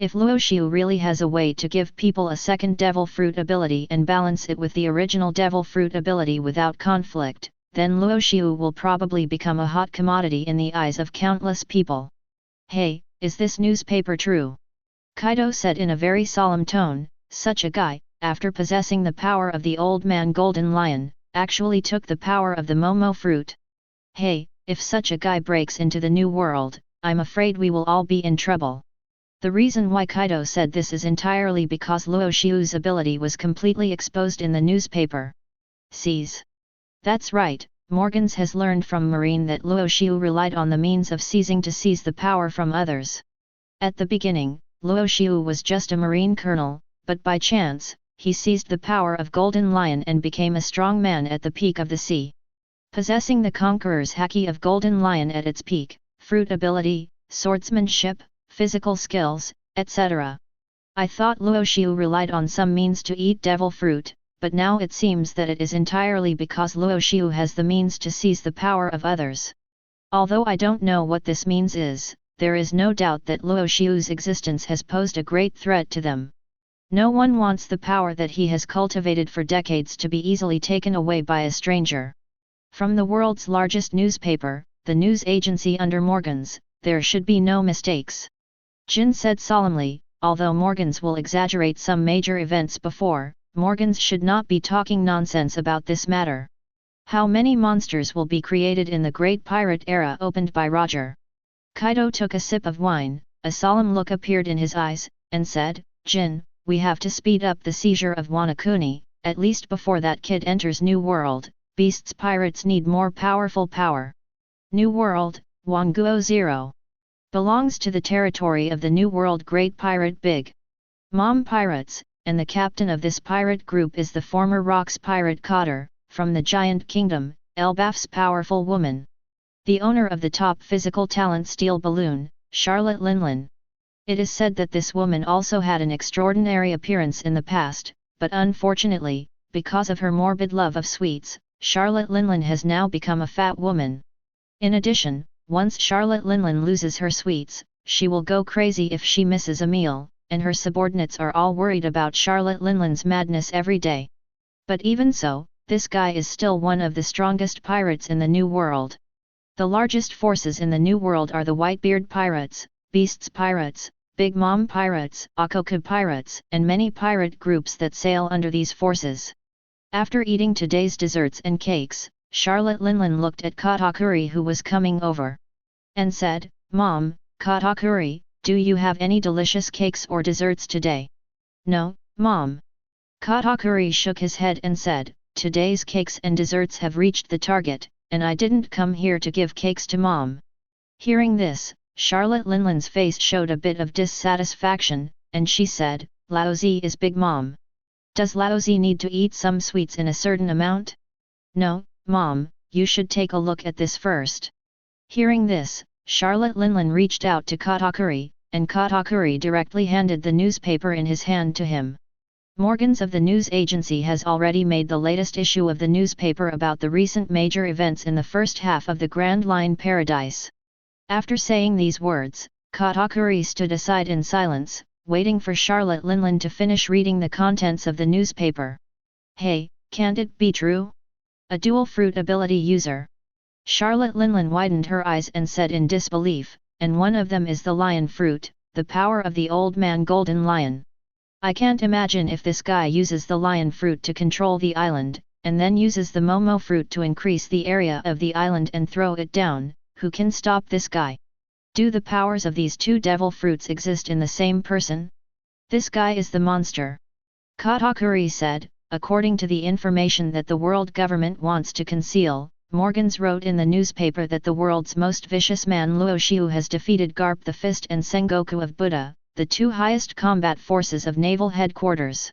If Luo Xiu really has a way to give people a second devil fruit ability and balance it with the original devil fruit ability without conflict, then Luo Xiu will probably become a hot commodity in the eyes of countless people. Hey, is this newspaper true? Kaido said in a very solemn tone, such a guy, after possessing the power of the old man Golden Lion, actually took the power of the Momo Fruit. Hey, if such a guy breaks into the new world, I'm afraid we will all be in trouble. The reason why Kaido said this is entirely because Luo Xiu's ability was completely exposed in the newspaper. Seize. That's right, Morgans has learned from Marine that Luo Xiu relied on the means of seizing to seize the power from others. At the beginning, Luo Xiu was just a Marine colonel, but by chance, he seized the power of Golden Lion and became a strong man at the peak of the sea. Possessing the Conqueror's Haki of Golden Lion at its peak, fruit ability, swordsmanship, physical skills, etc. I thought Luo Xiu relied on some means to eat devil fruit, but now it seems that it is entirely because Luo Xiu has the means to seize the power of others. Although I don't know what this means is, there is no doubt that Luo Xiu's existence has posed a great threat to them. No one wants the power that he has cultivated for decades to be easily taken away by a stranger. From the world's largest newspaper, the news agency under Morgans, there should be no mistakes. Jin said solemnly, although Morgans will exaggerate some major events before, Morgans should not be talking nonsense about this matter. How many monsters will be created in the Great Pirate Era opened by Roger? Kaido took a sip of wine, a solemn look appeared in his eyes, and said, Jin, we have to speed up the seizure of Wanakuni, at least before that kid enters New World. Beasts pirates need more powerful power. New World, Wanguo 0. Belongs to the territory of the New World Great Pirate Big Mom Pirates, and the captain of this pirate group is the former Rocks pirate Cotter, from the Giant Kingdom, Elbaf's powerful woman. The owner of the top physical talent Steel Balloon, Charlotte Linlin. It is said that this woman also had an extraordinary appearance in the past, but unfortunately, because of her morbid love of sweets, Charlotte Linlin has now become a fat woman. In addition, once Charlotte Linlin loses her sweets, she will go crazy if she misses a meal, and her subordinates are all worried about Charlotte Linlin's madness every day. But even so, this guy is still one of the strongest pirates in the New World. The largest forces in the New World are the Whitebeard Pirates, Beasts Pirates, Big Mom Pirates, Akoka Pirates, and many pirate groups that sail under these forces. After eating today's desserts and cakes, Charlotte Linlin looked at Katakuri who was coming over, and said, Mom, Katakuri, do you have any delicious cakes or desserts today? No, Mom. Katakuri shook his head and said, today's cakes and desserts have reached the target, and I didn't come here to give cakes to Mom. Hearing this, Charlotte Linlin's face showed a bit of dissatisfaction, and she said, Laozi is Big Mom. Does Laozi need to eat some sweets in a certain amount? No, Mom, you should take a look at this first. Hearing this, Charlotte Linlin reached out to Katakuri, and Katakuri directly handed the newspaper in his hand to him. Morgans of the news agency has already made the latest issue of the newspaper about the recent major events in the first half of the Grand Line Paradise. After saying these words, Katakuri stood aside in silence, waiting for Charlotte Linlin to finish reading the contents of the newspaper. Hey, can't it be true? A dual fruit ability user. Charlotte Linlin widened her eyes and said in disbelief, and one of them is the lion fruit, the power of the old man golden lion. I can't imagine if this guy uses the lion fruit to control the island, and then uses the Momo fruit to increase the area of the island and throw it down, who can stop this guy? Do the powers of these two devil fruits exist in the same person? This guy is the monster. Katakuri said, according to the information that the world government wants to conceal, Morgans wrote in the newspaper that the world's most vicious man Luo Xiu has defeated Garp the Fist and Sengoku of Buddha, the two highest combat forces of Naval Headquarters.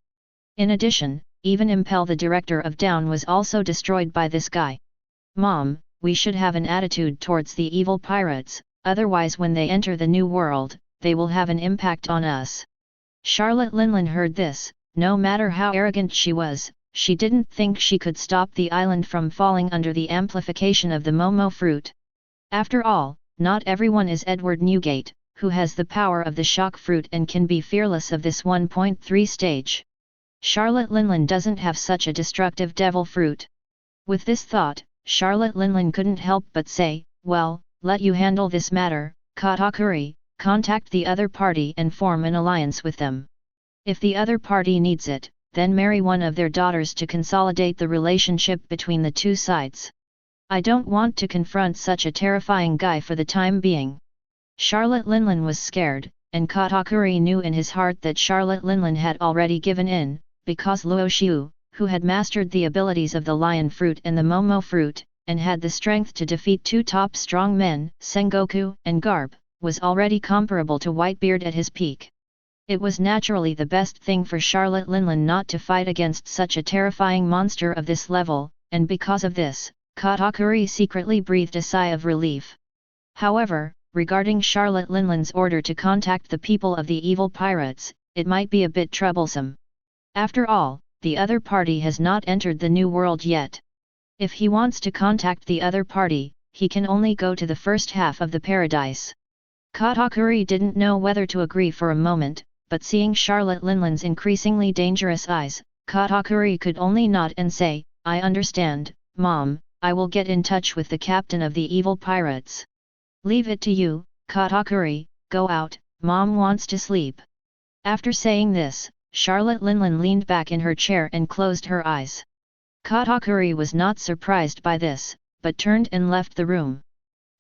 In addition, even Impel the Director of Down was also destroyed by this guy. Mom, we should have an attitude towards the evil pirates, otherwise when they enter the New World, they will have an impact on us. Charlotte Linlin heard this. No matter how arrogant she was, she didn't think she could stop the island from falling under the amplification of the Momo fruit. After all, not everyone is Edward Newgate, who has the power of the shock fruit and can be fearless of this 1.3 stage. Charlotte Linlin doesn't have such a destructive devil fruit. With this thought, Charlotte Linlin couldn't help but say, well, let you handle this matter, Katakuri, contact the other party and form an alliance with them. If the other party needs it, then marry one of their daughters to consolidate the relationship between the two sides. I don't want to confront such a terrifying guy for the time being. Charlotte Linlin was scared, and Katakuri knew in his heart that Charlotte Linlin had already given in, because Luo Xiu, who had mastered the abilities of the lion fruit and the Momo fruit, and had the strength to defeat two top strong men, Sengoku and Garp, was already comparable to Whitebeard at his peak. It was naturally the best thing for Charlotte Linlin not to fight against such a terrifying monster of this level, and because of this, Katakuri secretly breathed a sigh of relief. However, regarding Charlotte Linlin's order to contact the people of the evil pirates, it might be a bit troublesome. After all, the other party has not entered the new world yet. If he wants to contact the other party, he can only go to the first half of the paradise. Katakuri didn't know whether to agree for a moment, but seeing Charlotte Linlin's increasingly dangerous eyes, Katakuri could only nod and say, I understand, Mom, I will get in touch with the captain of the evil pirates. Leave it to you, Katakuri, go out, Mom wants to sleep. After saying this, Charlotte Linlin leaned back in her chair and closed her eyes. Katakuri was not surprised by this, but turned and left the room.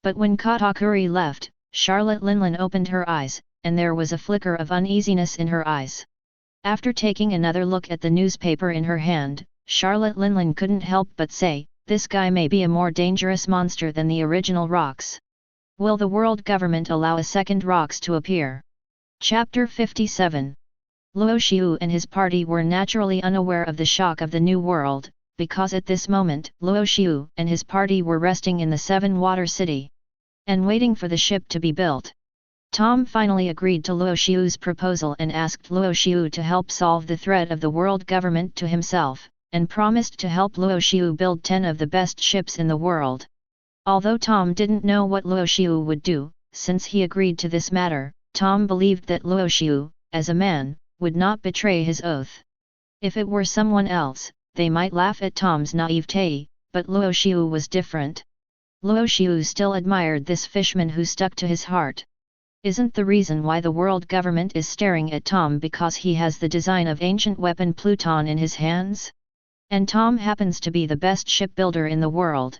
But when Katakuri left, Charlotte Linlin opened her eyes, and there was a flicker of uneasiness in her eyes. After taking another look at the newspaper in her hand, Charlotte Linlin couldn't help but say, this guy may be a more dangerous monster than the original rocks. Will the world government allow a second rocks to appear? Chapter 57. Luo Xiu and his party were naturally unaware of the shock of the new world, because at this moment Luo Xiu and his party were resting in the Seven Water City and waiting for the ship to be built. Tom finally agreed to Luo Xiu's proposal and asked Luo Xiu to help solve the threat of the world government to himself, and promised to help Luo Xiu build 10 of the best ships in the world. Although Tom didn't know what Luo Xiu would do, since he agreed to this matter, Tom believed that Luo Xiu, as a man, would not betray his oath. If it were someone else, they might laugh at Tom's naivete, but Luo Xiu was different. Luo Xiu still admired this fishman who stuck to his heart. Isn't the reason why the world government is staring at Tom because he has the design of ancient weapon Pluton in his hands? And Tom happens to be the best shipbuilder in the world.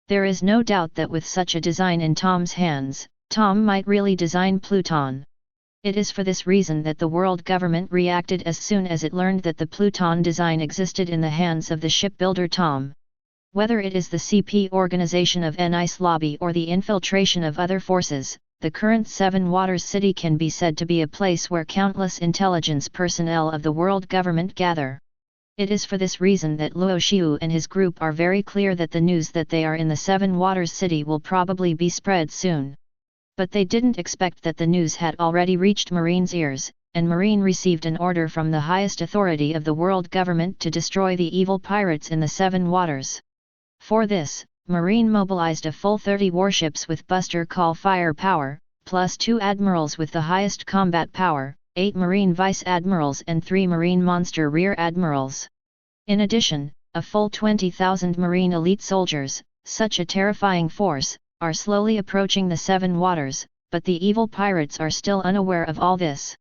There is no doubt that with such a design in Tom's hands, Tom might really design Pluton. It is for this reason that the world government reacted as soon as it learned that the Pluton design existed in the hands of the shipbuilder Tom. Whether it is the CP organization of Nice Lobby or the infiltration of other forces, the current Seven Waters City can be said to be a place where countless intelligence personnel of the world government gather. It is for this reason that Luo Xiu and his group are very clear that the news that they are in the Seven Waters City will probably be spread soon. But they didn't expect that the news had already reached Marine's ears, and Marine received an order from the highest authority of the world government to destroy the evil pirates in the Seven Waters. For this, Marine mobilized a full 30 warships with buster call fire power, plus 2 admirals with the highest combat power, 8 Marine vice admirals and 3 Marine monster rear admirals. In addition, a full 20,000 Marine elite soldiers, such a terrifying force, are slowly approaching the Seven Waters, but the evil pirates are still unaware of all this.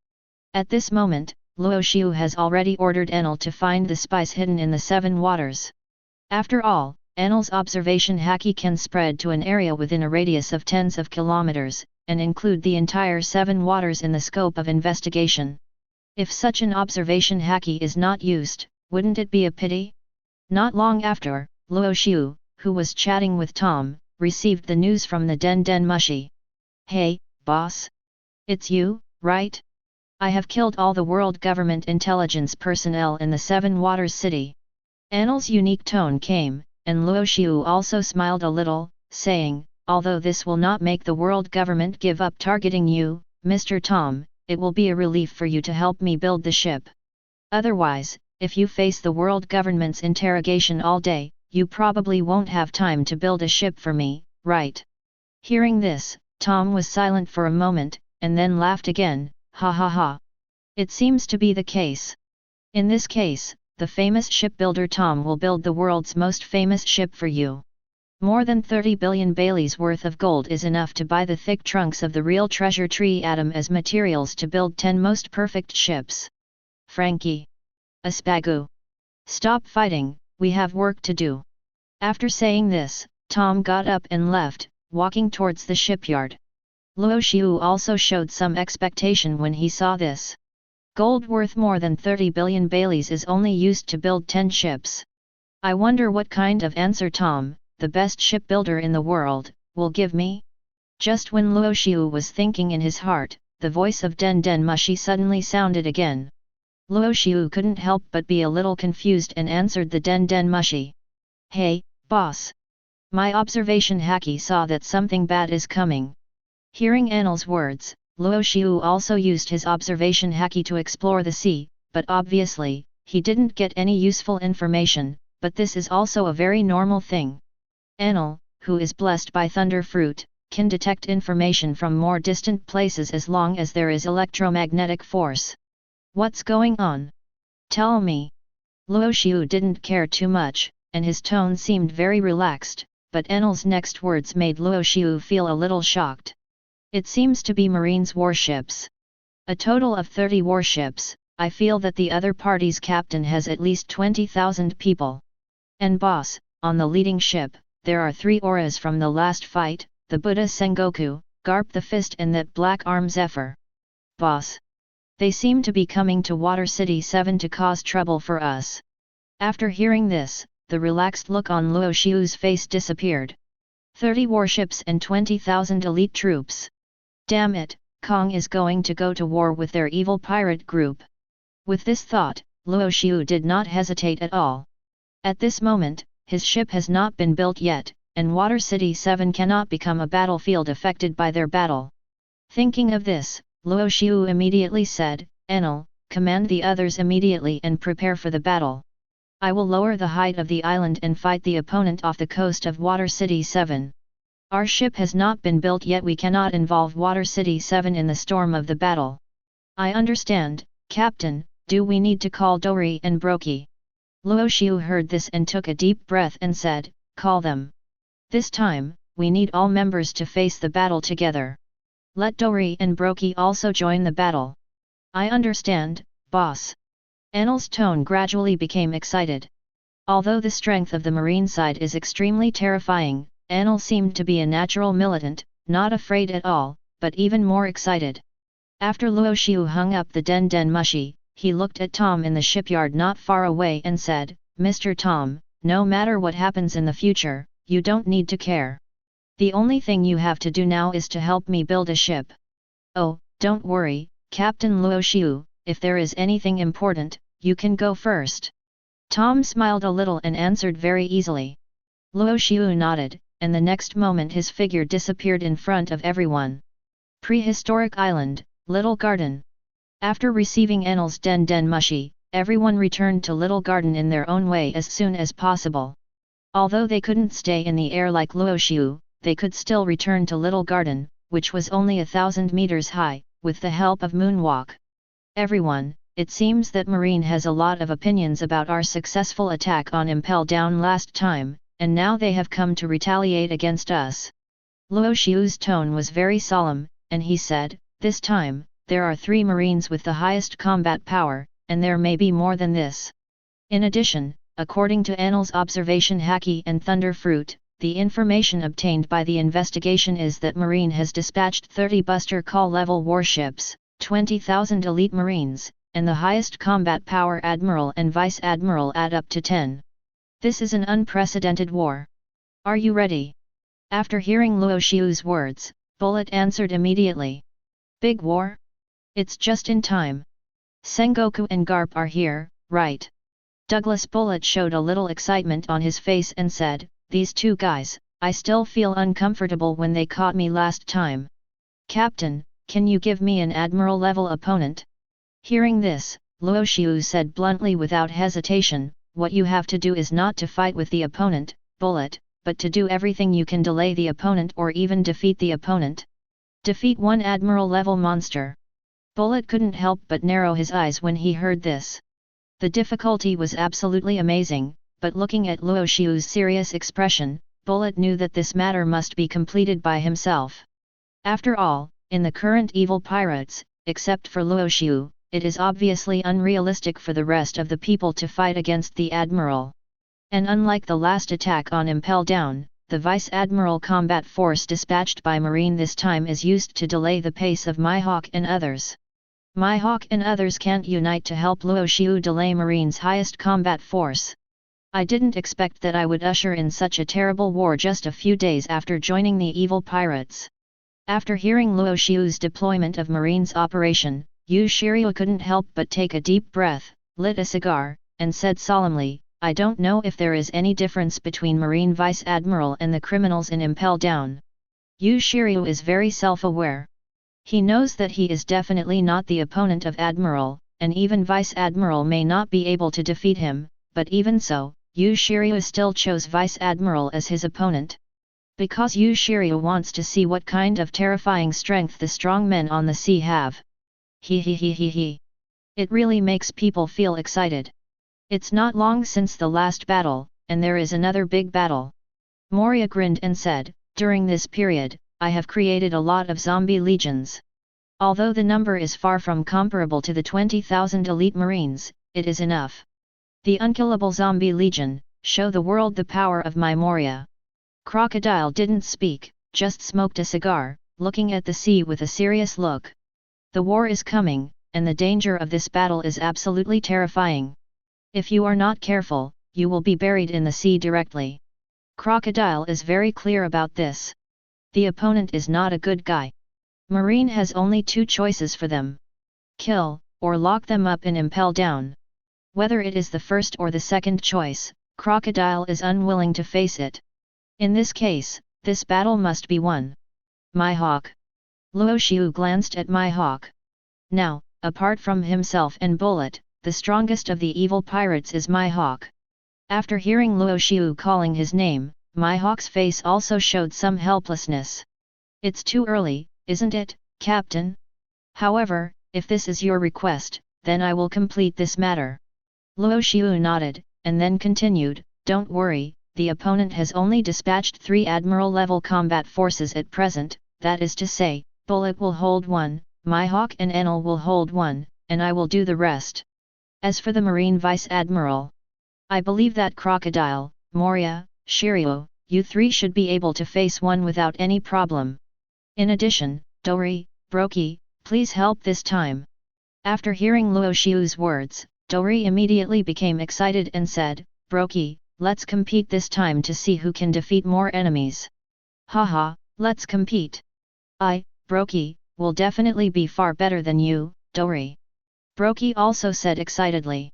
At this moment, Luo Xiu has already ordered Enel to find the spies hidden in the Seven Waters. After all, Enel's observation haki can spread to an area within a radius of tens of kilometers, and include the entire Seven Waters in the scope of investigation. If such an observation haki is not used, wouldn't it be a pity? Not long after, Luo Xiu, who was chatting with Tom, received the news from the Den Den Mushi. Hey, boss! It's you, right? I have killed all the world government intelligence personnel in the Seven Waters City. Enel's unique tone came, and Luo Xiu also smiled a little, saying, although this will not make the world government give up targeting you, Mr. Tom, it will be a relief for you to help me build the ship. Otherwise, if you face the world government's interrogation all day, you probably won't have time to build a ship for me, right? Hearing this, Tom was silent for a moment, and then laughed again, ha ha ha. It seems to be the case. In this case, the famous shipbuilder Tom will build the world's most famous ship for you. More than 30 billion Baileys worth of gold is enough to buy the thick trunks of the real treasure tree atom as materials to build 10 most perfect ships. Frankie. Aspagu. Stop fighting, we have work to do. After saying this, Tom got up and left, walking towards the shipyard. Luo Xiu also showed some expectation when he saw this. Gold worth more than 30 billion Baileys is only used to build 10 ships. I wonder what kind of answer Tom, the best shipbuilder in the world, will give me? Just when Luo Xiu was thinking in his heart, the voice of Den Den Mushi suddenly sounded again. Luo Xiu couldn't help but be a little confused and answered the Den Den Mushi. Hey, boss! My observation haki saw that something bad is coming. Hearing Enel's words, Luo Xiu also used his observation haki to explore the sea, but obviously, he didn't get any useful information, but this is also a very normal thing. Enel, who is blessed by Thunder Fruit, can detect information from more distant places as long as there is electromagnetic force. What's going on? Tell me. Luo Xiu didn't care too much, and his tone seemed very relaxed, but Enel's next words made Luo Xiu feel a little shocked. It seems to be Marine's warships. A total of 30 warships. I feel that the other party's captain has at least 20,000 people. And boss, on the leading ship, there are 3 auras from the last fight, the Buddha Sengoku, Garp the Fist and that black arm Zephr. Boss. They seem to be coming to Water City 7 to cause trouble for us. After hearing this, the relaxed look on Luo Xiu's face disappeared. 30 warships and 20,000 elite troops. Damn it, Kong is going to go to war with their evil pirate group. With this thought, Luo Xiu did not hesitate at all. At this moment, his ship has not been built yet, and Water City 7 cannot become a battlefield affected by their battle. Thinking of this, Luo Xiu immediately said, Enel, command the others immediately and prepare for the battle. I will lower the height of the island and fight the opponent off the coast of Water City 7. Our ship has not been built yet, we cannot involve Water City 7 in the storm of the battle. I understand, Captain, do we need to call Dori and Brokey? Luo Xiu heard this and took a deep breath and said, call them. This time, we need all members to face the battle together. Let Dori and Brokey also join the battle. I understand, boss. Enel's tone gradually became excited. Although the strength of the marine side is extremely terrifying, Enel seemed to be a natural militant, not afraid at all, but even more excited. After Luo Xiu hung up the Den Den Mushi, he looked at Tom in the shipyard not far away and said, Mr. Tom, no matter what happens in the future, you don't need to care. The only thing you have to do now is to help me build a ship. Oh, don't worry, Captain Luo Xiu, if there is anything important, you can go first. Tom smiled a little and answered very easily. Luo Xiu nodded, and the next moment his figure disappeared in front of everyone. Prehistoric Island, Little Garden. After receiving Enel's Den Den Mushi, everyone returned to Little Garden in their own way as soon as possible. Although they couldn't stay in the air like Luo Xiu, they could still return to Little Garden, which was only 1,000 meters high, with the help of Moonwalk. Everyone, it seems that Marine has a lot of opinions about our successful attack on Impel Down last time, and now they have come to retaliate against us. Luo Xiu's tone was very solemn, and he said, this time, there are 3 Marines with the highest combat power, and there may be more than this. In addition, according to Enel's observation Haki and Thunder Fruit, the information obtained by the investigation is that Marine has dispatched 30 Buster Call level warships, 20,000 elite Marines, and the highest combat power Admiral and Vice Admiral add up to 10. This is an unprecedented war. Are you ready? After hearing Luo Xiu's words, Bullet answered immediately. Big war? It's just in time. Sengoku and Garp are here, right? Douglas Bullet showed a little excitement on his face and said, these 2 guys, I still feel uncomfortable when they caught me last time. Captain, can you give me an admiral level opponent? Hearing this, Luo Xiu said bluntly without hesitation, what you have to do is not to fight with the opponent, Bullet, but to do everything you can delay the opponent or even defeat the opponent. Defeat one admiral level monster. Bullet couldn't help but narrow his eyes when he heard this. The difficulty was absolutely amazing, but looking at Luo Xiu's serious expression, Bullet knew that this matter must be completed by himself. After all, in the current evil pirates, except for Luo Xiu, it is obviously unrealistic for the rest of the people to fight against the Admiral. And unlike the last attack on Impel Down, the Vice Admiral combat force dispatched by Marine this time is used to delay the pace of Mihawk and others. Mihawk and others can't unite to help Luo Xiu delay Marine's highest combat force. I didn't expect that I would usher in such a terrible war just a few days after joining the evil pirates. After hearing Luo Xiu's deployment of Marine's operation, Shiru couldn't help but take a deep breath, lit a cigar, and said solemnly, I don't know if there is any difference between Marine Vice Admiral and the criminals in Impel Down. Shiru is very self-aware. He knows that he is definitely not the opponent of Admiral, and even Vice Admiral may not be able to defeat him, but even so, Shiru still chose Vice Admiral as his opponent. Because Shiru wants to see what kind of terrifying strength the strong men on the sea have. He. It really makes people feel excited. It's not long since the last battle, and there is another big battle. Moria grinned and said, during this period, I have created a lot of zombie legions. Although the number is far from comparable to the 20,000 elite marines, it is enough. The unkillable zombie legion, show the world the power of my Moria. Crocodile didn't speak, just smoked a cigar, looking at the sea with a serious look. The war is coming, and the danger of this battle is absolutely terrifying. If you are not careful, you will be buried in the sea directly. Crocodile is very clear about this. The opponent is not a good guy. Marine has only two choices for them. Kill, or lock them up in Impel Down. Whether it is the first or the second choice, Crocodile is unwilling to face it. In this case, this battle must be won. Mihawk. Luo Xiu glanced at Mihawk. Now, apart from himself and Bullet, the strongest of the evil pirates is Mihawk. After hearing Luo Xiu calling his name, Mihawk's face also showed some helplessness. It's too early, isn't it, Captain? However, if this is your request, then I will complete this matter. Luo Xiu nodded, and then continued, don't worry, the opponent has only dispatched 3 Admiral-level combat forces at present, that is to say, Bullet will hold 1, Mihawk and Enel will hold 1, and I will do the rest. As for the Marine Vice Admiral, I believe that Crocodile, Moria, Shiru, you 3 should be able to face one without any problem. In addition, Dori, Brokey, please help this time. After hearing Luo Xiu's words, Dori immediately became excited and said, Brokey, let's compete this time to see who can defeat more enemies. Haha, let's compete. Brokey, will definitely be far better than you, Dori. Brokey also said excitedly.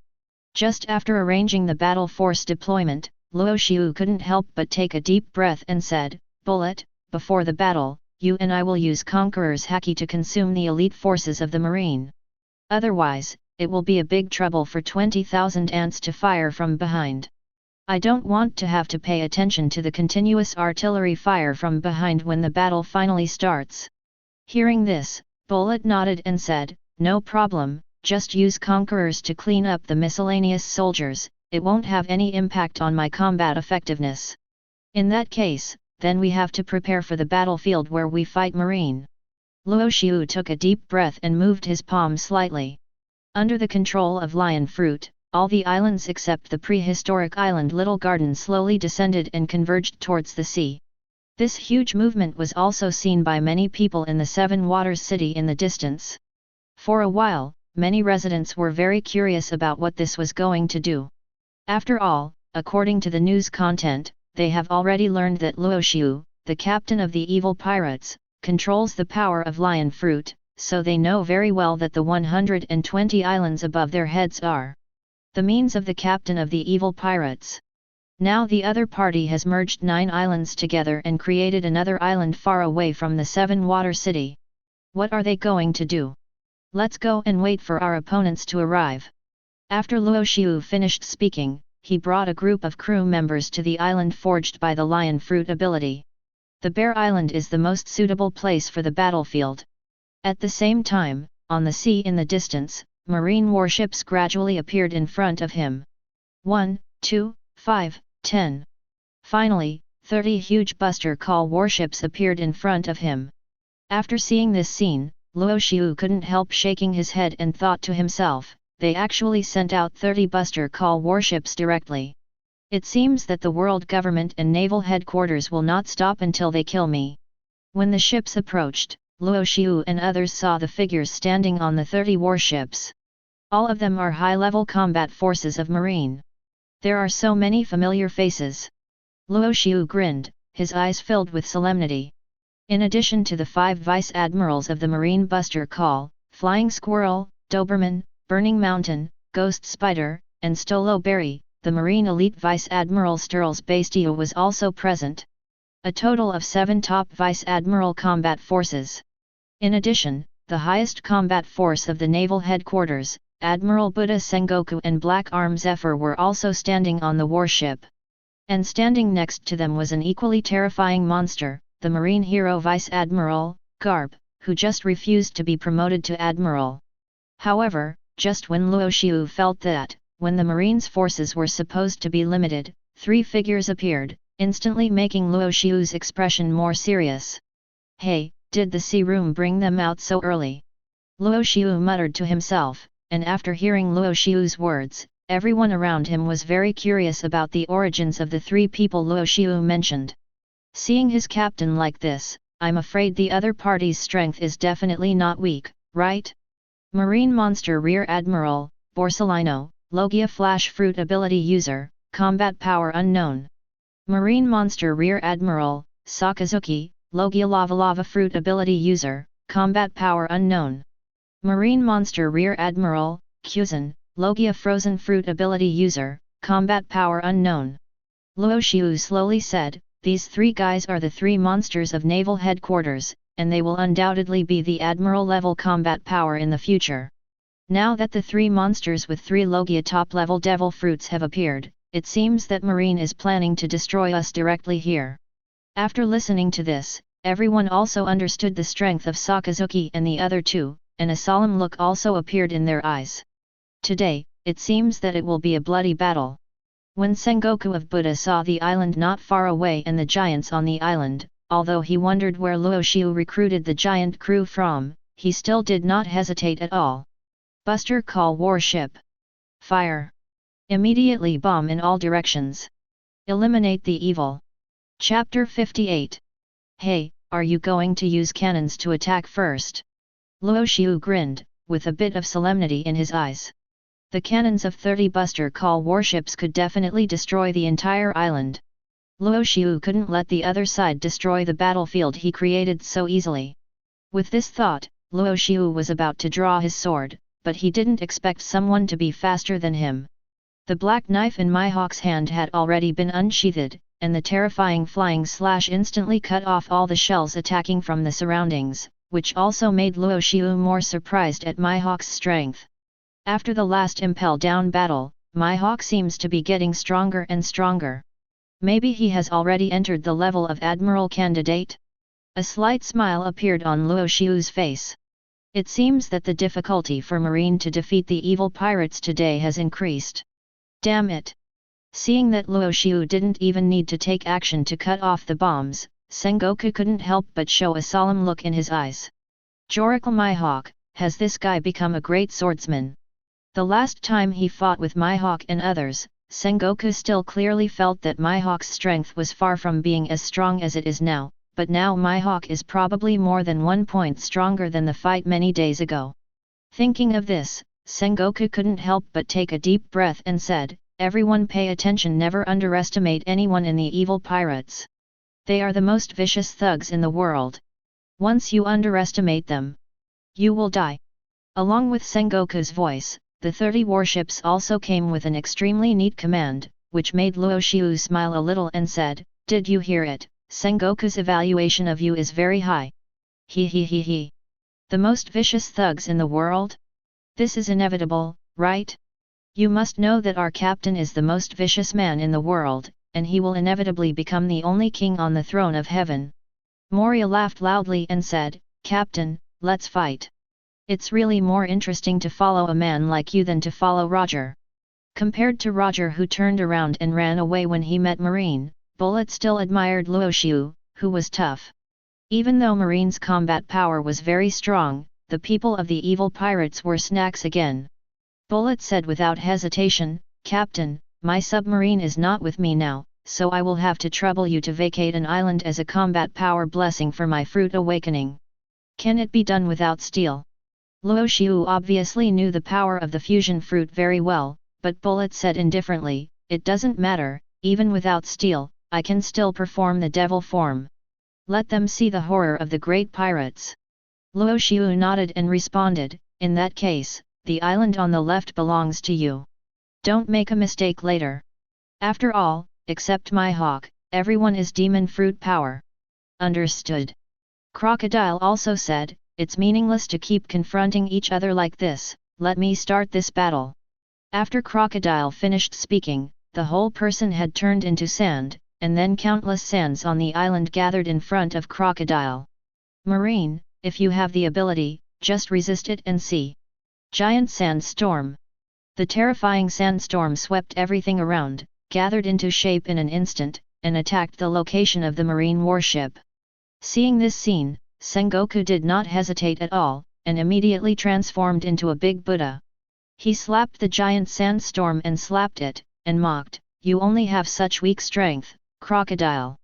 Just after arranging the battle force deployment, Luo Xiu couldn't help but take a deep breath and said, Bullet, before the battle, you and I will use Conqueror's Haki to consume the elite forces of the Marine. Otherwise, it will be a big trouble for 20,000 ants to fire from behind. I don't want to have to pay attention to the continuous artillery fire from behind when the battle finally starts. Hearing this, Bullet nodded and said, no problem, just use Conquerors to clean up the miscellaneous soldiers, it won't have any impact on my combat effectiveness. In that case, then we have to prepare for the battlefield where we fight Marine. Luo Xiu took a deep breath and moved his palm slightly. Under the control of Lion Fruit, all the islands except the prehistoric island Little Garden slowly descended and converged towards the sea. This huge movement was also seen by many people in the Seven Waters city in the distance. For a while, many residents were very curious about what this was going to do. After all, according to the news content, they have already learned that Luo Xiu, the captain of the evil pirates, controls the power of Lion Fruit, so they know very well that the 120 islands above their heads are the means of the captain of the evil pirates. Now the other party has merged 9 islands together and created another island far away from the Seven Water City. What are they going to do? Let's go and wait for our opponents to arrive. After Luo Xiu finished speaking, he brought a group of crew members to the island forged by the Lion Fruit ability. The Bear Island is the most suitable place for the battlefield. At the same time, on the sea in the distance, marine warships gradually appeared in front of him. 1, 2, 5, 10. Finally, 30 huge buster call warships appeared in front of him. After seeing this scene, Luo Xiu couldn't help shaking his head and thought to himself, they actually sent out 30 buster call warships directly. It seems that the world government and Naval Headquarters will not stop until they kill me. When the ships approached, Luo Xiu and others saw the figures standing on the 30 warships. All of them are high-level combat forces of Marine. There are so many familiar faces. Luo Xiu grinned, his eyes filled with solemnity. In addition to the 5 Vice Admirals of the Marine Buster Call, Flying Squirrel, Doberman, Burning Mountain, Ghost Spider, and Stolo Berry, the Marine Elite Vice Admiral Sturl's Bastio was also present. A total of 7 top Vice Admiral combat forces. In addition, the highest combat force of the Naval Headquarters, Admiral Buddha Sengoku and Black Arm Zephyr were also standing on the warship. And standing next to them was an equally terrifying monster, the Marine hero Vice Admiral, Garp, who just refused to be promoted to Admiral. However, just when Luo Xiu felt that, when the Marine's forces were supposed to be limited, three figures appeared, instantly making Luo Xiu's expression more serious. "Hey, did the sea room bring them out so early?" Luo Xiu muttered to himself, and after hearing Luo Xiu's words, everyone around him was very curious about the origins of the three people Luo Xiu mentioned. Seeing his captain like this, I'm afraid the other party's strength is definitely not weak, right? Marine Monster Rear Admiral, Borsellino, Logia Flash Fruit Ability User, Combat Power Unknown. Marine Monster Rear Admiral, Sakazuki, Logia Lava Fruit Ability User, Combat Power Unknown. Marine Monster Rear Admiral, Kuzan, Logia Frozen Fruit Ability User, Combat Power Unknown. Luo Xiu slowly said, "These three guys are the three monsters of Naval Headquarters, and they will undoubtedly be the Admiral-level combat power in the future. Now that the three monsters with three Logia top-level devil fruits have appeared, it seems that Marine is planning to destroy us directly here." After listening to this, everyone also understood the strength of Sakazuki and the other two, and a solemn look also appeared in their eyes. Today, it seems that it will be a bloody battle. When Sengoku of Buddha saw the island not far away and the giants on the island, although he wondered where Luo Xiu recruited the giant crew from, he still did not hesitate at all. Buster call warship. Fire. Immediately bomb in all directions. Eliminate the evil. Chapter 58. Hey, are you going to use cannons to attack first? Luo Xiu grinned, with a bit of solemnity in his eyes. The cannons of 30 Buster Call warships could definitely destroy the entire island. Luo Xiu couldn't let the other side destroy the battlefield he created so easily. With this thought, Luo Xiu was about to draw his sword, but he didn't expect someone to be faster than him. The black knife in Mihawk's hand had already been unsheathed, and the terrifying flying slash instantly cut off all the shells attacking from the surroundings, which also made Luo Xiu more surprised at Mihawk's strength. After the last Impel Down battle, Mihawk seems to be getting stronger and stronger. Maybe he has already entered the level of Admiral candidate? A slight smile appeared on Luo Xiu's face. It seems that the difficulty for Marine to defeat the evil pirates today has increased. Damn it! Seeing that Luo Xiu didn't even need to take action to cut off the bombs, Sengoku couldn't help but show a solemn look in his eyes. Joracle Mihawk, has this guy become a great swordsman? The last time he fought with Mihawk and others, Sengoku still clearly felt that Mihawk's strength was far from being as strong as it is now, but now Mihawk is probably more than 1 point stronger than the fight many days ago. Thinking of this, Sengoku couldn't help but take a deep breath and said, "Everyone pay attention, never underestimate anyone in the evil pirates. They are the most vicious thugs in the world. Once you underestimate them, you will die." Along with Sengoku's voice, the 30 warships also came with an extremely neat command, which made Luo Xiu smile a little and said, "Did you hear it? Sengoku's evaluation of you is very high. He. The most vicious thugs in the world? This is inevitable, right? You must know that our captain is the most vicious man in the world, and he will inevitably become the only king on the throne of heaven." Moria laughed loudly and said, "Captain, let's fight. It's really more interesting to follow a man like you than to follow Roger." Compared to Roger, who turned around and ran away when he met Marine, Bullet still admired Luo Xiu, who was tough. Even though Marine's combat power was very strong, the people of the evil pirates were snacks again. Bullet said without hesitation, "Captain, my submarine is not with me now, so I will have to trouble you to vacate an island as a combat power blessing for my fruit awakening. Can it be done without steel?" Luo Xiu obviously knew the power of the fusion fruit very well, but Bullet said indifferently, "It doesn't matter, even without steel, I can still perform the devil form. Let them see the horror of the great pirates." Luo Xiu nodded and responded, "In that case, the island on the left belongs to you. Don't make a mistake later. After all, except Mihawk, everyone is demon fruit power." "Understood." Crocodile also said, "It's meaningless to keep confronting each other like this, let me start this battle. After Crocodile finished speaking, the whole person had turned into sand, and then countless sands on the island gathered in front of Crocodile. Marine, if you have the ability, just resist it and see. Giant sandstorm. The terrifying sandstorm swept everything around, gathered into shape in an instant, and attacked the location of the marine warship. Seeing this scene, Sengoku did not hesitate at all, and immediately transformed into a big Buddha. He slapped the giant sandstorm and slapped it, and mocked, "You only have such weak strength, Crocodile."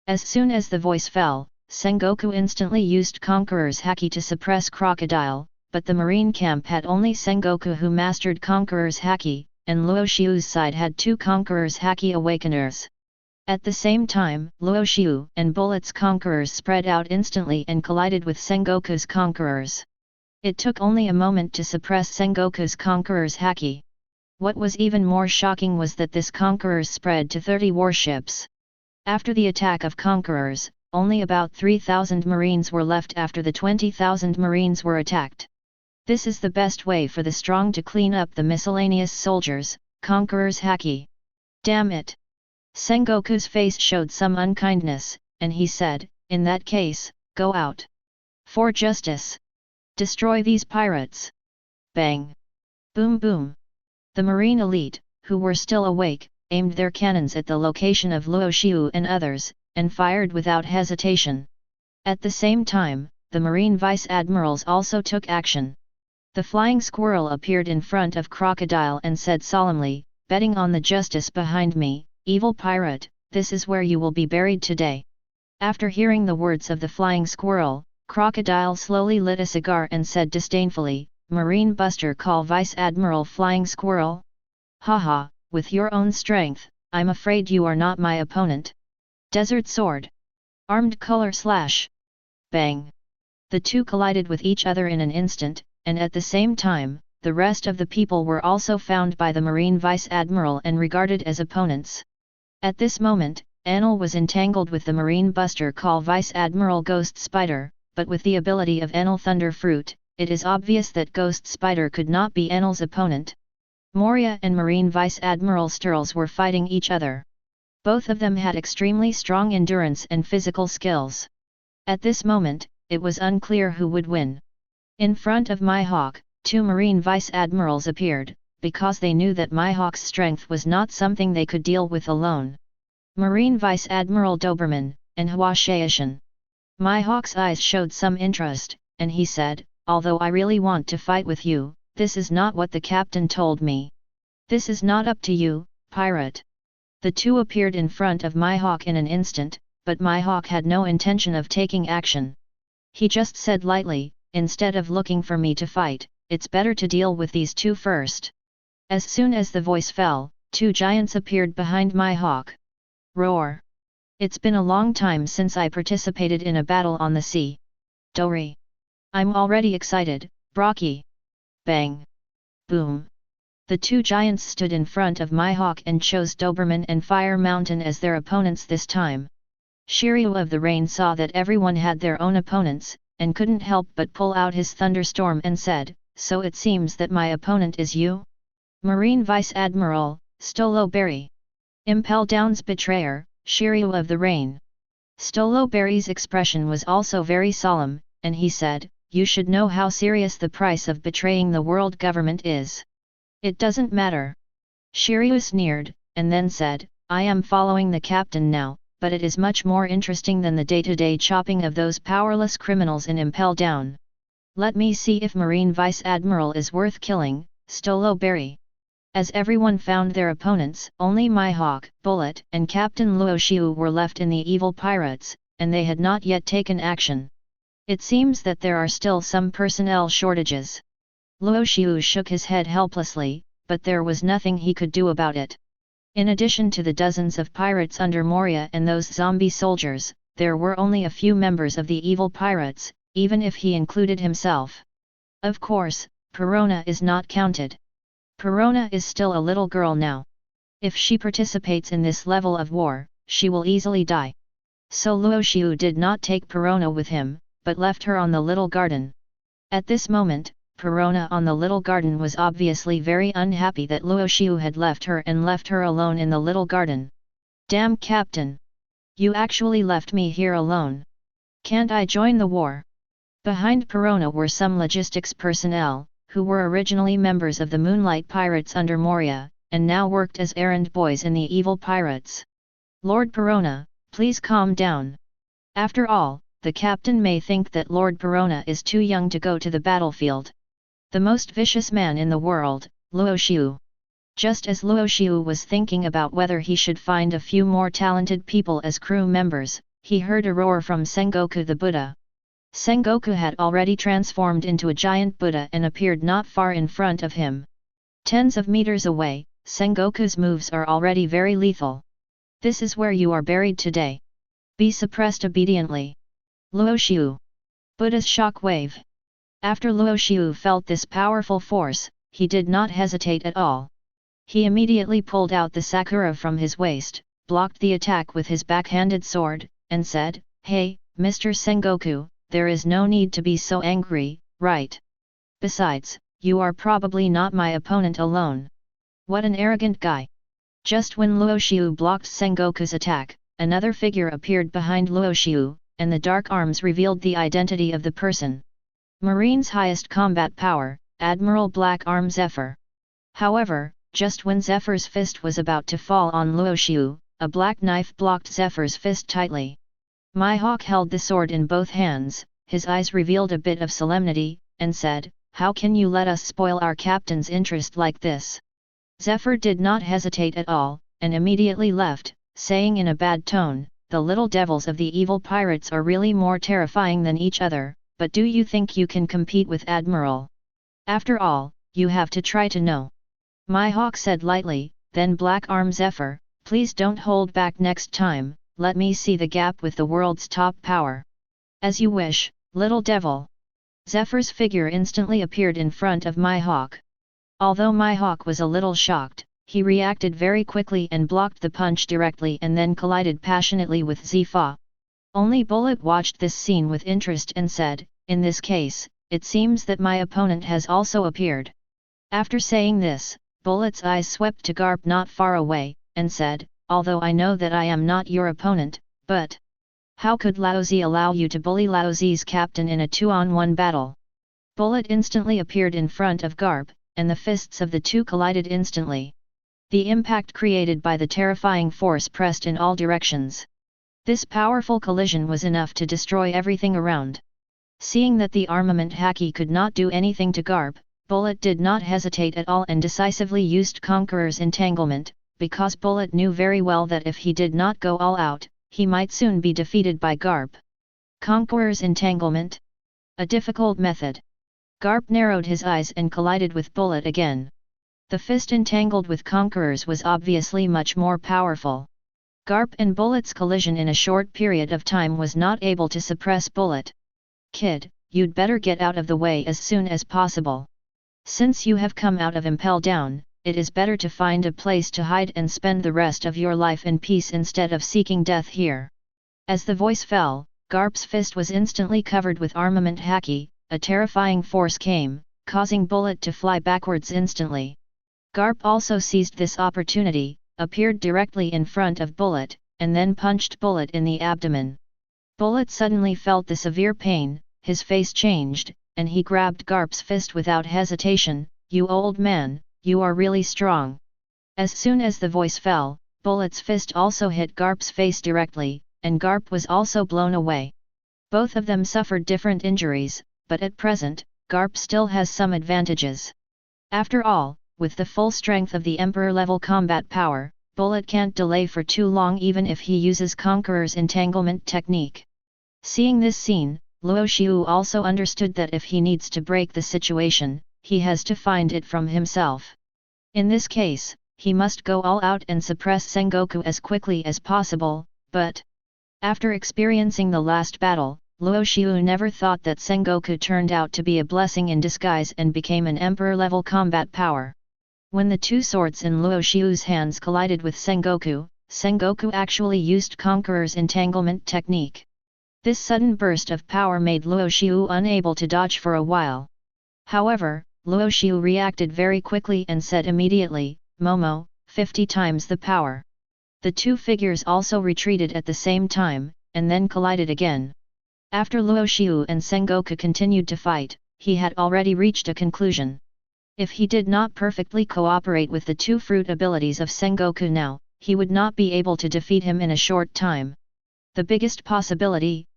As soon as the voice fell, Sengoku instantly used Conqueror's Haki to suppress Crocodile, but the marine camp had only Sengoku who mastered Conqueror's Haki, and Luo Xiu's side had 2 Conqueror's Haki Awakeners. At the same time, Luo Xiu and Bullet's Conquerors spread out instantly and collided with Sengoku's Conquerors. It took only a moment to suppress Sengoku's Conqueror's Haki. What was even more shocking was that this Conquerors spread to 30 warships. After the attack of Conquerors, only about 3,000 Marines were left after the 20,000 Marines were attacked. This is the best way for the strong to clean up the miscellaneous soldiers, Conqueror's Haki. Damn it! Sengoku's face showed some unkindness, and he said, "In that case, go out. For justice. Destroy these pirates." Bang! Boom boom! The marine elite, who were still awake, aimed their cannons at the location of Luo Xiu and others, and fired without hesitation. At the same time, the marine vice-admirals also took action. The flying squirrel appeared in front of Crocodile and said solemnly, "Betting on the justice behind me, evil pirate, this is where you will be buried today." After hearing the words of the flying squirrel, Crocodile slowly lit a cigar and said disdainfully, "Marine buster call Vice-Admiral Flying Squirrel? Haha, with your own strength, I'm afraid you are not my opponent." Desert Sword. Armed color slash. Bang! The two collided with each other in an instant, and at the same time, the rest of the people were also found by the Marine Vice-Admiral and regarded as opponents. At this moment, Enel was entangled with the Marine Buster call Vice-Admiral Ghost Spider, but with the ability of Enel Thunder Fruit, it is obvious that Ghost Spider could not be Enel's opponent. Moria and Marine Vice-Admiral Sturls were fighting each other. Both of them had extremely strong endurance and physical skills. At this moment, it was unclear who would win. In front of Mihawk, 2 Marine Vice-Admirals appeared, because they knew that Mihawk's strength was not something they could deal with alone. Marine Vice-Admiral Doberman, and Huashaishan. Mihawk's eyes showed some interest, and he said, "Although I really want to fight with you, this is not what the captain told me. This is not up to you, pirate." The two appeared in front of Mihawk in an instant, but Mihawk had no intention of taking action. He just said lightly, "Instead of looking for me to fight, it's better to deal with these two first." As soon as the voice fell, 2 giants appeared behind Mihawk. Roar! It's been a long time since I participated in a battle on the sea. Dori! I'm already excited, Brocky! Bang! Boom! The 2 giants stood in front of Mihawk and chose Doberman and Fire Mountain as their opponents this time. Shiru of the Rain saw that everyone had their own opponents, and couldn't help but pull out his thunderstorm and said, "So it seems that my opponent is you? Marine Vice-Admiral, Stolo Berry." Impel Down's betrayer, Shiru of the Rain. Stolo Berry's expression was also very solemn, and he said, "You should know how serious the price of betraying the world government is. It doesn't matter." Shiru sneered, and then said, "I am following the captain now, but it is much more interesting than the day-to-day chopping of those powerless criminals in Impel Down. Let me see if Marine Vice-Admiral is worth killing, Stolo Berry." As everyone found their opponents, only Mihawk, Bullet, and Captain Luo Xiu were left in the evil pirates, and they had not yet taken action. It seems that there are still some personnel shortages. Luo Xiu shook his head helplessly, but there was nothing he could do about it. In addition to the dozens of pirates under Moria and those zombie soldiers, there were only a few members of the evil pirates, even if he included himself. Of course, Perona is not counted. Perona is still a little girl now. If she participates in this level of war, she will easily die. So Luo Xiu did not take Perona with him, but left her on the little garden. At this moment, Perona on the little garden was obviously very unhappy that Luo Xiu had left her alone in the little garden. "Damn Captain! You actually left me here alone. Can't I join the war?" Behind Perona were some logistics personnel, who were originally members of the Moonlight Pirates under Moria, and now worked as errand boys in the evil pirates. "Lord Perona, please calm down. After all, the captain may think that Lord Perona is too young to go to the battlefield. The most vicious man in the world, Luo Xiu." Just as Luo Xiu was thinking about whether he should find a few more talented people as crew members, he heard a roar from Sengoku the Buddha. Sengoku had already transformed into a giant Buddha and appeared not far in front of him. Tens of meters away, Sengoku's moves are already very lethal. "This is where you are buried today. Be suppressed obediently. Luo Xiu." Buddha's shock wave. After Luo Xiu felt this powerful force, he did not hesitate at all. He immediately pulled out the sakura from his waist, blocked the attack with his backhanded sword, and said, "Hey, Mr. Sengoku, there is no need to be so angry, right? Besides, you are probably not my opponent alone. What an arrogant guy." Just when Luo Xiu blocked Sengoku's attack, another figure appeared behind Luo Xiu, and the dark arms revealed the identity of the person. Marine's highest combat power, Admiral Black Arm Zephr. However, just when Zephyr's fist was about to fall on Luo Xiu, a black knife blocked Zephyr's fist tightly. Mihawk held the sword in both hands, his eyes revealed a bit of solemnity, and said, "How can you let us spoil our captain's interest like this?" Zephr did not hesitate at all, and immediately left, saying in a bad tone, "The little devils of the evil pirates are really more terrifying than each other, but do you think you can compete with Admiral? After all, you have to try to know." Mihawk said lightly, "Then Black Arm Zephr, please don't hold back next time, let me see the gap with the world's top power." "As you wish, little devil." Zephyr's figure instantly appeared in front of Mihawk. Although Mihawk was a little shocked, he reacted very quickly and blocked the punch directly and then collided passionately with Zephr. Only Bullet watched this scene with interest and said, "In this case, it seems that my opponent has also appeared." After saying this, Bullet's eyes swept to Garp not far away, and said, "Although I know that I am not your opponent, but how could Laozi allow you to bully Laozi's captain in a 2-on-1 battle?" Bullet instantly appeared in front of Garp, and the fists of the two collided instantly. The impact created by the terrifying force pressed in all directions. This powerful collision was enough to destroy everything around. Seeing that the armament Haki could not do anything to Garp, Bullet did not hesitate at all and decisively used Conqueror's Entanglement, because Bullet knew very well that if he did not go all out, he might soon be defeated by Garp. Conqueror's Entanglement? A difficult method. Garp narrowed his eyes and collided with Bullet again. The fist entangled with Conqueror's was obviously much more powerful. Garp and Bullet's collision in a short period of time was not able to suppress Bullet. "Kid, you'd better get out of the way as soon as possible. Since you have come out of Impel Down, it is better to find a place to hide and spend the rest of your life in peace instead of seeking death here." As the voice fell, Garp's fist was instantly covered with armament Haki, a terrifying force came, causing Bullet to fly backwards instantly. Garp also seized this opportunity, appeared directly in front of Bullet, and then punched Bullet in the abdomen. Bullet suddenly felt the severe pain, his face changed, and he grabbed Garp's fist without hesitation. "You old man, you are really strong." As soon as the voice fell, Bullet's fist also hit Garp's face directly, and Garp was also blown away. Both of them suffered different injuries, but at present, Garp still has some advantages. After all, with the full strength of the Emperor-level combat power, Bullet can't delay for too long even if he uses Conqueror's Entanglement technique. Seeing this scene, Luo Xiu also understood that if he needs to break the situation, he has to find it from himself. In this case, he must go all out and suppress Sengoku as quickly as possible, but after experiencing the last battle, Luo Xiu never thought that Sengoku turned out to be a blessing in disguise and became an Emperor-level combat power. When the two swords in Luo Xiu's hands collided with Sengoku, Sengoku actually used Conqueror's Entanglement technique. This sudden burst of power made Luo Xiu unable to dodge for a while. However, Luo Xiu reacted very quickly and said immediately, "Momo, 50 times the power." The two figures also retreated at the same time, and then collided again. After Luo Xiu and Sengoku continued to fight, he had already reached a conclusion. If he did not perfectly cooperate with the two fruit abilities of Sengoku now, he would not be able to defeat him in a short time. The biggest possibility,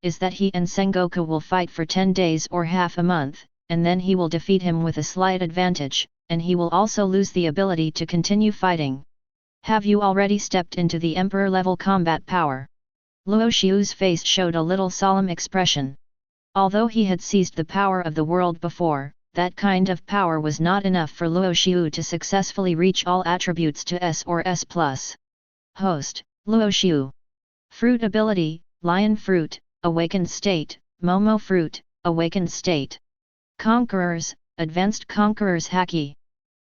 is that he and Sengoku will fight for 10 days or half a month, and then he will defeat him with a slight advantage, and he will also lose the ability to continue fighting. "Have you already stepped into the Emperor-level combat power?" Luo Xiu's face showed a little solemn expression. Although he had seized the power of the world before, that kind of power was not enough for Luo Xiu to successfully reach all attributes to S or S+. Host, Luo Xiu. Fruit ability, Lion Fruit, Awakened State, Momo Fruit, Awakened State. Conquerors, Advanced Conquerors Haki.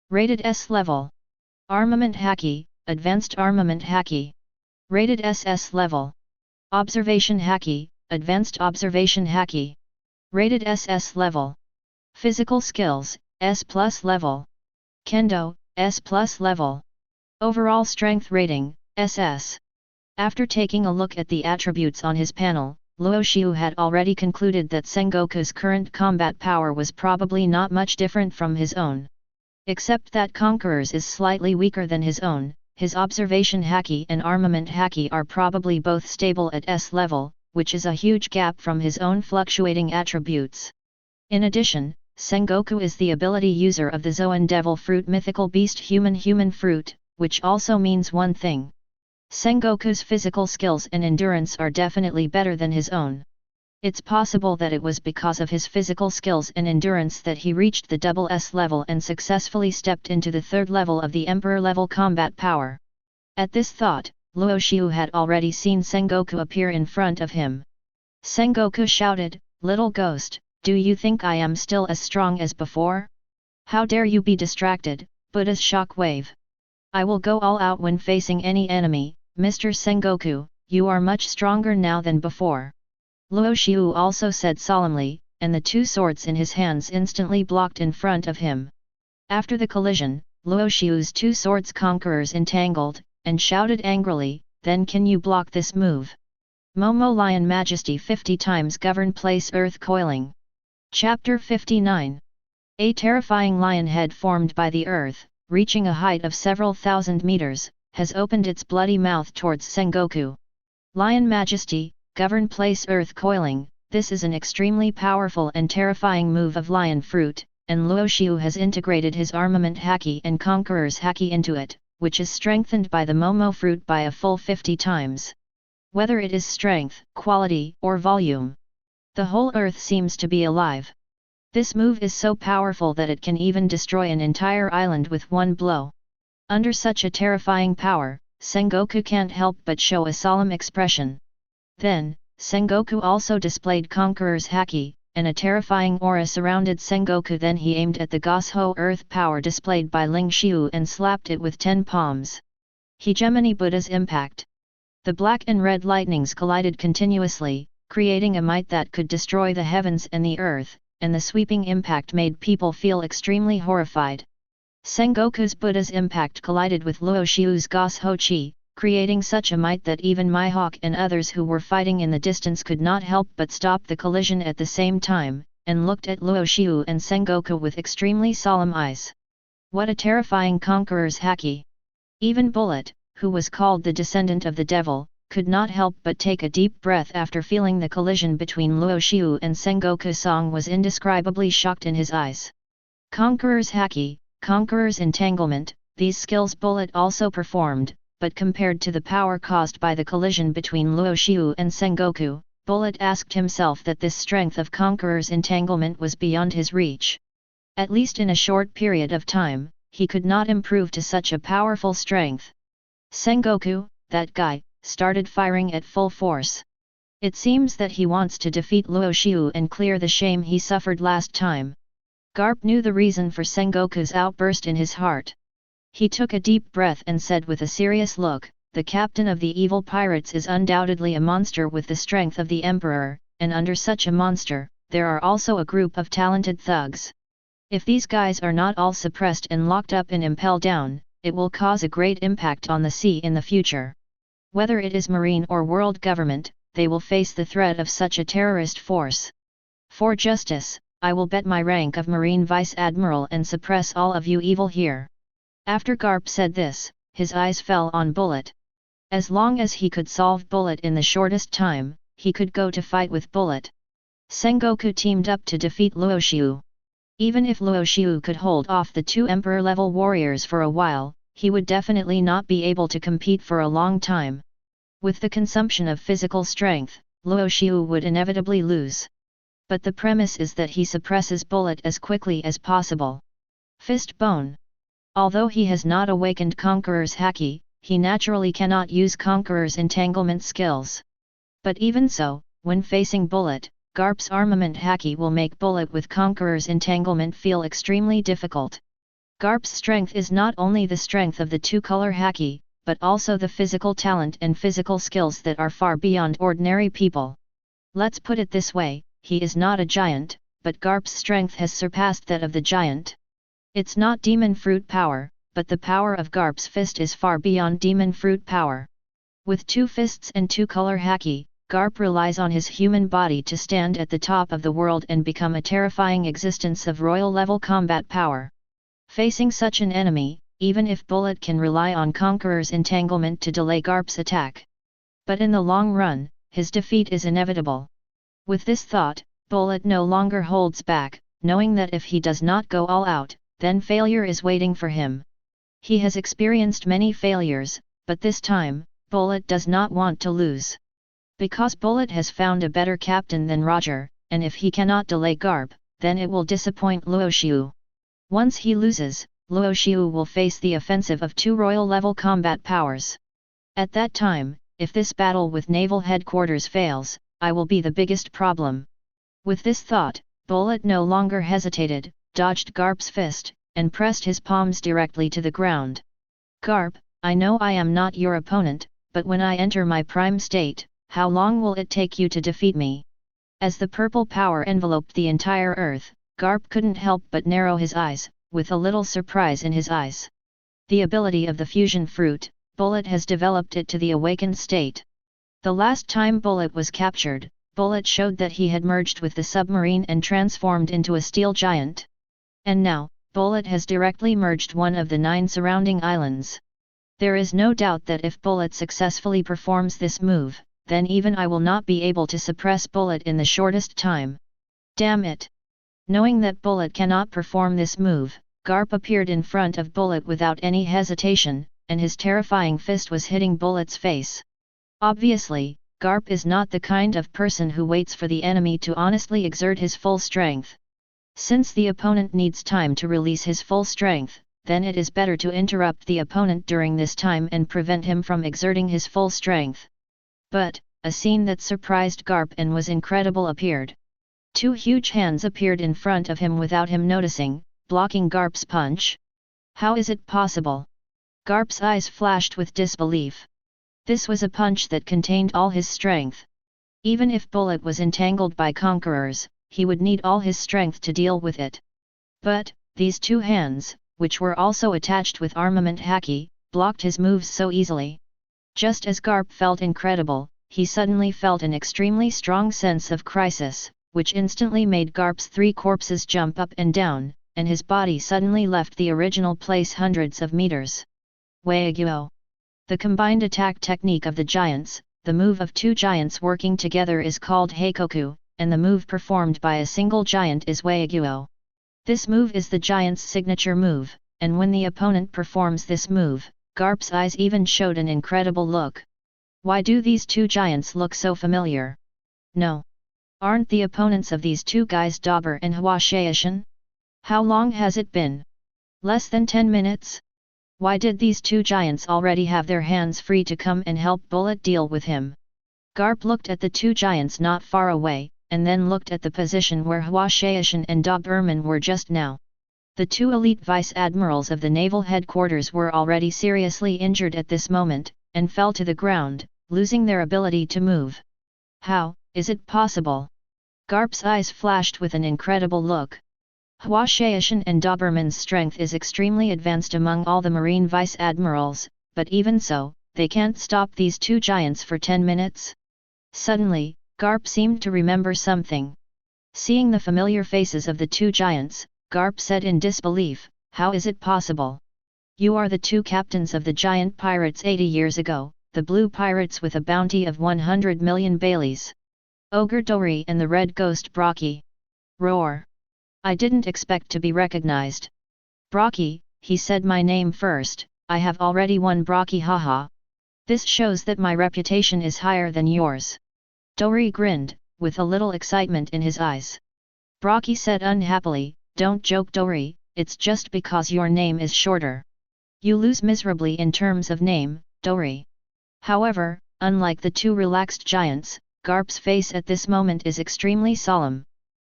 Rated S level. Armament Haki, Advanced Armament Haki. Rated SS level. Observation Haki, Advanced Observation Haki. Rated SS level. Physical Skills, S+ level. Kendo, S+ level. Overall Strength Rating, SS. After taking a look at the attributes on his panel, Luo Xiu had already concluded that Sengoku's current combat power was probably not much different from his own. Except that Conqueror's is slightly weaker than his own, his Observation Haki and Armament Haki are probably both stable at S level, which is a huge gap from his own fluctuating attributes. In addition, Sengoku is the ability user of the Zoan Devil Fruit Mythical Beast Human Fruit, which also means one thing. Sengoku's physical skills and endurance are definitely better than his own. It's possible that it was because of his physical skills and endurance that he reached the double S level and successfully stepped into the third level of the Emperor-level combat power. At this thought, Luo Xiu had already seen Sengoku appear in front of him. Sengoku shouted, "Little ghost, do you think I am still as strong as before? How dare you be distracted, Buddha's shockwave! I will go all out when facing any enemy, Mr. Sengoku, you are much stronger now than before." Luo Xiu also said solemnly, and the two swords in his hands instantly blocked in front of him. After the collision, Luo Xiu's two swords conquerors entangled, and shouted angrily, "Then can you block this move?" Momo Lion Majesty 50 times Govern Place Earth Coiling. Chapter 59. A terrifying lion head formed by the earth, reaching a height of several thousand meters, has opened its bloody mouth towards Sengoku. Lion Majesty, Govern Place Earth Coiling. This is an extremely powerful and terrifying move of Lion Fruit, and Luo Xiu has integrated his Armament Haki and Conqueror's Haki into it, which is strengthened by the Momo Fruit by a full 50 times. Whether it is strength, quality, or volume, the whole earth seems to be alive. This move is so powerful that it can even destroy an entire island with one blow. Under such a terrifying power, Sengoku can't help but show a solemn expression. Then, Sengoku also displayed Conqueror's Haki, and a terrifying aura surrounded Sengoku. Then he aimed at the Gosho earth power displayed by Ling Xiu and slapped it with 10 palms. Hegemony Buddha's Impact. The black and red lightnings collided continuously, creating a might that could destroy the heavens and the earth, and the sweeping impact made people feel extremely horrified. Sengoku's Buddha's Impact collided with Luo Xiu's Gosho Chi, creating such a might that even Mihawk and others who were fighting in the distance could not help but stop the collision at the same time, and looked at Luo Xiu and Sengoku with extremely solemn eyes. What a terrifying Conqueror's Haki! Even Bullet, who was called the descendant of the devil, could not help but take a deep breath after feeling the collision between Luo Xiu and Sengoku. Song was indescribably shocked in his eyes. Conqueror's Haki, Conqueror's Entanglement, these skills Bullet also performed, but compared to the power caused by the collision between Luo Xiu and Sengoku, Bullet asked himself that this strength of Conqueror's Entanglement was beyond his reach. At least in a short period of time, he could not improve to such a powerful strength. Sengoku, that guy, started firing at full force. It seems that he wants to defeat Luo Xiu and clear the shame he suffered last time. Garp knew the reason for Sengoku's outburst in his heart. He took a deep breath and said with a serious look, "The captain of the evil pirates is undoubtedly a monster with the strength of the emperor, and under such a monster, there are also a group of talented thugs. If these guys are not all suppressed and locked up in Impel Down, it will cause a great impact on the sea in the future. Whether it is marine or world government, they will face the threat of such a terrorist force. For justice, I will bet my rank of Marine Vice Admiral and suppress all of you evil here. After Garp said this, his eyes fell on Bullet. As long as he could solve Bullet in the shortest time, he could go to fight with Bullet. Sengoku teamed up to defeat Luo Xiu. Even if Luo Xiu could hold off the two Emperor-level warriors for a while, he would definitely not be able to compete for a long time. With the consumption of physical strength, Luo Xiu would inevitably lose. But the premise is that he suppresses Bullet as quickly as possible. Fist Bone. Although he has not awakened Conqueror's Haki, he naturally cannot use Conqueror's entanglement skills. But even so, when facing Bullet, Garp's armament Haki will make Bullet with Conqueror's entanglement feel extremely difficult. Garp's strength is not only the strength of the two-color Haki, but also the physical talent and physical skills that are far beyond ordinary people. Let's put it this way. He is not a giant, but Garp's strength has surpassed that of the giant. It's not demon fruit power, but the power of Garp's fist is far beyond demon fruit power. With two fists and two-color Haki, Garp relies on his human body to stand at the top of the world and become a terrifying existence of royal-level combat power. Facing such an enemy, even if Bullet can rely on Conqueror's entanglement to delay Garp's attack. But in the long run, his defeat is inevitable. With this thought, Bullet no longer holds back, knowing that if he does not go all out, then failure is waiting for him. He has experienced many failures, but this time, Bullet does not want to lose. Because Bullet has found a better captain than Roger, and if he cannot delay Garp, then it will disappoint Luo Xiu. Once he loses, Luo Xiu will face the offensive of two royal-level combat powers. At that time, if this battle with Naval Headquarters fails, I will be the biggest problem. With this thought, Bullet no longer hesitated, dodged Garp's fist, and pressed his palms directly to the ground. Garp, I know I am not your opponent, but when I enter my prime state, how long will it take you to defeat me? As the purple power enveloped the entire earth, Garp couldn't help but narrow his eyes, with a little surprise in his eyes. The ability of the fusion fruit, Bullet has developed it to the awakened state. The last time Bullet was captured, Bullet showed that he had merged with the submarine and transformed into a steel giant. And now, Bullet has directly merged one of the 9 surrounding islands. There is no doubt that if Bullet successfully performs this move, then even I will not be able to suppress Bullet in the shortest time. Damn it! Knowing that Bullet cannot perform this move, Garp appeared in front of Bullet without any hesitation, and his terrifying fist was hitting Bullet's face. Obviously, Garp is not the kind of person who waits for the enemy to honestly exert his full strength. Since the opponent needs time to release his full strength, then it is better to interrupt the opponent during this time and prevent him from exerting his full strength. But, a scene that surprised Garp and was incredible appeared. 2 huge hands appeared in front of him without him noticing, blocking Garp's punch. How is it possible? Garp's eyes flashed with disbelief. This was a punch that contained all his strength. Even if Bullet was entangled by Conquerors, he would need all his strength to deal with it. But, these 2 hands, which were also attached with armament Haki, blocked his moves so easily. Just as Garp felt incredible, he suddenly felt an extremely strong sense of crisis, which instantly made Garp's 3 corpses jump up and down, and his body suddenly left the original place hundreds of meters. Waiguo. The combined attack technique of the giants, the move of 2 giants working together is called Heikoku, and the move performed by a single giant is Waiguo. This move is the giant's signature move, and when the opponent performs this move, Garp's eyes even showed an incredible look. Why do these 2 giants look so familiar? No. Aren't the opponents of these 2 guys Zephr and Huashiashan? How long has it been? Less than 10 minutes? Why did these 2 giants already have their hands free to come and help Bullet deal with him? Garp looked at the 2 giants not far away, and then looked at the position where Huashiashan and Zephr were just now. The 2 elite vice admirals of the Naval Headquarters were already seriously injured at this moment, and fell to the ground, losing their ability to move. How is it possible? Garp's eyes flashed with an incredible look. Hua Xiaoshan and Doberman's strength is extremely advanced among all the marine vice-admirals, but even so, they can't stop these two giants for 10 minutes? Suddenly, Garp seemed to remember something. Seeing the familiar faces of the two giants, Garp said in disbelief, "How is it possible? You are the two captains of the giant pirates 80 years ago, the blue pirates with a bounty of 100 million baileys. Ogre Dori and the red ghost Brocky." Roar! I didn't expect to be recognized. Brocky, he said my name first, I have already won Brocky, haha. This shows that my reputation is higher than yours. Dori grinned, with a little excitement in his eyes. Brocky said unhappily, "Don't joke Dori, it's just because your name is shorter. You lose miserably in terms of name, Dori." However, unlike the two relaxed giants, Garp's face at this moment is extremely solemn.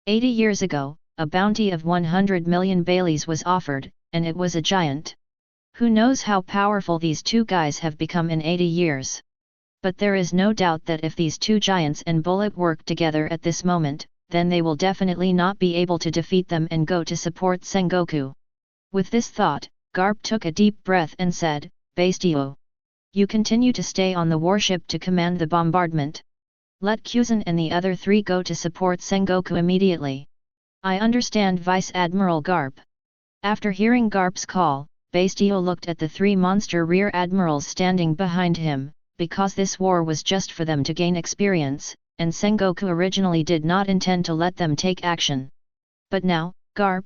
80 years ago, a bounty of 100 million baileys was offered, and it was a giant. Who knows how powerful these two guys have become in 80 years. But there is no doubt that if these two giants and Bullet work together at this moment, then they will definitely not be able to defeat them and go to support Sengoku. With this thought, Garp took a deep breath and said, "Bastio. You continue to stay on the warship to command the bombardment. Let Kuzan and the other three go to support Sengoku immediately." "I understand, Vice Admiral Garp." After hearing Garp's call, Bastio looked at the three monster rear admirals standing behind him, because this war was just for them to gain experience, and Sengoku originally did not intend to let them take action. But now, Garp,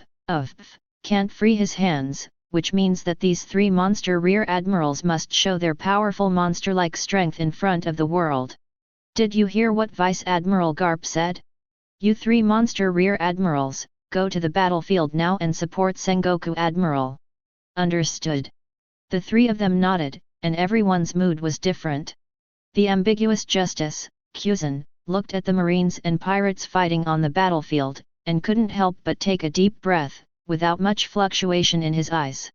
can't free his hands, which means that these three monster rear admirals must show their powerful monster-like strength in front of the world. Did you hear what Vice Admiral Garp said? You three monster rear admirals, go to the battlefield now and support Sengoku Admiral. Understood. The three of them nodded, and everyone's mood was different. The ambiguous Justice, Kuzan, looked at the Marines and pirates fighting on the battlefield, and couldn't help but take a deep breath, without much fluctuation in his eyes.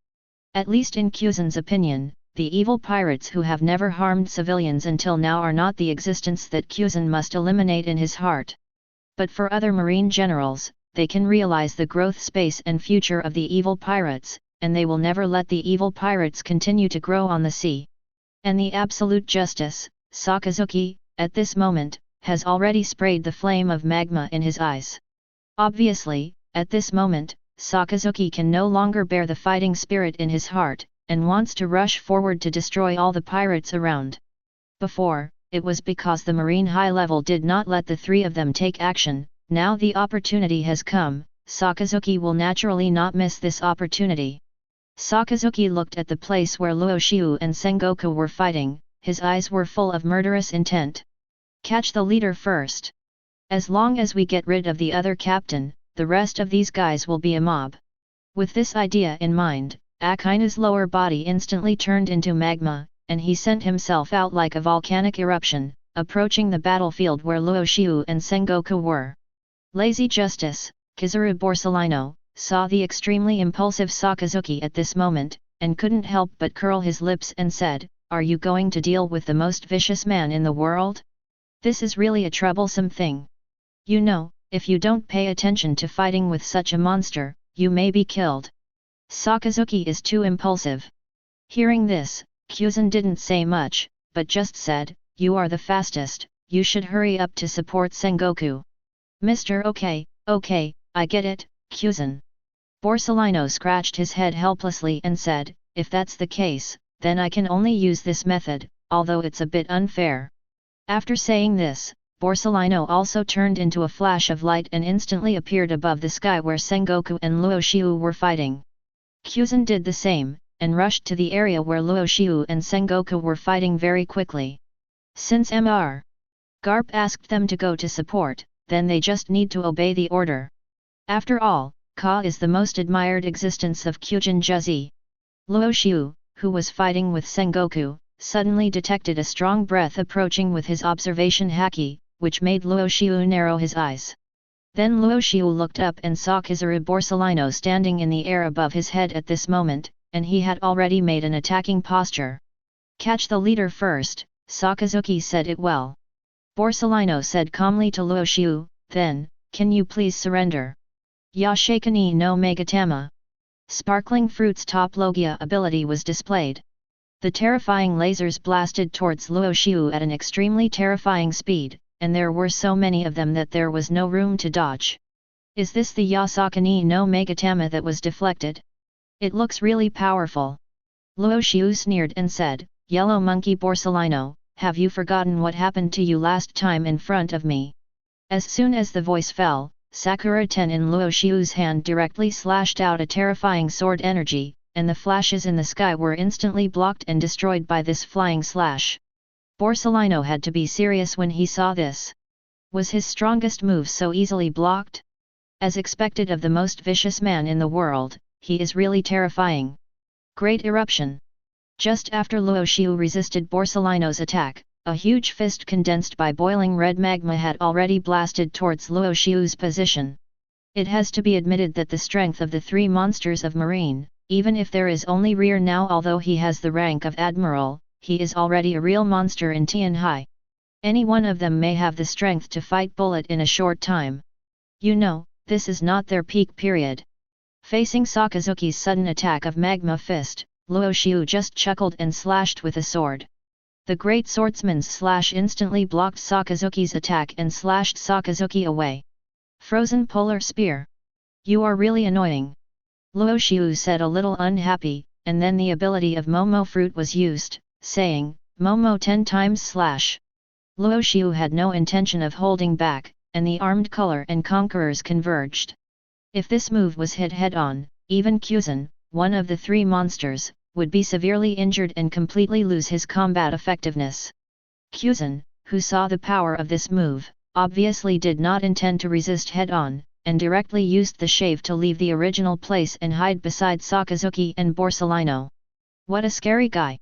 At least in Kuzan's opinion, the evil pirates who have never harmed civilians until now are not the existence that Kuzan must eliminate in his heart. But for other marine generals, they can realize the growth space and future of the evil pirates, and they will never let the evil pirates continue to grow on the sea. And the absolute justice, Sakazuki, at this moment, has already sprayed the flame of magma in his eyes. Obviously, at this moment, Sakazuki can no longer bear the fighting spirit in his heart, and wants to rush forward to destroy all the pirates around. Before, it was because the Marine High Level did not let the three of them take action. Now the opportunity has come, Sakazuki will naturally not miss this opportunity. Sakazuki looked at the place where Luo Xiu and Sengoku were fighting, his eyes were full of murderous intent. Catch the leader first. As long as we get rid of the other captain, the rest of these guys will be a mob. With this idea in mind, Akina's lower body instantly turned into magma, and he sent himself out like a volcanic eruption, approaching the battlefield where Luo Xiu and Sengoku were. Lazy Justice, Kizaru Borsalino, saw the extremely impulsive Sakazuki at this moment, and couldn't help but curl his lips and said, "Are you going to deal with the most vicious man in the world? This is really a troublesome thing. You know, if you don't pay attention to fighting with such a monster, you may be killed. Sakazuki is too impulsive." Hearing this, Kuzan didn't say much, but just said, "You are the fastest, you should hurry up to support Sengoku." "Mr. Okay, I get it, Kuzan." Borsalino scratched his head helplessly and said, "If that's the case, then I can only use this method, although it's a bit unfair." After saying this, Borsalino also turned into a flash of light and instantly appeared above the sky where Sengoku and Luo Xiu were fighting. Kuzan did the same, and rushed to the area where Luo Xiu and Sengoku were fighting very quickly. Since Mr. Garp asked them to go to support, then they just need to obey the order. After all, Ka is the most admired existence of Kyujin Juzi. Luo Xiu, who was fighting with Sengoku, suddenly detected a strong breath approaching with his observation haki, which made Luo Xiu narrow his eyes. Then Luo Xiu looked up and saw Kizaru Borsalino standing in the air above his head at this moment, and he had already made an attacking posture. "Catch the leader first," Sakazuki said it well. Borsalino said calmly to Luo Xiu, then, can you please surrender? Yashakani no Megatama. Sparkling Fruit's top Logia ability was displayed. The terrifying lasers blasted towards Luo Xiu at an extremely terrifying speed, and there were so many of them that there was no room to dodge. Is this the Yasakani no Megatama that was deflected? It looks really powerful. Luo Xiu sneered and said, Yellow Monkey Borsellino, have you forgotten what happened to you last time in front of me? As soon as the voice fell, Sakura Ten in Luo Xiu's hand directly slashed out a terrifying sword energy, and the flashes in the sky were instantly blocked and destroyed by this flying slash. Borsellino had to be serious when he saw this. Was his strongest move so easily blocked? As expected of the most vicious man in the world, he is really terrifying. Great eruption. Just after Luo Xiu resisted Borsellino's attack, a huge fist condensed by boiling red magma had already blasted towards Luo Xiu's position. It has to be admitted that the strength of the three monsters of Marine, even if there is only Rear now, although he has the rank of Admiral, he is already a real monster in Tianhai. Any one of them may have the strength to fight Bullet in a short time. You know, this is not their peak period. Facing Sakazuki's sudden attack of Magma Fist, Luo Xiu just chuckled and slashed with a sword. The great swordsman's slash instantly blocked Sakazuki's attack and slashed Sakazuki away. Frozen Polar Spear. You are really annoying. Luo Xiu said, a little unhappy, and then the ability of Momo Fruit was used, saying, Momo 10 times slash. Luo Xiu had no intention of holding back, and the armed color and conquerors converged. If this move was hit head-on, even Kuzan, one of the three monsters, would be severely injured and completely lose his combat effectiveness. Kuzan, who saw the power of this move, obviously did not intend to resist head-on, and directly used the shave to leave the original place and hide beside Sakazuki and Borsellino. What a scary guy!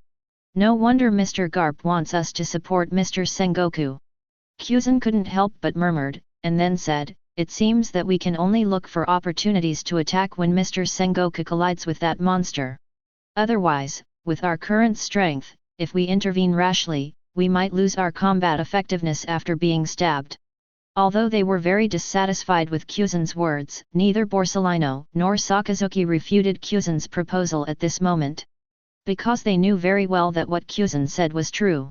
No wonder Mr. Garp wants us to support Mr. Sengoku. Kuzan couldn't help but murmured, and then said, it seems that we can only look for opportunities to attack when Mr. Sengoku collides with that monster. Otherwise, with our current strength, if we intervene rashly, we might lose our combat effectiveness after being stabbed. Although they were very dissatisfied with Kuzan's words, neither Borsellino nor Sakazuki refuted Kuzan's proposal at this moment. Because they knew very well that what Kuzan said was true.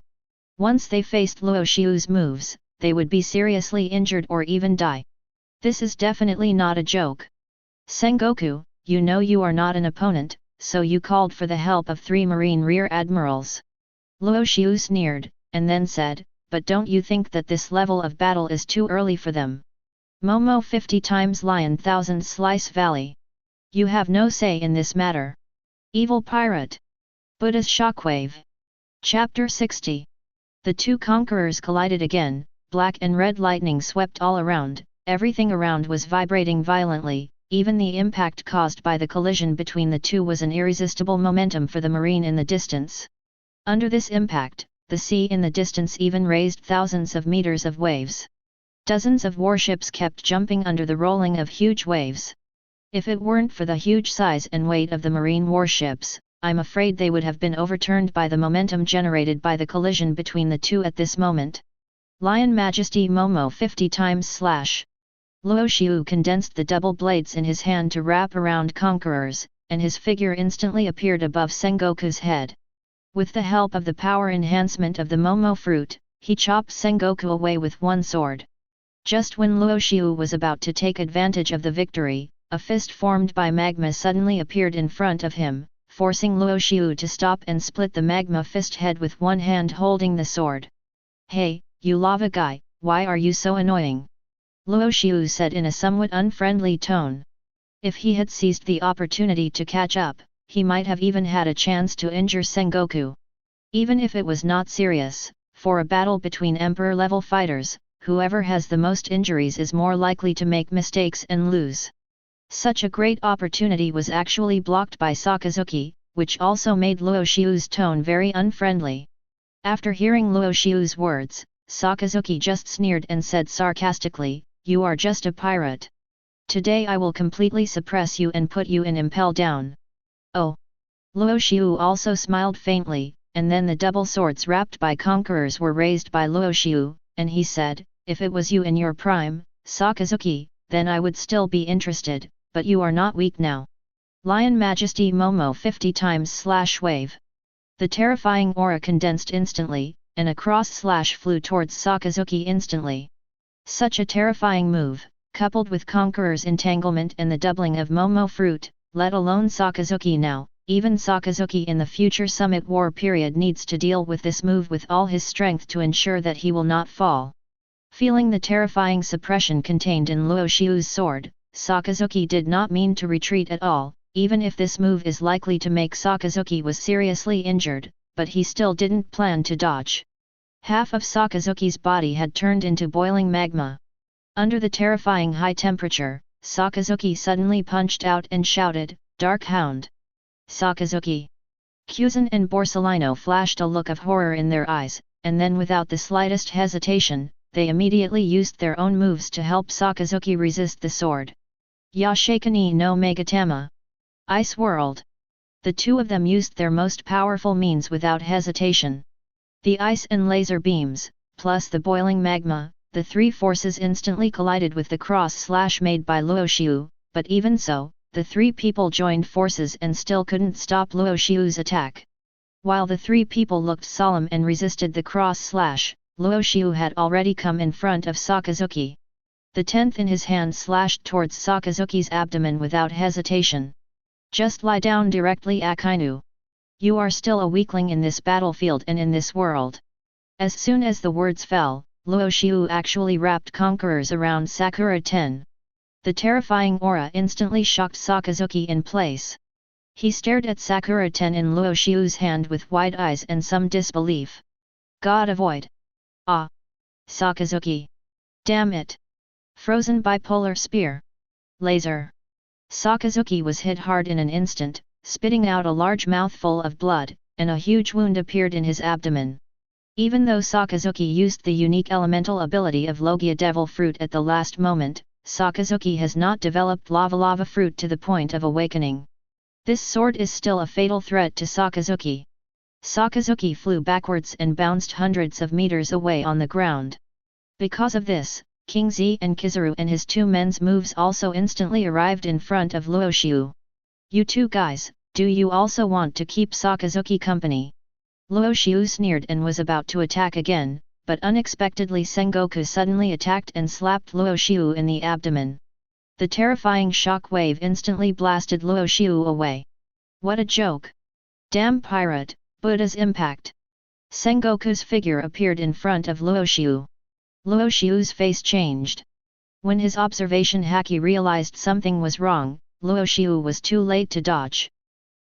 Once they faced Luo Xiu's moves, they would be seriously injured or even die. This is definitely not a joke. Sengoku, you know you are not an opponent, so you called for the help of 3 Marine Rear Admirals. Luo Xiu sneered, and then said, but don't you think that this level of battle is too early for them? Momo 50 times Lion 1000 Slice Valley. You have no say in this matter. Evil Pirate. Buddha's Shockwave. Chapter 60. The two conquerors collided again, black and red lightning swept all around, everything around was vibrating violently, even the impact caused by the collision between the two was an irresistible momentum for the marine in the distance. Under this impact, the sea in the distance even raised thousands of meters of waves. Dozens of warships kept jumping under the rolling of huge waves. If it weren't for the huge size and weight of the marine warships, I'm afraid they would have been overturned by the momentum generated by the collision between the two at this moment. Lion Majesty Momo 50 times slash. Luo Xiu condensed the double blades in his hand to wrap around conquerors, and his figure instantly appeared above Sengoku's head. With the help of the power enhancement of the Momo fruit, he chopped Sengoku away with one sword. Just when Luo Xiu was about to take advantage of the victory, a fist formed by magma suddenly appeared in front of him, forcing Luo Xiu to stop and split the magma fist head with one hand holding the sword. Hey, you lava guy, why are you so annoying? Luo Xiu said in a somewhat unfriendly tone. If he had seized the opportunity to catch up, he might have even had a chance to injure Sengoku. Even if it was not serious, for a battle between Emperor-level fighters, whoever has the most injuries is more likely to make mistakes and lose. Such a great opportunity was actually blocked by Sakazuki, which also made Luo Xiu's tone very unfriendly. After hearing Luo Xiu's words, Sakazuki just sneered and said sarcastically, "You are just a pirate. Today I will completely suppress you and put you in Impel Down." Oh! Luo Xiu also smiled faintly, and then the double swords wrapped by conquerors were raised by Luo Xiu, and he said, "If it was you in your prime, Sakazuki, then I would still be interested, but you are not weak now. Lion Majesty Momo 50 times /wave. The terrifying aura condensed instantly, and a cross/ flew towards Sakazuki instantly. Such a terrifying move, coupled with Conqueror's entanglement and the doubling of Momo fruit, let alone Sakazuki now, even Sakazuki in the future Summit War period needs to deal with this move with all his strength to ensure that he will not fall. Feeling the terrifying suppression contained in Luo Xiu's sword, Sakazuki did not mean to retreat at all, even if this move is likely to make Sakazuki was seriously injured, but he still didn't plan to dodge. Half of Sakazuki's body had turned into boiling magma. Under the terrifying high temperature, Sakazuki suddenly punched out and shouted, "Dark Hound!" Sakazuki! Kuzan and Borsellino flashed a look of horror in their eyes, and then without the slightest hesitation, they immediately used their own moves to help Sakazuki resist the sword. Yashikani no Megatama! Ice World! The two of them used their most powerful means without hesitation. The ice and laser beams, plus the boiling magma, the three forces instantly collided with the cross/ made by Luo Xiu, but even so, the three people joined forces and still couldn't stop Luo Xiu's attack. While the three people looked solemn and resisted the cross/, Luo Xiu had already come in front of Sakazuki. The 10th in his hand slashed towards Sakazuki's abdomen without hesitation. "Just lie down directly, Akainu. You are still a weakling in this battlefield and in this world." As soon as the words fell, Luo Xiu actually wrapped Conquerors around Sakura 10. The terrifying aura instantly shocked Sakazuki in place. He stared at Sakura 10 in Luo Xiu's hand with wide eyes and some disbelief. "God avoid! Ah! Sakazuki! Damn it! Frozen bipolar spear! Laser!" Sakazuki was hit hard in an instant, spitting out a large mouthful of blood, and a huge wound appeared in his abdomen. Even though Sakazuki used the unique elemental ability of Logia Devil Fruit at the last moment, Sakazuki has not developed Lava Fruit to the point of awakening. This sword is still a fatal threat to Sakazuki. Sakazuki flew backwards and bounced hundreds of meters away on the ground. Because of this, King Z and Kizaru and his two men's moves also instantly arrived in front of Luo Xiu. "You two guys, do you also want to keep Sakazuki company?" Luo Xiu sneered and was about to attack again, but unexpectedly Sengoku suddenly attacked and slapped Luo Xiu in the abdomen. The terrifying shock wave instantly blasted Luo Xiu away. "What a joke! Damn pirate, Buddha's impact!" Sengoku's figure appeared in front of Luo Xiu. Luo Xiu's face changed. When his observation haki realized something was wrong, Luo Xiu was too late to dodge.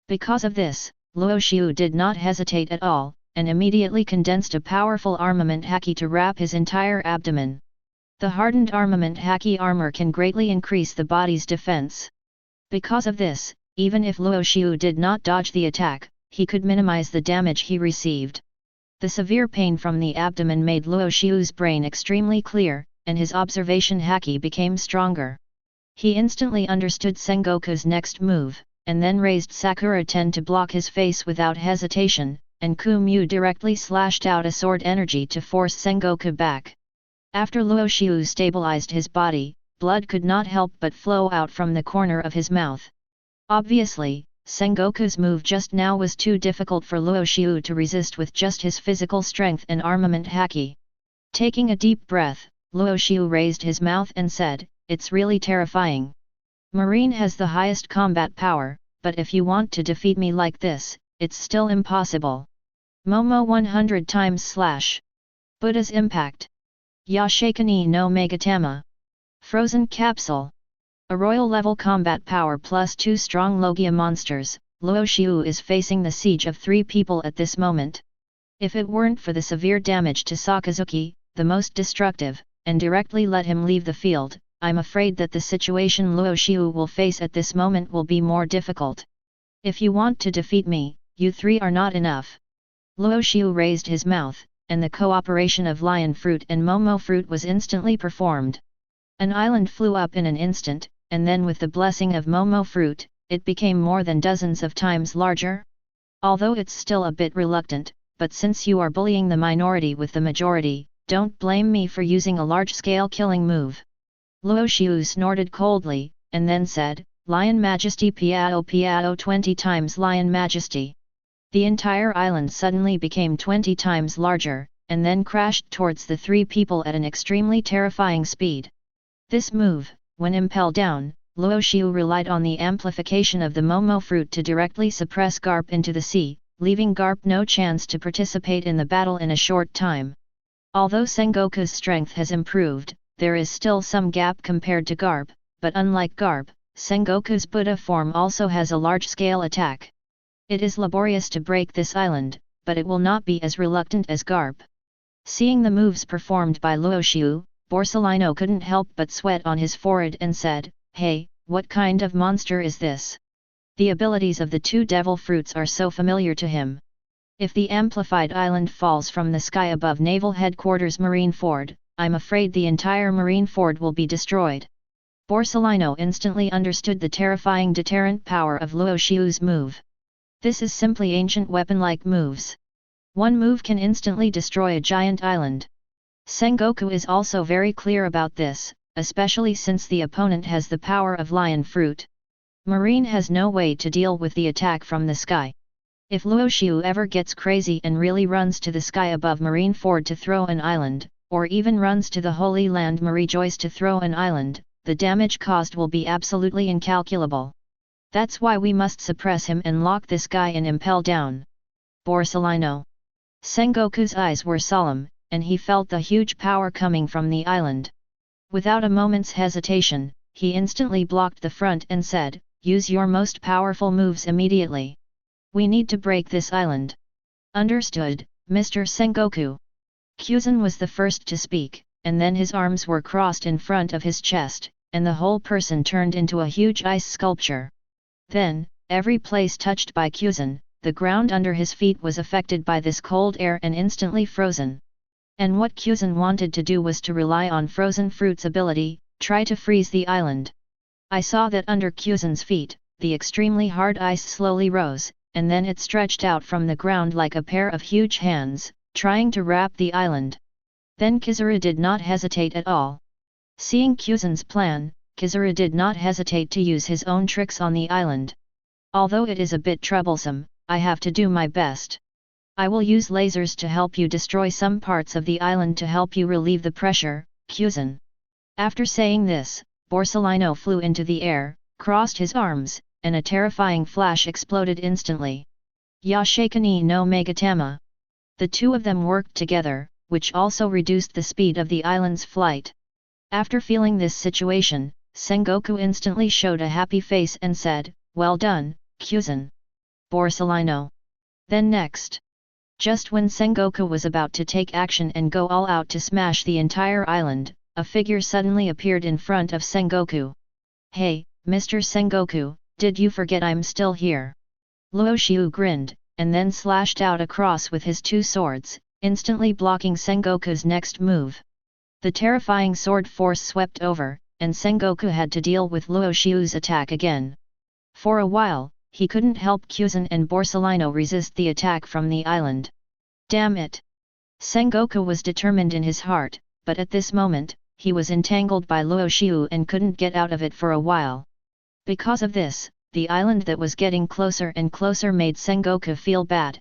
Because of this, Luo Xiu did not hesitate at all, and immediately condensed a powerful armament haki to wrap his entire abdomen. The hardened armament haki armor can greatly increase the body's defense. Because of this, even if Luo Xiu did not dodge the attack, he could minimize the damage he received. The severe pain from the abdomen made Luo Xiu's brain extremely clear, and his observation haki became stronger. He instantly understood Sengoku's next move, and then raised Sakura 10 to block his face without hesitation, and Kumyu directly slashed out a sword energy to force Sengoku back. After Luo Xiu stabilized his body, blood could not help but flow out from the corner of his mouth. Obviously, Sengoku's move just now was too difficult for Luo Xiu to resist with just his physical strength and armament haki. Taking a deep breath, Luo Xiu raised his mouth and said, "It's really terrifying. Marine has the highest combat power, but if you want to defeat me like this, it's still impossible. Momo 100 times / Buddha's impact. Yashikani no Megatama. Frozen capsule. A royal level combat power plus 2 strong Logia monsters. Luo Xiu is facing the siege of 3 people at this moment. If it weren't for the severe damage to Sakazuki, the most destructive, and directly let him leave the field, I'm afraid that the situation Luo Xiu will face at this moment will be more difficult. If you want to defeat me, you 3 are not enough." Luo Xiu raised his mouth, and the cooperation of Lion Fruit and Momo Fruit was instantly performed. An island flew up in an instant, and then with the blessing of Momo Fruit, it became more than dozens of times larger. Although it's still a bit reluctant, but since you are bullying the minority with the majority, don't blame me for using a large-scale killing move. Luo Xiu snorted coldly, and then said, Lion Majesty Piao Piao 20 times Lion Majesty. The entire island suddenly became 20 times larger, and then crashed towards the three people at an extremely terrifying speed. This move, when Impel Down, Luo Xiu relied on the amplification of the Momo fruit to directly suppress Garp into the sea, leaving Garp no chance to participate in the battle in a short time. Although Sengoku's strength has improved, there is still some gap compared to Garp, but unlike Garp, Sengoku's Buddha form also has a large-scale attack. It is laborious to break this island, but it will not be as reluctant as Garp. Seeing the moves performed by Luo Xiu, Borsellino couldn't help but sweat on his forehead and said, Hey, what kind of monster is this? The abilities of the two devil fruits are so familiar to him. If the amplified island falls from the sky above Naval Headquarters Marine Ford, I'm afraid the entire Marine Ford will be destroyed. Borsellino instantly understood the terrifying deterrent power of Luo Xiu's move. This is simply ancient weapon-like moves. One move can instantly destroy a giant island. Sengoku is also very clear about this, especially since the opponent has the power of lion fruit. Marine has no way to deal with the attack from the sky. If Luo Xiu ever gets crazy and really runs to the sky above Marine Ford to throw an island, or even runs to the Holy Land Marijois to throw an island, the damage caused will be absolutely incalculable. That's why we must suppress him and lock this guy in Impel Down. Borsellino. Sengoku's eyes were solemn, and he felt the huge power coming from the island. Without a moment's hesitation, he instantly blocked the front and said, Use your most powerful moves immediately. We need to break this island. Understood, Mr. Sengoku. Kyuzan was the first to speak, and then his arms were crossed in front of his chest, and the whole person turned into a huge ice sculpture. Then, every place touched by Kyuzan, the ground under his feet was affected by this cold air and instantly frozen. And what Kyuzan wanted to do was to rely on Frozen Fruit's ability, try to freeze the island. I saw that under Kyuzan's feet, the extremely hard ice slowly rose, and then it stretched out from the ground like a pair of huge hands, trying to wrap the island. Then Kizura did not hesitate at all. Seeing Kyuzan's plan, Kizura did not hesitate to use his own tricks on the island. Although it is a bit troublesome, I have to do my best. I will use lasers to help you destroy some parts of the island to help you relieve the pressure, Kyuzan. After saying this, Borsellino flew into the air, crossed his arms, and a terrifying flash exploded instantly. Yashikani no Megatama. The two of them worked together, which also reduced the speed of the island's flight. After feeling this situation, Sengoku instantly showed a happy face and said, Well done, Kyuzan. Borsellino. Then next. Just when Sengoku was about to take action and go all out to smash the entire island, a figure suddenly appeared in front of Sengoku. Hey, Mr. Sengoku, did you forget I'm still here? Luo Xiu grinned, and then slashed out across with his two swords, instantly blocking Sengoku's next move. The terrifying sword force swept over, and Sengoku had to deal with Luo Xiu's attack again. For a while, he couldn't help Kyuzan and Borsellino resist the attack from the island. Damn it! Sengoku was determined in his heart, but at this moment, he was entangled by Luo Xiu and couldn't get out of it for a while. Because of this, the island that was getting closer and closer made Sengoku feel bad.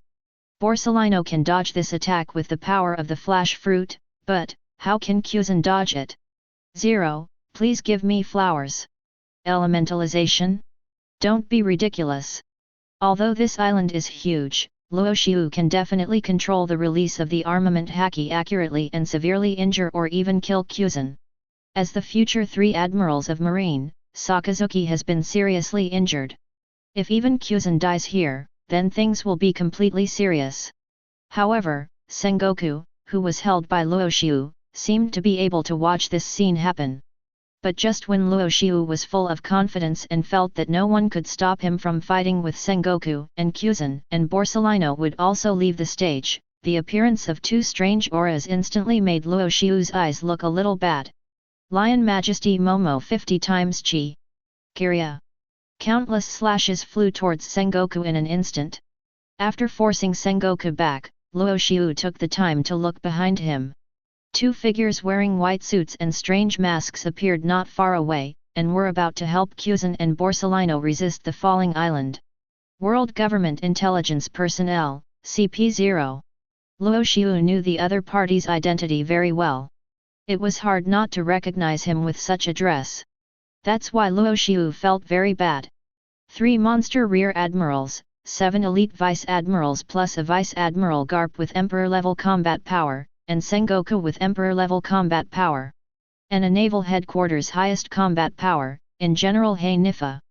Borsellino can dodge this attack with the power of the flash fruit, but how can Kyuzan dodge it? 0, please give me flowers. Elementalization? Don't be ridiculous. Although this island is huge, Luo Xiu can definitely control the release of the armament haki accurately and severely injure or even kill Kyuzan. As the future 3 admirals of Marine, Sakazuki has been seriously injured. If even Kyuzan dies here, then things will be completely serious. However, Sengoku, who was held by Luo Xiu, seemed to be able to watch this scene happen. But just when Luo Xiu was full of confidence and felt that no one could stop him from fighting with Sengoku and Kyuzan and Borsellino would also leave the stage, the appearance of 2 strange auras instantly made Luo Xiu's eyes look a little bad. Lion Majesty Momo 50 times Chi. Kirya. Countless slashes flew towards Sengoku in an instant. After forcing Sengoku back, Luo Xiu took the time to look behind him. Two figures wearing white suits and strange masks appeared not far away, and were about to help Kuzan and Borsalino resist the falling island. World Government Intelligence Personnel, CP0. Luo Xiu knew the other party's identity very well. It was hard not to recognize him with such a dress. That's why Luo Xiu felt very bad. 3 monster rear admirals, 7 elite vice admirals plus a vice admiral Garp with emperor-level combat power, and Sengoku with emperor-level combat power. And a Naval Headquarters highest combat power, in General Hei Nifa.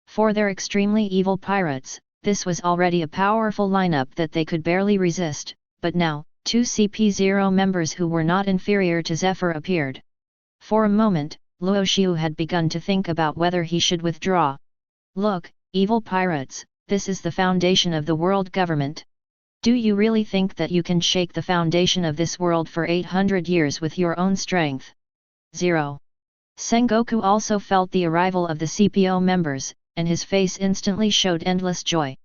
For their extremely evil pirates, this was already a powerful lineup that they could barely resist, but now, 2 CP0 members who were not inferior to Zephr appeared. For a moment, Luo Xiu had begun to think about whether he should withdraw. Look, evil pirates, this is the foundation of the world government. Do you really think that you can shake the foundation of this world for 800 years with your own strength? 0. Sengoku also felt the arrival of the CPO members, and his face instantly showed endless joy.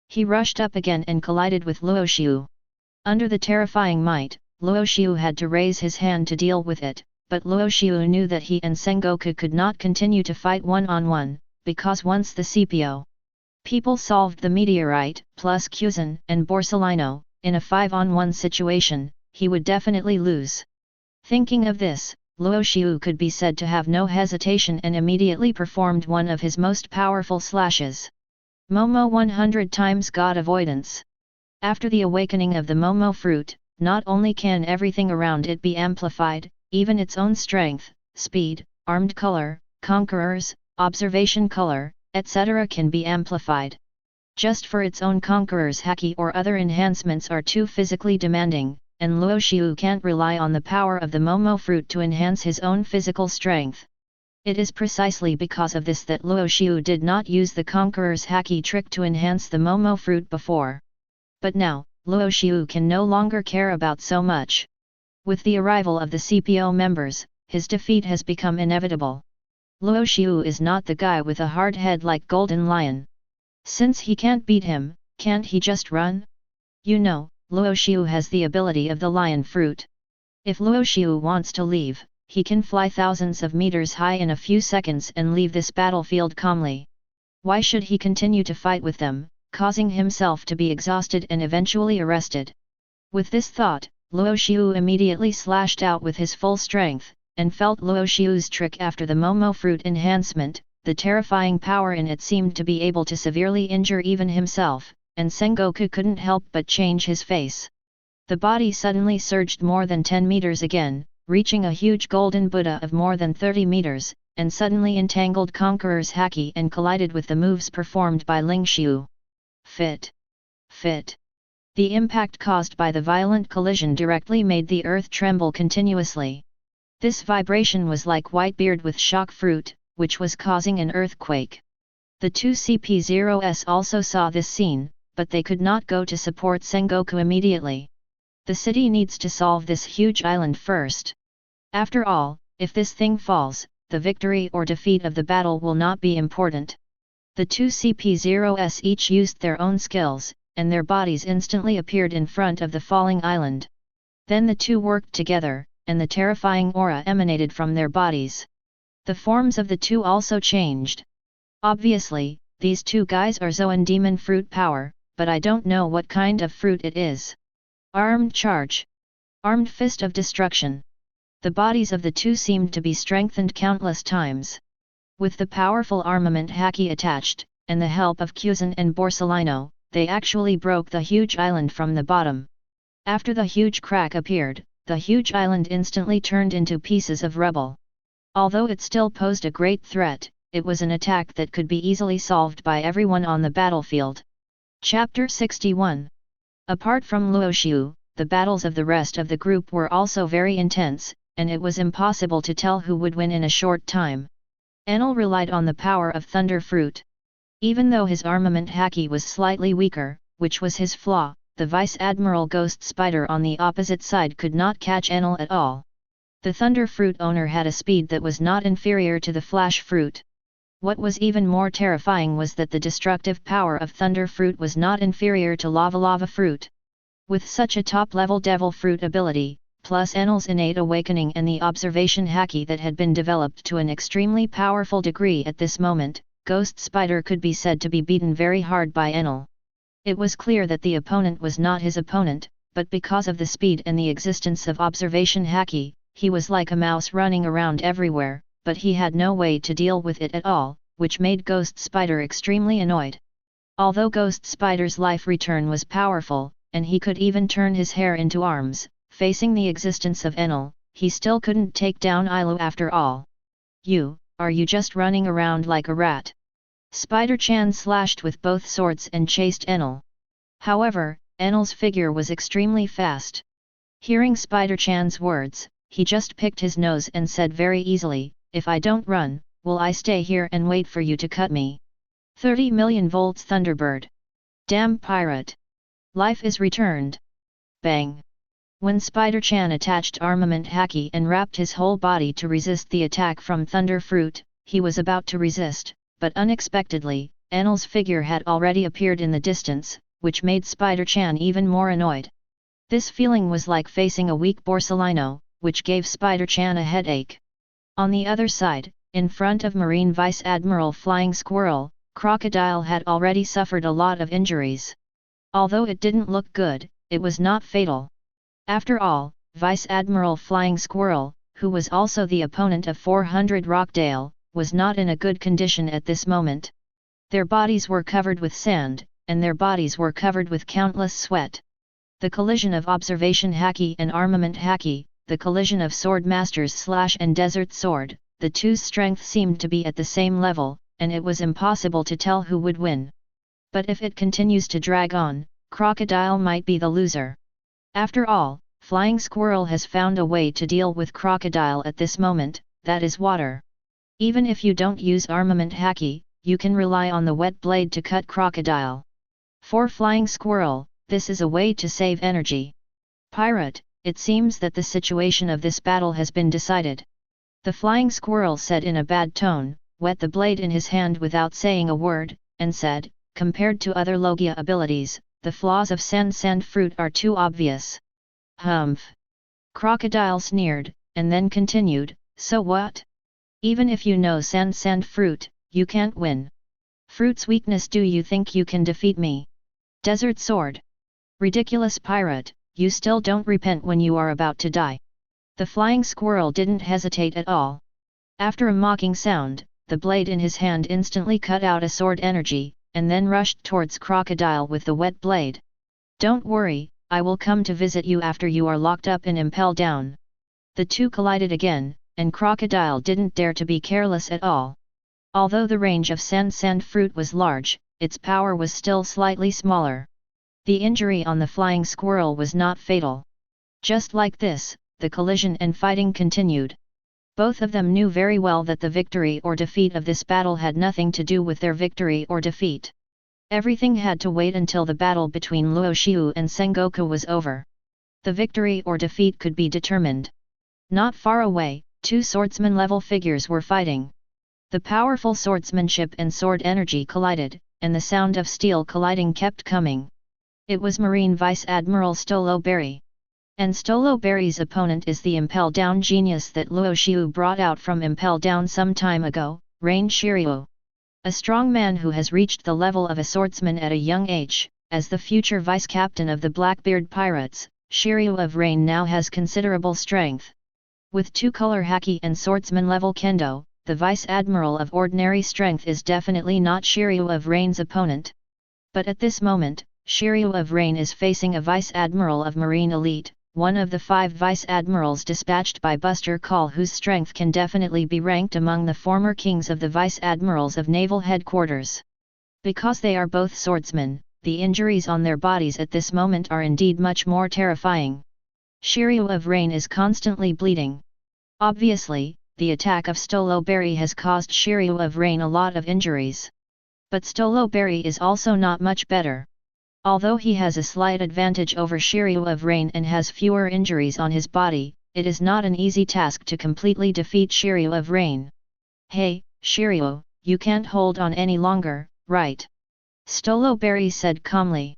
He rushed up again and collided with Luo Xiu. Under the terrifying might, Luo Xiu had to raise his hand to deal with it, but Luo Xiu knew that he and Sengoku could not continue to fight one-on-one, because once the CPO people solved the meteorite, plus Kuzan and Borsalino, in a 5-on-1 situation, he would definitely lose. Thinking of this, Luo Xiu could be said to have no hesitation and immediately performed one of his most powerful slashes. Momo 100 times God Avoidance. After the awakening of the Momo fruit, not only can everything around it be amplified, even its own strength, speed, armed color, conquerors, observation color, etc. can be amplified. Just for its own conquerors haki or other enhancements are too physically demanding, and Luo Xiu can't rely on the power of the Momo fruit to enhance his own physical strength. It is precisely because of this that Luo Xiu did not use the conqueror's haki trick to enhance the Momo fruit before. But now, Luo Xiu can no longer care about so much. With the arrival of the CPO members, his defeat has become inevitable. Luo Xiu is not the guy with a hard head like Golden Lion. Since he can't beat him, can't he just run? You know, Luo Xiu has the ability of the lion fruit. If Luo Xiu wants to leave, he can fly thousands of meters high in a few seconds and leave this battlefield calmly. Why should he continue to fight with them, causing himself to be exhausted and eventually arrested? With this thought, Luo Xiu immediately slashed out with his full strength, and felt Luo Xiu's trick after the Momo fruit enhancement. The terrifying power in it seemed to be able to severely injure even himself, and Sengoku couldn't help but change his face. The body suddenly surged more than 10 meters again, reaching a huge golden Buddha of more than 30 meters, and suddenly entangled Conqueror's haki and collided with the moves performed by Ling Xiu. Fit. The impact caused by the violent collision directly made the earth tremble continuously. This vibration was like Whitebeard with shock fruit, which was causing an earthquake. The 2 CP0s also saw this scene, but they could not go to support Sengoku immediately. The city needs to solve this huge island first. After all, if this thing falls, the victory or defeat of the battle will not be important. The 2 CP0s each used their own skills, and their bodies instantly appeared in front of the falling island. Then the two worked together, and the terrifying aura emanated from their bodies. The forms of the two also changed. Obviously, these two guys are Zoan demon fruit power, but I don't know what kind of fruit it is. Armed charge. Armed fist of destruction. The bodies of the two seemed to be strengthened countless times. With the powerful armament haki attached, and the help of Kuzan and Borsalino, they actually broke the huge island from the bottom. After the huge crack appeared, the huge island instantly turned into pieces of rubble. Although it still posed a great threat, it was an attack that could be easily solved by everyone on the battlefield. Chapter 61. Apart from Luo Xiu, the battles of the rest of the group were also very intense, and it was impossible to tell who would win in a short time. Enel relied on the power of Thunder Fruit. Even though his armament haki was slightly weaker, which was his flaw, the Vice Admiral Ghost Spider on the opposite side could not catch Enel at all. The Thunder Fruit owner had a speed that was not inferior to the Flash Fruit. What was even more terrifying was that the destructive power of Thunder Fruit was not inferior to Lava Fruit. With such a top-level Devil Fruit ability, plus Enel's innate awakening and the observation haki that had been developed to an extremely powerful degree at this moment, Ghost Spider could be said to be beaten very hard by Enel. It was clear that the opponent was not his opponent, but because of the speed and the existence of observation haki, he was like a mouse running around everywhere, but he had no way to deal with it at all, which made Ghost Spider extremely annoyed. Although Ghost Spider's life return was powerful, and he could even turn his hair into arms, facing the existence of Enel, he still couldn't take down Ilu after all. Are you just running around like a rat? Spider-Chan slashed with both swords and chased Enel. However, Enel's figure was extremely fast. Hearing Spider-Chan's words, he just picked his nose and said very easily, "If I don't run, will I stay here and wait for you to cut me?" 30 million volts Thunderbird. Damn pirate! Life is returned. Bang! When Spider-Chan attached armament haki and wrapped his whole body to resist the attack from Thunder Fruit, he was about to resist, but unexpectedly, Enel's figure had already appeared in the distance, which made Spider-Chan even more annoyed. This feeling was like facing a weak Borsalino, which gave Spider-Chan a headache. On the other side, in front of Marine Vice Admiral Flying Squirrel, Crocodile had already suffered a lot of injuries. Although it didn't look good, it was not fatal. After all, Vice Admiral Flying Squirrel, who was also the opponent of 400 Rockdale, was not in a good condition at this moment. Their bodies were covered with sand, and their bodies were covered with countless sweat. The collision of observation haki and armament haki, the collision of sword masters slash and desert sword, the two's strength seemed to be at the same level, and it was impossible to tell who would win. But if it continues to drag on, Crocodile might be the loser. After all, Flying Squirrel has found a way to deal with Crocodile at this moment, that is water. Even if you don't use armament haki, you can rely on the wet blade to cut Crocodile. For Flying Squirrel, this is a way to save energy. Pirate, it seems that the situation of this battle has been decided. The Flying Squirrel said in a bad tone, wet the blade in his hand without saying a word, and said, compared to other Logia abilities, the flaws of Sand Fruit are too obvious. Humph! Crocodile sneered, and then continued, so what? Even if you know Sand Fruit, you can't win. Fruit's weakness, do you think you can defeat me? Desert Sword! Ridiculous pirate, you still don't repent when you are about to die. The Flying Squirrel didn't hesitate at all. After a mocking sound, the blade in his hand instantly cut out a sword energy, and then rushed towards Crocodile with the wet blade. Don't worry, I will come to visit you after you are locked up in Impel Down. The two collided again, and Crocodile didn't dare to be careless at all. Although the range of Sand Fruit was large, its power was still slightly smaller. The injury on the Flying Squirrel was not fatal. Just like this, the collision and fighting continued. Both of them knew very well that the victory or defeat of this battle had nothing to do with their victory or defeat. Everything had to wait until the battle between Luo Xiu and Sengoku was over. The victory or defeat could be determined. Not far away, two swordsman-level figures were fighting. The powerful swordsmanship and sword energy collided, and the sound of steel colliding kept coming. It was Marine Vice Admiral Stolo Berry. And Stolo Berry's opponent is the Impel Down genius that Luo Xiu brought out from Impel Down some time ago, Rain Shiru. A strong man who has reached the level of a swordsman at a young age. As the future vice-captain of the Blackbeard Pirates, Shiru of Rain now has considerable strength. With two-color haki and swordsman-level kendo, the Vice Admiral of ordinary strength is definitely not Shiru of Rain's opponent. But at this moment, Shiru of Rain is facing a Vice Admiral of Marine Elite, one of the 5 Vice Admirals dispatched by Buster Call, whose strength can definitely be ranked among the former kings of the Vice Admirals of Naval Headquarters. Because they are both swordsmen, the injuries on their bodies at this moment are indeed much more terrifying. Shiru of Rain is constantly bleeding. Obviously, the attack of Stolo Berry has caused Shiru of Rain a lot of injuries. But Stolo Berry is also not much better. Although he has a slight advantage over Shiru of Rain and has fewer injuries on his body, it is not an easy task to completely defeat Shiru of Rain. Hey, Shiru, you can't hold on any longer, right? Stolo Berry said calmly.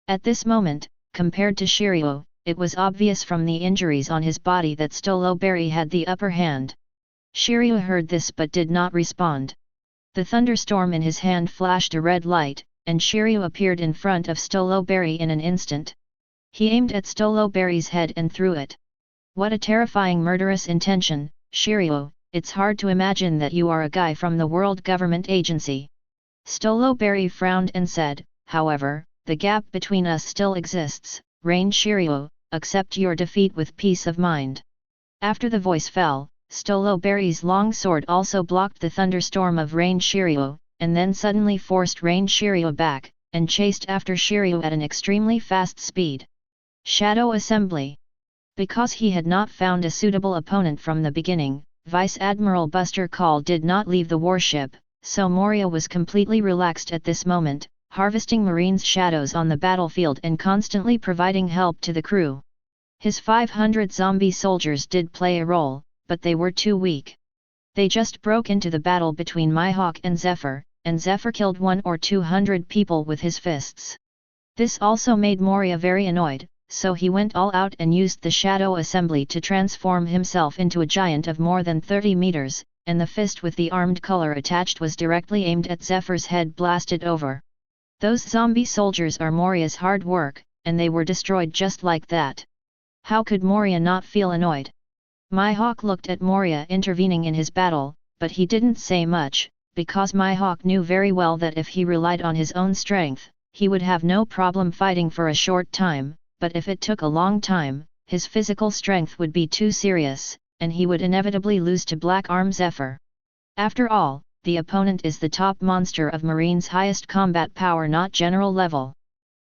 At this moment, compared to Shiru, it was obvious from the injuries on his body that Stoloberry had the upper hand. Shiru heard this but did not respond. The thunderstorm in his hand flashed a red light, and Shiru appeared in front of Stoloberry in an instant. He aimed at Stoloberry's head and threw it. What a terrifying murderous intention, Shiru, it's hard to imagine that you are a guy from the World Government Agency. Stoloberry frowned and said, however, the gap between us still exists, Rain Shiru, accept your defeat with peace of mind. After the voice fell, Stoloberry's long sword also blocked the thunderstorm of Rain Shiru, and then suddenly forced Rain Shiru back, and chased after Shiru at an extremely fast speed. Shadow Assembly. Because he had not found a suitable opponent from the beginning, Vice Admiral Buster Call did not leave the warship, so Moria was completely relaxed at this moment, harvesting Marines' shadows on the battlefield and constantly providing help to the crew. His 500 zombie soldiers did play a role, but they were too weak. They just broke into the battle between Mihawk and Zephr killed 100 or 200 people with his fists. This also made Moria very annoyed, so he went all out and used the Shadow Assembly to transform himself into a giant of more than 30 meters, and the fist with the armed color attached was directly aimed at Zephyr's head, blasted over. Those zombie soldiers are Moria's hard work, and they were destroyed just like that. How could Moria not feel annoyed? Mihawk looked at Moria intervening in his battle, but he didn't say much, because Mihawk knew very well that if he relied on his own strength, he would have no problem fighting for a short time, but if it took a long time, his physical strength would be too serious, and he would inevitably lose to Black Arm Zephr. After all, the opponent is the top monster of Marine's highest combat power, not general level.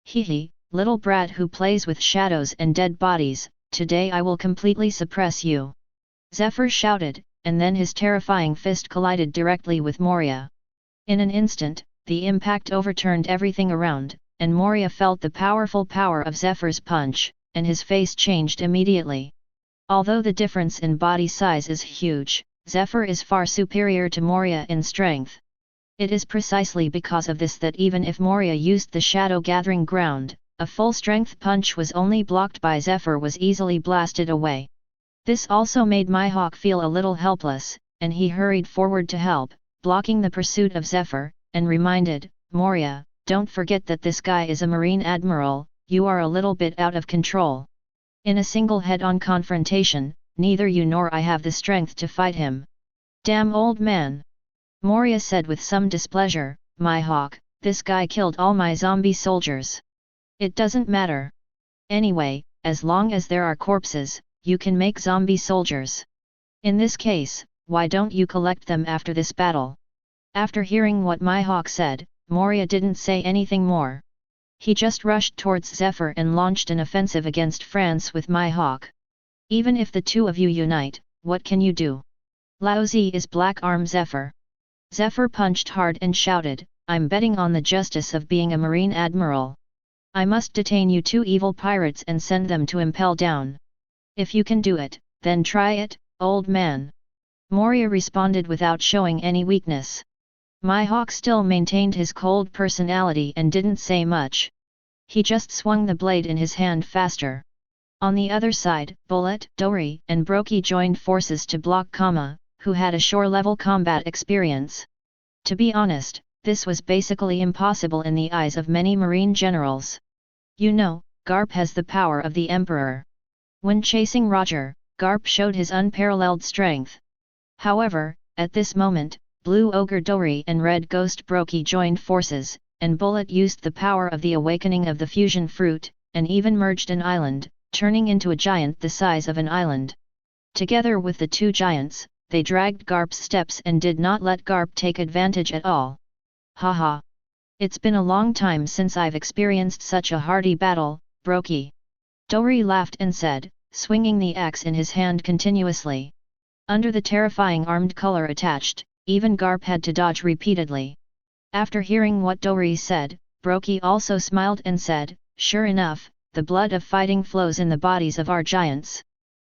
Hehe, little brat who plays with shadows and dead bodies, today I will completely suppress you. Zephr shouted, and then his terrifying fist collided directly with Moria. In an instant, the impact overturned everything around, and Moria felt the powerful power of Zephyr's punch, and his face changed immediately. Although the difference in body size is huge, Zephr is far superior to Moria in strength. It is precisely because of this that even if Moria used the Shadow Gathering Ground, a full-strength punch was only blocked by Zephr was easily blasted away. This also made Mihawk feel a little helpless, and he hurried forward to help, blocking the pursuit of Zephr, and reminded, Moria, don't forget that this guy is a Marine Admiral, you are a little bit out of control. In a single head-on confrontation, neither you nor I have the strength to fight him. Damn old man! Moria said with some displeasure, Mihawk, this guy killed all my zombie soldiers. It doesn't matter. Anyway, as long as there are corpses, you can make zombie soldiers. In this case, why don't you collect them after this battle? After hearing what Mihawk said, Moria didn't say anything more. He just rushed towards Zephr and launched an offensive against France with Mihawk. Even if the two of you unite, what can you do? Lousy is Black Arm Zephr. Zephr punched hard and shouted, I'm betting on the justice of being a Marine Admiral. I must detain you two evil pirates and send them to Impel Down. If you can do it, then try it, old man. Moria responded without showing any weakness. Mihawk still maintained his cold personality and didn't say much. He just swung the blade in his hand faster. On the other side, Bullet, Dori, and Brokey joined forces to block Kama, who had a shore-level combat experience. To be honest, this was basically impossible in the eyes of many Marine generals. You know, Garp has the power of the Emperor. When chasing Roger, Garp showed his unparalleled strength. However, at this moment, Blue Ogre Dori and Red Ghost Brokey joined forces, and Bullet used the power of the awakening of the fusion fruit, and even merged an island, turning into a giant the size of an island. Together with the two giants, they dragged Garp's steps and did not let Garp take advantage at all. Haha! It's been a long time since I've experienced such a hardy battle, Brokey. Dori laughed and said, swinging the axe in his hand continuously. Under the terrifying armed color attached, even Garp had to dodge repeatedly. After hearing what Dori said, Brokey also smiled and said, sure enough, the blood of fighting flows in the bodies of our giants.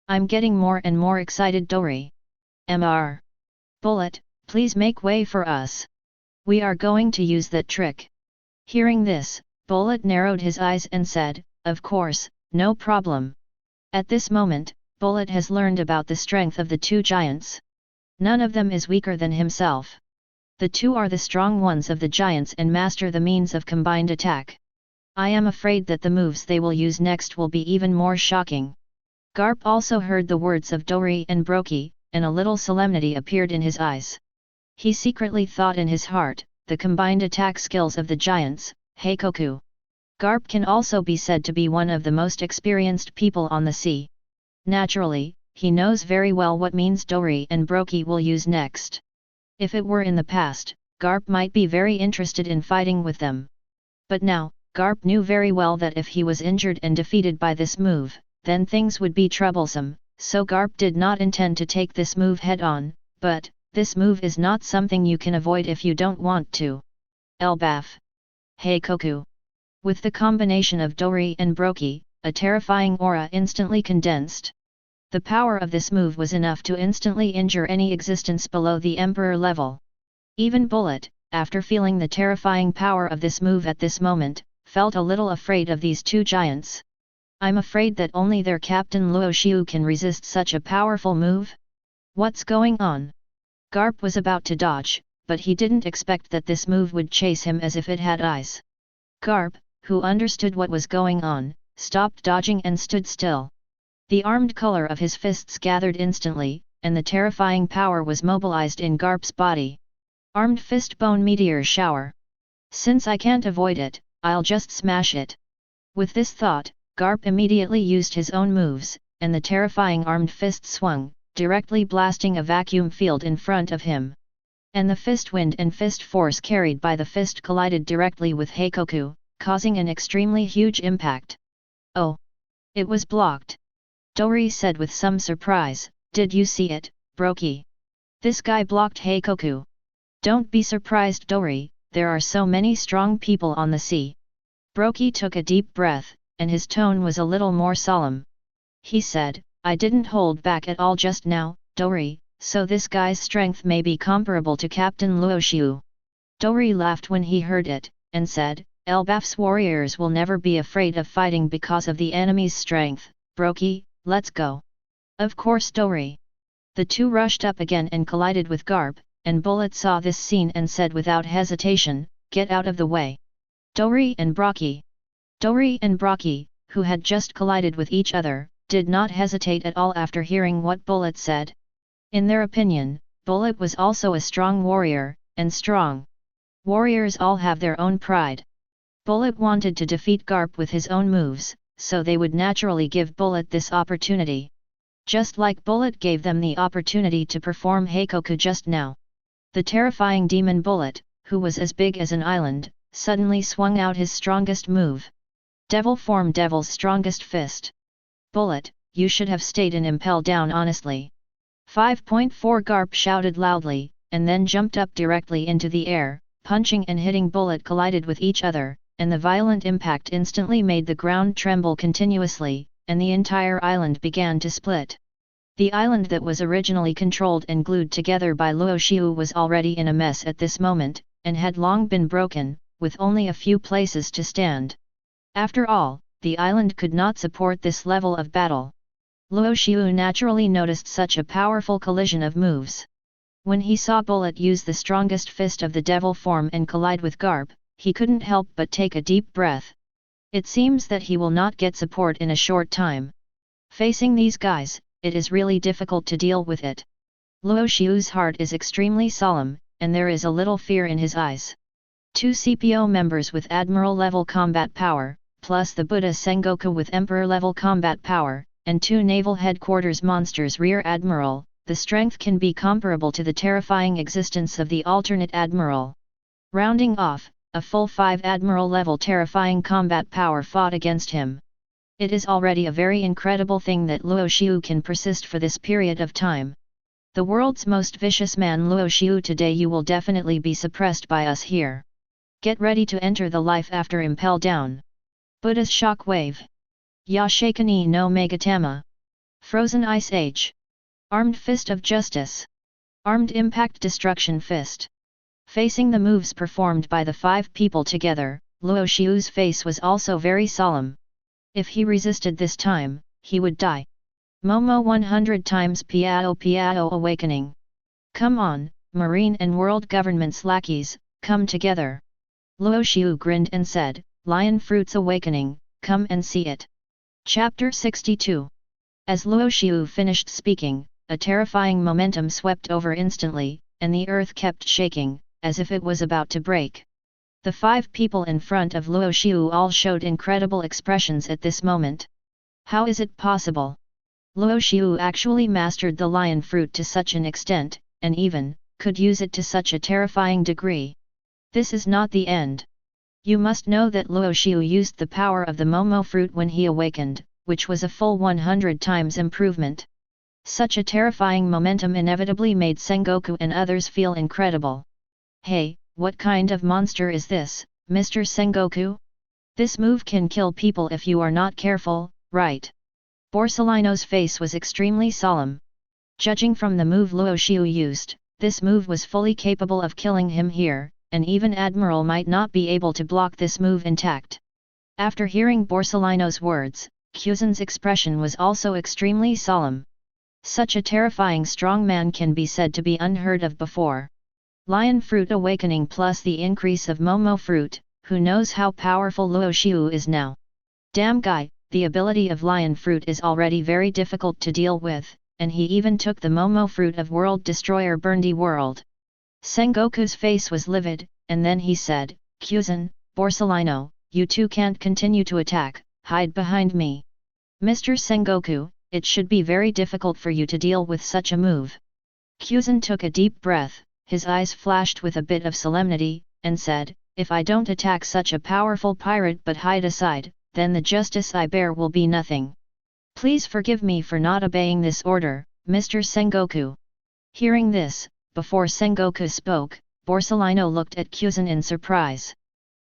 I'm getting more and more excited, Dori. Mr. Bullet, please make way for us. We are going to use that trick. Hearing this, Bullet narrowed his eyes and said, of course, no problem. At this moment, Bullet has learned about the strength of the two giants. None of them is weaker than himself. The two are the strong ones of the giants and master the means of combined attack. I am afraid that the moves they will use next will be even more shocking. Garp also heard the words of Dori and Brokey, and a little solemnity appeared in his eyes. He secretly thought in his heart, the combined attack skills of the giants, Heikoku. Garp can also be said to be one of the most experienced people on the sea. Naturally, he knows very well what means Dori and Brokey will use next. If it were in the past, Garp might be very interested in fighting with them. But now, Garp knew very well that if he was injured and defeated by this move, then things would be troublesome, so Garp did not intend to take this move head-on, but, this move is not something you can avoid if you don't want to. Elbaf. Heikoku. With the combination of Dori and Brokey, a terrifying aura instantly condensed. The power of this move was enough to instantly injure any existence below the Emperor level. Even Bullet, after feeling the terrifying power of this move at this moment, felt a little afraid of these two giants. I'm afraid that only their captain Luo Xiu can resist such a powerful move. What's going on? Garp was about to dodge, but he didn't expect that this move would chase him as if it had eyes. Garp, who understood what was going on, stopped dodging and stood still. The armed color of his fists gathered instantly, and the terrifying power was mobilized in Garp's body. Armed fist bone meteor shower. Since I can't avoid it, I'll just smash it. With this thought, Garp immediately used his own moves, and the terrifying armed fist swung, directly blasting a vacuum field in front of him. And the fist wind and fist force carried by the fist collided directly with Heikoku, causing an extremely huge impact. Oh! It was blocked. Dori said with some surprise, "Did you see it, Brokey? This guy blocked Heikoku." "Don't be surprised, Dori, there are so many strong people on the sea." Brokey took a deep breath, and his tone was a little more solemn. He said, "I didn't hold back at all just now, Dori, so this guy's strength may be comparable to Captain Luo Xiu." Dori laughed when he heard it, and said, "Elbaf's warriors will never be afraid of fighting because of the enemy's strength, Brokey, let's go." Of course, Dori. The two rushed up again and collided with Garp, and Bullet saw this scene and said without hesitation, "Get out of the way." Dori and Brokey, who had just collided with each other, did not hesitate at all after hearing what Bullet said. In their opinion, Bullet was also a strong warrior, and strong warriors all have their own pride. Bullet wanted to defeat Garp with his own moves, so they would naturally give Bullet this opportunity. Just like Bullet gave them the opportunity to perform Heikoku just now. The terrifying demon Bullet, who was as big as an island, suddenly swung out his strongest move. Devil form, Devil's strongest fist. "Bullet, you should have stayed in Impel Down honestly." 5.4 Garp shouted loudly, and then jumped up directly into the air, punching and hitting Bullet collided with each other, and the violent impact instantly made the ground tremble continuously, and the entire island began to split. The island that was originally controlled and glued together by Luo Xiu was already in a mess at this moment, and had long been broken, with only a few places to stand. After all, the island could not support this level of battle. Luo Xiu naturally noticed such a powerful collision of moves. When he saw Bullet use the strongest fist of the devil form and collide with Garp, he couldn't help but take a deep breath. It seems that he will not get support in a short time. Facing these guys, it is really difficult to deal with it. Luo Xiu's heart is extremely solemn, and there is a little fear in his eyes. 2 CPO members with Admiral-level combat power, plus the Buddha Sengoku with Emperor-level combat power, and 2 Naval Headquarters monsters Rear Admiral, the strength can be comparable to the terrifying existence of the alternate Admiral. Rounding off, a full 5 Admiral-level terrifying combat power fought against him. It is already a very incredible thing that Luo Xiu can persist for this period of time. The world's most vicious man Luo Xiu, today you will definitely be suppressed by us here. Get ready to enter the life after Impel Down. Buddha's shock wave. Yashakani no Megatama. Frozen Ice Age. Armed Fist of Justice. Armed Impact Destruction Fist. Facing the moves performed by the 5 people together, Luo Xiu's face was also very solemn. If he resisted this time, he would die. Momo 100 times Piao awakening. Come on, marine and world government's lackeys, come together. Luo Xiu grinned and said, Lion Fruit's awakening, come and see it. Chapter 62. As Luo Xiu finished speaking, a terrifying momentum swept over instantly, and the earth kept shaking, as if it was about to break. The 5 people in front of Luo Xiu all showed incredible expressions at this moment. How is it possible? Luo Xiu actually mastered the lion fruit to such an extent, and even could use it to such a terrifying degree. This is not the end. You must know that Luo Xiu used the power of the Momo fruit when he awakened, which was a full 100 times improvement. Such a terrifying momentum inevitably made Sengoku and others feel incredible. Hey, what kind of monster is this, Mr. Sengoku? This move can kill people if you are not careful, right? Borsalino's face was extremely solemn. Judging from the move Luo Xiu used, this move was fully capable of killing him here, and even Admiral might not be able to block this move intact. After hearing Borsalino's words, Kuzan's expression was also extremely solemn. Such a terrifying strong man can be said to be unheard of before. Lion Fruit awakening plus the increase of Momo Fruit, who knows how powerful Luo Xiu is now. Damn guy, the ability of Lion Fruit is already very difficult to deal with, and he even took the Momo Fruit of World Destroyer Burndy World. Sengoku's face was livid, and then he said, Kuzan, Borsalino, you two can't continue to attack, hide behind me. Mr. Sengoku, it should be very difficult for you to deal with such a move. Kuzan took a deep breath, his eyes flashed with a bit of solemnity, and said, if I don't attack such a powerful pirate but hide aside, then the justice I bear will be nothing. Please forgive me for not obeying this order, Mr. Sengoku. Hearing this, before Sengoku spoke, Borsalino looked at Kuzan in surprise.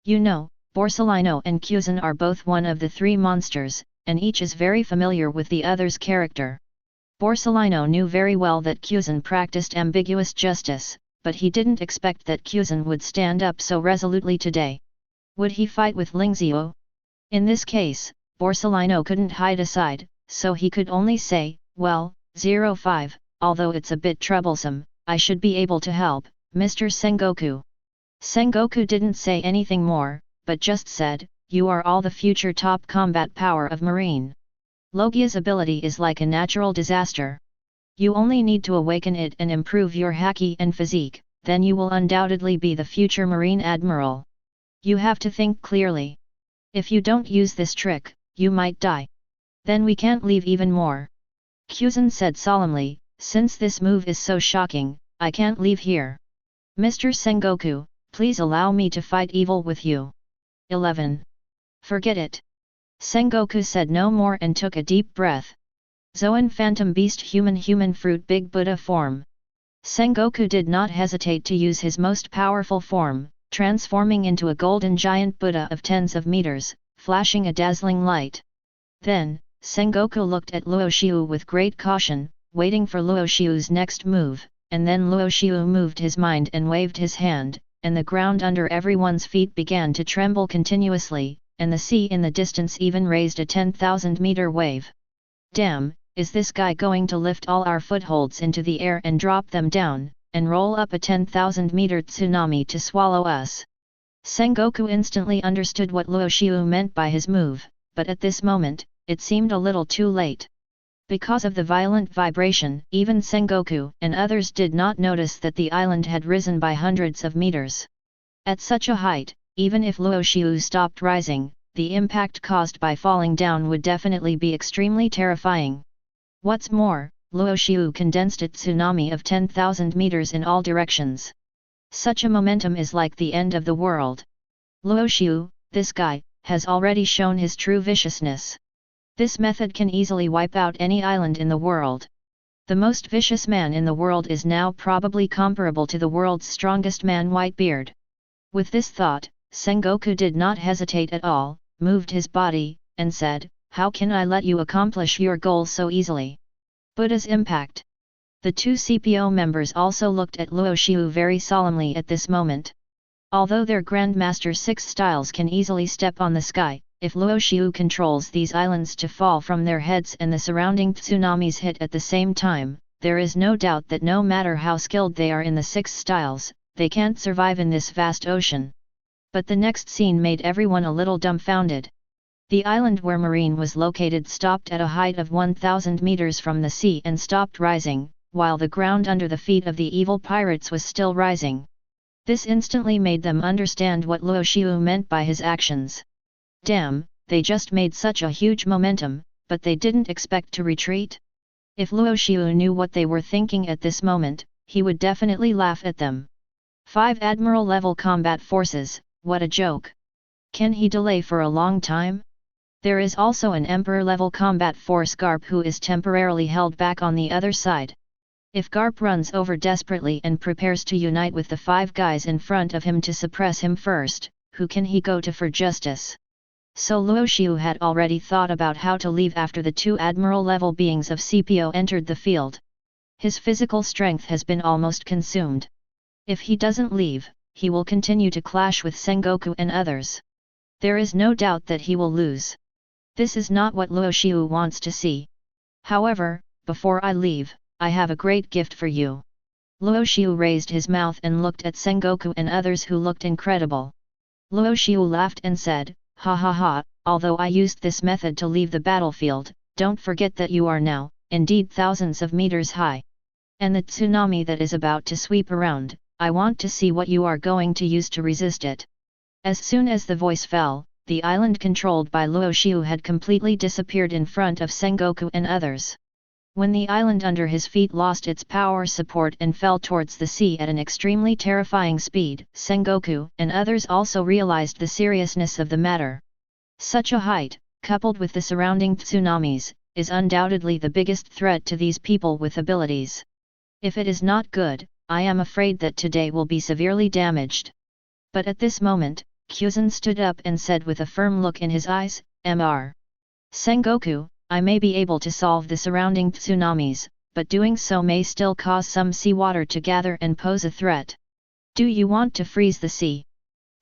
You know, Borsalino and Kuzan are both one of the 3 monsters, and each is very familiar with the other's character. Borsalino knew very well that Kuzan practiced ambiguous justice, but he didn't expect that Kuzan would stand up so resolutely today. Would he fight with Lingzio? In this case, Borsalino couldn't hide aside, so he could only say, well, 05, although it's a bit troublesome, I should be able to help, Mr. Sengoku. Sengoku didn't say anything more, but just said, you are all the future top combat power of Marine. Logia's ability is like a natural disaster. You only need to awaken it and improve your haki and physique, then you will undoubtedly be the future Marine Admiral. You have to think clearly. If you don't use this trick, you might die. Then we can't leave even more. Kuzan said solemnly, since this move is so shocking, I can't leave here. Mr. Sengoku, please allow me to fight evil with you. 11. Forget it. Sengoku said no more and took a deep breath. Zoan Phantom Beast Human Fruit Big Buddha form. Sengoku did not hesitate to use his most powerful form, transforming into a golden giant Buddha of tens of meters, flashing a dazzling light. Then, Sengoku looked at Luo Xiu with great caution, waiting for Luo Xiu's next move, and then Luo Xiu moved his mind and waved his hand, and the ground under everyone's feet began to tremble continuously, and the sea in the distance even raised a 10,000-meter wave. Damn, is this guy going to lift all our footholds into the air and drop them down, and roll up a 10,000-meter tsunami to swallow us? Sengoku instantly understood what Luo Xiu meant by his move, but at this moment, it seemed a little too late. Because of the violent vibration, even Sengoku and others did not notice that the island had risen by hundreds of meters. At such a height, even if Luo Xiu stopped rising, the impact caused by falling down would definitely be extremely terrifying. What's more, Luo Xiu condensed a tsunami of 10,000 meters in all directions. Such a momentum is like the end of the world. Luo Xiu, this guy, has already shown his true viciousness. This method can easily wipe out any island in the world. The most vicious man in the world is now probably comparable to the world's strongest man Whitebeard. With this thought, Sengoku did not hesitate at all, moved his body, and said, how can I let you accomplish your goals so easily? Buddha's impact. The 2 CPO members also looked at Luo Xiu very solemnly at this moment. Although their Grandmaster 6 styles can easily step on the sky, if Luo Xiu controls these islands to fall from their heads and the surrounding tsunamis hit at the same time, there is no doubt that no matter how skilled they are in the 6 styles, they can't survive in this vast ocean. But the next scene made everyone a little dumbfounded. The island where Marine was located stopped at a height of 1,000 meters from the sea and stopped rising, while the ground under the feet of the evil pirates was still rising. This instantly made them understand what Luo Xiu meant by his actions. Damn, they just made such a huge momentum, but they didn't expect to retreat? If Luo Xiu knew what they were thinking at this moment, he would definitely laugh at them. 5 Admiral-level combat forces, what a joke! Can he delay for a long time? There is also an Emperor-level combat force Garp who is temporarily held back on the other side. If Garp runs over desperately and prepares to unite with the 5 guys in front of him to suppress him first, who can he go to for justice? So Luo Xiu had already thought about how to leave after the 2 Admiral-level beings of CPO entered the field. His physical strength has been almost consumed. If he doesn't leave, he will continue to clash with Sengoku and others. There is no doubt that he will lose. This is not what Luo Xiu wants to see. However, before I leave, I have a great gift for you. Luo Xiu raised his mouth and looked at Sengoku and others who looked incredible. Luo Xiu laughed and said, "Ha ha ha, although I used this method to leave the battlefield, don't forget that you are now, indeed thousands of meters high. And the tsunami that is about to sweep around, I want to see what you are going to use to resist it." As soon as the voice fell, the island controlled by Luo Xiu had completely disappeared in front of Sengoku and others. When the island under his feet lost its power support and fell towards the sea at an extremely terrifying speed, Sengoku and others also realized the seriousness of the matter. Such a height, coupled with the surrounding tsunamis, is undoubtedly the biggest threat to these people with abilities. If it is not good, I am afraid that today will be severely damaged. But at this moment, Kyuzan stood up and said with a firm look in his eyes, "Mr. Sengoku, I may be able to solve the surrounding tsunamis, but doing so may still cause some seawater to gather and pose a threat. Do you want to freeze the sea?"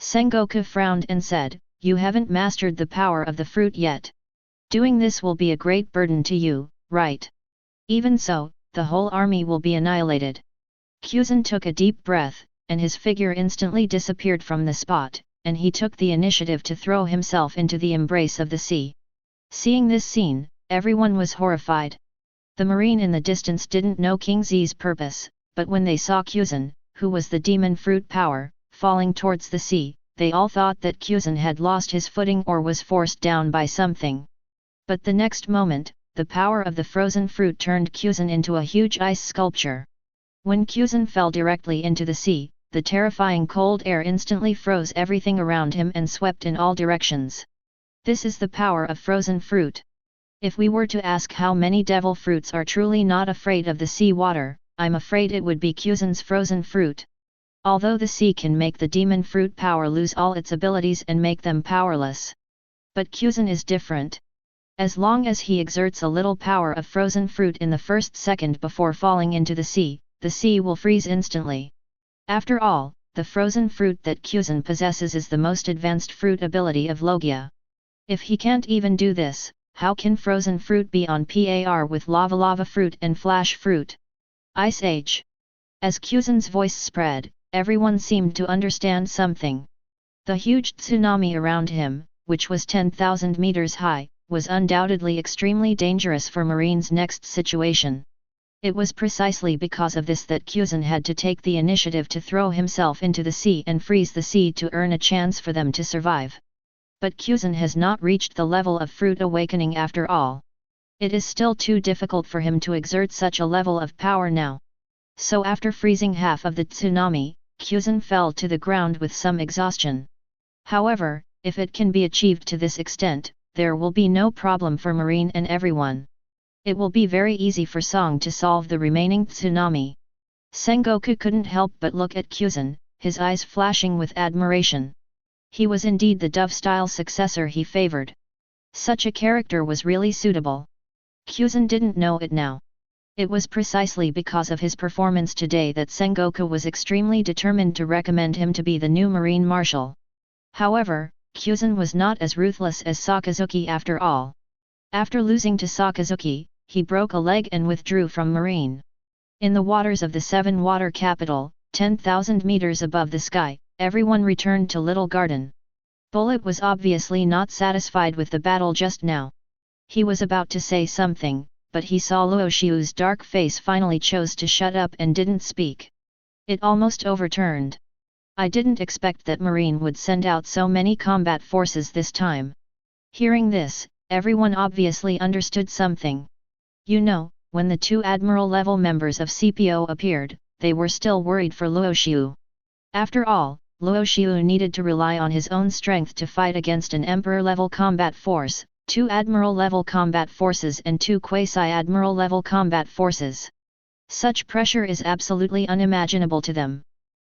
Sengoku frowned and said, "You haven't mastered the power of the fruit yet. Doing this will be a great burden to you, right? Even so, the whole army will be annihilated." Kyuzan took a deep breath, and his figure instantly disappeared from the spot, and he took the initiative to throw himself into the embrace of the sea. Seeing this scene, everyone was horrified. The marine in the distance didn't know King Z's purpose, but when they saw Kyuzan, who was the demon fruit power, falling towards the sea, they all thought that Kyuzan had lost his footing or was forced down by something. But the next moment, the power of the frozen fruit turned Kyuzan into a huge ice sculpture. When Kyuzan fell directly into the sea, the terrifying cold air instantly froze everything around him and swept in all directions. This is the power of frozen fruit. If we were to ask how many devil fruits are truly not afraid of the sea water, I'm afraid it would be Kyuzan's frozen fruit. Although the sea can make the demon fruit power lose all its abilities and make them powerless. But Kyuzan is different. As long as he exerts a little power of frozen fruit in the first second before falling into the sea will freeze instantly. After all, the frozen fruit that Kyuzan possesses is the most advanced fruit ability of Logia. If he can't even do this, how can frozen fruit be on par with lava fruit and flash fruit? Ice Age. As Kyuzan's voice spread, everyone seemed to understand something. The huge tsunami around him, which was 10,000 meters high, was undoubtedly extremely dangerous for Marine's next situation. It was precisely because of this that Kyuzan had to take the initiative to throw himself into the sea and freeze the sea to earn a chance for them to survive. But Kyuzan has not reached the level of fruit awakening after all. It is still too difficult for him to exert such a level of power now. So after freezing half of the tsunami, Kyuzan fell to the ground with some exhaustion. However, if it can be achieved to this extent, there will be no problem for Marine and everyone. It will be very easy for Song to solve the remaining tsunami. Sengoku couldn't help but look at Kyuzan, his eyes flashing with admiration. He was indeed the dove-style successor he favored. Such a character was really suitable. Kyuzan didn't know it now. It was precisely because of his performance today that Sengoku was extremely determined to recommend him to be the new Marine Marshal. However, Kuzan was not as ruthless as Sakazuki after all. After losing to Sakazuki, he broke a leg and withdrew from Marine. In the waters of the Seven Water Capital, 10,000 meters above the sky, everyone returned to Little Garden. Bullet was obviously not satisfied with the battle just now. He was about to say something, but he saw Luo Xiu's dark face finally chose to shut up and didn't speak. It almost overturned. I didn't expect that Marine would send out so many combat forces this time. Hearing this, everyone obviously understood something. You know, when the two Admiral-level members of CPO appeared, they were still worried for Luo Xiu. After all, Luo Xiu needed to rely on his own strength to fight against an Emperor-level combat force, two Admiral-level combat forces and two Quasi-Admiral-level combat forces. Such pressure is absolutely unimaginable to them.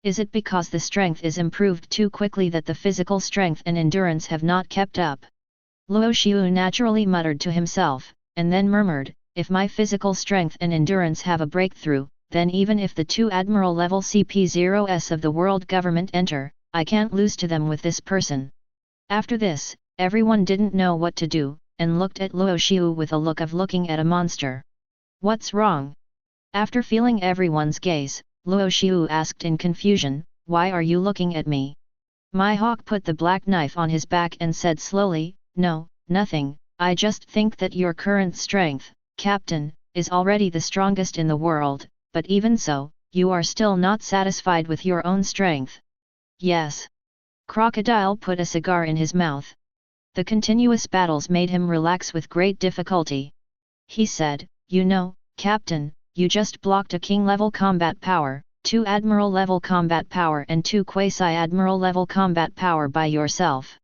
Is it because the strength is improved too quickly that the physical strength and endurance have not kept up? Luo Xiu naturally muttered to himself, and then murmured, if my physical strength and endurance have a breakthrough, then even if the two Admiral-level CP0s of the world government enter, I can't lose to them with this person. After this, everyone didn't know what to do, and looked at Luo Xiu with a look of looking at a monster. What's wrong? After feeling everyone's gaze, Luo Xiu asked in confusion, why are you looking at me? Mihawk put the black knife on his back and said slowly, no, nothing, I just think that your current strength, Captain, is already the strongest in the world, but even so, you are still not satisfied with your own strength. Yes. Crocodile put a cigar in his mouth. The continuous battles made him relax with great difficulty. He said, you know, Captain, you just blocked a king-level combat power, two Admiral-level combat power and two Quasi-Admiral-level combat power by yourself.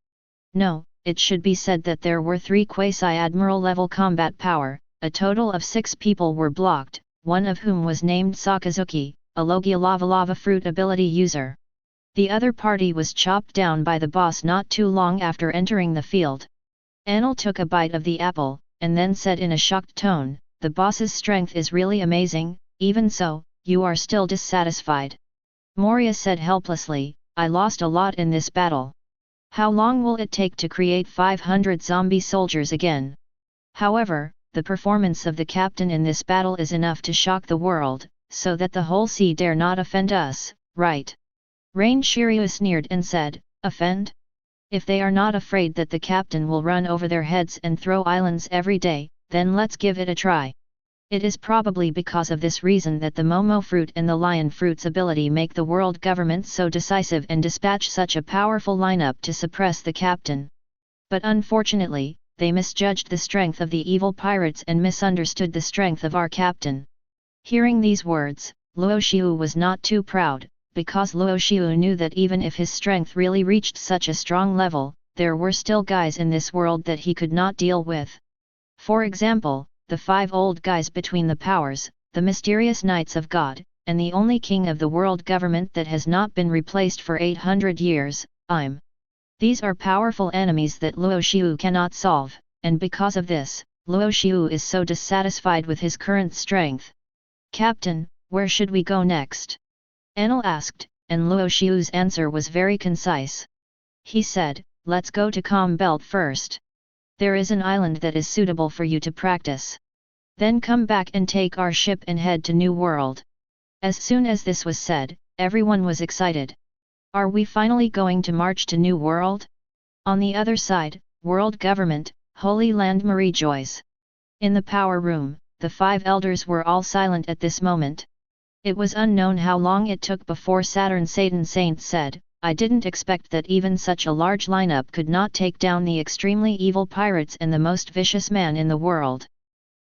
No, it should be said that there were three Quasi-Admiral-level combat power, a total of 6 people were blocked, one of whom was named Sakazuki, a Logia Lava Fruit ability user. The other party was chopped down by the boss not too long after entering the field. Enel took a bite of the apple, and then said in a shocked tone, the boss's strength is really amazing, even so, you are still dissatisfied. Moria said helplessly, I lost a lot in this battle. How long will it take to create 500 zombie soldiers again? However, the performance of the captain in this battle is enough to shock the world, so that the whole sea dare not offend us, right? Rain Shiru sneered and said, offend? If they are not afraid that the captain will run over their heads and throw islands every day, then let's give it a try. It is probably because of this reason that the Momo fruit and the lion fruit's ability make the world government so decisive and dispatch such a powerful lineup to suppress the captain. But unfortunately, they misjudged the strength of the evil pirates and misunderstood the strength of our captain. Hearing these words, Luo Xiu was not too proud, because Luo Xiu knew that even if his strength really reached such a strong level, there were still guys in this world that he could not deal with. For example, the 5 old guys between the powers, the mysterious Knights of God, and the only king of the world government that has not been replaced for 800 years, These are powerful enemies that Luo Xiu cannot solve, and because of this, Luo Xiu is so dissatisfied with his current strength. Captain, where should we go next? Enel asked, and Luo Xiu's answer was very concise. He said, let's go to Calm Belt first. There is an island that is suitable for you to practice. Then come back and take our ship and head to New World. As soon as this was said, everyone was excited. Are we finally going to march to New World? On the other side, World Government, Holy Land rejoice. In the power room, the 5 elders were all silent at this moment. It was unknown how long it took before Saturn Satan Saint said, I didn't expect that even such a large lineup could not take down the extremely evil pirates and the most vicious man in the world.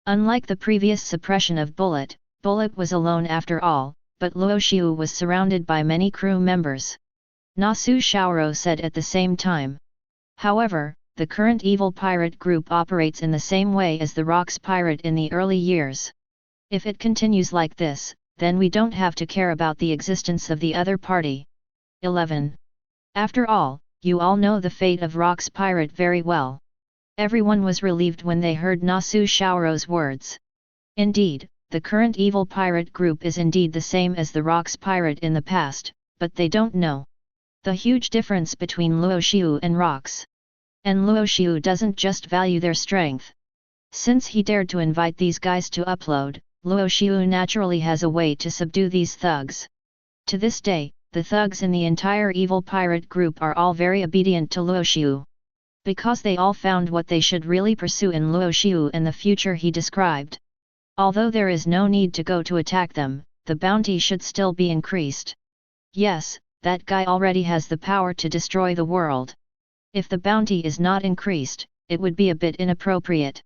Unlike the previous suppression of Bullet, Bullet was alone after all, but Luo Xiu was surrounded by many crew members. Nasu Xiaoro said at the same time. However, the current evil pirate group operates in the same way as the Rocks pirate in the early years. If it continues like this, then we don't have to care about the existence of the other party. 11. After all, you all know the fate of Rocks pirate very well. Everyone was relieved when they heard Nasu Xiaoro's words. Indeed, the current evil pirate group is indeed the same as the Rocks pirate in the past, but they don't know. The huge difference between Luo Xiu and rocks. And Luo Xiu doesn't just value their strength. Since he dared to invite these guys to upload, Luo Xiu naturally has a way to subdue these thugs. To this day, the thugs in the entire evil pirate group are all very obedient to Luo Xiu. Because they all found what they should really pursue in Luo Xiu and the future he described. Although there is no need to go to attack them, the bounty should still be increased. Yes, that guy already has the power to destroy the world. If the bounty is not increased, it would be a bit inappropriate.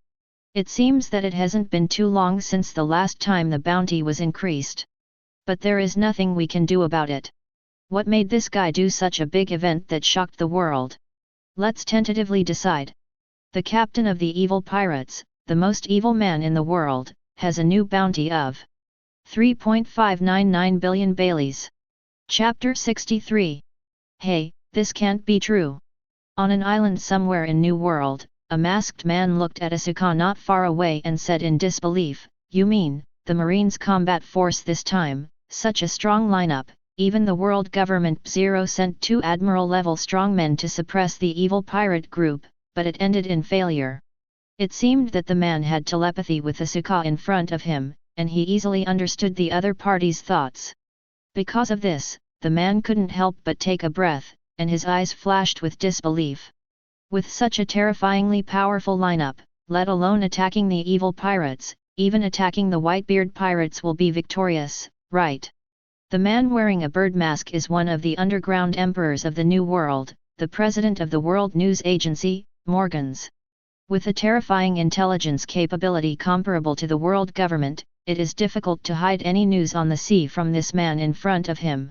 It seems that it hasn't been too long since the last time the bounty was increased. But there is nothing we can do about it. What made this guy do such a big event that shocked the world? Let's tentatively decide. The captain of the evil pirates, the most evil man in the world, has a new bounty of 3.599 billion Baileys. Chapter 63. Hey, this can't be true. On an island somewhere in New World, a masked man looked at Asuka not far away and said in disbelief, "You mean, the Marines combat force this time, such a strong lineup, even the world government Zero sent 2 admiral-level strongmen to suppress the evil pirate group, but it ended in failure." It seemed that the man had telepathy with Asuka in front of him, and he easily understood the other party's thoughts. Because of this, the man couldn't help but take a breath, and his eyes flashed with disbelief. With such a terrifyingly powerful lineup, let alone attacking the evil pirates, even attacking the Whitebeard pirates will be victorious, right? The man wearing a bird mask is one of the underground emperors of the New World, the president of the World News Agency, Morgans. With a terrifying intelligence capability comparable to the world government, it is difficult to hide any news on the sea from this man in front of him.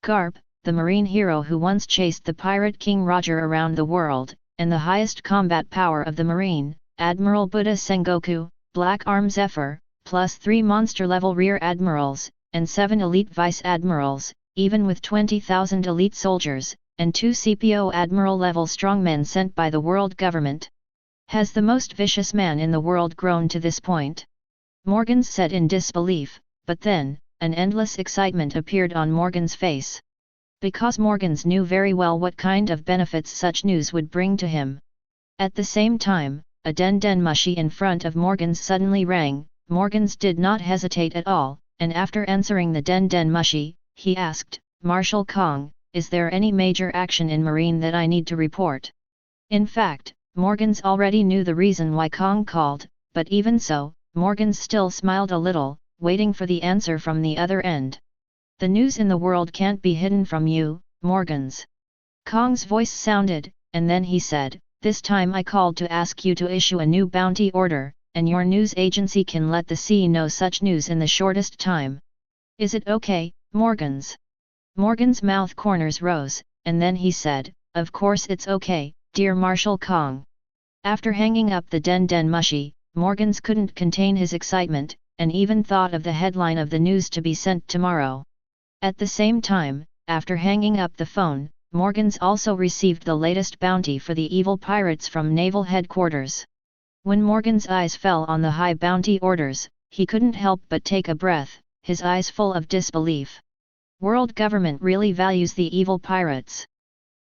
Garp, the marine hero who once chased the pirate king Roger around the world, and the highest combat power of the marine, Admiral Buddha Sengoku, Black Arm Zephr, plus 3 monster-level rear admirals, and 7 elite vice-admirals, even with 20,000 elite soldiers, and 2 CPO admiral-level strongmen sent by the world government. Has the most vicious man in the world grown to this point? Morgans said in disbelief, but then, an endless excitement appeared on Morgans' face. Because Morgans knew very well what kind of benefits such news would bring to him. At the same time, a den mushi in front of Morgans suddenly rang. Morgans did not hesitate at all, and after answering the den mushi, he asked, "Marshal Kong, is there any major action in Marine that I need to report?" In fact, Morgans already knew the reason why Kong called, but even so, Morgans still smiled a little, waiting for the answer from the other end. "The news in the world can't be hidden from you, Morgans." Kong's voice sounded, and then he said, "This time I called to ask you to issue a new bounty order, and your news agency can let the sea know such news in the shortest time. Is it okay, Morgans?" Morgans' mouth corners rose, and then he said, "Of course it's okay, dear Marshal Kong." After hanging up the den mushi, Morgans couldn't contain his excitement, and even thought of the headline of the news to be sent tomorrow. At the same time, after hanging up the phone, Morgans also received the latest bounty for the evil pirates from Naval Headquarters. When Morgans' eyes fell on the high bounty orders, he couldn't help but take a breath, his eyes full of disbelief. World government really values the evil pirates.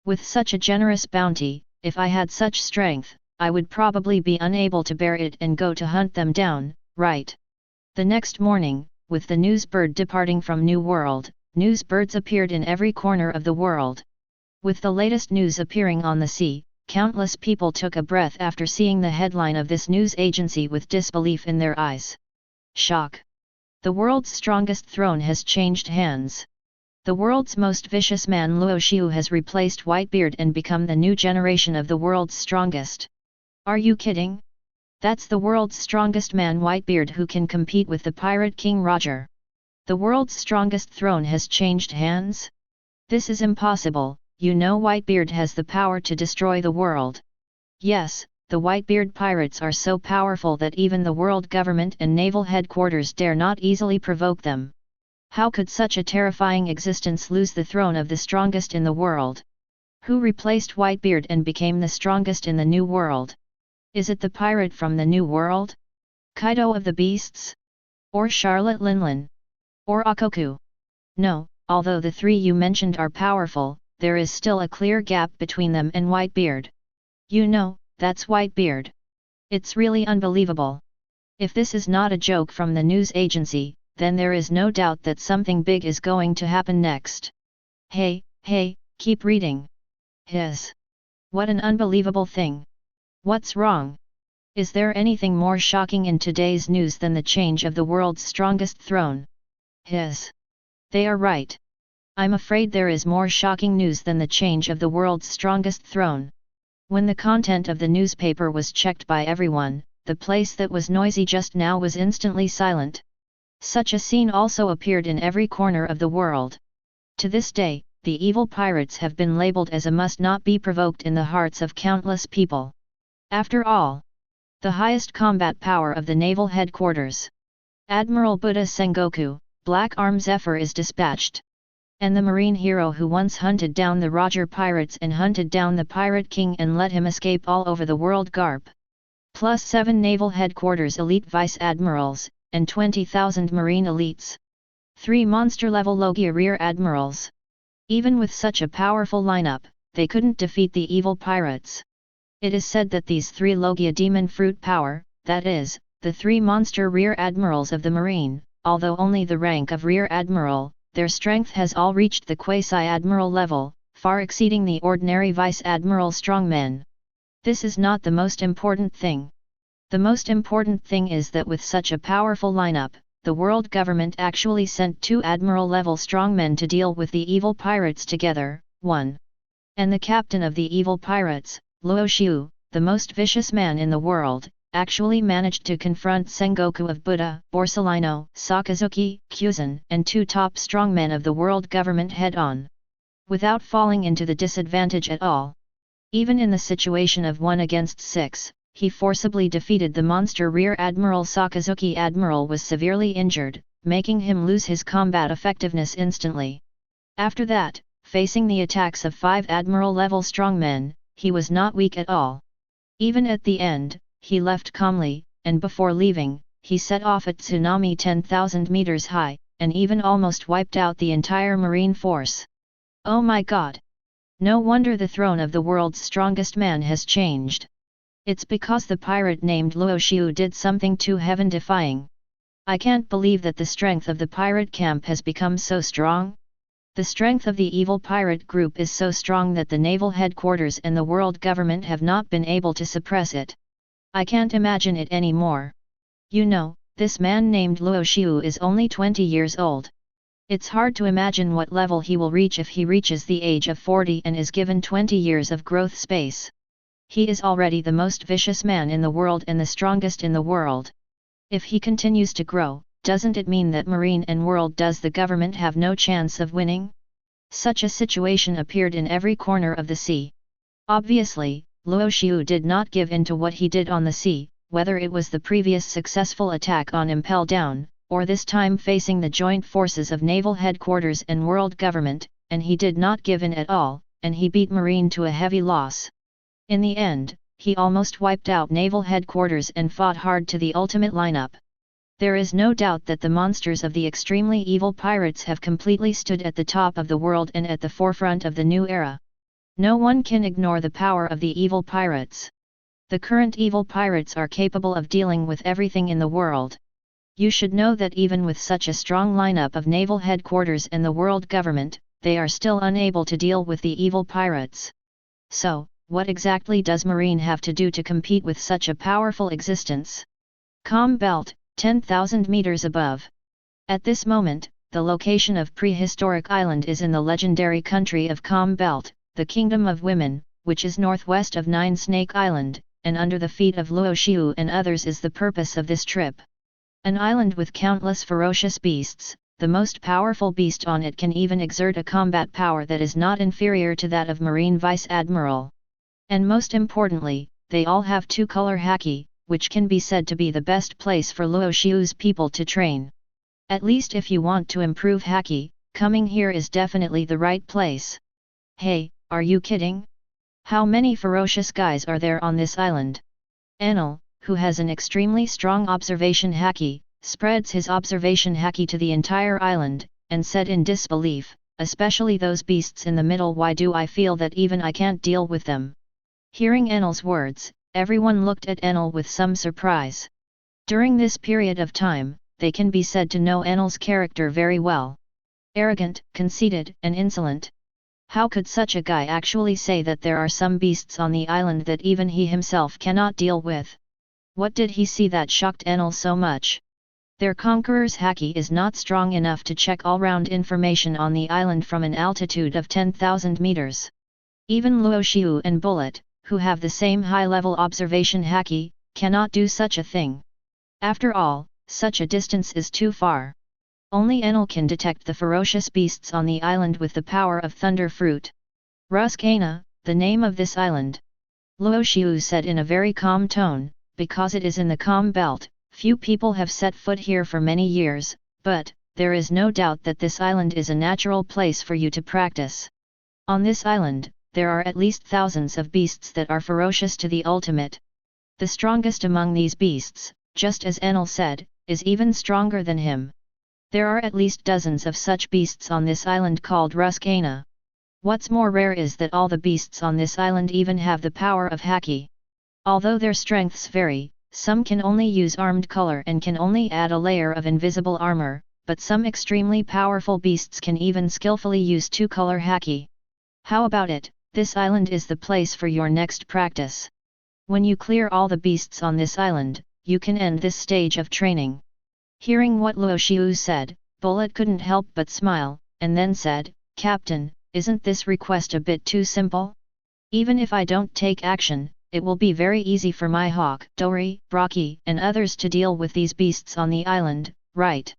With such a generous bounty, if I had such strength, I would probably be unable to bear it and go to hunt them down, right? The next morning, with the news bird departing from New World, news birds appeared in every corner of the world. With the latest news appearing on the sea, countless people took a breath after seeing the headline of this news agency with disbelief in their eyes. Shock! The world's strongest throne has changed hands. The world's most vicious man Luo Xiu has replaced Whitebeard and become the new generation of the world's strongest. Are you kidding? That's the world's strongest man Whitebeard who can compete with the pirate king Roger. The world's strongest throne has changed hands? This is impossible. You know Whitebeard has the power to destroy the world. Yes, the Whitebeard pirates are so powerful that even the world government and naval headquarters dare not easily provoke them. How could such a terrifying existence lose the throne of the strongest in the world? Who replaced Whitebeard and became the strongest in the New World? Is it the pirate from the New World? Kaido of the Beasts? Or Charlotte Linlin? Or Akoku? No, although the 3 you mentioned are powerful, there is still a clear gap between them and Whitebeard. You know, that's Whitebeard. It's really unbelievable. If this is not a joke from the news agency, then there is no doubt that something big is going to happen next. Hey, keep reading. What an unbelievable thing. What's wrong? Is there anything more shocking in today's news than the change of the world's strongest throne? They are right. I'm afraid there is more shocking news than the change of the world's strongest throne. When the content of the newspaper was checked by everyone, the place that was noisy just now was instantly silent. Such a scene also appeared in every corner of the world. To this day, the evil pirates have been labeled as a must not be provoked in the hearts of countless people. After all, the highest combat power of the Naval Headquarters, Admiral Buddha Sengoku, Black Arm Zephr is dispatched. And the marine hero who once hunted down the Roger pirates and hunted down the Pirate King and let him escape all over the world, Garp. Plus 7 Naval Headquarters elite vice admirals, and 20,000 marine elites. 3 monster-level Logia rear admirals. Even with such a powerful lineup, they couldn't defeat the evil pirates. It is said that these 3 Logia demon fruit power, that is, the 3 monster rear admirals of the marine, although only the rank of rear admiral, their strength has all reached the quasi-admiral level, far exceeding the ordinary vice-admiral strongmen. This is not the most important thing. The most important thing is that with such a powerful lineup, the world government actually sent 2 admiral-level strongmen to deal with the evil pirates together, 1. And the captain of the evil pirates, Luo Xiu, the most vicious man in the world, actually managed to confront Sengoku of Buddha, Borsellino, Sakazuki, Kuzan, and 2 top strongmen of the world government head-on. Without falling into the disadvantage at all. Even in the situation of 1 against 6, he forcibly defeated the monster rear admiral. Sakazuki admiral was severely injured, making him lose his combat effectiveness instantly. After that, facing the attacks of 5 admiral-level strongmen, he was not weak at all. Even at the end, he left calmly, and before leaving, he set off a tsunami 10,000 meters high, and even almost wiped out the entire marine force. Oh my god! No wonder the throne of the world's strongest man has changed. It's because the pirate named Luo Xiu did something too heaven-defying. I can't believe that the strength of the pirate camp has become so strong. The strength of the evil pirate group is so strong that the Naval Headquarters and the world government have not been able to suppress it. I can't imagine it anymore. You know, this man named Luo Xiu is only 20 years old. It's hard to imagine what level he will reach if he reaches the age of 40 and is given 20 years of growth space. He is already the most vicious man in the world and the strongest in the world. If he continues to grow, doesn't it mean that marine and world does the government have no chance of winning? Such a situation appeared in every corner of the sea. Obviously, Luo Xiu did not give in to what he did on the sea, whether it was the previous successful attack on Impel Down, or this time facing the joint forces of Naval Headquarters and world government, and he did not give in at all, and he beat Marine to a heavy loss. In the end, he almost wiped out Naval Headquarters and fought hard to the ultimate lineup. There is no doubt that the monsters of the extremely evil pirates have completely stood at the top of the world and at the forefront of the new era. No one can ignore the power of the evil pirates. The current evil pirates are capable of dealing with everything in the world. You should know that even with such a strong lineup of Naval Headquarters and the world government, they are still unable to deal with the evil pirates. So, what exactly does Marine have to do to compete with such a powerful existence? Calm Belt, 10,000 meters above. At this moment, the location of prehistoric island is in the legendary country of Calm Belt, the Kingdom of Women, which is northwest of Nine Snake Island, and under the feet of Luo Xiu and others is the purpose of this trip. An island with countless ferocious beasts, the most powerful beast on it can even exert a combat power that is not inferior to that of Marine Vice Admiral. And most importantly, they all have 2-color haki, which can be said to be the best place for Luo Xiu's people to train. At least if you want to improve haki, coming here is definitely the right place. Hey, are you kidding? How many ferocious guys are there on this island? Enel, who has an extremely strong observation haki, spreads his observation haki to the entire island, and said in disbelief, especially those beasts in the middle. Why do I feel that even I can't deal with them? Hearing Enel's words, everyone looked at Enel with some surprise. During this period of time, they can be said to know Enel's character very well. Arrogant, conceited, and insolent. How could such a guy actually say that there are some beasts on the island that even he himself cannot deal with? What did he see that shocked Enel so much? Their conqueror's haki is not strong enough to check all-round information on the island from an altitude of 10,000 meters. Even Luo Xiu and Bullet, who have the same high-level observation haki, cannot do such a thing. After all, such a distance is too far. Only Enel can detect the ferocious beasts on the island with the power of Thunder Fruit. Ruskana, the name of this island. Luo Xiu said in a very calm tone, because it is in the calm belt, few people have set foot here for many years, but there is no doubt that this island is a natural place for you to practice. On this island, there are at least thousands of beasts that are ferocious to the ultimate. The strongest among these beasts, just as Enel said, is even stronger than him. There are at least dozens of such beasts on this island called Ruskana. What's more rare is that all the beasts on this island even have the power of haki. Although their strengths vary, some can only use armed color and can only add a layer of invisible armor, but some extremely powerful beasts can even skillfully use two-color haki. How about it? This island is the place for your next practice. When you clear all the beasts on this island, you can end this stage of training. Hearing what Luo Xiu said, Bullet couldn't help but smile, and then said, Captain, isn't this request a bit too simple? Even if I don't take action, it will be very easy for Mihawk, Dori, Brocky, and others to deal with these beasts on the island, right?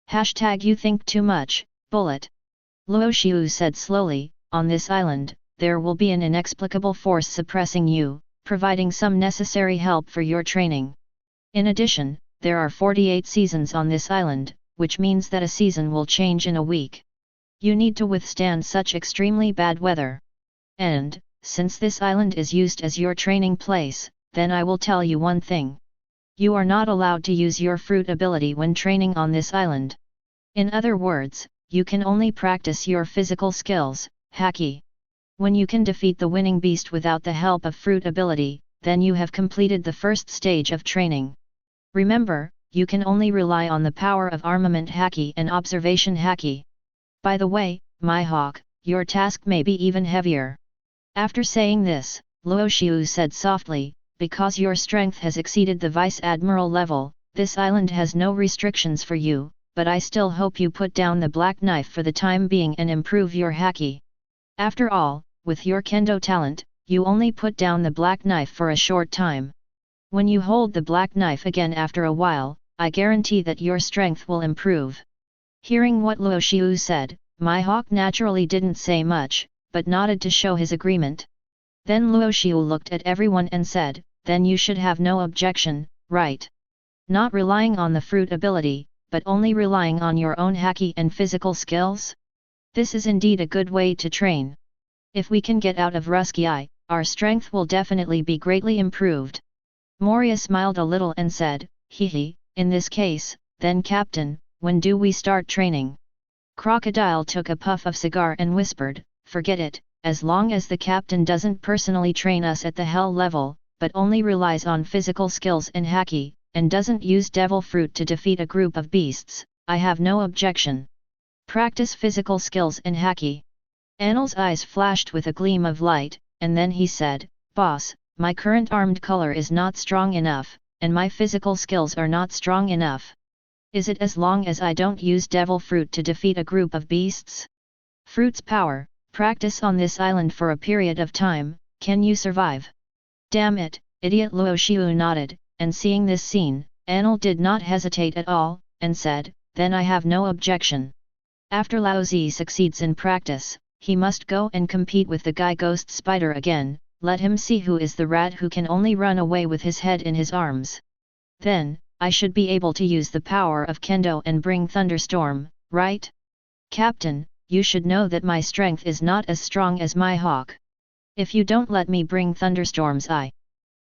#You think too much, Bullet. Luo Xiu said slowly, on this island, there will be an inexplicable force suppressing you, providing some necessary help for your training. In addition, there are 48 seasons on this island, which means that a season will change in a week. You need to withstand such extremely bad weather. And, since this island is used as your training place, then I will tell you one thing. You are not allowed to use your fruit ability when training on this island. In other words, you can only practice your physical skills, haki. When you can defeat the winning beast without the help of fruit ability, then you have completed the first stage of training. Remember, you can only rely on the power of armament haki and observation haki. By the way, Mihawk, your task may be even heavier. After saying this, Luo Xiu said softly, because your strength has exceeded the Vice Admiral level, this island has no restrictions for you, but I still hope you put down the black knife for the time being and improve your haki. After all, with your kendo talent, you only put down the black knife for a short time. When you hold the black knife again after a while, I guarantee that your strength will improve. Hearing what Luo Xiu said, Mihawk naturally didn't say much, but nodded to show his agreement. Then Luo Xiu looked at everyone and said, then you should have no objection, right? Not relying on the fruit ability, but only relying on your own haki and physical skills? This is indeed a good way to train. If we can get out of Ruskyi, our strength will definitely be greatly improved. Moria smiled a little and said, Hehe, in this case, then Captain, when do we start training? Crocodile took a puff of cigar and whispered, forget it, as long as the captain doesn't personally train us at the hell level, but only relies on physical skills and haki, and doesn't use devil fruit to defeat a group of beasts, I have no objection. Practice physical skills and haki. Enel's eyes flashed with a gleam of light, and then he said, Boss, my current armed color is not strong enough, and my physical skills are not strong enough. Is it as long as I don't use devil fruit to defeat a group of beasts? Fruit's power, practice on this island for a period of time, can you survive? Damn it, idiot. Luo Xiu nodded, and seeing this scene, Enel did not hesitate at all, and said, then I have no objection. After Lao Zi succeeds in practice, he must go and compete with the guy Ghost Spider again, let him see who is the rat who can only run away with his head in his arms. Then, I should be able to use the power of Kendo and bring thunderstorm, right? Captain, you should know that my strength is not as strong as Mihawk. If you don't let me bring thunderstorms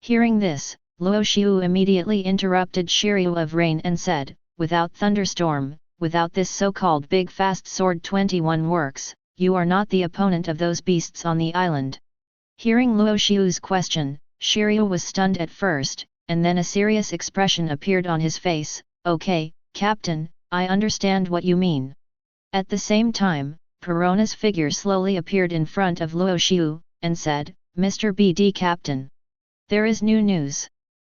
Hearing this, Luo Xiu immediately interrupted Shiru of Rain and said, without thunderstorm, without this so-called big fast sword 21 works, you are not the opponent of those beasts on the island. Hearing Luo Xiu's question, Shiru was stunned at first, and then a serious expression appeared on his face. Okay, Captain, I understand what you mean. At the same time, Perona's figure slowly appeared in front of Luo Xiu, and said, Mr. BD Captain. There is new news.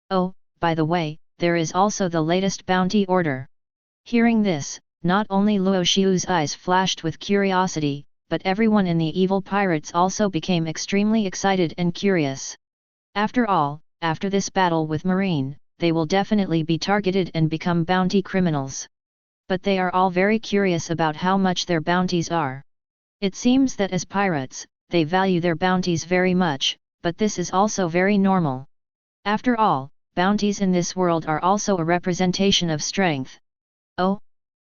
Oh, by the way, there is also the latest bounty order. Hearing this, not only Luo Xiu's eyes flashed with curiosity, but everyone in the evil pirates also became extremely excited and curious. After all, after this battle with Marine, they will definitely be targeted and become bounty criminals. But they are all very curious about how much their bounties are. It seems that as pirates, they value their bounties very much, but this is also very normal. After all, bounties in this world are also a representation of strength. Oh?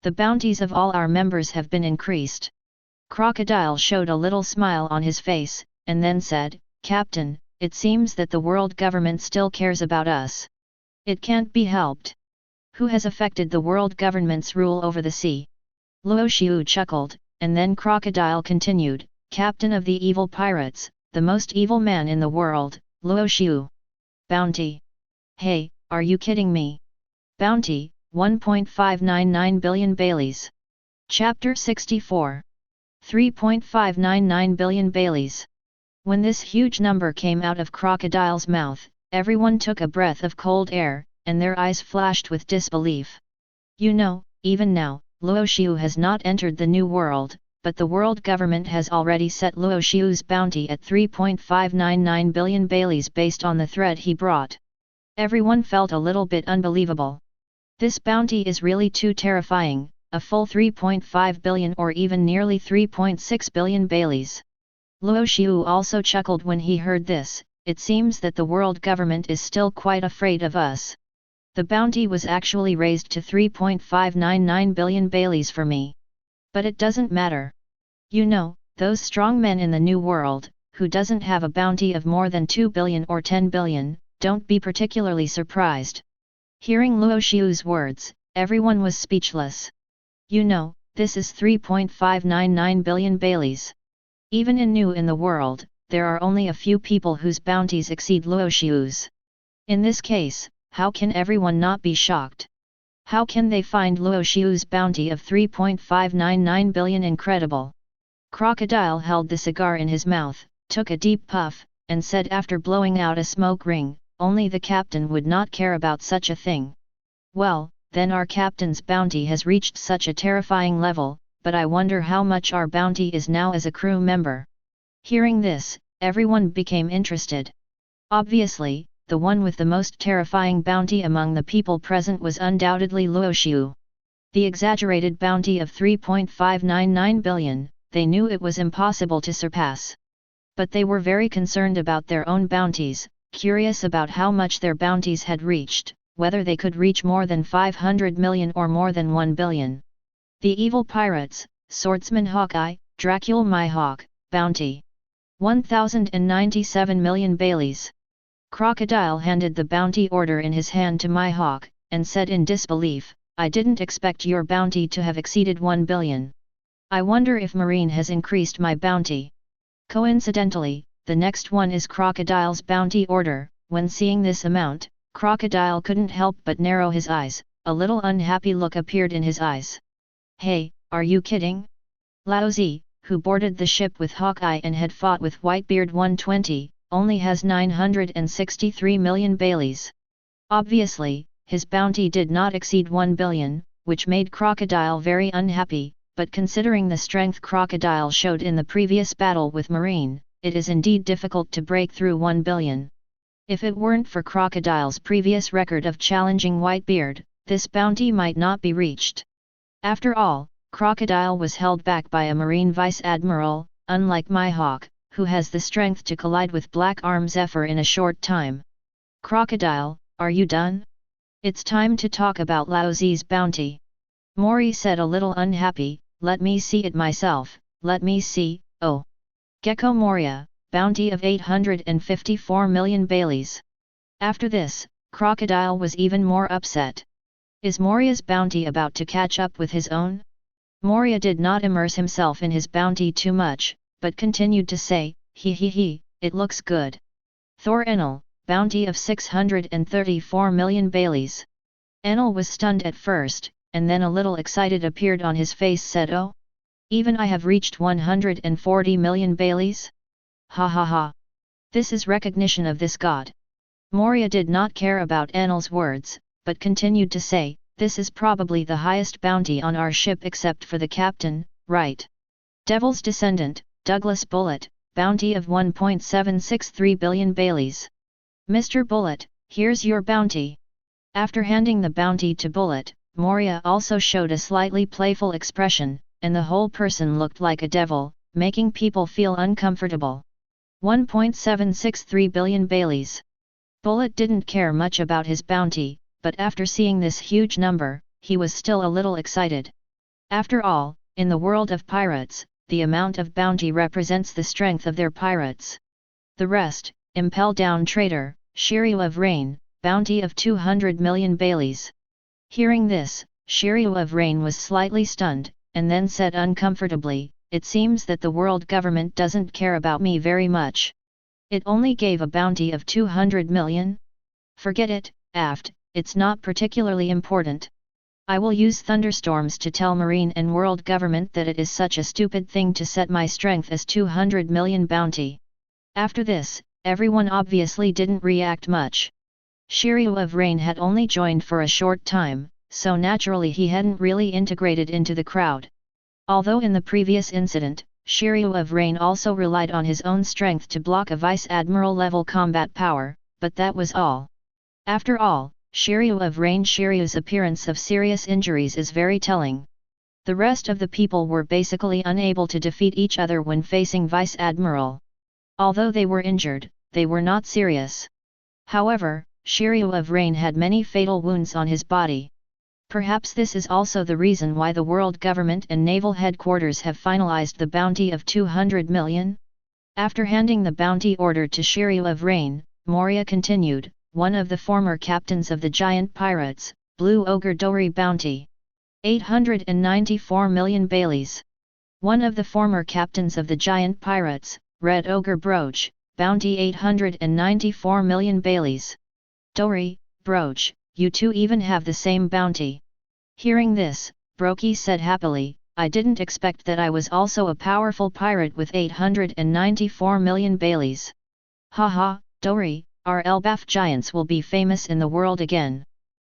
The bounties of all our members have been increased. Crocodile showed a little smile on his face, and then said, Captain, it seems that the world government still cares about us. It can't be helped. Who has affected the world government's rule over the sea? Luo Xiu chuckled, and then Crocodile continued, Captain of the evil pirates, the most evil man in the world, Luo Xiu. Bounty. Hey, are you kidding me? Bounty, 1.599 billion Baileys. Chapter 64. 3.599 billion Baileys. When this huge number came out of Crocodile's mouth, everyone took a breath of cold air, and their eyes flashed with disbelief. You know, even now, Luo Xiu has not entered the new world, but the world government has already set Luo Xiu's bounty at 3.599 billion Baileys based on the threat he brought. Everyone felt a little bit unbelievable. This bounty is really too terrifying, a full 3.5 billion or even nearly 3.6 billion Baileys. Luo Xiu also chuckled when he heard this. It seems that the world government is still quite afraid of us. The bounty was actually raised to 3.599 billion Baileys for me. But it doesn't matter. You know, those strong men in the new world, who doesn't have a bounty of more than 2 billion or 10 billion, don't be particularly surprised. Hearing Luo Xiu's words, everyone was speechless. You know, this is 3.599 billion Baileys. Even in the world, there are only a few people whose bounties exceed Luo Xiu's. In this case, how can everyone not be shocked? How can they find Luo Xiu's bounty of 3.599 billion incredible? Crocodile held the cigar in his mouth, took a deep puff, and said after blowing out a smoke ring, only the captain would not care about such a thing. Well, then our captain's bounty has reached such a terrifying level, but I wonder how much our bounty is now as a crew member. Hearing this, everyone became interested. Obviously, the one with the most terrifying bounty among the people present was undoubtedly Luo Xiu. The exaggerated bounty of 3.599 billion, they knew it was impossible to surpass. But they were very concerned about their own bounties, curious about how much their bounties had reached, whether they could reach more than 500 million or more than 1 billion. The evil pirates, swordsman Hawkeye, Dracula Mihawk, bounty. 1097 million Baileys. Crocodile handed the bounty order in his hand to Mihawk, and said in disbelief, I didn't expect your bounty to have exceeded 1 billion. I wonder if Marine has increased my bounty. Coincidentally, the next one is Crocodile's bounty order. When seeing this amount, Crocodile couldn't help but narrow his eyes, a little unhappy look appeared in his eyes. Hey, are you kidding? Laozi, who boarded the ship with Hawkeye and had fought with Whitebeard 120, only has 963 million Baileys. Obviously, his bounty did not exceed 1 billion, which made Crocodile very unhappy, but considering the strength Crocodile showed in the previous battle with Marine, it is indeed difficult to break through 1 billion. If it weren't for Crocodile's previous record of challenging Whitebeard, this bounty might not be reached. After all, Crocodile was held back by a Marine Vice Admiral, unlike Mihawk, who has the strength to collide with Black Arm Zephr in a short time. Crocodile, are you done? It's time to talk about Laozi's bounty. Moria said a little unhappy, let me see it myself, let me see, oh. Gecko Moria, bounty of 854 million Baileys. After this, Crocodile was even more upset. Is Moria's bounty about to catch up with his own? Moria did not immerse himself in his bounty too much, but continued to say, he, it looks good. Thor Enel, bounty of 634 million Baileys. Enel was stunned at first, and then a little excited appeared on his face said oh? Even I have reached 140 million Baileys? Ha ha ha. This is recognition of this god. Moria did not care about Enel's words, but continued to say, this is probably the highest bounty on our ship except for the captain, right? Devil's Descendant, Douglas Bullet, bounty of 1.763 billion Baileys. Mr. Bullet, here's your bounty. After handing the bounty to Bullet, Moria also showed a slightly playful expression, and the whole person looked like a devil, making people feel uncomfortable. 1.763 billion Baileys. Bullet didn't care much about his bounty, but after seeing this huge number, he was still a little excited. After all, in the world of pirates, the amount of bounty represents the strength of their pirates. The rest, Impel Down Trader, Shiru of Rain, bounty of 200 million Baileys. Hearing this, Shiru of Rain was slightly stunned, and then said uncomfortably, it seems that the world government doesn't care about me very much. It only gave a bounty of 200 million? Forget it, Aft, it's not particularly important. I will use thunderstorms to tell Marine and world government that it is such a stupid thing to set my strength as 200 million bounty. After this, everyone obviously didn't react much. Shiru of Rain had only joined for a short time, so naturally he hadn't really integrated into the crowd. Although in the previous incident, Shiru of Rain also relied on his own strength to block a Vice Admiral level combat power, but that was all. After all, Shiru of Rain Shiru's appearance of serious injuries is very telling. The rest of the people were basically unable to defeat each other when facing Vice Admiral. Although they were injured, they were not serious. However, Shiru of Rain had many fatal wounds on his body. Perhaps this is also the reason why the world government and Naval Headquarters have finalized the bounty of 200 million. After handing the bounty order to Shiru of Rain, Moria continued, one of the former captains of the giant pirates, Blue Ogre Dory bounty. 894 million Baileys. One of the former captains of the giant pirates, Red Ogre Brooch, bounty 894 million Baileys. Dory, Brooch, you two even have the same bounty. Hearing this, Brookie said happily, I didn't expect that I was also a powerful pirate with 894 million Baileys. Haha, Dory, our Elbaf giants will be famous in the world again.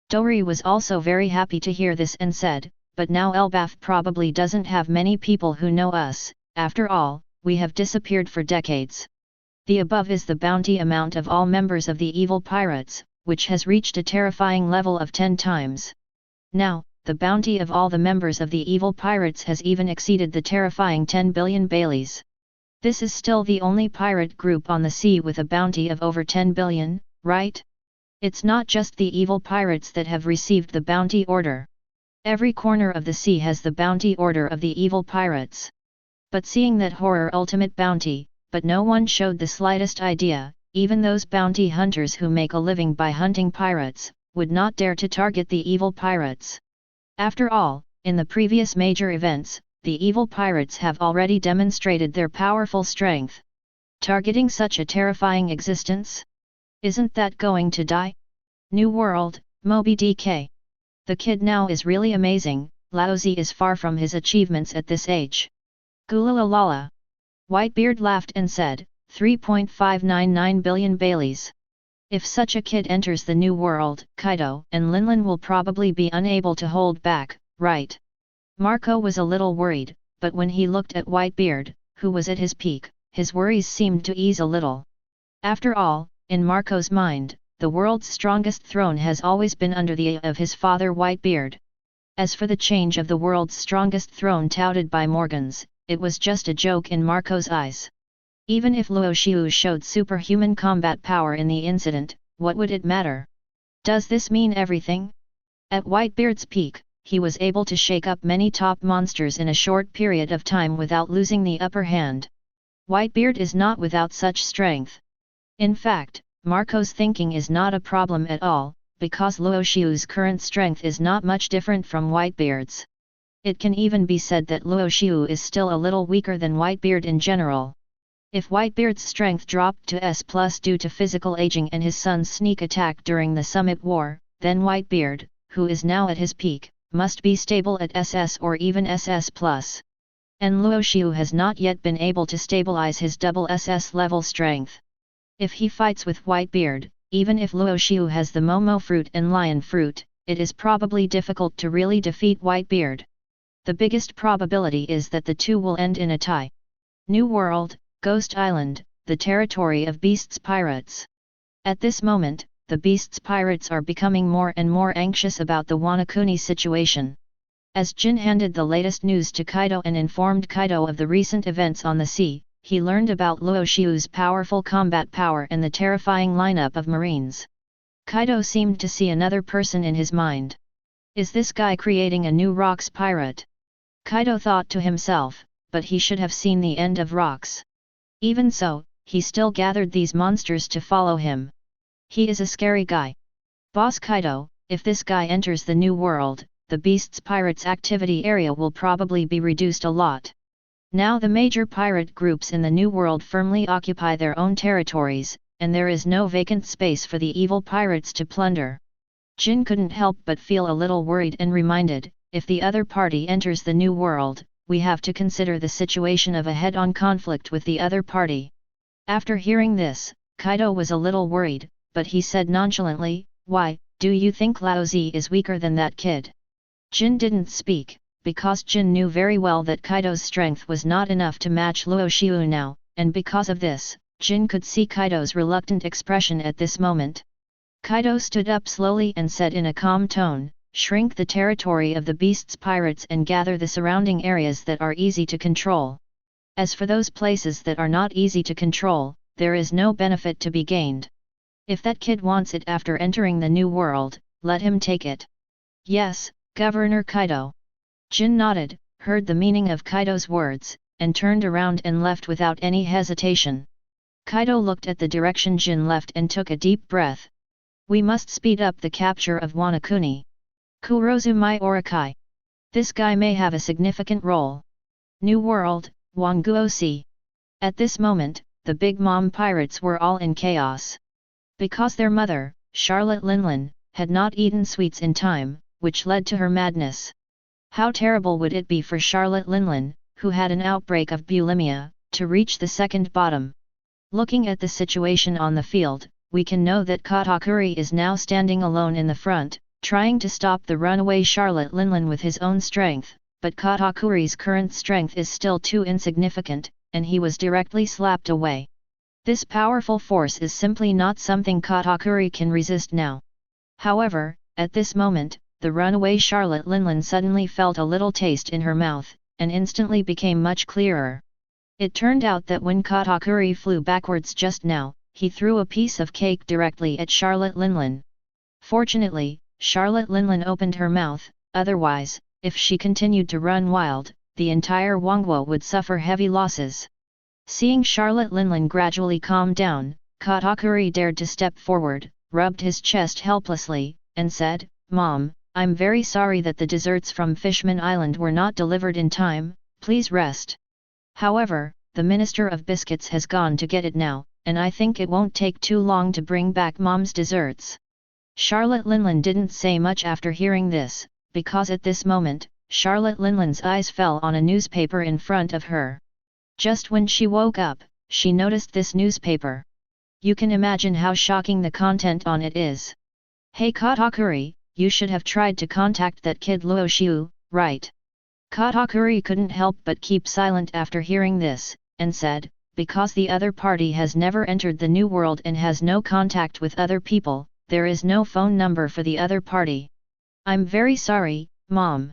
Dory was also very happy to hear this and said, but now Elbaf probably doesn't have many people who know us, after all, we have disappeared for decades. The above is the bounty amount of all members of the evil pirates, which has reached a terrifying level of 10 times. Now, the bounty of all the members of the evil pirates has even exceeded the terrifying 10 billion Baileys. This is still the only pirate group on the sea with a bounty of over 10 billion, right? It's not just the evil pirates that have received the bounty order. Every corner of the sea has the bounty order of the evil pirates. But seeing that horror ultimate bounty, but no one showed the slightest idea, even those bounty hunters who make a living by hunting pirates, would not dare to target the evil pirates. After all, in the previous major events, the evil pirates have already demonstrated their powerful strength. Targeting such a terrifying existence? Isn't that going to die? New World, Moby DK. The kid now is really amazing, Laozi is far from his achievements at this age. Gulalalala. Whitebeard laughed and said, 3.599 billion Baileys. If such a kid enters the New World, Kaido and Linlin will probably be unable to hold back, right? Marco was a little worried, but when he looked at Whitebeard, who was at his peak, his worries seemed to ease a little. After all, in Marco's mind, the world's strongest throne has always been under the eye of his father Whitebeard. As for the change of the world's strongest throne touted by Morgans, it was just a joke in Marco's eyes. Even if Luo Xiu showed superhuman combat power in the incident, what would it matter? Does this mean everything? At Whitebeard's peak, he was able to shake up many top monsters in a short period of time without losing the upper hand. Whitebeard is not without such strength. In fact, Marco's thinking is not a problem at all, because Luo Xiu's current strength is not much different from Whitebeard's. It can even be said that Luo Xiu is still a little weaker than Whitebeard in general. If Whitebeard's strength dropped to S+ due to physical aging and his son's sneak attack during the Summit War, then Whitebeard, who is now at his peak, must be stable at SS or even SS+. And Luo Xiu has not yet been able to stabilize his double SS level strength. If he fights with Whitebeard, even if Luo Xiu has the Momo fruit and Lion fruit, it is probably difficult to really defeat Whitebeard. The biggest probability is that the two will end in a tie. New World, Ghost Island, the territory of Beast's pirates. At this moment, the Beast's pirates are becoming more and more anxious about the Wanakuni situation. As Jin handed the latest news to Kaido and informed Kaido of the recent events on the sea, he learned about Luo Xiu's powerful combat power and the terrifying lineup of marines. Kaido seemed to see another person in his mind. Is this guy creating a new Rocks pirate? Kaido thought to himself, but he should have seen the end of Rocks. Even so, he still gathered these monsters to follow him. He is a scary guy. Boss Kaido, if this guy enters the New World, the Beast's pirates' activity area will probably be reduced a lot. Now the major pirate groups in the New World firmly occupy their own territories, and there is no vacant space for the evil pirates to plunder. Jin couldn't help but feel a little worried and reminded, if the other party enters the New World, we have to consider the situation of a head-on conflict with the other party. After hearing this, Kaido was a little worried, but he said nonchalantly, "Why, do you think Laozi is weaker than that kid?" Jin didn't speak, because Jin knew very well that Kaido's strength was not enough to match Luo Xiu now, and because of this, Jin could see Kaido's reluctant expression at this moment. Kaido stood up slowly and said in a calm tone, "Shrink the territory of the Beast's pirates and gather the surrounding areas that are easy to control. As for those places that are not easy to control, there is no benefit to be gained. If that kid wants it after entering the New World, let him take it." "Yes, Governor Kaido." Jin nodded, heard the meaning of Kaido's words, and turned around and left without any hesitation. Kaido looked at the direction Jin left and took a deep breath. "We must speed up the capture of Wanakuni. Kurozu mai Orakai. This guy may have a significant role." New World, Wanguosi. At this moment, the Big Mom pirates were all in chaos. Because their mother, Charlotte Linlin, had not eaten sweets in time, which led to her madness. How terrible would it be for Charlotte Linlin, who had an outbreak of bulimia, to reach the second bottom? Looking at the situation on the field, we can know that Katakuri is now standing alone in the front, trying to stop the runaway Charlotte Linlin with his own strength, but Katakuri's current strength is still too insignificant, and he was directly slapped away. This powerful force is simply not something Katakuri can resist now. However, at this moment, the runaway Charlotte Linlin suddenly felt a little taste in her mouth, and instantly became much clearer. It turned out that when Katakuri flew backwards just now, he threw a piece of cake directly at Charlotte Linlin. Fortunately, Charlotte Linlin opened her mouth, otherwise, if she continued to run wild, the entire Wangwo would suffer heavy losses. Seeing Charlotte Linlin gradually calm down, Katakuri dared to step forward, rubbed his chest helplessly, and said, "Mom, I'm very sorry that the desserts from Fishman Island were not delivered in time, please rest. However, the Minister of Biscuits has gone to get it now, and I think it won't take too long to bring back Mom's desserts." Charlotte Linlin didn't say much after hearing this, because at this moment, Charlotte Linlin's eyes fell on a newspaper in front of her. Just when she woke up, she noticed this newspaper. You can imagine how shocking the content on it is. "Hey Katakuri, you should have tried to contact that kid Luo Xiu, right?" Katakuri couldn't help but keep silent after hearing this, and said, "Because the other party has never entered the New World and has no contact with other people, there is no phone number for the other party. I'm very sorry, Mom.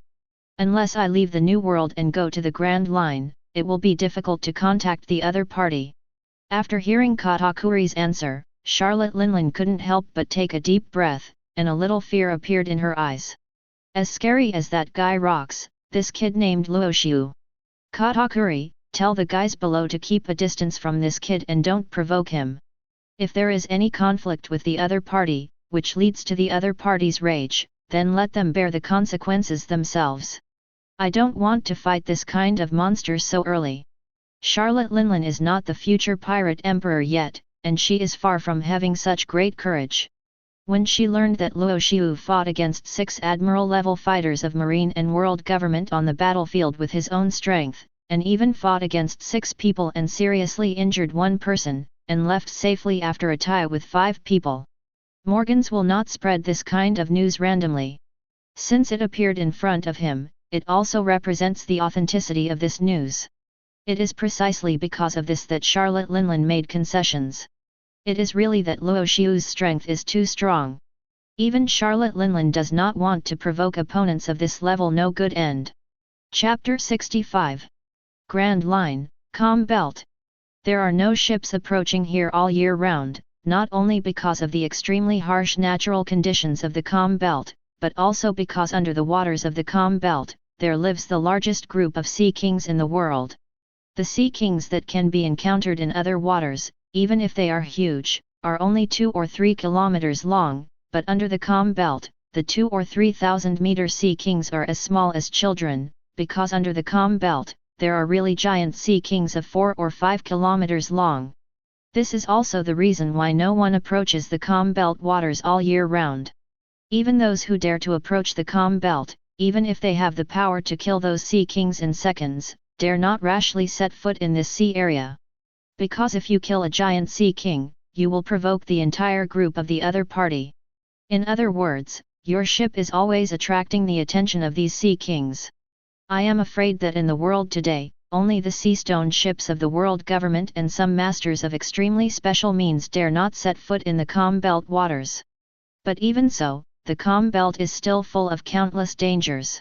Unless I leave the New World and go to the Grand Line, it will be difficult to contact the other party." After hearing Katakuri's answer, Charlotte Linlin couldn't help but take a deep breath, and a little fear appeared in her eyes. As scary as that guy rocks, this kid named Luo Xiu. "Katakuri, tell the guys below to keep a distance from this kid and don't provoke him. If there is any conflict with the other party, which leads to the other party's rage, then let them bear the consequences themselves. I don't want to fight this kind of monsters so early. Charlotte Linlin is not the future pirate emperor yet, and she is far from having such great courage. When she learned that Luo Xiu fought against 6 admiral-level fighters of marine and world government on the battlefield with his own strength, and even fought against 6 people and seriously injured 1 person, and left safely after a tie with 5 people. Morgans will not spread this kind of news randomly. Since it appeared in front of him, it also represents the authenticity of this news. It is precisely because of this that Charlotte Linlin made concessions. It is really that Luo Xiu's strength is too strong. Even Charlotte Linlin does not want to provoke opponents of this level no good end. Chapter 65. Grand Line, Calm Belt. There are no ships approaching here all year round, not only because of the extremely harsh natural conditions of the Calm Belt, but also because under the waters of the Calm Belt, there lives the largest group of sea kings in the world. The sea kings that can be encountered in other waters, even if they are huge, are only 2 or 3 kilometers long, but under the Calm Belt, the 2 or 3,000 meter sea kings are as small as children, because under the Calm Belt, there are really giant sea kings of 4 or 5 kilometers long. This is also the reason why no one approaches the Calm Belt waters all year round. Even those who dare to approach the Calm Belt, even if they have the power to kill those sea kings in seconds, dare not rashly set foot in this sea area. Because if you kill a giant sea king, you will provoke the entire group of the other party. In other words, your ship is always attracting the attention of these sea kings. I am afraid that in the world today, only the seastone ships of the world government and some masters of extremely special means dare not set foot in the Calm Belt waters. But even so, the Calm Belt is still full of countless dangers.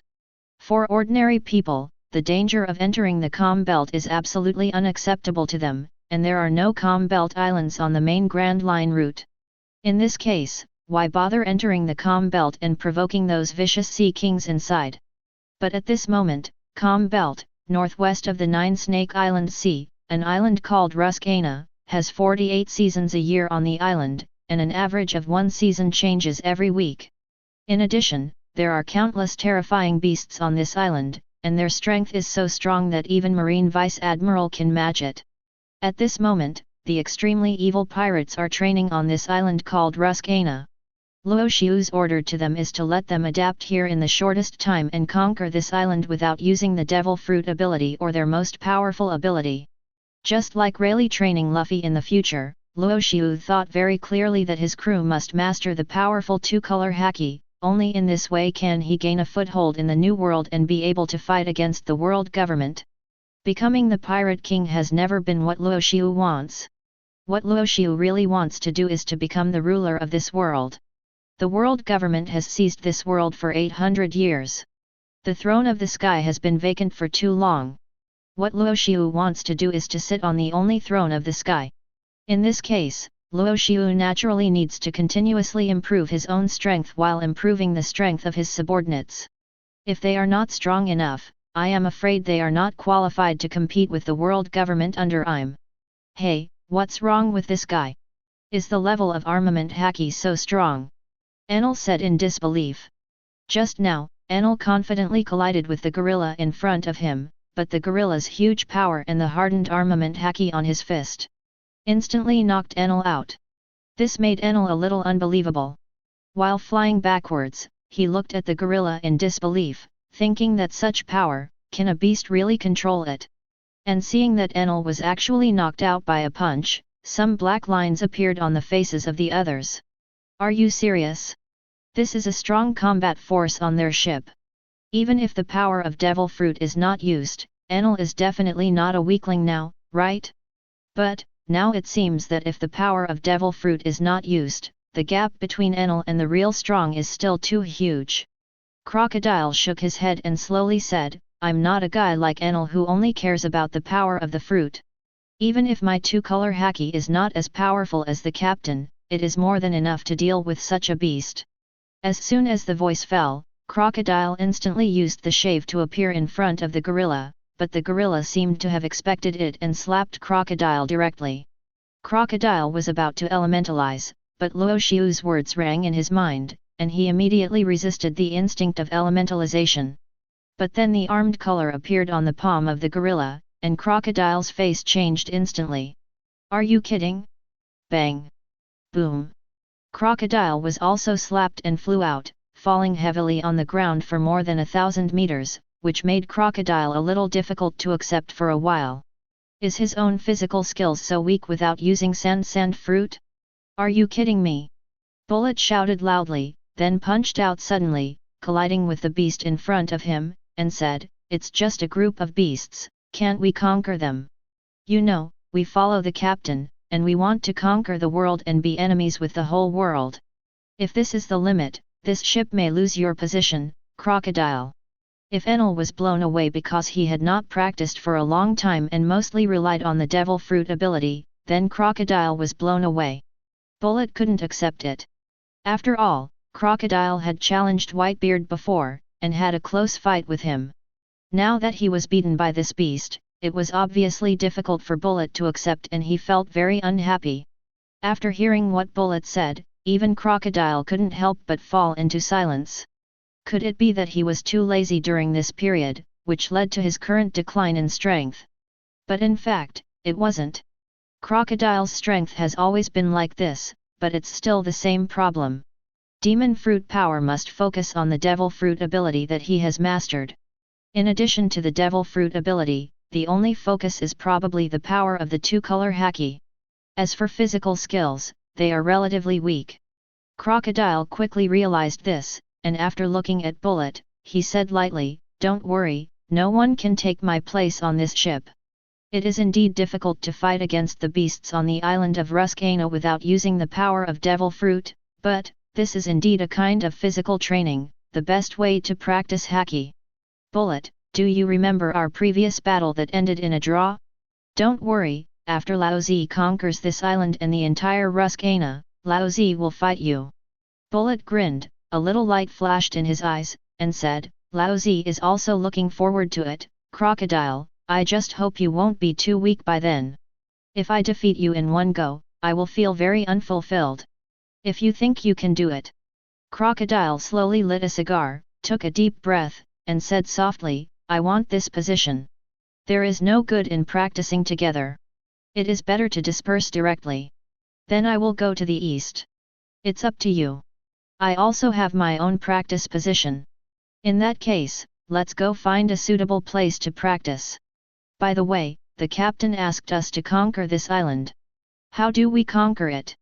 For ordinary people, the danger of entering the Calm Belt is absolutely unacceptable to them, and there are no Calm Belt islands on the main Grand Line route. In this case, why bother entering the Calm Belt and provoking those vicious sea kings inside? But at this moment, Calm Belt, northwest of the 9 Snake Island Sea, an island called Ruskana, has 48 seasons a year on the island, and an average of 1 season changes every week. In addition, there are countless terrifying beasts on this island, and their strength is so strong that even Marine Vice Admiral can match it. At this moment, the extremely evil pirates are training on this island called Ruskana. Luo Xiu's order to them is to let them adapt here in the shortest time and conquer this island without using the Devil Fruit ability or their most powerful ability. Just like Rayleigh training Luffy in the future, Luo Xiu thought very clearly that his crew must master the powerful 2-color haki. Only in this way can he gain a foothold in the New World and be able to fight against the world government. Becoming the Pirate King has never been what Luo Xiu wants. What Luo Xiu really wants to do is to become the ruler of this world. The world government has seized this world for 800 years. The throne of the sky has been vacant for too long. What Luo Xiu wants to do is to sit on the only throne of the sky. In this case, Luo Xiu naturally needs to continuously improve his own strength while improving the strength of his subordinates. If they are not strong enough, I am afraid they are not qualified to compete with the world government under IM. Hey, what's wrong with this guy? Is the level of armament haki so strong? Enel said in disbelief. Just now, Enel confidently collided with the gorilla in front of him, but the gorilla's huge power and the hardened armament haki on his fist instantly knocked Enel out. This made Enel a little unbelievable. While flying backwards, he looked at the gorilla in disbelief, thinking that such power, can a beast really control it? And seeing that Enel was actually knocked out by a punch, some black lines appeared on the faces of the others. Are you serious? This is a strong combat force on their ship. Even if the power of Devil Fruit is not used, Enel is definitely not a weakling now, right? But, now it seems that if the power of Devil Fruit is not used, the gap between Enel and the real strong is still too huge. Crocodile shook his head and slowly said, I'm not a guy like Enel who only cares about the power of the fruit. Even if my 2-color haki is not as powerful as the captain, it is more than enough to deal with such a beast. As soon as the voice fell, Crocodile instantly used the shave to appear in front of the gorilla, but the gorilla seemed to have expected it and slapped Crocodile directly. Crocodile was about to elementalize, but Luo Xiu's words rang in his mind, and he immediately resisted the instinct of elementalization. But then the armed color appeared on the palm of the gorilla, and Crocodile's face changed instantly. Are you kidding? Bang! Boom! Crocodile was also slapped and flew out, falling heavily on the ground for more than 1,000 meters, which made Crocodile a little difficult to accept for a while. Is his own physical skills so weak without using sand fruit? Are you kidding me? Bullet shouted loudly, then punched out suddenly, colliding with the beast in front of him, and said, "It's just a group of beasts, can't we conquer them? You know, we follow the captain, and we want to conquer the world and be enemies with the whole world. If this is the limit, this ship may lose your position, Crocodile." If Enel was blown away because he had not practiced for a long time and mostly relied on the devil fruit ability, then Crocodile was blown away. Bullet couldn't accept it. After all, Crocodile had challenged Whitebeard before, and had a close fight with him. Now that he was beaten by this beast, it was obviously difficult for Bullet to accept and he felt very unhappy. After hearing what Bullet said, even Crocodile couldn't help but fall into silence. Could it be that he was too lazy during this period, which led to his current decline in strength? But in fact, it wasn't. Crocodile's strength has always been like this, but it's still the same problem. Demon fruit power must focus on the devil fruit ability that he has mastered. In addition to the devil fruit ability, the only focus is probably the power of the two-color haki. As for physical skills, they are relatively weak. Crocodile quickly realized this, and after looking at Bullet, he said lightly, "Don't worry, no one can take my place on this ship. It is indeed difficult to fight against the beasts on the island of Ruskana without using the power of devil fruit, but this is indeed a kind of physical training, the best way to practice haki. Bullet, do you remember our previous battle that ended in a draw? Don't worry, after Laozi conquers this island and the entire Ruskana, Laozi will fight you." Bullet grinned, a little light flashed in his eyes, and said, "Laozi is also looking forward to it, Crocodile, I just hope you won't be too weak by then. If I defeat you in one go, I will feel very unfulfilled. If you think you can do it." Crocodile slowly lit a cigar, took a deep breath, and said softly, "I want this position. There is no good in practicing together. It is better to disperse directly. Then I will go to the east. It's up to you. I also have my own practice position. In that case, let's go find a suitable place to practice. By the way, the captain asked us to conquer this island. How do we conquer it?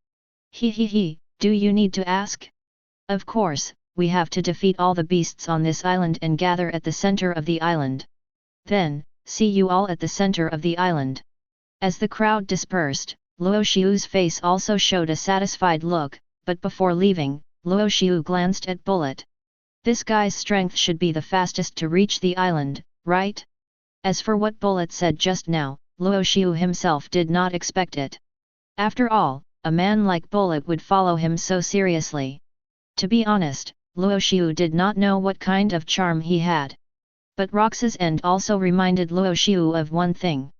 He, do you need to ask? Of course, we have to defeat all the beasts on this island and gather at the center of the island. Then, see you all at the center of the island." As the crowd dispersed, Luo Xiu's face also showed a satisfied look, but before leaving, Luo Xiu glanced at Bullet. This guy's strength should be the fastest to reach the island, right? As for what Bullet said just now, Luo Xiu himself did not expect it. After all, a man like Bullet would follow him so seriously. To be honest, Luo Xiu did not know what kind of charm he had. But Rox's end also reminded Luo Xiu of one thing.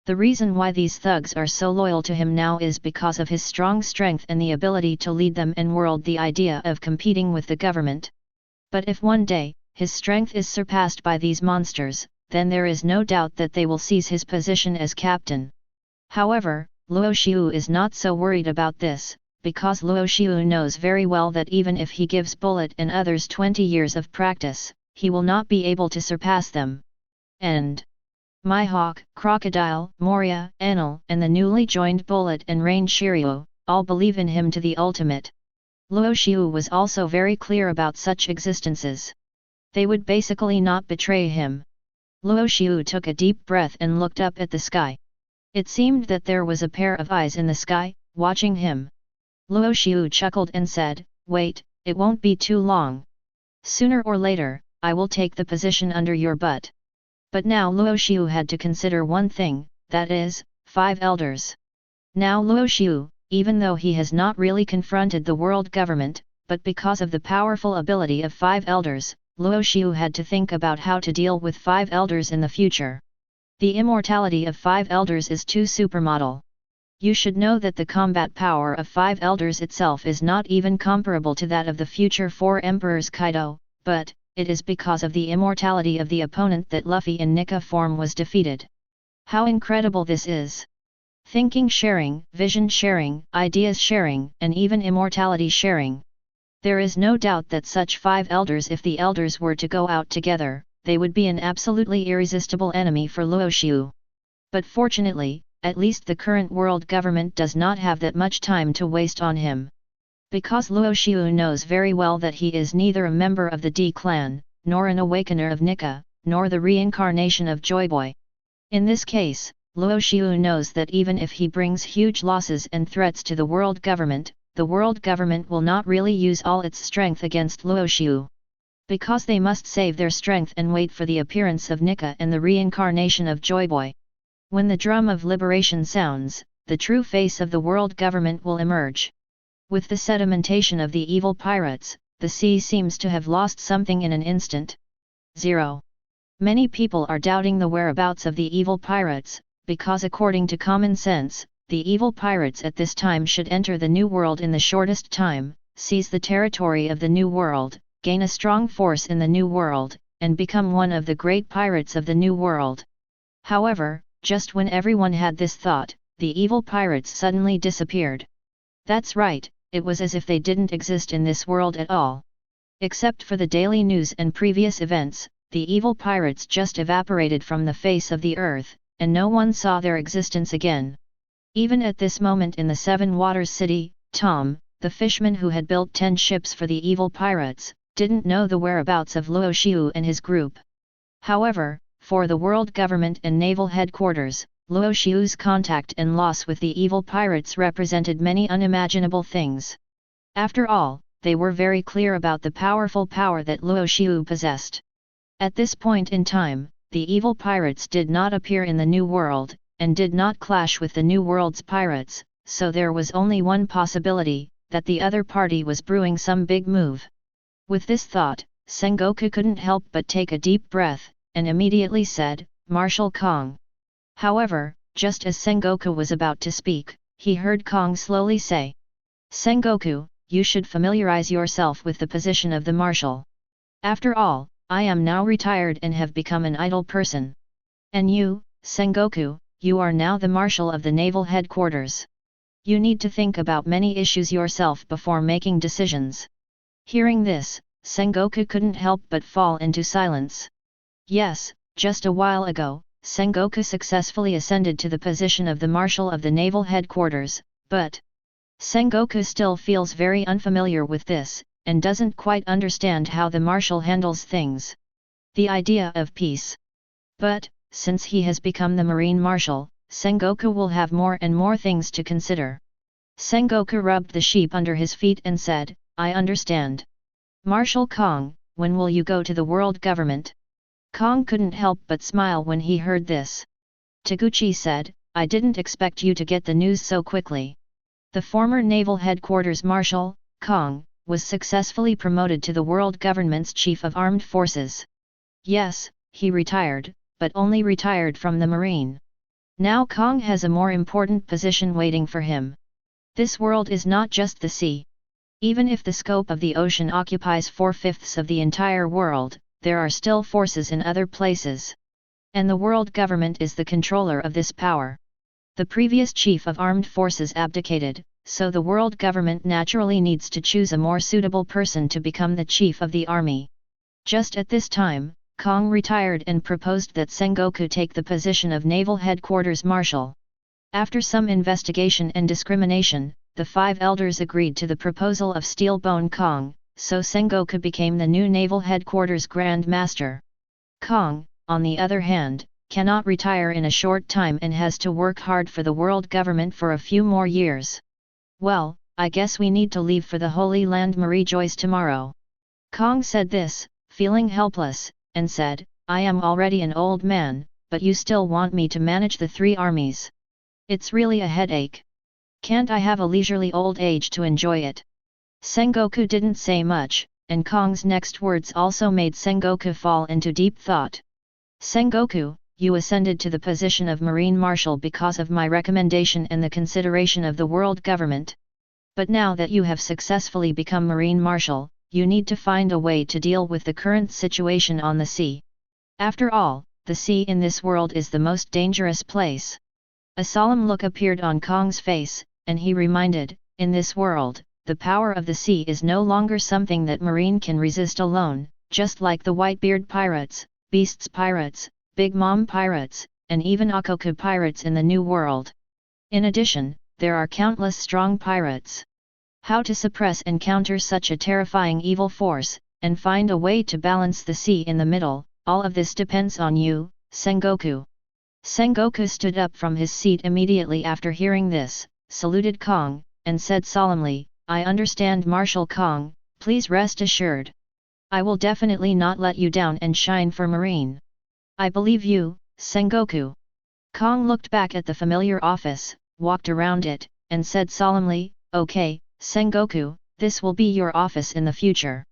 The reason why these thugs are so loyal to him now is because of his strong strength and the ability to lead them and world the idea of competing with the government. But if one day, his strength is surpassed by these monsters, then there is no doubt that they will seize his position as captain. However, Luo Xiu is not so worried about this, because Luo Xiu knows very well that even if he gives Bullet and others 20 years of practice, he will not be able to surpass them. And Mihawk, Crocodile, Moria, Enel, and the newly joined Bullet and Rain Shiru, all believe in him to the ultimate. Luo Xiu was also very clear about such existences. They would basically not betray him. Luo Xiu took a deep breath and looked up at the sky. It seemed that there was a pair of eyes in the sky, watching him. Luo Xiu chuckled and said, "Wait, it won't be too long. Sooner or later, I will take the position under your butt." But now Luo Xiu had to consider one thing, that is, 5 elders. Now Luo Xiu, even though he has not really confronted the world government, but because of the powerful ability of 5 elders, Luo Xiu had to think about how to deal with 5 elders in the future. The immortality of 5 elders is too supermodel. You should know that the combat power of 5 elders itself is not even comparable to that of the future 4 emperors Kaido, but it is because of the immortality of the opponent that Luffy in Nika form was defeated. How incredible this is! Thinking sharing, vision sharing, ideas sharing, and even immortality sharing. There is no doubt that such 5 elders, if the elders were to go out together, they would be an absolutely irresistible enemy for Luo Xiu. But fortunately, at least the current world government does not have that much time to waste on him. Because Luo Xiu knows very well that he is neither a member of the D clan, nor an awakener of Nika, nor the reincarnation of Joyboy. In this case, Luo Xiu knows that even if he brings huge losses and threats to the world government will not really use all its strength against Luo Xiu. Because they must save their strength and wait for the appearance of Nika and the reincarnation of Joyboy. When the drum of liberation sounds, the true face of the world government will emerge. With the sedimentation of the evil pirates, the sea seems to have lost something in an instant. 0. Many people are doubting the whereabouts of the evil pirates, because according to common sense, the evil pirates at this time should enter the New World in the shortest time, seize the territory of the New World, gain a strong force in the New World, and become one of the great pirates of the New World. However, just when everyone had this thought, the evil pirates suddenly disappeared. That's right, it was as if they didn't exist in this world at all. Except for the daily news and previous events, the evil pirates just evaporated from the face of the earth, and no one saw their existence again. Even at this moment in the Seven Waters City, Tom, the fishman who had built 10 ships for the evil pirates, didn't know the whereabouts of Luo Xiu and his group. However, for the world government and naval headquarters, Luo Xiu's contact and loss with the evil pirates represented many unimaginable things. After all, they were very clear about the powerful power that Luo Xiu possessed. At this point in time, the evil pirates did not appear in the New World, and did not clash with the New World's pirates, so there was only one possibility, that the other party was brewing some big move. With this thought, Sengoku couldn't help but take a deep breath, and immediately said, "Marshal Kong." However, just as Sengoku was about to speak, he heard Kong slowly say, "Sengoku, you should familiarize yourself with the position of the marshal. After all, I am now retired and have become an idle person. And you, Sengoku, you are now the marshal of the Naval Headquarters. You need to think about many issues yourself before making decisions." Hearing this, Sengoku couldn't help but fall into silence. Yes, just a while ago, Sengoku successfully ascended to the position of the Marshal of the Naval Headquarters, but Sengoku still feels very unfamiliar with this, and doesn't quite understand how the Marshal handles things. The idea of peace. But, since he has become the Marine Marshal, Sengoku will have more and more things to consider. Sengoku rubbed the sheep under his feet and said, "I understand. Marshal Kong, when will you go to the world government?" Kong couldn't help but smile when he heard this. Taguchi said, "I didn't expect you to get the news so quickly." The former Naval Headquarters Marshal, Kong, was successfully promoted to the world government's Chief of Armed Forces. Yes, he retired, but only retired from the Marine. Now Kong has a more important position waiting for him. This world is not just the sea. Even if the scope of the ocean occupies 4/5 of the entire world, there are still forces in other places. And the world government is the controller of this power. The previous chief of armed forces abdicated, so the world government naturally needs to choose a more suitable person to become the chief of the army. Just at this time, Kong retired and proposed that Sengoku take the position of Naval Headquarters Marshal. After some investigation and discrimination, the 5 elders agreed to the proposal of Steelbone Kong, so Sengoku became the new Naval Headquarters Grand Master. Kong, on the other hand, cannot retire in a short time and has to work hard for the world government for a few more years. "Well, I guess we need to leave for the Holy Land Marie-Joyce tomorrow." Kong said this, feeling helpless, and said, "I am already an old man, but you still want me to manage the 3 armies. It's really a headache. Can't I have a leisurely old age to enjoy it?" Sengoku didn't say much, and Kong's next words also made Sengoku fall into deep thought. "Sengoku, you ascended to the position of Marine Marshal because of my recommendation and the consideration of the world government. But now that you have successfully become Marine Marshal, you need to find a way to deal with the current situation on the sea. After all, the sea in this world is the most dangerous place. A solemn look appeared on Kong's face, and he reminded, in this world, the power of the sea is no longer something that Marine can resist alone, just like the Whitebeard pirates, Beasts pirates, Big Mom pirates, and even Akoku pirates in the New World. In addition, there are countless strong pirates. How to suppress and counter such a terrifying evil force, and find a way to balance the sea in the middle, all of this depends on you, Sengoku. Sengoku stood up from his seat immediately after hearing this, saluted Kong, and said solemnly, I understand Marshal Kong, please rest assured. I will definitely not let you down and shine for Marine. I believe you, Sengoku. Kong looked back at the familiar office, walked around it, and said solemnly, okay, Sengoku, this will be your office in the future.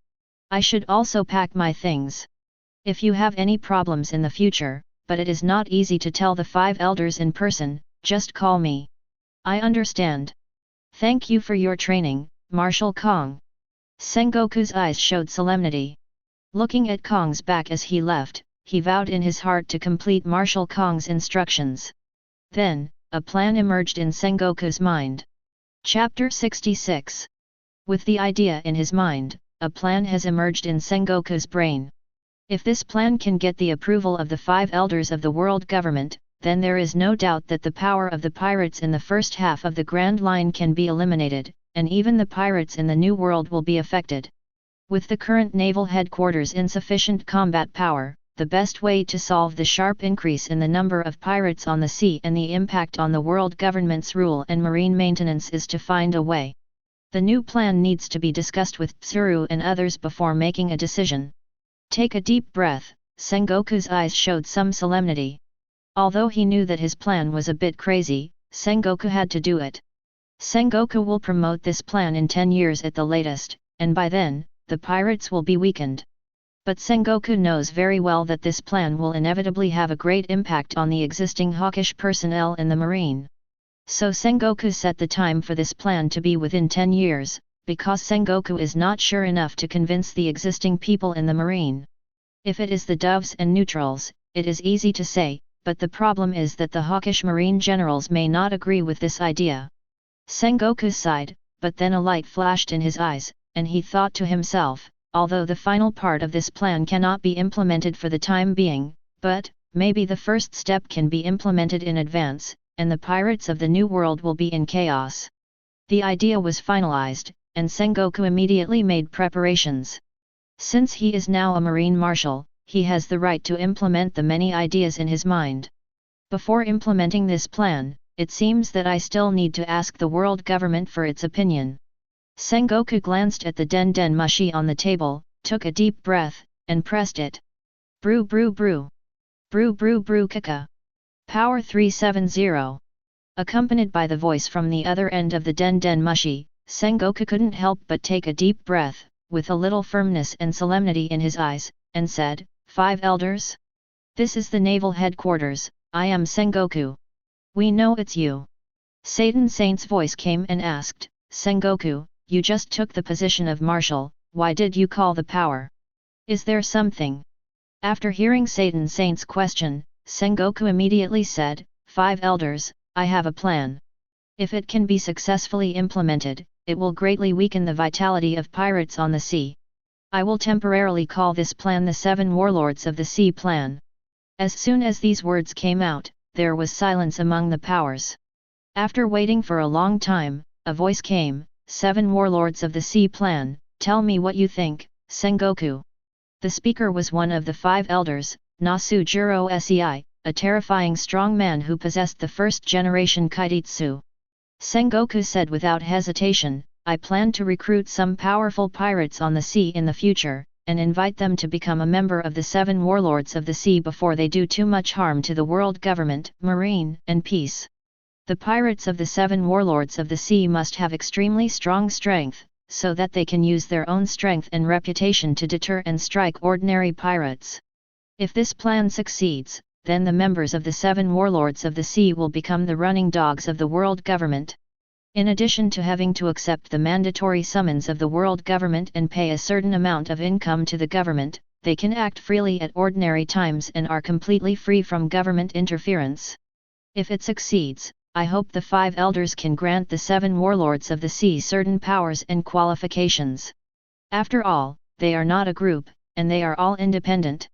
I should also pack my things. If you have any problems in the future, but it is not easy to tell the 5 elders in person, just call me. I understand. Thank you for your training, Marshal Kong. Sengoku's eyes showed solemnity. Looking at Kong's back as he left, he vowed in his heart to complete Marshal Kong's instructions. Then, a plan emerged in Sengoku's mind. Chapter 66. With the idea in his mind, a plan has emerged in Sengoku's brain. If this plan can get the approval of the 5 elders of the world government, then there is no doubt that the power of the pirates in the first half of the Grand Line can be eliminated, and even the pirates in the New World will be affected. With the current Naval Headquarters' insufficient combat power, the best way to solve the sharp increase in the number of pirates on the sea and the impact on the world government's rule and marine maintenance is to find a way. The new plan needs to be discussed with Shiru and others before making a decision. Take a deep breath, Sengoku's eyes showed some solemnity. Although he knew that his plan was a bit crazy, Sengoku had to do it. Sengoku will promote this plan in 10 years at the latest, and by then, the pirates will be weakened. But Sengoku knows very well that this plan will inevitably have a great impact on the existing hawkish personnel in the marine. So Sengoku set the time for this plan to be within 10 years, because Sengoku is not sure enough to convince the existing people in the marine. If it is the doves and neutrals, it is easy to say, but the problem is that the hawkish marine generals may not agree with this idea. Sengoku sighed, but then a light flashed in his eyes, and he thought to himself, although the final part of this plan cannot be implemented for the time being, but, maybe the first step can be implemented in advance, and the pirates of the New World will be in chaos. The idea was finalized, and Sengoku immediately made preparations. Since he is now a marine marshal, he has the right to implement the many ideas in his mind. Before implementing this plan, it seems that I still need to ask the world government for its opinion. Sengoku glanced at the den mushi on the table, took a deep breath, and pressed it. Brew brew brew. Brew brew brew kaka. Power 370. Accompanied by the voice from the other end of the den mushi, Sengoku couldn't help but take a deep breath, with a little firmness and solemnity in his eyes, and said, 5 elders? This is the Naval Headquarters, I am Sengoku. We know it's you. Satan Saint's voice came and asked, Sengoku, you just took the position of marshal, why did you call the power? Is there something? After hearing Satan Saint's question, Sengoku immediately said, 5 elders, I have a plan. If it can be successfully implemented, it will greatly weaken the vitality of pirates on the sea. I will temporarily call this plan the 7 Warlords of the Sea Plan. As soon as these words came out, there was silence among the powers. After waiting for a long time, a voice came, 7 Warlords of the Sea Plan, tell me what you think, Sengoku. The speaker was one of the 5 elders, Nasujiro Sei, a terrifying strong man who possessed the first-generation Kaititsu. Sengoku said without hesitation, I plan to recruit some powerful pirates on the sea in the future, and invite them to become a member of the 7 Warlords of the Sea before they do too much harm to the world government, marine, and peace. The pirates of the 7 Warlords of the Sea must have extremely strong strength, so that they can use their own strength and reputation to deter and strike ordinary pirates. If this plan succeeds, then the members of the 7 warlords of the sea will become the running dogs of the world government. In addition to having to accept the mandatory summons of the world government and pay a certain amount of income to the government, they can act freely at ordinary times and are completely free from government interference. If it succeeds, I hope the 5 elders can grant the 7 warlords of the sea certain powers and qualifications. After all, they are not a group, and they are all independent.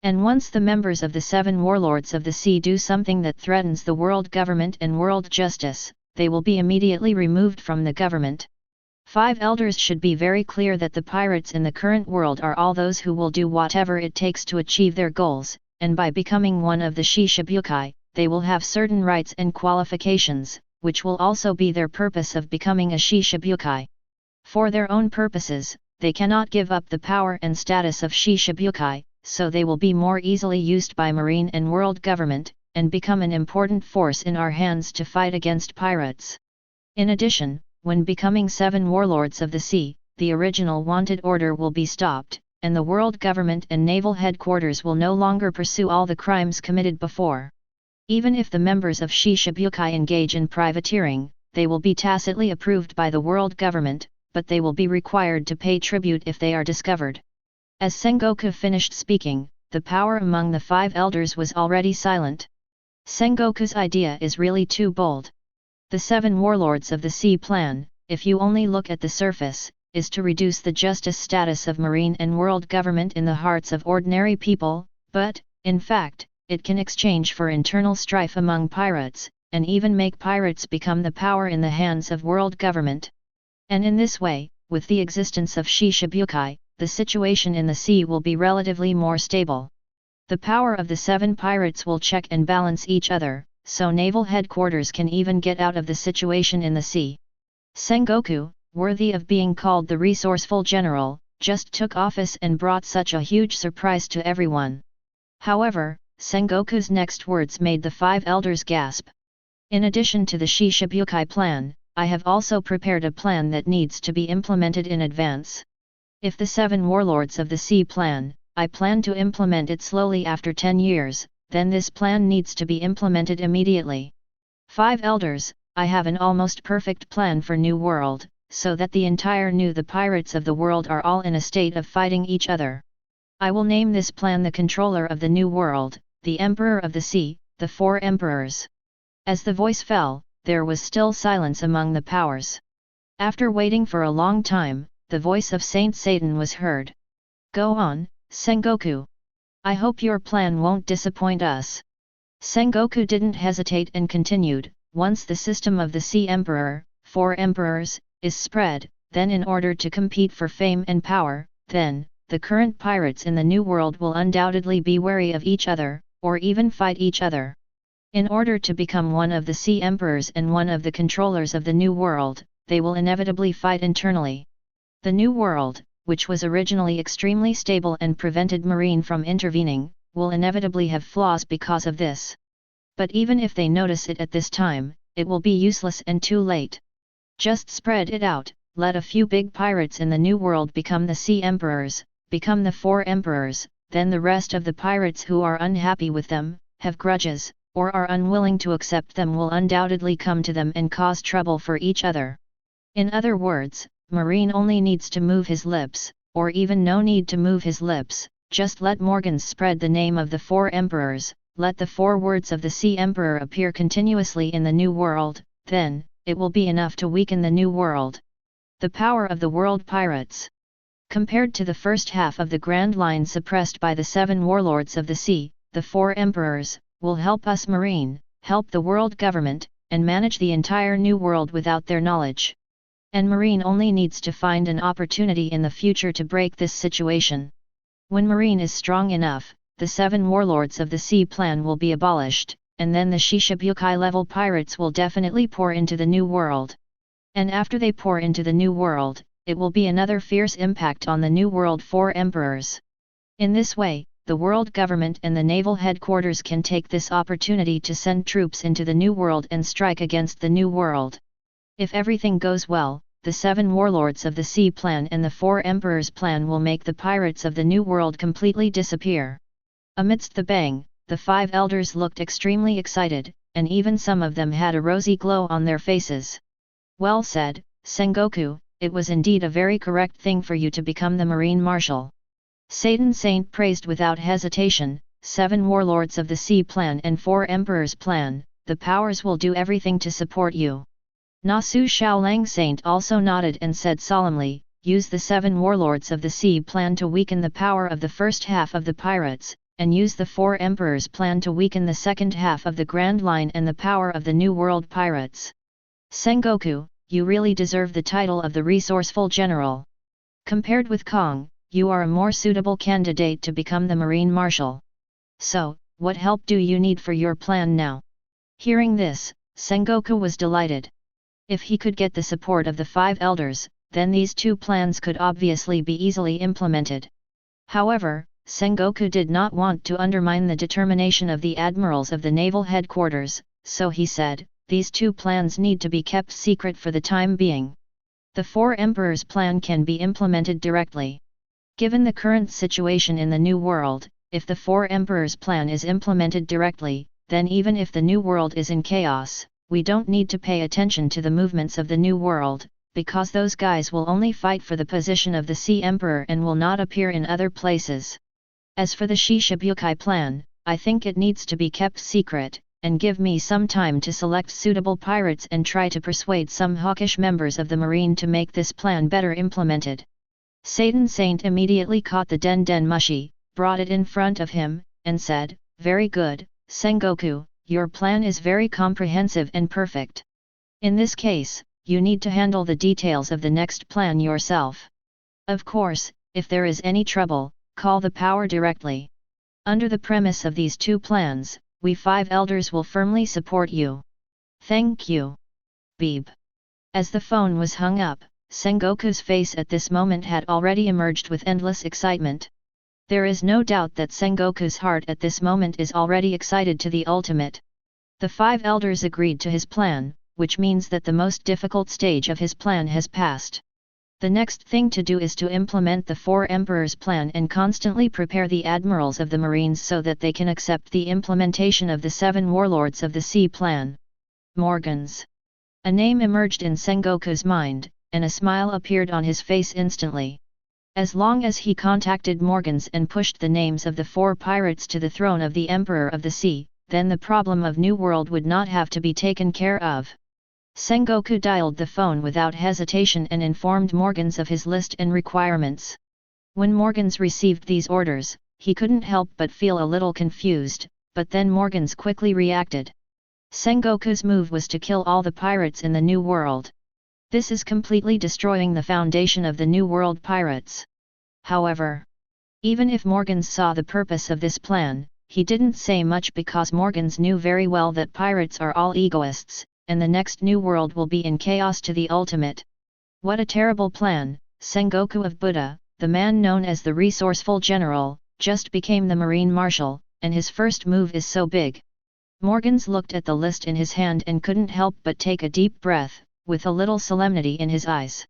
And once the members of the 7 warlords of the sea do something that threatens the world government and world justice, they will be immediately removed from the government. 5 elders should be very clear that the pirates in the current world are all those who will do whatever it takes to achieve their goals, and by becoming one of the Shishibukai, they will have certain rights and qualifications, which will also be their purpose of becoming a Shishibukai. For their own purposes, they cannot give up the power and status of Shishibukai, so they will be more easily used by marine and world government, and become an important force in our hands to fight against pirates. In addition, when becoming 7 warlords of the sea, the original wanted order will be stopped, and the world government and naval headquarters will no longer pursue all the crimes committed before. Even if the members of Shishibukai engage in privateering, they will be tacitly approved by the world government, but they will be required to pay tribute if they are discovered. As Sengoku finished speaking, the power among the 5 elders was already silent. Sengoku's idea is really too bold. The 7 warlords of the sea plan, if you only look at the surface, is to reduce the justice status of marine and world government in the hearts of ordinary people, but, in fact, it can exchange for internal strife among pirates, and even make pirates become the power in the hands of world government. And in this way, with the existence of Shishibukai, the situation in the sea will be relatively more stable. The power of the 7 pirates will check and balance each other, so naval headquarters can even get out of the situation in the sea. Sengoku, worthy of being called the resourceful general, just took office and brought such a huge surprise to everyone. However, Sengoku's next words made the 5 elders gasp. In addition to the Shishibukai plan, I have also prepared a plan that needs to be implemented in advance. If the 7 warlords of the sea plan, I plan to implement it slowly after 10 years, then this plan needs to be implemented immediately. 5 elders, I have an almost perfect plan for New World, so that the entire the pirates of the world are all in a state of fighting each other. I will name this plan the Controller of the New World, the Emperor of the Sea, the 4 Emperors. As the voice fell, there was still silence among the powers. After waiting for a long time, the voice of Saint Satan was heard. Go on, Sengoku. I hope your plan won't disappoint us. Sengoku didn't hesitate and continued, once the system of the Sea Emperor, 4 Emperors, is spread, then in order to compete for fame and power, then, the current pirates in the New World will undoubtedly be wary of each other, or even fight each other. In order to become one of the Sea Emperors and one of the controllers of the New World, they will inevitably fight internally. The New World, which was originally extremely stable and prevented marine from intervening, will inevitably have flaws because of this. But even if they notice it at this time, it will be useless and too late. Just spread it out, let a few big pirates in the New World become the Sea Emperors, become the 4 Emperors, then the rest of the pirates who are unhappy with them, have grudges, or are unwilling to accept them will undoubtedly come to them and cause trouble for each other. In other words, Marine only needs to move his lips, or even no need to move his lips, just let Morgan spread the name of the 4 Emperors, let the 4 words of the Sea Emperor appear continuously in the New World, then, it will be enough to weaken the New World. The power of the world pirates. Compared to the first half of the Grand Line suppressed by the 7 warlords of the sea, the 4 Emperors, will help us marine, help the world government, and manage the entire New World without their knowledge. And marine only needs to find an opportunity in the future to break this situation. When marine is strong enough, the 7 warlords of the sea plan will be abolished, and then the Shishibukai level pirates will definitely pour into the New World. And after they pour into the New World, it will be another fierce impact on the New World 4 Emperors. In this way, the world government and the naval headquarters can take this opportunity to send troops into the New World and strike against the New World. If everything goes well, the 7 warlords of the sea plan and the 4 emperors plan will make the pirates of the New World completely disappear. Amidst the bang, the 5 elders looked extremely excited, and even some of them had a rosy glow on their faces. Well said, Sengoku, it was indeed a very correct thing for you to become the Marine Marshal. Satan Saint praised without hesitation, 7 warlords of the sea plan and 4 emperors plan, the powers will do everything to support you. Nasu Shaolang Saint also nodded and said solemnly, use the 7 warlords of the sea plan to weaken the power of the first half of the pirates, and use the 4 emperors plan to weaken the second half of the Grand Line and the power of the New World pirates. Sengoku, you really deserve the title of the resourceful general. Compared with Kong, you are a more suitable candidate to become the Marine Marshal. So, what help do you need for your plan now? Hearing this, Sengoku was delighted. If he could get the support of the 5 elders, then these 2 plans could obviously be easily implemented. However, Sengoku did not want to undermine the determination of the admirals of the Naval Headquarters, so he said, these 2 plans need to be kept secret for the time being. The 4 Emperors plan can be implemented directly. Given the current situation in the New World, if the 4 Emperors plan is implemented directly, then even if the New World is in chaos, we don't need to pay attention to the movements of the New World, because those guys will only fight for the position of the Sea Emperor and will not appear in other places. As for the Shishibukai plan, I think it needs to be kept secret, and give me some time to select suitable pirates and try to persuade some hawkish members of the Marine to make this plan better implemented. Satan Saint immediately caught the Den Den Mushi, brought it in front of him, and said, very good, Sengoku, your plan is very comprehensive and perfect. In this case, you need to handle the details of the next plan yourself. Of course, if there is any trouble, call the power directly. Under the premise of these 2 plans, we 5 elders will firmly support you. Thank you. Beep. As the phone was hung up, Sengoku's face at this moment had already emerged with endless excitement. There is no doubt that Sengoku's heart at this moment is already excited to the ultimate. The 5 elders agreed to his plan, which means that the most difficult stage of his plan has passed. The next thing to do is to implement the 4 Emperors plan and constantly prepare the admirals of the Marines so that they can accept the implementation of the 7 warlords of the sea plan. Morgans. A name emerged in Sengoku's mind, and a smile appeared on his face instantly. As long as he contacted Morgans and pushed the names of the 4 pirates to the throne of the Emperor of the Sea, then the problem of New World would not have to be taken care of. Sengoku dialed the phone without hesitation and informed Morgans of his list and requirements. When Morgans received these orders, he couldn't help but feel a little confused, but then Morgans quickly reacted. Sengoku's move was to kill all the pirates in the New World. This is completely destroying the foundation of the New World pirates. However, even if Morgans saw the purpose of this plan, he didn't say much because Morgans knew very well that pirates are all egoists, and the next New World will be in chaos to the ultimate. What a terrible plan! Sengoku of Buddha, the man known as the resourceful general, just became the Marine Marshal, and his first move is so big. Morgans looked at the list in his hand and couldn't help but take a deep breath, with a little solemnity in his eyes.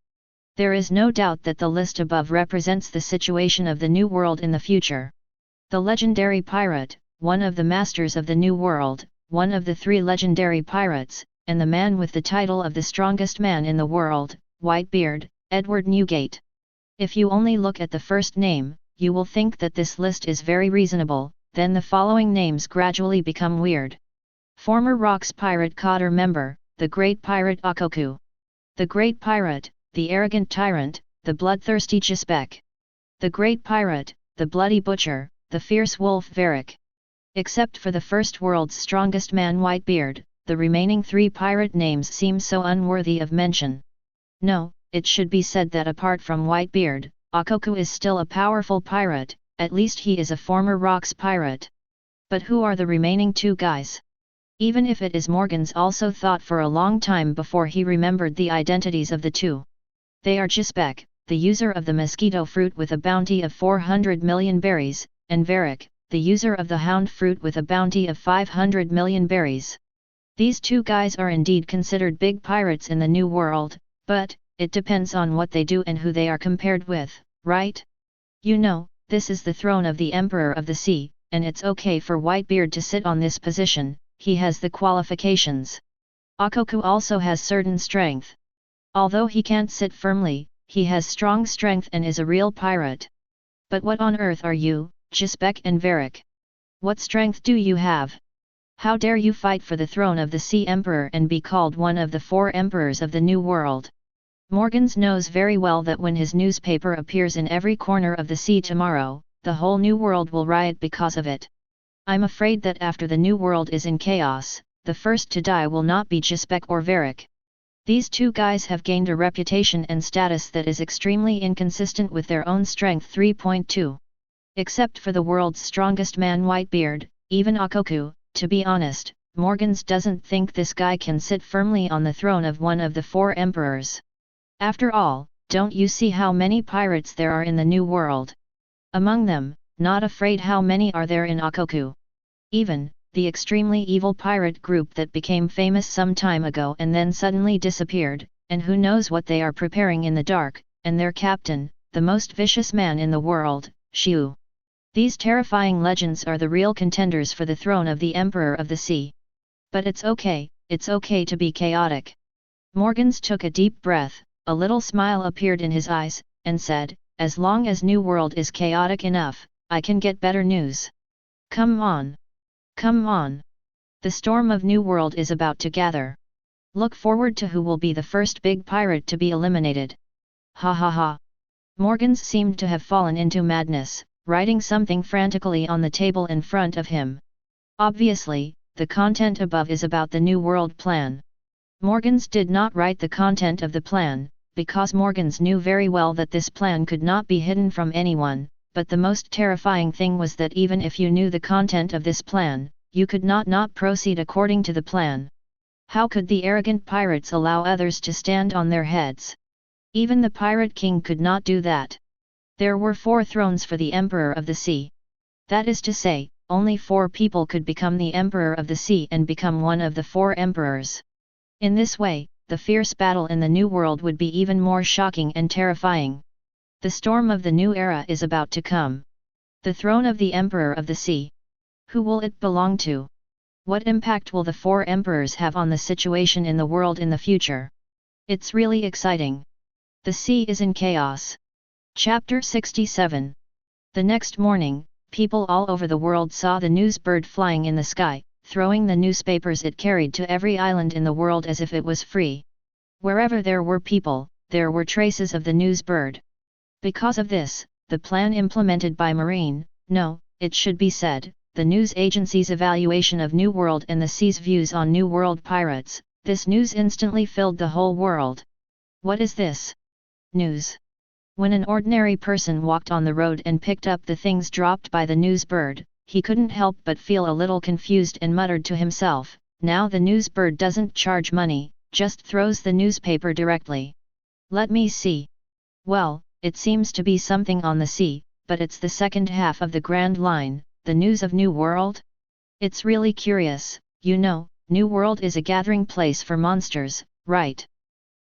There is no doubt that the list above represents the situation of the New World in the future. The legendary pirate, one of the masters of the New World, one of the 3 legendary pirates, and the man with the title of the strongest man in the world, Whitebeard, Edward Newgate. If you only look at the first name, you will think that this list is very reasonable, then the following names gradually become weird. Former Rocks Pirate Cotter member, the Great Pirate Akoku. The Great Pirate, the Arrogant Tyrant, the Bloodthirsty Jispek. The Great Pirate, the Bloody Butcher, the Fierce Wolf Varric. Except for the first world's strongest man Whitebeard, the remaining 3 pirate names seem so unworthy of mention. No, it should be said that apart from Whitebeard, Akoku is still a powerful pirate, at least he is a former Rocks pirate. But who are the remaining 2 guys? Even if it is Morgans also thought for a long time before he remembered the identities of the 2. They are Jispek, the user of the mosquito fruit with a bounty of 400 million berries, and Varric, the user of the hound fruit with a bounty of 500 million berries. These 2 guys are indeed considered big pirates in the New World, but, it depends on what they do and who they are compared with, right? You know, this is the throne of the Emperor of the Sea, and it's okay for Whitebeard to sit on this position, he has the qualifications. Akoku also has certain strength. Although he can't sit firmly, he has strong strength and is a real pirate. But what on earth are you, Jispek and Varric? What strength do you have? How dare you fight for the throne of the Sea Emperor and be called one of the 4 emperors of the New World? Morgans knows very well that when his newspaper appears in every corner of the sea tomorrow, the whole New World will riot because of it. I'm afraid that after the New World is in chaos, the first to die will not be Jispek or Varric. These 2 guys have gained a reputation and status that is extremely inconsistent with their own strength. 3.2. Except for the world's strongest man Whitebeard, even Akoku, to be honest, Morgans doesn't think this guy can sit firmly on the throne of one of the 4 emperors. After all, don't you see how many pirates there are in the New World? Among them, not afraid how many are there in Akoku? Even, the extremely evil pirate group that became famous some time ago and then suddenly disappeared, and who knows what they are preparing in the dark, and their captain, the most vicious man in the world, Xiu. These terrifying legends are the real contenders for the throne of the Emperor of the Sea. But it's okay to be chaotic. Morgans took a deep breath, a little smile appeared in his eyes, and said, as long as New World is chaotic enough, I can get better news. Come on! Come on! The storm of New World is about to gather. Look forward to who will be the first big pirate to be eliminated. Ha ha ha! Morgans seemed to have fallen into madness, writing something frantically on the table in front of him. Obviously, the content above is about the New World plan. Morgans did not write the content of the plan, because Morgans knew very well that this plan could not be hidden from anyone, but the most terrifying thing was that even if you knew the content of this plan, you could not proceed according to the plan. How could the arrogant pirates allow others to stand on their heads? Even the Pirate King could not do that. There were 4 thrones for the Emperor of the Sea. That is to say, only 4 people could become the Emperor of the Sea and become one of the 4 emperors. In this way, the fierce battle in the New World would be even more shocking and terrifying. The storm of the new era is about to come. The throne of the Emperor of the Sea. Who will it belong to? What impact will the 4 emperors have on the situation in the world in the future? It's really exciting. The sea is in chaos. Chapter 67. The next morning, people all over the world saw the news bird flying in the sky, throwing the newspapers it carried to every island in the world as if it was free. Wherever there were people, there were traces of the news bird. Because of this, the plan implemented by Marine, no, it should be said, the news agency's evaluation of New World and the Sea's views on New World pirates, this news instantly filled the whole world. What is this? News. When an ordinary person walked on the road and picked up the things dropped by the news bird, he couldn't help but feel a little confused and muttered to himself, now the news bird doesn't charge money, just throws the newspaper directly. Let me see. Well, it seems to be something on the sea, but it's the second half of the Grand Line, the news of New World? It's really curious, you know, New World is a gathering place for monsters, right?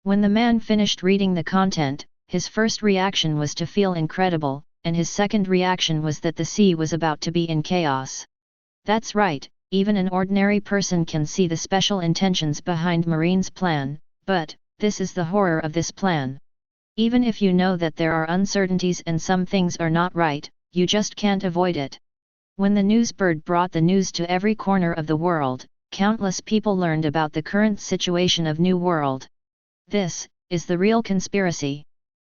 When the man finished reading the content, his first reaction was to feel incredible, and his second reaction was that the sea was about to be in chaos. That's right, even an ordinary person can see the special intentions behind Marine's plan, but, this is the horror of this plan. Even if you know that there are uncertainties and some things are not right, you just can't avoid it. When the news bird brought the news to every corner of the world, countless people learned about the current situation of New World. This is the real conspiracy.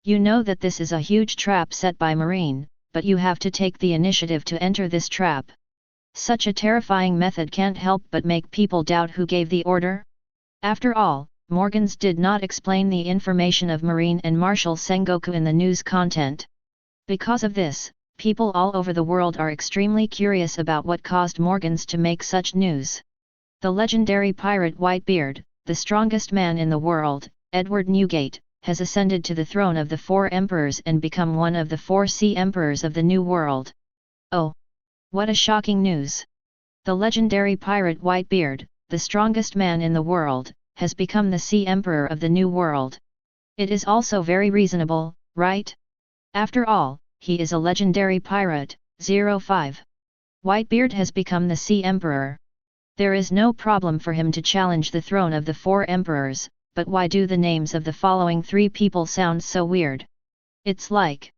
You know that this is a huge trap set by Marine, but you have to take the initiative to enter this trap. Such a terrifying method can't help but make people doubt who gave the order. After all, Morgans did not explain the information of Marine and Marshal Sengoku in the news content. Because of this, people all over the world are extremely curious about what caused Morgans to make such news. The legendary pirate Whitebeard, the strongest man in the world, Edward Newgate, has ascended to the throne of the 4 emperors and become one of the 4 sea emperors of the New World. Oh! What a shocking news! The legendary pirate Whitebeard, the strongest man in the world, has become the Sea Emperor of the New World. It is also very reasonable, right? After all, he is a legendary pirate. 05. Whitebeard has become the Sea Emperor. There is no problem for him to challenge the throne of the 4 emperors, but why do the names of the following 3 people sound so weird? It's like,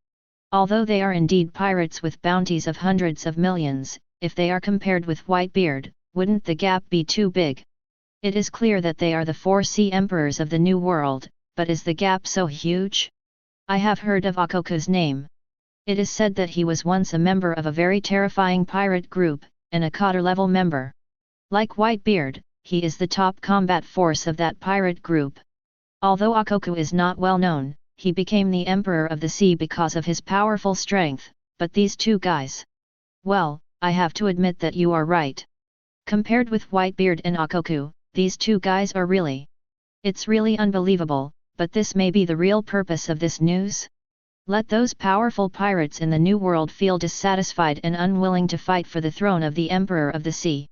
although they are indeed pirates with bounties of hundreds of millions, if they are compared with Whitebeard, wouldn't the gap be too big? It is clear that they are the 4 sea emperors of the New World, but is the gap so huge? I have heard of Akoku's name. It is said that he was once a member of a very terrifying pirate group, an Akata-level member. Like Whitebeard, he is the top combat force of that pirate group. Although Akoku is not well known, he became the Emperor of the Sea because of his powerful strength, but these 2 guys? Well, I have to admit that you are right. Compared with Whitebeard and Akoku, these 2 guys are really... It's really unbelievable, but this may be the real purpose of this news? Let those powerful pirates in the New World feel dissatisfied and unwilling to fight for the throne of the Emperor of the Sea.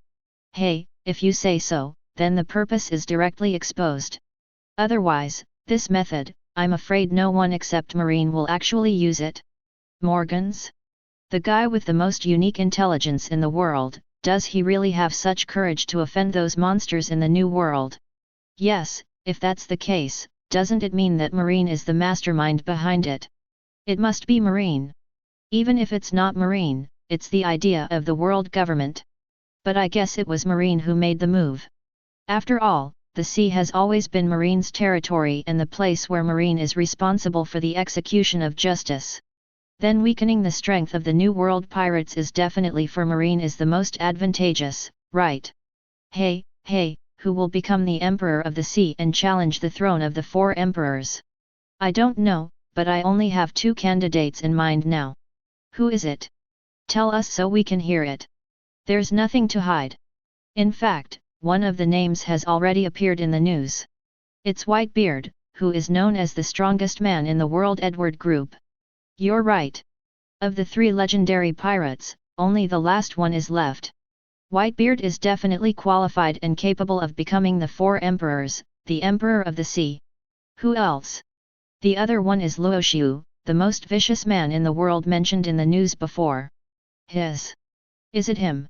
Hey, if you say so, then the purpose is directly exposed. Otherwise, this method, I'm afraid no one except Marine will actually use it. Morgans? The guy with the most unique intelligence in the world, does he really have such courage to offend those monsters in the New World? Yes, if that's the case, doesn't it mean that Marine is the mastermind behind it? It must be Marine. Even if it's not Marine, it's the idea of the world government. But I guess it was Marine who made the move. After all, the sea has always been Marine's territory and the place where Marine is responsible for the execution of justice. Then weakening the strength of the New World pirates is definitely for Marine is the most advantageous, right? Hey, who will become the Emperor of the Sea and challenge the throne of the 4 emperors? I don't know, but I only have 2 candidates in mind now. Who is it? Tell us so we can hear it. There's nothing to hide. In fact, one of the names has already appeared in the news. It's Whitebeard, who is known as the strongest man in the world Edward Group. You're right. Of the 3 legendary pirates, only the last one is left. Whitebeard is definitely qualified and capable of becoming the 4 emperors, the Emperor of the Sea. Who else? The other one is Luo Xiu, the most vicious man in the world mentioned in the news before. Is it him?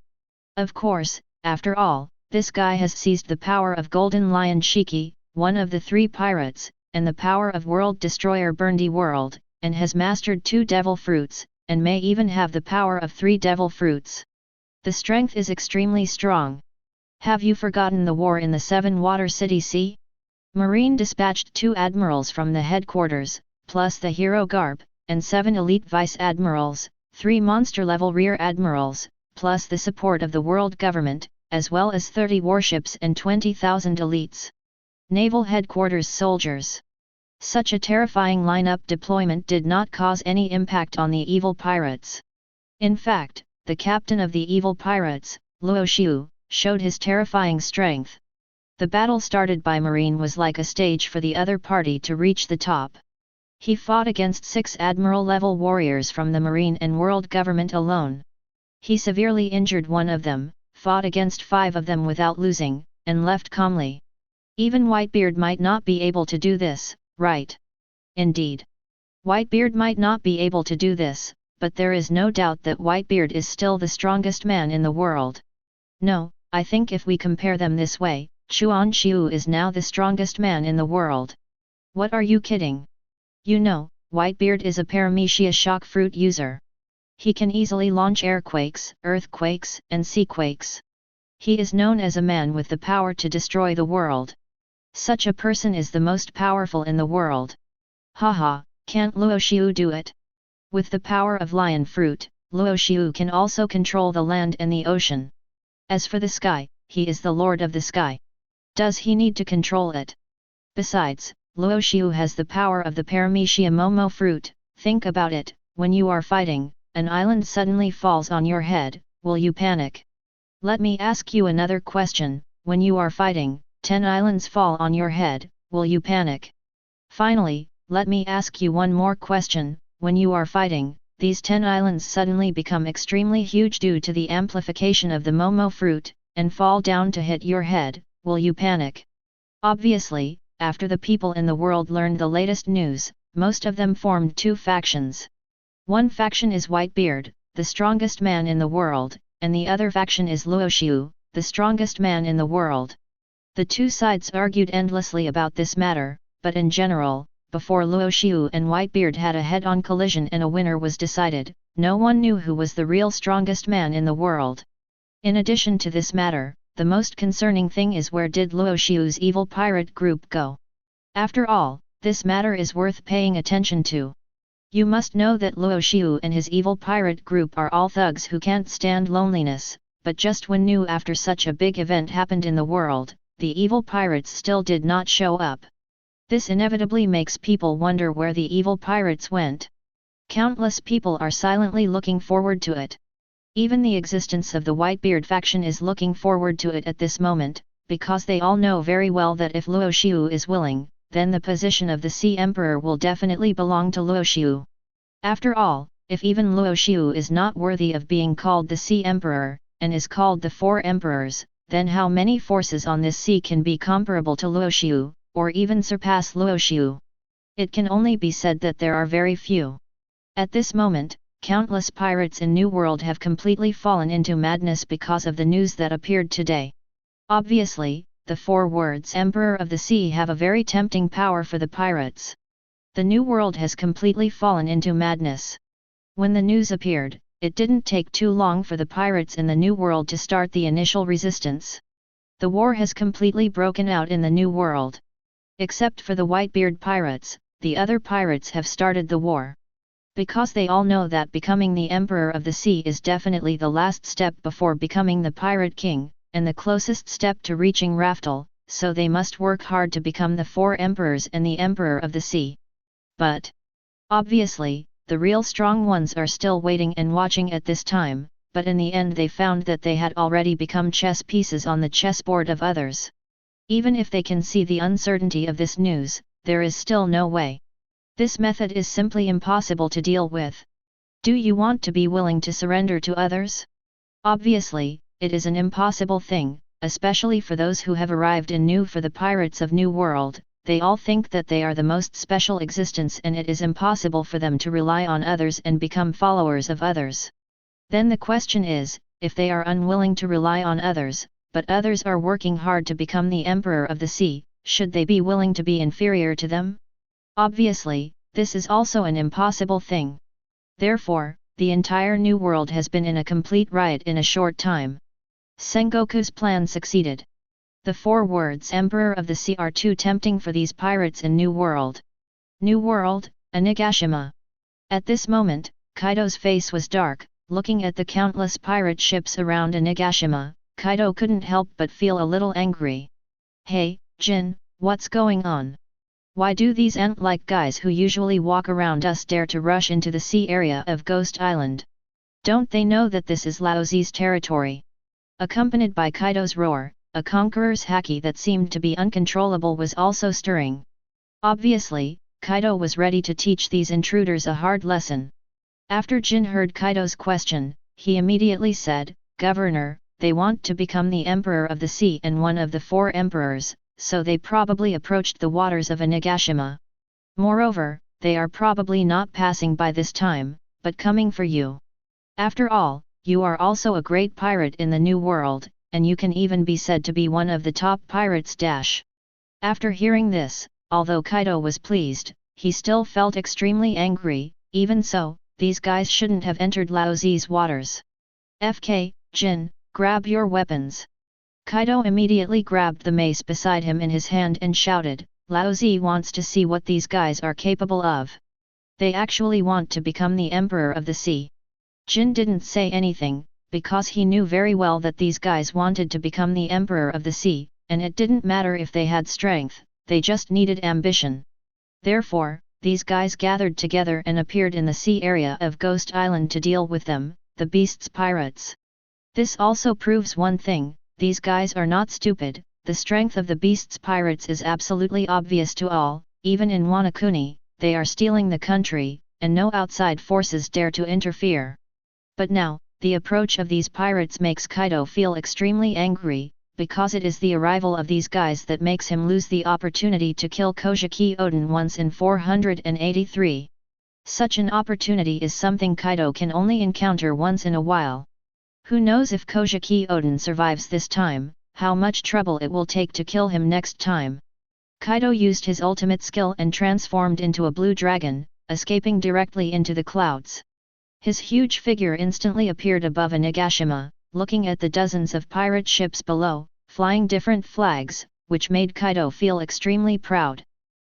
Of course, after all, this guy has seized the power of Golden Lion Shiki, one of the 3 pirates, and the power of World Destroyer Burndy World, and has mastered 2 devil fruits, and may even have the power of 3 devil fruits. The strength is extremely strong. Have you forgotten the war in the 7 Water City Sea? Marine dispatched 2 admirals from the headquarters, plus the hero Garp, and 7 elite vice-admirals, 3 monster-level rear admirals, plus the support of the world government, as well as 30 warships and 20,000 elites. Naval Headquarters soldiers. Such a terrifying lineup deployment did not cause any impact on the evil pirates. In fact, the captain of the evil pirates, Luo Xiu, showed his terrifying strength. The battle started by Marine was like a stage for the other party to reach the top. He fought against 6 admiral-level warriors from the Marine and world government alone. He severely injured one of them, fought against 5 of them without losing, and left calmly. Even Whitebeard might not be able to do this, right? Indeed. Whitebeard might not be able to do this, but there is no doubt that Whitebeard is still the strongest man in the world. No, I think if we compare them this way, Luo Xiu is now the strongest man in the world. What are you kidding? You know, Whitebeard is a paramecia shock fruit user. He can easily launch airquakes, earthquakes, and seaquakes. He is known as a man with the power to destroy the world. Such a person is the most powerful in the world. Haha, can't Luo Xiu do it? With the power of lion fruit, Luo Xiu can also control the land and the ocean. As for the sky, he is the lord of the sky. Does he need to control it? Besides, Luo Xiu has the power of the paramecia Momo fruit. Think about it, when you are fighting, an island suddenly falls on your head, will you panic? Let me ask you another question, when you are fighting, 10 islands fall on your head, will you panic? Finally, let me ask you one more question, when you are fighting, these 10 islands suddenly become extremely huge due to the amplification of the Momo fruit, and fall down to hit your head, will you panic? Obviously, after the people in the world learned the latest news, most of them formed 2 factions. One faction is Whitebeard, the strongest man in the world, and the other faction is Luo Xiu, the strongest man in the world. The two sides argued endlessly about this matter, but in general, before Luo Xiu and Whitebeard had a head-on collision and a winner was decided, no one knew who was the real strongest man in the world. In addition to this matter, the most concerning thing is where did Luo Xiu's evil pirate group go? After all, this matter is worth paying attention to. You must know that Luo Xiu and his evil pirate group are all thugs who can't stand loneliness, but just when knew after such a big event happened in the world, the evil pirates still did not show up. This inevitably makes people wonder where the evil pirates went. Countless people are silently looking forward to it. Even the existence of the Whitebeard faction is looking forward to it at this moment, because they all know very well that if Luo Xiu is willing, then the position of the Sea Emperor will definitely belong to Luo Xiu. After all, if even Luo Xiu is not worthy of being called the Sea Emperor, and is called the Four Emperors, then how many forces on this sea can be comparable to Luo Xiu, or even surpass Luo Xiu? It can only be said that there are very few. At this moment, countless pirates in New World have completely fallen into madness because of the news that appeared today. Obviously, the four words Emperor of the Sea have a very tempting power for the pirates. The New World has completely fallen into madness. When the news appeared, it didn't take too long for the pirates in the New World to start the initial resistance. The war has completely broken out in the New World. Except for the Whitebeard pirates, the other pirates have started the war. Because they all know that becoming the Emperor of the Sea is definitely the last step before becoming the Pirate King, and the closest step to reaching Raftel, so they must work hard to become the Four Emperors and the Emperor of the Sea. But obviously, the real strong ones are still waiting and watching at this time, but in the end they found that they had already become chess pieces on the chessboard of others. Even if they can see the uncertainty of this news, there is still no way. This method is simply impossible to deal with. Do you want to be willing to surrender to others? Obviously, it is an impossible thing, especially for those who have arrived in New for the Pirates of New World. They all think that they are the most special existence and it is impossible for them to rely on others and become followers of others. Then the question is, if they are unwilling to rely on others, but others are working hard to become the Emperor of the Sea, should they be willing to be inferior to them? Obviously, this is also an impossible thing. Therefore, the entire New World has been in a complete riot in a short time. Sengoku's plan succeeded. The four words Emperor of the Sea are too tempting for these pirates in New World. New World, Onigashima. At this moment, Kaido's face was dark. Looking at the countless pirate ships around Onigashima, Kaido couldn't help but feel a little angry. Hey, Jin, what's going on? Why do these ant-like guys who usually walk around us dare to rush into the sea area of Ghost Island? Don't they know that this is Laozi's territory? Accompanied by Kaido's roar, a conqueror's haki that seemed to be uncontrollable was also stirring. Obviously, Kaido was ready to teach these intruders a hard lesson. After Jin heard Kaido's question, he immediately said, "Governor, they want to become the Emperor of the Sea and one of the four emperors, so they probably approached the waters of Onigashima. Moreover, they are probably not passing by this time, but coming for you. After all, you are also a great pirate in the New World, and you can even be said to be one of the top pirates." After hearing this, although Kaido was pleased, he still felt extremely angry. Even so, these guys shouldn't have entered Laozi's waters. "FK, Jin, grab your weapons." Kaido immediately grabbed the mace beside him in his hand and shouted, "Laozi wants to see what these guys are capable of. They actually want to become the Emperor of the Sea." Jin didn't say anything, because he knew very well that these guys wanted to become the Emperor of the Sea, and it didn't matter if they had strength, they just needed ambition. Therefore, these guys gathered together and appeared in the sea area of Ghost Island to deal with them, the Beast's pirates. This also proves one thing: these guys are not stupid. The strength of the Beast's pirates is absolutely obvious to all. Even in Wanakuni, they are stealing the country, and no outside forces dare to interfere. But now, the approach of these pirates makes Kaido feel extremely angry, because it is the arrival of these guys that makes him lose the opportunity to kill Kojiki Oden once in 483. Such an opportunity is something Kaido can only encounter once in a while. Who knows if Kojiki Odin survives this time, how much trouble it will take to kill him next time. Kaido used his ultimate skill and transformed into a blue dragon, escaping directly into the clouds. His huge figure instantly appeared above a Nagashima, looking at the dozens of pirate ships below, flying different flags, which made Kaido feel extremely proud.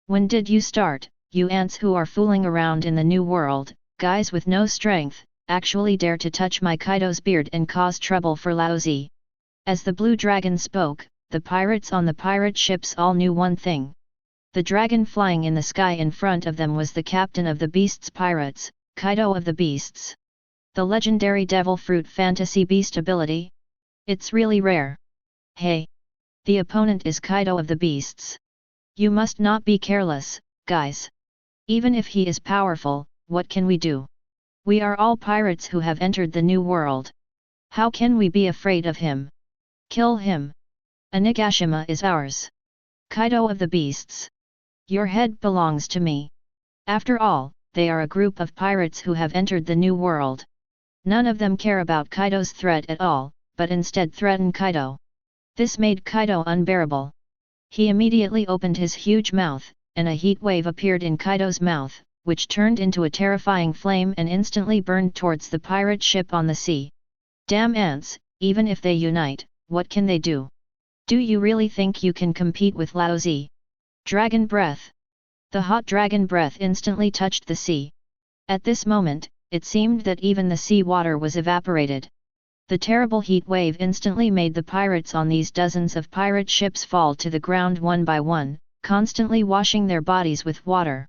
When did you start, you ants who are fooling around in the new world, guys with no strength, actually dare to touch my Kaido's beard and cause trouble for Laozi? As the blue dragon spoke, the pirates on the pirate ships all knew one thing. The dragon flying in the sky in front of them was the captain of the Beasts Pirates, Kaido of the Beasts. The legendary Devil Fruit Fantasy Beast ability? It's really rare. Hey! The opponent is Kaido of the Beasts. You must not be careless, guys. Even if he is powerful, what can we do? We are all pirates who have entered the new world. How can we be afraid of him? Kill him! Onigashima is ours. Kaido of the Beasts. Your head belongs to me. After all, they are a group of pirates who have entered the new world. None of them care about Kaido's threat at all, but instead threaten Kaido. This made Kaido unbearable. He immediately opened his huge mouth, and a heat wave appeared in Kaido's mouth, which turned into a terrifying flame and instantly burned towards the pirate ship on the sea. Damn ants, even if they unite, what can they do? Do you really think you can compete with Laozi? Dragon breath. The hot dragon breath instantly touched the sea. At this moment, it seemed that even the sea water was evaporated. The terrible heat wave instantly made the pirates on these dozens of pirate ships fall to the ground one by one, constantly washing their bodies with water.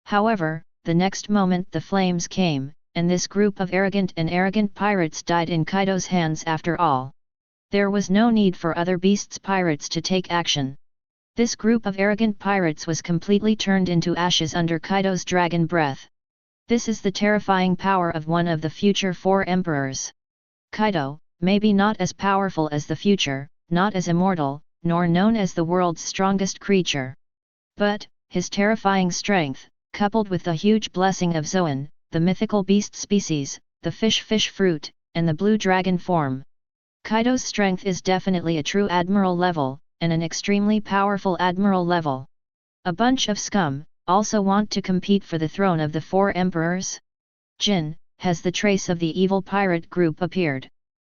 However, the next moment the flames came, and this group of arrogant pirates died in Kaido's hands after all. There was no need for other beasts pirates to take action. This group of arrogant pirates was completely turned into ashes under Kaido's dragon breath. This is the terrifying power of one of the future 4 emperors. Kaido, maybe not as powerful as the future, not as immortal, nor known as the world's strongest creature. But, his terrifying strength, coupled with the huge blessing of Zoan, the mythical beast species, the fish fruit, and the blue dragon form. Kaido's strength is definitely a true admiral level, and an extremely powerful admiral level. A bunch of scum also want to compete for the throne of the 4 emperors? Jin, has the trace of the evil pirate group appeared?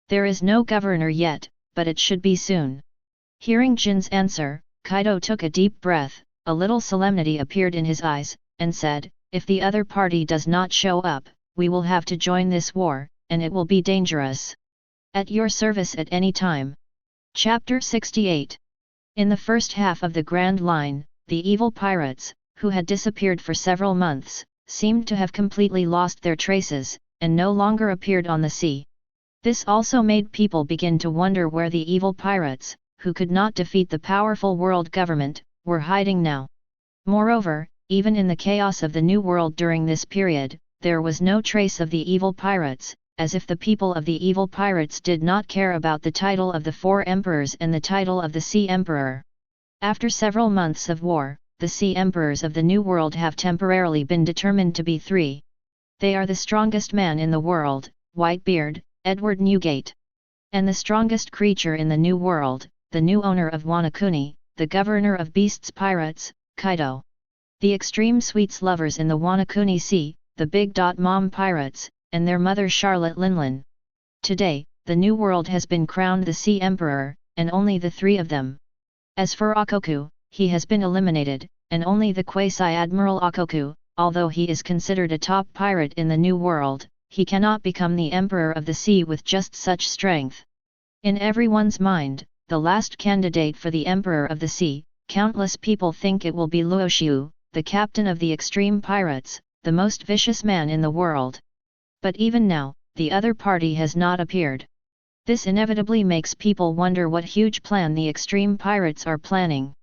There is no governor yet, but it should be soon. Hearing Jin's answer, Kaido took a deep breath, a little solemnity appeared in his eyes, and said, if the other party does not show up, we will have to join this war, and it will be dangerous. At your service at any time. Chapter 68. In the first half of the Grand Line, the evil pirates, who had disappeared for several months, seemed to have completely lost their traces, and no longer appeared on the sea. This also made people begin to wonder where the evil pirates, who could not defeat the powerful world government, were hiding now. Moreover, even in the chaos of the New World during this period, there was no trace of the evil pirates, as if the people of the evil pirates did not care about the title of the 4 emperors and the title of the Sea Emperor. After several months of war, the Sea Emperors of the New World have temporarily been determined to be 3. They are the strongest man in the world, Whitebeard, Edward Newgate. And the strongest creature in the New World, the new owner of Wanakuni, the governor of Beasts Pirates, Kaido. The extreme sweets lovers in the Wanakuni Sea, the Big Mom Pirates, and their mother Charlotte Linlin. Today, the New World has been crowned the Sea Emperor, and only the 3 of them. As for Akoku, he has been eliminated, and only the Quasi-Admiral Akoku, although he is considered a top pirate in the New World, he cannot become the Emperor of the Sea with just such strength. In everyone's mind, the last candidate for the Emperor of the Sea, countless people think it will be Luo Xiu, the captain of the extreme pirates, the most vicious man in the world. But even now, the other party has not appeared. This inevitably makes people wonder what huge plan the extreme pirates are planning.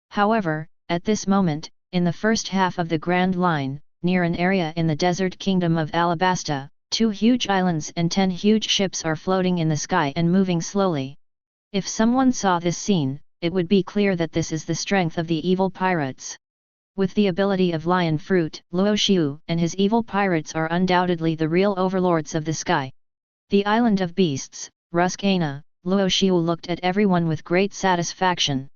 However, at this moment, in the first half of the Grand Line, near an area in the desert kingdom of Alabasta, 2 huge islands and 10 huge ships are floating in the sky and moving slowly. If someone saw this scene, it would be clear that this is the strength of the evil pirates. With the ability of Lion Fruit, Luo Xiu and his evil pirates are undoubtedly the real overlords of the sky. The Island of Beasts, Ruskana, Luo Xiu looked at everyone with great satisfaction.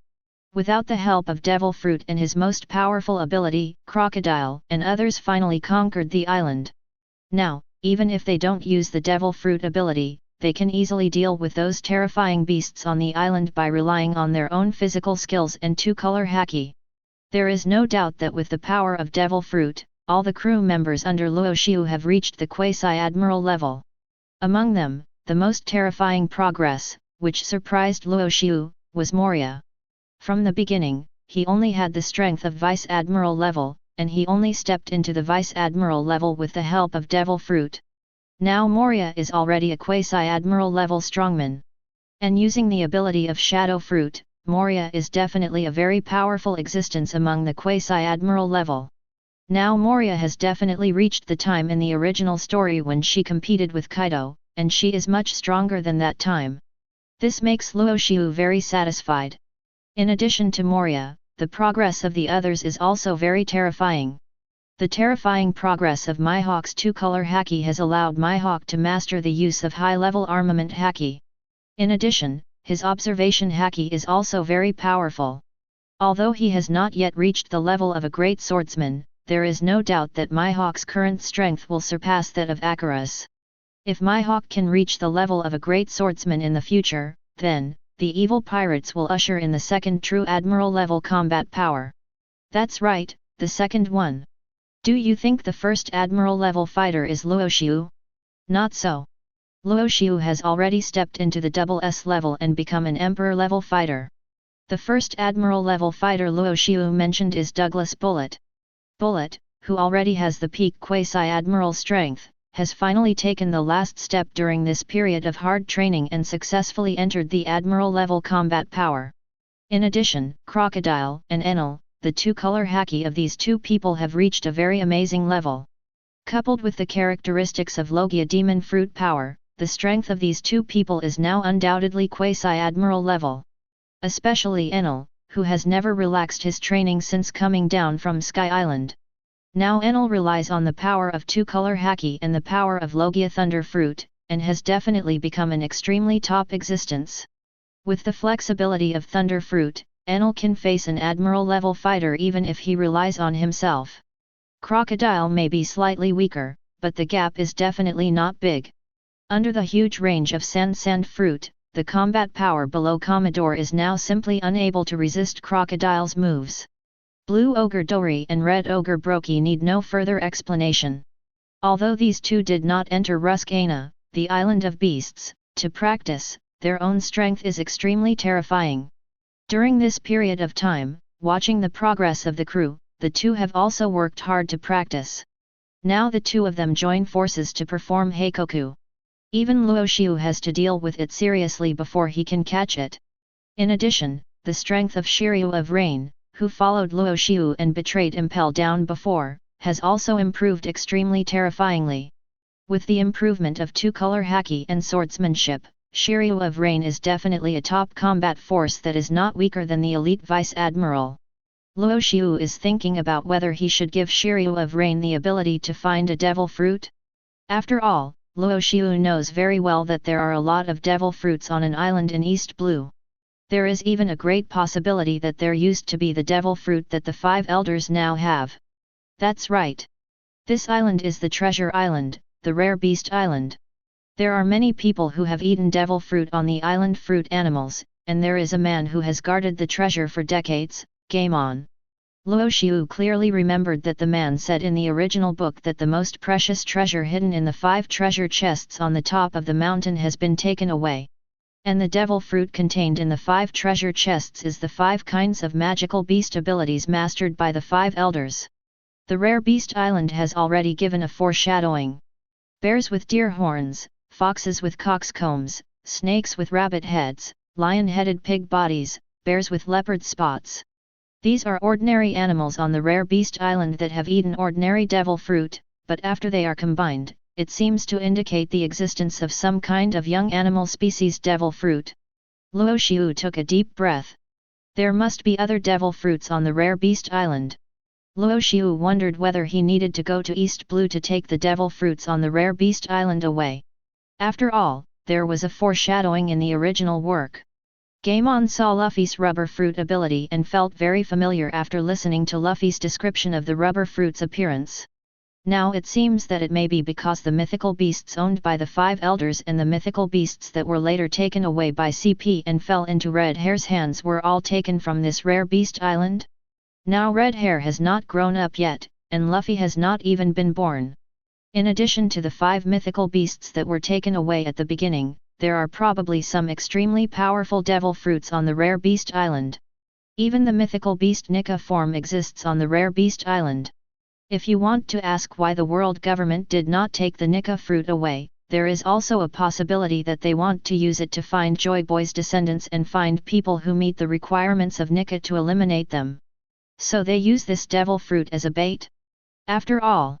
Without the help of Devil Fruit and his most powerful ability, Crocodile and others finally conquered the island. Now, even if they don't use the Devil Fruit ability, they can easily deal with those terrifying beasts on the island by relying on their own physical skills and two-color haki. There is no doubt that with the power of Devil Fruit, all the crew members under Luo Xiu have reached the Quasi-Admiral level. Among them, the most terrifying progress, which surprised Luo Xiu, was Moria. From the beginning, he only had the strength of Vice Admiral level, and he only stepped into the Vice Admiral level with the help of Devil Fruit. Now Moria is already a Quasi-Admiral level strongman. And using the ability of Shadow Fruit, Moria is definitely a very powerful existence among the Quasi-Admiral level. Now Moria has definitely reached the time in the original story when she competed with Kaido, and she is much stronger than that time. This makes Luo Xiu very satisfied. In addition to Moria, the progress of the others is also very terrifying. The terrifying progress of Mihawk's two-color haki has allowed Mihawk to master the use of high-level armament haki. In addition, his observation haki is also very powerful. Although he has not yet reached the level of a great swordsman, there is no doubt that Mihawk's current strength will surpass that of Akira's. If Mihawk can reach the level of a great swordsman in the future, then, the evil pirates will usher in the second true Admiral level combat power. That's right, the second one. Do you think the first Admiral level fighter is Luo Xiu? Not so. Luo Xiu has already stepped into the double S level and become an Emperor level fighter. The first Admiral level fighter Luo Xiu mentioned is Douglas Bullet. Bullet, who already has the peak Quasi-Admiral strength, has finally taken the last step during this period of hard training and successfully entered the Admiral level combat power. In addition, Crocodile and Enel, the two-color haki of these two people have reached a very amazing level. Coupled with the characteristics of Logia Demon Fruit power, the strength of these two people is now undoubtedly Quasi-Admiral level. Especially Enel, who has never relaxed his training since coming down from Sky Island. Now Enel relies on the power of two-color haki and the power of Logia Thunder Fruit, and has definitely become an extremely top existence. With the flexibility of Thunder Fruit, Enel can face an Admiral-level fighter even if he relies on himself. Crocodile may be slightly weaker, but the gap is definitely not big. Under the huge range of Sand Fruit, the combat power below Commodore is now simply unable to resist Crocodile's moves. Blue Ogre Dori and Red Ogre Brokey need no further explanation. Although these two did not enter Ruskana, the Island of Beasts, to practice, their own strength is extremely terrifying. During this period of time, watching the progress of the crew, the two have also worked hard to practice. Now the two of them join forces to perform Heikoku. Even Luo Xiu has to deal with it seriously before he can catch it. In addition, the strength of Shiru of Rain, who followed Luo Xiu and betrayed Impel Down before, has also improved extremely terrifyingly. With the improvement of two-color haki and swordsmanship, Shiru of Rain is definitely a top combat force that is not weaker than the elite Vice Admiral. Luo Xiu is thinking about whether he should give Shiru of Rain the ability to find a devil fruit. After all, Luo Xiu knows very well that there are a lot of devil fruits on an island in East Blue. There is even a great possibility that there used to be the devil fruit that the five elders now have. That's right. This island is the Treasure Island, the Rare Beast Island. There are many people who have eaten devil fruit on the island fruit animals, and there is a man who has guarded the treasure for decades. Game on. Luo Xiu clearly remembered that the man said in the original book that the most precious treasure hidden in the 5 treasure chests on the top of the mountain has been taken away. And the devil fruit contained in the 5 treasure chests is the 5 kinds of magical beast abilities mastered by the 5 elders. The Rare Beast Island has already given a foreshadowing. Bears with deer horns, foxes with coxcombs, snakes with rabbit heads, lion-headed pig bodies, bears with leopard spots. These are ordinary animals on the Rare Beast Island that have eaten ordinary devil fruit, but after they are combined, it seems to indicate the existence of some kind of young animal species devil fruit. Luo Xiu took a deep breath. There must be other devil fruits on the Rare Beast Island. Luo Xiu wondered whether he needed to go to East Blue to take the devil fruits on the Rare Beast Island away. After all, there was a foreshadowing in the original work. Gaimon saw Luffy's rubber fruit ability and felt very familiar after listening to Luffy's description of the rubber fruit's appearance. Now it seems that it may be because the mythical beasts owned by the 5 elders and the mythical beasts that were later taken away by CP and fell into Red Hair's hands were all taken from this rare beast island? Now Red Hair has not grown up yet, and Luffy has not even been born. In addition to the 5 mythical beasts that were taken away at the beginning, there are probably some extremely powerful devil fruits on the rare beast island. Even the mythical beast Nika form exists on the rare beast island. If you want to ask why the world government did not take the Nika fruit away, there is also a possibility that they want to use it to find Joy Boy's descendants and find people who meet the requirements of Nika to eliminate them. So they use this devil fruit as a bait? After all,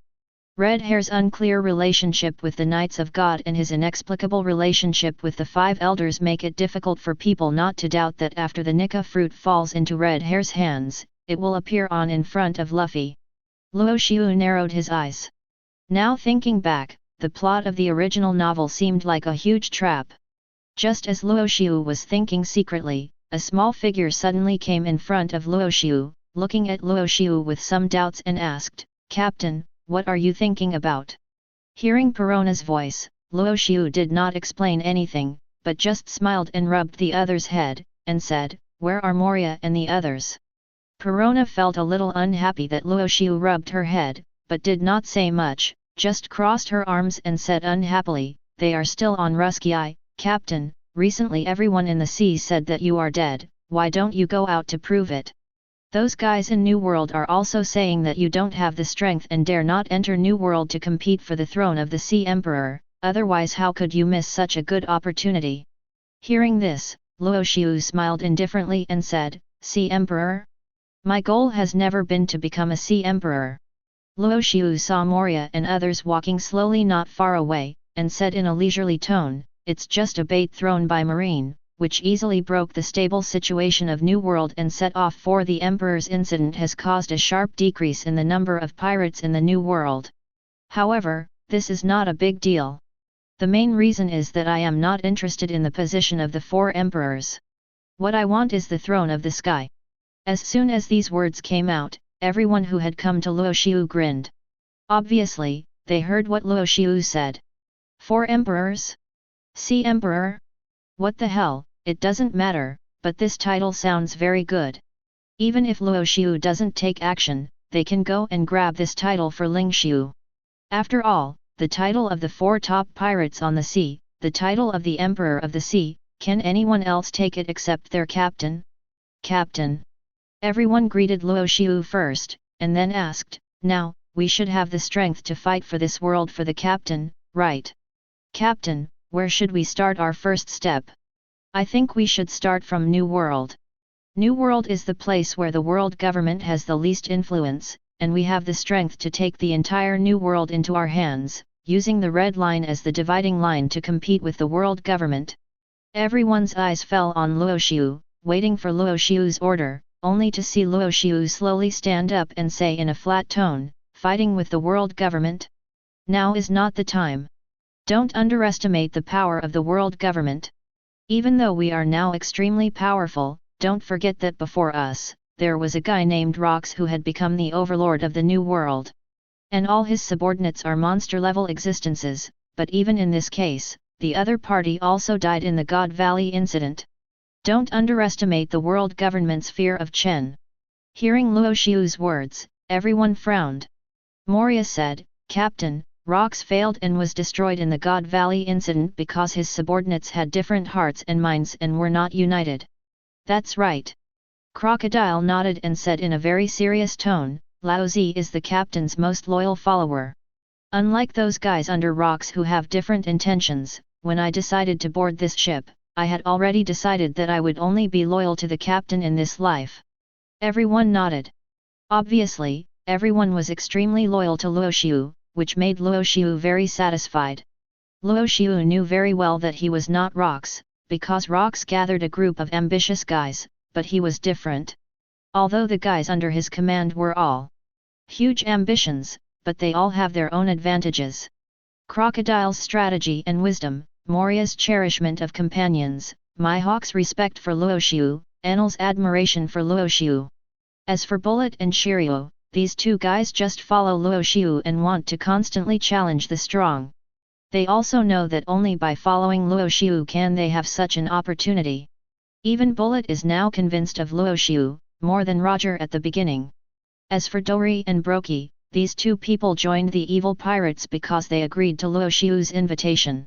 Red Hair's unclear relationship with the Knights of God and his inexplicable relationship with the 5 elders make it difficult for people not to doubt that after the Nika fruit falls into Red Hair's hands, it will appear on in front of Luffy. Luo Xiu narrowed his eyes. Now thinking back, the plot of the original novel seemed like a huge trap. Just as Luo Xiu was thinking secretly, a small figure suddenly came in front of Luo Xiu, looking at Luo Xiu with some doubts and asked, "Captain, what are you thinking about?" Hearing Perona's voice, Luo Xiu did not explain anything, but just smiled and rubbed the other's head, and said, "Where are Moria and the others?" Perona felt a little unhappy that Luo Xiu rubbed her head, but did not say much, just crossed her arms and said unhappily, "They are still on Rusky. Captain, recently everyone in the sea said that you are dead, why don't you go out to prove it? Those guys in New World are also saying that you don't have the strength and dare not enter New World to compete for the throne of the Sea Emperor, otherwise how could you miss such a good opportunity?" Hearing this, Luo Xiu smiled indifferently and said, "Sea Emperor? My goal has never been to become a Sea Emperor." Luo Xiu saw Moria and others walking slowly not far away, and said in a leisurely tone, "It's just a bait thrown by Marine, which easily broke the stable situation of New World and set off for the Emperor's incident has caused a sharp decrease in the number of pirates in the New World. However, this is not a big deal. The main reason is that I am not interested in the position of the 4 emperors. What I want is the throne of the sky." As soon as these words came out, everyone who had come to Luo Xiu grinned. Obviously, they heard what Luo Xiu said. 4 emperors? Sea Emperor? What the hell, it doesn't matter, but this title sounds very good. Even if Luo Xiu doesn't take action, they can go and grab this title for Ling Xiu. After all, the title of the 4 top pirates on the sea, the title of the Emperor of the Sea, can anyone else take it except their captain? Captain. Everyone greeted Luo Xiu first, and then asked, "Now, we should have the strength to fight for this world for the captain, right? Captain, where should we start our first step?" "I think we should start from New World. New World is the place where the world government has the least influence, and we have the strength to take the entire New World into our hands, using the red line as the dividing line to compete with the world government." Everyone's eyes fell on Luo Xiu, waiting for Luo Xiu's order, only to see Luo Xiu slowly stand up and say in a flat tone, "Fighting with the world government? Now is not the time. Don't underestimate the power of the world government. Even though we are now extremely powerful, don't forget that before us, there was a guy named Rox who had become the overlord of the New World. And all his subordinates are monster-level existences, but even in this case, the other party also died in the God Valley incident. Don't underestimate the world government's fear of Chen." Hearing Luo Xiu's words, everyone frowned. Moria said, "Captain, Rox failed and was destroyed in the God Valley incident because his subordinates had different hearts and minds and were not united." "That's right." Crocodile nodded and said in a very serious tone, "Lao Zi is the captain's most loyal follower. Unlike those guys under Rox who have different intentions, when I decided to board this ship, I had already decided that I would only be loyal to the captain in this life." Everyone nodded. Obviously, everyone was extremely loyal to Luo Xiu, which made Luo Xiu very satisfied. Luo Xiu knew very well that he was not Rox, because Rox gathered a group of ambitious guys, but he was different. Although the guys under his command were all huge ambitions, but they all have their own advantages. Crocodile's strategy and wisdom, Moria's cherishment of companions, Mihawk's respect for Luo Xiu, Enel's admiration for Luo Xiu. As for Bullet and Shiru, these two guys just follow Luo Xiu and want to constantly challenge the strong. They also know that only by following Luo Xiu can they have such an opportunity. Even Bullet is now convinced of Luo Xiu, more than Roger at the beginning. As for Dori and Brokey, these two people joined the evil pirates because they agreed to Luo Xiu's invitation.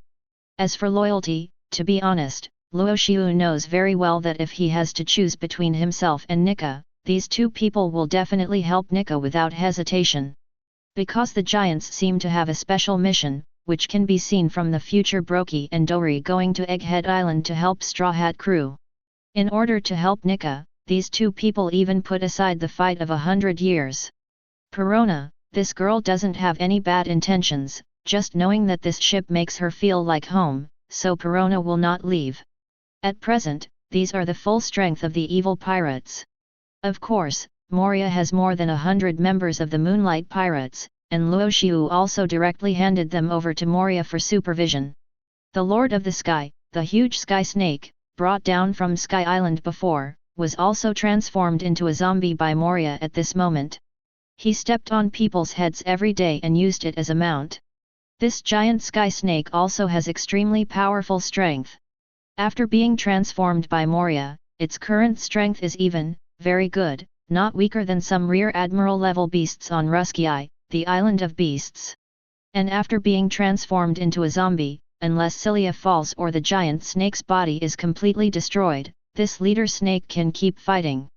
As for loyalty, to be honest, Luo Xiu knows very well that if he has to choose between himself and Nika, these two people will definitely help Nika without hesitation. Because the giants seem to have a special mission, which can be seen from the future Brokey and Dori going to Egghead Island to help Straw Hat crew. In order to help Nika, these two people even put aside the fight of 100 years. Perona, this girl doesn't have any bad intentions, just knowing that this ship makes her feel like home, so Perona will not leave. At present, these are the full strength of the evil pirates. Of course, Moria has more than 100 members of the Moonlight Pirates, and Luo Xiu also directly handed them over to Moria for supervision. The Lord of the Sky, the huge sky snake, brought down from Sky Island before, was also transformed into a zombie by Moria at this moment. He stepped on people's heads every day and used it as a mount. This giant sky snake also has extremely powerful strength. After being transformed by Moria, its current strength is even, very good, not weaker than some Rear Admiral level beasts on Ruskii, the Island of Beasts. And after being transformed into a zombie, unless Cilia falls or the giant snake's body is completely destroyed, this leader snake can keep fighting.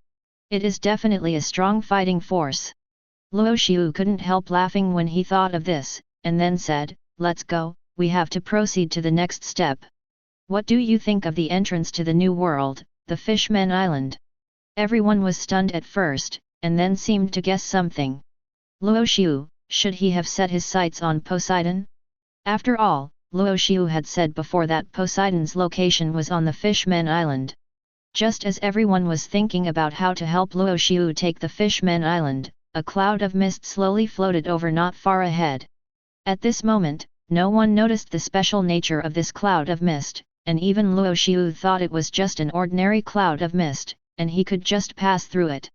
It is definitely a strong fighting force. Luo Xiu couldn't help laughing when he thought of this, and then said, "Let's go, we have to proceed to the next step." What do you think of the entrance to the new world, the Fishmen Island? Everyone was stunned at first, and then seemed to guess something. Luo Xiu, should he have set his sights on Poseidon? After all, Luo Xiu had said before that Poseidon's location was on the Fishmen Island. Just as everyone was thinking about how to help Luo Xiu take the Fishmen Island, a cloud of mist slowly floated over not far ahead. At this moment, no one noticed the special nature of this cloud of mist, and even Luo Xiu thought it was just an ordinary cloud of mist, and he could just pass through it.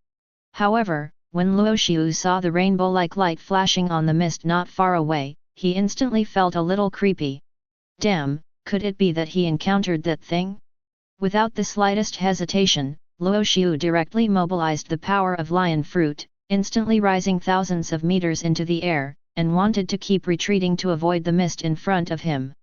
However, when Luo Xiu saw the rainbow-like light flashing on the mist not far away, he instantly felt a little creepy. Damn, could it be that he encountered that thing? Without the slightest hesitation, Luo Xiu directly mobilized the power of lion fruit, instantly rising thousands of meters into the air, and wanted to keep retreating to avoid the mist in front of him.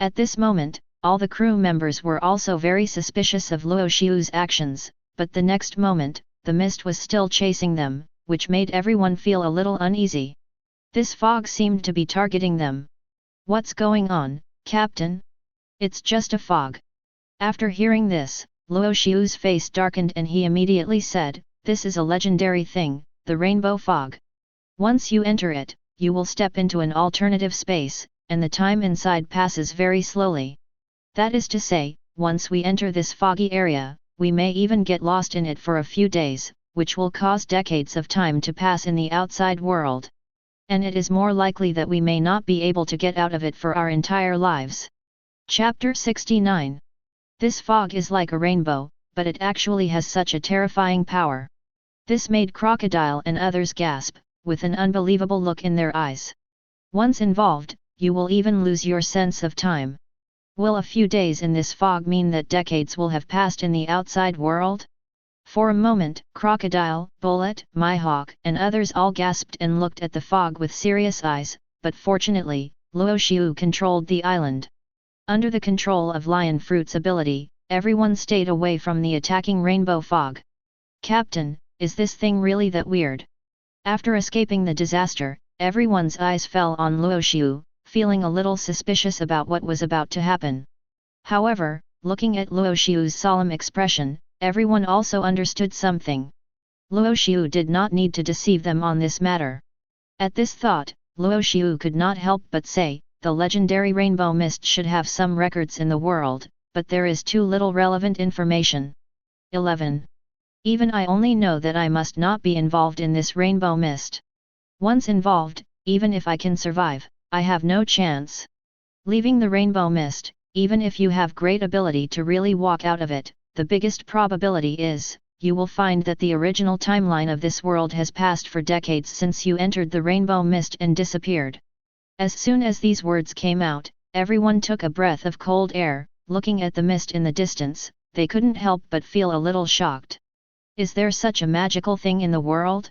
At this moment, all the crew members were also very suspicious of Luo Xiu's actions, but the next moment, the mist was still chasing them, which made everyone feel a little uneasy. This fog seemed to be targeting them. "What's going on, Captain?" "It's just a fog." After hearing this, Luo Xiu's face darkened and he immediately said, "This is a legendary thing, the rainbow fog. Once you enter it, you will step into an alternative space, and the time inside passes very slowly. That is to say, once we enter this foggy area, we may even get lost in it for a few days, which will cause decades of time to pass in the outside world. And it is more likely that we may not be able to get out of it for our entire lives." Chapter 69. This fog is like a rainbow, but it actually has such a terrifying power. This made Crocodile and others gasp, with an unbelievable look in their eyes. Once involved, you will even lose your sense of time. Will a few days in this fog mean that decades will have passed in the outside world? For a moment, Crocodile, Bullet, Mihawk, and others all gasped and looked at the fog with serious eyes, but fortunately, Luo Xiu controlled the island. Under the control of Lion Fruit's ability, everyone stayed away from the attacking rainbow fog. "Captain, is this thing really that weird?" After escaping the disaster, everyone's eyes fell on Luo Xiu, feeling a little suspicious about what was about to happen. However, looking at Luo Xiu's solemn expression, everyone also understood something. Luo Xiu did not need to deceive them on this matter. At this thought, Luo Xiu could not help but say, "The legendary rainbow mist should have some records in the world, but there is too little relevant information." 11. Even I only know that I must not be involved in this rainbow mist. Once involved, even if I can survive, I have no chance. Leaving the rainbow mist, even if you have great ability to really walk out of it, the biggest probability is, you will find that the original timeline of this world has passed for decades since you entered the rainbow mist and disappeared. As soon as these words came out, everyone took a breath of cold air. Looking at the mist in the distance, they couldn't help but feel a little shocked. Is there such a magical thing in the world?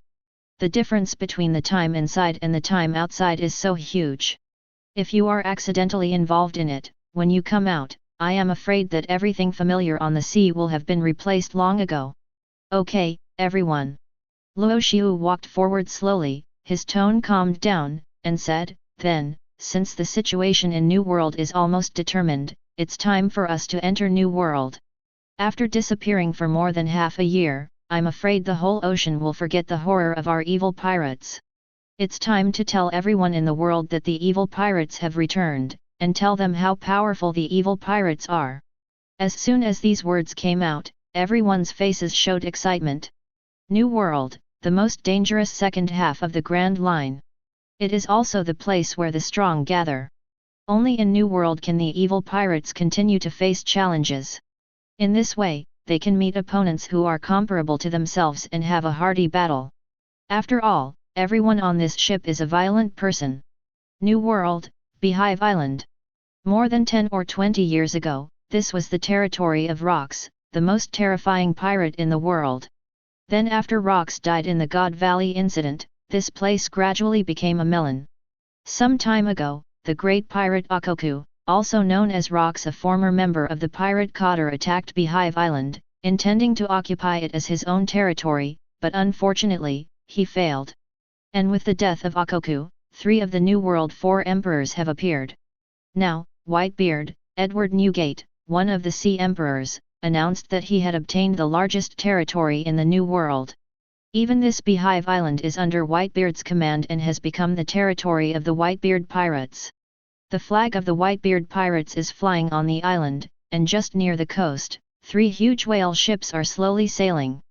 The difference between the time inside and the time outside is so huge. If you are accidentally involved in it, when you come out, I am afraid that everything familiar on the sea will have been replaced long ago. Okay, everyone. Luo Xiu walked forward slowly, his tone calmed down, and said, then, since the situation in New World is almost determined, it's time for us to enter New World. After disappearing for more than half a year, I'm afraid the whole ocean will forget the horror of our evil pirates. It's time to tell everyone in the world that the evil pirates have returned, and tell them how powerful the evil pirates are. As soon as these words came out, everyone's faces showed excitement. New World, the most dangerous second half of the Grand Line. It is also the place where the strong gather. Only in New World can the evil pirates continue to face challenges. In this way, they can meet opponents who are comparable to themselves and have a hearty battle. After all, everyone on this ship is a violent person. New World, Beehive Island. More than 10 or 20 years ago, this was the territory of Rox, the most terrifying pirate in the world. Then after Rox died in the God Valley incident, this place gradually became a melon. Some time ago, the great pirate Akoku, also known as Rox, a former member of the pirate Cotter, attacked Beehive Island, intending to occupy it as his own territory, but unfortunately, he failed. And with the death of Akoku, 3 of the New World 4 emperors have appeared. Now, Whitebeard, Edward Newgate, one of the Sea Emperors, announced that he had obtained the largest territory in the New World. Even this Beehive Island is under Whitebeard's command and has become the territory of the Whitebeard pirates. The flag of the Whitebeard pirates is flying on the island, and just near the coast, 3 huge whale ships are slowly sailing.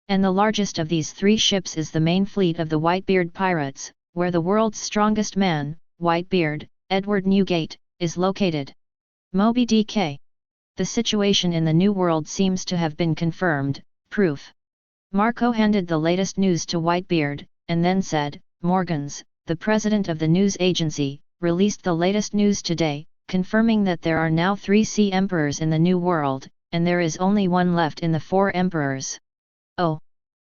And the largest of these 3 ships is the main fleet of the Whitebeard pirates, where the world's strongest man, Whitebeard, Edward Newgate, is located. Moby DK. The situation in the New World seems to have been confirmed. Proof. Marco handed the latest news to Whitebeard, and then said, Morgans, the president of the news agency, released the latest news today, confirming that there are now 3 Sea Emperors in the New World, and there is only one left in the 4 Emperors. Oh!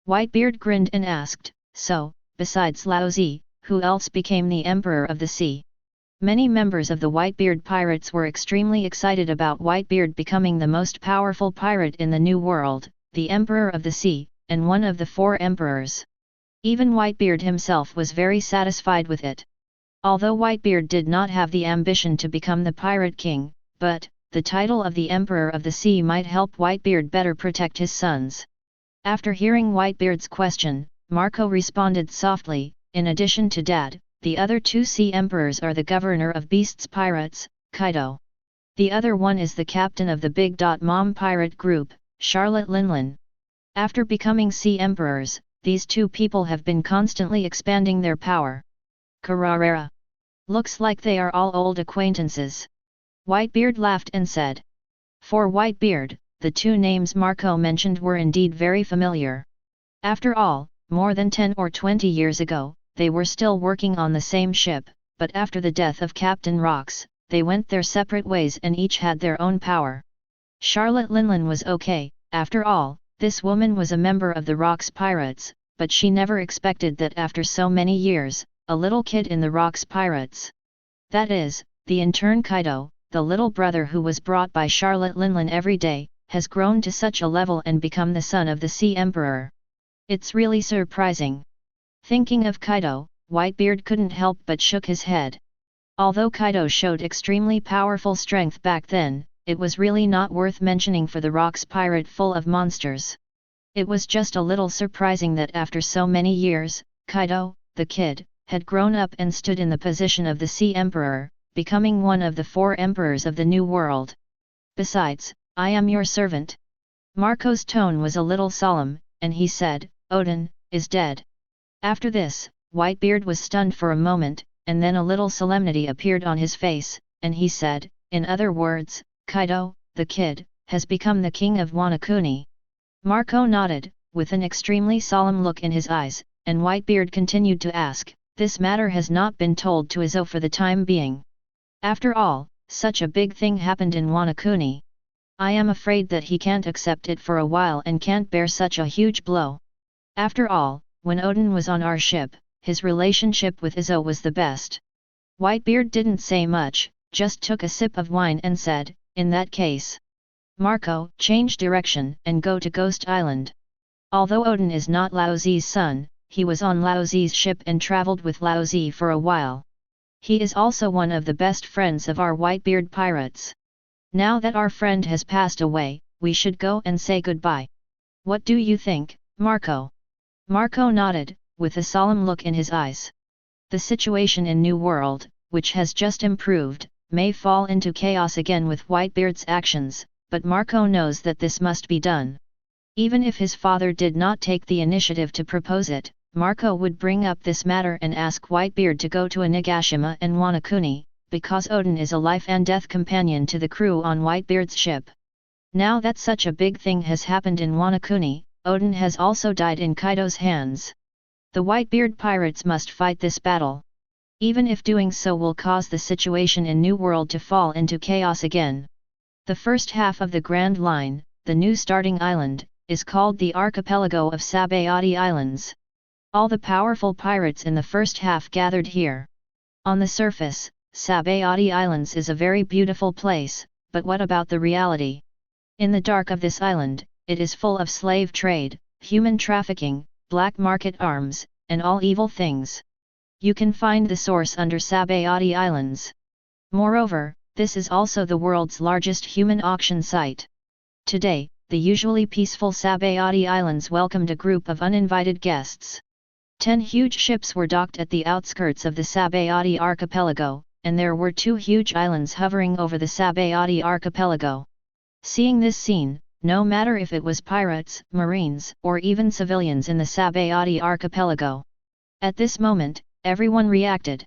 Whitebeard grinned and asked, so, besides Laozi, who else became the Emperor of the Sea? Many members of the Whitebeard pirates were extremely excited about Whitebeard becoming the most powerful pirate in the New World, the Emperor of the Sea, and one of the 4 emperors. Even Whitebeard himself was very satisfied with it. Although Whitebeard did not have the ambition to become the Pirate King, but, the title of the Emperor of the Sea might help Whitebeard better protect his sons. After hearing Whitebeard's question, Marco responded softly, in addition to Dad, the other 2 Sea Emperors are the Governor of Beasts Pirates, Kaido. The other one is the captain of the Big Mom pirate group, Charlotte Linlin. After becoming Sea Emperors, these 2 people have been constantly expanding their power. Kararara. Looks like they are all old acquaintances. Whitebeard laughed and said. For Whitebeard, the 2 names Marco mentioned were indeed very familiar. After all, more than 10 or 20 years ago, they were still working on the same ship, but after the death of Captain Rox, they went their separate ways and each had their own power. Charlotte Linlin was okay, after all, this woman was a member of the Rox Pirates, but she never expected that after so many years, a little kid in the Rox Pirates. That is, the intern Kaido, the little brother who was brought by Charlotte Linlin every day, has grown to such a level and become the son of the Sea Emperor. It's really surprising. Thinking of Kaido, Whitebeard couldn't help but shook his head. Although Kaido showed extremely powerful strength back then, it was really not worth mentioning for the Rox pirate full of monsters. It was just a little surprising that after so many years, Kaido, the kid, had grown up and stood in the position of the Sea Emperor, becoming one of the 4 emperors of the New World. Besides, I am your servant. Marco's tone was a little solemn, and he said, Odin, is dead. After this, Whitebeard was stunned for a moment, and then a little solemnity appeared on his face, and he said, in other words, Kaido, the kid, has become the king of Wano Kuni. Marco nodded, with an extremely solemn look in his eyes, and Whitebeard continued to ask, this matter has not been told to Izo for the time being. After all, such a big thing happened in Wano Kuni. I am afraid that he can't accept it for a while and can't bear such a huge blow. After all, when Odin was on our ship, his relationship with Izo was the best. Whitebeard didn't say much, just took a sip of wine and said, in that case, Marco, change direction and go to Ghost Island. Although Odin is not Lao Zi's son, he was on Lao Zi's ship and traveled with Lao Zi for a while. He is also one of the best friends of our Whitebeard pirates. Now that our friend has passed away, we should go and say goodbye. What do you think, Marco? Marco nodded, with a solemn look in his eyes. The situation in New World, which has just improved, may fall into chaos again with Whitebeard's actions, but Marco knows that this must be done. Even if his father did not take the initiative to propose it, Marco would bring up this matter and ask Whitebeard to go to Onigashima and Wano Kuni, because Odin is a life and death companion to the crew on Whitebeard's ship. Now that such a big thing has happened in Wano Kuni, Odin has also died in Kaido's hands. The Whitebeard pirates must fight this battle. Even if doing so will cause the situation in New World to fall into chaos again. The first half of the Grand Line, the new starting island, is called the Archipelago of Sabayatti Islands. All the powerful pirates in the first half gathered here. On the surface, Sabayatti Islands is a very beautiful place, but what about the reality? In the dark of this island, it is full of slave trade, human trafficking, black market arms, and all evil things. You can find the source under Sabayatti Islands. Moreover, this is also the world's largest human auction site. Today, the usually peaceful Sabayatti Islands welcomed a group of uninvited guests. 10 huge ships were docked at the outskirts of the Sabayatti archipelago, and there were 2 huge islands hovering over the Sabayatti archipelago. Seeing this scene, no matter if it was pirates, marines, or even civilians in the Sabayatti archipelago. At this moment, everyone reacted.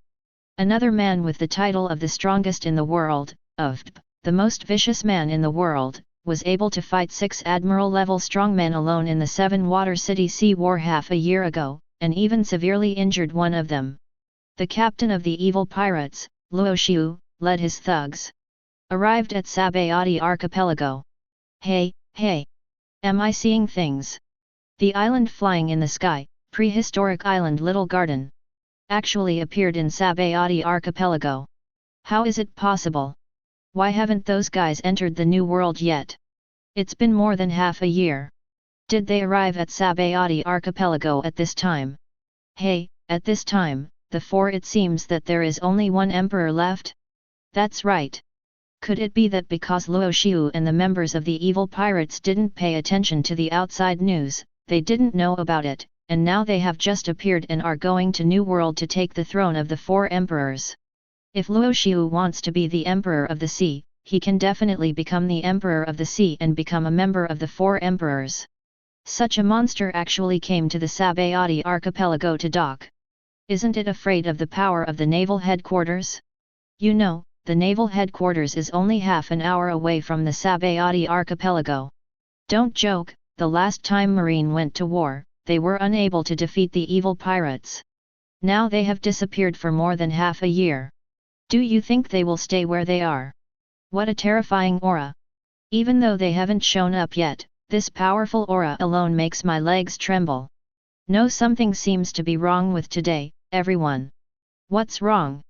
Another man with the title of the strongest in the world, of the most vicious man in the world, was able to fight 6 admiral-level strongmen alone in the 7-Water City Sea War half a year ago, and even severely injured one of them. The captain of the evil pirates, Luo Xiu, led his thugs. Arrived at Sabayatti archipelago. Hey, hey! Am I seeing things? The island flying in the sky, prehistoric island Little Garden, actually appeared in Sabayatti archipelago. How is it possible? Why haven't those guys entered the New World yet? It's been more than half a year. Did they arrive at Sabayatti archipelago at this time? Hey, at this time, it seems that there is only one emperor left? That's right. Could it be that because Luo Xiu and the members of the evil pirates didn't pay attention to the outside news, they didn't know about it, and now they have just appeared and are going to New World to take the throne of the 4 emperors? If Luo Xiu wants to be the emperor of the sea, he can definitely become the emperor of the sea and become a member of the 4 emperors. Such a monster actually came to the Sabayatti archipelago to dock. Isn't it afraid of the power of the Naval Headquarters? You know, the Naval Headquarters is only half an hour away from the Sabayatti archipelago. Don't joke, the last time Marine went to war, they were unable to defeat the evil pirates. Now they have disappeared for more than half a year. Do you think they will stay where they are? What a terrifying aura! Even though they haven't shown up yet, this powerful aura alone makes my legs tremble. No, something seems to be wrong with today, everyone. What's wrong?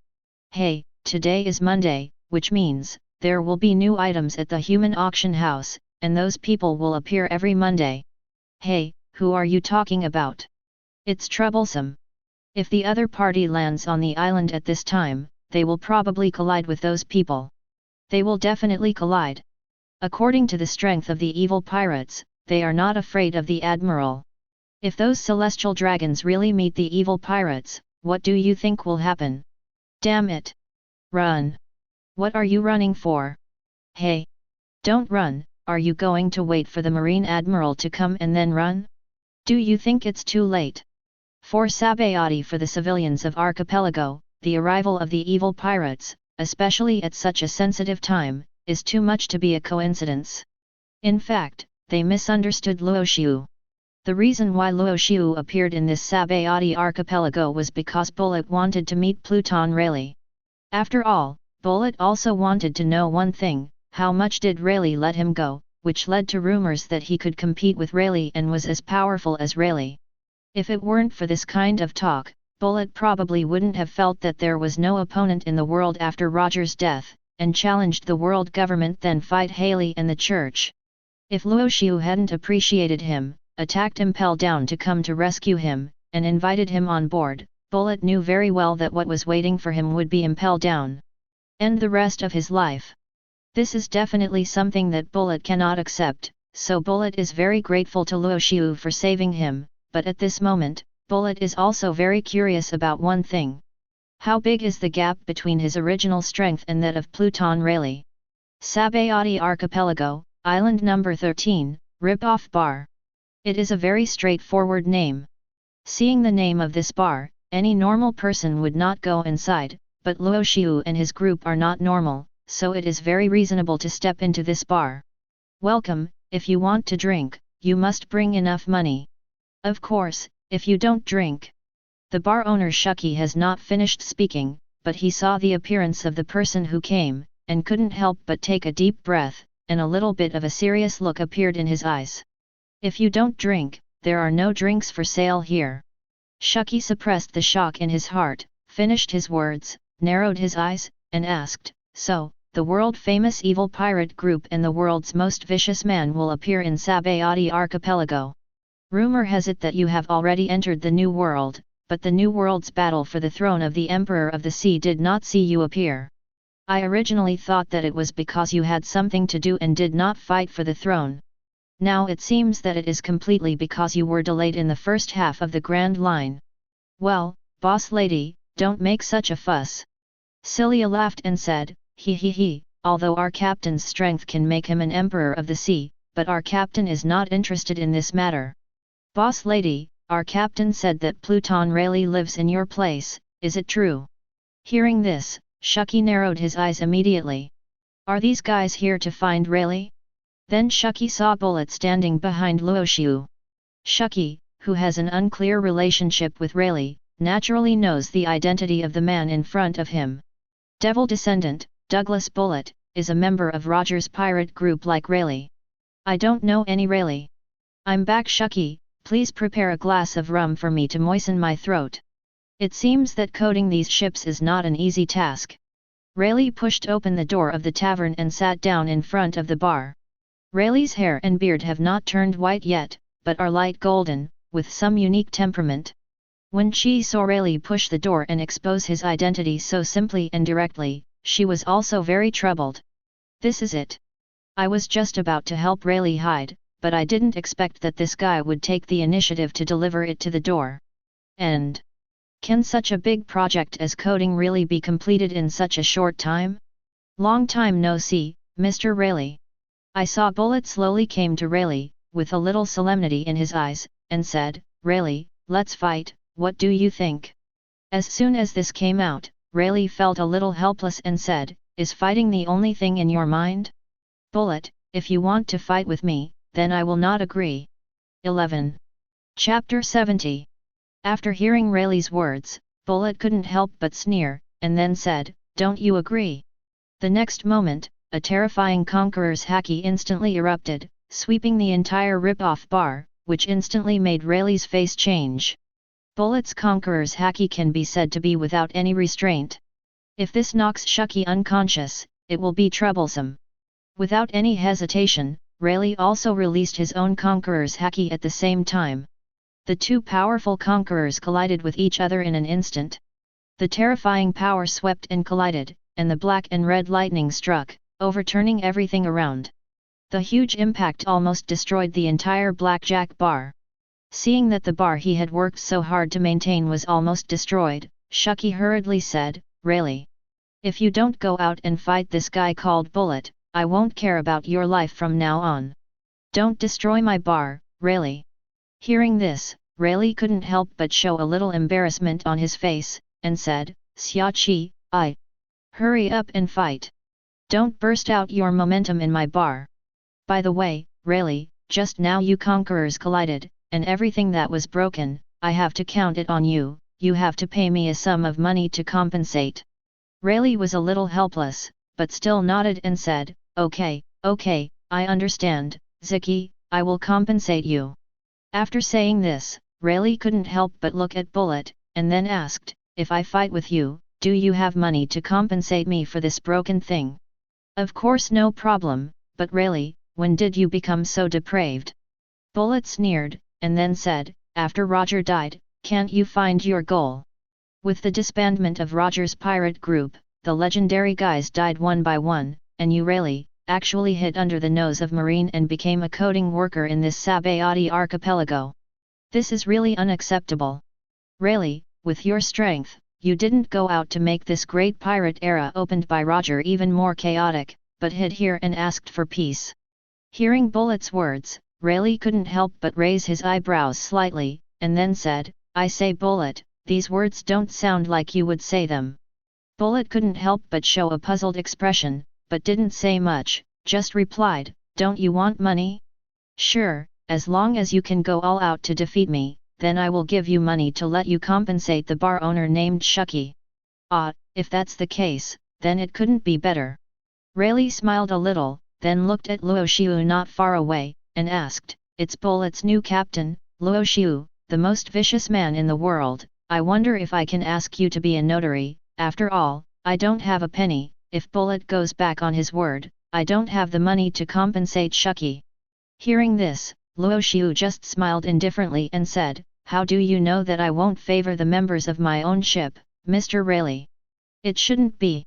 Hey, today is Monday, which means, there will be new items at the human auction house, and those people will appear every Monday. Hey, who are you talking about? It's troublesome. If the other party lands on the island at this time, they will probably collide with those people. They will definitely collide. According to the strength of the evil pirates, they are not afraid of the admiral. If those celestial dragons really meet the evil pirates, what do you think will happen? Damn it! Run! What are you running for? Hey! Don't run, are you going to wait for the Marine Admiral to come and then run? Do you think it's too late? For Sabayatti, for the civilians of Archipelago, the arrival of the evil pirates, especially at such a sensitive time, is too much to be a coincidence. In fact, they misunderstood Luo Xiu. The reason why Luo Xiu appeared in this Sabayatti archipelago was because Bullet wanted to meet Pluton Rayleigh. After all, Bullet also wanted to know one thing: how much did Rayleigh let him go, which led to rumors that he could compete with Rayleigh and was as powerful as Rayleigh. If it weren't for this kind of talk, Bullet probably wouldn't have felt that there was no opponent in the world after Roger's death, and challenged the world government then fight Haley and the church. If Luo Xiu hadn't appreciated him, attacked Impel Down to come to rescue him, and invited him on board, Bullet knew very well that what was waiting for him would be Impel Down. And the rest of his life. This is definitely something that Bullet cannot accept, so Bullet is very grateful to Luo Xiu for saving him, but at this moment, Bullet is also very curious about one thing. How big is the gap between his original strength and that of Pluton Rayleigh? Sabayatti Archipelago, Island number 13, Rip-Off Bar. It is a very straightforward name. Seeing the name of this bar, any normal person would not go inside, but Luo Xiu and his group are not normal, so it is very reasonable to step into this bar. Welcome. If you want to drink, you must bring enough money. Of course, if you don't drink. The bar owner Shiki has not finished speaking, but he saw the appearance of the person who came, and couldn't help but take a deep breath, and a little bit of a serious look appeared in his eyes. If you don't drink, there are no drinks for sale here. Shiki suppressed the shock in his heart, finished his words, narrowed his eyes, and asked, "So, the world-famous evil pirate group and the world's most vicious man will appear in Sabayatti Archipelago? Rumor has it that you have already entered the New World, but the New World's battle for the throne of the Emperor of the Sea did not see you appear. I originally thought that it was because you had something to do and did not fight for the throne. Now it seems that it is completely because you were delayed in the first half of the Grand Line. Well, boss lady, don't make such a fuss." Cilia laughed and said, "He, although our captain's strength can make him an Emperor of the Sea, but our captain is not interested in this matter. Boss lady, our captain said that Pluton Rayleigh lives in your place, is it true?" Hearing this, Shiki narrowed his eyes immediately. "Are these guys here to find Rayleigh?" Then Shiki saw Bullet standing behind Luo Xiu. Shiki, who has an unclear relationship with Rayleigh, naturally knows the identity of the man in front of him. Devil descendant, Douglas Bullet, is a member of Roger's pirate group like Rayleigh. "I don't know any Rayleigh. I'm back Shiki, please prepare a glass of rum for me to moisten my throat. It seems that coding these ships is not an easy task." Rayleigh pushed open the door of the tavern and sat down in front of the bar. Rayleigh's hair and beard have not turned white yet, but are light golden, with some unique temperament. When she saw Rayleigh push the door and expose his identity so simply and directly, she was also very troubled. "This is it. I was just about to help Rayleigh hide, but I didn't expect that this guy would take the initiative to deliver it to the door. And can such a big project as coding really be completed in such a short time? Long time no see, Mr. Rayleigh." I saw Bullet slowly came to Rayleigh, with a little solemnity in his eyes, and said, "Rayleigh, let's fight, what do you think?" As soon as this came out, Rayleigh felt a little helpless and said, "Is fighting the only thing in your mind? Bullet, if you want to fight with me, then I will not agree." 11. Chapter 70. After hearing Rayleigh's words, Bullet couldn't help but sneer, and then said, "Don't you agree?" The next moment, a terrifying conqueror's haki instantly erupted, sweeping the entire rip-off bar, which instantly made Rayleigh's face change. Bullet's conqueror's haki can be said to be without any restraint. If this knocks Shiki unconscious, it will be troublesome. Without any hesitation, Rayleigh also released his own conqueror's haki at the same time. The two powerful conquerors collided with each other in an instant. The terrifying power swept and collided, and the black and red lightning struck, overturning everything around. The huge impact almost destroyed the entire blackjack bar. Seeing that the bar he had worked so hard to maintain was almost destroyed, Shiki hurriedly said, "Rayleigh, if you don't go out and fight this guy called Bullet, I won't care about your life from now on. Don't destroy my bar, Rayleigh." Hearing this, Rayleigh couldn't help but show a little embarrassment on his face, and said, Xiaoqi, I. Hurry up and fight. Don't burst out your momentum in my bar. By the way, really, just now you conquerors collided, and everything that was broken, I have to count it on you, you have to pay me a sum of money to compensate. Rayleigh was a little helpless, but still nodded and said, okay, I understand, Ziki, I will compensate you. After saying this, Rayleigh couldn't help but look at Bullet, and then asked, if I fight with you, do you have money to compensate me for this broken thing? Of course no problem, but Rayleigh, when did you become so depraved? Bullet sneered, and then said, after Roger died, can't you find your goal? With the disbandment of Roger's pirate group, the legendary guys died one by one, and you Rayleigh, actually hit under the nose of Marine and became a coding worker in this Sabayatti archipelago. This is really unacceptable. Rayleigh, with your strength, you didn't go out to make this great pirate era opened by Roger even more chaotic, but hid here and asked for peace. Hearing Bullet's words, Rayleigh couldn't help but raise his eyebrows slightly, and then said, I say Bullet, these words don't sound like you would say them. Bullet couldn't help but show a puzzled expression, but didn't say much, just replied, don't you want money? Sure, as long as you can go all out to defeat me, then I will give you money to let you compensate the bar owner named Shiki. Ah, if that's the case, then it couldn't be better. Rayleigh smiled a little, then looked at Luo Xiu not far away, and asked, it's Bullet's new captain, Luo Xiu, the most vicious man in the world, I wonder if I can ask you to be a notary, after all, I don't have a penny, if Bullet goes back on his word, I don't have the money to compensate Shiki. Hearing this, Luo Xiu just smiled indifferently and said, how do you know that I won't favor the members of my own ship, Mr. Rayleigh? It shouldn't be.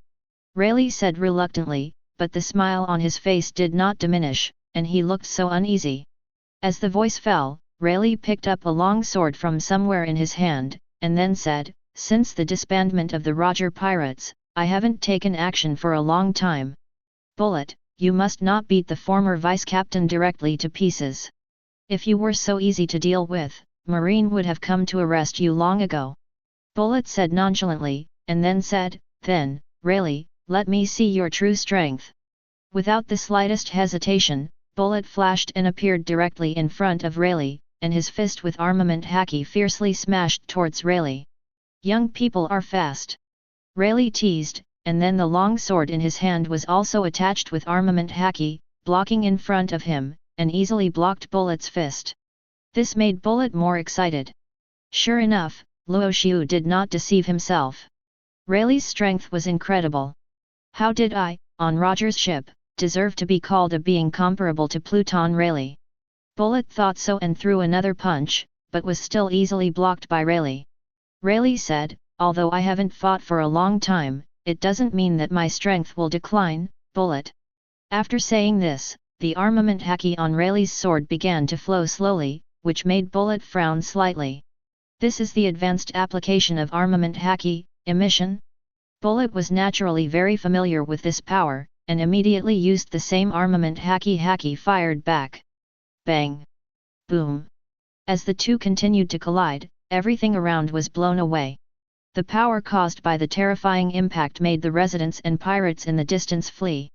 Rayleigh said reluctantly, but the smile on his face did not diminish, and he looked so uneasy. As the voice fell, Rayleigh picked up a long sword from somewhere in his hand, and then said, since the disbandment of the Roger pirates, I haven't taken action for a long time. Bullet, you must not beat the former vice-captain directly to pieces. If you were so easy to deal with, Marine would have come to arrest you long ago. Bullet said nonchalantly, and then said, then, Rayleigh, let me see your true strength. Without the slightest hesitation, Bullet flashed and appeared directly in front of Rayleigh, and his fist with armament haki fiercely smashed towards Rayleigh. Young people are fast. Rayleigh teased, and then the long sword in his hand was also attached with armament haki, blocking in front of him, and easily blocked Bullet's fist. This made Bullet more excited. Sure enough, Luo Xiu did not deceive himself. Rayleigh's strength was incredible. How did I, on Roger's ship, deserve to be called a being comparable to Pluton Rayleigh? Bullet thought so and threw another punch, but was still easily blocked by Rayleigh. Rayleigh said, although I haven't fought for a long time, it doesn't mean that my strength will decline, Bullet. After saying this, the armament haki on Rayleigh's sword began to flow slowly, which made Bullet frown slightly. This is the advanced application of armament haki, emission? Bullet was naturally very familiar with this power, and immediately used the same armament haki fired back. Bang! Boom! As the two continued to collide, everything around was blown away. The power caused by the terrifying impact made the residents and pirates in the distance flee.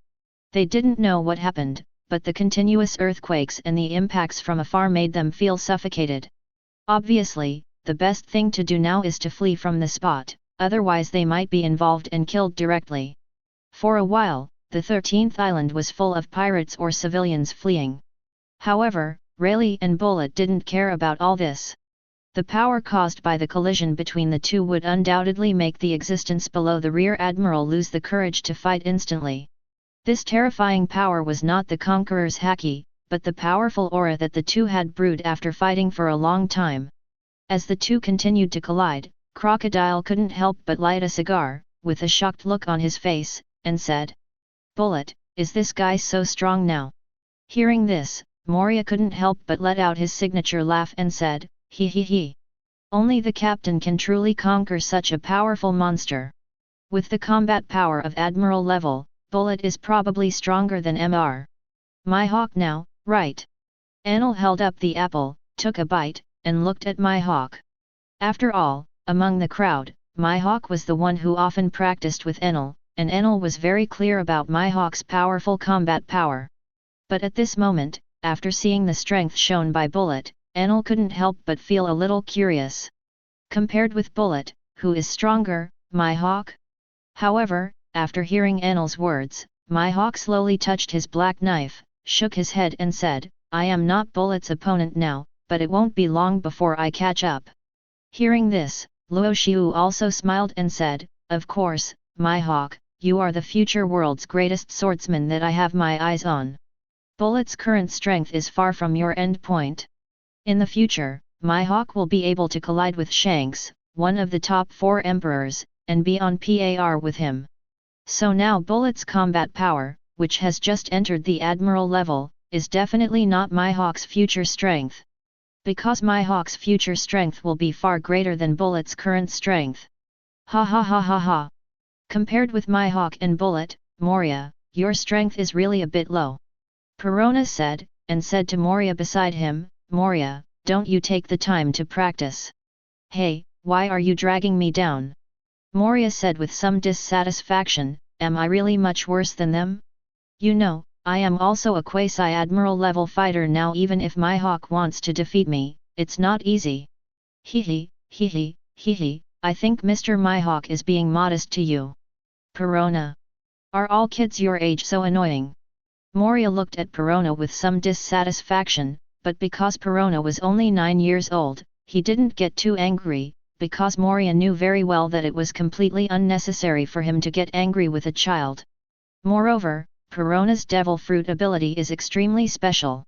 They didn't know what happened, but the continuous earthquakes and the impacts from afar made them feel suffocated. Obviously, the best thing to do now is to flee from the spot, otherwise they might be involved and killed directly. For a while, the 13th island was full of pirates or civilians fleeing. However, Rayleigh and Bullet didn't care about all this. The power caused by the collision between the two would undoubtedly make the existence below the Rear Admiral lose the courage to fight instantly. This terrifying power was not the Conqueror's haki, but the powerful aura that the two had brewed after fighting for a long time. As the two continued to collide, Crocodile couldn't help but light a cigar, with a shocked look on his face, and said, Bullet, is this guy so strong now? Hearing this, Moria couldn't help but let out his signature laugh and said, he he he. Only the captain can truly conquer such a powerful monster. With the combat power of Admiral level, Bullet is probably stronger than Mr. Mihawk now, right? Enel held up the apple, took a bite, and looked at Mihawk. After all, among the crowd, Mihawk was the one who often practiced with Enel, and Enel was very clear about Mihawk's powerful combat power. But at this moment, after seeing the strength shown by Bullet, Enel couldn't help but feel a little curious. Compared with Bullet, who is stronger, Mihawk? However, after hearing Enel's words, Mihawk slowly touched his black knife, shook his head and said, I am not Bullet's opponent now, but it won't be long before I catch up. Hearing this, Luo Xiu also smiled and said, of course, Mihawk, you are the future world's greatest swordsman that I have my eyes on. Bullet's current strength is far from your end point. In the future, Mihawk will be able to collide with Shanks, one of the top 4 emperors, and be on par with him. So now Bullet's combat power, which has just entered the admiral level, is definitely not Mihawk's future strength. Because Mihawk's future strength will be far greater than Bullet's current strength. Ha ha ha ha ha. Compared with Mihawk and Bullet, Moria, your strength is really a bit low. Perona said, and said to Moria beside him, Moria, don't you take the time to practice. Hey, why are you dragging me down? Moria said with some dissatisfaction, am I really much worse than them? You know, I am also a quasi-admiral level fighter now. Even if Mihawk wants to defeat me, it's not easy. Hee hee, I think Mr. Mihawk is being modest to you. Perona. Are all kids your age so annoying? Moria looked at Perona with some dissatisfaction, but because Perona was only 9 years old, he didn't get too angry, because Moria knew very well that it was completely unnecessary for him to get angry with a child. Moreover, Perona's devil fruit ability is extremely special.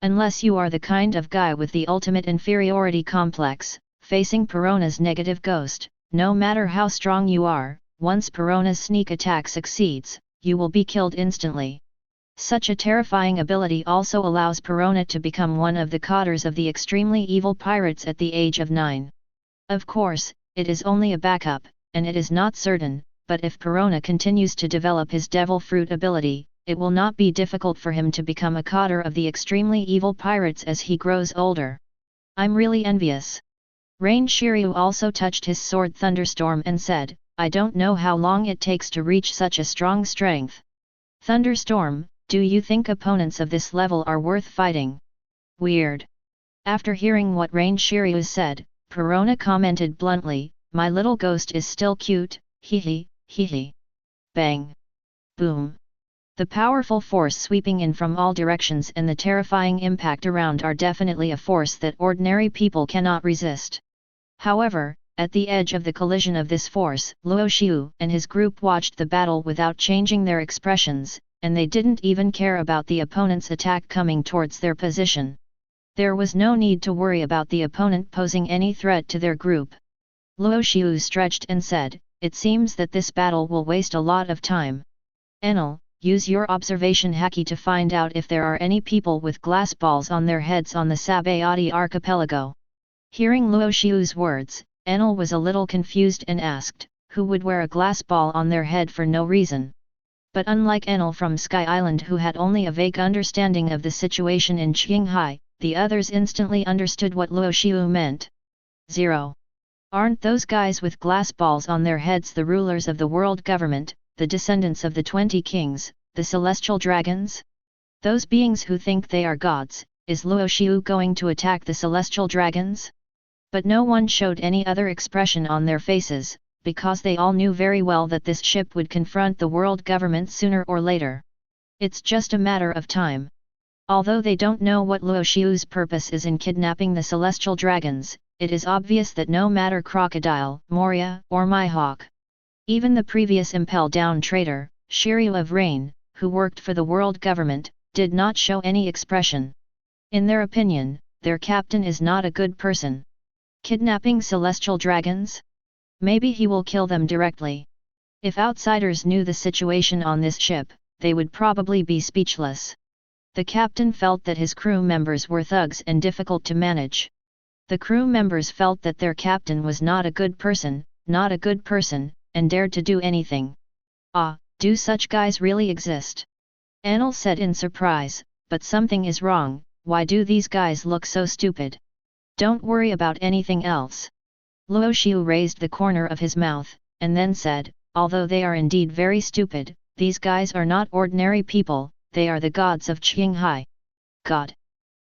Unless you are the kind of guy with the ultimate inferiority complex, facing Perona's negative ghost, no matter how strong you are, once Perona's sneak attack succeeds, you will be killed instantly. Such a terrifying ability also allows Perona to become one of the codders of the extremely evil pirates at the age of 9. Of course, it is only a backup, and it is not certain, but if Perona continues to develop his devil fruit ability, it will not be difficult for him to become a cotter of the extremely evil pirates as he grows older. I'm really envious. Rain Shiryu also touched his sword Thunderstorm and said, I don't know how long it takes to reach such a strong strength. Thunderstorm, do you think opponents of this level are worth fighting? Weird. After hearing what Rain Shiryu said, Perona commented bluntly, my little ghost is still cute, hee hee. Bang. Boom. The powerful force sweeping in from all directions and the terrifying impact around are definitely a force that ordinary people cannot resist. However, at the edge of the collision of this force, Luo Xiu and his group watched the battle without changing their expressions, and they didn't even care about the opponent's attack coming towards their position. There was no need to worry about the opponent posing any threat to their group. Luo Xiu stretched and said, it seems that this battle will waste a lot of time. Enel, use your observation haki to find out if there are any people with glass balls on their heads on the Sabayatti archipelago. Hearing Luo Xiu's words, Enel was a little confused and asked, who would wear a glass ball on their head for no reason? But unlike Enel from Sky Island, who had only a vague understanding of the situation in Qinghai, the others instantly understood what Luo Xiu meant. 0. Aren't those guys with glass balls on their heads the rulers of the world government, the descendants of the 20 kings, the celestial dragons? Those beings who think they are gods, is Luo Xiu going to attack the celestial dragons? But no one showed any other expression on their faces, because they all knew very well that this ship would confront the world government sooner or later. It's just a matter of time. Although they don't know what Luo Xiu's purpose is in kidnapping the celestial dragons, it is obvious that no matter Crocodile, Moria, or Mihawk, even the previous Impel Down traitor, Shiru of Rain, who worked for the world government, did not show any expression. In their opinion, their captain is not a good person. Kidnapping celestial dragons? Maybe he will kill them directly. If outsiders knew the situation on this ship, they would probably be speechless. The captain felt that his crew members were thugs and difficult to manage. The crew members felt that their captain was not a good person, and dared to do anything. Ah, do such guys really exist? Enel said in surprise, but something is wrong, why do these guys look so stupid? Don't worry about anything else. Luo Xiu raised the corner of his mouth, and then said, although they are indeed very stupid, these guys are not ordinary people, they are the gods of Qinghai. God!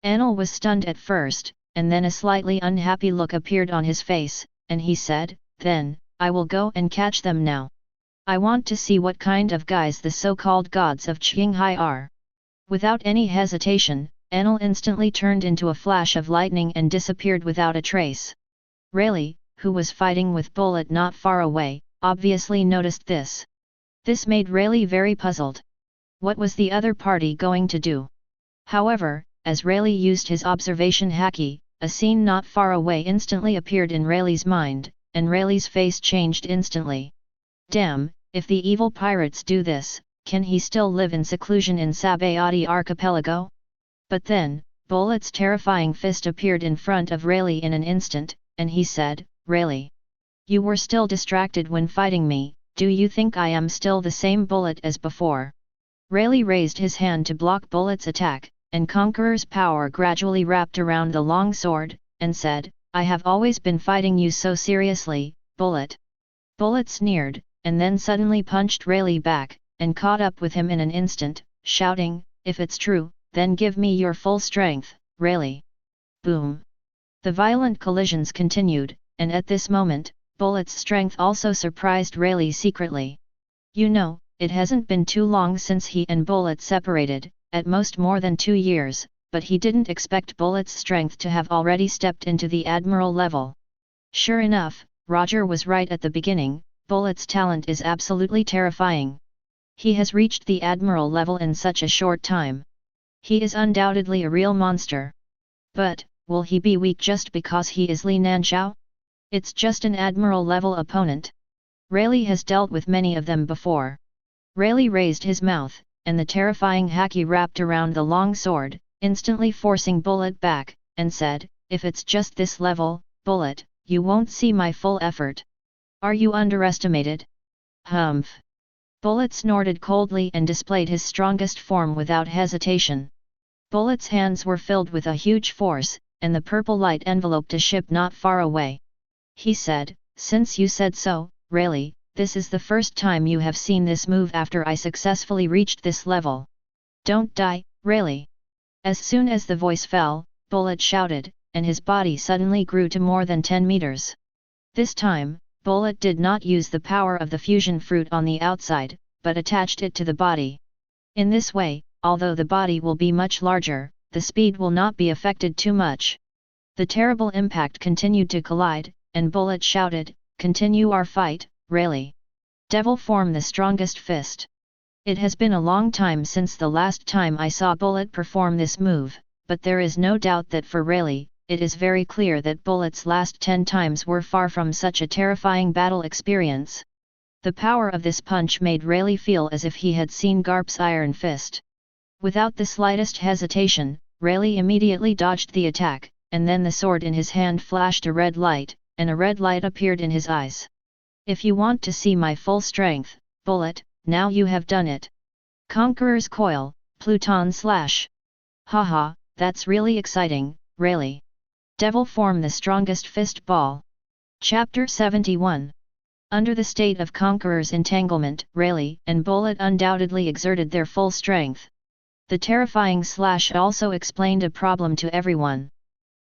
Enel was stunned at first, and then a slightly unhappy look appeared on his face, and he said, then, I will go and catch them now. I want to see what kind of guys the so-called gods of Qinghai are. Without any hesitation, Enel instantly turned into a flash of lightning and disappeared without a trace. Rayleigh, who was fighting with Bullet not far away, obviously noticed this. This made Rayleigh very puzzled. What was the other party going to do? However, as Rayleigh used his observation haki, a scene not far away instantly appeared in Rayleigh's mind, and Rayleigh's face changed instantly. Damn, if the evil pirates do this, can he still live in seclusion in Sabayatti archipelago? But then, Bullet's terrifying fist appeared in front of Rayleigh in an instant, and he said, Rayleigh, you were still distracted when fighting me, do you think I am still the same Bullet as before? Rayleigh raised his hand to block Bullet's attack, and Conqueror's power gradually wrapped around the long sword, and said, I have always been fighting you so seriously, Bullet. Bullet sneered, and then suddenly punched Rayleigh back, and caught up with him in an instant, shouting, if it's true, then give me your full strength, Rayleigh. Boom! The violent collisions continued, and at this moment, Bullet's strength also surprised Rayleigh secretly. You know, it hasn't been too long since he and Bullet separated, at most more than 2 years, but he didn't expect Bullet's strength to have already stepped into the Admiral level. Sure enough, Roger was right at the beginning, Bullet's talent is absolutely terrifying. He has reached the Admiral level in such a short time. He is undoubtedly a real monster. But, will he be weak just because he is Li Nanxiao? It's just an Admiral level opponent. Rayleigh has dealt with many of them before. Rayleigh raised his mouth, and the terrifying haki wrapped around the long sword, instantly forcing Bullet back, and said, if it's just this level, Bullet, you won't see my full effort. Are you underestimated? Humph! Bullet snorted coldly and displayed his strongest form without hesitation. Bullet's hands were filled with a huge force, and the purple light enveloped a ship not far away. He said, since you said so, Rayleigh, this is the first time you have seen this move after I successfully reached this level. Don't die, Rayleigh. As soon as the voice fell, Bullet shouted, and his body suddenly grew to more than 10 meters. This time, Bullet did not use the power of the fusion fruit on the outside, but attached it to the body. In this way, although the body will be much larger, the speed will not be affected too much. The terrible impact continued to collide, and Bullet shouted, continue our fight, Rayleigh. Devil form the strongest fist. It has been a long time since the last time I saw Bullet perform this move, but there is no doubt that for Rayleigh, it is very clear that Bullet's last 10 times were far from such a terrifying battle experience. The power of this punch made Rayleigh feel as if he had seen Garp's iron fist. Without the slightest hesitation, Rayleigh immediately dodged the attack, and then the sword in his hand flashed a red light, and a red light appeared in his eyes. If you want to see my full strength, Bullet, now you have done it. Conqueror's Coil, Pluton Slash. Haha, that's really exciting, Rayleigh. Devil form the strongest fist ball. Chapter 71. Under the state of Conqueror's entanglement, Rayleigh and Bullet undoubtedly exerted their full strength. The terrifying slash also explained a problem to everyone.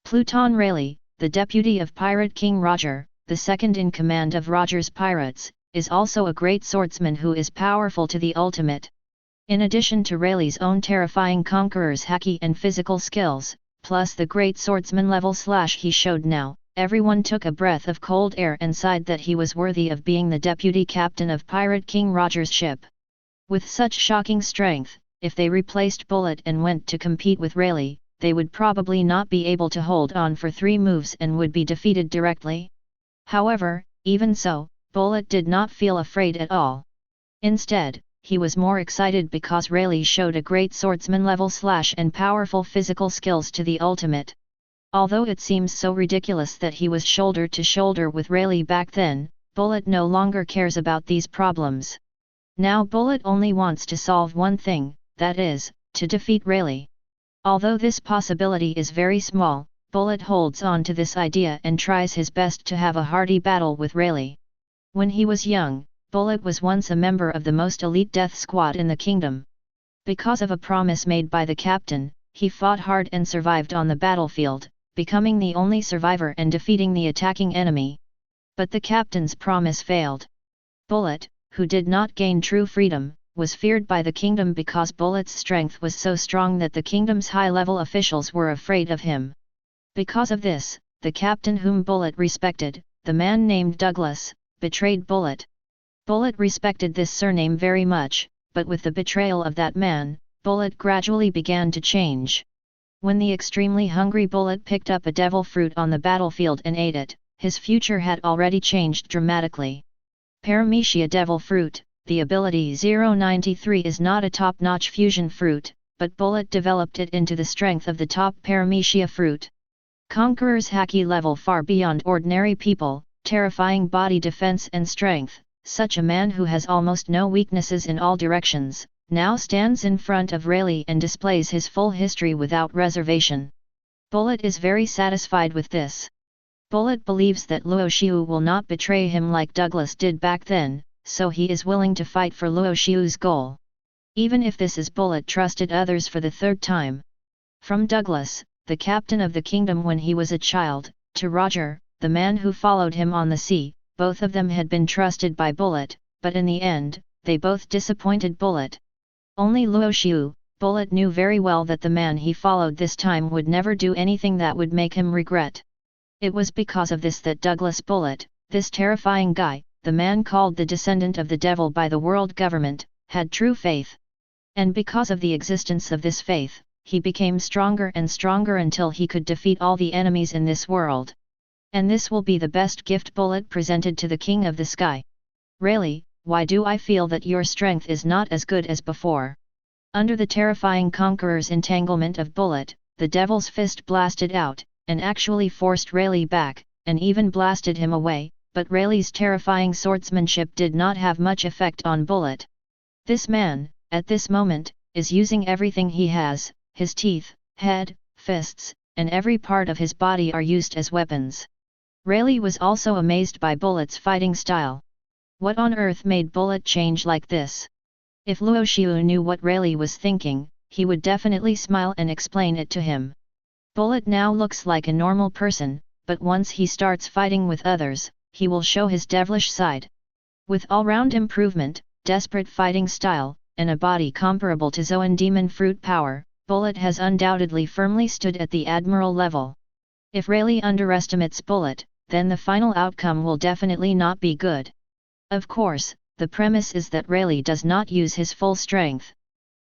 Pluton Rayleigh, the deputy of Pirate King Roger, the second in command of Roger's pirates, is also a great swordsman who is powerful to the ultimate. In addition to Rayleigh's own terrifying Conqueror's haki and physical skills, plus the great swordsman level slash he showed now, everyone took a breath of cold air and sighed that he was worthy of being the deputy captain of Pirate King Roger's ship. With such shocking strength, if they replaced Bullet and went to compete with Rayleigh, they would probably not be able to hold on for 3 moves and would be defeated directly. However, even so, Bullet did not feel afraid at all. Instead, he was more excited because Rayleigh showed a great swordsman level slash and powerful physical skills to the ultimate. Although it seems so ridiculous that he was shoulder to shoulder with Rayleigh back then, Bullet no longer cares about these problems. Now Bullet only wants to solve one thing, that is, to defeat Rayleigh. Although this possibility is very small, Bullet holds on to this idea and tries his best to have a hearty battle with Rayleigh. When he was young, Bullet was once a member of the most elite death squad in the kingdom. Because of a promise made by the captain, he fought hard and survived on the battlefield, becoming the only survivor and defeating the attacking enemy. But the captain's promise failed. Bullet, who did not gain true freedom, was feared by the kingdom because Bullet's strength was so strong that the kingdom's high-level officials were afraid of him. Because of this, the captain whom Bullet respected, the man named Douglas, betrayed Bullet. Bullet respected this surname very much, but with the betrayal of that man, Bullet gradually began to change. When the extremely hungry Bullet picked up a devil fruit on the battlefield and ate it, his future had already changed dramatically. Paramecia Devil Fruit. The ability 093 is not a top-notch fusion fruit, but Bullet developed it into the strength of the top Paramecia fruit. Conqueror's Haki level far beyond ordinary people, terrifying body defense and strength, such a man who has almost no weaknesses in all directions, now stands in front of Rayleigh and displays his full history without reservation. Bullet is very satisfied with this. Bullet believes that Luo Xiu will not betray him like Douglas did back then, so he is willing to fight for Luo Xiu's goal. Even if this is Bullet trusted others for the third time. From Douglas, the captain of the kingdom when he was a child, to Roger, the man who followed him on the sea, both of them had been trusted by Bullet, but in the end, they both disappointed Bullet. Only Luo Xiu, Bullet knew very well that the man he followed this time would never do anything that would make him regret. It was because of this that Douglas Bullet, this terrifying guy, the man called the descendant of the devil by the world government, had true faith. And because of the existence of this faith, he became stronger and stronger until he could defeat all the enemies in this world. And this will be the best gift Bullet presented to the King of the Sky. Rayleigh, why do I feel that your strength is not as good as before? Under the terrifying conqueror's entanglement of Bullet, the devil's fist blasted out, and actually forced Rayleigh back, and even blasted him away, but Rayleigh's terrifying swordsmanship did not have much effect on Bullet. This man, at this moment, is using everything he has, his teeth, head, fists, and every part of his body are used as weapons. Rayleigh was also amazed by Bullet's fighting style. What on earth made Bullet change like this? If Luo Xiu knew what Rayleigh was thinking, he would definitely smile and explain it to him. Bullet now looks like a normal person, but once he starts fighting with others, he will show his devilish side. With all-round improvement, desperate fighting style, and a body comparable to Zoan demon fruit power, Bullet has undoubtedly firmly stood at the admiral level. If Rayleigh underestimates Bullet, then the final outcome will definitely not be good. Of course, the premise is that Rayleigh does not use his full strength.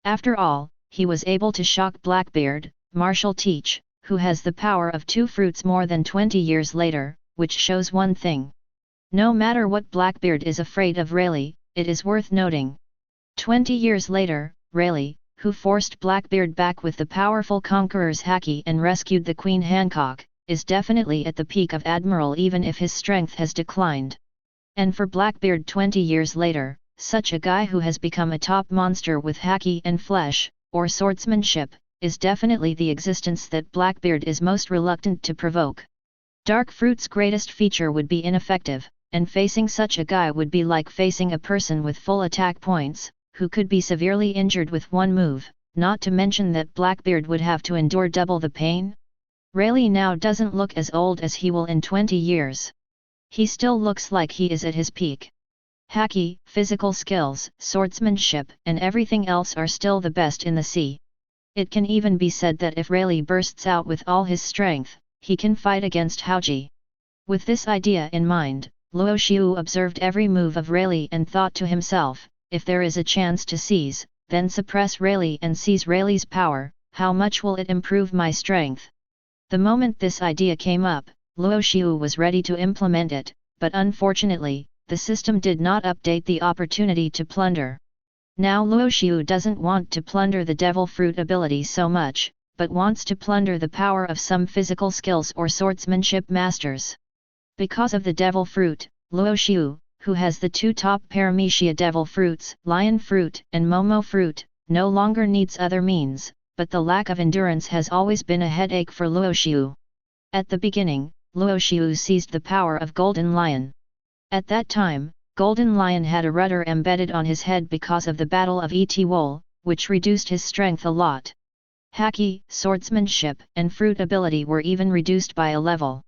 After all, he was able to shock Blackbeard, Martial Teach, who has the power of 2 fruits more than 20 years later, which shows one thing. No matter what Blackbeard is afraid of Rayleigh, it is worth noting. 20 years later, Rayleigh, who forced Blackbeard back with the powerful Conqueror's Haki and rescued the Queen Hancock, is definitely at the peak of Admiral even if his strength has declined. And for Blackbeard 20 years later, such a guy who has become a top monster with Haki and flesh, or swordsmanship, is definitely the existence that Blackbeard is most reluctant to provoke. Dark Fruit's greatest feature would be ineffective, and facing such a guy would be like facing a person with full attack points, who could be severely injured with one move, not to mention that Blackbeard would have to endure double the pain. Rayleigh now doesn't look as old as he will in 20 years. He still looks like he is at his peak. Haki, physical skills, swordsmanship, and everything else are still the best in the sea. It can even be said that if Rayleigh bursts out with all his strength, he can fight against Haoji. With this idea in mind, Luo Xiu observed every move of Rayleigh and thought to himself, if there is a chance to seize, then suppress Rayleigh and seize Rayleigh's power, how much will it improve my strength? The moment this idea came up, Luo Xiu was ready to implement it, but unfortunately, the system did not update the opportunity to plunder. Now Luo Xiu doesn't want to plunder the devil fruit ability so much, but wants to plunder the power of some physical skills or swordsmanship masters. Because of the devil fruit, Luo Xiu, who has the 2 top Paramecia devil fruits, Lion fruit and Momo fruit, no longer needs other means, but the lack of endurance has always been a headache for Luo Xiu. At the beginning, Luo Xiu seized the power of Golden Lion. At that time, Golden Lion had a rudder embedded on his head because of the Battle of Etwol, which reduced his strength a lot. Haki, swordsmanship, and fruit ability were even reduced by a level.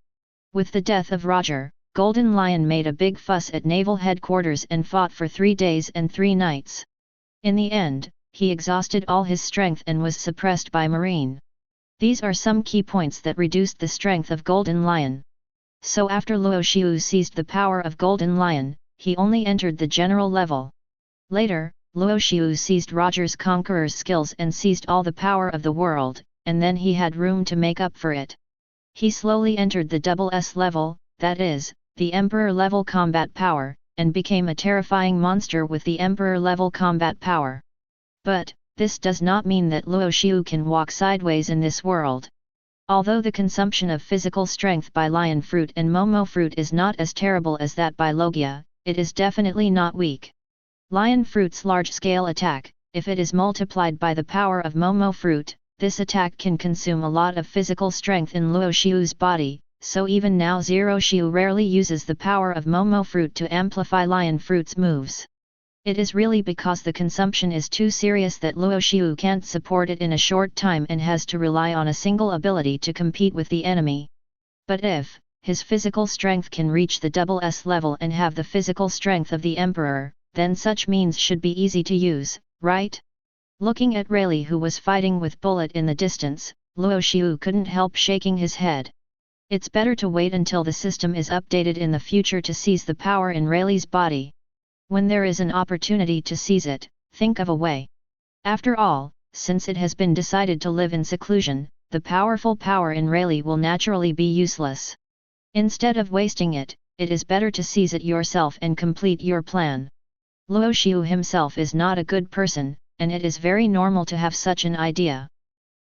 With the death of Roger, Golden Lion made a big fuss at Naval Headquarters and fought for 3 days and 3 nights. In the end, he exhausted all his strength and was suppressed by Marine. These are some key points that reduced the strength of Golden Lion. So after Luo Xiu seized the power of Golden Lion, he only entered the general level. Later, Luo Xiu seized Roger's Conqueror's skills and seized all the power of the world, and then he had room to make up for it. He slowly entered the double S level, that is, the Emperor level combat power, and became a terrifying monster with the Emperor level combat power. But, this does not mean that Luo Xiu can walk sideways in this world. Although the consumption of physical strength by lion fruit and Momo fruit is not as terrible as that by Logia, it is definitely not weak. Lion fruit's large-scale attack, if it is multiplied by the power of Momo fruit, this attack can consume a lot of physical strength in Luo Xiu's body, so even now Zero Xiu rarely uses the power of Momo fruit to amplify lion fruit's moves. It is really because the consumption is too serious that Luo Xiu can't support it in a short time and has to rely on a single ability to compete with the enemy. But if his physical strength can reach the double S level and have the physical strength of the Emperor, then such means should be easy to use, right? Looking at Rayleigh, who was fighting with Bullet in the distance, Luo Xiu couldn't help shaking his head. It's better to wait until the system is updated in the future to seize the power in Rayleigh's body. When there is an opportunity to seize it, think of a way. After all, since it has been decided to live in seclusion, the powerful power in Rayleigh will naturally be useless. Instead of wasting it, it is better to seize it yourself and complete your plan. Luo Xiu himself is not a good person, and it is very normal to have such an idea.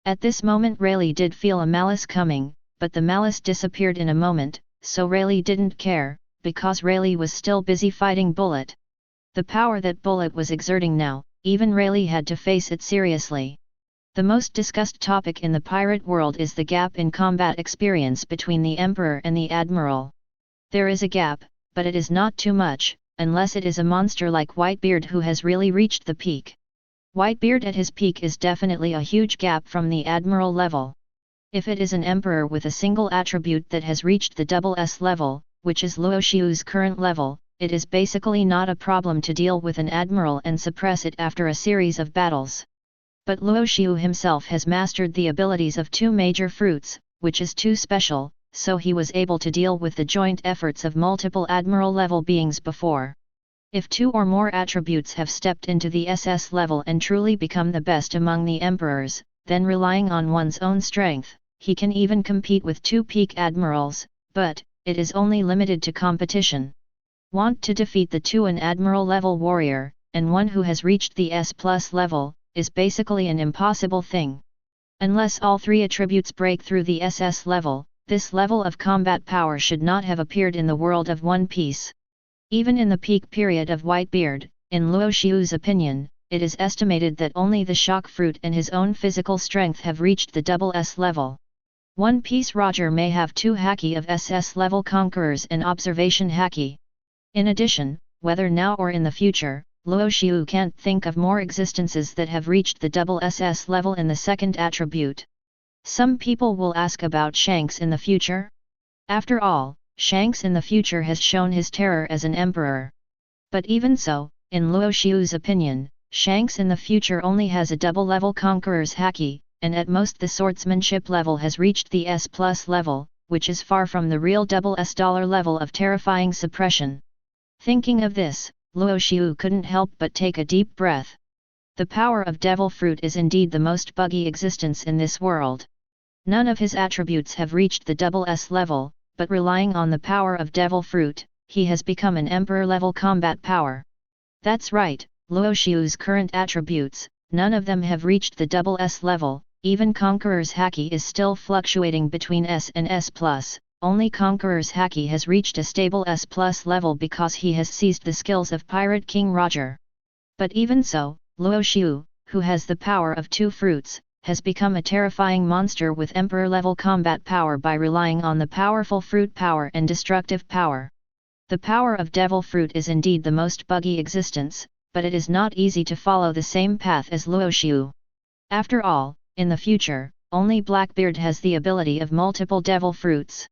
At this moment Rayleigh did feel a malice coming, but the malice disappeared in a moment, so Rayleigh didn't care, because Rayleigh was still busy fighting Bullet. The power that Bullet was exerting now, even Rayleigh had to face it seriously. The most discussed topic in the pirate world is the gap in combat experience between the Emperor and the Admiral. There is a gap, but it is not too much, unless it is a monster like Whitebeard who has really reached the peak. Whitebeard at his peak is definitely a huge gap from the Admiral level. If it is an Emperor with a single attribute that has reached the double S level, which is Luo Xiu's current level, it is basically not a problem to deal with an Admiral and suppress it after a series of battles. But Luo Xiu himself has mastered the abilities of 2 major fruits, which is too special, so he was able to deal with the joint efforts of multiple Admiral level beings before. If 2 or more attributes have stepped into the SS level and truly become the best among the Emperors, then relying on one's own strength, he can even compete with 2 peak Admirals, but it is only limited to competition. Want to defeat the 2 an Admiral level warrior, and one who has reached the S+ level, is basically an impossible thing. Unless all 3 attributes break through the SS level, this level of combat power should not have appeared in the world of One Piece. Even in the peak period of Whitebeard, in Luo Xiu's opinion, it is estimated that only the shock fruit and his own physical strength have reached the double S level. One Piece Roger may have 2 haki of SS level conquerors and observation haki. In addition, whether now or in the future, Luo Xiu can't think of more existences that have reached the double SS level in the second attribute. Some people will ask about Shanks in the future. After all, Shanks in the future has shown his terror as an emperor. But even so, in Luo Xiu's opinion, Shanks in the future only has a double-level conqueror's haki, and at most the swordsmanship level has reached the S+ level, which is far from the real double S$ level of terrifying suppression. Thinking of this, Luo Xiu couldn't help but take a deep breath. The power of Devil Fruit is indeed the most buggy existence in this world. None of his attributes have reached the double S level, but relying on the power of Devil Fruit, he has become an Emperor-level combat power. That's right, Luo Xiu's current attributes, none of them have reached the double S level, even Conqueror's haki is still fluctuating between S and S+. Only Conqueror's haki has reached a stable S+ level because he has seized the skills of Pirate King Roger. But even so, Luo Xiu, who has the power of 2 fruits, has become a terrifying monster with emperor-level combat power by relying on the powerful fruit power and destructive power. The power of devil fruit is indeed the most buggy existence, but it is not easy to follow the same path as Luo Xiu. After all, in the future, only Blackbeard has the ability of multiple devil fruits.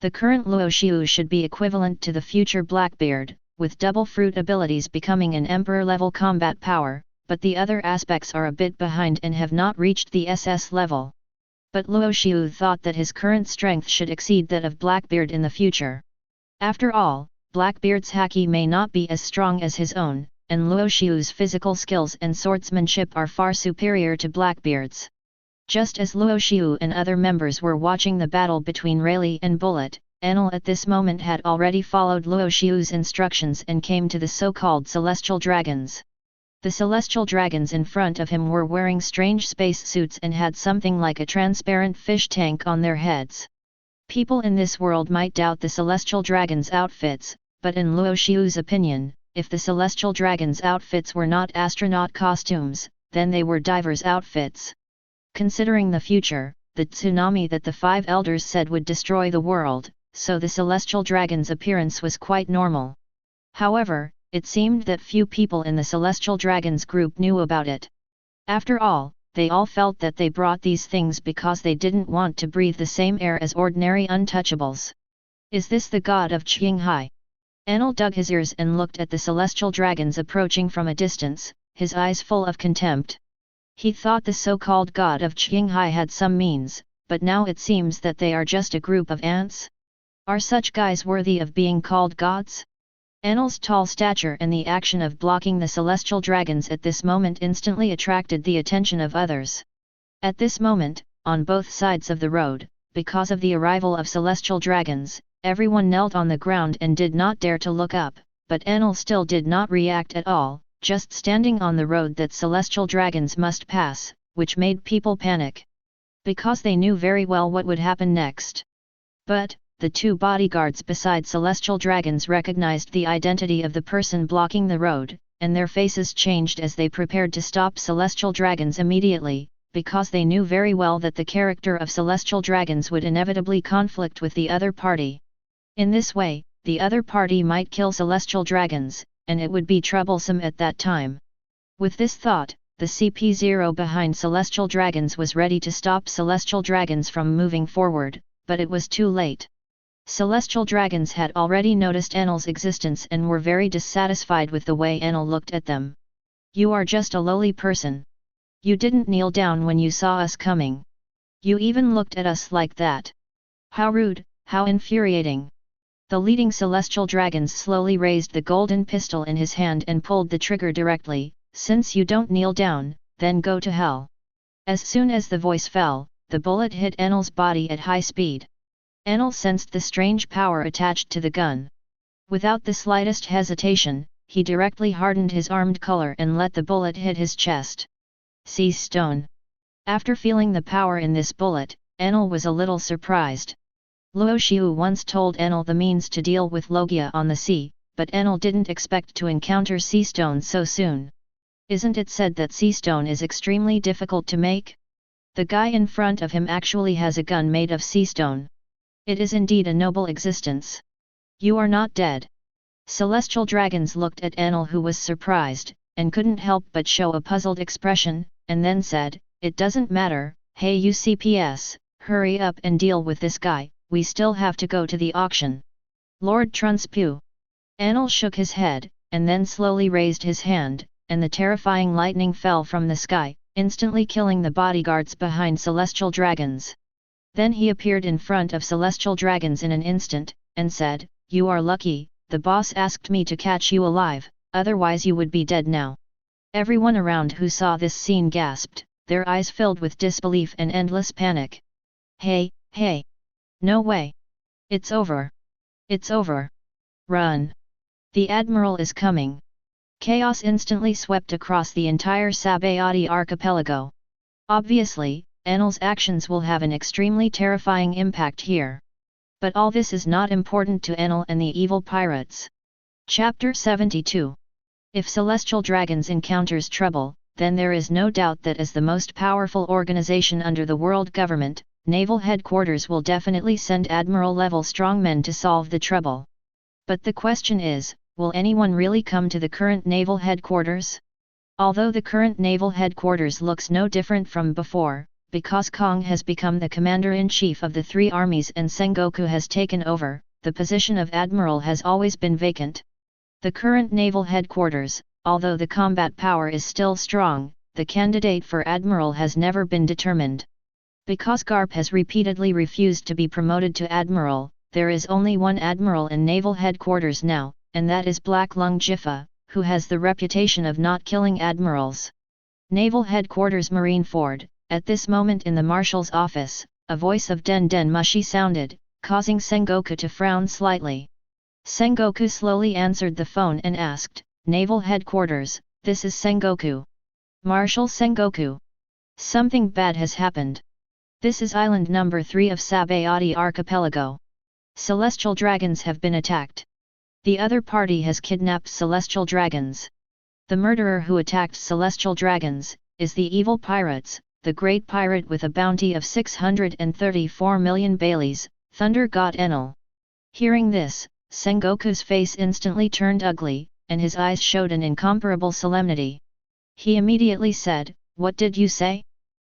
The current Luo Xiu should be equivalent to the future Blackbeard, with double fruit abilities becoming an emperor-level combat power, but the other aspects are a bit behind and have not reached the SS level. But Luo Xiu thought that his current strength should exceed that of Blackbeard in the future. After all, Blackbeard's haki may not be as strong as his own, and Luo Xiu's physical skills and swordsmanship are far superior to Blackbeard's. Just as Luo Xiu and other members were watching the battle between Rayleigh and Bullet, Enel at this moment had already followed Luo Xiu's instructions and came to the so-called Celestial Dragons. The Celestial Dragons in front of him were wearing strange space suits and had something like a transparent fish tank on their heads. People in this world might doubt the Celestial Dragons' outfits, but in Luo Xiu's opinion, if the Celestial Dragons' outfits were not astronaut costumes, then they were divers' outfits. Considering the future, the tsunami that the five elders said would destroy the world, so the Celestial Dragons' appearance was quite normal. However, it seemed that few people in the Celestial Dragons group knew about it. After all, they all felt that they brought these things because they didn't want to breathe the same air as ordinary untouchables. Is this the god of Qinghai? Enel dug his ears and looked at the Celestial Dragons approaching from a distance, his eyes full of contempt. He thought the so-called god of Qinghai had some means, but now it seems that they are just a group of ants? Are such guys worthy of being called gods? Enel's tall stature and the action of blocking the Celestial Dragons at this moment instantly attracted the attention of others. At this moment, on both sides of the road, because of the arrival of Celestial Dragons, everyone knelt on the ground and did not dare to look up, but Enel still did not react at all, just standing on the road that Celestial Dragons must pass, which made people panic. Because they knew very well what would happen next. But, the two bodyguards beside Celestial Dragons recognized the identity of the person blocking the road, and their faces changed as they prepared to stop Celestial Dragons immediately, because they knew very well that the character of Celestial Dragons would inevitably conflict with the other party. In this way, the other party might kill Celestial Dragons, and it would be troublesome at that time. With this thought, the CP0 behind Celestial Dragons was ready to stop Celestial Dragons from moving forward, but it was too late. Celestial Dragons had already noticed Enel's existence and were very dissatisfied with the way Enel looked at them. You are just a lowly person. You didn't kneel down when you saw us coming. You even looked at us like that. How rude, how infuriating. The leading Celestial Dragons slowly raised the golden pistol in his hand and pulled the trigger directly. Since you don't kneel down, then go to hell. As soon as the voice fell, the bullet hit Enel's body at high speed. Enel sensed the strange power attached to the gun. Without the slightest hesitation, he directly hardened his armed collar and let the bullet hit his chest. Sea stone. After feeling the power in this bullet, Enel was a little surprised. Luo Xiu once told Enel the means to deal with Logia on the sea, but Enel didn't expect to encounter sea stone so soon. Isn't it said that sea stone is extremely difficult to make? The guy in front of him actually has a gun made of sea stone. It is indeed a noble existence. You are not dead. Celestial Dragons looked at Enel, who was surprised, and couldn't help but show a puzzled expression, and then said, "It doesn't matter, hey UCPS, hurry up and deal with this guy, we still have to go to the auction." Lord Trunspew. Enel shook his head, and then slowly raised his hand, and the terrifying lightning fell from the sky, instantly killing the bodyguards behind Celestial Dragons. Then he appeared in front of Celestial Dragons in an instant, and said, "You are lucky, the boss asked me to catch you alive, otherwise you would be dead now." Everyone around who saw this scene gasped, their eyes filled with disbelief and endless panic. Hey, hey! No way! It's over! It's over! Run! The Admiral is coming! Chaos instantly swept across the entire Sabayatti archipelago. Obviously, Enel's actions will have an extremely terrifying impact here. But all this is not important to Enel and the evil pirates. Chapter 72. If Celestial Dragons encounters trouble, then there is no doubt that as the most powerful organization under the world government, Naval Headquarters will definitely send Admiral-level strongmen to solve the trouble. But the question is, will anyone really come to the current Naval Headquarters? Although the current Naval Headquarters looks no different from before, because Kong has become the commander-in-chief of the three armies and Sengoku has taken over, the position of Admiral has always been vacant. The current Naval Headquarters, although the combat power is still strong, the candidate for Admiral has never been determined. Because Garp has repeatedly refused to be promoted to Admiral, there is only one Admiral in Naval Headquarters now, and that is Black Lung Jiffa, who has the reputation of not killing admirals. Naval Headquarters Marine Ford. At this moment in the Marshal's office, a voice of Den Den Mushi sounded, causing Sengoku to frown slightly. Sengoku slowly answered the phone and asked, "Naval Headquarters, this is Sengoku." "Marshal Sengoku. Something bad has happened. This is island number 3 of Sabayatti Archipelago. Celestial dragons have been attacked. The other party has kidnapped celestial dragons. The murderer who attacked celestial dragons is the evil pirates, the great pirate with a bounty of 634 million baileys, Thunder God Enel." Hearing this, Sengoku's face instantly turned ugly, and his eyes showed an incomparable solemnity. He immediately said, "What did you say?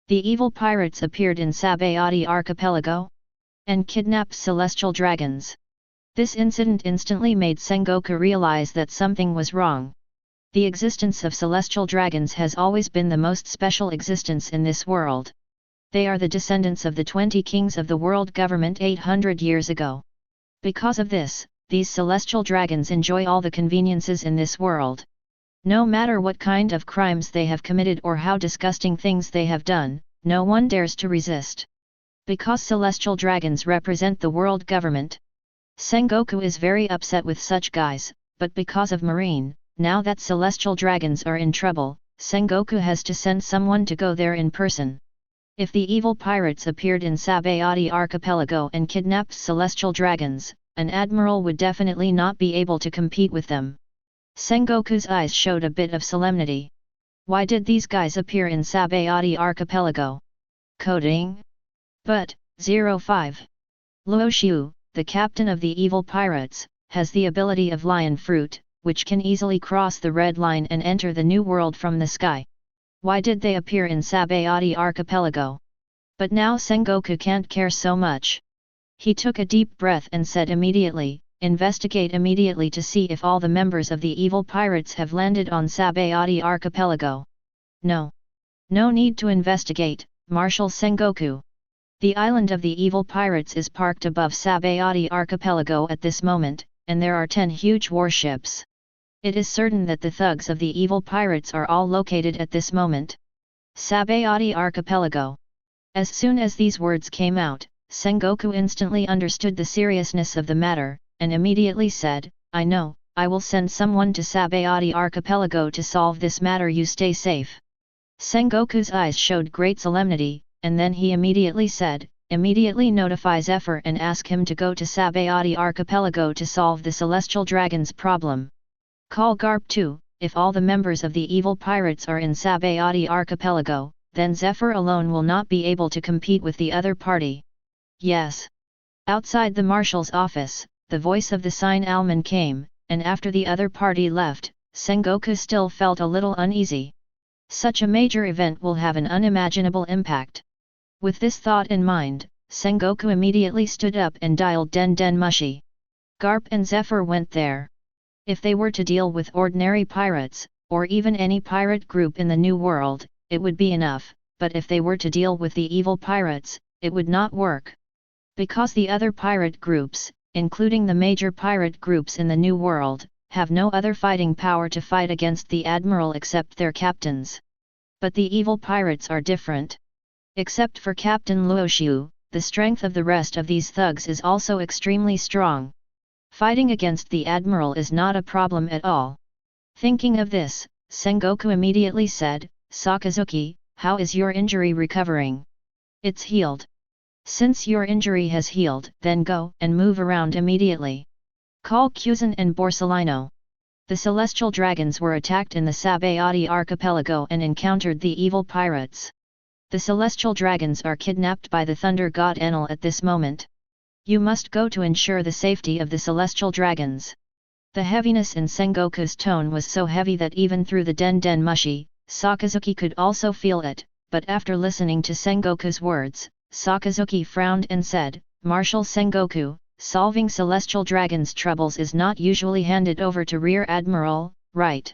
The evil pirates appeared in Sabayatti Archipelago? And kidnapped celestial dragons?" This incident instantly made Sengoku realize that something was wrong. The existence of celestial dragons has always been the most special existence in this world. They are the descendants of the 20 kings of the world government 800 years ago. Because of this, these celestial dragons enjoy all the conveniences in this world. No matter what kind of crimes they have committed or how disgusting things they have done, no one dares to resist. Because celestial dragons represent the world government. Sengoku is very upset with such guys, but because of Marine, now that celestial dragons are in trouble, Sengoku has to send someone to go there in person. If the evil pirates appeared in Sabayatti Archipelago and kidnapped celestial dragons, an admiral would definitely not be able to compete with them. Sengoku's eyes showed a bit of solemnity. Why did these guys appear in Sabayatti Archipelago? Coding? But, 05. Luo Xiu, the captain of the evil pirates, has the ability of lion fruit, which can easily cross the red line and enter the new world from the sky. Why did they appear in Sabayatti Archipelago? But now Sengoku can't care so much. He took a deep breath and said immediately, "Investigate immediately to see if all the members of the evil pirates have landed on Sabayatti Archipelago." "No. No need to investigate, Marshal Sengoku. The island of the evil pirates is parked above Sabayatti Archipelago at this moment, and there are 10 huge warships. It is certain that the thugs of the evil pirates are all located at this moment. Sabayatti Archipelago." As soon as these words came out, Sengoku instantly understood the seriousness of the matter, and immediately said, "I know, I will send someone to Sabayatti Archipelago to solve this matter. You stay safe." Sengoku's eyes showed great solemnity, and then he immediately said, "Immediately notify Zephr and ask him to go to Sabayatti Archipelago to solve the celestial dragon's problem. Call Garp too. If all the members of the evil pirates are in Sabayatti Archipelago, then Zephr alone will not be able to compete with the other party." "Yes." Outside the marshal's office, the voice of the Sign Alman came, and after the other party left, Sengoku still felt a little uneasy. Such a major event will have an unimaginable impact. With this thought in mind, Sengoku immediately stood up and dialed Den Den Mushi. Garp and Zephr went there. If they were to deal with ordinary pirates, or even any pirate group in the New World, it would be enough, but if they were to deal with the evil pirates, it would not work. Because the other pirate groups, including the major pirate groups in the New World, have no other fighting power to fight against the Admiral except their captains. But the evil pirates are different. Except for Captain Luo Xiu, the strength of the rest of these thugs is also extremely strong. Fighting against the Admiral is not a problem at all. Thinking of this, Sengoku immediately said, "Sakazuki, how is your injury recovering?" "It's healed." "Since your injury has healed, then go and move around immediately. Call Kuzan and Borsalino." The celestial dragons were attacked in the Sabayatti archipelago and encountered the evil pirates. The celestial dragons are kidnapped by the thunder god Enel at this moment. You must go to ensure the safety of the celestial dragons. The heaviness in Sengoku's tone was so heavy that even through the den mushi, Sakazuki could also feel it, but after listening to Sengoku's words, Sakazuki frowned and said, "Marshal Sengoku, solving celestial dragons' troubles is not usually handed over to Rear Admiral, right?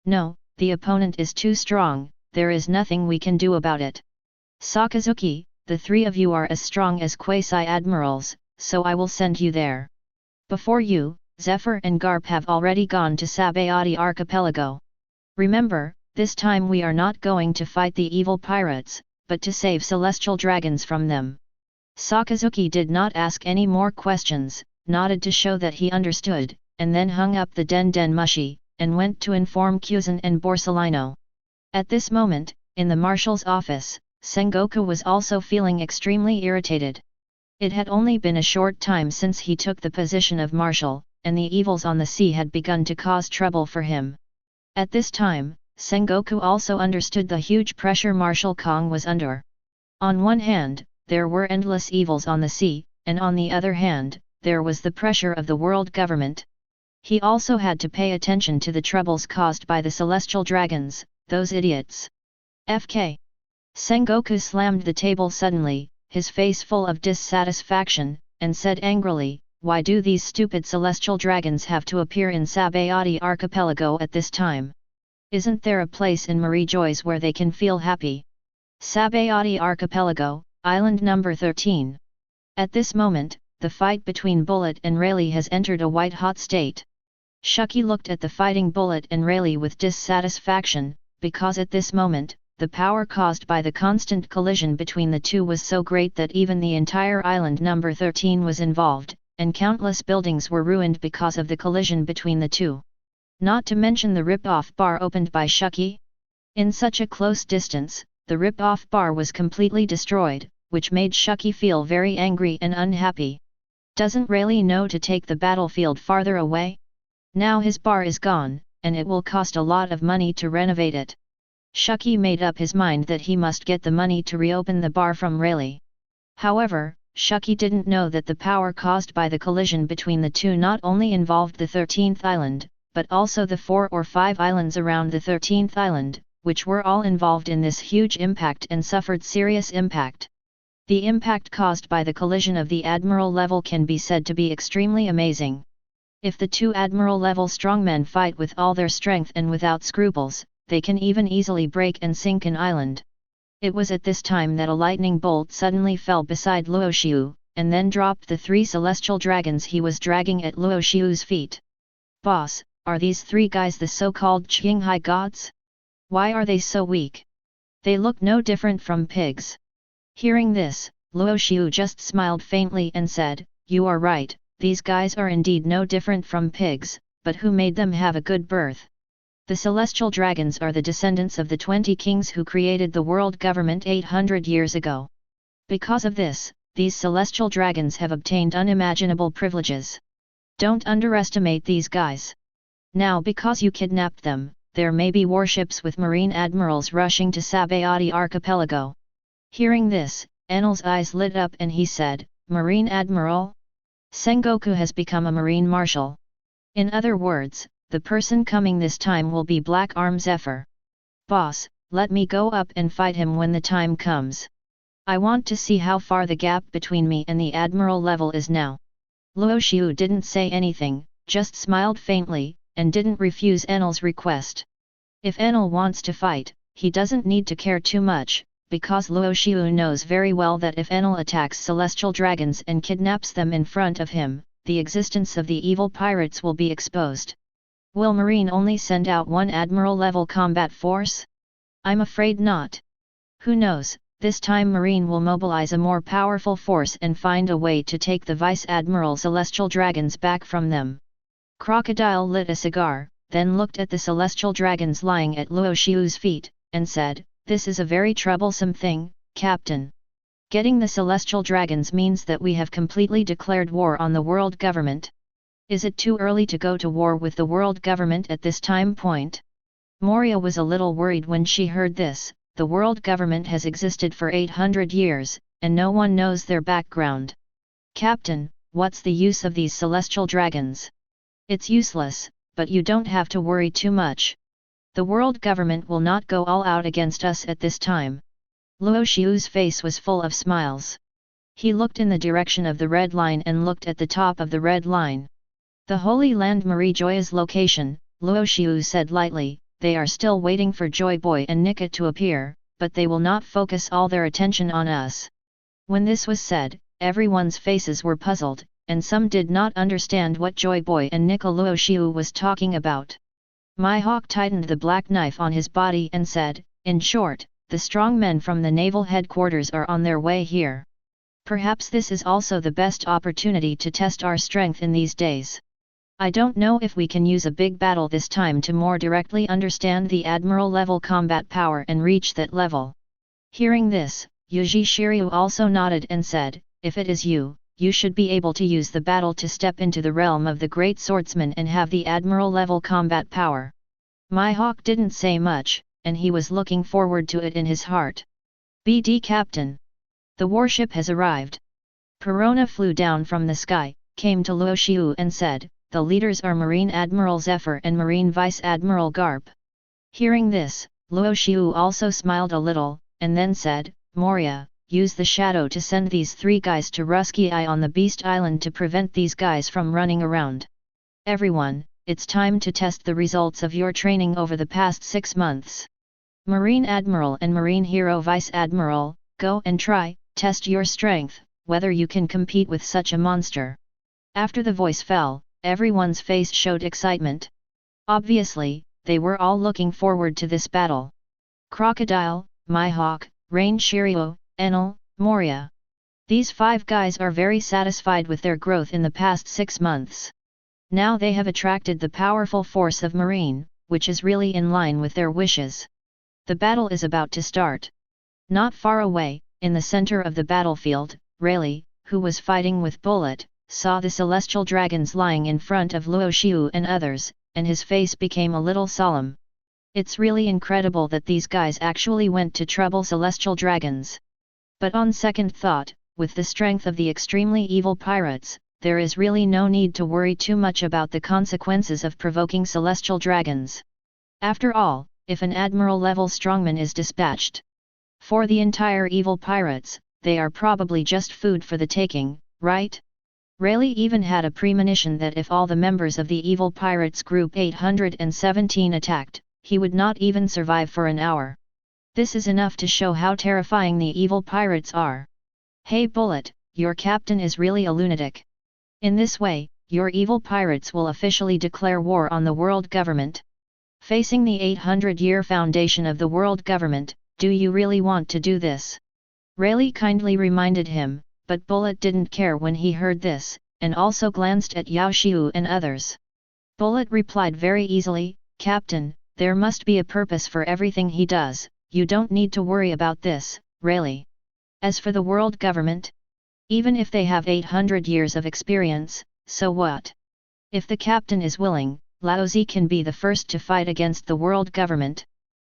No, the opponent is too strong, there is nothing we can do about it. Sakazuki, the three of you are as strong as quasi-admirals, so I will send you there. Before you, Zephr and Garp have already gone to Sabayatti archipelago. Remember, this time we are not going to fight the evil pirates, but to save celestial dragons from them." Sakazuki did not ask any more questions, nodded to show that he understood, and then hung up the den mushi, and went to inform Kuzan and Borsellino. At this moment, in the marshal's office, Sengoku was also feeling extremely irritated. It had only been a short time since he took the position of marshal, and the evils on the sea had begun to cause trouble for him. At this time, Sengoku also understood the huge pressure Marshal Kong was under. On one hand, there were endless evils on the sea, and on the other hand, there was the pressure of the world government. He also had to pay attention to the troubles caused by the celestial dragons, those idiots. FK. Sengoku slammed the table suddenly, his face full of dissatisfaction, and said angrily, "Why do these stupid celestial dragons have to appear in Sabayatti archipelago at this time? Isn't there a place in Marijois where they can feel happy? Sabayatti archipelago, island number 13. At this moment, the fight between Bullet and Rayleigh has entered a white-hot state. Shiki looked at the fighting Bullet and Rayleigh with dissatisfaction, because at this moment, the power caused by the constant collision between the two was so great that even the entire island number 13 was involved, and countless buildings were ruined because of the collision between the two. Not to mention the rip-off bar opened by Shiki. In such a close distance, the rip-off bar was completely destroyed, which made Shiki feel very angry and unhappy. Doesn't Rayleigh know to take the battlefield farther away? Now his bar is gone, and it will cost a lot of money to renovate it. Shiki made up his mind that he must get the money to reopen the bar from Rayleigh. However, Shiki didn't know that the power caused by the collision between the two not only involved the 13th island, but also the 4 or 5 islands around the 13th island, which were all involved in this huge impact and suffered serious impact. The impact caused by the collision of the admiral level can be said to be extremely amazing. If the two admiral level strongmen fight with all their strength and without scruples, they can even easily break and sink an island. It was at this time that a lightning bolt suddenly fell beside Luo Xiu, and then dropped the 3 celestial dragons he was dragging at Luo Xiu's feet. "Boss, are these 3 guys the so-called Qinghai gods? Why are they so weak? They look no different from pigs." Hearing this, Luo Xiu just smiled faintly and said, "You are right, these guys are indeed no different from pigs, but who made them have a good birth? The celestial dragons are the descendants of the 20 kings who created the world government 800 years ago. Because of this, these celestial dragons have obtained unimaginable privileges. Don't underestimate these guys. Now because you kidnapped them, there may be warships with marine admirals rushing to Sabayatti archipelago." Hearing this, Enel's eyes lit up and he said, "Marine admiral? Sengoku has become a marine marshal. In other words, the person coming this time will be Black Arm Zephr. Boss, let me go up and fight him when the time comes. I want to see how far the gap between me and the admiral level is now." Luo Xiu didn't say anything, just smiled faintly, and didn't refuse Enel's request. If Enel wants to fight, he doesn't need to care too much, because Luo Xiu knows very well that if Enel attacks celestial dragons and kidnaps them in front of him, the existence of the evil pirates will be exposed. Will Marine only send out 1 admiral-level combat force? I'm afraid not. Who knows, this time Marine will mobilize a more powerful force and find a way to take the Vice-Admiral celestial dragons back from them. Crocodile lit a cigar, then looked at the celestial dragons lying at Luo Xiu's feet, and said, "This is a very troublesome thing, Captain. Getting the celestial dragons means that we have completely declared war on the world government. Is it too early to go to war with the world government at this time point? Moria was a little worried when she heard this. The world government has existed for 800 years, and no one knows their background. Captain, what's the use of these celestial dragons? It's useless, but you don't have to worry too much. The world government will not go all out against us at this time. Luo Xiu's face was full of smiles. He looked in the direction of the red line and looked at the top of the red line. The Holy Land Marie Joya's location, Luo Xiu said lightly. They are still waiting for Joy Boy and Nika to appear, but they will not focus all their attention on us. When this was said, everyone's faces were puzzled, and some did not understand what Joy Boy and Nika Luo Xiu was talking about. Mihawk tightened the black knife on his body and said, in short, the strong men from the Naval Headquarters are on their way here. Perhaps this is also the best opportunity to test our strength in these days. I don't know if we can use a big battle this time to more directly understand the Admiral level combat power and reach that level. Hearing this, Yuji Shiryu also nodded and said, if it is you, you should be able to use the battle to step into the realm of the great swordsman and have the Admiral level combat power. Mihawk didn't say much, and he was looking forward to it in his heart. BD Captain. The warship has arrived. Perona flew down from the sky, came to Luo Xiu and said, the leaders are Marine Admiral Zephr and Marine Vice Admiral Garp. Hearing this, Luo Xiu also smiled a little, and then said, Moria, use the shadow to send these 3 guys to Rusky Eye on the Beast Island to prevent these guys from running around. Everyone, it's time to test the results of your training over the past 6 months. Marine Admiral and Marine Hero Vice Admiral, go and test your strength, whether you can compete with such a monster. After the voice fell, everyone's face showed excitement. Obviously, they were all looking forward to this battle. Crocodile, Mihawk, Rain Shiryu, Enel, Moria. These 5 guys are very satisfied with their growth in the past 6 months. Now they have attracted the powerful force of Marine, which is really in line with their wishes. The battle is about to start. Not far away, in the center of the battlefield, Rayleigh, who was fighting with Bullet, saw the celestial dragons lying in front of Luo Xiu and others, and his face became a little solemn. It's really incredible that these guys actually went to trouble celestial dragons. But on second thought, with the strength of the extremely evil pirates, there is really no need to worry too much about the consequences of provoking celestial dragons. After all, if an admiral-level strongman is dispatched for the entire evil pirates, they are probably just food for the taking, right? Rayleigh even had a premonition that if all the members of the evil pirates group 817 attacked, he would not even survive for an hour. This is enough to show how terrifying the evil pirates are. Hey Bullet, your captain is really a lunatic. In this way, your evil pirates will officially declare war on the world government. Facing the 800-year foundation of the world government, do you really want to do this? Rayleigh kindly reminded him, but Bullet didn't care when he heard this, and also glanced at Yao Xiu and others. Bullet replied very easily, Captain, there must be a purpose for everything he does, you don't need to worry about this, Rayleigh. As for the world government, even if they have 800 years of experience, so what? If the captain is willing, Laozi can be the first to fight against the world government.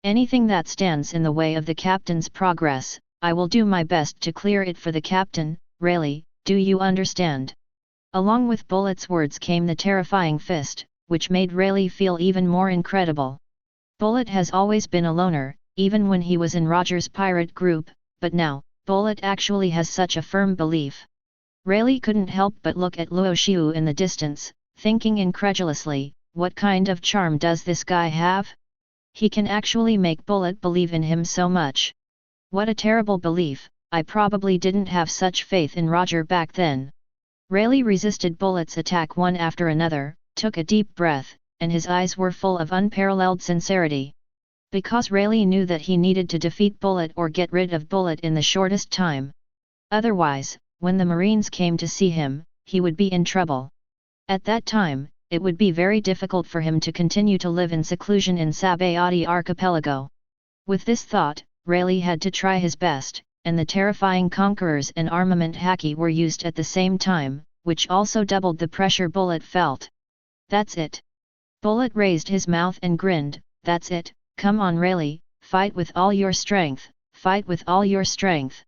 Anything that stands in the way of the captain's progress, I will do my best to clear it for the captain. Rayleigh, do you understand? Along with Bullet's words came the terrifying fist, which made Rayleigh feel even more incredible. Bullet has always been a loner, even when he was in Roger's pirate group, but now, Bullet actually has such a firm belief. Rayleigh couldn't help but look at Luo Xiu in the distance, thinking incredulously, what kind of charm does this guy have? He can actually make Bullet believe in him so much. What a terrible belief, I probably didn't have such faith in Roger back then. Rayleigh resisted Bullet's attack one after another, took a deep breath, and his eyes were full of unparalleled sincerity. Because Rayleigh knew that he needed to defeat Bullet or get rid of Bullet in the shortest time. Otherwise, when the Marines came to see him, he would be in trouble. At that time, it would be very difficult for him to continue to live in seclusion in Sabayatti archipelago. With this thought, Rayleigh had to try his best, and the terrifying conquerors and armament haki were used at the same time, which also doubled the pressure Bullet felt. That's it. Bullet raised his mouth and grinned, that's it, come on Rayleigh, fight with all your strength, fight with all your strength.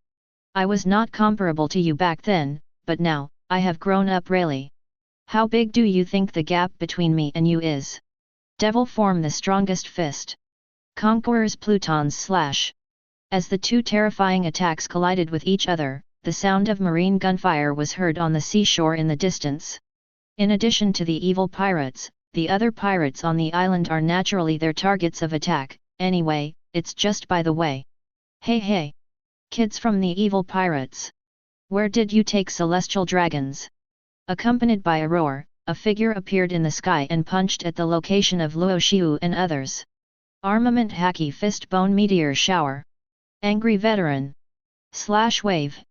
I was not comparable to you back then, but now, I have grown up Rayleigh. How big do you think the gap between me and you is? Devil form the strongest fist. Conqueror's plutons slash. As the two terrifying attacks collided with each other, the sound of marine gunfire was heard on the seashore in the distance. In addition to the evil pirates, the other pirates on the island are naturally their targets of attack. Anyway, it's just by the way. Hey hey! Kids from the evil pirates! Where did you take celestial dragons? Accompanied by a roar, a figure appeared in the sky and punched at the location of Luo Xiu and others. Armament Haki Fist Bone Meteor Shower. Angry Veteran. Slash Wave.